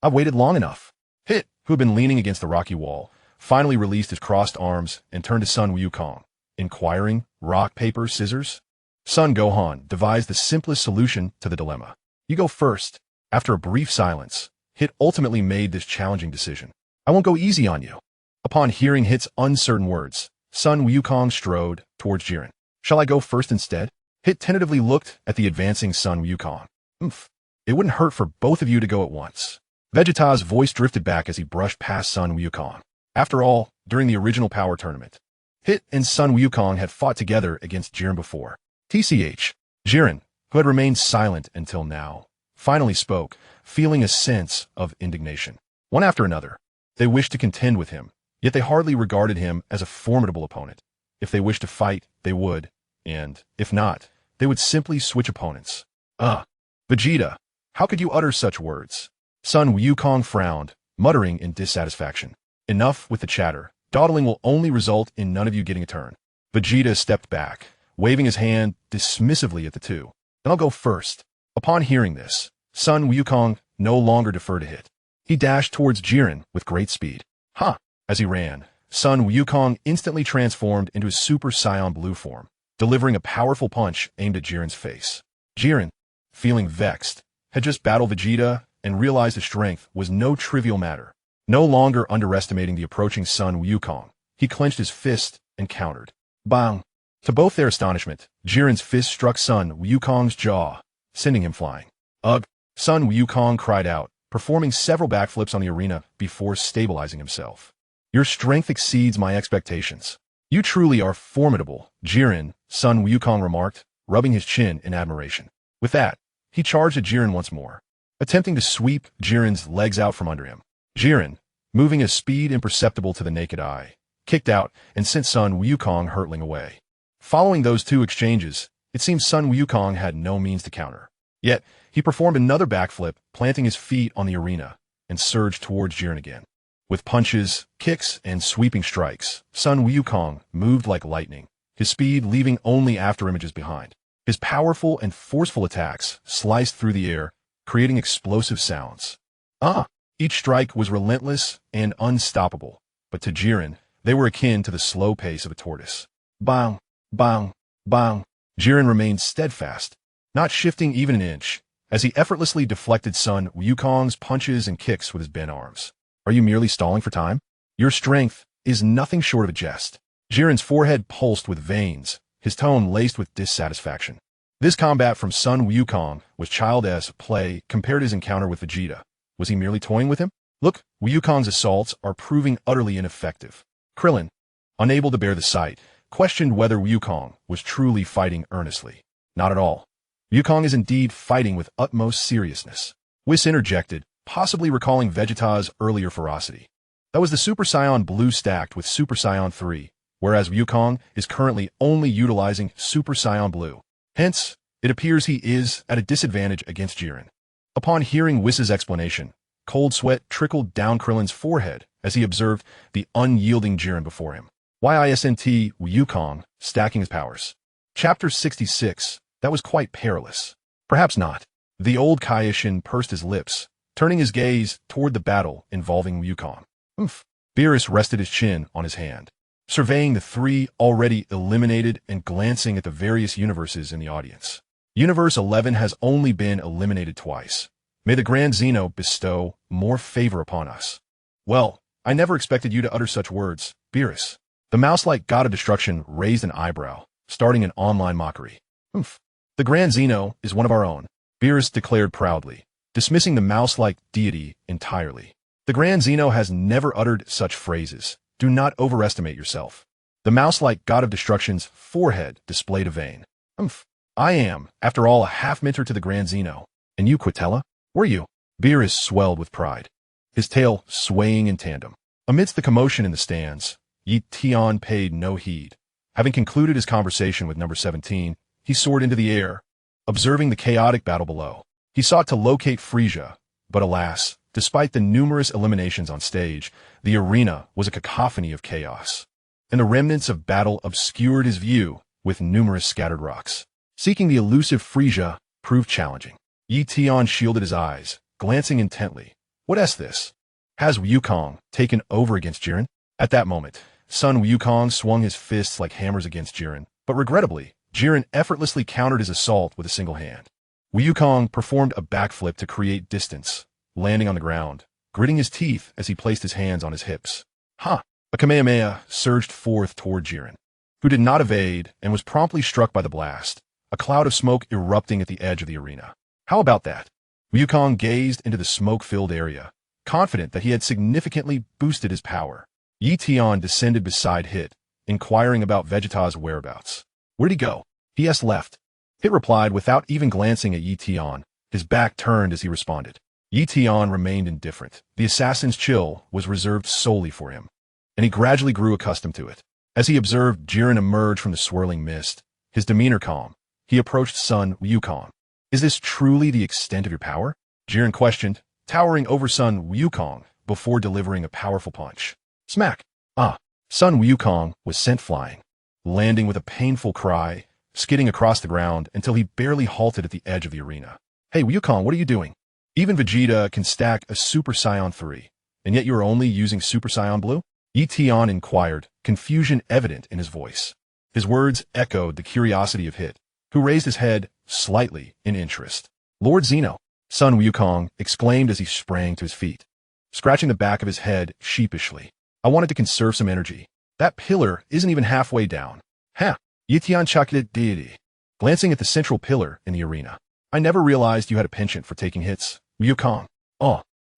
I've waited long enough. Hit, who had been leaning against the rocky wall, finally released his crossed arms and turned to Sun Wukong, inquiring, rock, paper, scissors? Sun Gohan devised the simplest solution to the dilemma. You go first. After a brief silence, Hit ultimately made this challenging decision. I won't go easy on you. Upon hearing Hit's uncertain words, Sun Wukong strode towards Jiren. Shall I go first instead? Hit tentatively looked at the advancing Sun Wukong. Oomph. It wouldn't hurt for both of you to go at once. Vegeta's voice drifted back as he brushed past Sun Wukong. After all, during the original Power Tournament, Hit and Sun Wukong had fought together against Jiren before. TCH. Jiren, who had remained silent until now, finally spoke, feeling a sense of indignation. One after another, they wished to contend with him, yet they hardly regarded him as a formidable opponent. If they wished to fight, they would, and, if not, they would simply switch opponents. Vegeta, how could you utter such words? Sun Wukong frowned, muttering in dissatisfaction. Enough with the chatter. Dawdling will only result in none of you getting a turn. Vegeta stepped back, waving his hand dismissively at the two. Then I'll go first. Upon hearing this, Sun Wukong no longer deferred to Hit. He dashed towards Jiren with great speed. As he ran, Sun Wukong instantly transformed into his Super Saiyan Blue form, delivering a powerful punch aimed at Jiren's face. Jiren, feeling vexed, had just battled Vegeta and realized his strength was no trivial matter. No longer underestimating the approaching Sun Wukong, he clenched his fist and countered. Bang! To both their astonishment, Jiren's fist struck Sun Wukong's jaw, sending him flying. Ugh! Sun Wukong cried out, performing several backflips on the arena before stabilizing himself. Your strength exceeds my expectations. You truly are formidable, Jiren, Sun Wukong remarked, rubbing his chin in admiration. With that, he charged at Jiren once more, attempting to sweep Jiren's legs out from under him. Jiren, moving at speed imperceptible to the naked eye, kicked out and sent Sun Wukong hurtling away. Following those two exchanges, it seems Sun Wukong had no means to counter. Yet, he performed another backflip, planting his feet on the arena, and surged towards Jiren again. With punches, kicks, and sweeping strikes, Sun Wukong moved like lightning, his speed leaving only afterimages behind. His powerful and forceful attacks sliced through the air, creating explosive sounds. Each strike was relentless and unstoppable, but to Jiren, they were akin to the slow pace of a tortoise. Bang, bang, bang. Jiren remained steadfast, not shifting even an inch, as he effortlessly deflected Sun Wukong's punches and kicks with his bent arms. Are you merely stalling for time? Your strength is nothing short of a jest. Jiren's forehead pulsed with veins, his tone laced with dissatisfaction. This combat from Sun Wukong was childish play compared to his encounter with Vegeta. Was he merely toying with him? Look, Wukong's assaults are proving utterly ineffective. Krillin, unable to bear the sight, questioned whether Wukong was truly fighting earnestly. Not at all. Wukong is indeed fighting with utmost seriousness. Whis interjected, possibly recalling Vegeta's earlier ferocity. That was the Super Saiyan Blue stacked with Super Saiyan 3, whereas Wukong is currently only utilizing Super Saiyan Blue. Hence, it appears he is at a disadvantage against Jiren. Upon hearing Whis's explanation, cold sweat trickled down Krillin's forehead as he observed the unyielding Jiren before him. YISNT Wukong stacking his powers. Chapter 66. That was quite perilous. Perhaps not. The old Kaioshin pursed his lips, turning his gaze toward the battle involving Wukong. Beerus rested his chin on his hand, surveying the three already eliminated and glancing at the various universes in the audience. Universe 11 has only been eliminated twice. May the Grand Zeno bestow more favor upon us. Well, I never expected you to utter such words, Beerus. The mouse-like god of destruction raised an eyebrow, starting an online mockery. The Grand Zeno is one of our own, Beerus declared proudly, dismissing the mouse-like deity entirely. The Grand Zeno has never uttered such phrases. Do not overestimate yourself. The mouse-like god of destruction's forehead displayed a vein. I am, after all, a half-mentor to the Grand Zeno. And you, Quitella? Were you? Beerus swelled with pride, his tail swaying in tandem. Amidst the commotion in the stands, Ye Tian paid no heed. Having concluded his conversation with number 17, he soared into the air, observing the chaotic battle below. He sought to locate Frisia, but alas, despite the numerous eliminations on stage, the arena was a cacophony of chaos, and the remnants of battle obscured his view with numerous scattered rocks. Seeking the elusive Frisia proved challenging. Ye Tian shielded his eyes, glancing intently. What is this? Has Wukong taken over against Jiren? At that moment, Sun Wukong swung his fists like hammers against Jiren, but regrettably, Jiren effortlessly countered his assault with a single hand. Wukong performed a backflip to create distance, landing on the ground, gritting his teeth as he placed his hands on his hips. A Kamehameha surged forth toward Jiren, who did not evade and was promptly struck by the blast, a cloud of smoke erupting at the edge of the arena. How about that? Wukong gazed into the smoke-filled area, confident that he had significantly boosted his power. Ye Tian descended beside Hit, inquiring about Vegeta's whereabouts. Where'd he go? He asked left. Hit replied without even glancing at Ye Tian, his back turned as he responded. Ye Tian remained indifferent. The assassin's chill was reserved solely for him, and he gradually grew accustomed to it. As he observed Jiren emerge from the swirling mist, his demeanor calm, he approached Sun Wukong. Is this truly the extent of your power? Jiren questioned, towering over Sun Wukong before delivering a powerful punch. Smack! Sun Wukong was sent flying, landing with a painful cry, skidding across the ground until he barely halted at the edge of the arena. Hey Wukong, what are you doing? Even Vegeta can stack a Super Saiyan 3, and yet you are only using Super Saiyan Blue? Ye Tian inquired, confusion evident in his voice. His words echoed the curiosity of Hit, who raised his head slightly in interest. Lord Zeno, Sun Wukong exclaimed as he sprang to his feet, scratching the back of his head sheepishly. I wanted to conserve some energy. That pillar isn't even halfway down. Ye Tian chocolate deity. Glancing at the central pillar in the arena. I never realized you had a penchant for taking hits. Wukong.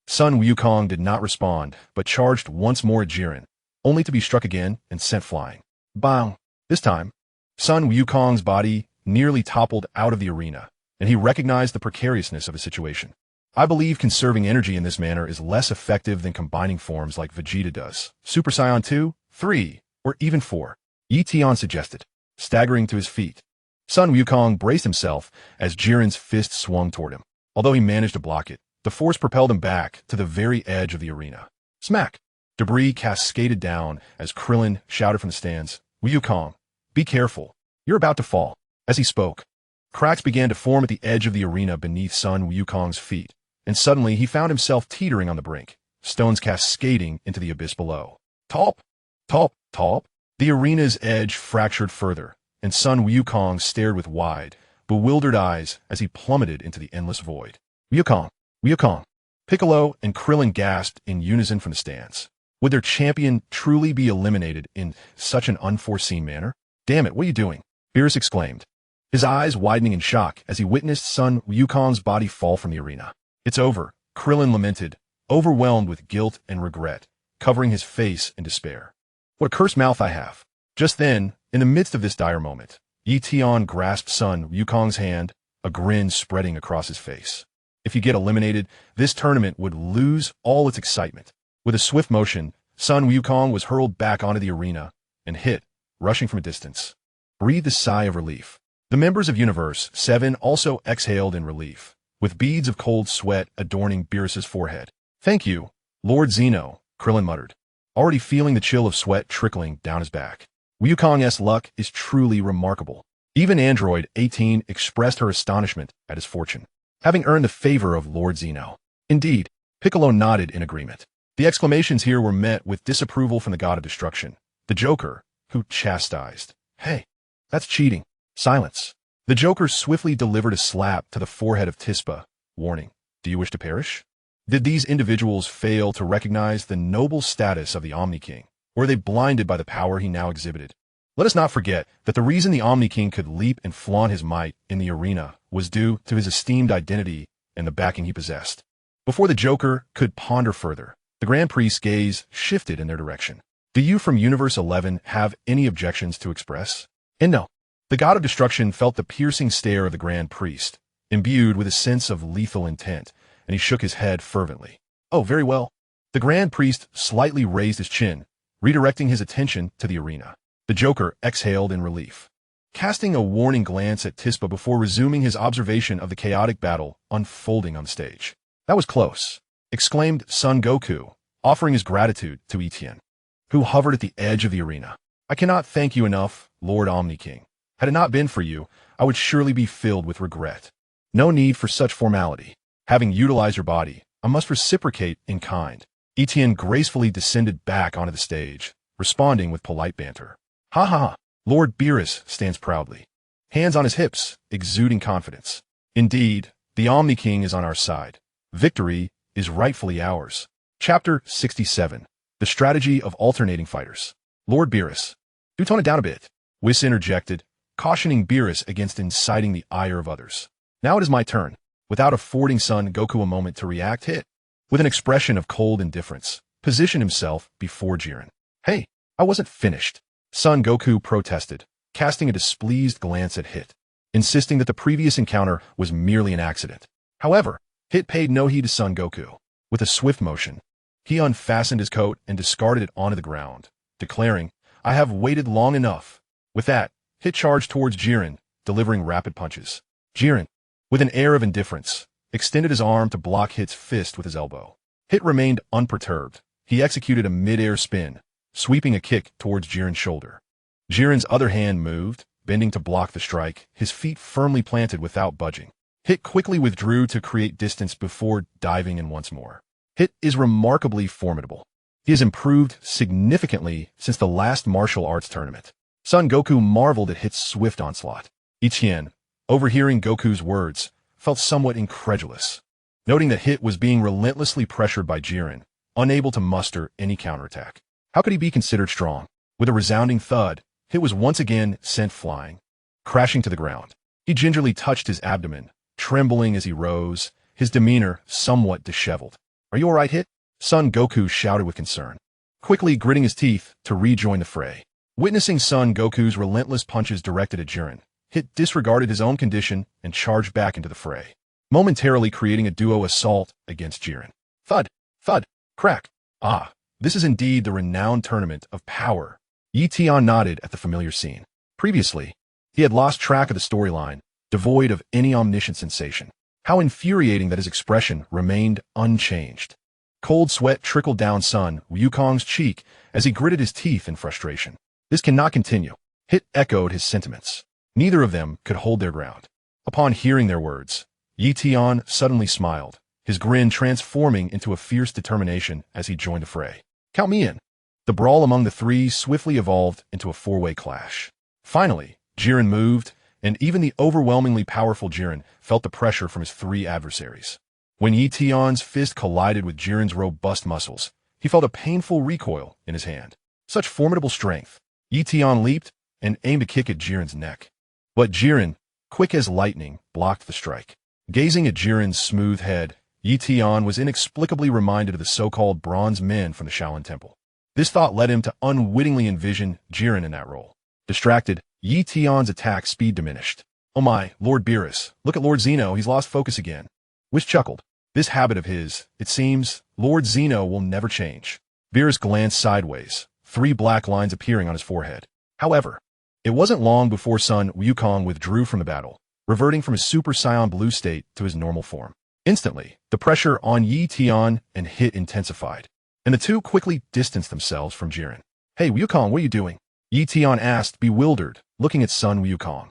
Sun Wukong did not respond, but charged once more at Jiren, only to be struck again and sent flying. Bang! This time, Sun Wukong's body nearly toppled out of the arena, and he recognized the precariousness of his situation. I believe conserving energy in this manner is less effective than combining forms like Vegeta does. Super Saiyan 2, 3, or even 4. Ye Tian suggested, staggering to his feet. Sun Wukong braced himself as Jiren's fist swung toward him. Although he managed to block it, the force propelled him back to the very edge of the arena. Smack! Debris cascaded down as Krillin shouted from the stands, Wukong, be careful. You're about to fall. As he spoke, cracks began to form at the edge of the arena beneath Sun Wukong's feet, and suddenly he found himself teetering on the brink, stones cascading into the abyss below. Top, top, top. The arena's edge fractured further, and Sun Wukong stared with wide, bewildered eyes as he plummeted into the endless void. Wukong, Wukong. Piccolo and Krillin gasped in unison from the stands. Would their champion truly be eliminated in such an unforeseen manner? Damn it, what are you doing? Beerus exclaimed, his eyes widening in shock as he witnessed Sun Wukong's body fall from the arena. It's over, Krillin lamented, overwhelmed with guilt and regret, covering his face in despair. What a cursed mouth I have. Just then, in the midst of this dire moment, Ye Tian grasped Sun Wukong's hand, a grin spreading across his face. If you get eliminated, this tournament would lose all its excitement. With a swift motion, Sun Wukong was hurled back onto the arena and hit, rushing from a distance. Breathed a sigh of relief. The members of Universe 7 also exhaled in relief, with beads of cold sweat adorning Beerus's forehead. Thank you, Lord Zeno, Krillin muttered, already feeling the chill of sweat trickling down his back. Wukong's luck is truly remarkable. Even Android 18 expressed her astonishment at his fortune, having earned the favor of Lord Zeno. Indeed, Piccolo nodded in agreement. The exclamations here were met with disapproval from the god of destruction, the Joker, who chastised. Hey, that's cheating. Silence. The Joker swiftly delivered a slap to the forehead of Tispa, warning, do you wish to perish? Did these individuals fail to recognize the noble status of the Omni-King, or were they blinded by the power he now exhibited? Let us not forget that the reason the Omni-King could leap and flaunt his might in the arena was due to his esteemed identity and the backing he possessed. Before the Joker could ponder further, the Grand Priest's gaze shifted in their direction. Do you from Universe 11 have any objections to express? And no. The god of destruction felt the piercing stare of the Grand Priest, imbued with a sense of lethal intent, and he shook his head fervently. Oh, very well. The Grand Priest slightly raised his chin, redirecting his attention to the arena. The Joker exhaled in relief, casting a warning glance at Tispa before resuming his observation of the chaotic battle unfolding on the stage. That was close, exclaimed Son Goku, offering his gratitude to Ye Tian, who hovered at the edge of the arena. I cannot thank you enough, Lord Omni-King. Had it not been for you, I would surely be filled with regret. No need for such formality. Having utilized your body, I must reciprocate in kind. Ye Tian gracefully descended back onto the stage, responding with polite banter. Ha ha ha. Lord Beerus stands proudly, hands on his hips, exuding confidence. Indeed, the Omni-King is on our side. Victory is rightfully ours. Chapter 67. The Strategy of Alternating Fighters. Lord Beerus, do tone it down a bit, Whis interjected, cautioning Beerus against inciting the ire of others. Now it is my turn. Without affording Son Goku a moment to react, hit, with an expression of cold indifference, positioned himself before Jiren. Hey, I wasn't finished. Son Goku protested, casting a displeased glance at Hit, insisting that the previous encounter was merely an accident. However, Hit paid no heed to Son Goku. With a swift motion, he unfastened his coat and discarded it onto the ground, declaring, I have waited long enough. With that, Hit charged towards Jiren, delivering rapid punches. Jiren, with an air of indifference, extended his arm to block Hit's fist with his elbow. Hit remained unperturbed. He executed a mid-air spin, sweeping a kick towards Jiren's shoulder. Jiren's other hand moved, bending to block the strike, his feet firmly planted without budging. Hit quickly withdrew to create distance before diving in once more. Hit is remarkably formidable. He has improved significantly since the last martial arts tournament. Son Goku marveled at Hit's swift onslaught. Ye Tian, overhearing Goku's words, felt somewhat incredulous, noting that Hit was being relentlessly pressured by Jiren, unable to muster any counterattack. How could he be considered strong? With a resounding thud, Hit was once again sent flying, crashing to the ground. He gingerly touched his abdomen, trembling as he rose, his demeanor somewhat disheveled. Are you all right, Hit? Son Goku shouted with concern, quickly gritting his teeth to rejoin the fray. Witnessing Son Goku's relentless punches directed at Jiren, Hit disregarded his own condition and charged back into the fray, momentarily creating a duo assault against Jiren. Thud, thud, crack. Ah, this is indeed the renowned tournament of power. Ye Tian nodded at the familiar scene. Previously, he had lost track of the storyline, devoid of any omniscient sensation. How infuriating that his expression remained unchanged. Cold sweat trickled down Son Wukong's cheek as he gritted his teeth in frustration. This cannot continue. Hit echoed his sentiments. Neither of them could hold their ground. Upon hearing their words, Ye Tian suddenly smiled, his grin transforming into a fierce determination as he joined the fray. Count me in. The brawl among the three swiftly evolved into a four-way clash. Finally, Jiren moved, and even the overwhelmingly powerful Jiren felt the pressure from his three adversaries. When Ye Tian's fist collided with Jiren's robust muscles, he felt a painful recoil in his hand. Such formidable strength. Ye Tian leaped and aimed a kick at Jiren's neck. But Jiren, quick as lightning, blocked the strike. Gazing at Jiren's smooth head, Ye Tian was inexplicably reminded of the so-called bronze men from the Shaolin Temple. This thought led him to unwittingly envision Jiren in that role. Distracted, Ye Tian's attack speed diminished. Oh my, Lord Beerus, look at Lord Zeno, he's lost focus again. Whis chuckled. This habit of his, it seems, Lord Zeno will never change. Beerus glanced sideways, 3 black lines appearing on his forehead. However, it wasn't long before Sun Wukong withdrew from the battle, reverting from his Super Saiyan Blue state to his normal form. Instantly, the pressure on Ye Tian and Hit intensified, and the two quickly distanced themselves from Jiren. Hey Wukong, what are you doing? Ye Tian asked, bewildered, looking at Sun Wukong.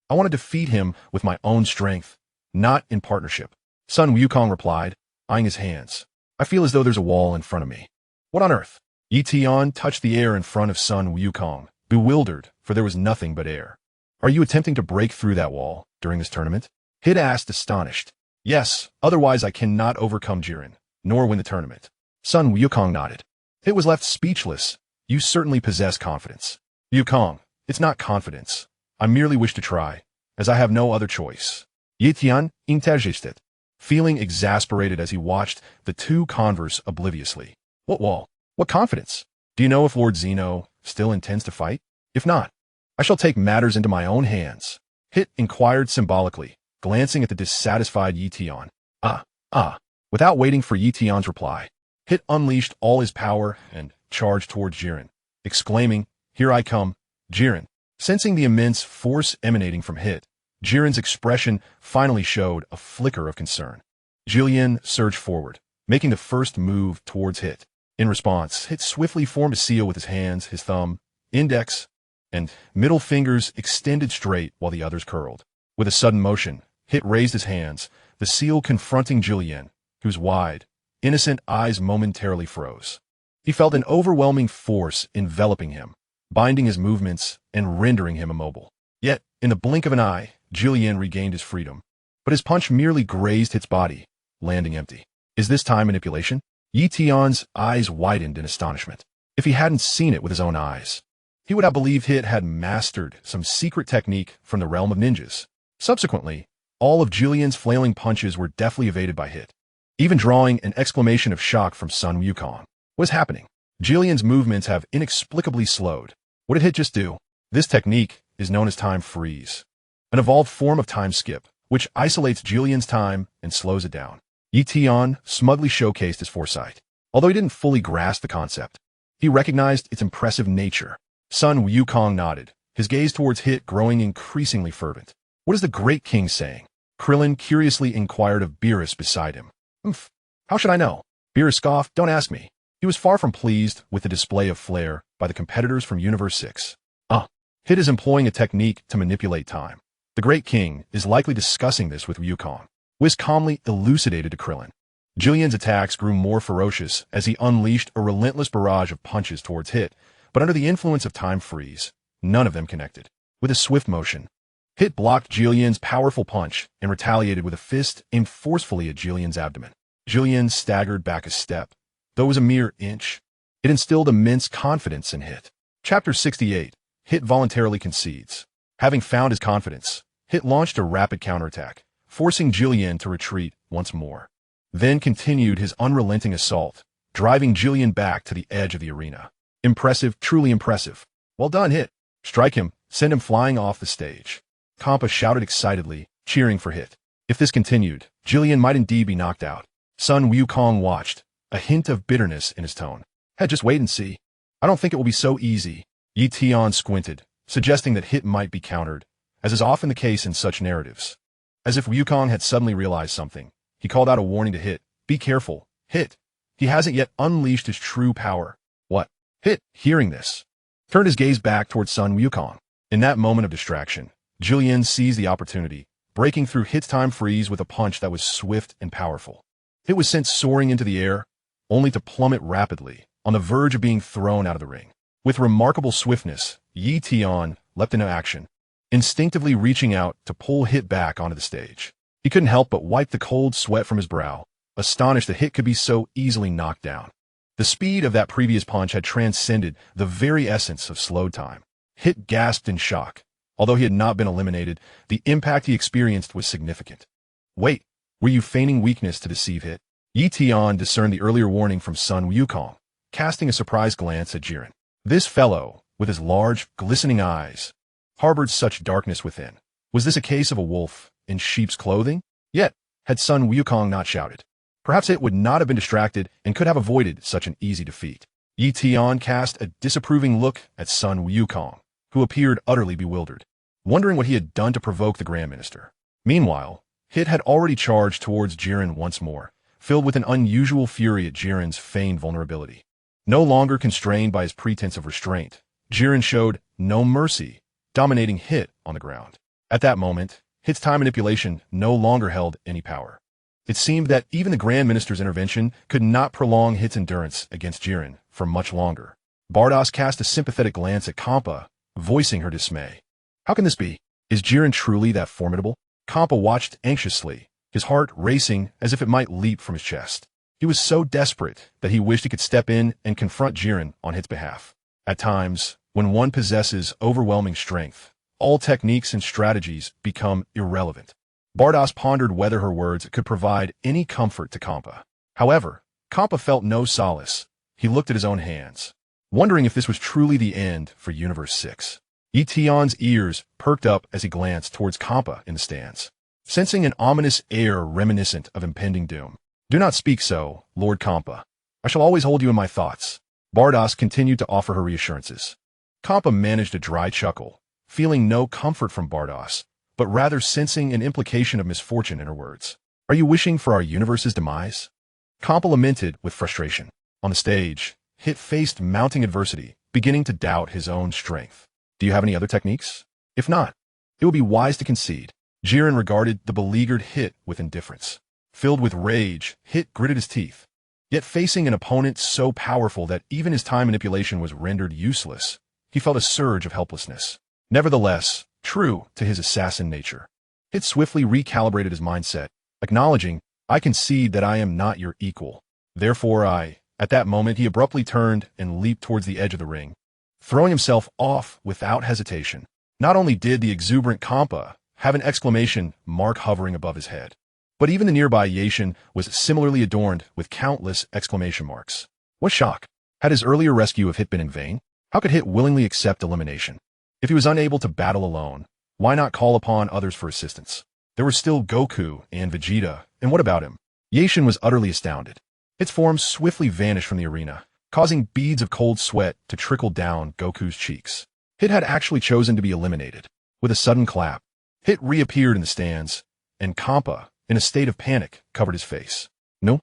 I want to defeat him with my own strength, not in partnership. Sun Wukong replied, eyeing his hands. I feel as though there's a wall in front of me. What on earth? Ye Tian touched the air in front of Sun Wukong, bewildered, for there was nothing but air. Are you attempting to break through that wall during this tournament? Hit asked, astonished. Yes, otherwise I cannot overcome Jiren, nor win the tournament. Sun Wukong nodded. Hit was left speechless. You certainly possess confidence. Wukong, it's not confidence. I merely wish to try, as I have no other choice. Ye Tian interjected, feeling exasperated as he watched the two converse obliviously. What wall? What confidence? Do you know if Lord Zeno still intends to fight? If not, I shall take matters into my own hands. Hit inquired symbolically, glancing at the dissatisfied Ye Tian. Without waiting for Ye Tian's reply, Hit unleashed all his power and charged towards Jiren, exclaiming, Here I come, Jiren. Sensing the immense force emanating from Hit, Jiren's expression finally showed a flicker of concern. Jillian surged forward, making the first move towards Hit. In response, Hit swiftly formed a seal with his hands, his thumb, index, and middle fingers extended straight while the others curled. With a sudden motion, Hit raised his hands, the seal confronting Jillian, whose wide, innocent eyes momentarily froze. He felt an overwhelming force enveloping him, binding his movements and rendering him immobile. Yet, in the blink of an eye, Jillian regained his freedom. But his punch merely grazed Hit's body, landing empty. Is this time manipulation? Ye Tian's eyes widened in astonishment. If he hadn't seen it with his own eyes, he would have believed Hit had mastered some secret technique from the realm of ninjas. Subsequently, all of Jillian's flailing punches were deftly evaded by Hit, even drawing an exclamation of shock from Sun Wukong. What is happening? Jillian's movements have inexplicably slowed. What did Hit just do? This technique is known as time freeze, an evolved form of time skip, which isolates Jillian's time and slows it down. Ye Tian smugly showcased his foresight. Although he didn't fully grasp the concept, he recognized its impressive nature. Sun Wukong nodded, his gaze towards Hit growing increasingly fervent. What is the great king saying? Krillin curiously inquired of Beerus beside him. How should I know? Beerus scoffed, don't ask me. He was far from pleased with the display of flair by the competitors from Universe 6. Hit is employing a technique to manipulate time. The great king is likely discussing this with Wukong. Whis calmly elucidated to Krillin. Jillian's attacks grew more ferocious as he unleashed a relentless barrage of punches towards Hit, but under the influence of time freeze, none of them connected. With a swift motion, Hit blocked Jillian's powerful punch and retaliated with a fist aimed forcefully at Jillian's abdomen. Jillian staggered back a step, though it was a mere inch. It instilled immense confidence in Hit. Chapter 68. Hit voluntarily concedes. Having found his confidence, Hit launched a rapid counterattack, forcing Jillian to retreat once more. Then continued his unrelenting assault, driving Jillian back to the edge of the arena. Impressive, truly impressive. Well done, Hit. Strike him, send him flying off the stage. Kampa shouted excitedly, cheering for Hit. If this continued, Jillian might indeed be knocked out. Sun Wukong watched, a hint of bitterness in his tone. Just wait and see. I don't think it will be so easy. Ye Tian squinted, suggesting that Hit might be countered, as is often the case in such narratives. As if Wukong had suddenly realized something, he called out a warning to Hit. Be careful, Hit. He hasn't yet unleashed his true power. What? Hit, hearing this, turned his gaze back towards Sun Wukong. In that moment of distraction, Jillian seized the opportunity, breaking through Hit's time freeze with a punch that was swift and powerful. Hit was sent soaring into the air, only to plummet rapidly, on the verge of being thrown out of the ring. With remarkable swiftness, Ye Tian leapt into action, instinctively reaching out to pull Hit back onto the stage. He couldn't help but wipe the cold sweat from his brow, astonished that Hit could be so easily knocked down. The speed of that previous punch had transcended the very essence of slowed time. Hit gasped in shock. Although he had not been eliminated, the impact he experienced was significant. Wait, were you feigning weakness to deceive Hit? Ye Tian discerned the earlier warning from Sun Wukong, casting a surprised glance at Jiren. This fellow, with his large, glistening eyes, harbored such darkness within. Was this a case of a wolf in sheep's clothing? Yet, had Sun Wukong not shouted, perhaps Hit would not have been distracted and could have avoided such an easy defeat. Ye Tian cast a disapproving look at Sun Wukong, who appeared utterly bewildered, wondering what he had done to provoke the Grand Minister. Meanwhile, Hit had already charged towards Jiren once more, filled with an unusual fury at Jiren's feigned vulnerability. No longer constrained by his pretense of restraint, Jiren showed no mercy, dominating Hit on the ground. At that moment, Hit's time manipulation no longer held any power. It seemed that even the Grand Minister's intervention could not prolong Hit's endurance against Jiren for much longer. Bardos cast a sympathetic glance at Kampa, voicing her dismay. How can this be? Is Jiren truly that formidable? Kampa watched anxiously, his heart racing as if it might leap from his chest. He was so desperate that he wished he could step in and confront Jiren on Hit's behalf. At times, when one possesses overwhelming strength, all techniques and strategies become irrelevant. Bardos pondered whether her words could provide any comfort to Kampa. However, Kampa felt no solace. He looked at his own hands, wondering if this was truly the end for Universe 6. Ye Tian's ears perked up as he glanced towards Kampa in the stands, sensing an ominous air reminiscent of impending doom. Do not speak so, Lord Kampa. I shall always hold you in my thoughts. Bardos continued to offer her reassurances. Kampa managed a dry chuckle, feeling no comfort from Bardos, but rather sensing an implication of misfortune in her words. Are you wishing for our universe's demise? Kampa lamented with frustration. On the stage, Hit faced mounting adversity, beginning to doubt his own strength. Do you have any other techniques? If not, it would be wise to concede. Jiren regarded the beleaguered Hit with indifference. Filled with rage, Hit gritted his teeth. Yet facing an opponent so powerful that even his time manipulation was rendered useless, he felt a surge of helplessness. Nevertheless, true to his assassin nature, Hit swiftly recalibrated his mindset, acknowledging, I concede that I am not your equal. Therefore At that moment he abruptly turned and leaped towards the edge of the ring, throwing himself off without hesitation. Not only did the exuberant Kampa have an exclamation mark hovering above his head, but even the nearby Ye Tian was similarly adorned with countless exclamation marks. What shock! Had his earlier rescue of Hit been in vain? How could Hit willingly accept elimination? If he was unable to battle alone, why not call upon others for assistance? There were still Goku and Vegeta, and what about him? Ye Tian was utterly astounded. Its form swiftly vanished from the arena, causing beads of cold sweat to trickle down Goku's cheeks. Hit had actually chosen to be eliminated. With a sudden clap, Hit reappeared in the stands, and Kampa, in a state of panic, covered his face. No.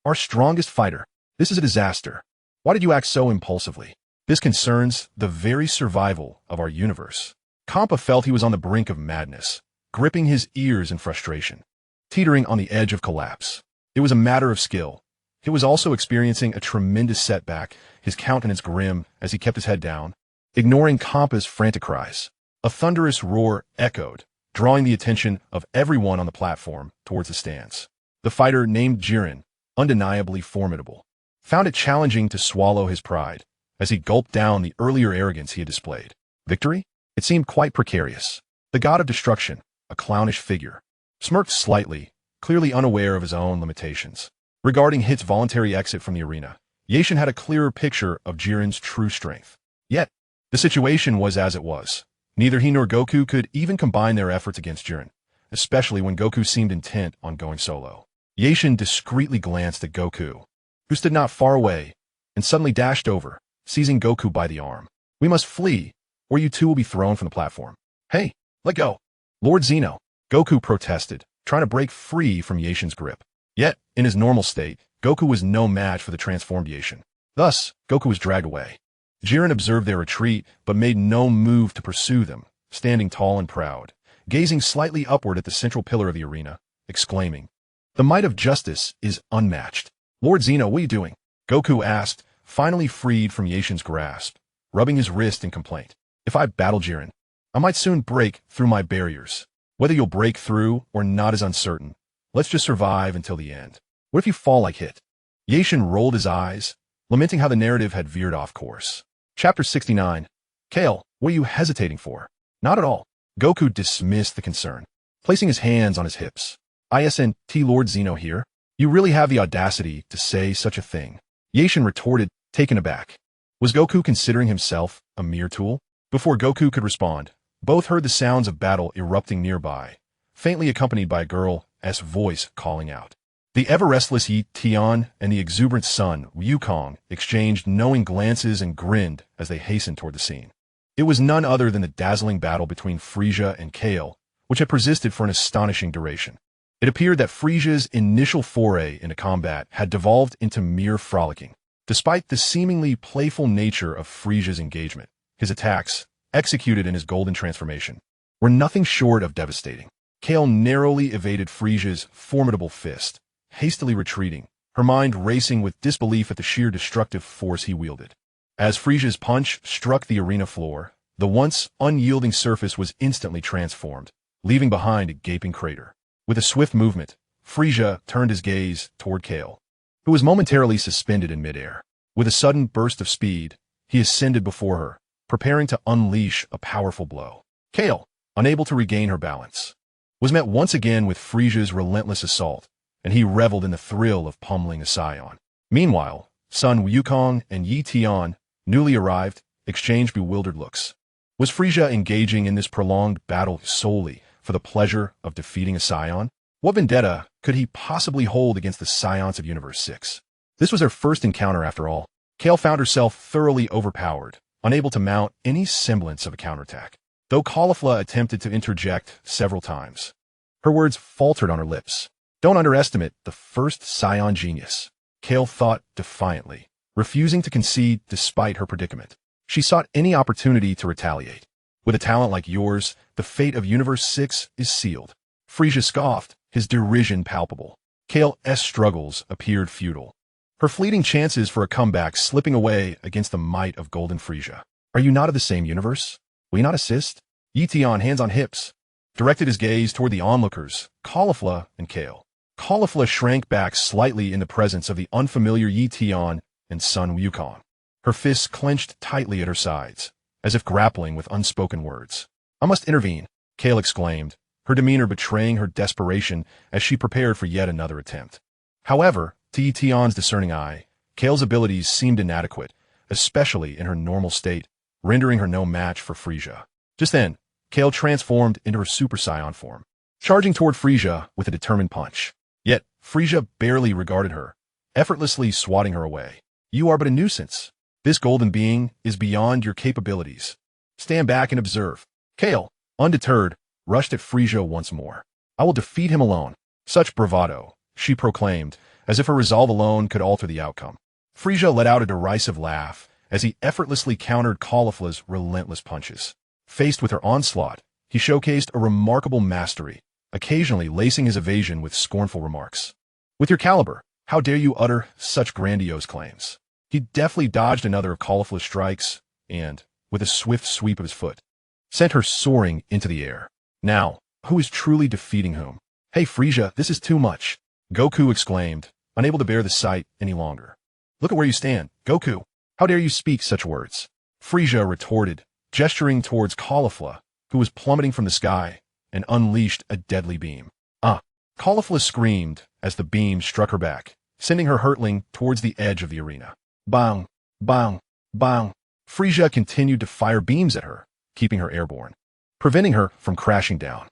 Our strongest fighter. This is a disaster. Why did you act so impulsively? This concerns the very survival of our universe. Kampa felt he was on the brink of madness, gripping his ears in frustration, teetering on the edge of collapse. It was a matter of skill. He was also experiencing a tremendous setback, his countenance grim as he kept his head down, ignoring Kampa's frantic cries. A thunderous roar echoed, drawing the attention of everyone on the platform towards the stands. The fighter named Jiren, undeniably formidable, found it challenging to swallow his pride as he gulped down the earlier arrogance he had displayed. Victory? It seemed quite precarious. The god of destruction, a clownish figure, smirked slightly, clearly unaware of his own limitations. Regarding Hit's voluntary exit from the arena, Ye Tian had a clearer picture of Jiren's true strength. Yet, the situation was as it was. Neither he nor Goku could even combine their efforts against Jiren, especially when Goku seemed intent on going solo. Ye Tian discreetly glanced at Goku, who stood not far away, and suddenly dashed over, seizing Goku by the arm. We must flee, or you two will be thrown from the platform. Hey, let go. Lord Zeno, Goku protested, trying to break free from Ye Tian's grip. Yet, in his normal state, Goku was no match for the transformed Ye Tian. Thus, Goku was dragged away. Jiren observed their retreat, but made no move to pursue them, standing tall and proud, gazing slightly upward at the central pillar of the arena, exclaiming, The might of justice is unmatched. Lord Zeno, what are you doing? Goku asked, finally freed from Ye Tian's grasp, rubbing his wrist in complaint. If I battle Jiren, I might soon break through my barriers. Whether you'll break through or not is uncertain. Let's just survive until the end. What if you fall like Hit? Ye Tian rolled his eyes, lamenting how the narrative had veered off course. Chapter 69. Kale, what are you hesitating for? Not at all. Goku dismissed the concern, placing his hands on his hips. ISNT Lord Zeno here. You really have the audacity to say such a thing. Ye Tian retorted, taken aback. Was Goku considering himself a mere tool? Before Goku could respond, both heard the sounds of battle erupting nearby, faintly accompanied by a girl's voice calling out. The ever-restless Ye Tian and the exuberant son, Wukong, exchanged knowing glances and grinned as they hastened toward the scene. It was none other than the dazzling battle between Frieza and Kale, which had persisted for an astonishing duration. It appeared that Frieza's initial foray into combat had devolved into mere frolicking. Despite the seemingly playful nature of Frieza's engagement, his attacks, executed in his golden transformation, were nothing short of devastating. Kale narrowly evaded Frieza's formidable fist, hastily retreating, her mind racing with disbelief at the sheer destructive force he wielded. As Frieza's punch struck the arena floor, the once unyielding surface was instantly transformed, leaving behind a gaping crater. With a swift movement, Frieza turned his gaze toward Kale, who was momentarily suspended in midair. With a sudden burst of speed, he ascended before her, preparing to unleash a powerful blow. Kale, unable to regain her balance, was met once again with Frieza's relentless assault, and he reveled in the thrill of pummeling a Saiyan. Meanwhile, son Wukong and Ye Tian, newly arrived, exchanged bewildered looks. Was Frieza engaging in this prolonged battle solely for the pleasure of defeating a Saiyan? What vendetta could he possibly hold against the Saiyans of Universe 6? This was their first encounter after all. Kale found herself thoroughly overpowered, unable to mount any semblance of a counterattack. Though Caulifla attempted to interject several times, her words faltered on her lips. Don't underestimate the first Saiyan genius, Kale thought defiantly, refusing to concede despite her predicament. She sought any opportunity to retaliate. With a talent like yours, the fate of Universe 6 is sealed. Frieza scoffed, his derision palpable. Kale's struggles appeared futile, her fleeting chances for a comeback slipping away against the might of Golden Frieza. Are you not of the same universe? Will you not assist? Ye Tian, hands on hips, directed his gaze toward the onlookers, Caulifla and Kale. Caulifla shrank back slightly in the presence of the unfamiliar Ye Tian and son Wukong. Her fists clenched tightly at her sides, as if grappling with unspoken words. I must intervene, Kale exclaimed, her demeanor betraying her desperation as she prepared for yet another attempt. However, to Ye Tian's discerning eye, Kale's abilities seemed inadequate, especially in her normal state, rendering her no match for Frieza. Just then, Kale transformed into her Super Saiyan form, charging toward Frieza with a determined punch. Yet, Frieza barely regarded her, effortlessly swatting her away. You are but a nuisance. This golden being is beyond your capabilities. Stand back and observe. Kale, undeterred, rushed at Frieza once more. I will defeat him alone. Such bravado, she proclaimed, as if her resolve alone could alter the outcome. Frieza let out a derisive laugh as he effortlessly countered Caulifla's relentless punches. Faced with her onslaught, he showcased a remarkable mastery, occasionally lacing his evasion with scornful remarks. With your caliber, how dare you utter such grandiose claims? He deftly dodged another of Caulifla's strikes and, with a swift sweep of his foot, sent her soaring into the air. Now, who is truly defeating whom? Hey Frieza, this is too much, Goku exclaimed, unable to bear the sight any longer. Look at where you stand, Goku. How dare you speak such words? Frieza retorted, gesturing towards Caulifla, who was plummeting from the sky, and unleashed a deadly beam. Caulifla screamed as the beam struck her back, sending her hurtling towards the edge of the arena. Bang, bang, bang. Frieza continued to fire beams at her, keeping her airborne, preventing her from crashing down.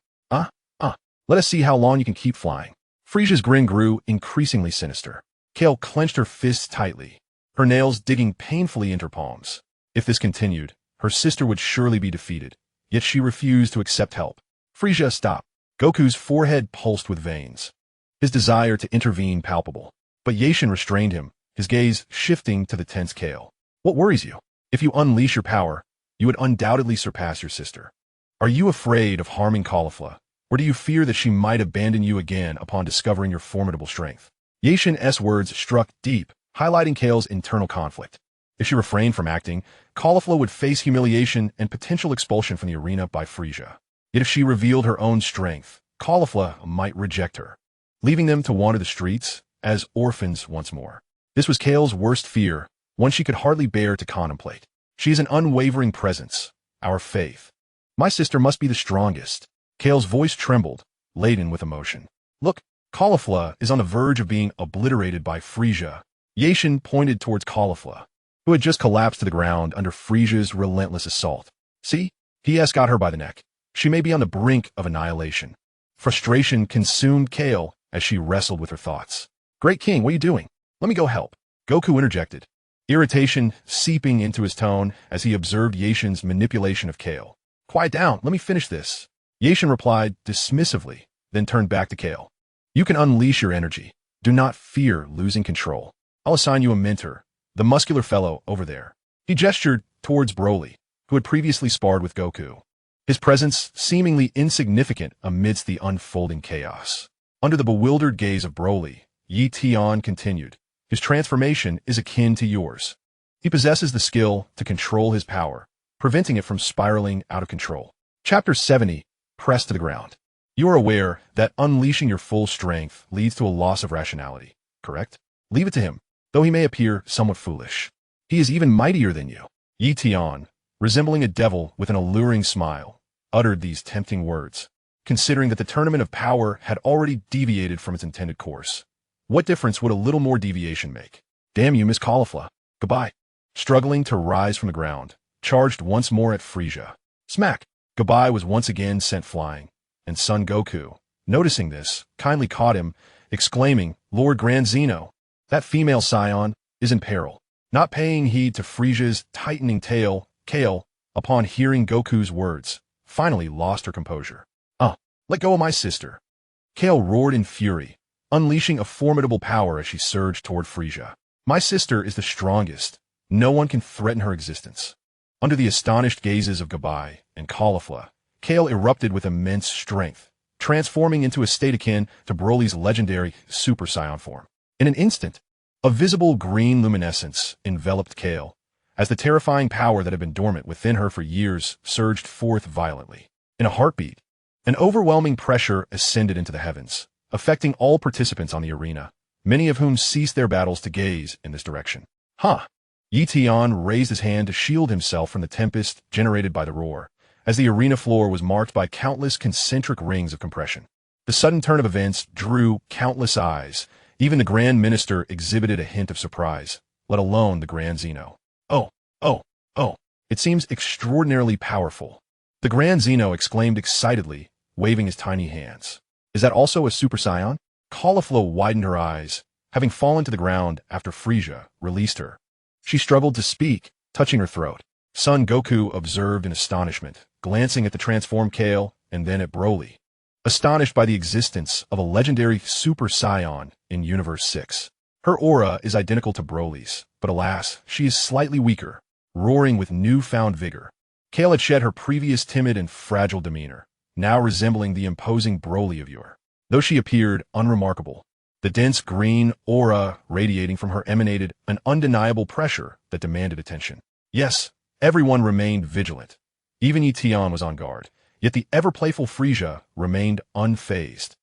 Let us see how long you can keep flying. Frieza's grin grew increasingly sinister. Kale clenched her fists tightly, her nails digging painfully into her palms. If this continued, her sister would surely be defeated, yet she refused to accept help. Frieza, stop. Goku's forehead pulsed with veins, his desire to intervene palpable. But Ye Tian restrained him, his gaze shifting to the tense Kale. What worries you? If you unleash your power, you would undoubtedly surpass your sister. Are you afraid of harming Caulifla, Or do you fear that she might abandon you again upon discovering your formidable strength? Ye Tian's words struck deep, highlighting Kale's internal conflict. If she refrained from acting, Caulifla would face humiliation and potential expulsion from the arena by Frisia. Yet if she revealed her own strength, Caulifla might reject her, leaving them to wander the streets as orphans once more. This was Kale's worst fear, one she could hardly bear to contemplate. She is an unwavering presence, our faith. My sister must be the strongest. Kale's voice trembled, laden with emotion. Look, Caulifla is on the verge of being obliterated by Frisia. Ye Tian pointed towards Caulifla, who had just collapsed to the ground under Frisia's relentless assault. See, he has got her by the neck. She may be on the brink of annihilation. Frustration consumed Kale as she wrestled with her thoughts. Great King, what are you doing? Let me go help. Goku interjected, irritation seeping into his tone as he observed Ye Tian's manipulation of Kale. Quiet down, let me finish this. Ye Tian replied dismissively, then turned back to Kale. You can unleash your energy. Do not fear losing control. I'll assign you a mentor, the muscular fellow over there. He gestured towards Broly, who had previously sparred with Goku, his presence seemingly insignificant amidst the unfolding chaos. Under the bewildered gaze of Broly, Ye Tian continued, his transformation is akin to yours. He possesses the skill to control his power, preventing it from spiraling out of control. Chapter 70, Pressed to the ground. You are aware that unleashing your full strength leads to a loss of rationality, correct? Leave it to him, though he may appear somewhat foolish. He is even mightier than you. Ye Tian, resembling a devil with an alluring smile, uttered these tempting words, considering that the tournament of power had already deviated from its intended course. What difference would a little more deviation make? Damn you, Miss Caulifla. Goodbye. Struggling to rise from the ground, charged once more at Frisia. Smack! Goodbye was once again sent flying, and Son Goku, noticing this, kindly caught him, exclaiming, Lord Grand Zeno, that female Saiyan is in peril. Not paying heed to Frisia's tightening tail, Kale, upon hearing Goku's words, finally lost her composure. Let go of my sister. Kale roared in fury, unleashing a formidable power as she surged toward Frisia. My sister is the strongest. No one can threaten her existence. Under the astonished gazes of Gabai and Caulifla, Kale erupted with immense strength, transforming into a state akin to Broly's legendary Super Saiyan form. In an instant, a visible green luminescence enveloped Kale, as the terrifying power that had been dormant within her for years surged forth violently. In a heartbeat, an overwhelming pressure ascended into the heavens, affecting all participants on the arena, many of whom ceased their battles to gaze in this direction. Ye Tian raised his hand to shield himself from the tempest generated by the roar, as the arena floor was marked by countless concentric rings of compression. The sudden turn of events drew countless eyes. Even the Grand Minister exhibited a hint of surprise, let alone the Grand Zeno. Oh, it seems extraordinarily powerful. The Grand Zeno exclaimed excitedly, waving his tiny hands. Is that also a Super Saiyan? Caulifla widened her eyes, having fallen to the ground after Frisia released her. She struggled to speak, touching her throat. Son Goku observed in astonishment, glancing at the transformed Kale and then at Broly, astonished by the existence of a legendary Super Saiyan in Universe 6. Her aura is identical to Broly's, but alas, she is slightly weaker, roaring with newfound vigor. Kale had shed her previous timid and fragile demeanor, now resembling the imposing Broly of yore. Though she appeared unremarkable, the dense green aura radiating from her emanated an undeniable pressure that demanded attention. Yes, everyone remained vigilant. Even Ye Tian was on guard, yet the ever-playful Frisia remained unfazed.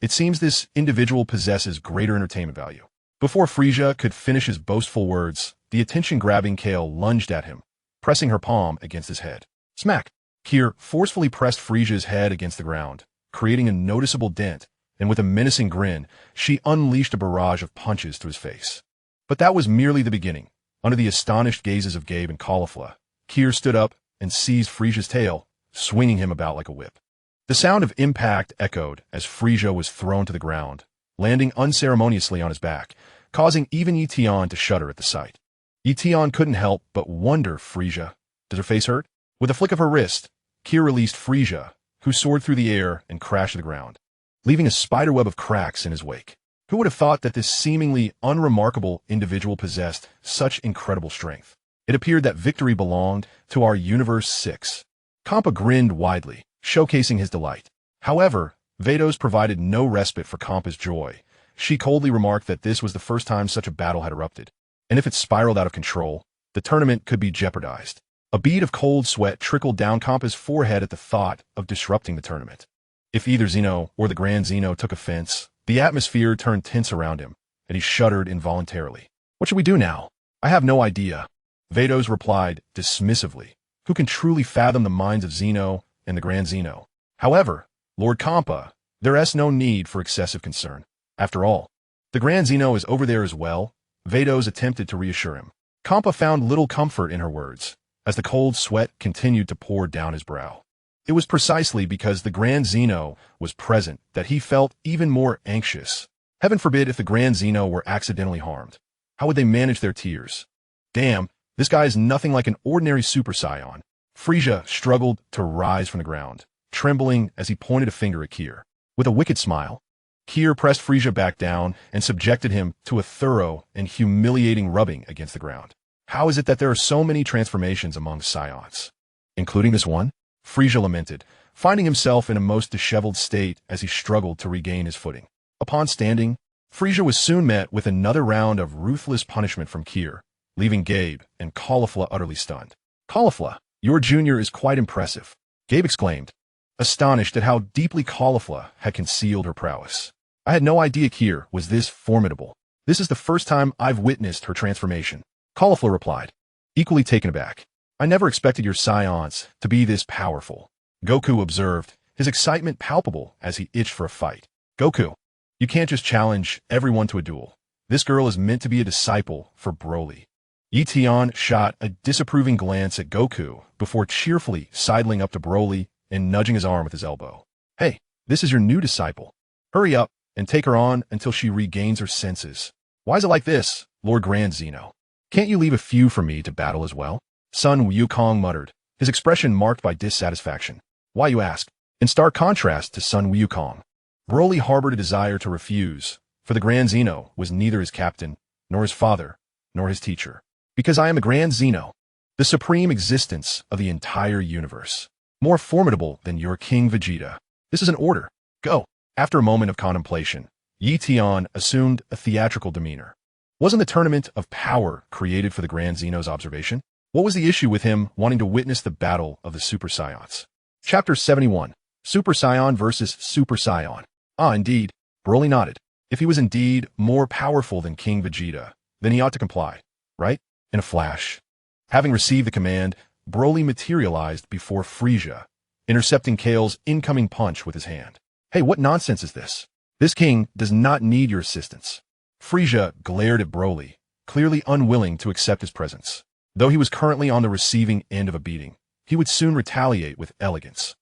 It seems this individual possesses greater entertainment value. Before Frisia could finish his boastful words, the attention-grabbing Kale lunged at him, pressing her palm against his head. Smack! Kier forcefully pressed Frisia's head against the ground, creating a noticeable dent, and with a menacing grin, she unleashed a barrage of punches to his face. But that was merely the beginning. Under the astonished gazes of Gabe and Caulifla, Kier stood up and seized Frisia's tail, swinging him about like a whip. The sound of impact echoed as Frisia was thrown to the ground, landing unceremoniously on his back, causing even Ye Tian to shudder at the sight. Ye Tian couldn't help but wonder, Frisia, does her face hurt? With a flick of her wrist, Kier released Frisia, who soared through the air and crashed to the ground, leaving a spiderweb of cracks in his wake. Who would have thought that this seemingly unremarkable individual possessed such incredible strength? It appeared that victory belonged to our Universe 6. Compa grinned widely, showcasing his delight. However, Vados provided no respite for Kampa's joy. She coldly remarked that this was the first time such a battle had erupted, and if it spiraled out of control, the tournament could be jeopardized. A bead of cold sweat trickled down Kampa's forehead at the thought of disrupting the tournament. If either Zeno or the Grand Zeno took offense, the atmosphere turned tense around him, and he shuddered involuntarily. What should we do now? I have no idea. Vados replied dismissively. Who can truly fathom the minds of Zeno and the Grand Zeno? However, Lord Kampa, there is no need for excessive concern. After all, the Grand Zeno is over there as well. Vados attempted to reassure him. Kampa found little comfort in her words, as the cold sweat continued to pour down his brow. It was precisely because the Grand Zeno was present that he felt even more anxious. Heaven forbid if the Grand Zeno were accidentally harmed. How would they manage their tears? Damn, this guy is nothing like an ordinary Super Saiyan. Frisia struggled to rise from the ground, trembling as he pointed a finger at Kier. With a wicked smile, Kier pressed Frisia back down and subjected him to a thorough and humiliating rubbing against the ground. How is it that there are so many transformations among Saiyans? Including this one? Frisia lamented, finding himself in a most disheveled state as he struggled to regain his footing. Upon standing, Frisia was soon met with another round of ruthless punishment from Kier, leaving Gabe and Caulifla utterly stunned. Caulifla, your junior is quite impressive, Gabe exclaimed, astonished at how deeply Caulifla had concealed her prowess. I had no idea Kier was this formidable. This is the first time I've witnessed her transformation. Caulifla replied, equally taken aback. I never expected your Saiyans to be this powerful. Goku observed, his excitement palpable as he itched for a fight. Goku, you can't just challenge everyone to a duel. This girl is meant to be a disciple for Broly. Ye Tian shot a disapproving glance at Goku before cheerfully sidling up to Broly and nudging his arm with his elbow. Hey, this is your new disciple. Hurry up and take her on until she regains her senses. Why is it like this, Lord Grand Zeno? Can't you leave a few for me to battle as well? Sun Wukong muttered, his expression marked by dissatisfaction. Why, you ask? In stark contrast to Sun Wukong, Broly harbored a desire to refuse, for the Grand Zeno was neither his captain, nor his father, nor his teacher. Because I am a Grand Zeno, the supreme existence of the entire universe, more formidable than your King Vegeta. This is an order. Go. After a moment of contemplation, Ye Tian assumed a theatrical demeanor. Wasn't the tournament of power created for the Grand Zeno's observation? What was the issue with him wanting to witness the battle of the Super Saiyans? Chapter 71. Super Saiyan versus Super Saiyan. Ah, indeed. Broly nodded. If he was indeed more powerful than King Vegeta, then he ought to comply, right? In a flash. Having received the command, Broly materialized before Frisia, intercepting Kale's incoming punch with his hand. Hey, what nonsense is this? This king does not need your assistance. Frisia glared at Broly, clearly unwilling to accept his presence. Though he was currently on the receiving end of a beating, he would soon retaliate with elegance.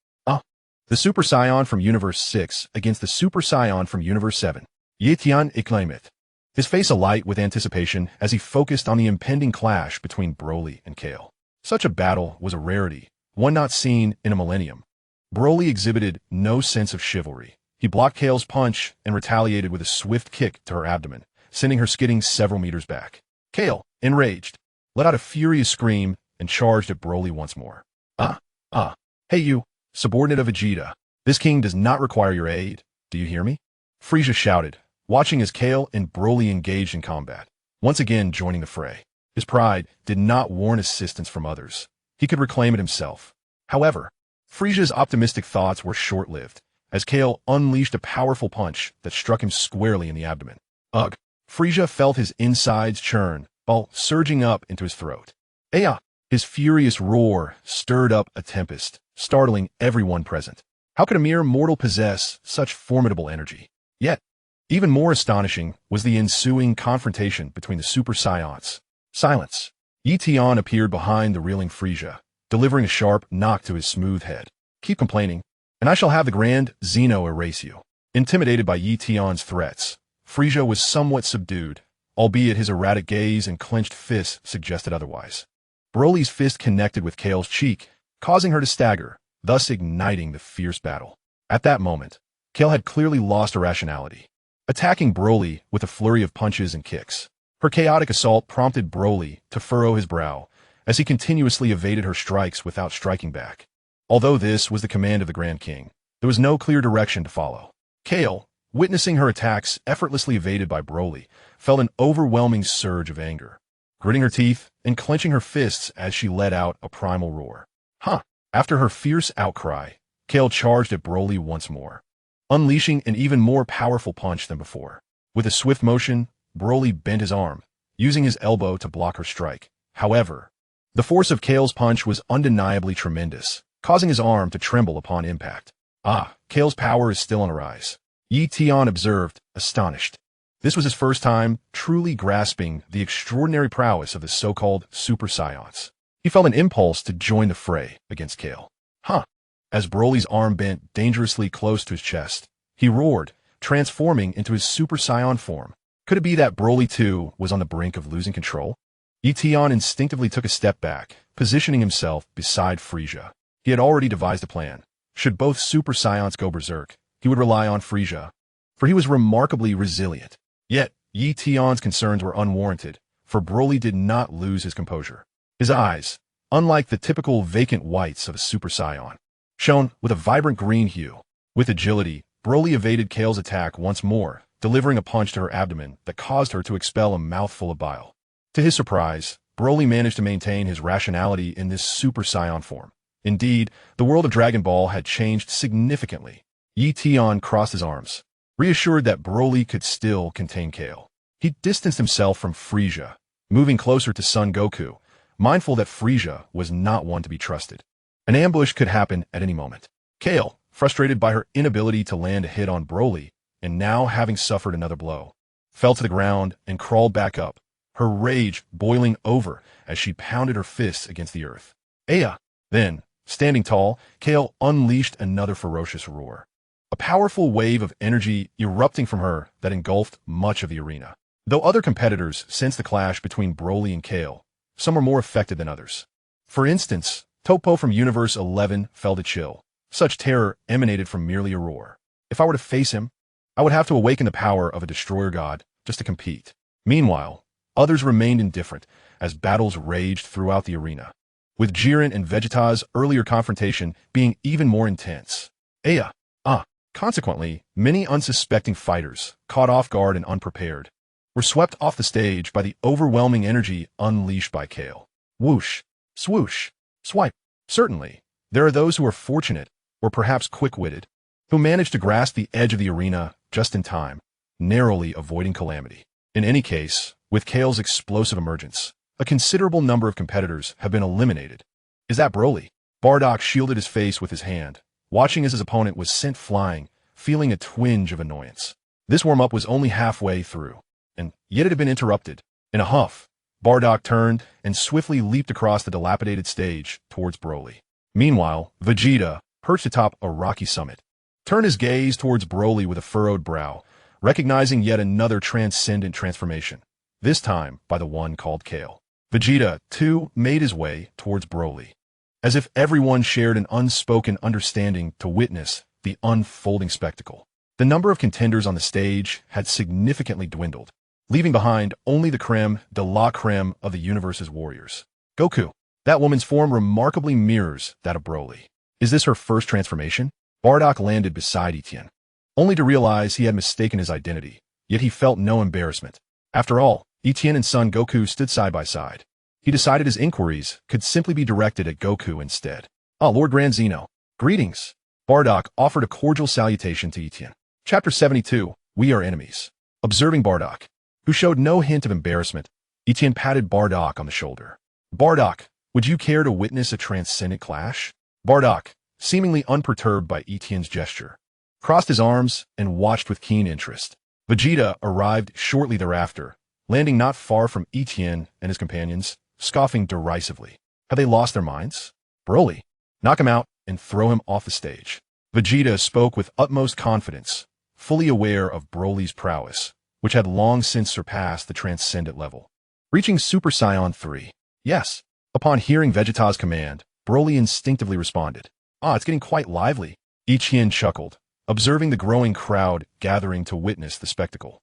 The Super Saiyan from Universe 6 against the Super Saiyan from Universe 7. Ye Tian exclaimed, his face alight with anticipation as he focused on the impending clash between Broly and Kale. Such a battle was a rarity, one not seen in a millennium. Broly exhibited no sense of chivalry. He blocked Kale's punch and retaliated with a swift kick to her abdomen, sending her skidding several meters back. Kale, enraged, let out a furious scream and charged at Broly once more. Hey you, subordinate of Vegeta, this king does not require your aid. Do you hear me? Frisia shouted, watching as Kale and Broly engaged in combat, once again joining the fray. His pride did not warrant assistance from others. He could reclaim it himself. However, Frisia's optimistic thoughts were short-lived, as Kale unleashed a powerful punch that struck him squarely in the abdomen. Ugh! Frisia felt his insides churn, while surging up into his throat. Aya! His furious roar stirred up a tempest, startling everyone present. How could a mere mortal possess such formidable energy? Yet, even more astonishing was the ensuing confrontation between the Super Saiyans. Silence. Ye Tian appeared behind the reeling Frisia, delivering a sharp knock to his smooth head. Keep complaining, and I shall have the Grand Zeno erase you. Intimidated by Ye Tian's threats, Frisia was somewhat subdued, albeit his erratic gaze and clenched fists suggested otherwise. Broly's fist connected with Kale's cheek, causing her to stagger, thus igniting the fierce battle. At that moment, Kale had clearly lost her rationality, attacking Broly with a flurry of punches and kicks. Her chaotic assault prompted Broly to furrow his brow, as he continuously evaded her strikes without striking back. Although this was the command of the Grand King, There was no clear direction to follow. Kale, witnessing her attacks effortlessly evaded by Broly, felt an overwhelming surge of anger. Gritting her teeth and clenching her fists as she let out a primal roar. After her fierce outcry, Kale charged at Broly once more, unleashing an even more powerful punch than before. With a swift motion, Broly bent his arm, using his elbow to block her strike. However, the force of Kale's punch was undeniably tremendous, causing his arm to tremble upon impact. Kale's power is still on a rise, Ye Tian observed, astonished. This was his first time truly grasping the extraordinary prowess of the so-called Super Saiyans. He felt an impulse to join the fray against Kale. As Broly's arm bent dangerously close to his chest, he roared, transforming into his Super Saiyan form. Could it be that Broly too was on the brink of losing control? Ye Tian instinctively took a step back, positioning himself beside Frieza. He had already devised a plan. Should both Super Saiyans go berserk, he would rely on Frieza, for he was remarkably resilient. Yet, Ye Tian's concerns were unwarranted, for Broly did not lose his composure. His eyes, unlike the typical vacant whites of a Super Saiyan, shone with a vibrant green hue. With agility, Broly evaded Kale's attack once more, delivering a punch to her abdomen that caused her to expel a mouthful of bile. To his surprise, Broly managed to maintain his rationality in this Super Saiyan form. Indeed, the world of Dragon Ball had changed significantly. Ye Tian crossed his arms, reassured that Broly could still contain Kale. He distanced himself from Frieza, moving closer to Son Goku, mindful that Frieza was not one to be trusted. An ambush could happen at any moment. Kale, frustrated by her inability to land a hit on Broly, and now having suffered another blow, fell to the ground and crawled back up, her rage boiling over as she pounded her fists against the earth. Then, standing tall, Kale unleashed another ferocious roar. A powerful wave of energy erupting from her that engulfed much of the arena. Though other competitors sensed the clash between Broly and Kale, some were more affected than others. For instance, Toppo from Universe 11 felt a chill. Such terror emanated from merely a roar. If I were to face him, I would have to awaken the power of a destroyer god just to compete. Meanwhile, others remained indifferent as battles raged throughout the arena, with Jiren and Vegeta's earlier confrontation being even more intense. Consequently, many unsuspecting fighters, caught off guard and unprepared, were swept off the stage by the overwhelming energy unleashed by Kale. Whoosh, swoosh, swipe. Certainly, there are those who are fortunate, or perhaps quick-witted, who manage to grasp the edge of the arena just in time, narrowly avoiding calamity. In any case, with Kale's explosive emergence, a considerable number of competitors have been eliminated. Is that Broly? Bardock shielded his face with his hand, watching as his opponent was sent flying, feeling a twinge of annoyance. This warm-up was only halfway through, and yet it had been interrupted. In a huff, Bardock turned and swiftly leaped across the dilapidated stage towards Broly. Meanwhile, Vegeta, perched atop a rocky summit, turned his gaze towards Broly with a furrowed brow, recognizing yet another transcendent transformation, this time by the one called Kale. Vegeta, too, made his way towards Broly, as if everyone shared an unspoken understanding to witness the unfolding spectacle. The number of contenders on the stage had significantly dwindled, leaving behind only the creme de la creme of the universe's warriors. Goku. That woman's form remarkably mirrors that of Broly. Is this her first transformation? Bardock landed beside Ye Tian, only to realize he had mistaken his identity, yet he felt no embarrassment. After all, Ye Tian and Son Goku stood side by side. He decided his inquiries could simply be directed at Goku instead. Lord Grand Zeno. Greetings. Bardock offered a cordial salutation to Ye Tian. Chapter 72, We Are Enemies. Observing Bardock, who showed no hint of embarrassment, Ye Tian patted Bardock on the shoulder. Bardock, would you care to witness a transcendent clash? Bardock, seemingly unperturbed by Ye Tian's gesture, crossed his arms and watched with keen interest. Vegeta arrived shortly thereafter, landing not far from Ye Tian and his companions, scoffing derisively. Have they lost their minds? Broly, knock him out and throw him off the stage. Vegeta spoke with utmost confidence, fully aware of Broly's prowess, which had long since surpassed the transcendent level, reaching Super Saiyan 3. Yes. Upon hearing Vegeta's command, Broly instinctively responded. It's getting quite lively. Ye Tian chuckled, observing the growing crowd gathering to witness the spectacle.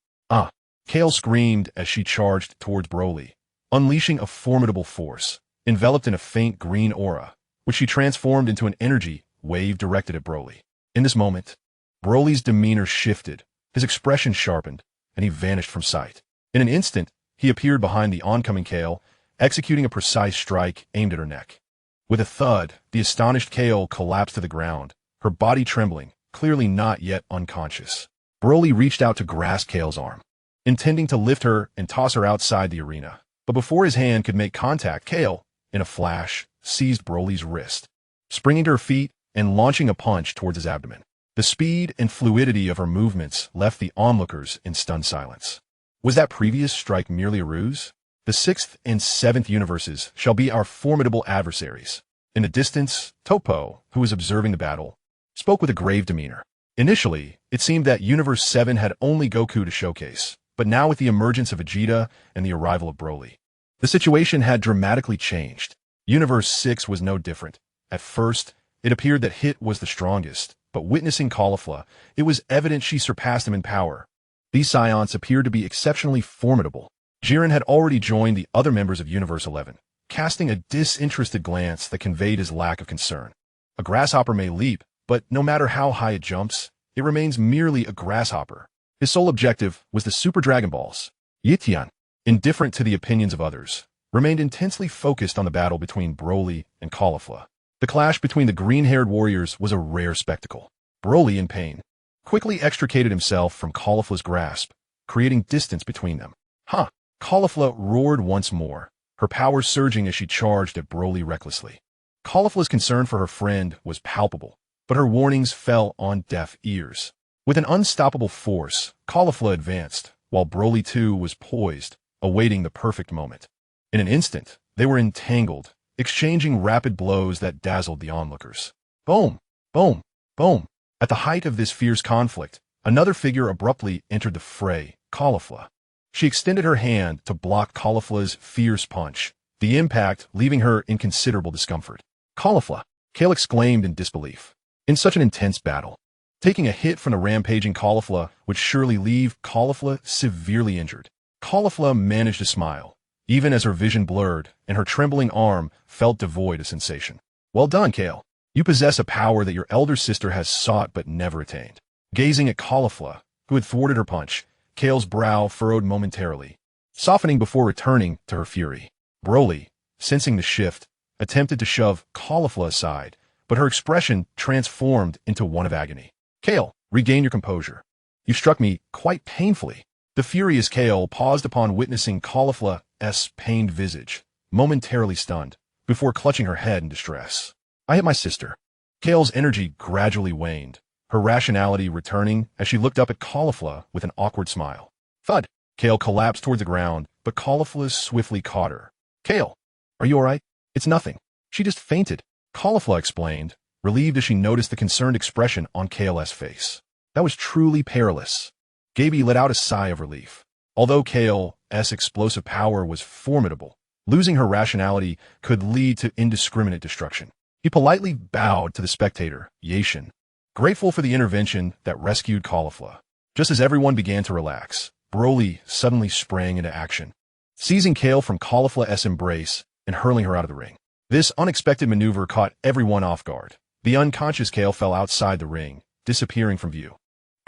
Kale screamed as she charged towards Broly, unleashing a formidable force, enveloped in a faint green aura, which she transformed into an energy wave directed at Broly. In this moment, Broly's demeanor shifted, his expression sharpened, and he vanished from sight. In an instant, he appeared behind the oncoming Kale, executing a precise strike aimed at her neck. With a thud, the astonished Kale collapsed to the ground, her body trembling, clearly not yet unconscious. Broly reached out to grasp Kale's arm, intending to lift her and toss her outside the arena. But before his hand could make contact, Kale, in a flash, seized Broly's wrist, springing to her feet and launching a punch towards his abdomen. The speed and fluidity of her movements left the onlookers in stunned silence. Was that previous strike merely a ruse? The 6th and 7th universes shall be our formidable adversaries. In the distance, Toppo, who was observing the battle, spoke with a grave demeanor. Initially, it seemed that Universe 7 had only Goku to showcase, but now with the emergence of Vegeta and the arrival of Broly, the situation had dramatically changed. Universe 6 was no different. At first, it appeared that Hit was the strongest, but witnessing Caulifla, it was evident she surpassed him in power. These Saiyans appeared to be exceptionally formidable. Jiren had already joined the other members of Universe 11, casting a disinterested glance that conveyed his lack of concern. A grasshopper may leap, but no matter how high it jumps, it remains merely a grasshopper. His sole objective was the Super Dragon Balls. Ye Tian, indifferent to the opinions of others, remained intensely focused on the battle between Broly and Caulifla. The clash between the green-haired warriors was a rare spectacle. Broly, in pain, quickly extricated himself from Caulifla's grasp, creating distance between them. Ha! Caulifla roared once more, her powers surging as she charged at Broly recklessly. Caulifla's concern for her friend was palpable, but her warnings fell on deaf ears. With an unstoppable force, Caulifla advanced, while Broly too was poised, awaiting the perfect moment. In an instant, they were entangled, exchanging rapid blows that dazzled the onlookers. Boom! Boom! Boom! At the height of this fierce conflict, another figure abruptly entered the fray, Caulifla. She extended her hand to block Caulifla's fierce punch, the impact leaving her in considerable discomfort. Caulifla! Kale exclaimed in disbelief. In such an intense battle, taking a hit from the rampaging Caulifla would surely leave Caulifla severely injured. Caulifla managed to smile, even as her vision blurred and her trembling arm felt devoid of sensation. Well done, Kale. You possess a power that your elder sister has sought but never attained. Gazing at Caulifla, who had thwarted her punch, Kale's brow furrowed momentarily, softening before returning to her fury. Broly, sensing the shift, attempted to shove Caulifla aside, but her expression transformed into one of agony. Kale, regain your composure. You struck me quite painfully. The furious Kale paused upon witnessing Caulifla's pained visage, momentarily stunned, before clutching her head in distress. I hit my sister. Kale's energy gradually waned, her rationality returning as she looked up at Caulifla with an awkward smile. Thud! Kale collapsed towards the ground, but Caulifla swiftly caught her. Kale, are you alright? It's nothing. She just fainted, Caulifla explained, relieved as she noticed the concerned expression on Kale's face. That was truly perilous. Gaby let out a sigh of relief. Although Kale's explosive power was formidable, losing her rationality could lead to indiscriminate destruction. He politely bowed to the spectator, Ye Tian, grateful for the intervention that rescued Caulifla. Just as everyone began to relax, Broly suddenly sprang into action, seizing Kale from Caulifla's embrace and hurling her out of the ring. This unexpected maneuver caught everyone off guard. The unconscious Kale fell outside the ring, disappearing from view.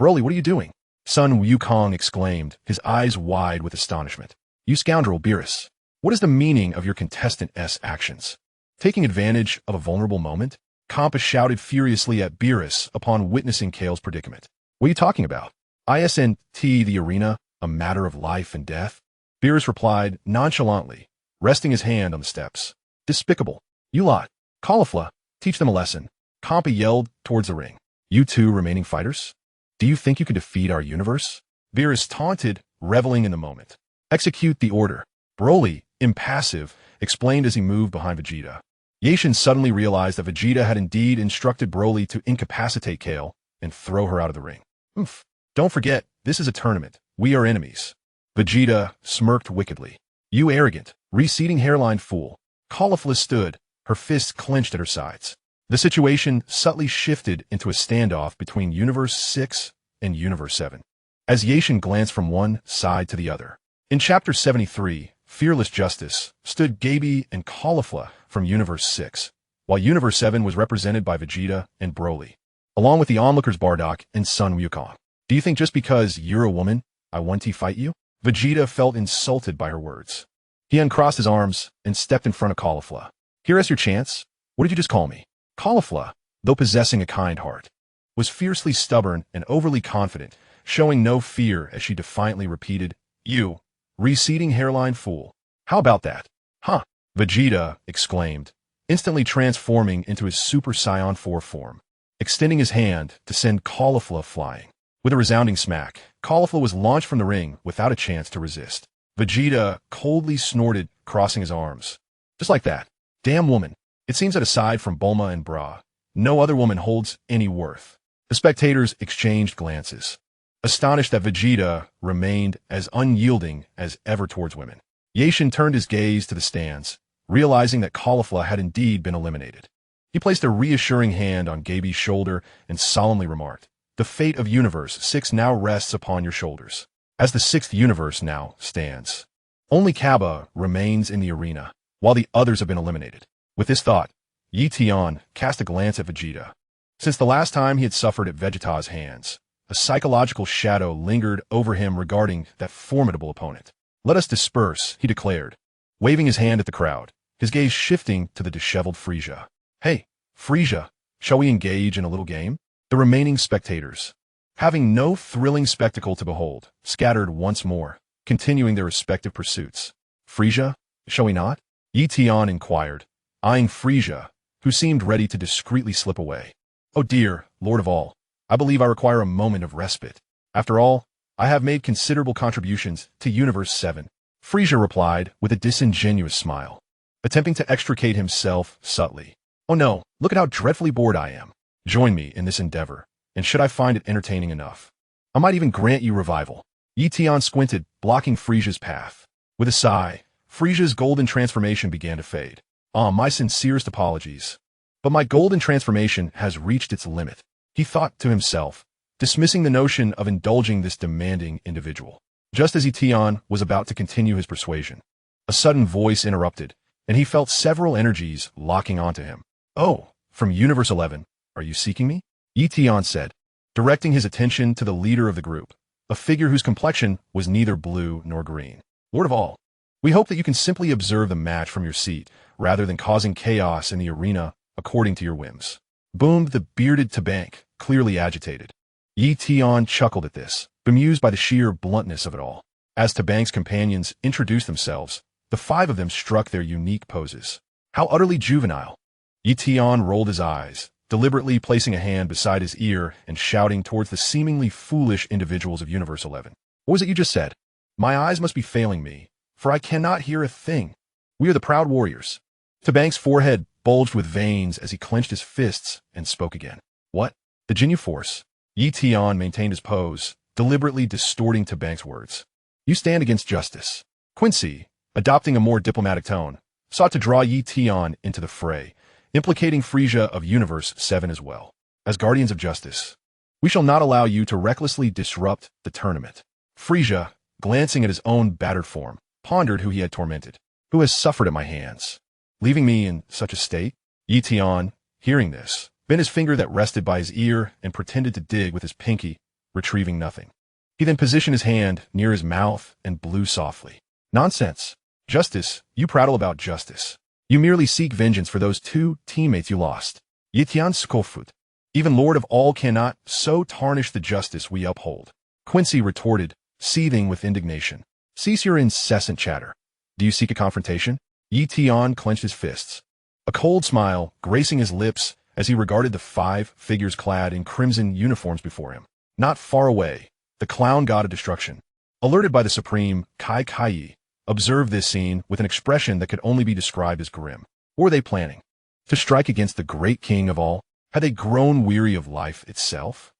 Broly, what are you doing? Sun Wukong exclaimed, his eyes wide with astonishment. You scoundrel, Beerus. What is the meaning of your contestant's actions? Taking advantage of a vulnerable moment? Compass shouted furiously at Beerus upon witnessing Kale's predicament. What are you talking about? Isn't the arena a matter of life and death? Beerus replied nonchalantly, resting his hand on the steps. Despicable. You lot. Caulifla, teach them a lesson. Compa yelled towards the ring. You two remaining fighters? Do you think you can defeat our universe? Beerus taunted, reveling in the moment. Execute the order. Broly, impassive, explained as he moved behind Vegeta. Ye Tian suddenly realized that Vegeta had indeed instructed Broly to incapacitate Kale and throw her out of the ring. Oof. Don't forget, this is a tournament. We are enemies. Vegeta smirked wickedly. You arrogant, receding hairline fool. Caulifla stood, her fists clenched at her sides. The situation subtly shifted into a standoff between Universe 6 and Universe 7, as Ye Tian glanced from one side to the other. In Chapter 73, Fearless Justice, stood Gaby and Caulifla from Universe 6, while Universe 7 was represented by Vegeta and Broly. along with the onlookers Bardock and Sun Wukong. Do you think just because you're a woman, I want to fight you? Vegeta felt insulted by her words. He uncrossed his arms and stepped in front of Caulifla. Here is your chance. What did you just call me? Caulifla, though possessing a kind heart, was fiercely stubborn and overly confident, showing no fear as she defiantly repeated, "You, receding hairline fool. How about that?" "Huh," Vegeta exclaimed, instantly transforming into his Super Saiyan 4 form, extending his hand to send Caulifla flying. With a resounding smack, Caulifla was launched from the ring without a chance to resist. Vegeta coldly snorted, crossing his arms. Just like that. Damn woman. It seems that aside from Bulma and Bra, no other woman holds any worth. The spectators exchanged glances, astonished that Vegeta remained as unyielding as ever towards women. Ye Tian turned his gaze to the stands, realizing that Caulifla had indeed been eliminated. He placed a reassuring hand on Gaby's shoulder and solemnly remarked, "The fate of Universe 6 now rests upon your shoulders." As the 6th universe now stands, only Kaba remains in the arena, while the others have been eliminated. With this thought, Ye Tian cast a glance at Vegeta. Since the last time he had suffered at Vegeta's hands, a psychological shadow lingered over him regarding that formidable opponent. "Let us disperse," he declared, waving his hand at the crowd, his gaze shifting to the disheveled Frieza. "Hey, Frieza, shall we engage in a little game?" The remaining spectators, having no thrilling spectacle to behold, scattered once more, continuing their respective pursuits. "Frieza, shall we not?" Ye Tian inquired, eyeing Frieza, who seemed ready to discreetly slip away. "Oh dear, Lord of all, I believe I require a moment of respite. After all, I have made considerable contributions to Universe 7. Frieza replied with a disingenuous smile, attempting to extricate himself subtly. "Oh no, look at how dreadfully bored I am. Join me in this endeavor, and should I find it entertaining enough, I might even grant you revival." Ye Tian squinted, blocking Frieza's path. With a sigh, Frieza's golden transformation began to fade. My sincerest apologies, but my golden transformation has reached its limit," he thought to himself, dismissing the notion of indulging this demanding individual. Just as Ye Tian was about to continue his persuasion, a sudden voice interrupted, and he felt several energies locking onto him. "Oh, from Universe 11, are you seeking me?" Ye Tian said, directing his attention to the leader of the group, a figure whose complexion was neither blue nor green. "Lord of all, we hope that you can simply observe the match from your seat, rather than causing chaos in the arena according to your whims," boomed the bearded Tabank, clearly agitated. Ye Tian chuckled at this, bemused by the sheer bluntness of it all. As Tabank's companions introduced themselves, the 5 of them struck their unique poses. How utterly juvenile! Ye Tian rolled his eyes, deliberately placing a hand beside his ear and shouting towards the seemingly foolish individuals of Universe 11. "What was it you just said? My eyes must be failing me, for I cannot hear a thing. We are the proud warriors." Tabank's forehead bulged with veins as he clenched his fists and spoke again. "What? The Jinyu Force?" Ye Tian maintained his pose, deliberately distorting Tabank's words. "You stand against justice." Quincy, adopting a more diplomatic tone, sought to draw Ye Tian into the fray, implicating Frieza of Universe 7 as well. "As guardians of justice, we shall not allow you to recklessly disrupt the tournament." Frieza, glancing at his own battered form, pondered who he had tormented. "Who has suffered at my hands, leaving me in such a state?" Ye Tian, hearing this, bent his finger that rested by his ear and pretended to dig with his pinky, retrieving nothing. He then positioned his hand near his mouth and blew softly. "Nonsense. Justice, you prattle about justice. You merely seek vengeance for those 2 teammates you lost." Ye Tian scoffed. "Even Lord of all cannot so tarnish the justice we uphold." Quincy retorted, seething with indignation. "Cease your incessant chatter. Do you seek a confrontation?" Ye Tian clenched his fists, a cold smile gracing his lips as he regarded the 5 figures clad in crimson uniforms before him. Not far away, the clown god of destruction, alerted by the supreme Kai Kai, observed this scene with an expression that could only be described as grim. What were they planning? To strike against the great king of all? Had they grown weary of life itself?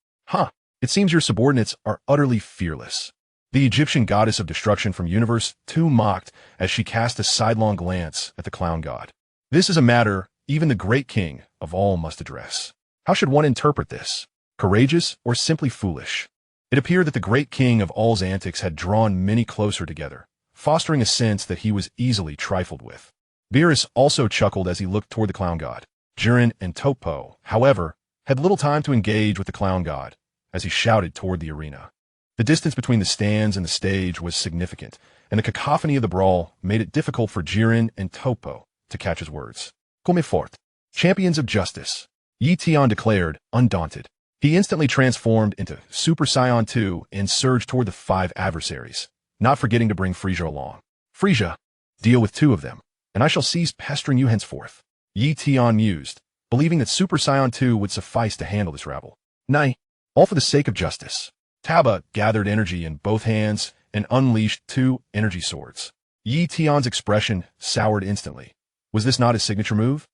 It seems your subordinates are utterly fearless. The Egyptian goddess of destruction from Universe 2 mocked as she cast a sidelong glance at the clown god. "This is a matter even the great king of all must address. How should one interpret this? Courageous or simply foolish?" It appeared that the great king of all's antics had drawn many closer together, fostering a sense that he was easily trifled with. Beerus also chuckled as he looked toward the clown god. Jiren and Topo, however, had little time to engage with the clown god as he shouted toward the arena. The distance between the stands and the stage was significant, and the cacophony of the brawl made it difficult for Jiren and Topo to catch his words. Come fort. Champions of justice, Ye Tian declared, undaunted. He instantly transformed into Super Saiyan 2 and surged toward the 5 adversaries, not forgetting to bring Frisia along. Frisia, deal with 2 of them, and I shall cease pestering you henceforth. Ye Tian mused, believing that Super Saiyan 2 would suffice to handle this rabble. Nay, all for the sake of justice. Taba gathered energy in both hands and unleashed 2 energy swords. Ye Tian's expression soured instantly. Was this not his signature move?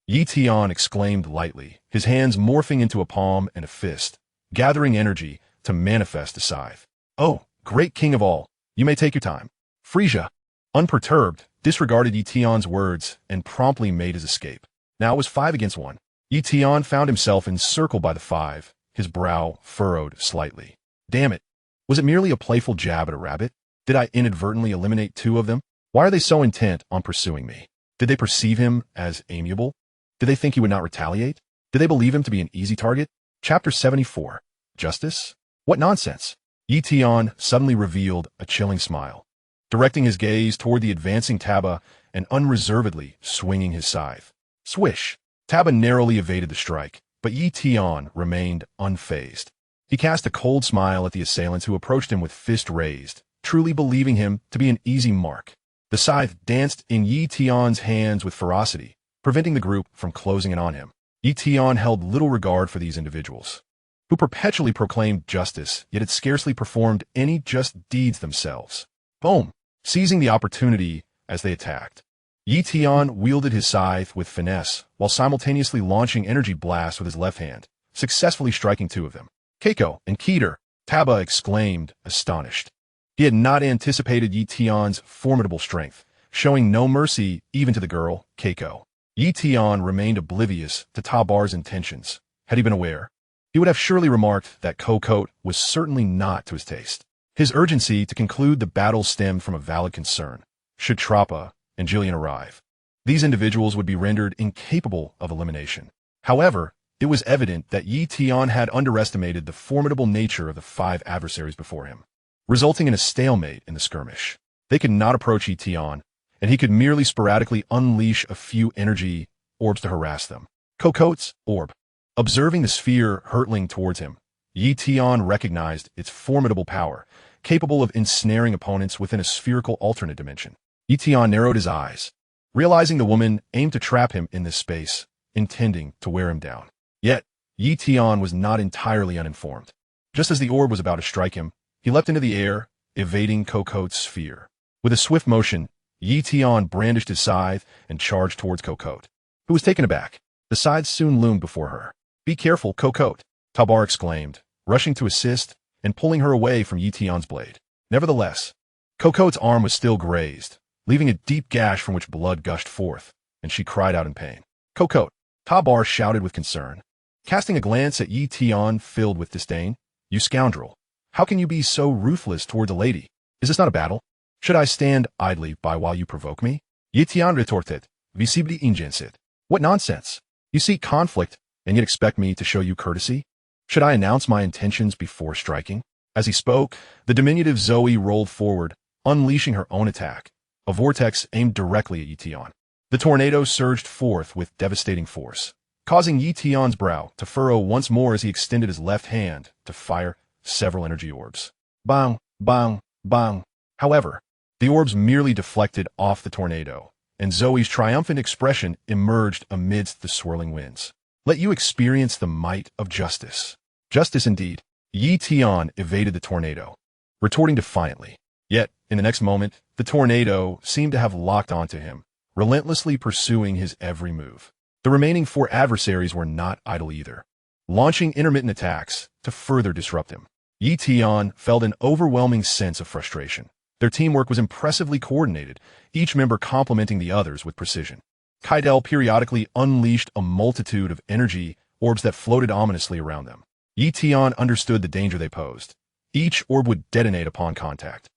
Ye Tian exclaimed lightly, his hands morphing into a palm and a fist, gathering energy to manifest a scythe. Oh, great king of all, you may take your time. Frisia, unperturbed, disregarded Ye Tian's words and promptly made his escape. Now it was 5 against 1. Ye Tian found himself encircled by the 5, his brow furrowed slightly. Damn it. Was it merely a playful jab at a rabbit? Did I inadvertently eliminate 2 of them? Why are they so intent on pursuing me? Did they perceive him as amiable? Did they think he would not retaliate? Did they believe him to be an easy target? Chapter 74. Justice? What nonsense! Ye Tian suddenly revealed a chilling smile, directing his gaze toward the advancing Taba and unreservedly swinging his scythe. Swish! Taba narrowly evaded the strike, but Ye Tian remained unfazed. He cast a cold smile at the assailants who approached him with fist raised, truly believing him to be an easy mark. The scythe danced in Ye Tian's hands with ferocity, preventing the group from closing in on him. Ye Tian held little regard for these individuals, who perpetually proclaimed justice, yet had scarcely performed any just deeds themselves. Boom! Seizing the opportunity as they attacked, Ye Tian wielded his scythe with finesse while simultaneously launching energy blasts with his left hand, successfully striking 2 of them. Keiko and Keter, Taba exclaimed, astonished. He had not anticipated Ye Tian's formidable strength, showing no mercy even to the girl, Keiko. Ye Tian remained oblivious to Tabar's intentions. Had he been aware, he would have surely remarked that Cocotte was certainly not to his taste. His urgency to conclude the battle stemmed from a valid concern. Should Trappa and Jillian arrive, these individuals would be rendered incapable of elimination. However, it was evident that Ye Tian had underestimated the formidable nature of the 5 adversaries before him, resulting in a stalemate in the skirmish. They could not approach Ye Tian, and he could merely sporadically unleash a few energy orbs to harass them. Cocotte's orb. Observing the sphere hurtling towards him, Ye Tian recognized its formidable power, capable of ensnaring opponents within a spherical alternate dimension. Ye Tian narrowed his eyes, realizing the woman aimed to trap him in this space, intending to wear him down. Yet, Ye Tian was not entirely uninformed. Just as the orb was about to strike him, he leapt into the air, evading Cocotte's sphere. With a swift motion, Ye Tian brandished his scythe and charged towards Cocotte, who was taken aback. The scythe soon loomed before her. Be careful, Cocotte, Tabar exclaimed, rushing to assist and pulling her away from Ye Tian's blade. Nevertheless, Cocotte's arm was still grazed, leaving a deep gash from which blood gushed forth, and she cried out in pain. Cocotte, Tabar shouted with concern, casting a glance at Ye Tian filled with disdain. You scoundrel, how can you be so ruthless towards a lady? Is this not a battle? Should I stand idly by while you provoke me? Ye Tian retorted, visibly ingensid. What nonsense! You seek conflict, and yet expect me to show you courtesy? Should I announce my intentions before striking? As he spoke, the diminutive Zoe rolled forward, unleashing her own attack, a vortex aimed directly at Ye Tian. The tornado surged forth with devastating force, causing Ye Tian's brow to furrow once more as he extended his left hand to fire several energy orbs. Bang, bang, bang. However, the orbs merely deflected off the tornado, and Zoe's triumphant expression emerged amidst the swirling winds. Let you experience the might of justice. Justice indeed. Ye Tian evaded the tornado, retorting defiantly. Yet, in the next moment, the tornado seemed to have locked onto him, relentlessly pursuing his every move. The remaining 4 adversaries were not idle either, launching intermittent attacks to further disrupt him. Ye Tian felt an overwhelming sense of frustration. Their teamwork was impressively coordinated, each member complementing the others with precision. Kaidel periodically unleashed a multitude of energy orbs that floated ominously around them. Ye Tian understood the danger they posed. Each orb would detonate upon contact,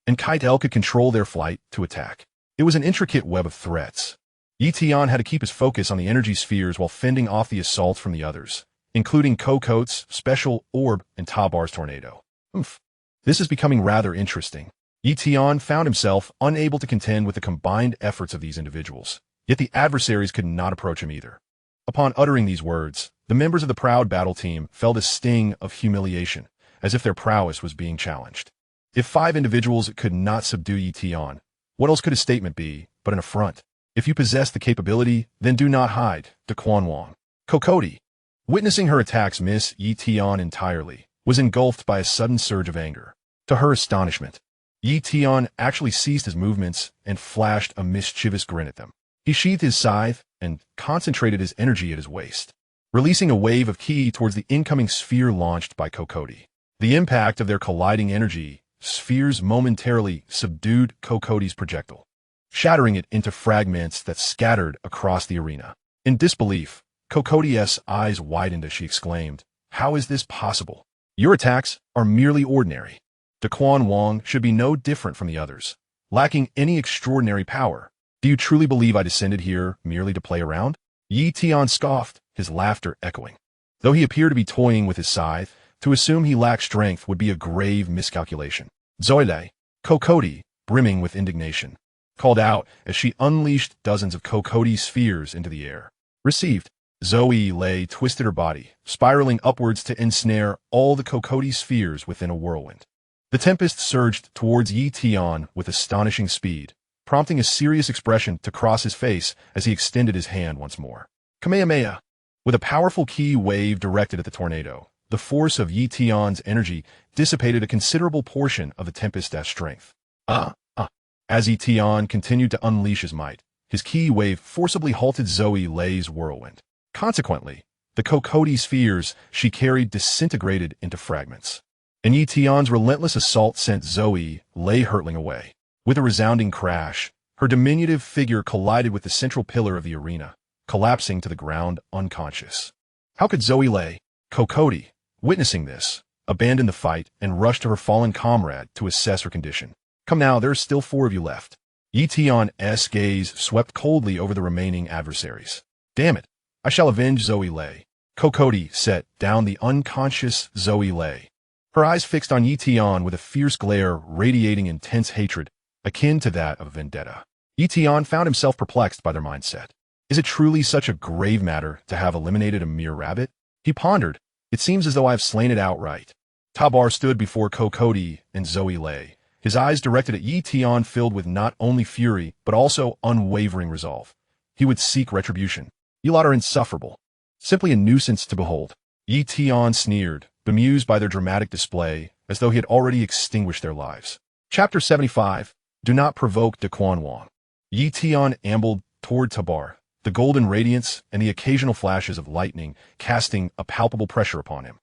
and Kaidel could control their flight to attack. It was an intricate web of threats, Ye Tian had to keep his focus on the energy spheres while fending off the assaults from the others, including Cocote's special orb and Tabar's tornado. Oof. This is becoming rather interesting. Ye Tian found himself unable to contend with the combined efforts of these individuals, yet the adversaries could not approach him either. Upon uttering these words, the members of the proud battle team felt a sting of humiliation, as if their prowess was being challenged. If 5 individuals could not subdue Ye Tian, what else could his statement be but an affront? If you possess the capability, then do not hide, Daquan Wang. Cocote, witnessing her attacks miss Ye Tian entirely, was engulfed by a sudden surge of anger. To her astonishment, Ye Tian actually ceased his movements and flashed a mischievous grin at them. He sheathed his scythe and concentrated his energy at his waist, releasing a wave of ki towards the incoming sphere launched by Cocote. The impact of their colliding energy spheres momentarily subdued Cocote's projectile, shattering it into fragments that scattered across the arena. In disbelief, Cocote's eyes widened as she exclaimed, "How is this possible? Your attacks are merely ordinary. Daquan Wang should be no different from the others, lacking any extraordinary power. Do you truly believe I descended here merely to play around?" Ye Tian scoffed, his laughter echoing. Though he appeared to be toying with his scythe, to assume he lacked strength would be a grave miscalculation. Zoile, Cocote, brimming with indignation, called out as she unleashed dozens of Cocote spheres into the air. Received. Zoe Lei twisted her body, spiraling upwards to ensnare all the Cocote spheres within a whirlwind. The tempest surged towards Ye Tian with astonishing speed, prompting a serious expression to cross his face as he extended his hand once more. Kamehameha! With a powerful ki wave directed at the tornado, the force of Ye Tian's energy dissipated a considerable portion of the tempest's strength. As Ye Tian continued to unleash his might, his ki wave forcibly halted Zoe Lei's whirlwind. Consequently, the Cocote spheres she carried disintegrated into fragments, and Ye Tian's relentless assault sent Zoe Lei hurtling away. With a resounding crash, her diminutive figure collided with the central pillar of the arena, collapsing to the ground unconscious. How could Zoe Lei, Cocote, witnessing this, abandon the fight and rush to her fallen comrade to assess her condition? Come now, there are still 4 of you left. Ye Tian's gaze swept coldly over the remaining adversaries. Damn it, I shall avenge Zoe Lei. Cocote set down the unconscious Zoe Lei, her eyes fixed on Ye Tian with a fierce glare radiating intense hatred, akin to that of vendetta. Ye Tian found himself perplexed by their mindset. Is it truly such a grave matter to have eliminated a mere rabbit? He pondered. It seems as though I have slain it outright. Tabar stood before Cocote and Zoe Lei, his eyes directed at Ye Tian filled with not only fury, but also unwavering resolve. He would seek retribution. You lot are insufferable. Simply a nuisance to behold. Ye Tian sneered, bemused by their dramatic display, as though he had already extinguished their lives. Chapter 75. Do not provoke Daquan Wang. Ye Tian ambled toward Tabar, the golden radiance and the occasional flashes of lightning casting a palpable pressure upon him.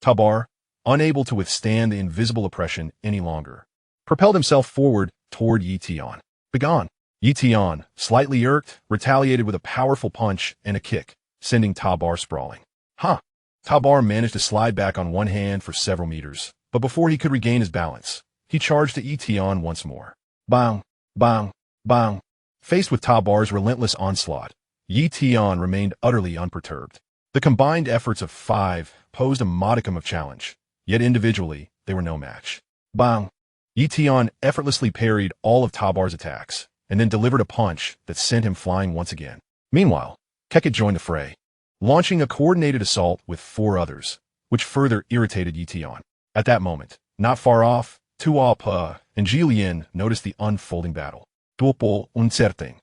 Tabar, unable to withstand the invisible oppression any longer, propelled himself forward toward Ye Tian. Begone! Ye Tian, slightly irked, retaliated with a powerful punch and a kick, sending Tabar sprawling. Tabar managed to slide back on one hand for several meters, but before he could regain his balance, he charged at Ye Tian once more. Bang! Bang! Bang! Faced with Tabar's relentless onslaught, Ye Tian remained utterly unperturbed. The combined efforts of 5 posed a modicum of challenge, yet individually they were no match. Bang! Ye Tian effortlessly parried all of Tabar's attacks, and then delivered a punch that sent him flying once again. Meanwhile, Keket joined the fray, launching a coordinated assault with 4 others, which further irritated Ye Tian. At that moment, not far off, Tua Pa and Ji Lian noticed the unfolding battle. Dopo uncertain.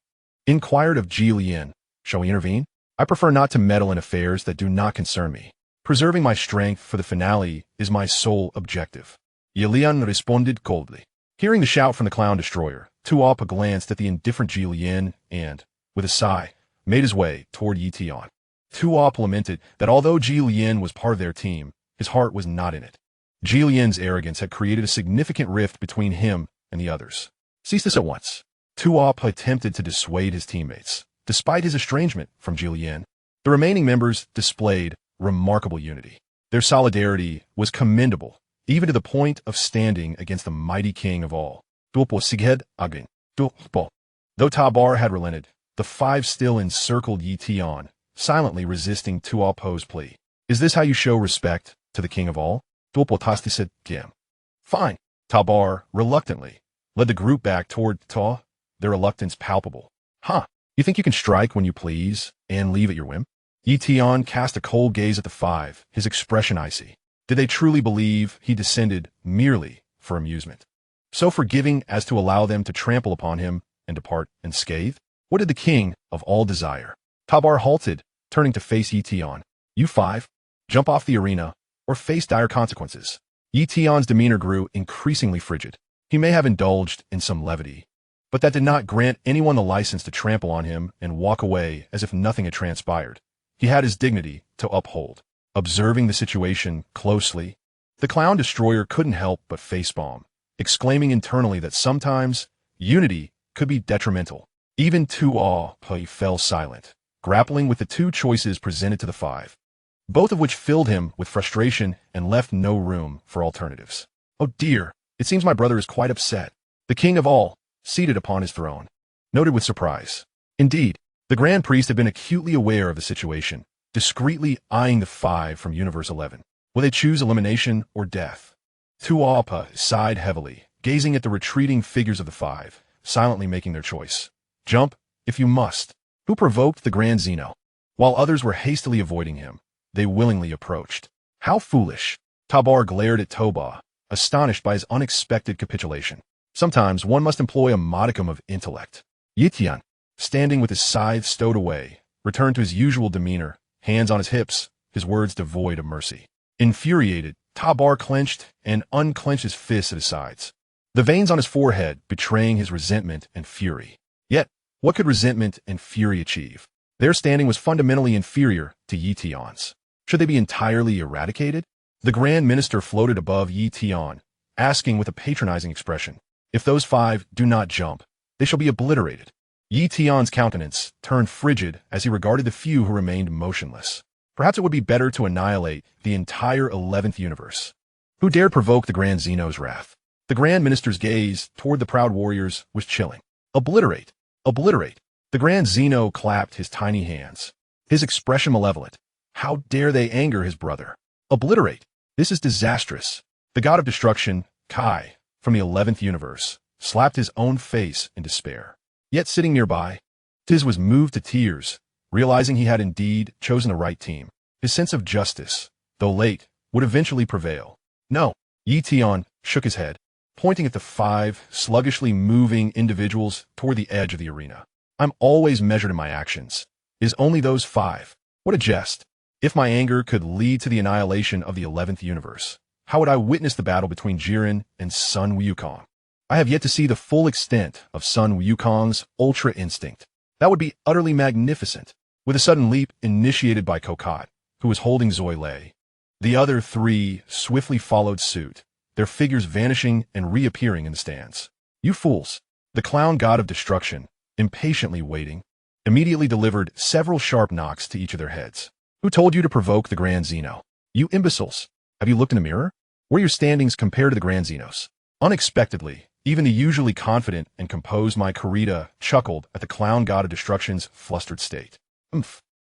Inquired of Ji Lian, shall we intervene? I prefer not to meddle in affairs that do not concern me. Preserving my strength for the finale is my sole objective. Ye Lian responded coldly. Hearing the shout from the clown destroyer, Tua Pa glanced at the indifferent Ji Lian and, with a sigh, made his way toward Ye Tian. Tua Pa lamented that although Ji Lian was part of their team, his heart was not in it. Ji Lian's arrogance had created a significant rift between him and the others. Cease this at once. Tua Pa attempted to dissuade his teammates. Despite his estrangement from Ji Lian, the remaining members displayed remarkable unity. Their solidarity was commendable, even to the point of standing against the mighty king of all. Though Tabar had relented, The five still encircled Ye Tian, silently resisting Tuo Po's plea. Is this how you show respect to the king of all? Tuo said, Gim. Fine. Tabar, reluctantly, led the group back toward Ta, their reluctance palpable. Huh, you think you can strike when you please and leave at your whim? Ye Tian cast a cold gaze at the five, his expression icy. Did they truly believe he descended merely for amusement? So forgiving as to allow them to trample upon him and depart unscathed? What did the king of all desire? Tabar halted, turning to face Ye Tian. You five, jump off the arena or face dire consequences. Ye Tian's demeanor grew increasingly frigid. He may have indulged in some levity, but that did not grant anyone the license to trample on him and walk away as if nothing had transpired. He had his dignity to uphold. Observing the situation closely, the clown destroyer couldn't help but facepalm, exclaiming internally that sometimes unity could be detrimental. Even Tuo Po fell silent, grappling with the two choices presented to the five, both of which filled him with frustration and left no room for alternatives. Oh dear, it seems my brother is quite upset. The king of all, seated upon his throne, noted with surprise. Indeed, the Grand Priest had been acutely aware of the situation, discreetly eyeing the five from Universe 11. Will they choose elimination or death? Tuo Po sighed heavily, gazing at the retreating figures of the five, silently making their choice. Jump, if you must. Who provoked the Grand Zeno? While others were hastily avoiding him, they willingly approached. How foolish! Tabar glared at Toba, astonished by his unexpected capitulation. Sometimes one must employ a modicum of intellect. Ye Tian, standing with his scythe stowed away, returned to his usual demeanor, hands on his hips, his words devoid of mercy. Infuriated, Tabar clenched and unclenched his fists at his sides, the veins on his forehead betraying his resentment and fury. Yet, what could resentment and fury achieve? Their standing was fundamentally inferior to Ye Tian's. Should they be entirely eradicated? The Grand Minister floated above Ye Tian, asking with a patronizing expression, if those five do not jump, they shall be obliterated. Ye Tian's countenance turned frigid as he regarded the few who remained motionless. Perhaps it would be better to annihilate the entire 11th universe. Who dared provoke the Grand Zeno's wrath? The Grand Minister's gaze toward the proud warriors was chilling. Obliterate! Obliterate! The Grand Zeno clapped his tiny hands, his expression malevolent. How dare they anger his brother? Obliterate! This is disastrous. The god of destruction, Kai, from the 11th universe, slapped his own face in despair. Yet sitting nearby, Tiz was moved to tears, realizing he had indeed chosen the right team. His sense of justice, though late, would eventually prevail. No, Ye Tian shook his head, pointing at the five sluggishly moving individuals toward the edge of the arena. I'm always measured in my actions. It is only those five. What a jest. If my anger could lead to the annihilation of the 11th universe, how would I witness the battle between Jiren and Sun Wukong? I have yet to see the full extent of Sun Wukong's ultra instinct. That would be utterly magnificent. With a sudden leap initiated by Kokot, who was holding Zoi Lei, the other three swiftly followed suit, their figures vanishing and reappearing in the stands. You fools! The clown god of destruction, impatiently waiting, immediately delivered several sharp knocks to each of their heads. Who told you to provoke the Grand Zeno? You imbeciles! Have you looked in the mirror? Where are your standings compared to the Grand Zenos? Unexpectedly, even the usually confident and composed my Kurita chuckled at the clown god of destruction's flustered state.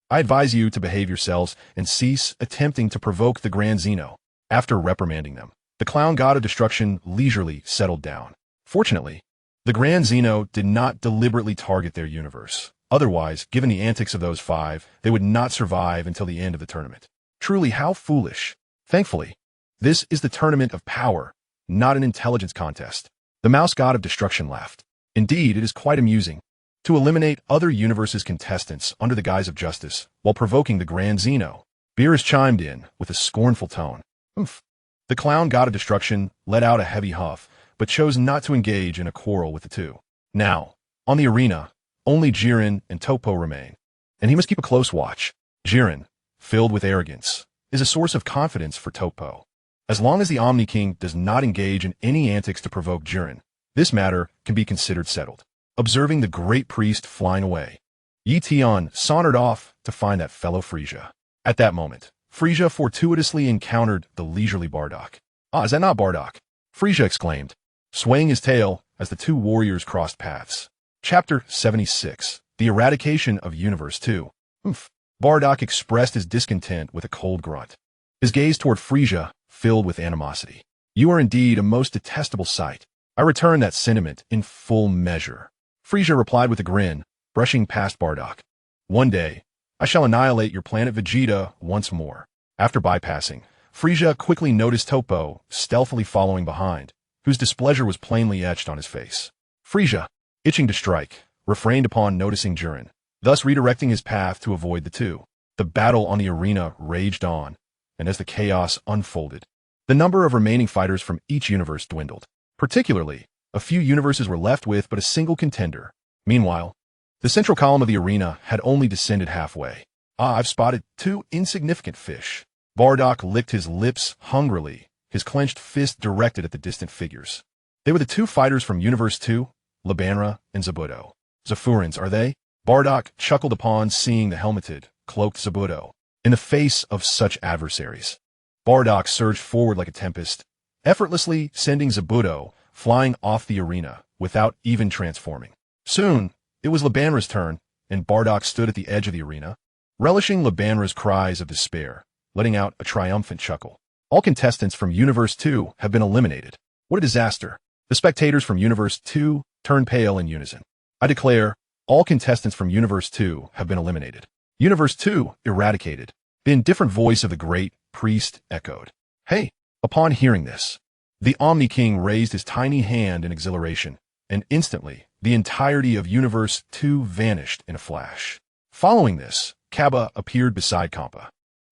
I advise you to behave yourselves and cease attempting to provoke the Grand Zeno. After reprimanding them, the clown god of destruction leisurely settled down. Fortunately, the Grand Zeno did not deliberately target their universe. Otherwise, given the antics of those five, they would not survive until the end of the tournament. Truly, how foolish. Thankfully, this is the tournament of power, not an intelligence contest. The mouse god of destruction laughed. Indeed, it is quite amusing to eliminate other universes' contestants under the guise of justice while provoking the Grand Zeno. Beerus chimed in with a scornful tone. The clown god of destruction let out a heavy huff, but chose not to engage in a quarrel with the two. Now, on the arena, only Jiren and Topo remain, and he must keep a close watch. Jiren, filled with arrogance, is a source of confidence for Topo. As long as the Omni-King does not engage in any antics to provoke Jiren, this matter can be considered settled. Observing the great priest flying away, Ye Tian sauntered off to find that fellow Frisia. At that moment, Frisia fortuitously encountered the leisurely Bardock. Ah, is that not Bardock? Frisia exclaimed, swaying his tail as the two warriors crossed paths. Chapter 76. The eradication of Universe 2. Oomph. Bardock expressed his discontent with a cold grunt. His gaze toward Frisia filled with animosity. You are indeed a most detestable sight. I return that sentiment in full measure. Frisia replied with a grin, brushing past Bardock. One day, I shall annihilate your planet Vegeta once more. After bypassing, Frisia quickly noticed Topo stealthily following behind, whose displeasure was plainly etched on his face. Frisia, itching to strike, refrained upon noticing Jiren, thus redirecting his path to avoid the two. The battle on the arena raged on, and as the chaos unfolded, the number of remaining fighters from each universe dwindled. Particularly, a few universes were left with but a single contender. Meanwhile, the central column of the arena had only descended halfway. I've spotted two insignificant fish. Bardock licked his lips hungrily, his clenched fist directed at the distant figures. They were the two fighters from Universe 2, Labanra and Zabuto. Zafurans, are they? Bardock chuckled upon seeing the helmeted, cloaked Zabuto. In the face of such adversaries, Bardock surged forward like a tempest, effortlessly sending Zabuto flying off the arena without even transforming. Soon, it was Labanra's turn, and Bardock stood at the edge of the arena, relishing Labanra's cries of despair, letting out a triumphant chuckle. All contestants from Universe 2 have been eliminated. What a disaster. The spectators from Universe 2 turned pale in unison. I declare, all contestants from Universe 2 have been eliminated. Universe 2 eradicated. The indifferent voice of the great priest echoed. Hey! Upon hearing this, the Omni-King raised his tiny hand in exhilaration, and instantly, the entirety of Universe 2 vanished in a flash. Following this, Kaba appeared beside Kampa,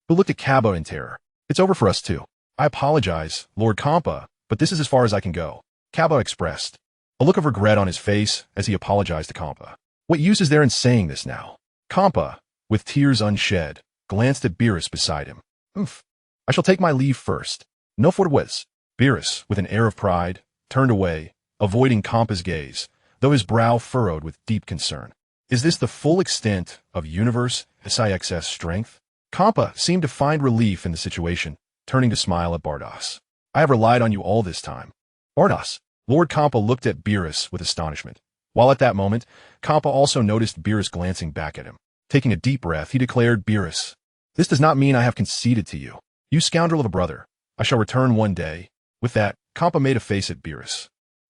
who looked at Kaba in terror. It's over for us too. I apologize, Lord Kampa, but this is as far as I can go. Kaba expressed a look of regret on his face as he apologized to Kampa. What use is there in saying this now? Kampa, with tears unshed, glanced at Beerus beside him. Oomph. I shall take my leave first. No fortwes. Beerus, with an air of pride, turned away, avoiding Kampa's gaze, though his brow furrowed with deep concern. Is this the full extent of Universe SIX's strength? Kampa seemed to find relief in the situation, turning to smile at Bardos. I have relied on you all this time. Bardos. Lord Kampa looked at Beerus with astonishment. While at that moment, Kampa also noticed Beerus glancing back at him. Taking a deep breath, he declared, Beerus, this does not mean I have conceded to you. You scoundrel of a brother. I shall return one day. With that, Kampa made a face at Beerus.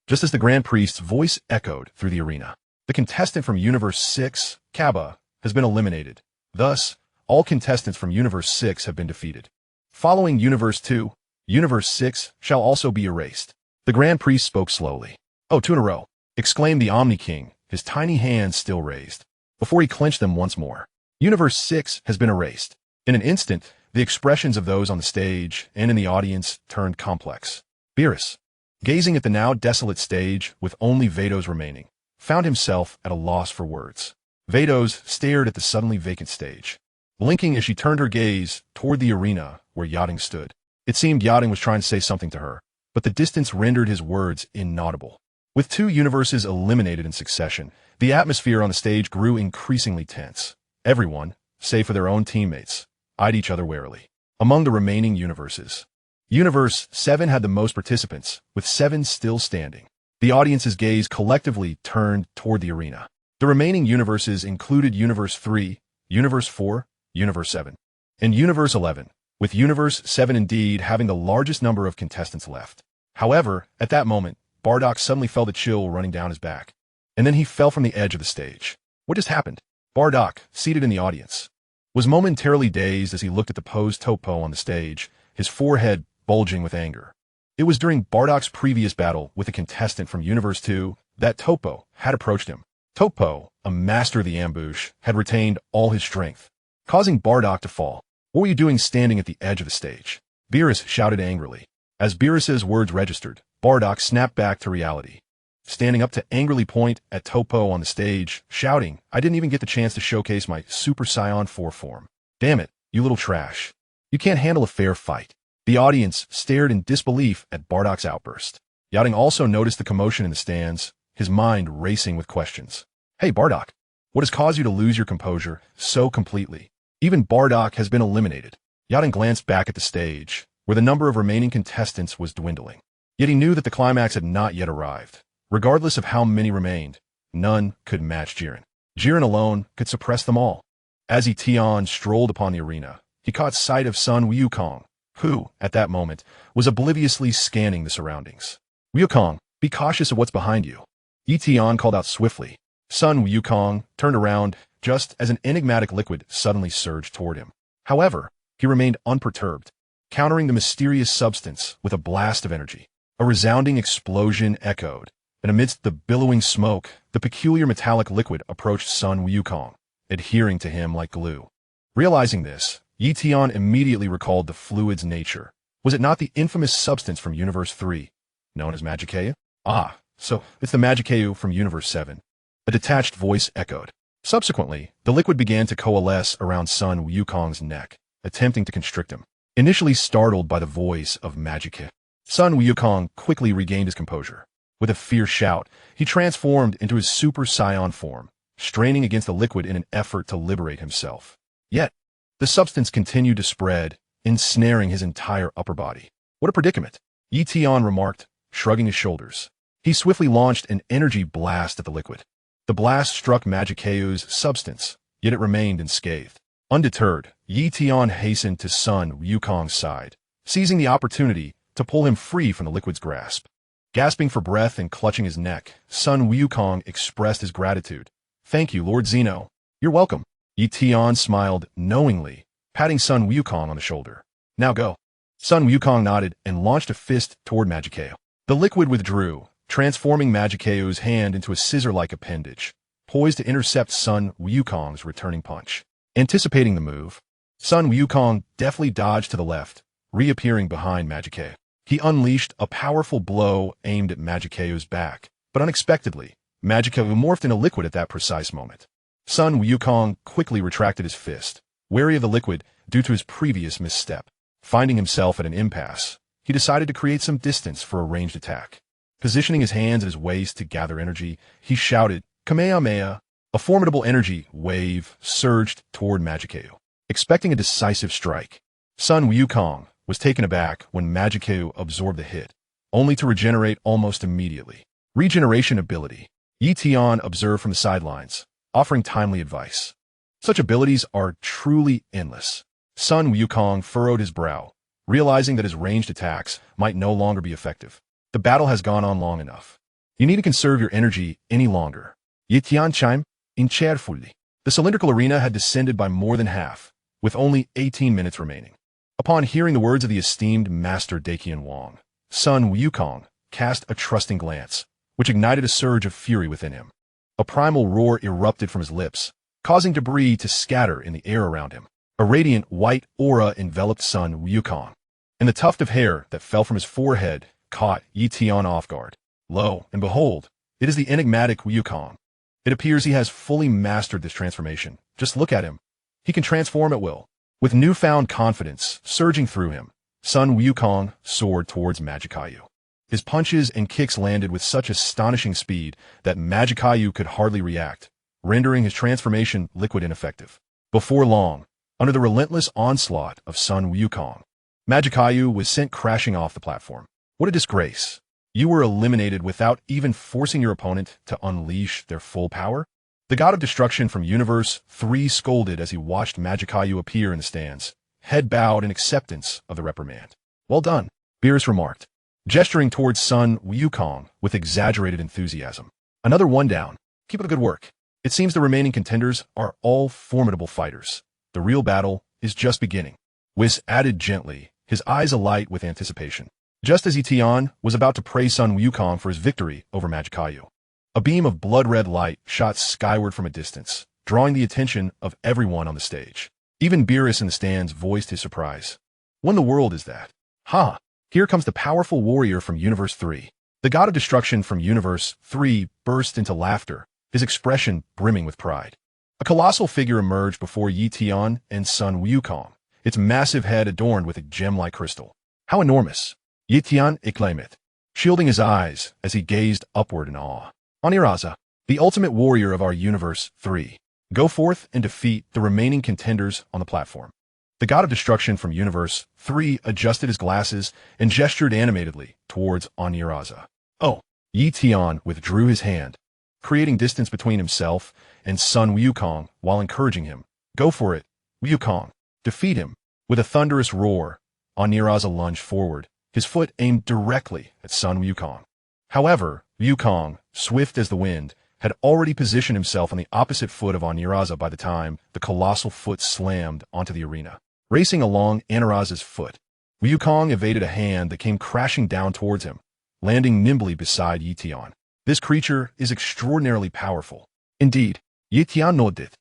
Just as the Grand Priest's voice echoed through the arena, the contestant from Universe 6, Kaba, has been eliminated. Thus, all contestants from Universe 6 have been defeated. Following Universe 2, Universe 6 shall also be erased. The Grand Priest spoke slowly. Oh, two in a row, exclaimed the Omni-King, his tiny hands still raised, before he clenched them once more. Universe 6 has been erased. In an instant, the expressions of those on the stage and in the audience turned complex. Beerus, gazing at the now desolate stage with only Vados remaining, found himself at a loss for words. Vados stared at the suddenly vacant stage, blinking as she turned her gaze toward the arena where Yachting stood. It seemed Yachting was trying to say something to her, but the distance rendered his words inaudible. With two universes eliminated in succession, the atmosphere on the stage grew increasingly tense. Everyone, save for their own teammates, eyed each other warily. Among the remaining universes, Universe 7 had the most participants, with 7 still standing. The audience's gaze collectively turned toward the arena. The remaining universes included Universe 3, Universe 4, Universe 7, and Universe 11, with Universe 7 indeed having the largest number of contestants left. However, at that moment, Bardock suddenly felt a chill running down his back, and then he fell from the edge of the stage. What just happened? Bardock, seated in the audience, was momentarily dazed as he looked at the posed Topo on the stage, his forehead bulging with anger. It was during Bardock's previous battle with a contestant from Universe 2 that Topo had approached him. Topo, a master of the ambush, had retained all his strength, causing Bardock to fall. What were you doing standing at the edge of the stage? Beerus shouted angrily. As Beerus's words registered, Bardock snapped back to reality, standing up to angrily point at Topo on the stage, shouting, I didn't even get the chance to showcase my Super Saiyan 4 form. Damn it, you little trash. You can't handle a fair fight. The audience stared in disbelief at Bardock's outburst. Yachting also noticed the commotion in the stands, his mind racing with questions. Hey Bardock, what has caused you to lose your composure so completely? Even Bardock has been eliminated. Yachting glanced back at the stage, where the number of remaining contestants was dwindling. Yet he knew that the climax had not yet arrived. Regardless of how many remained, none could match Jiren. Jiren alone could suppress them all. As Ye Tian strolled upon the arena, he caught sight of Sun Wukong, who, at that moment, was obliviously scanning the surroundings. Wukong, be cautious of what's behind you. Ye Tian called out swiftly. Sun Wukong turned around just as an enigmatic liquid suddenly surged toward him. However, he remained unperturbed, countering the mysterious substance with a blast of energy. A resounding explosion echoed, and amidst the billowing smoke, the peculiar metallic liquid approached Sun Wukong, adhering to him like glue. Realizing this, Ye Tian immediately recalled the fluid's nature. Was it not the infamous substance from Universe 3, known as Magicea? Ah, so it's the Magicea from Universe 7. A detached voice echoed. Subsequently, the liquid began to coalesce around Sun Wukong's neck, attempting to constrict him. Initially startled by the voice of Magicea, Sun Wukong quickly regained his composure. With a fierce shout, he transformed into his Super Saiyan form, straining against the liquid in an effort to liberate himself. Yet, the substance continued to spread, ensnaring his entire upper body. What a predicament, Ye Tian remarked, shrugging his shoulders. He swiftly launched an energy blast at the liquid. The blast struck Magicae's substance, yet it remained unscathed. Undeterred, Ye Tian hastened to Sun Wukong's side, seizing the opportunity to pull him free from the liquid's grasp. Gasping for breath and clutching his neck, Sun Wukong expressed his gratitude. Thank you, Lord Zeno. You're welcome. Ye Tian smiled knowingly, patting Sun Wukong on the shoulder. Now go. Sun Wukong nodded and launched a fist toward Magicea. The liquid withdrew, transforming Magicae's hand into a scissor-like appendage, poised to intercept Sun Wukong's returning punch. Anticipating the move, Sun Wukong deftly dodged to the left, reappearing behind Magicea. He unleashed a powerful blow aimed at Magicae's back, but unexpectedly, Magicea morphed in a liquid at that precise moment. Sun Wukong quickly retracted his fist, wary of the liquid due to his previous misstep. Finding himself at an impasse, he decided to create some distance for a ranged attack. Positioning his hands at his waist to gather energy, he shouted, Kamehameha! A formidable energy wave surged toward Magicea. Expecting a decisive strike, Sun Wukong was taken aback when Magicea absorbed the hit, only to regenerate almost immediately. Regeneration ability. Ye Tian observed from the sidelines, offering timely advice. Such abilities are truly endless. Sun Wukong furrowed his brow, realizing that his ranged attacks might no longer be effective. The battle has gone on long enough. You need to conserve your energy any longer. Ye Tian chimed in cheerfully. The cylindrical arena had descended by more than half, with only 18 minutes remaining. Upon hearing the words of the esteemed Master Dakian Wong, Sun Wukong cast a trusting glance, which ignited a surge of fury within him. A primal roar erupted from his lips, causing debris to scatter in the air around him. A radiant white aura enveloped Sun Wukong, and the tuft of hair that fell from his forehead caught Ye Tian off guard. Lo and behold, it is the enigmatic Wukong. It appears he has fully mastered this transformation. Just look at him. He can transform at will. With newfound confidence surging through him, Sun Wukong soared towards Magicea. His punches and kicks landed with such astonishing speed that Magicea could hardly react, rendering his transformation liquid ineffective. Before long, under the relentless onslaught of Sun Wukong, Magicea was sent crashing off the platform. What a disgrace. You were eliminated without even forcing your opponent to unleash their full power? The god of destruction from Universe 3 scolded as he watched Magicea appear in the stands, head bowed in acceptance of the reprimand. Well done, Beerus remarked, gesturing towards Sun Wukong with exaggerated enthusiasm. Another one down. Keep up the good work. It seems the remaining contenders are all formidable fighters. The real battle is just beginning. Whis added gently, his eyes alight with anticipation. Just as Ye Tian was about to praise Sun Wukong for his victory over Magicea, a beam of blood-red light shot skyward from a distance, drawing the attention of everyone on the stage. Even Beerus in the stands voiced his surprise. What in the world is that? Ha! Here comes the powerful warrior from Universe 3. The god of destruction from Universe 3 burst into laughter, his expression brimming with pride. A colossal figure emerged before Ye Tian and Sun Wukong, its massive head adorned with a gem-like crystal. How enormous! Ye Tian exclaimed, shielding his eyes as he gazed upward in awe. Oniraza, the ultimate warrior of our Universe 3, go forth and defeat the remaining contenders on the platform. The god of destruction from Universe 3 adjusted his glasses and gestured animatedly towards Oniraza. Oh, Ye Tian withdrew his hand, creating distance between himself and son Wukong while encouraging him. Go for it, Wukong. Defeat him. With a thunderous roar, Omni-Raza lunged forward, his foot aimed directly at son Wukong. However, Wukong, swift as the wind, had already positioned himself on the opposite foot of Omni-Raza by the time the colossal foot slammed onto the arena. Racing along Omni-Raza's foot, Wukong evaded a hand that came crashing down towards him, landing nimbly beside Ye Tian. This creature is extraordinarily powerful. Indeed, Ye Tian nodded,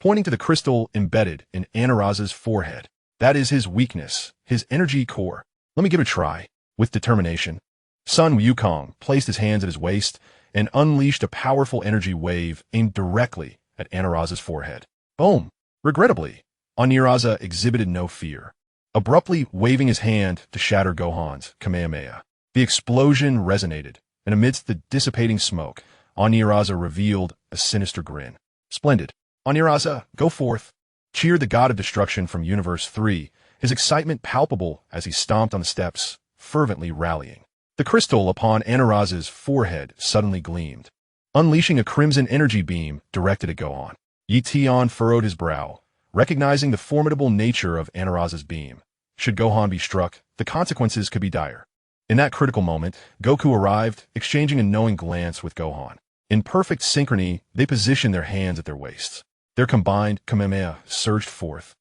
pointing to the crystal embedded in Omni-Raza's forehead. That is his weakness, his energy core. Let me give it a try. With determination, son Wukong placed his hands at his waist and unleashed a powerful energy wave aimed directly at Omni-Raza's forehead. Boom! Regrettably, Omni-Raza exhibited no fear, abruptly waving his hand to shatter Gohan's Kamehameha. The explosion resonated, and amidst the dissipating smoke, Omni-Raza revealed a sinister grin. Splendid. Omni-Raza, go forth, cheered the god of destruction from Universe 3, his excitement palpable as he stomped on the steps, fervently rallying. The crystal upon Omni-Raza's forehead suddenly gleamed, unleashing a crimson energy beam directed at Gohan. Ye Tian furrowed his brow, recognizing the formidable nature of Omni-Raza's beam. Should Gohan be struck, the consequences could be dire. In that critical moment, Goku arrived, exchanging a knowing glance with Gohan. In perfect synchrony, they positioned their hands at their waists. Their combined Kamehameha surged forth,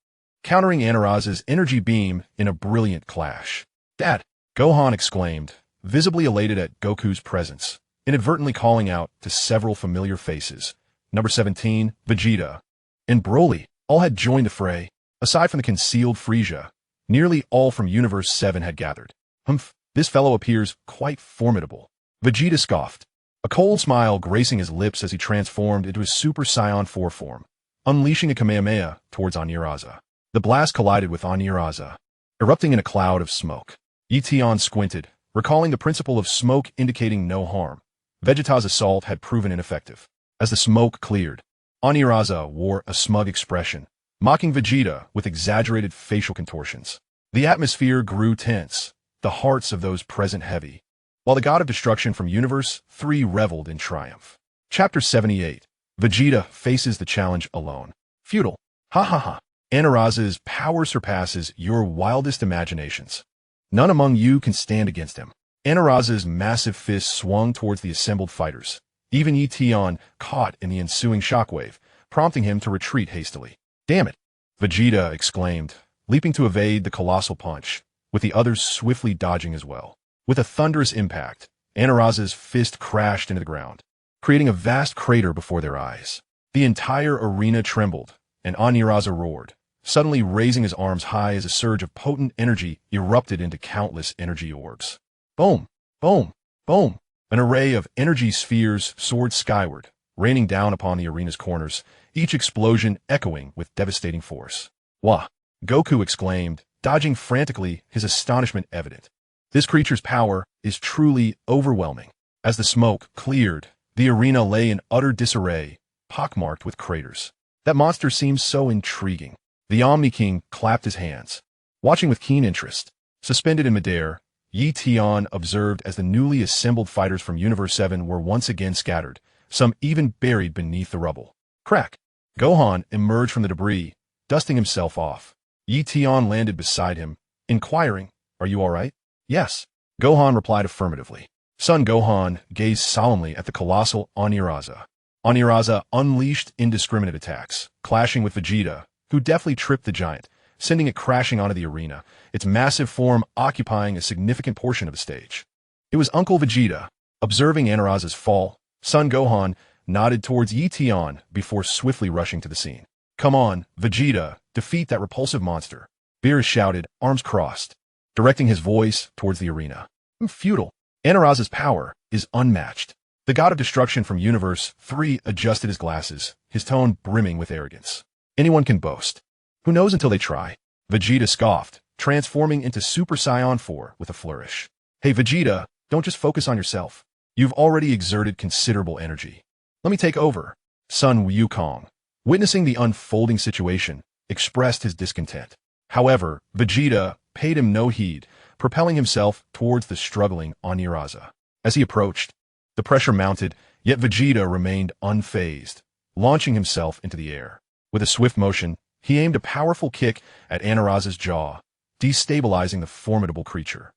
countering Omni-Raza's energy beam in a brilliant clash. Dad! Gohan exclaimed, visibly elated at Goku's presence, inadvertently calling out to several familiar faces. Number 17, Vegeta, and Broly, all had joined the fray. Aside from the concealed Frieza, nearly all from Universe 7 had gathered. Humph, this fellow appears quite formidable. Vegeta scoffed, a cold smile gracing his lips as he transformed into his Super Saiyan 4 form, unleashing a Kamehameha towards Omni-Raza. The blast collided with Omni-Raza, erupting in a cloud of smoke. Ye Tian squinted, recalling the principle of smoke indicating no harm. Vegeta's assault had proven ineffective. As the smoke cleared, Omni-Raza wore a smug expression, mocking Vegeta with exaggerated facial contortions. The atmosphere grew tense, the hearts of those present heavy, while the god of destruction from Universe 3 reveled in triumph. Chapter 78. Vegeta faces the challenge alone. Futile. Ha ha ha. Omni-Raza's power surpasses your wildest imaginations. None among you can stand against him. Omni-Raza's massive fist swung towards the assembled fighters. Even Ye Tian caught in the ensuing shockwave, prompting him to retreat hastily. Damn it! Vegeta exclaimed, leaping to evade the colossal punch, with the others swiftly dodging as well. With a thunderous impact, Omni-Raza's fist crashed into the ground, creating a vast crater before their eyes. The entire arena trembled, and Omni-Raza roared, suddenly raising his arms high as a surge of potent energy erupted into countless energy orbs. Boom! Boom! Boom! An array of energy spheres soared skyward, raining down upon the arena's corners, each explosion echoing with devastating force. Wah! Goku exclaimed, dodging frantically, his astonishment evident. This creature's power is truly overwhelming. As the smoke cleared, the arena lay in utter disarray, pockmarked with craters. That monster seems so intriguing. The Omni-King clapped his hands, watching with keen interest. Suspended in midair, Ye Tian observed as the newly assembled fighters from Universe 7 were once again scattered, some even buried beneath the rubble. Crack! Gohan emerged from the debris, dusting himself off. Ye Tian landed beside him, inquiring, "Are you all right?" "Yes." Gohan replied affirmatively. Son Gohan gazed solemnly at the colossal Omni-Raza. Omni-Raza unleashed indiscriminate attacks, clashing with Vegeta, who deftly tripped the giant, sending it crashing onto the arena, its massive form occupying a significant portion of the stage. It was Uncle Vegeta. Observing Omni-Raza's fall, son Gohan nodded towards Ye Tian before swiftly rushing to the scene. "Come on, Vegeta, defeat that repulsive monster," Beerus shouted, arms crossed, directing his voice towards the arena. Futile. Omni-Raza's power is unmatched. The god of destruction from Universe 3 adjusted his glasses, his tone brimming with arrogance. Anyone can boast. Who knows until they try? Vegeta scoffed, transforming into Super Saiyan 4 with a flourish. Hey Vegeta, don't just focus on yourself. You've already exerted considerable energy. Let me take over. Son Wukong, witnessing the unfolding situation, expressed his discontent. However, Vegeta paid him no heed, propelling himself towards the struggling Omni-Raza. As he approached, the pressure mounted, Yet Vegeta remained unfazed, launching himself into the air. With a swift motion, he aimed a powerful kick at Aniraza's jaw, destabilizing the formidable creature.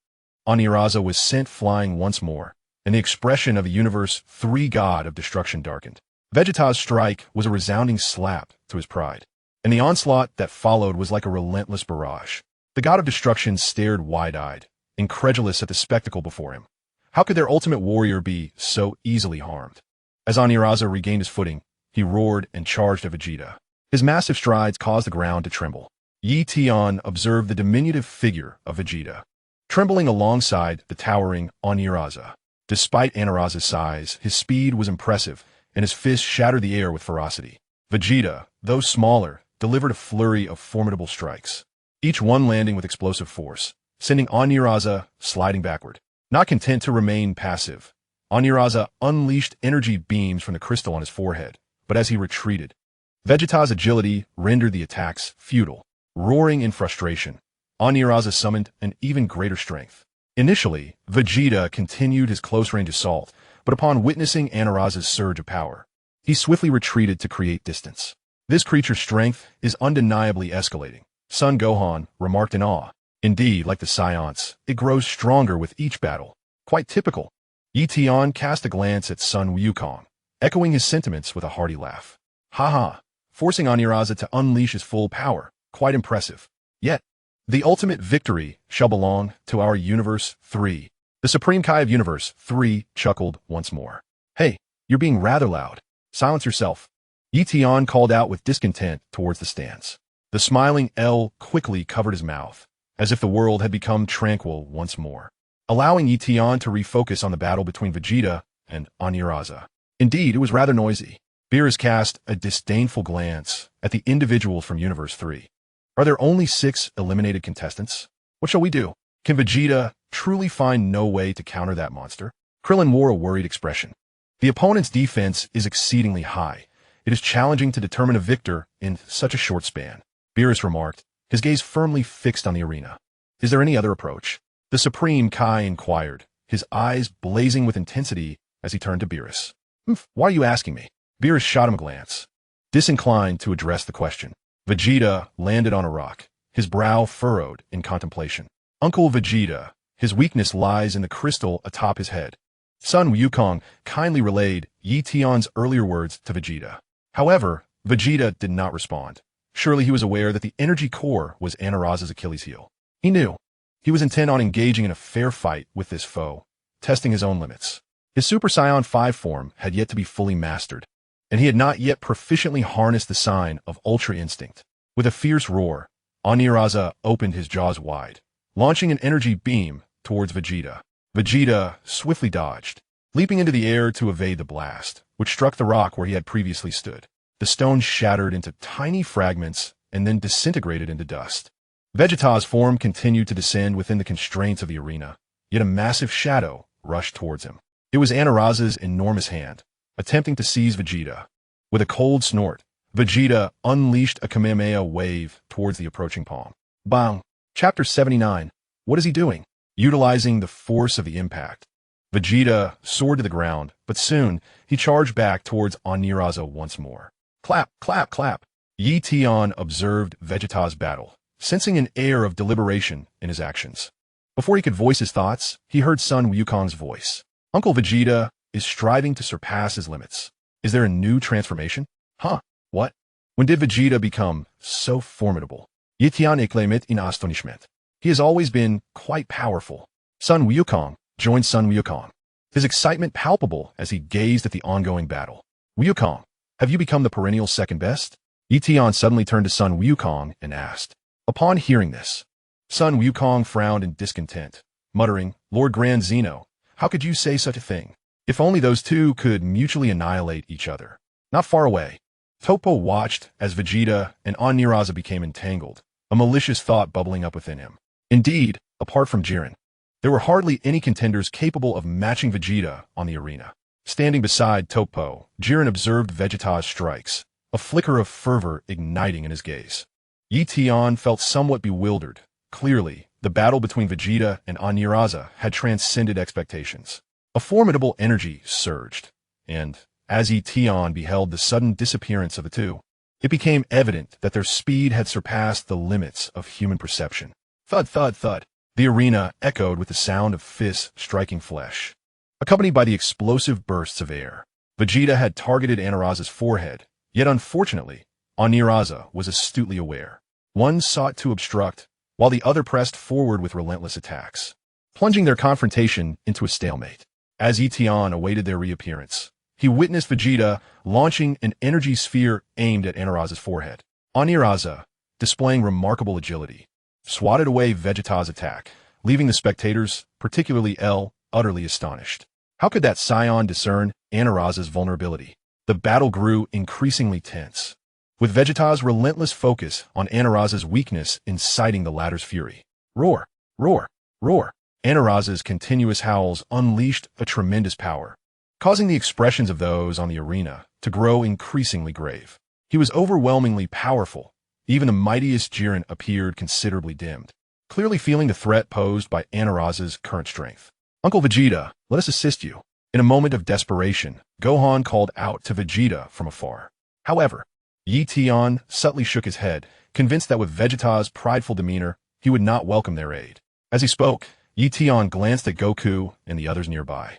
Aniraza was sent flying once more, and the expression of the Universe 3 god of destruction darkened. Vegeta's strike was a resounding slap to his pride, and the onslaught that followed was like a relentless barrage. The god of destruction stared wide-eyed, incredulous at the spectacle before him. How could their ultimate warrior be so easily harmed? As Aniraza regained his footing, he roared and charged at Vegeta. His massive strides caused the ground to tremble. Ye Tian observed the diminutive figure of Vegeta, trembling alongside the towering Aniraza. Despite Aniraza's size, his speed was impressive, and his fists shattered the air with ferocity. Vegeta, though smaller, delivered a flurry of formidable strikes, each one landing with explosive force, sending Aniraza sliding backward. Not content to remain passive, Aniraza unleashed energy beams from the crystal on his forehead, but as he retreated, Vegeta's agility rendered the attacks futile. Roaring in frustration, Aniraza summoned an even greater strength. Initially, Vegeta continued his close-range assault, but upon witnessing Aniraza's surge of power, he swiftly retreated to create distance. This creature's strength is undeniably escalating, Son Gohan remarked in awe. Indeed, like the Saiyans, it grows stronger with each battle. Quite typical. Ye Tian cast a glance at Sun Wukong, echoing his sentiments with a hearty laugh. Ha, forcing Aniraza to unleash his full power. Quite impressive. Yet, the ultimate victory shall belong to our Universe 3. The Supreme Kai of Universe 3 chuckled once more. Hey, you're being rather loud. Silence yourself. Ye Tian called out with discontent towards the stands. The smiling L quickly covered his mouth, as if the world had become tranquil once more, allowing Ye Tian to refocus on the battle between Vegeta and Aniraza. Indeed, it was rather noisy. Beerus cast a disdainful glance at the individuals from Universe 3. Are there only 6 eliminated contestants? What shall we do? Can Vegeta truly find no way to counter that monster? Krillin wore a worried expression. The opponent's defense is exceedingly high. It is challenging to determine a victor in such a short span. Beerus remarked, his gaze firmly fixed on the arena. Is there any other approach? The Supreme Kai inquired, his eyes blazing with intensity as he turned to Beerus. Why are you asking me? Beerus shot him a glance, disinclined to address the question. Vegeta landed on a rock, his brow furrowed in contemplation. Uncle Vegeta, his weakness lies in the crystal atop his head. Sun Wukong kindly relayed Ye Tian's earlier words to Vegeta. However, Vegeta did not respond. Surely he was aware that the energy core was Aniraza's Achilles heel. He knew. He was intent on engaging in a fair fight with this foe, testing his own limits. His Super Saiyan 5 form had yet to be fully mastered, and he had not yet proficiently harnessed the sign of Ultra Instinct. With a fierce roar, Aniraza opened his jaws wide, launching an energy beam towards Vegeta. Vegeta swiftly dodged, leaping into the air to evade the blast, which struck the rock where he had previously stood. The stone shattered into tiny fragments and then disintegrated into dust. Vegeta's form continued to descend within the constraints of the arena, yet a massive shadow rushed towards him. It was Aniraza's enormous hand, attempting to seize Vegeta. With a cold snort, Vegeta unleashed a Kamehameha wave towards the approaching palm. Bang! Chapter 79. What is he doing? Utilizing the force of the impact, Vegeta soared to the ground, but soon he charged back towards Aniraza once more. Clap, clap, clap. Ye Tian observed Vegeta's battle, sensing an air of deliberation in his actions. Before he could voice his thoughts, he heard Sun Wukong's voice. Uncle Vegeta is striving to surpass his limits. Is there a new transformation? Huh? What? When did Vegeta become so formidable? Ye Tian exclaimed in astonishment. He has always been quite powerful. Sun Wukong joined Sun Wukong, his excitement palpable as he gazed at the ongoing battle. Wukong, have you become the perennial second best? Ye Tian suddenly turned to Sun Wukong and asked. Upon hearing this, Sun Wukong frowned in discontent, muttering, Lord Grand Zeno, how could you say such a thing? If only those two could mutually annihilate each other. Not far away, Topo watched as Vegeta and Aniraza became entangled, a malicious thought bubbling up within him. Indeed, apart from Jiren, there were hardly any contenders capable of matching Vegeta on the arena. Standing beside Topo, Jiren observed Vegeta's strikes, a flicker of fervor igniting in his gaze. Ye Tian felt somewhat bewildered. Clearly, the battle between Vegeta and Aniraza had transcended expectations. A formidable energy surged, and as Ye Tian beheld the sudden disappearance of the two, it became evident that their speed had surpassed the limits of human perception. Thud, thud, thud. The arena echoed with the sound of fists striking flesh, accompanied by the explosive bursts of air. Vegeta had targeted Anaraza's forehead, yet unfortunately, Aniraza was astutely aware. One sought to obstruct, while the other pressed forward with relentless attacks, plunging their confrontation into a stalemate. As Ye Tian awaited their reappearance, he witnessed Vegeta launching an energy sphere aimed at Anaraza's forehead. Aniraza, displaying remarkable agility, swatted away Vegeta's attack, leaving the spectators, particularly L, utterly astonished. How could that Saiyan discern Anaraza's vulnerability? The battle grew increasingly tense, with Vegeta's relentless focus on Anaraza's weakness inciting the latter's fury. Roar, roar, roar. Anaraza's continuous howls unleashed a tremendous power, causing the expressions of those on the arena to grow increasingly grave. He was overwhelmingly powerful. Even the mightiest Jiren appeared considerably dimmed, clearly feeling the threat posed by Anaraza's current strength. Uncle Vegeta, let us assist you. In a moment of desperation, Gohan called out to Vegeta from afar. However, Ye Tian subtly shook his head, convinced that with Vegeta's prideful demeanor, he would not welcome their aid. As he spoke, Ye Tian glanced at Goku and the others nearby.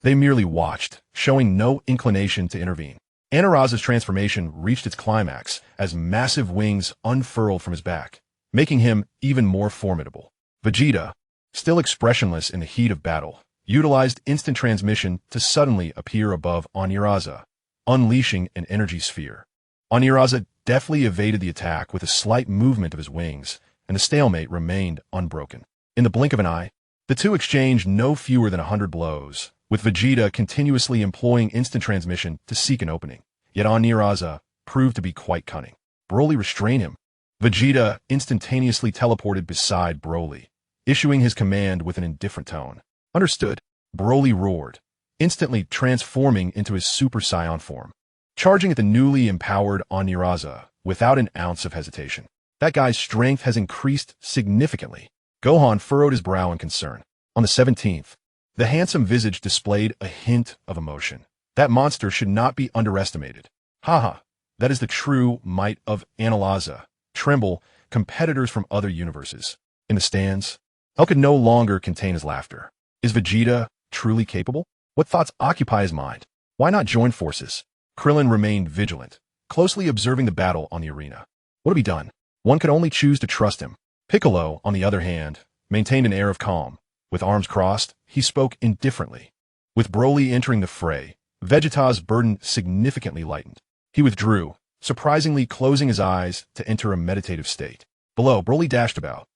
They merely watched, showing no inclination to intervene. Anaraza's transformation reached its climax as massive wings unfurled from his back, making him even more formidable. Vegeta, still expressionless in the heat of battle, utilized instant transmission to suddenly appear above Aniraza, unleashing an energy sphere. Aniraza deftly evaded the attack with a slight movement of his wings, and the stalemate remained unbroken. In the blink of an eye, the two exchanged no fewer than 100 blows, with Vegeta continuously employing instant transmission to seek an opening. Yet Aniraza proved to be quite cunning. Broly restrained him. Vegeta instantaneously teleported beside Broly, issuing his command with an indifferent tone. Understood. Broly roared, instantly transforming into his Super Saiyan form, charging at the newly empowered Aniraza without an ounce of hesitation. That guy's strength has increased significantly. Gohan furrowed his brow in concern. On the 17th, the handsome visage displayed a hint of emotion. That monster should not be underestimated. Haha, that is the true might of Analaza. Tremble, competitors from other universes. In the stands, L could no longer contain his laughter. Is Vegeta truly capable? What thoughts occupy his mind? Why not join forces? Krillin remained vigilant, closely observing the battle on the arena. What to be done? One could only choose to trust him. Piccolo, on the other hand, maintained an air of calm. With arms crossed, he spoke indifferently. With Broly entering the fray, Vegeta's burden significantly lightened. He withdrew, surprisingly closing his eyes to enter a meditative state. Below, Broly dashed about,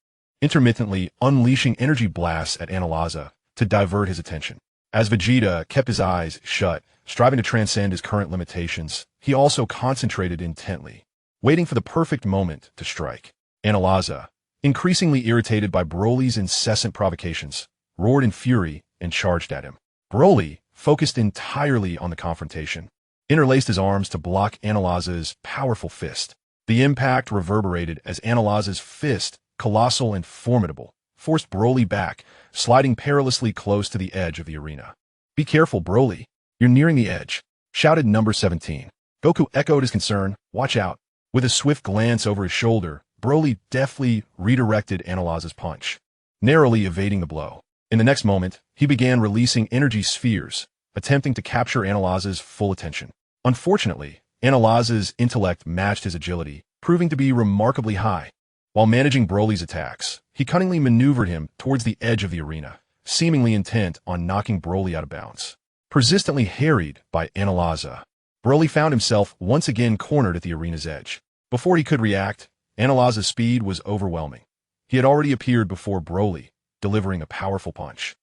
intermittently unleashing energy blasts at Analaza to divert his attention. As Vegeta kept his eyes shut, striving to transcend his current limitations, he also concentrated intently, waiting for the perfect moment to strike. Analaza, increasingly irritated by Broly's incessant provocations, roared in fury and charged at him. Broly, focused entirely on the confrontation, interlaced his arms to block Analaza's powerful fist. The impact reverberated as Analaza's fist, colossal and formidable, forced Broly back, sliding perilously close to the edge of the arena. Be careful, Broly. You're nearing the edge, shouted number 17. Goku echoed his concern. Watch out. With a swift glance over his shoulder, Broly deftly redirected Analaza's punch, narrowly evading the blow. In the next moment, he began releasing energy spheres, attempting to capture Analaza's full attention. Unfortunately, Analaza's intellect matched his agility, proving to be remarkably high. While managing Broly's attacks, he cunningly maneuvered him towards the edge of the arena, seemingly intent on knocking Broly out of bounds. Persistently harried by Analaza, Broly found himself once again cornered at the arena's edge. Before he could react, Analaza's speed was overwhelming. He had already appeared before Broly, delivering a powerful punch.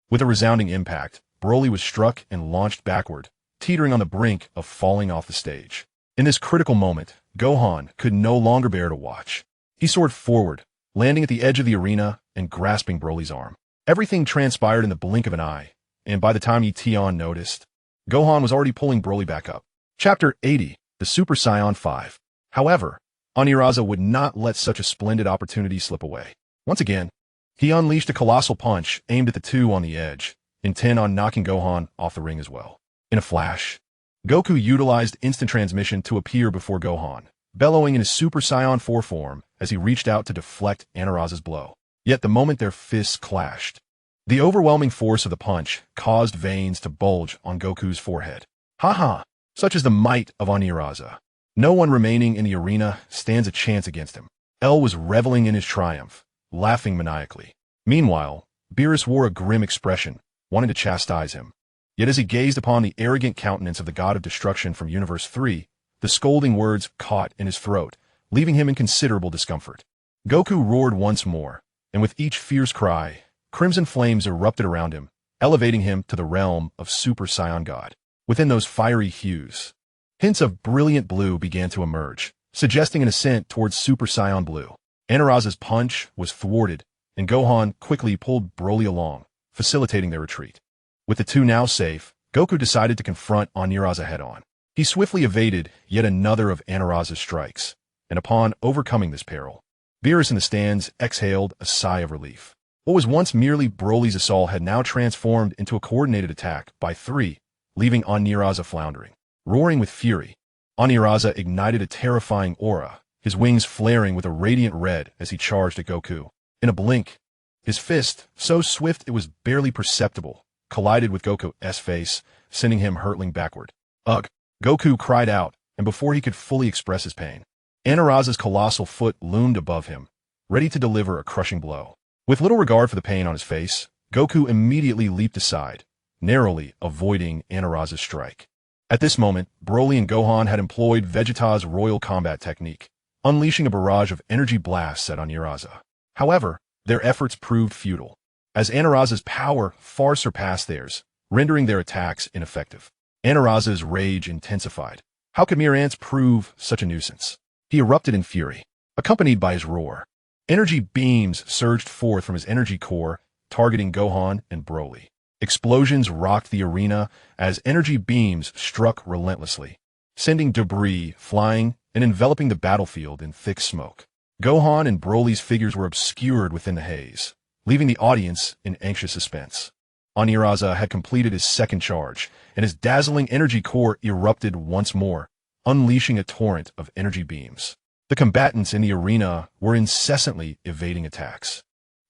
With a resounding impact, Broly was struck and launched backward, teetering on the brink of falling off the stage. In this critical moment, Gohan could no longer bear to watch. He soared forward, landing at the edge of the arena and grasping Broly's arm. Everything transpired in the blink of an eye, and by the time Ye Tian noticed, Gohan was already pulling Broly back up. Chapter 80, The Super Saiyan 5. However, Aniraza would not let such a splendid opportunity slip away. Once again, he unleashed a colossal punch aimed at the two on the edge, intent on knocking Gohan off the ring as well. In a flash, Goku utilized instant transmission to appear before Gohan, bellowing in his Super Saiyan 4 form as he reached out to deflect Anaraza's blow. Yet the moment their fists clashed, the overwhelming force of the punch caused veins to bulge on Goku's forehead. Haha! Such is the might of Aniraza. No one remaining in the arena stands a chance against him. L was reveling in his triumph, laughing maniacally. Meanwhile, Beerus wore a grim expression, wanting to chastise him. Yet as he gazed upon the arrogant countenance of the god of destruction from Universe 3, the scolding words caught in his throat, leaving him in considerable discomfort. Goku roared once more, and with each fierce cry, crimson flames erupted around him, elevating him to the realm of Super Saiyan God. Within those fiery hues, hints of brilliant blue began to emerge, suggesting an ascent towards Super Saiyan Blue. Anaraza's punch was thwarted, and Gohan quickly pulled Broly along, facilitating their retreat. With the two now safe, Goku decided to confront Aniraza head-on. He swiftly evaded yet another of Anaraza's strikes, and upon overcoming this peril, Beerus in the stands exhaled a sigh of relief. What was once merely Broly's assault had now transformed into a coordinated attack by three, leaving Aniraza floundering. Roaring with fury, Aniraza ignited a terrifying aura, his wings flaring with a radiant red as he charged at Goku. In a blink, his fist, so swift it was barely perceptible, collided with Goku's face, sending him hurtling backward. Ugh! Goku cried out, and before he could fully express his pain, Anaraza's colossal foot loomed above him, ready to deliver a crushing blow. With little regard for the pain on his face, Goku immediately leaped aside, narrowly avoiding Anaraza's strike. At this moment, Broly and Gohan had employed Vegeta's royal combat technique, unleashing a barrage of energy blasts at Aniraza. However, their efforts proved futile, as Anaraza's power far surpassed theirs, rendering their attacks ineffective. Anaraza's rage intensified. How could mere ants prove such a nuisance? He erupted in fury, accompanied by his roar. Energy beams surged forth from his energy core, targeting Gohan and Broly. Explosions rocked the arena as energy beams struck relentlessly, sending debris flying and enveloping the battlefield in thick smoke. Gohan and Broly's figures were obscured within the haze, leaving the audience in anxious suspense. Aniraza had completed his second charge, and his dazzling energy core erupted once more, unleashing a torrent of energy beams. The combatants in the arena were incessantly evading attacks.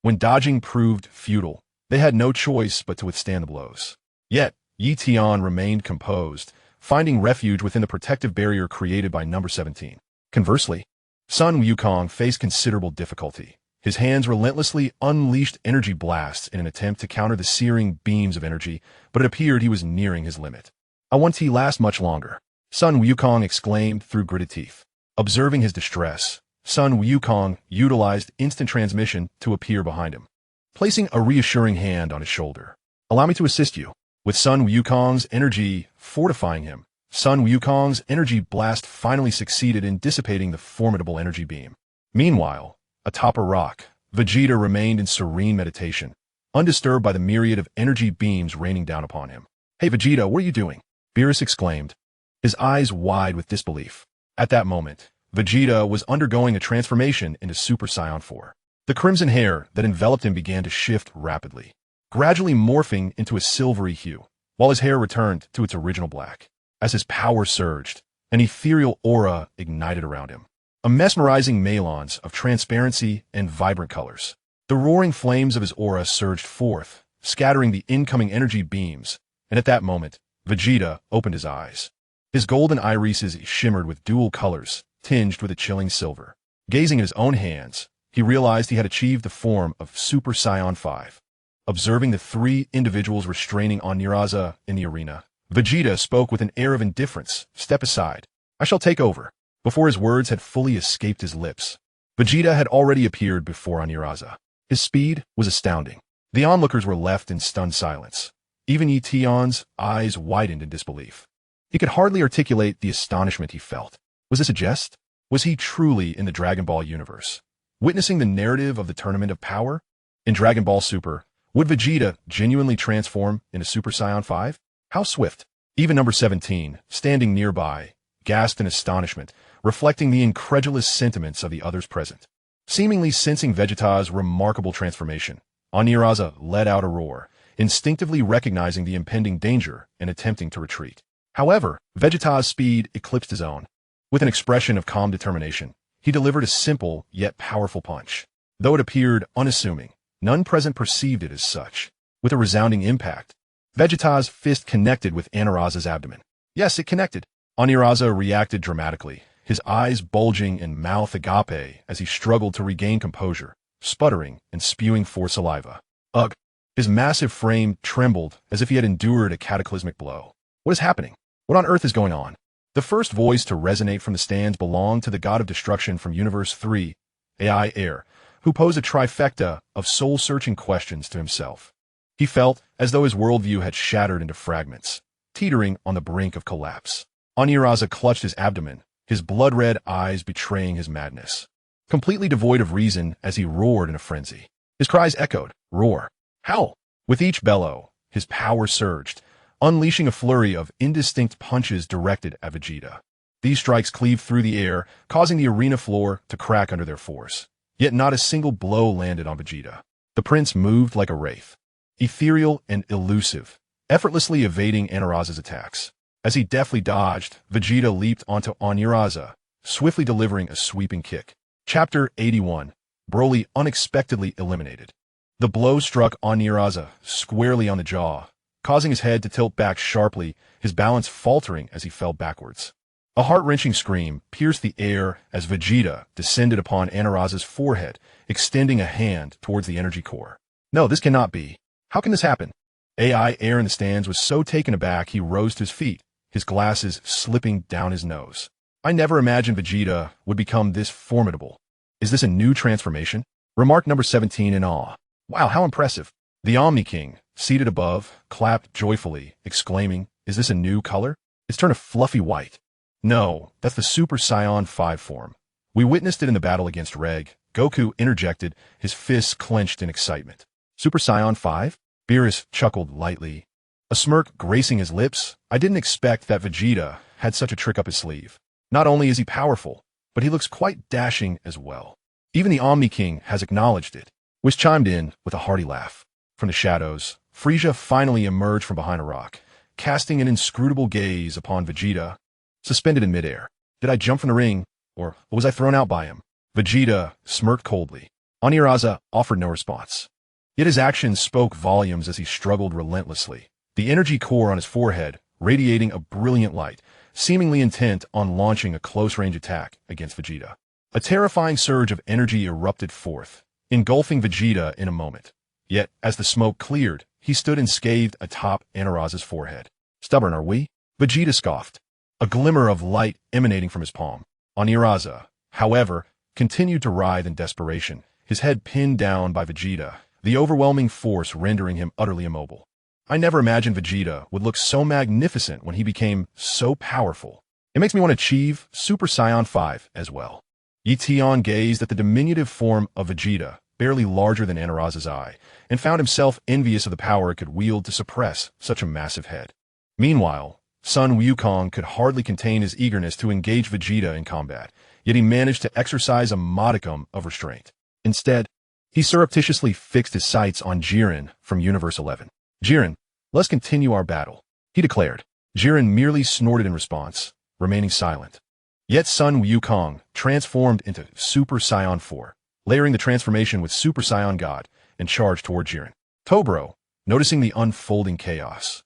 When dodging proved futile, they had no choice but to withstand the blows. Yet, Ye Tian remained composed, finding refuge within the protective barrier created by number 17. Conversely, Sun Wukong faced considerable difficulty. His hands relentlessly unleashed energy blasts in an attempt to counter the searing beams of energy, but it appeared he was nearing his limit. "I want to last much longer," Sun Wukong exclaimed through gritted teeth. Observing his distress, Sun Wukong utilized instant transmission to appear behind him, placing a reassuring hand on his shoulder. "Allow me to assist you." With Sun Wukong's energy fortifying him, Sun Wukong's energy blast finally succeeded in dissipating the formidable energy beam. Meanwhile, atop a rock, Vegeta remained in serene meditation, undisturbed by the myriad of energy beams raining down upon him. "Hey Vegeta, what are you doing?" Beerus exclaimed, his eyes wide with disbelief. At that moment, Vegeta was undergoing a transformation into Super Saiyan 4. The crimson hair that enveloped him began to shift rapidly, gradually morphing into a silvery hue, while his hair returned to its original black. As his power surged, an ethereal aura ignited around him, a mesmerizing melange of transparency and vibrant colors. The roaring flames of his aura surged forth, scattering the incoming energy beams, and at that moment, Vegeta opened his eyes. His golden irises shimmered with dual colors, tinged with a chilling silver. Gazing at his own hands, he realized he had achieved the form of Super Saiyan 5. Observing the three individuals restraining Aniraza in the arena, Vegeta spoke with an air of indifference. "Step aside. I shall take over." Before his words had fully escaped his lips, Vegeta had already appeared before Aniraza. His speed was astounding. The onlookers were left in stunned silence. Even Ye Tian's eyes widened in disbelief. He could hardly articulate the astonishment he felt. Was this a jest? Was he truly in the Dragon Ball universe, witnessing the narrative of the Tournament of Power? In Dragon Ball Super, would Vegeta genuinely transform into Super Saiyan 5? How swift! Even number 17, standing nearby, gasped in astonishment, reflecting the incredulous sentiments of the others present. Seemingly sensing Vegeta's remarkable transformation, Aniraza let out a roar, instinctively recognizing the impending danger and attempting to retreat. However, Vegeta's speed eclipsed his own. With an expression of calm determination, he delivered a simple yet powerful punch. Though it appeared unassuming, none present perceived it as such. With a resounding impact, Vegeta's fist connected with Aniraza's abdomen. Yes, it connected. Aniraza reacted dramatically, his eyes bulging and mouth agape as he struggled to regain composure, sputtering and spewing forth saliva. Ugh! His massive frame trembled as if he had endured a cataclysmic blow. What is happening? What on earth is going on? The first voice to resonate from the stands belonged to the god of destruction from Universe 3, AI Air, who posed a trifecta of soul-searching questions to himself. He felt as though his worldview had shattered into fragments, teetering on the brink of collapse. Aniraza clutched his abdomen, his blood-red eyes betraying his madness. Completely devoid of reason as he roared in a frenzy. His cries echoed, roar, howl. With each bellow, his power surged, unleashing a flurry of indistinct punches directed at Vegeta. These strikes cleaved through the air, causing the arena floor to crack under their force. Yet not a single blow landed on Vegeta. The prince moved like a wraith, ethereal and elusive, effortlessly evading Aniraza's attacks. As he deftly dodged, Vegeta leaped onto Aniraza, swiftly delivering a sweeping kick. Chapter 81. Broly unexpectedly eliminated. The blow struck Aniraza squarely on the jaw, causing his head to tilt back sharply, his balance faltering as he fell backwards. A heart-wrenching scream pierced the air as Vegeta descended upon Aniraza's forehead, extending a hand towards the energy core. No, this cannot be. How can this happen? AI Air in the stands was so taken aback he rose to his feet, his glasses slipping down his nose. I never imagined Vegeta would become this formidable. Is this a new transformation? Remark number 17 in awe. Wow, how impressive. The Omni-King, seated above, clapped joyfully, exclaiming, is this a new color? It's turned a fluffy white. No, that's the Super Saiyan 5 form. We witnessed it in the battle against Reg. Goku interjected, his fists clenched in excitement. Super Saiyan 5? Beerus chuckled lightly, a smirk gracing his lips. I didn't expect that Vegeta had such a trick up his sleeve. Not only is he powerful, but he looks quite dashing as well. Even the Omni-King has acknowledged it. Which chimed in with a hearty laugh. From the shadows, Frieza finally emerged from behind a rock, casting an inscrutable gaze upon Vegeta, suspended in midair. Did I jump from the ring, or was I thrown out by him? Vegeta smirked coldly. Aniraza offered no response. Yet his actions spoke volumes as he struggled relentlessly, the energy core on his forehead radiating a brilliant light, seemingly intent on launching a close-range attack against Vegeta. A terrifying surge of energy erupted forth, engulfing Vegeta in a moment. Yet, as the smoke cleared, he stood unscathed atop Aniraza's forehead. Stubborn, are we? Vegeta scoffed, a glimmer of light emanating from his palm. Aniraza, however, continued to writhe in desperation, his head pinned down by Vegeta, the overwhelming force rendering him utterly immobile. I never imagined Vegeta would look so magnificent when he became so powerful. It makes me want to achieve Super Saiyan 5 as well. Ye Tian gazed at the diminutive form of Vegeta, barely larger than Aniraza's eye, and found himself envious of the power it could wield to suppress such a massive head. Meanwhile, Sun Wukong could hardly contain his eagerness to engage Vegeta in combat, yet he managed to exercise a modicum of restraint. Instead, he surreptitiously fixed his sights on Jiren from Universe 11. Jiren, let's continue our battle, he declared. Jiren merely snorted in response, remaining silent. Yet Sun Wukong transformed into Super Saiyan 4, layering the transformation with Super Saiyan God, and charged toward Jiren. Tobro, noticing the unfolding chaos,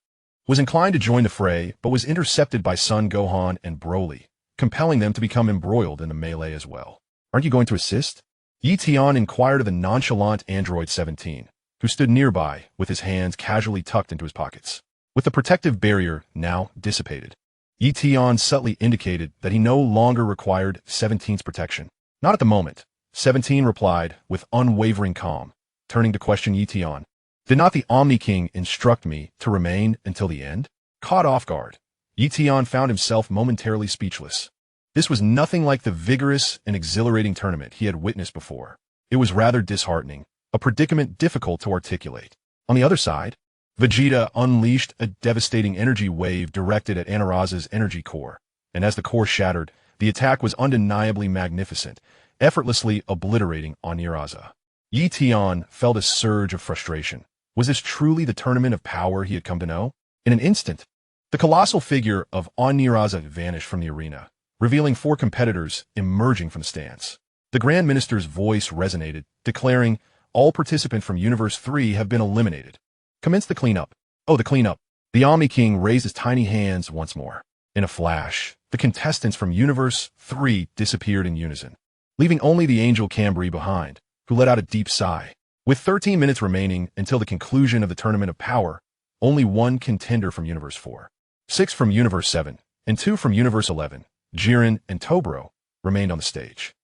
was inclined to join the fray, but was intercepted by Son Gohan and Broly, compelling them to become embroiled in the melee as well. Aren't you going to assist? Ye Tian inquired of the nonchalant Android 17, who stood nearby with his hands casually tucked into his pockets. With the protective barrier now dissipated, Ye Tian subtly indicated that he no longer required 17's protection. Not at the moment, 17 replied with unwavering calm, turning to question Ye Tian. Did not the Omni-King instruct me to remain until the end? Caught off guard, Ye Tian found himself momentarily speechless. This was nothing like the vigorous and exhilarating tournament he had witnessed before. It was rather disheartening, a predicament difficult to articulate. On the other side, Vegeta unleashed a devastating energy wave directed at Aniraza's energy core, and as the core shattered, the attack was undeniably magnificent, effortlessly obliterating Aniraza. Ye Tian felt a surge of frustration, Was this truly the tournament of power he had come to know? In an instant, the colossal figure of Oniraza vanished from the arena, revealing 4 competitors emerging from the stands. The Grand Minister's voice resonated, declaring, "All participants from Universe 3 have been eliminated. Commence the cleanup." Oh, the cleanup. The Omni-King raised his tiny hands once more. In a flash, the contestants from Universe 3 disappeared in unison, leaving only the Angel Cambry behind, who let out a deep sigh. With 13 minutes remaining until the conclusion of the Tournament of Power, only 1 contender from Universe 4, 6 from Universe 7, and 2 from Universe 11, Jiren and Tobro, remained on the stage.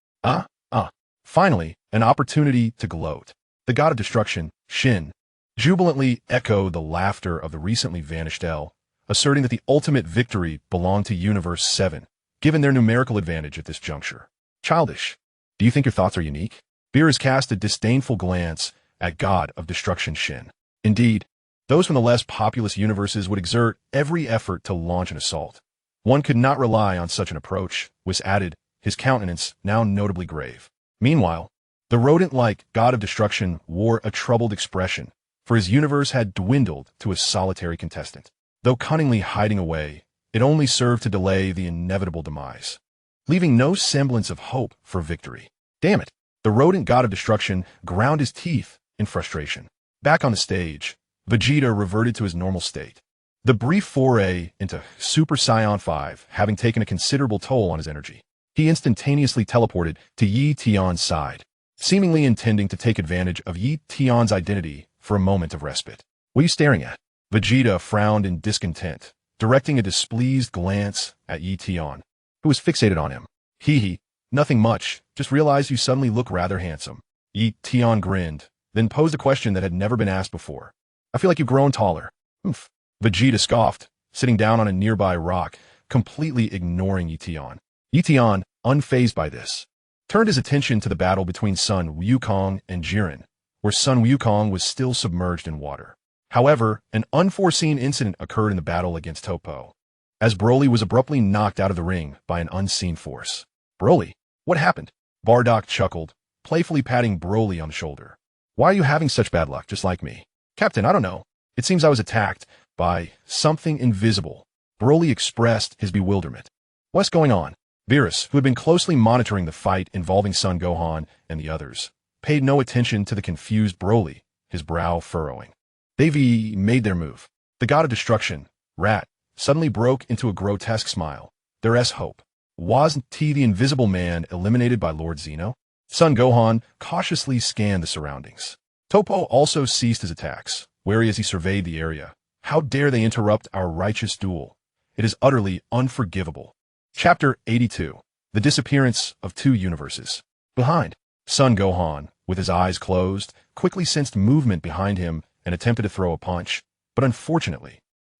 Finally, an opportunity to gloat. The god of destruction, Shin, jubilantly echoed the laughter of the recently vanished L, asserting that the ultimate victory belonged to Universe 7, given their numerical advantage at this juncture. Childish. Do you think your thoughts are unique? Beerus cast a disdainful glance at god of destruction Shin. Indeed, those from the less populous universes would exert every effort to launch an assault. One could not rely on such an approach, was added, his countenance now notably grave. Meanwhile, the rodent-like god of destruction wore a troubled expression, for his universe had dwindled to a solitary contestant. Though cunningly hiding away, it only served to delay the inevitable demise, leaving no semblance of hope for victory. Damn it! The rodent god of destruction ground his teeth in frustration. Back on the stage, Vegeta reverted to his normal state. The brief foray into Super Saiyan 5 having taken a considerable toll on his energy, he instantaneously teleported to Ye Tian's side, seemingly intending to take advantage of Ye Tian's identity for a moment of respite. "What are you staring at?" Vegeta frowned in discontent, directing a displeased glance at Ye Tian, who was fixated on him. Hee, nothing much, just realized you suddenly look rather handsome. Ye Tian grinned, then posed a question that had never been asked before. "I feel like you've grown taller." "Oomph." Vegeta scoffed, sitting down on a nearby rock, completely ignoring Ye Tian. Ye Tian, unfazed by this, turned his attention to the battle between Sun Wukong and Jiren, where Sun Wukong was still submerged in water. However, an unforeseen incident occurred in the battle against Topo, as Broly was abruptly knocked out of the ring by an unseen force. "Broly, what happened?" Bardock chuckled, playfully patting Broly on the shoulder. "Why are you having such bad luck, just like me?" "Captain, I don't know. It seems I was attacked by something invisible." Broly expressed his bewilderment. "What's going on?" Beerus, who had been closely monitoring the fight involving Son Gohan and the others, paid no attention to the confused Broly, his brow furrowing. They've made their move. The god of destruction, Rat, suddenly broke into a grotesque smile. Their hope. Wasn't he the invisible man eliminated by Lord Zeno? Son Gohan cautiously scanned the surroundings. Topo also ceased his attacks, wary as he surveyed the area. How dare they interrupt our righteous duel? It is utterly unforgivable. Chapter 82. The Disappearance of Two Universes. Behind, Son Gohan, with his eyes closed, quickly sensed movement behind him and attempted to throw a punch, but unfortunately,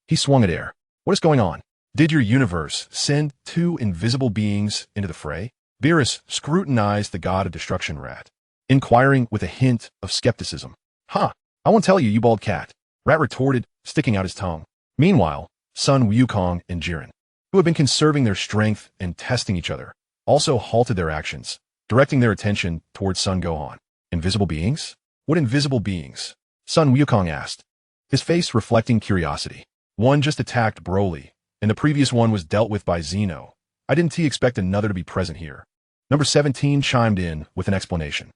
he swung at air. "What is going on? Did your universe send 2 invisible beings into the fray?" Beerus scrutinized the god of destruction Rat, inquiring with a hint of skepticism. "Huh, I won't tell you, you bald cat," Rat retorted, sticking out his tongue. Meanwhile, Sun Wukong and Jiren, who had been conserving their strength and testing each other, also halted their actions, directing their attention towards Son Gohan. "Invisible beings? What invisible beings?" Sun Wukong asked, his face reflecting curiosity. "One just attacked Broly, and the previous one was dealt with by Zeno. I didn't expect another to be present here." Number 17 chimed in with an explanation.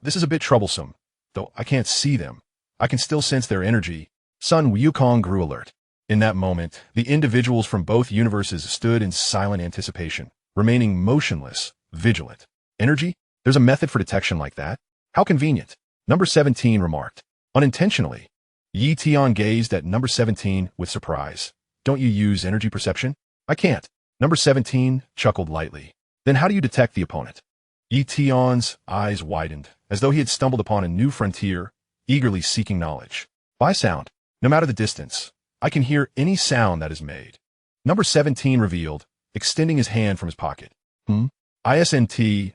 This is a bit troublesome, though I can't see them. I can still sense their energy." Sun Wukong grew alert. In that moment, the individuals from both universes stood in silent anticipation, remaining motionless, vigilant. "Energy? There's a method for detection like that? How convenient." Number 17 remarked. Unintentionally, Ye Tian gazed at number 17 with surprise. "Don't you use energy perception?" "I can't." Number 17 chuckled lightly. "Then how do you detect the opponent?" Ye Tian's eyes widened, as though he had stumbled upon a new frontier, eagerly seeking knowledge. "By sound. No matter the distance, I can hear any sound that is made." Number 17 revealed, extending his hand from his pocket. "Isn't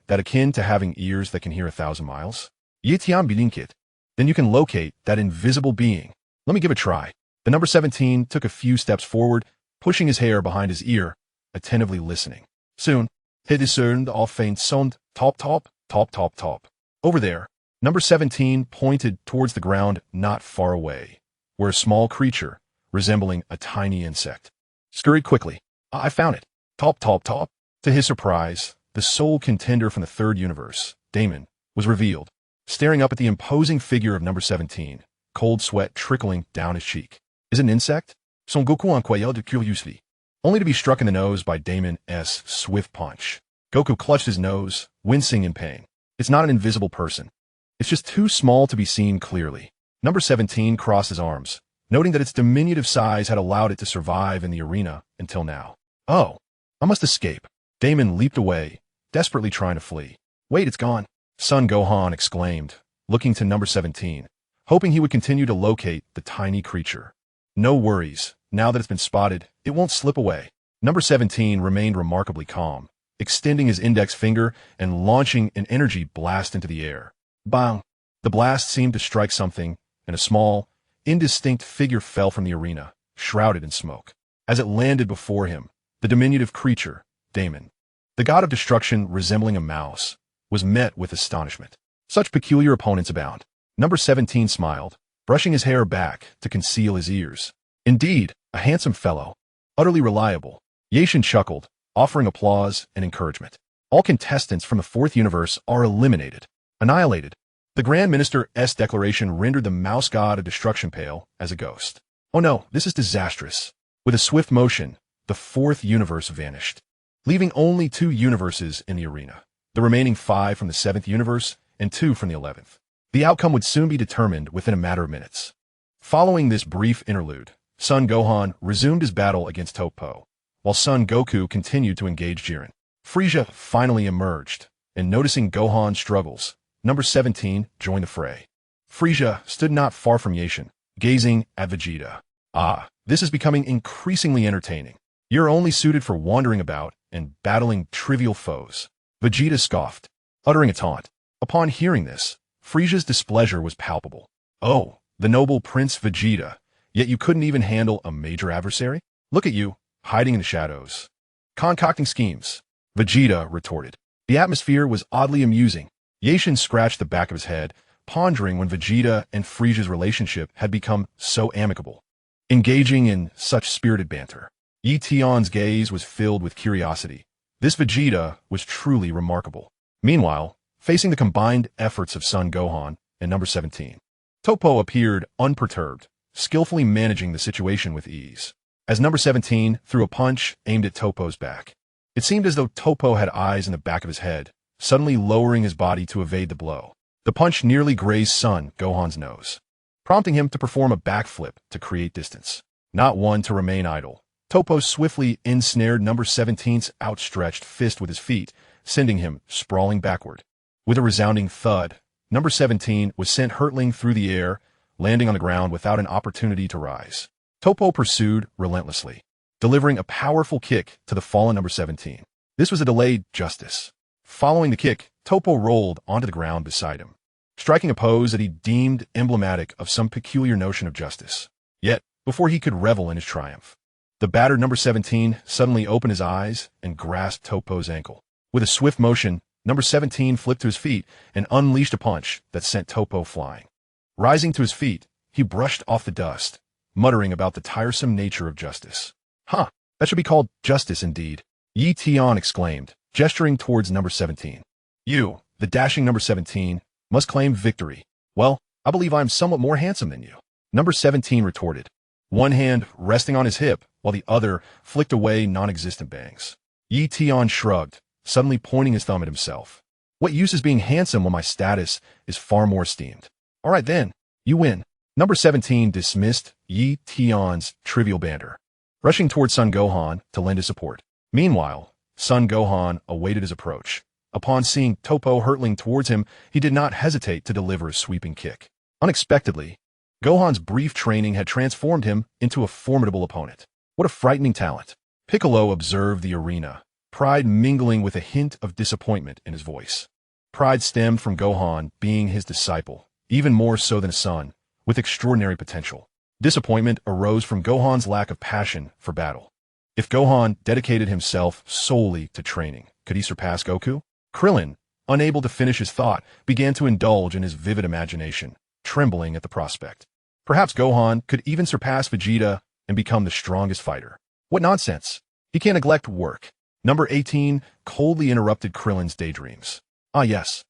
that akin to having ears that can hear 1,000 miles?" Ye Tian blinked it. "Then you can locate that invisible being. Let me give it a try." The number 17 took a few steps forward, pushing his hair behind his ear, attentively listening. Soon, he discerned a faint sound, top, top, top, top, top. Over there, Number 17 pointed towards the ground not far away, where a small creature, resembling a tiny insect, scurried quickly. I found it. Top, top, top. To his surprise, the sole contender from the third universe, Damon, was revealed, staring up at the imposing figure of number 17, cold sweat trickling down his cheek. Is it an insect? Son Goku incroyable de curiosity. Only to be struck in the nose by Damon's swift punch. Goku clutched his nose, wincing in pain. It's not an invisible person. It's just too small to be seen clearly. Number 17 crossed his arms, noting that its diminutive size had allowed it to survive in the arena until now. Oh, I must escape. Damon leaped away, desperately trying to flee. Wait, it's gone. Son Gohan exclaimed, looking to number 17, hoping he would continue to locate the tiny creature. No worries. Now that it's been spotted, it won't slip away. Number 17 remained remarkably calm, extending his index finger and launching an energy blast into the air. Bang! The blast seemed to strike something, and a small, indistinct figure fell from the arena, shrouded in smoke. As it landed before him, the diminutive creature, Damon, the god of destruction resembling a mouse, was met with astonishment. Such peculiar opponents abound. Number 17 smiled, brushing his hair back to conceal his ears. Indeed, a handsome fellow, utterly reliable. Ye Tian chuckled, offering applause and encouragement. All contestants from the fourth universe are eliminated, annihilated. The Grand Minister's declaration rendered the mouse god of destruction pale as a ghost. Oh no, this is disastrous. With a swift motion, the fourth universe vanished, leaving only 2 universes in the arena, the remaining 5 from the 7th universe and 2 from the 11th. The outcome would soon be determined within a matter of minutes. Following this brief interlude, Son Gohan resumed his battle against Toppo, while Son Goku continued to engage Jiren. Frieza finally emerged, and noticing Gohan's struggles, number 17 joined the fray. Frieza stood not far from Ye Tian, gazing at Vegeta. Ah, this is becoming increasingly entertaining. You're only suited for wandering about and battling trivial foes. Vegeta scoffed, uttering a taunt. Upon hearing this, Frieza's displeasure was palpable. Oh, the noble Prince Vegeta, yet you couldn't even handle a major adversary? Look at you, hiding in the shadows, concocting schemes. Vegeta retorted. The atmosphere was oddly amusing. Ye Tian scratched the back of his head, pondering when Vegeta and Frieza's relationship had become so amicable, engaging in such spirited banter. Ye Tian's gaze was filled with curiosity. This Vegeta was truly remarkable. Meanwhile, facing the combined efforts of Son Gohan and number 17, Toppo appeared unperturbed, skillfully managing the situation with ease. As number 17 threw a punch aimed at Toppo's back, it seemed as though Toppo had eyes in the back of his head, suddenly lowering his body to evade the blow. The punch nearly grazed Son Gohan's nose, prompting him to perform a backflip to create distance. Not one to remain idle, Toppo swiftly ensnared number 17's outstretched fist with his feet, sending him sprawling backward. With a resounding thud, number 17 was sent hurtling through the air, landing on the ground without an opportunity to rise. Toppo pursued relentlessly, delivering a powerful kick to the fallen number 17. This was a delayed justice. Following the kick, Toppo rolled onto the ground beside him, striking a pose that he deemed emblematic of some peculiar notion of justice. Yet, before he could revel in his triumph, the battered number 17 suddenly opened his eyes and grasped Toppo's ankle. With a swift motion, number 17 flipped to his feet and unleashed a punch that sent Toppo flying. Rising to his feet, he brushed off the dust, muttering about the tiresome nature of justice. Huh, that should be called justice indeed, Ye Tian exclaimed, gesturing towards number 17. You, the dashing number 17, must claim victory. Well, I believe I am somewhat more handsome than you. Number 17 retorted, one hand resting on his hip while the other flicked away non-existent bangs. Ye Tian shrugged, suddenly pointing his thumb at himself. What use is being handsome when my status is far more esteemed? All right then, you win. Number 17 dismissed Ye Tian's trivial banter, rushing towards Son Gohan to lend his support. Meanwhile, Son Gohan awaited his approach. Upon seeing Toppo hurtling towards him, he did not hesitate to deliver a sweeping kick. Unexpectedly, Gohan's brief training had transformed him into a formidable opponent. What a frightening talent. Piccolo observed the arena, pride mingling with a hint of disappointment in his voice. Pride stemmed from Gohan being his disciple, even more so than a son, with extraordinary potential. Disappointment arose from Gohan's lack of passion for battle. If Gohan dedicated himself solely to training, could he surpass Goku? Krillin, unable to finish his thought, began to indulge in his vivid imagination, trembling at the prospect. Perhaps Gohan could even surpass Vegeta and become the strongest fighter. What nonsense! He can't neglect work. Number 18 coldly interrupted Krillin's daydreams. Ah yes.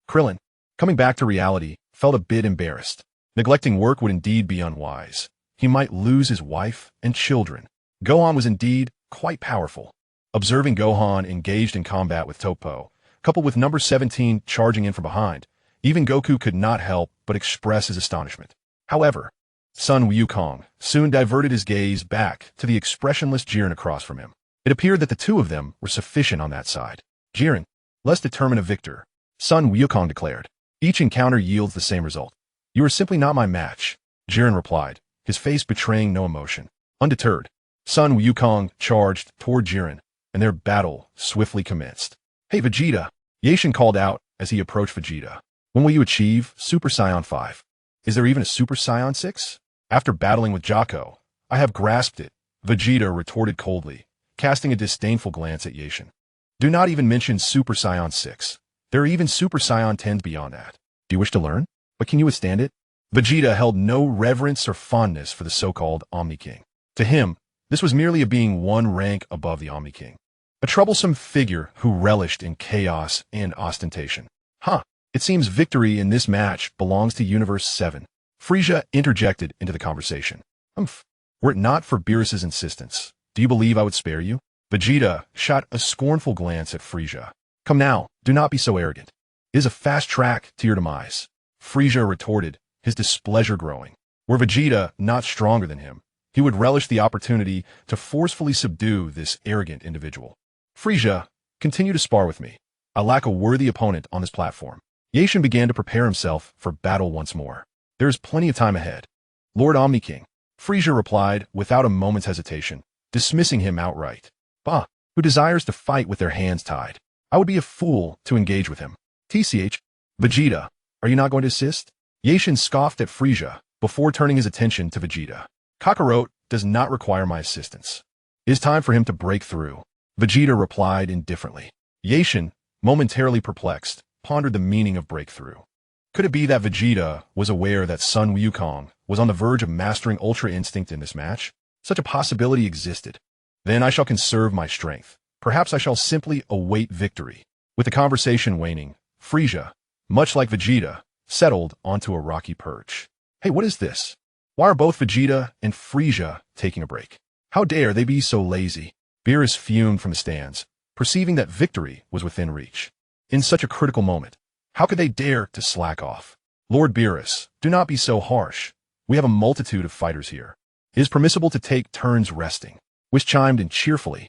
Krillin, coming back to reality, felt a bit embarrassed. Neglecting work would indeed be unwise. He might lose his wife and children. Gohan was indeed quite powerful. Observing Gohan engaged in combat with Toppo, coupled with number 17 charging in from behind, even Goku could not help but express his astonishment. However, Sun Wukong soon diverted his gaze back to the expressionless Jiren across from him. It appeared that the two of them were sufficient on that side. Jiren, let's determine a victor, Sun Wukong declared. Each encounter yields the same result. You are simply not my match, Jiren replied, his face betraying no emotion. Undeterred, Sun Wukong charged toward Jiren, and their battle swiftly commenced. Hey Vegeta, Ye Tian called out as he approached Vegeta. When will you achieve Super Saiyan 5? Is there even a Super Saiyan 6? After battling with Jocko, I have grasped it, Vegeta retorted coldly, casting a disdainful glance at Ye Tian. Do not even mention Super Saiyan 6. There are even Super Saiyan 10s beyond that. Do you wish to learn? But can you withstand it? Vegeta held no reverence or fondness for the so-called Omni-King. To him, this was merely a being one rank above the Omni-King. A troublesome figure who relished in chaos and ostentation. It seems victory in this match belongs to Universe 7. Frieza interjected into the conversation. Were it not for Beerus's insistence, do you believe I would spare you? Vegeta shot a scornful glance at Frieza. Come now, do not be so arrogant. It is a fast track to your demise. Frieza retorted, his displeasure growing. Were Vegeta not stronger than him, he would relish the opportunity to forcefully subdue this arrogant individual. Frieza, continue to spar with me. I lack a worthy opponent on this platform. Ye Tian began to prepare himself for battle once more. There is plenty of time ahead. Lord Omni-King, Frieza replied without a moment's hesitation, dismissing him outright. Who desires to fight with their hands tied? I would be a fool to engage with him. TCH, Vegeta, are you not going to assist? Ye Tian scoffed at Frieza before turning his attention to Vegeta. Kakarot does not require my assistance. It is time for him to break through. Vegeta replied indifferently. Ye Tian, momentarily perplexed, pondered the meaning of breakthrough. Could it be that Vegeta was aware that Sun Wukong was on the verge of mastering Ultra Instinct in this match? Such a possibility existed. Then I shall conserve my strength. Perhaps I shall simply await victory. With the conversation waning, Frieza, much like Vegeta, settled onto a rocky perch. Hey, what is this? Why are both Vegeta and Frieza taking a break? How dare they be so lazy? Beerus fumed from the stands, perceiving that victory was within reach. In such a critical moment, how could they dare to slack off? Lord Beerus, do not be so harsh. We have a multitude of fighters here. It is permissible to take turns resting. Whis chimed in cheerfully.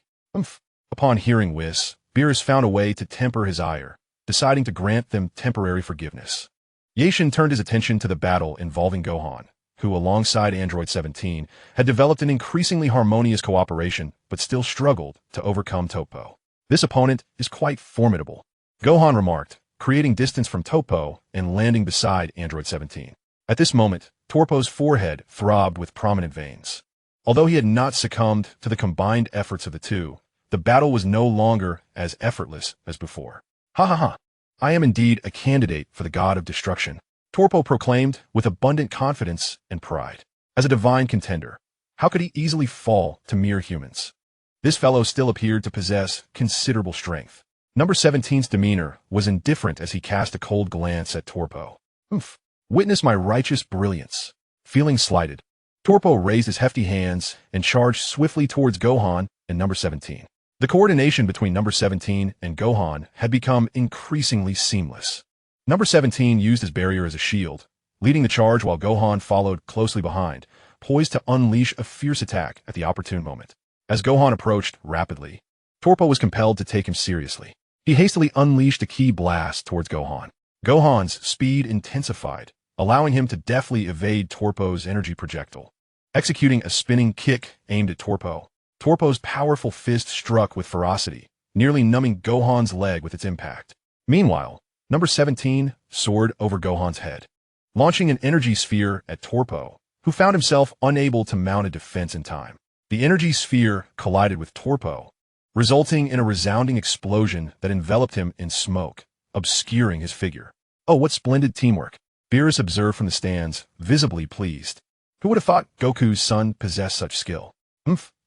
Upon hearing Whis, Beerus found a way to temper his ire, deciding to grant them temporary forgiveness. Ye Tian turned his attention to the battle involving Gohan, who, alongside Android 17, had developed an increasingly harmonious cooperation but still struggled to overcome Toppo. This opponent is quite formidable, Gohan remarked, creating distance from Toppo and landing beside Android 17. At this moment, Toppo's forehead throbbed with prominent veins. Although he had not succumbed to the combined efforts of the two, the battle was no longer as effortless as before. I am indeed a candidate for the god of destruction, Toppo proclaimed with abundant confidence and pride. As a divine contender, how could he easily fall to mere humans? This fellow still appeared to possess considerable strength. Number 17's demeanor was indifferent as he cast a cold glance at Toppo. Witness my righteous brilliance. Feeling slighted, Toppo raised his hefty hands and charged swiftly towards Gohan and number 17. The coordination between number 17 and Gohan had become increasingly seamless. Number 17 used his barrier as a shield, leading the charge while Gohan followed closely behind, poised to unleash a fierce attack at the opportune moment. As Gohan approached rapidly, Toppo was compelled to take him seriously. He hastily unleashed a ki blast towards Gohan. Gohan's speed intensified, allowing him to deftly evade Toppo's energy projectile. Executing a spinning kick aimed at Toppo, Toppo's powerful fist struck with ferocity, nearly numbing Gohan's leg with its impact. Meanwhile, number 17 soared over Gohan's head, launching an energy sphere at Toppo, who found himself unable to mount a defense in time. The energy sphere collided with Toppo, resulting in a resounding explosion that enveloped him in smoke, obscuring his figure. Oh, what splendid teamwork! Beerus observed from the stands, visibly pleased. Who would have thought Goku's son possessed such skill?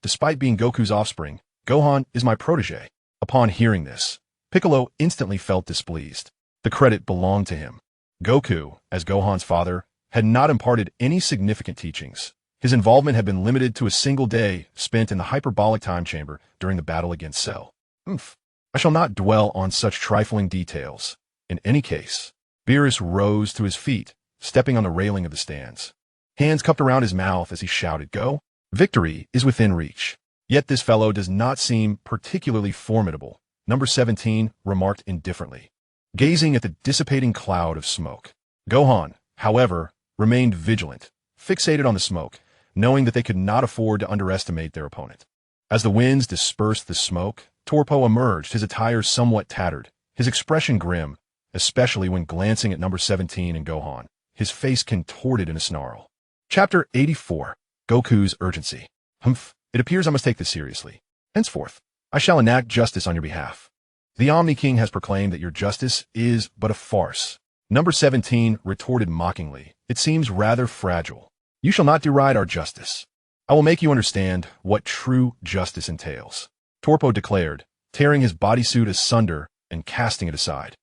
Despite being Goku's offspring, Gohan is my protege. Upon hearing this, Piccolo instantly felt displeased. The credit belonged to him. Goku, as Gohan's father, had not imparted any significant teachings. His involvement had been limited to a single day spent in the hyperbolic time chamber during the battle against Cell. I shall not dwell on such trifling details. In any case, Beerus rose to his feet, stepping on the railing of the stands. Hands cupped around his mouth as he shouted, "Go! Victory is within reach." Yet this fellow does not seem particularly formidable, number 17 remarked indifferently, gazing at the dissipating cloud of smoke. Gohan, however, remained vigilant, fixated on the smoke, knowing that they could not afford to underestimate their opponent. As the winds dispersed the smoke, Torpo emerged, his attire somewhat tattered, his expression grim, especially when glancing at number 17 and Gohan, his face contorted in a snarl. Chapter 84. Goku's Urgency. It appears I must take this seriously. Henceforth, I shall enact justice on your behalf. The Omni-King has proclaimed that your justice is but a farce. Number 17 retorted mockingly, "It seems rather fragile. You shall not deride our justice. I will make you understand what true justice entails," Torpo declared, tearing his bodysuit asunder and casting it aside.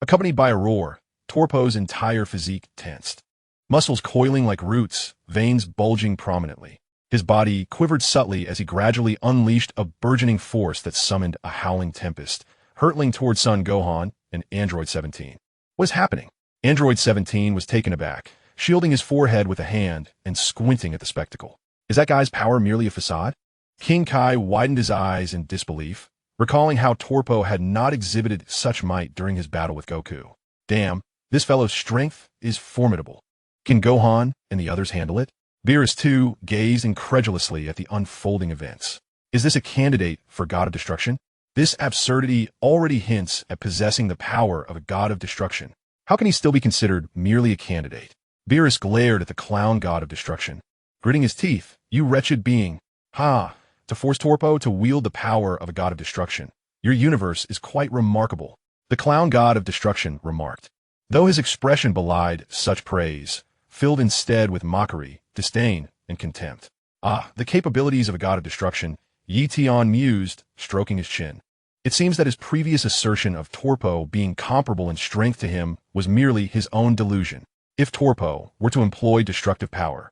Accompanied by a roar, Torpo's entire physique tensed. Muscles coiling like roots, veins bulging prominently. His body quivered subtly as he gradually unleashed a burgeoning force that summoned a howling tempest, hurtling toward Son Gohan and Android 17. What was happening? Android 17 was taken aback, shielding his forehead with a hand and squinting at the spectacle. Is that guy's power merely a facade? King Kai widened his eyes in disbelief, recalling how Torpo had not exhibited such might during his battle with Goku. Damn, this fellow's strength is formidable. Can Gohan and the others handle it? Beerus, too, gazed incredulously at the unfolding events. Is this a candidate for God of Destruction? This absurdity already hints at possessing the power of a God of Destruction. How can he still be considered merely a candidate? Beerus glared at the clown God of Destruction, gritting his teeth. You wretched being. To force Torpo to wield the power of a God of Destruction. Your universe is quite remarkable, the clown God of Destruction remarked. Though his expression belied such praise, filled instead with mockery, disdain, and contempt. The capabilities of a God of Destruction, Ye Tian mused, stroking his chin. It seems that his previous assertion of Torpo being comparable in strength to him was merely his own delusion. If Torpo were to employ destructive power,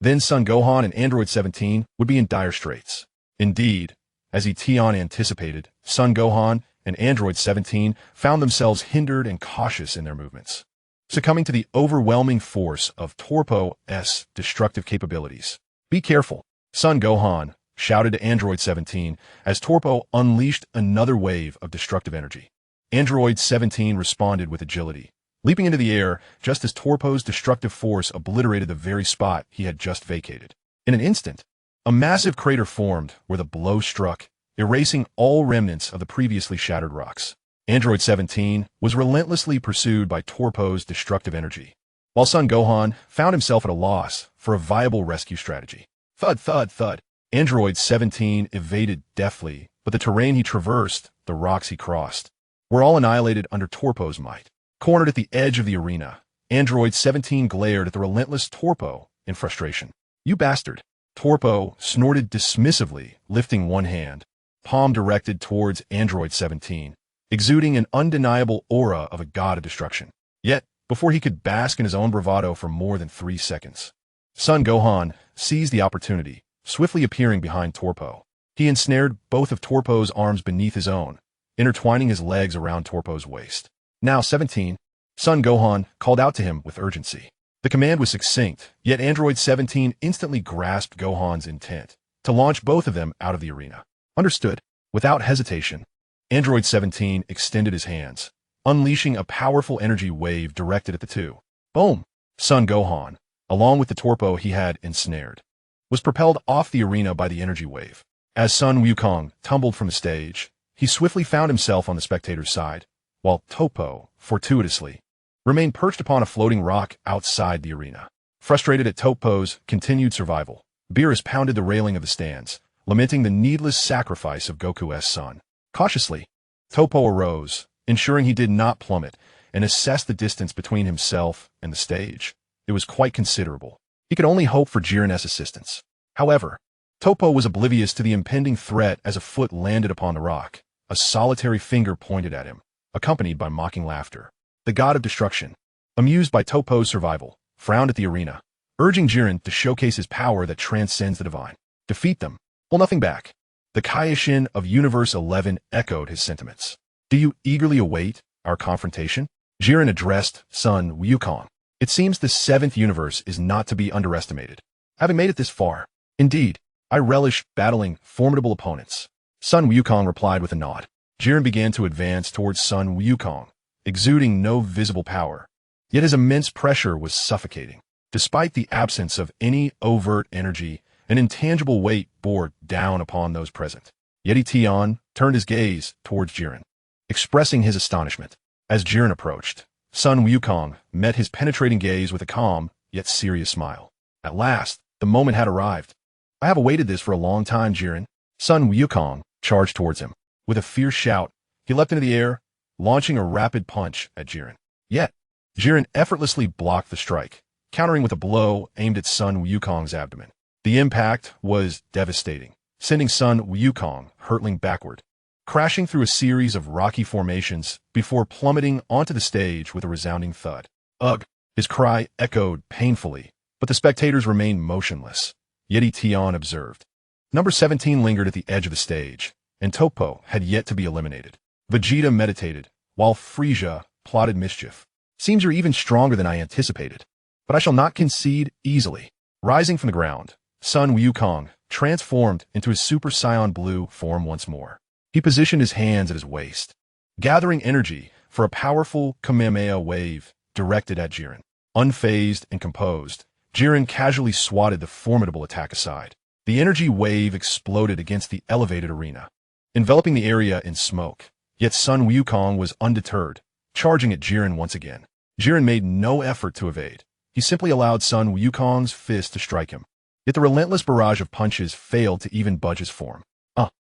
then Son Gohan and Android 17 would be in dire straits. Indeed, as Ye Tian anticipated, Son Gohan and Android 17 found themselves hindered and cautious in their movements, succumbing to the overwhelming force of Torpo's destructive capabilities. Be careful, Son Gohan shouted to Android 17 as Torpo unleashed another wave of destructive energy. Android 17 responded with agility, leaping into the air just as Torpo's destructive force obliterated the very spot he had just vacated. In an instant, a massive crater formed where the blow struck, erasing all remnants of the previously shattered rocks. Android 17 was relentlessly pursued by Torpo's destructive energy, while Son Gohan found himself at a loss for a viable rescue strategy. Thud, thud, thud. Android 17 evaded deftly, but the terrain he traversed, the rocks he crossed, were all annihilated under Torpo's might. Cornered at the edge of the arena, Android 17 glared at the relentless Torpo in frustration. You bastard! Torpo snorted dismissively, lifting one hand, palm directed towards Android 17, exuding an undeniable aura of a god of destruction. Yet, before he could bask in his own bravado for more than 3 seconds, Son Gohan seized the opportunity, swiftly appearing behind Torpo. He ensnared both of Torpo's arms beneath his own, intertwining his legs around Torpo's waist. Now 17, Son Gohan called out to him with urgency. The command was succinct, yet Android 17 instantly grasped Gohan's intent to launch both of them out of the arena. Understood. Without hesitation, Android 17 extended his hands, unleashing a powerful energy wave directed at the two. Boom! Son Gohan, along with the Torpo he had ensnared, was propelled off the arena by the energy wave. As Sun Wukong tumbled from the stage, he swiftly found himself on the spectator's side, while Torpo, fortuitously, remained perched upon a floating rock outside the arena. Frustrated at Torpo's continued survival, Beerus pounded the railing of the stands, lamenting the needless sacrifice of Goku's son. Cautiously, Torpo arose, ensuring he did not plummet, and assessed the distance between himself and the stage. It was quite considerable. He could only hope for Jiren's assistance. However, Topo was oblivious to the impending threat as a foot landed upon the rock. A solitary finger pointed at him, accompanied by mocking laughter. The god of destruction, amused by Topo's survival, frowned at the arena, urging Jiren to showcase his power that transcends the divine. Defeat them. Pull nothing back. The Kaioshin of Universe 11 echoed his sentiments. Do you eagerly await our confrontation? Jiren addressed Sun Wukong. It seems the seventh universe is not to be underestimated. Having made it this far, indeed, I relish battling formidable opponents. Sun Wukong replied with a nod. Jiren began to advance towards Sun Wukong, exuding no visible power. Yet his immense pressure was suffocating. Despite the absence of any overt energy, an intangible weight bore down upon those present. Ye Tian turned his gaze towards Jiren, expressing his astonishment. As Jiren approached, Sun Wukong met his penetrating gaze with a calm, yet serious smile. At last, the moment had arrived. I have awaited this for a long time, Jiren. Sun Wukong charged towards him. With a fierce shout, he leapt into the air, launching a rapid punch at Jiren. Yet, Jiren effortlessly blocked the strike, countering with a blow aimed at Sun Wukong's abdomen. The impact was devastating, sending Sun Wukong hurtling backward, crashing through a series of rocky formations before plummeting onto the stage with a resounding thud. Ugh! His cry echoed painfully, but the spectators remained motionless. Ye Tian observed. Number 17 lingered at the edge of the stage, and Topo had yet to be eliminated. Vegeta meditated, while Frieza plotted mischief. Seems you're even stronger than I anticipated, but I shall not concede easily. Rising from the ground, Sun Wukong transformed into his Super Saiyan Blue form once more. He positioned his hands at his waist, gathering energy for a powerful Kamehameha wave directed at Jiren. Unfazed and composed, Jiren casually swatted the formidable attack aside. The energy wave exploded against the elevated arena, enveloping the area in smoke. Yet Sun Wukong was undeterred, charging at Jiren once again. Jiren made no effort to evade. He simply allowed Sun Wukong's fist to strike him. Yet the relentless barrage of punches failed to even budge his form.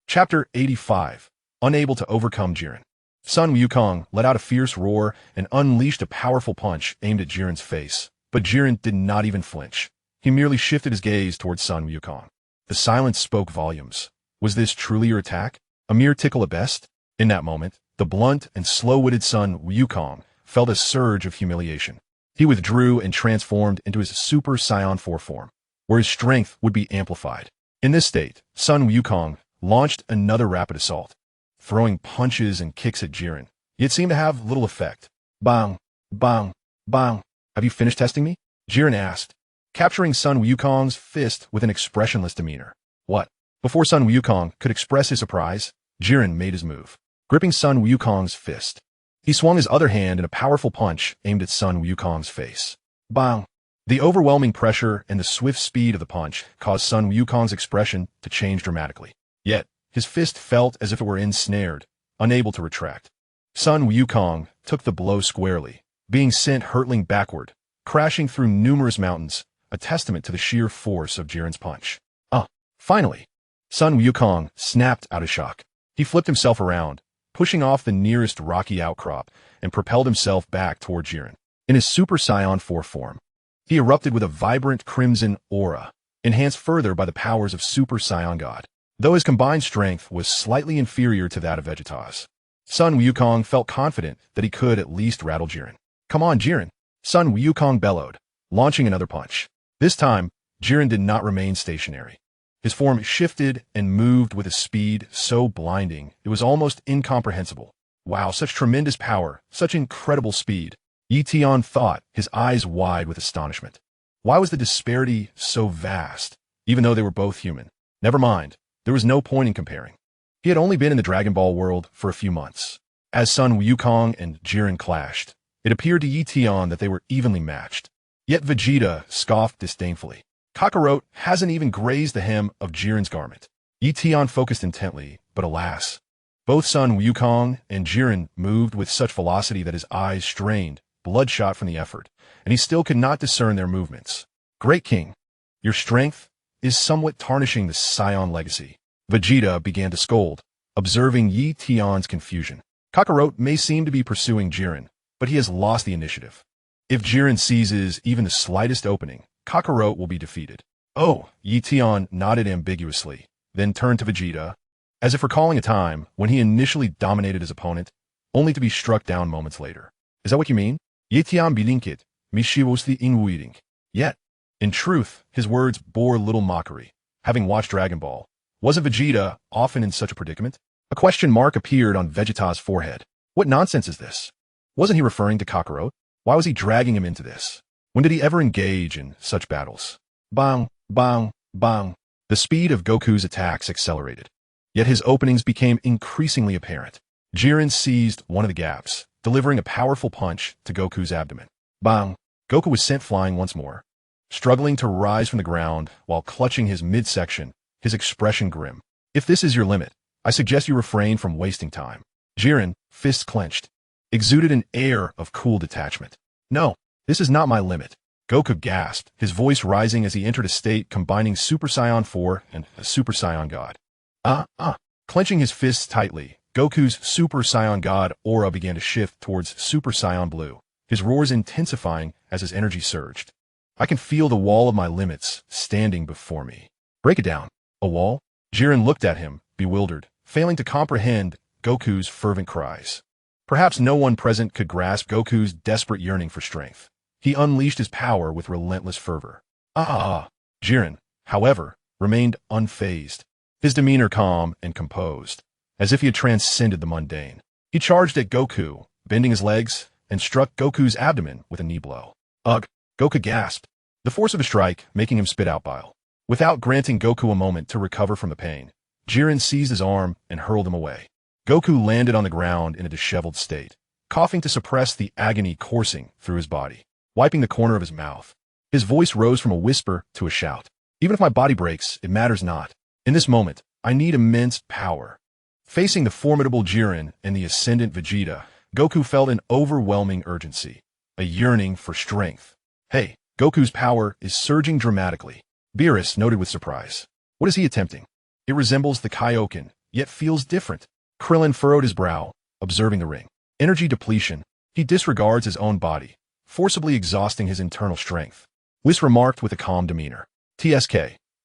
Chapter 85. Unable to overcome Jiren. Sun Wukong let out a fierce roar and unleashed a powerful punch aimed at Jiren's face. But Jiren did not even flinch. He merely shifted his gaze towards Sun Wukong. The silence spoke volumes. Was this truly your attack? A mere tickle at best? In that moment, the blunt and slow-witted Sun Wukong felt a surge of humiliation. He withdrew and transformed into his Super Saiyan 4 form, where his strength would be amplified. In this state, Sun Wukong launched another rapid assault, throwing punches and kicks at Jiren. It seemed to have little effect. Bang, bang, bang. Have you finished testing me? Jiren asked, capturing Sun Wukong's fist with an expressionless demeanor. What? Before Sun Wukong could express his surprise, Jiren made his move. Gripping Sun Wukong's fist, he swung his other hand in a powerful punch aimed at Sun Wukong's face. Bang! The overwhelming pressure and the swift speed of the punch caused Sun Wukong's expression to change dramatically. Yet, his fist felt as if it were ensnared, unable to retract. Sun Wukong took the blow squarely, being sent hurtling backward, crashing through numerous mountains, a testament to the sheer force of Jiren's punch. Finally, Sun Wukong snapped out of shock. He flipped himself around, pushing off the nearest rocky outcrop, and propelled himself back toward Jiren. In his Super Saiyan 4 form, he erupted with a vibrant crimson aura, enhanced further by the powers of Super Saiyan God. Though his combined strength was slightly inferior to that of Vegeta's, Sun Wukong felt confident that he could at least rattle Jiren. Come on, Jiren! Sun Wukong bellowed, launching another punch. This time, Jiren did not remain stationary. His form shifted and moved with a speed so blinding it was almost incomprehensible. Wow, such tremendous power, such incredible speed. Ye Tian thought, his eyes wide with astonishment. Why was the disparity so vast, even though they were both human? Never mind, there was no point in comparing. He had only been in the Dragon Ball world for a few months. As Sun Wukong and Jiren clashed, it appeared to Ye Tian that they were evenly matched. Yet Vegeta scoffed disdainfully. Kakarot hasn't even grazed the hem of Jiren's garment. Ye Tian focused intently, but alas, both Sun Wukong and Jiren moved with such velocity that his eyes strained, bloodshot from the effort, and he still could not discern their movements. Great King, your strength is somewhat tarnishing the Saiyan legacy. Vegeta began to scold, observing Ye Tian's confusion. Kakarot may seem to be pursuing Jiren, but he has lost the initiative. If Jiren seizes even the slightest opening, Kakarot will be defeated. Oh, Ye Tian nodded ambiguously, then turned to Vegeta, as if recalling a time when he initially dominated his opponent, only to be struck down moments later. Is that what you mean? Ye Tian bilinkit, mishiwosti inwuiding. Yet, in truth, his words bore little mockery. Having watched Dragon Ball, wasn't Vegeta often in such a predicament? A question mark appeared on Vegeta's forehead. What nonsense is this? Wasn't he referring to Kakarot? Why was he dragging him into this? When did he ever engage in such battles? Bang, bang, bang. The speed of Goku's attacks accelerated. Yet his openings became increasingly apparent. Jiren seized one of the gaps, delivering a powerful punch to Goku's abdomen. Bang! Goku was sent flying once more. Struggling to rise from the ground while clutching his midsection, his expression grim. If this is your limit, I suggest you refrain from wasting time. Jiren, fists clenched, exuded an air of cool detachment. No, this is not my limit. Goku gasped, his voice rising as he entered a state combining Super Saiyan 4 and a Super Saiyan God. Clenching his fists tightly, Goku's Super Saiyan God aura began to shift towards Super Saiyan Blue, his roars intensifying as his energy surged. I can feel the wall of my limits standing before me. Break it down. A wall? Jiren looked at him, bewildered, failing to comprehend Goku's fervent cries. Perhaps no one present could grasp Goku's desperate yearning for strength. He unleashed his power with relentless fervor. Jiren, however, remained unfazed, his demeanor calm and composed, as if he had transcended the mundane. He charged at Goku, bending his legs, and struck Goku's abdomen with a knee blow. Ugh! Goku gasped, the force of a strike making him spit out bile. Without granting Goku a moment to recover from the pain, Jiren seized his arm and hurled him away. Goku landed on the ground in a disheveled state, coughing to suppress the agony coursing through his body, wiping the corner of his mouth. His voice rose from a whisper to a shout. Even if my body breaks, it matters not. In this moment, I need immense power. Facing the formidable Jiren and the ascendant Vegeta, Goku felt an overwhelming urgency, a yearning for strength. Hey, Goku's power is surging dramatically. Beerus noted with surprise. What is he attempting? It resembles the Kaioken, yet feels different. Krillin furrowed his brow, observing the ring. Energy depletion. He disregards his own body, forcibly exhausting his internal strength. Whis remarked with a calm demeanor. TSK,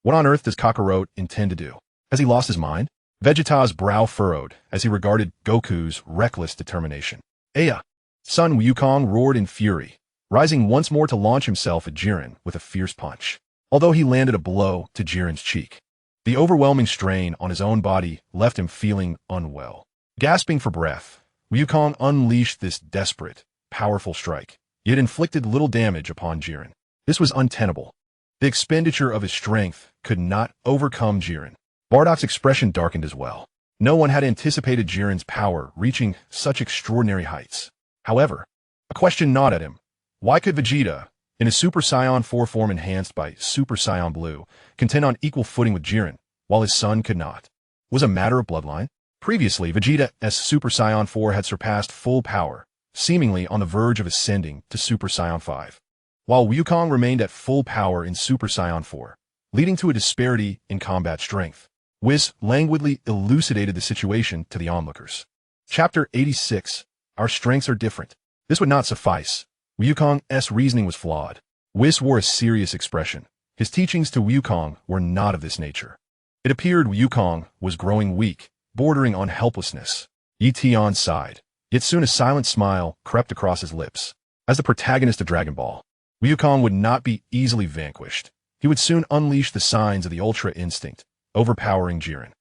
what on earth does Kakarot intend to do? Has he lost his mind? Vegeta's brow furrowed as he regarded Goku's reckless determination. Aya! Sun Wukong roared in fury, rising once more to launch himself at Jiren with a fierce punch, although he landed a blow to Jiren's cheek. The overwhelming strain on his own body left him feeling unwell. Gasping for breath, Wukong unleashed this desperate, powerful strike, yet inflicted little damage upon Jiren. This was untenable. The expenditure of his strength could not overcome Jiren. Bardock's expression darkened as well. No one had anticipated Jiren's power reaching such extraordinary heights. However, a question gnawed at him. Why could Vegeta, in his Super Saiyan 4 form enhanced by Super Saiyan Blue, contend on equal footing with Jiren, while his son could not? Was a matter of bloodline? Previously, Vegeta's Super Saiyan 4 had surpassed full power, seemingly on the verge of ascending to Super Saiyan 5, while Wukong remained at full power in Super Saiyan 4, leading to a disparity in combat strength. Whis languidly elucidated the situation to the onlookers. Chapter 86. Our strengths are different. This would not suffice. Wukong's reasoning was flawed. Whis wore a serious expression. His teachings to Wukong were not of this nature. It appeared Wukong was growing weak, bordering on helplessness. Ye Tian sighed, yet soon a silent smile crept across his lips. As the protagonist of Dragon Ball, Wukong would not be easily vanquished. He would soon unleash the signs of the Ultra Instinct, overpowering Jiren.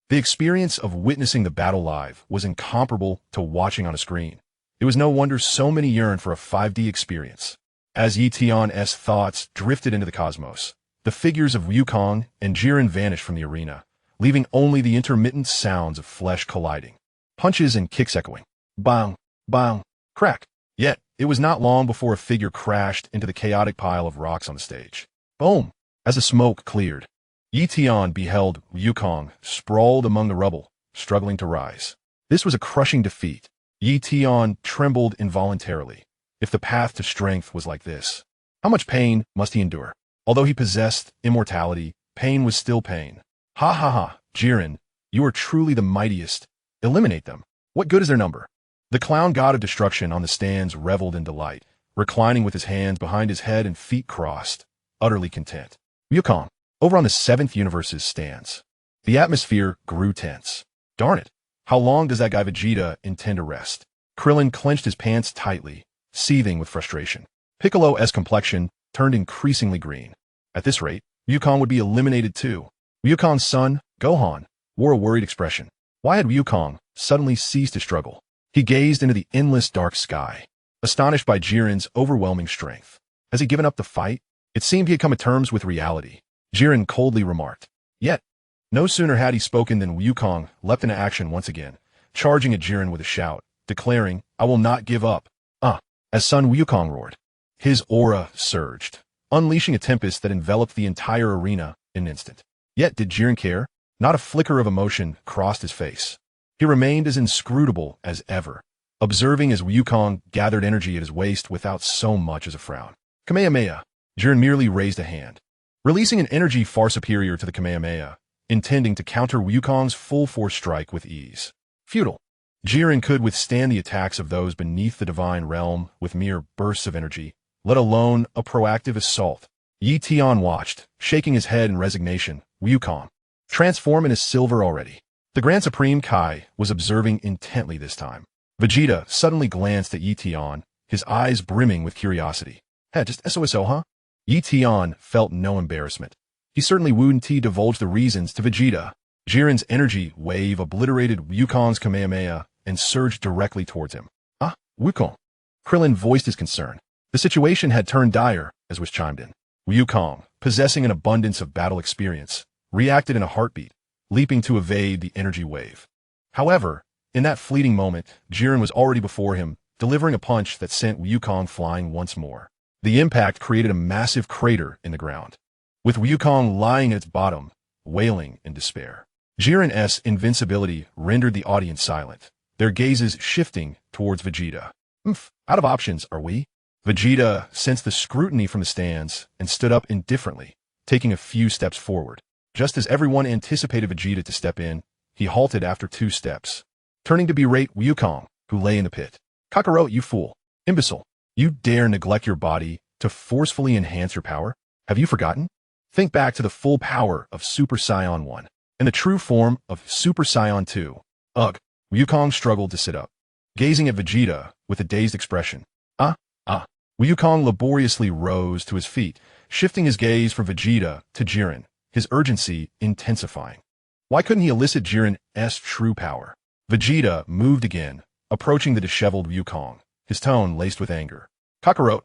The experience of witnessing the battle live was incomparable to watching on a screen. It was no wonder so many yearned for a 5D experience. As Ye Tian's thoughts drifted into the cosmos, the figures of Wukong and Jiren vanished from the arena, leaving only the intermittent sounds of flesh colliding, punches and kicks echoing. Bang, bang, crack. Yet, it was not long before a figure crashed into the chaotic pile of rocks on the stage. Boom! As the smoke cleared, Ye Tian beheld Wukong sprawled among the rubble, struggling to rise. This was a crushing defeat. Ye Tian trembled involuntarily. If the path to strength was like this, how much pain must he endure? Although he possessed immortality, pain was still pain. Ha ha ha, Jiren, you are truly the mightiest. Eliminate them. What good is their number? The clown god of destruction on the stands reveled in delight, reclining with his hands behind his head and feet crossed, utterly content. Wukong, over on the 7th universe's stands. The atmosphere grew tense. Darn it, how long does that guy Vegeta intend to rest? Krillin clenched his pants tightly, seething with frustration. Piccolo's complexion turned increasingly green. At this rate, Wukong would be eliminated too. Wukong's son, Gohan, wore a worried expression. Why had Wukong suddenly ceased to struggle? He gazed into the endless dark sky, astonished by Jiren's overwhelming strength. Has he given up the fight? It seemed he had come to terms with reality. Jiren coldly remarked. Yet, no sooner had he spoken than Wukong leapt into action once again, charging at Jiren with a shout, declaring, I will not give up. As Son Wukong roared. His aura surged, unleashing a tempest that enveloped the entire arena in an instant. Yet did Jiren care? Not a flicker of emotion crossed his face. He remained as inscrutable as ever, observing as Wukong gathered energy at his waist without so much as a frown. Kamehameha. Jiren merely raised a hand, releasing an energy far superior to the Kamehameha, intending to counter Wukong's full-force strike with ease. Futile. Jiren could withstand the attacks of those beneath the divine realm with mere bursts of energy, let alone a proactive assault. Ye Tian watched, shaking his head in resignation. Wukong, transform into silver already. The Grand Supreme Kai was observing intently this time. Vegeta suddenly glanced at Ye Tian, his eyes brimming with curiosity. Hey, just SOSO, huh? Ye Tian felt no embarrassment. He certainly wouldn't divulge the reasons to Vegeta. Jiren's energy wave obliterated Wukong's Kamehameha and surged directly towards him. Wukong. Krillin voiced his concern. The situation had turned dire, as was chimed in. Wukong, possessing an abundance of battle experience, reacted in a heartbeat, leaping to evade the energy wave. However, in that fleeting moment, Jiren was already before him, delivering a punch that sent Wukong flying once more. The impact created a massive crater in the ground, with Wukong lying at its bottom, wailing in despair. Jiren's invincibility rendered the audience silent, their gazes shifting towards Vegeta. Out of options, are we? Vegeta sensed the scrutiny from the stands and stood up indifferently, taking a few steps forward. Just as everyone anticipated Vegeta to step in, he halted after 2 steps, turning to berate Wukong, who lay in the pit. Kakarot, you fool. Imbecile. You dare neglect your body to forcefully enhance your power? Have you forgotten? Think back to the full power of Super Saiyan 1 and the true form of Super Saiyan 2. Ugh. Wukong struggled to sit up, gazing at Vegeta with a dazed expression. Wukong laboriously rose to his feet, shifting his gaze from Vegeta to Jiren, his urgency intensifying. Why couldn't he elicit Jiren's true power? Vegeta moved again, approaching the disheveled Wukong, his tone laced with anger. Kakarot,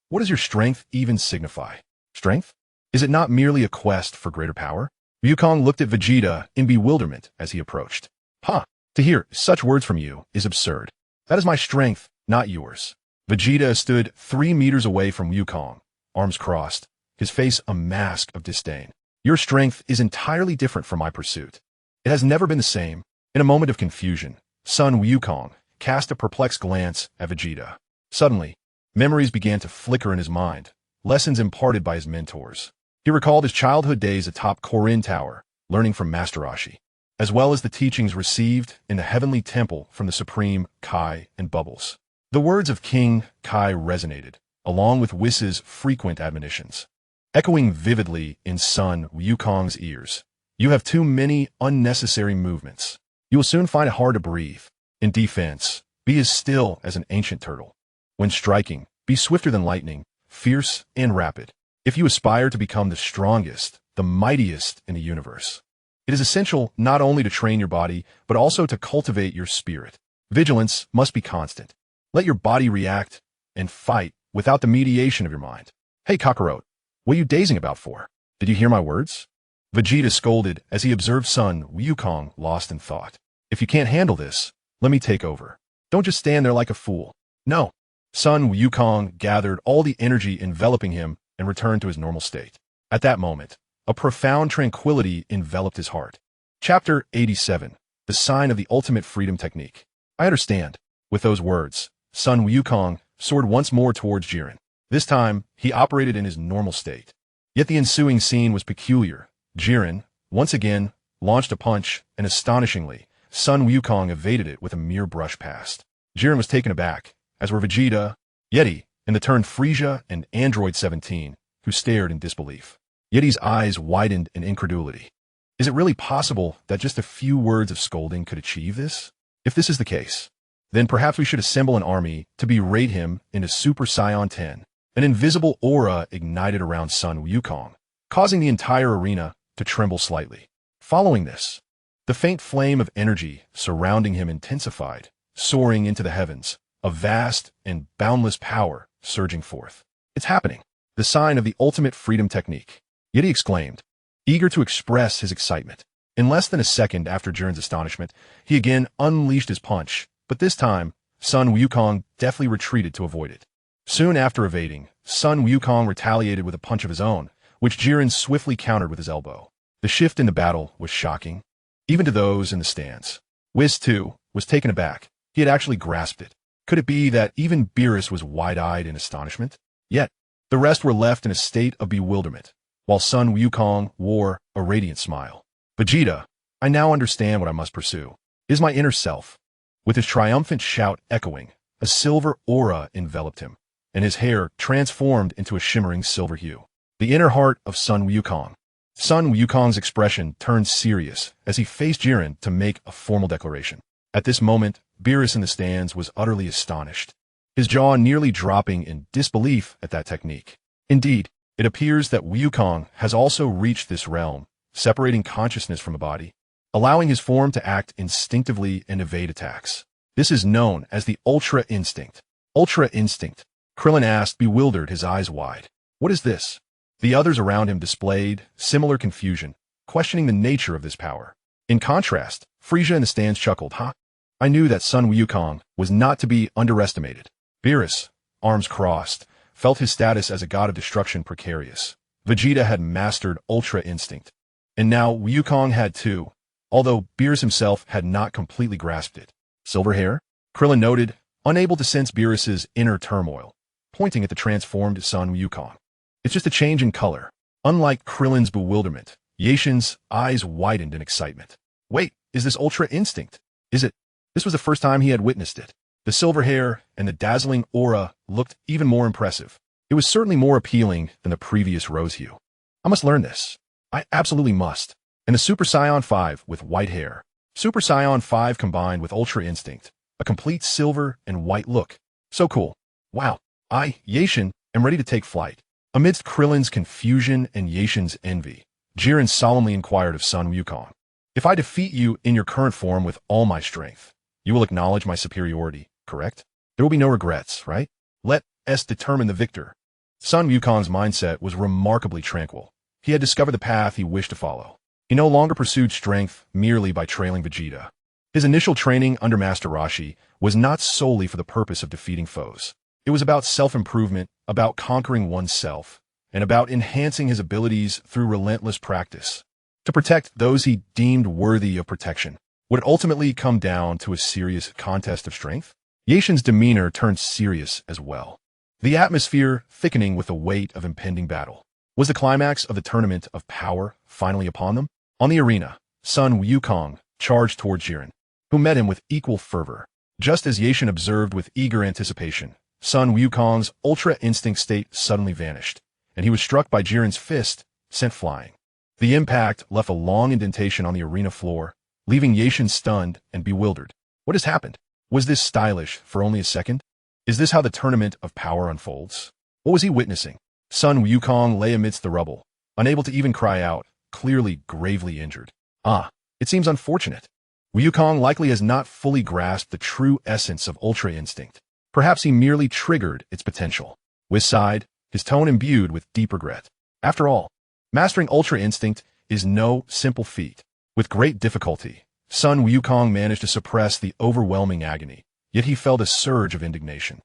what does your strength even signify? Strength? Is it not merely a quest for greater power? Wukong looked at Vegeta in bewilderment as he approached. To hear such words from you is absurd. That is my strength, not yours. Vegeta stood 3 meters away from Wukong, arms crossed, his face a mask of disdain. Your strength is entirely different from my pursuit. It has never been the same. In a moment of confusion, Son Wukong cast a perplexed glance at Vegeta. Suddenly, memories began to flicker in his mind, lessons imparted by his mentors. He recalled his childhood days atop Korin Tower, learning from Master Roshi, as well as the teachings received in the heavenly temple from the Supreme Kai and Bubbles. The words of King Kai resonated, along with Whis' frequent admonitions, echoing vividly in Son Wukong's ears. You have too many unnecessary movements. You will soon find it hard to breathe. In defense, be as still as an ancient turtle. When striking, be swifter than lightning, fierce and rapid. If you aspire to become the strongest, the mightiest in the universe, it is essential not only to train your body, but also to cultivate your spirit. Vigilance must be constant. Let your body react and fight without the mediation of your mind. Hey, Kakarot, what are you dazing about for? Did you hear my words? Vegeta scolded as he observed Son Wukong lost in thought. If you can't handle this, let me take over. Don't just stand there like a fool. No. Son Wukong gathered all the energy enveloping him and returned to his normal state. At that moment, a profound tranquility enveloped his heart. Chapter 87. The Sign of the Ultimate Freedom Technique. I understand. With those words, Son Wukong soared once more towards Jiren. This time, he operated in his normal state. Yet the ensuing scene was peculiar. Jiren, once again, launched a punch, and astonishingly, Son Wukong evaded it with a mere brush past. Jiren was taken aback, as were Vegeta, Yeti, and the turned Frieza and Android 17, who stared in disbelief. Yeti's eyes widened in incredulity. Is it really possible that just a few words of scolding could achieve this? If this is the case, then perhaps we should assemble an army to berate him into Super Saiyan 10. An invisible aura ignited around Sun Wukong, causing the entire arena to tremble slightly. Following this, the faint flame of energy surrounding him intensified, soaring into the heavens, a vast and boundless power surging forth. It's happening. The sign of the ultimate freedom technique, Yeti exclaimed, eager to express his excitement. In less than a second after Jiren's astonishment, he again unleashed his punch, but this time, Sun Wukong deftly retreated to avoid it. Soon after evading, Sun Wukong retaliated with a punch of his own, which Jiren swiftly countered with his elbow. The shift in the battle was shocking, even to those in the stands. Whis, too, was taken aback. He had actually grasped it. Could it be that even Beerus was wide-eyed in astonishment? Yet, the rest were left in a state of bewilderment, while Sun Wukong wore a radiant smile. Vegeta, I now understand what I must pursue. Is my inner self. With his triumphant shout echoing, a silver aura enveloped him, and his hair transformed into a shimmering silver hue. The inner heart of Sun Wukong. Sun Wukong's expression turned serious as he faced Jiren to make a formal declaration. At this moment, Beerus in the stands was utterly astonished, his jaw nearly dropping in disbelief at that technique. Indeed, it appears that Wukong has also reached this realm, separating consciousness from the body, allowing his form to act instinctively and evade attacks. This is known as the Ultra Instinct. Ultra Instinct, Krillin asked, bewildered, his eyes wide. What is this? The others around him displayed similar confusion, questioning the nature of this power. In contrast, Frieza in the stands chuckled, I knew that Sun Wukong was not to be underestimated. Beerus, arms crossed, felt his status as a god of destruction precarious. Vegeta had mastered Ultra Instinct, and now Wukong had too, although Beerus himself had not completely grasped it. Silver hair? Krillin noted, unable to sense Beerus's inner turmoil, pointing at the transformed Sun Wukong. It's just a change in color. Unlike Krillin's bewilderment, Ye Tian's eyes widened in excitement. Wait, is this Ultra Instinct? Is it? This was the first time he had witnessed it. The silver hair and the dazzling aura looked even more impressive. It was certainly more appealing than the previous rose hue. I must learn this. I absolutely must. And the Super Saiyan 5 with white hair. Super Saiyan 5 combined with Ultra Instinct. A complete silver and white look. So cool. Wow. Ye Tian, am ready to take flight. Amidst Krillin's confusion and Ye Tian's envy, Jiren solemnly inquired of Sun Wukong. If I defeat you in your current form with all my strength, you will acknowledge my superiority, correct? There will be no regrets, right? Let us determine the victor. Sun Wukong's mindset was remarkably tranquil. He had discovered the path he wished to follow. He no longer pursued strength merely by trailing Vegeta. His initial training under Master Roshi was not solely for the purpose of defeating foes. It was about self-improvement, about conquering oneself, and about enhancing his abilities through relentless practice. To protect those he deemed worthy of protection. Would it ultimately come down to a serious contest of strength? Ye Tian's demeanor turned serious as well, the atmosphere thickening with the weight of impending battle. Was the climax of the tournament of power finally upon them? On the arena, Sun Wukong charged toward Jiren, who met him with equal fervor. Just as Ye Tian observed with eager anticipation, Sun Wukong's Ultra Instinct state suddenly vanished, and he was struck by Jiren's fist, sent flying. The impact left a long indentation on the arena floor, leaving Ye Tian stunned and bewildered. What has happened? Was this stylish for only a second? Is this how the tournament of power unfolds? What was he witnessing? Sun Wukong lay amidst the rubble, unable to even cry out, clearly gravely injured. It seems unfortunate. Wukong likely has not fully grasped the true essence of Ultra Instinct. Perhaps he merely triggered its potential. Whis sighed, his tone imbued with deep regret. After all, mastering Ultra Instinct is no simple feat. With great difficulty, Sun Wukong managed to suppress the overwhelming agony, yet he felt a surge of indignation.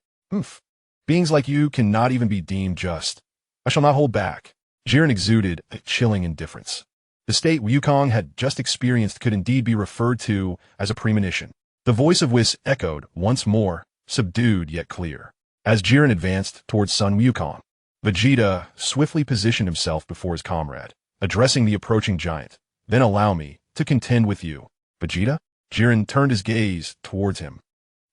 Beings like you cannot even be deemed just. I shall not hold back. Jiren exuded a chilling indifference. The state Wukong had just experienced could indeed be referred to as a premonition. The voice of Whis echoed once more, subdued yet clear. As Jiren advanced towards Sun Wukong, Vegeta swiftly positioned himself before his comrade, addressing the approaching giant. Then allow me to contend with you. Vegeta? Jiren turned his gaze towards him.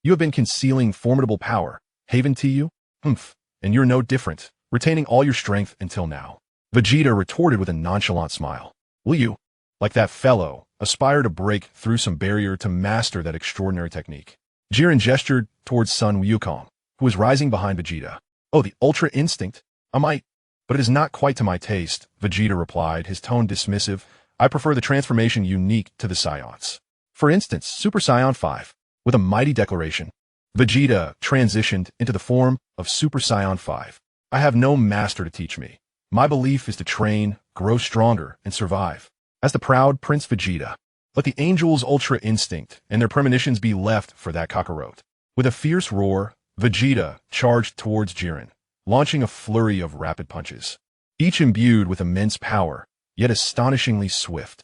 You have been concealing formidable power. Haven to you? Humph. And you're no different, retaining all your strength until now. Vegeta retorted with a nonchalant smile. Will you, like that fellow, aspire to break through some barrier to master that extraordinary technique? Jiren gestured towards Sun Wukong, who was rising behind Vegeta. Oh, the Ultra Instinct? I might, but it is not quite to my taste, Vegeta replied, his tone dismissive. I prefer the transformation unique to the Saiyans. For instance, Super Saiyan 5. With a mighty declaration, Vegeta transitioned into the form of Super Saiyan 5. I have no master to teach me. My belief is to train, grow stronger, and survive. As the proud Prince Vegeta, let the angels' Ultra Instinct and their premonitions be left for that Kakarot. With a fierce roar, Vegeta charged towards Jiren, launching a flurry of rapid punches, each imbued with immense power, yet astonishingly swift.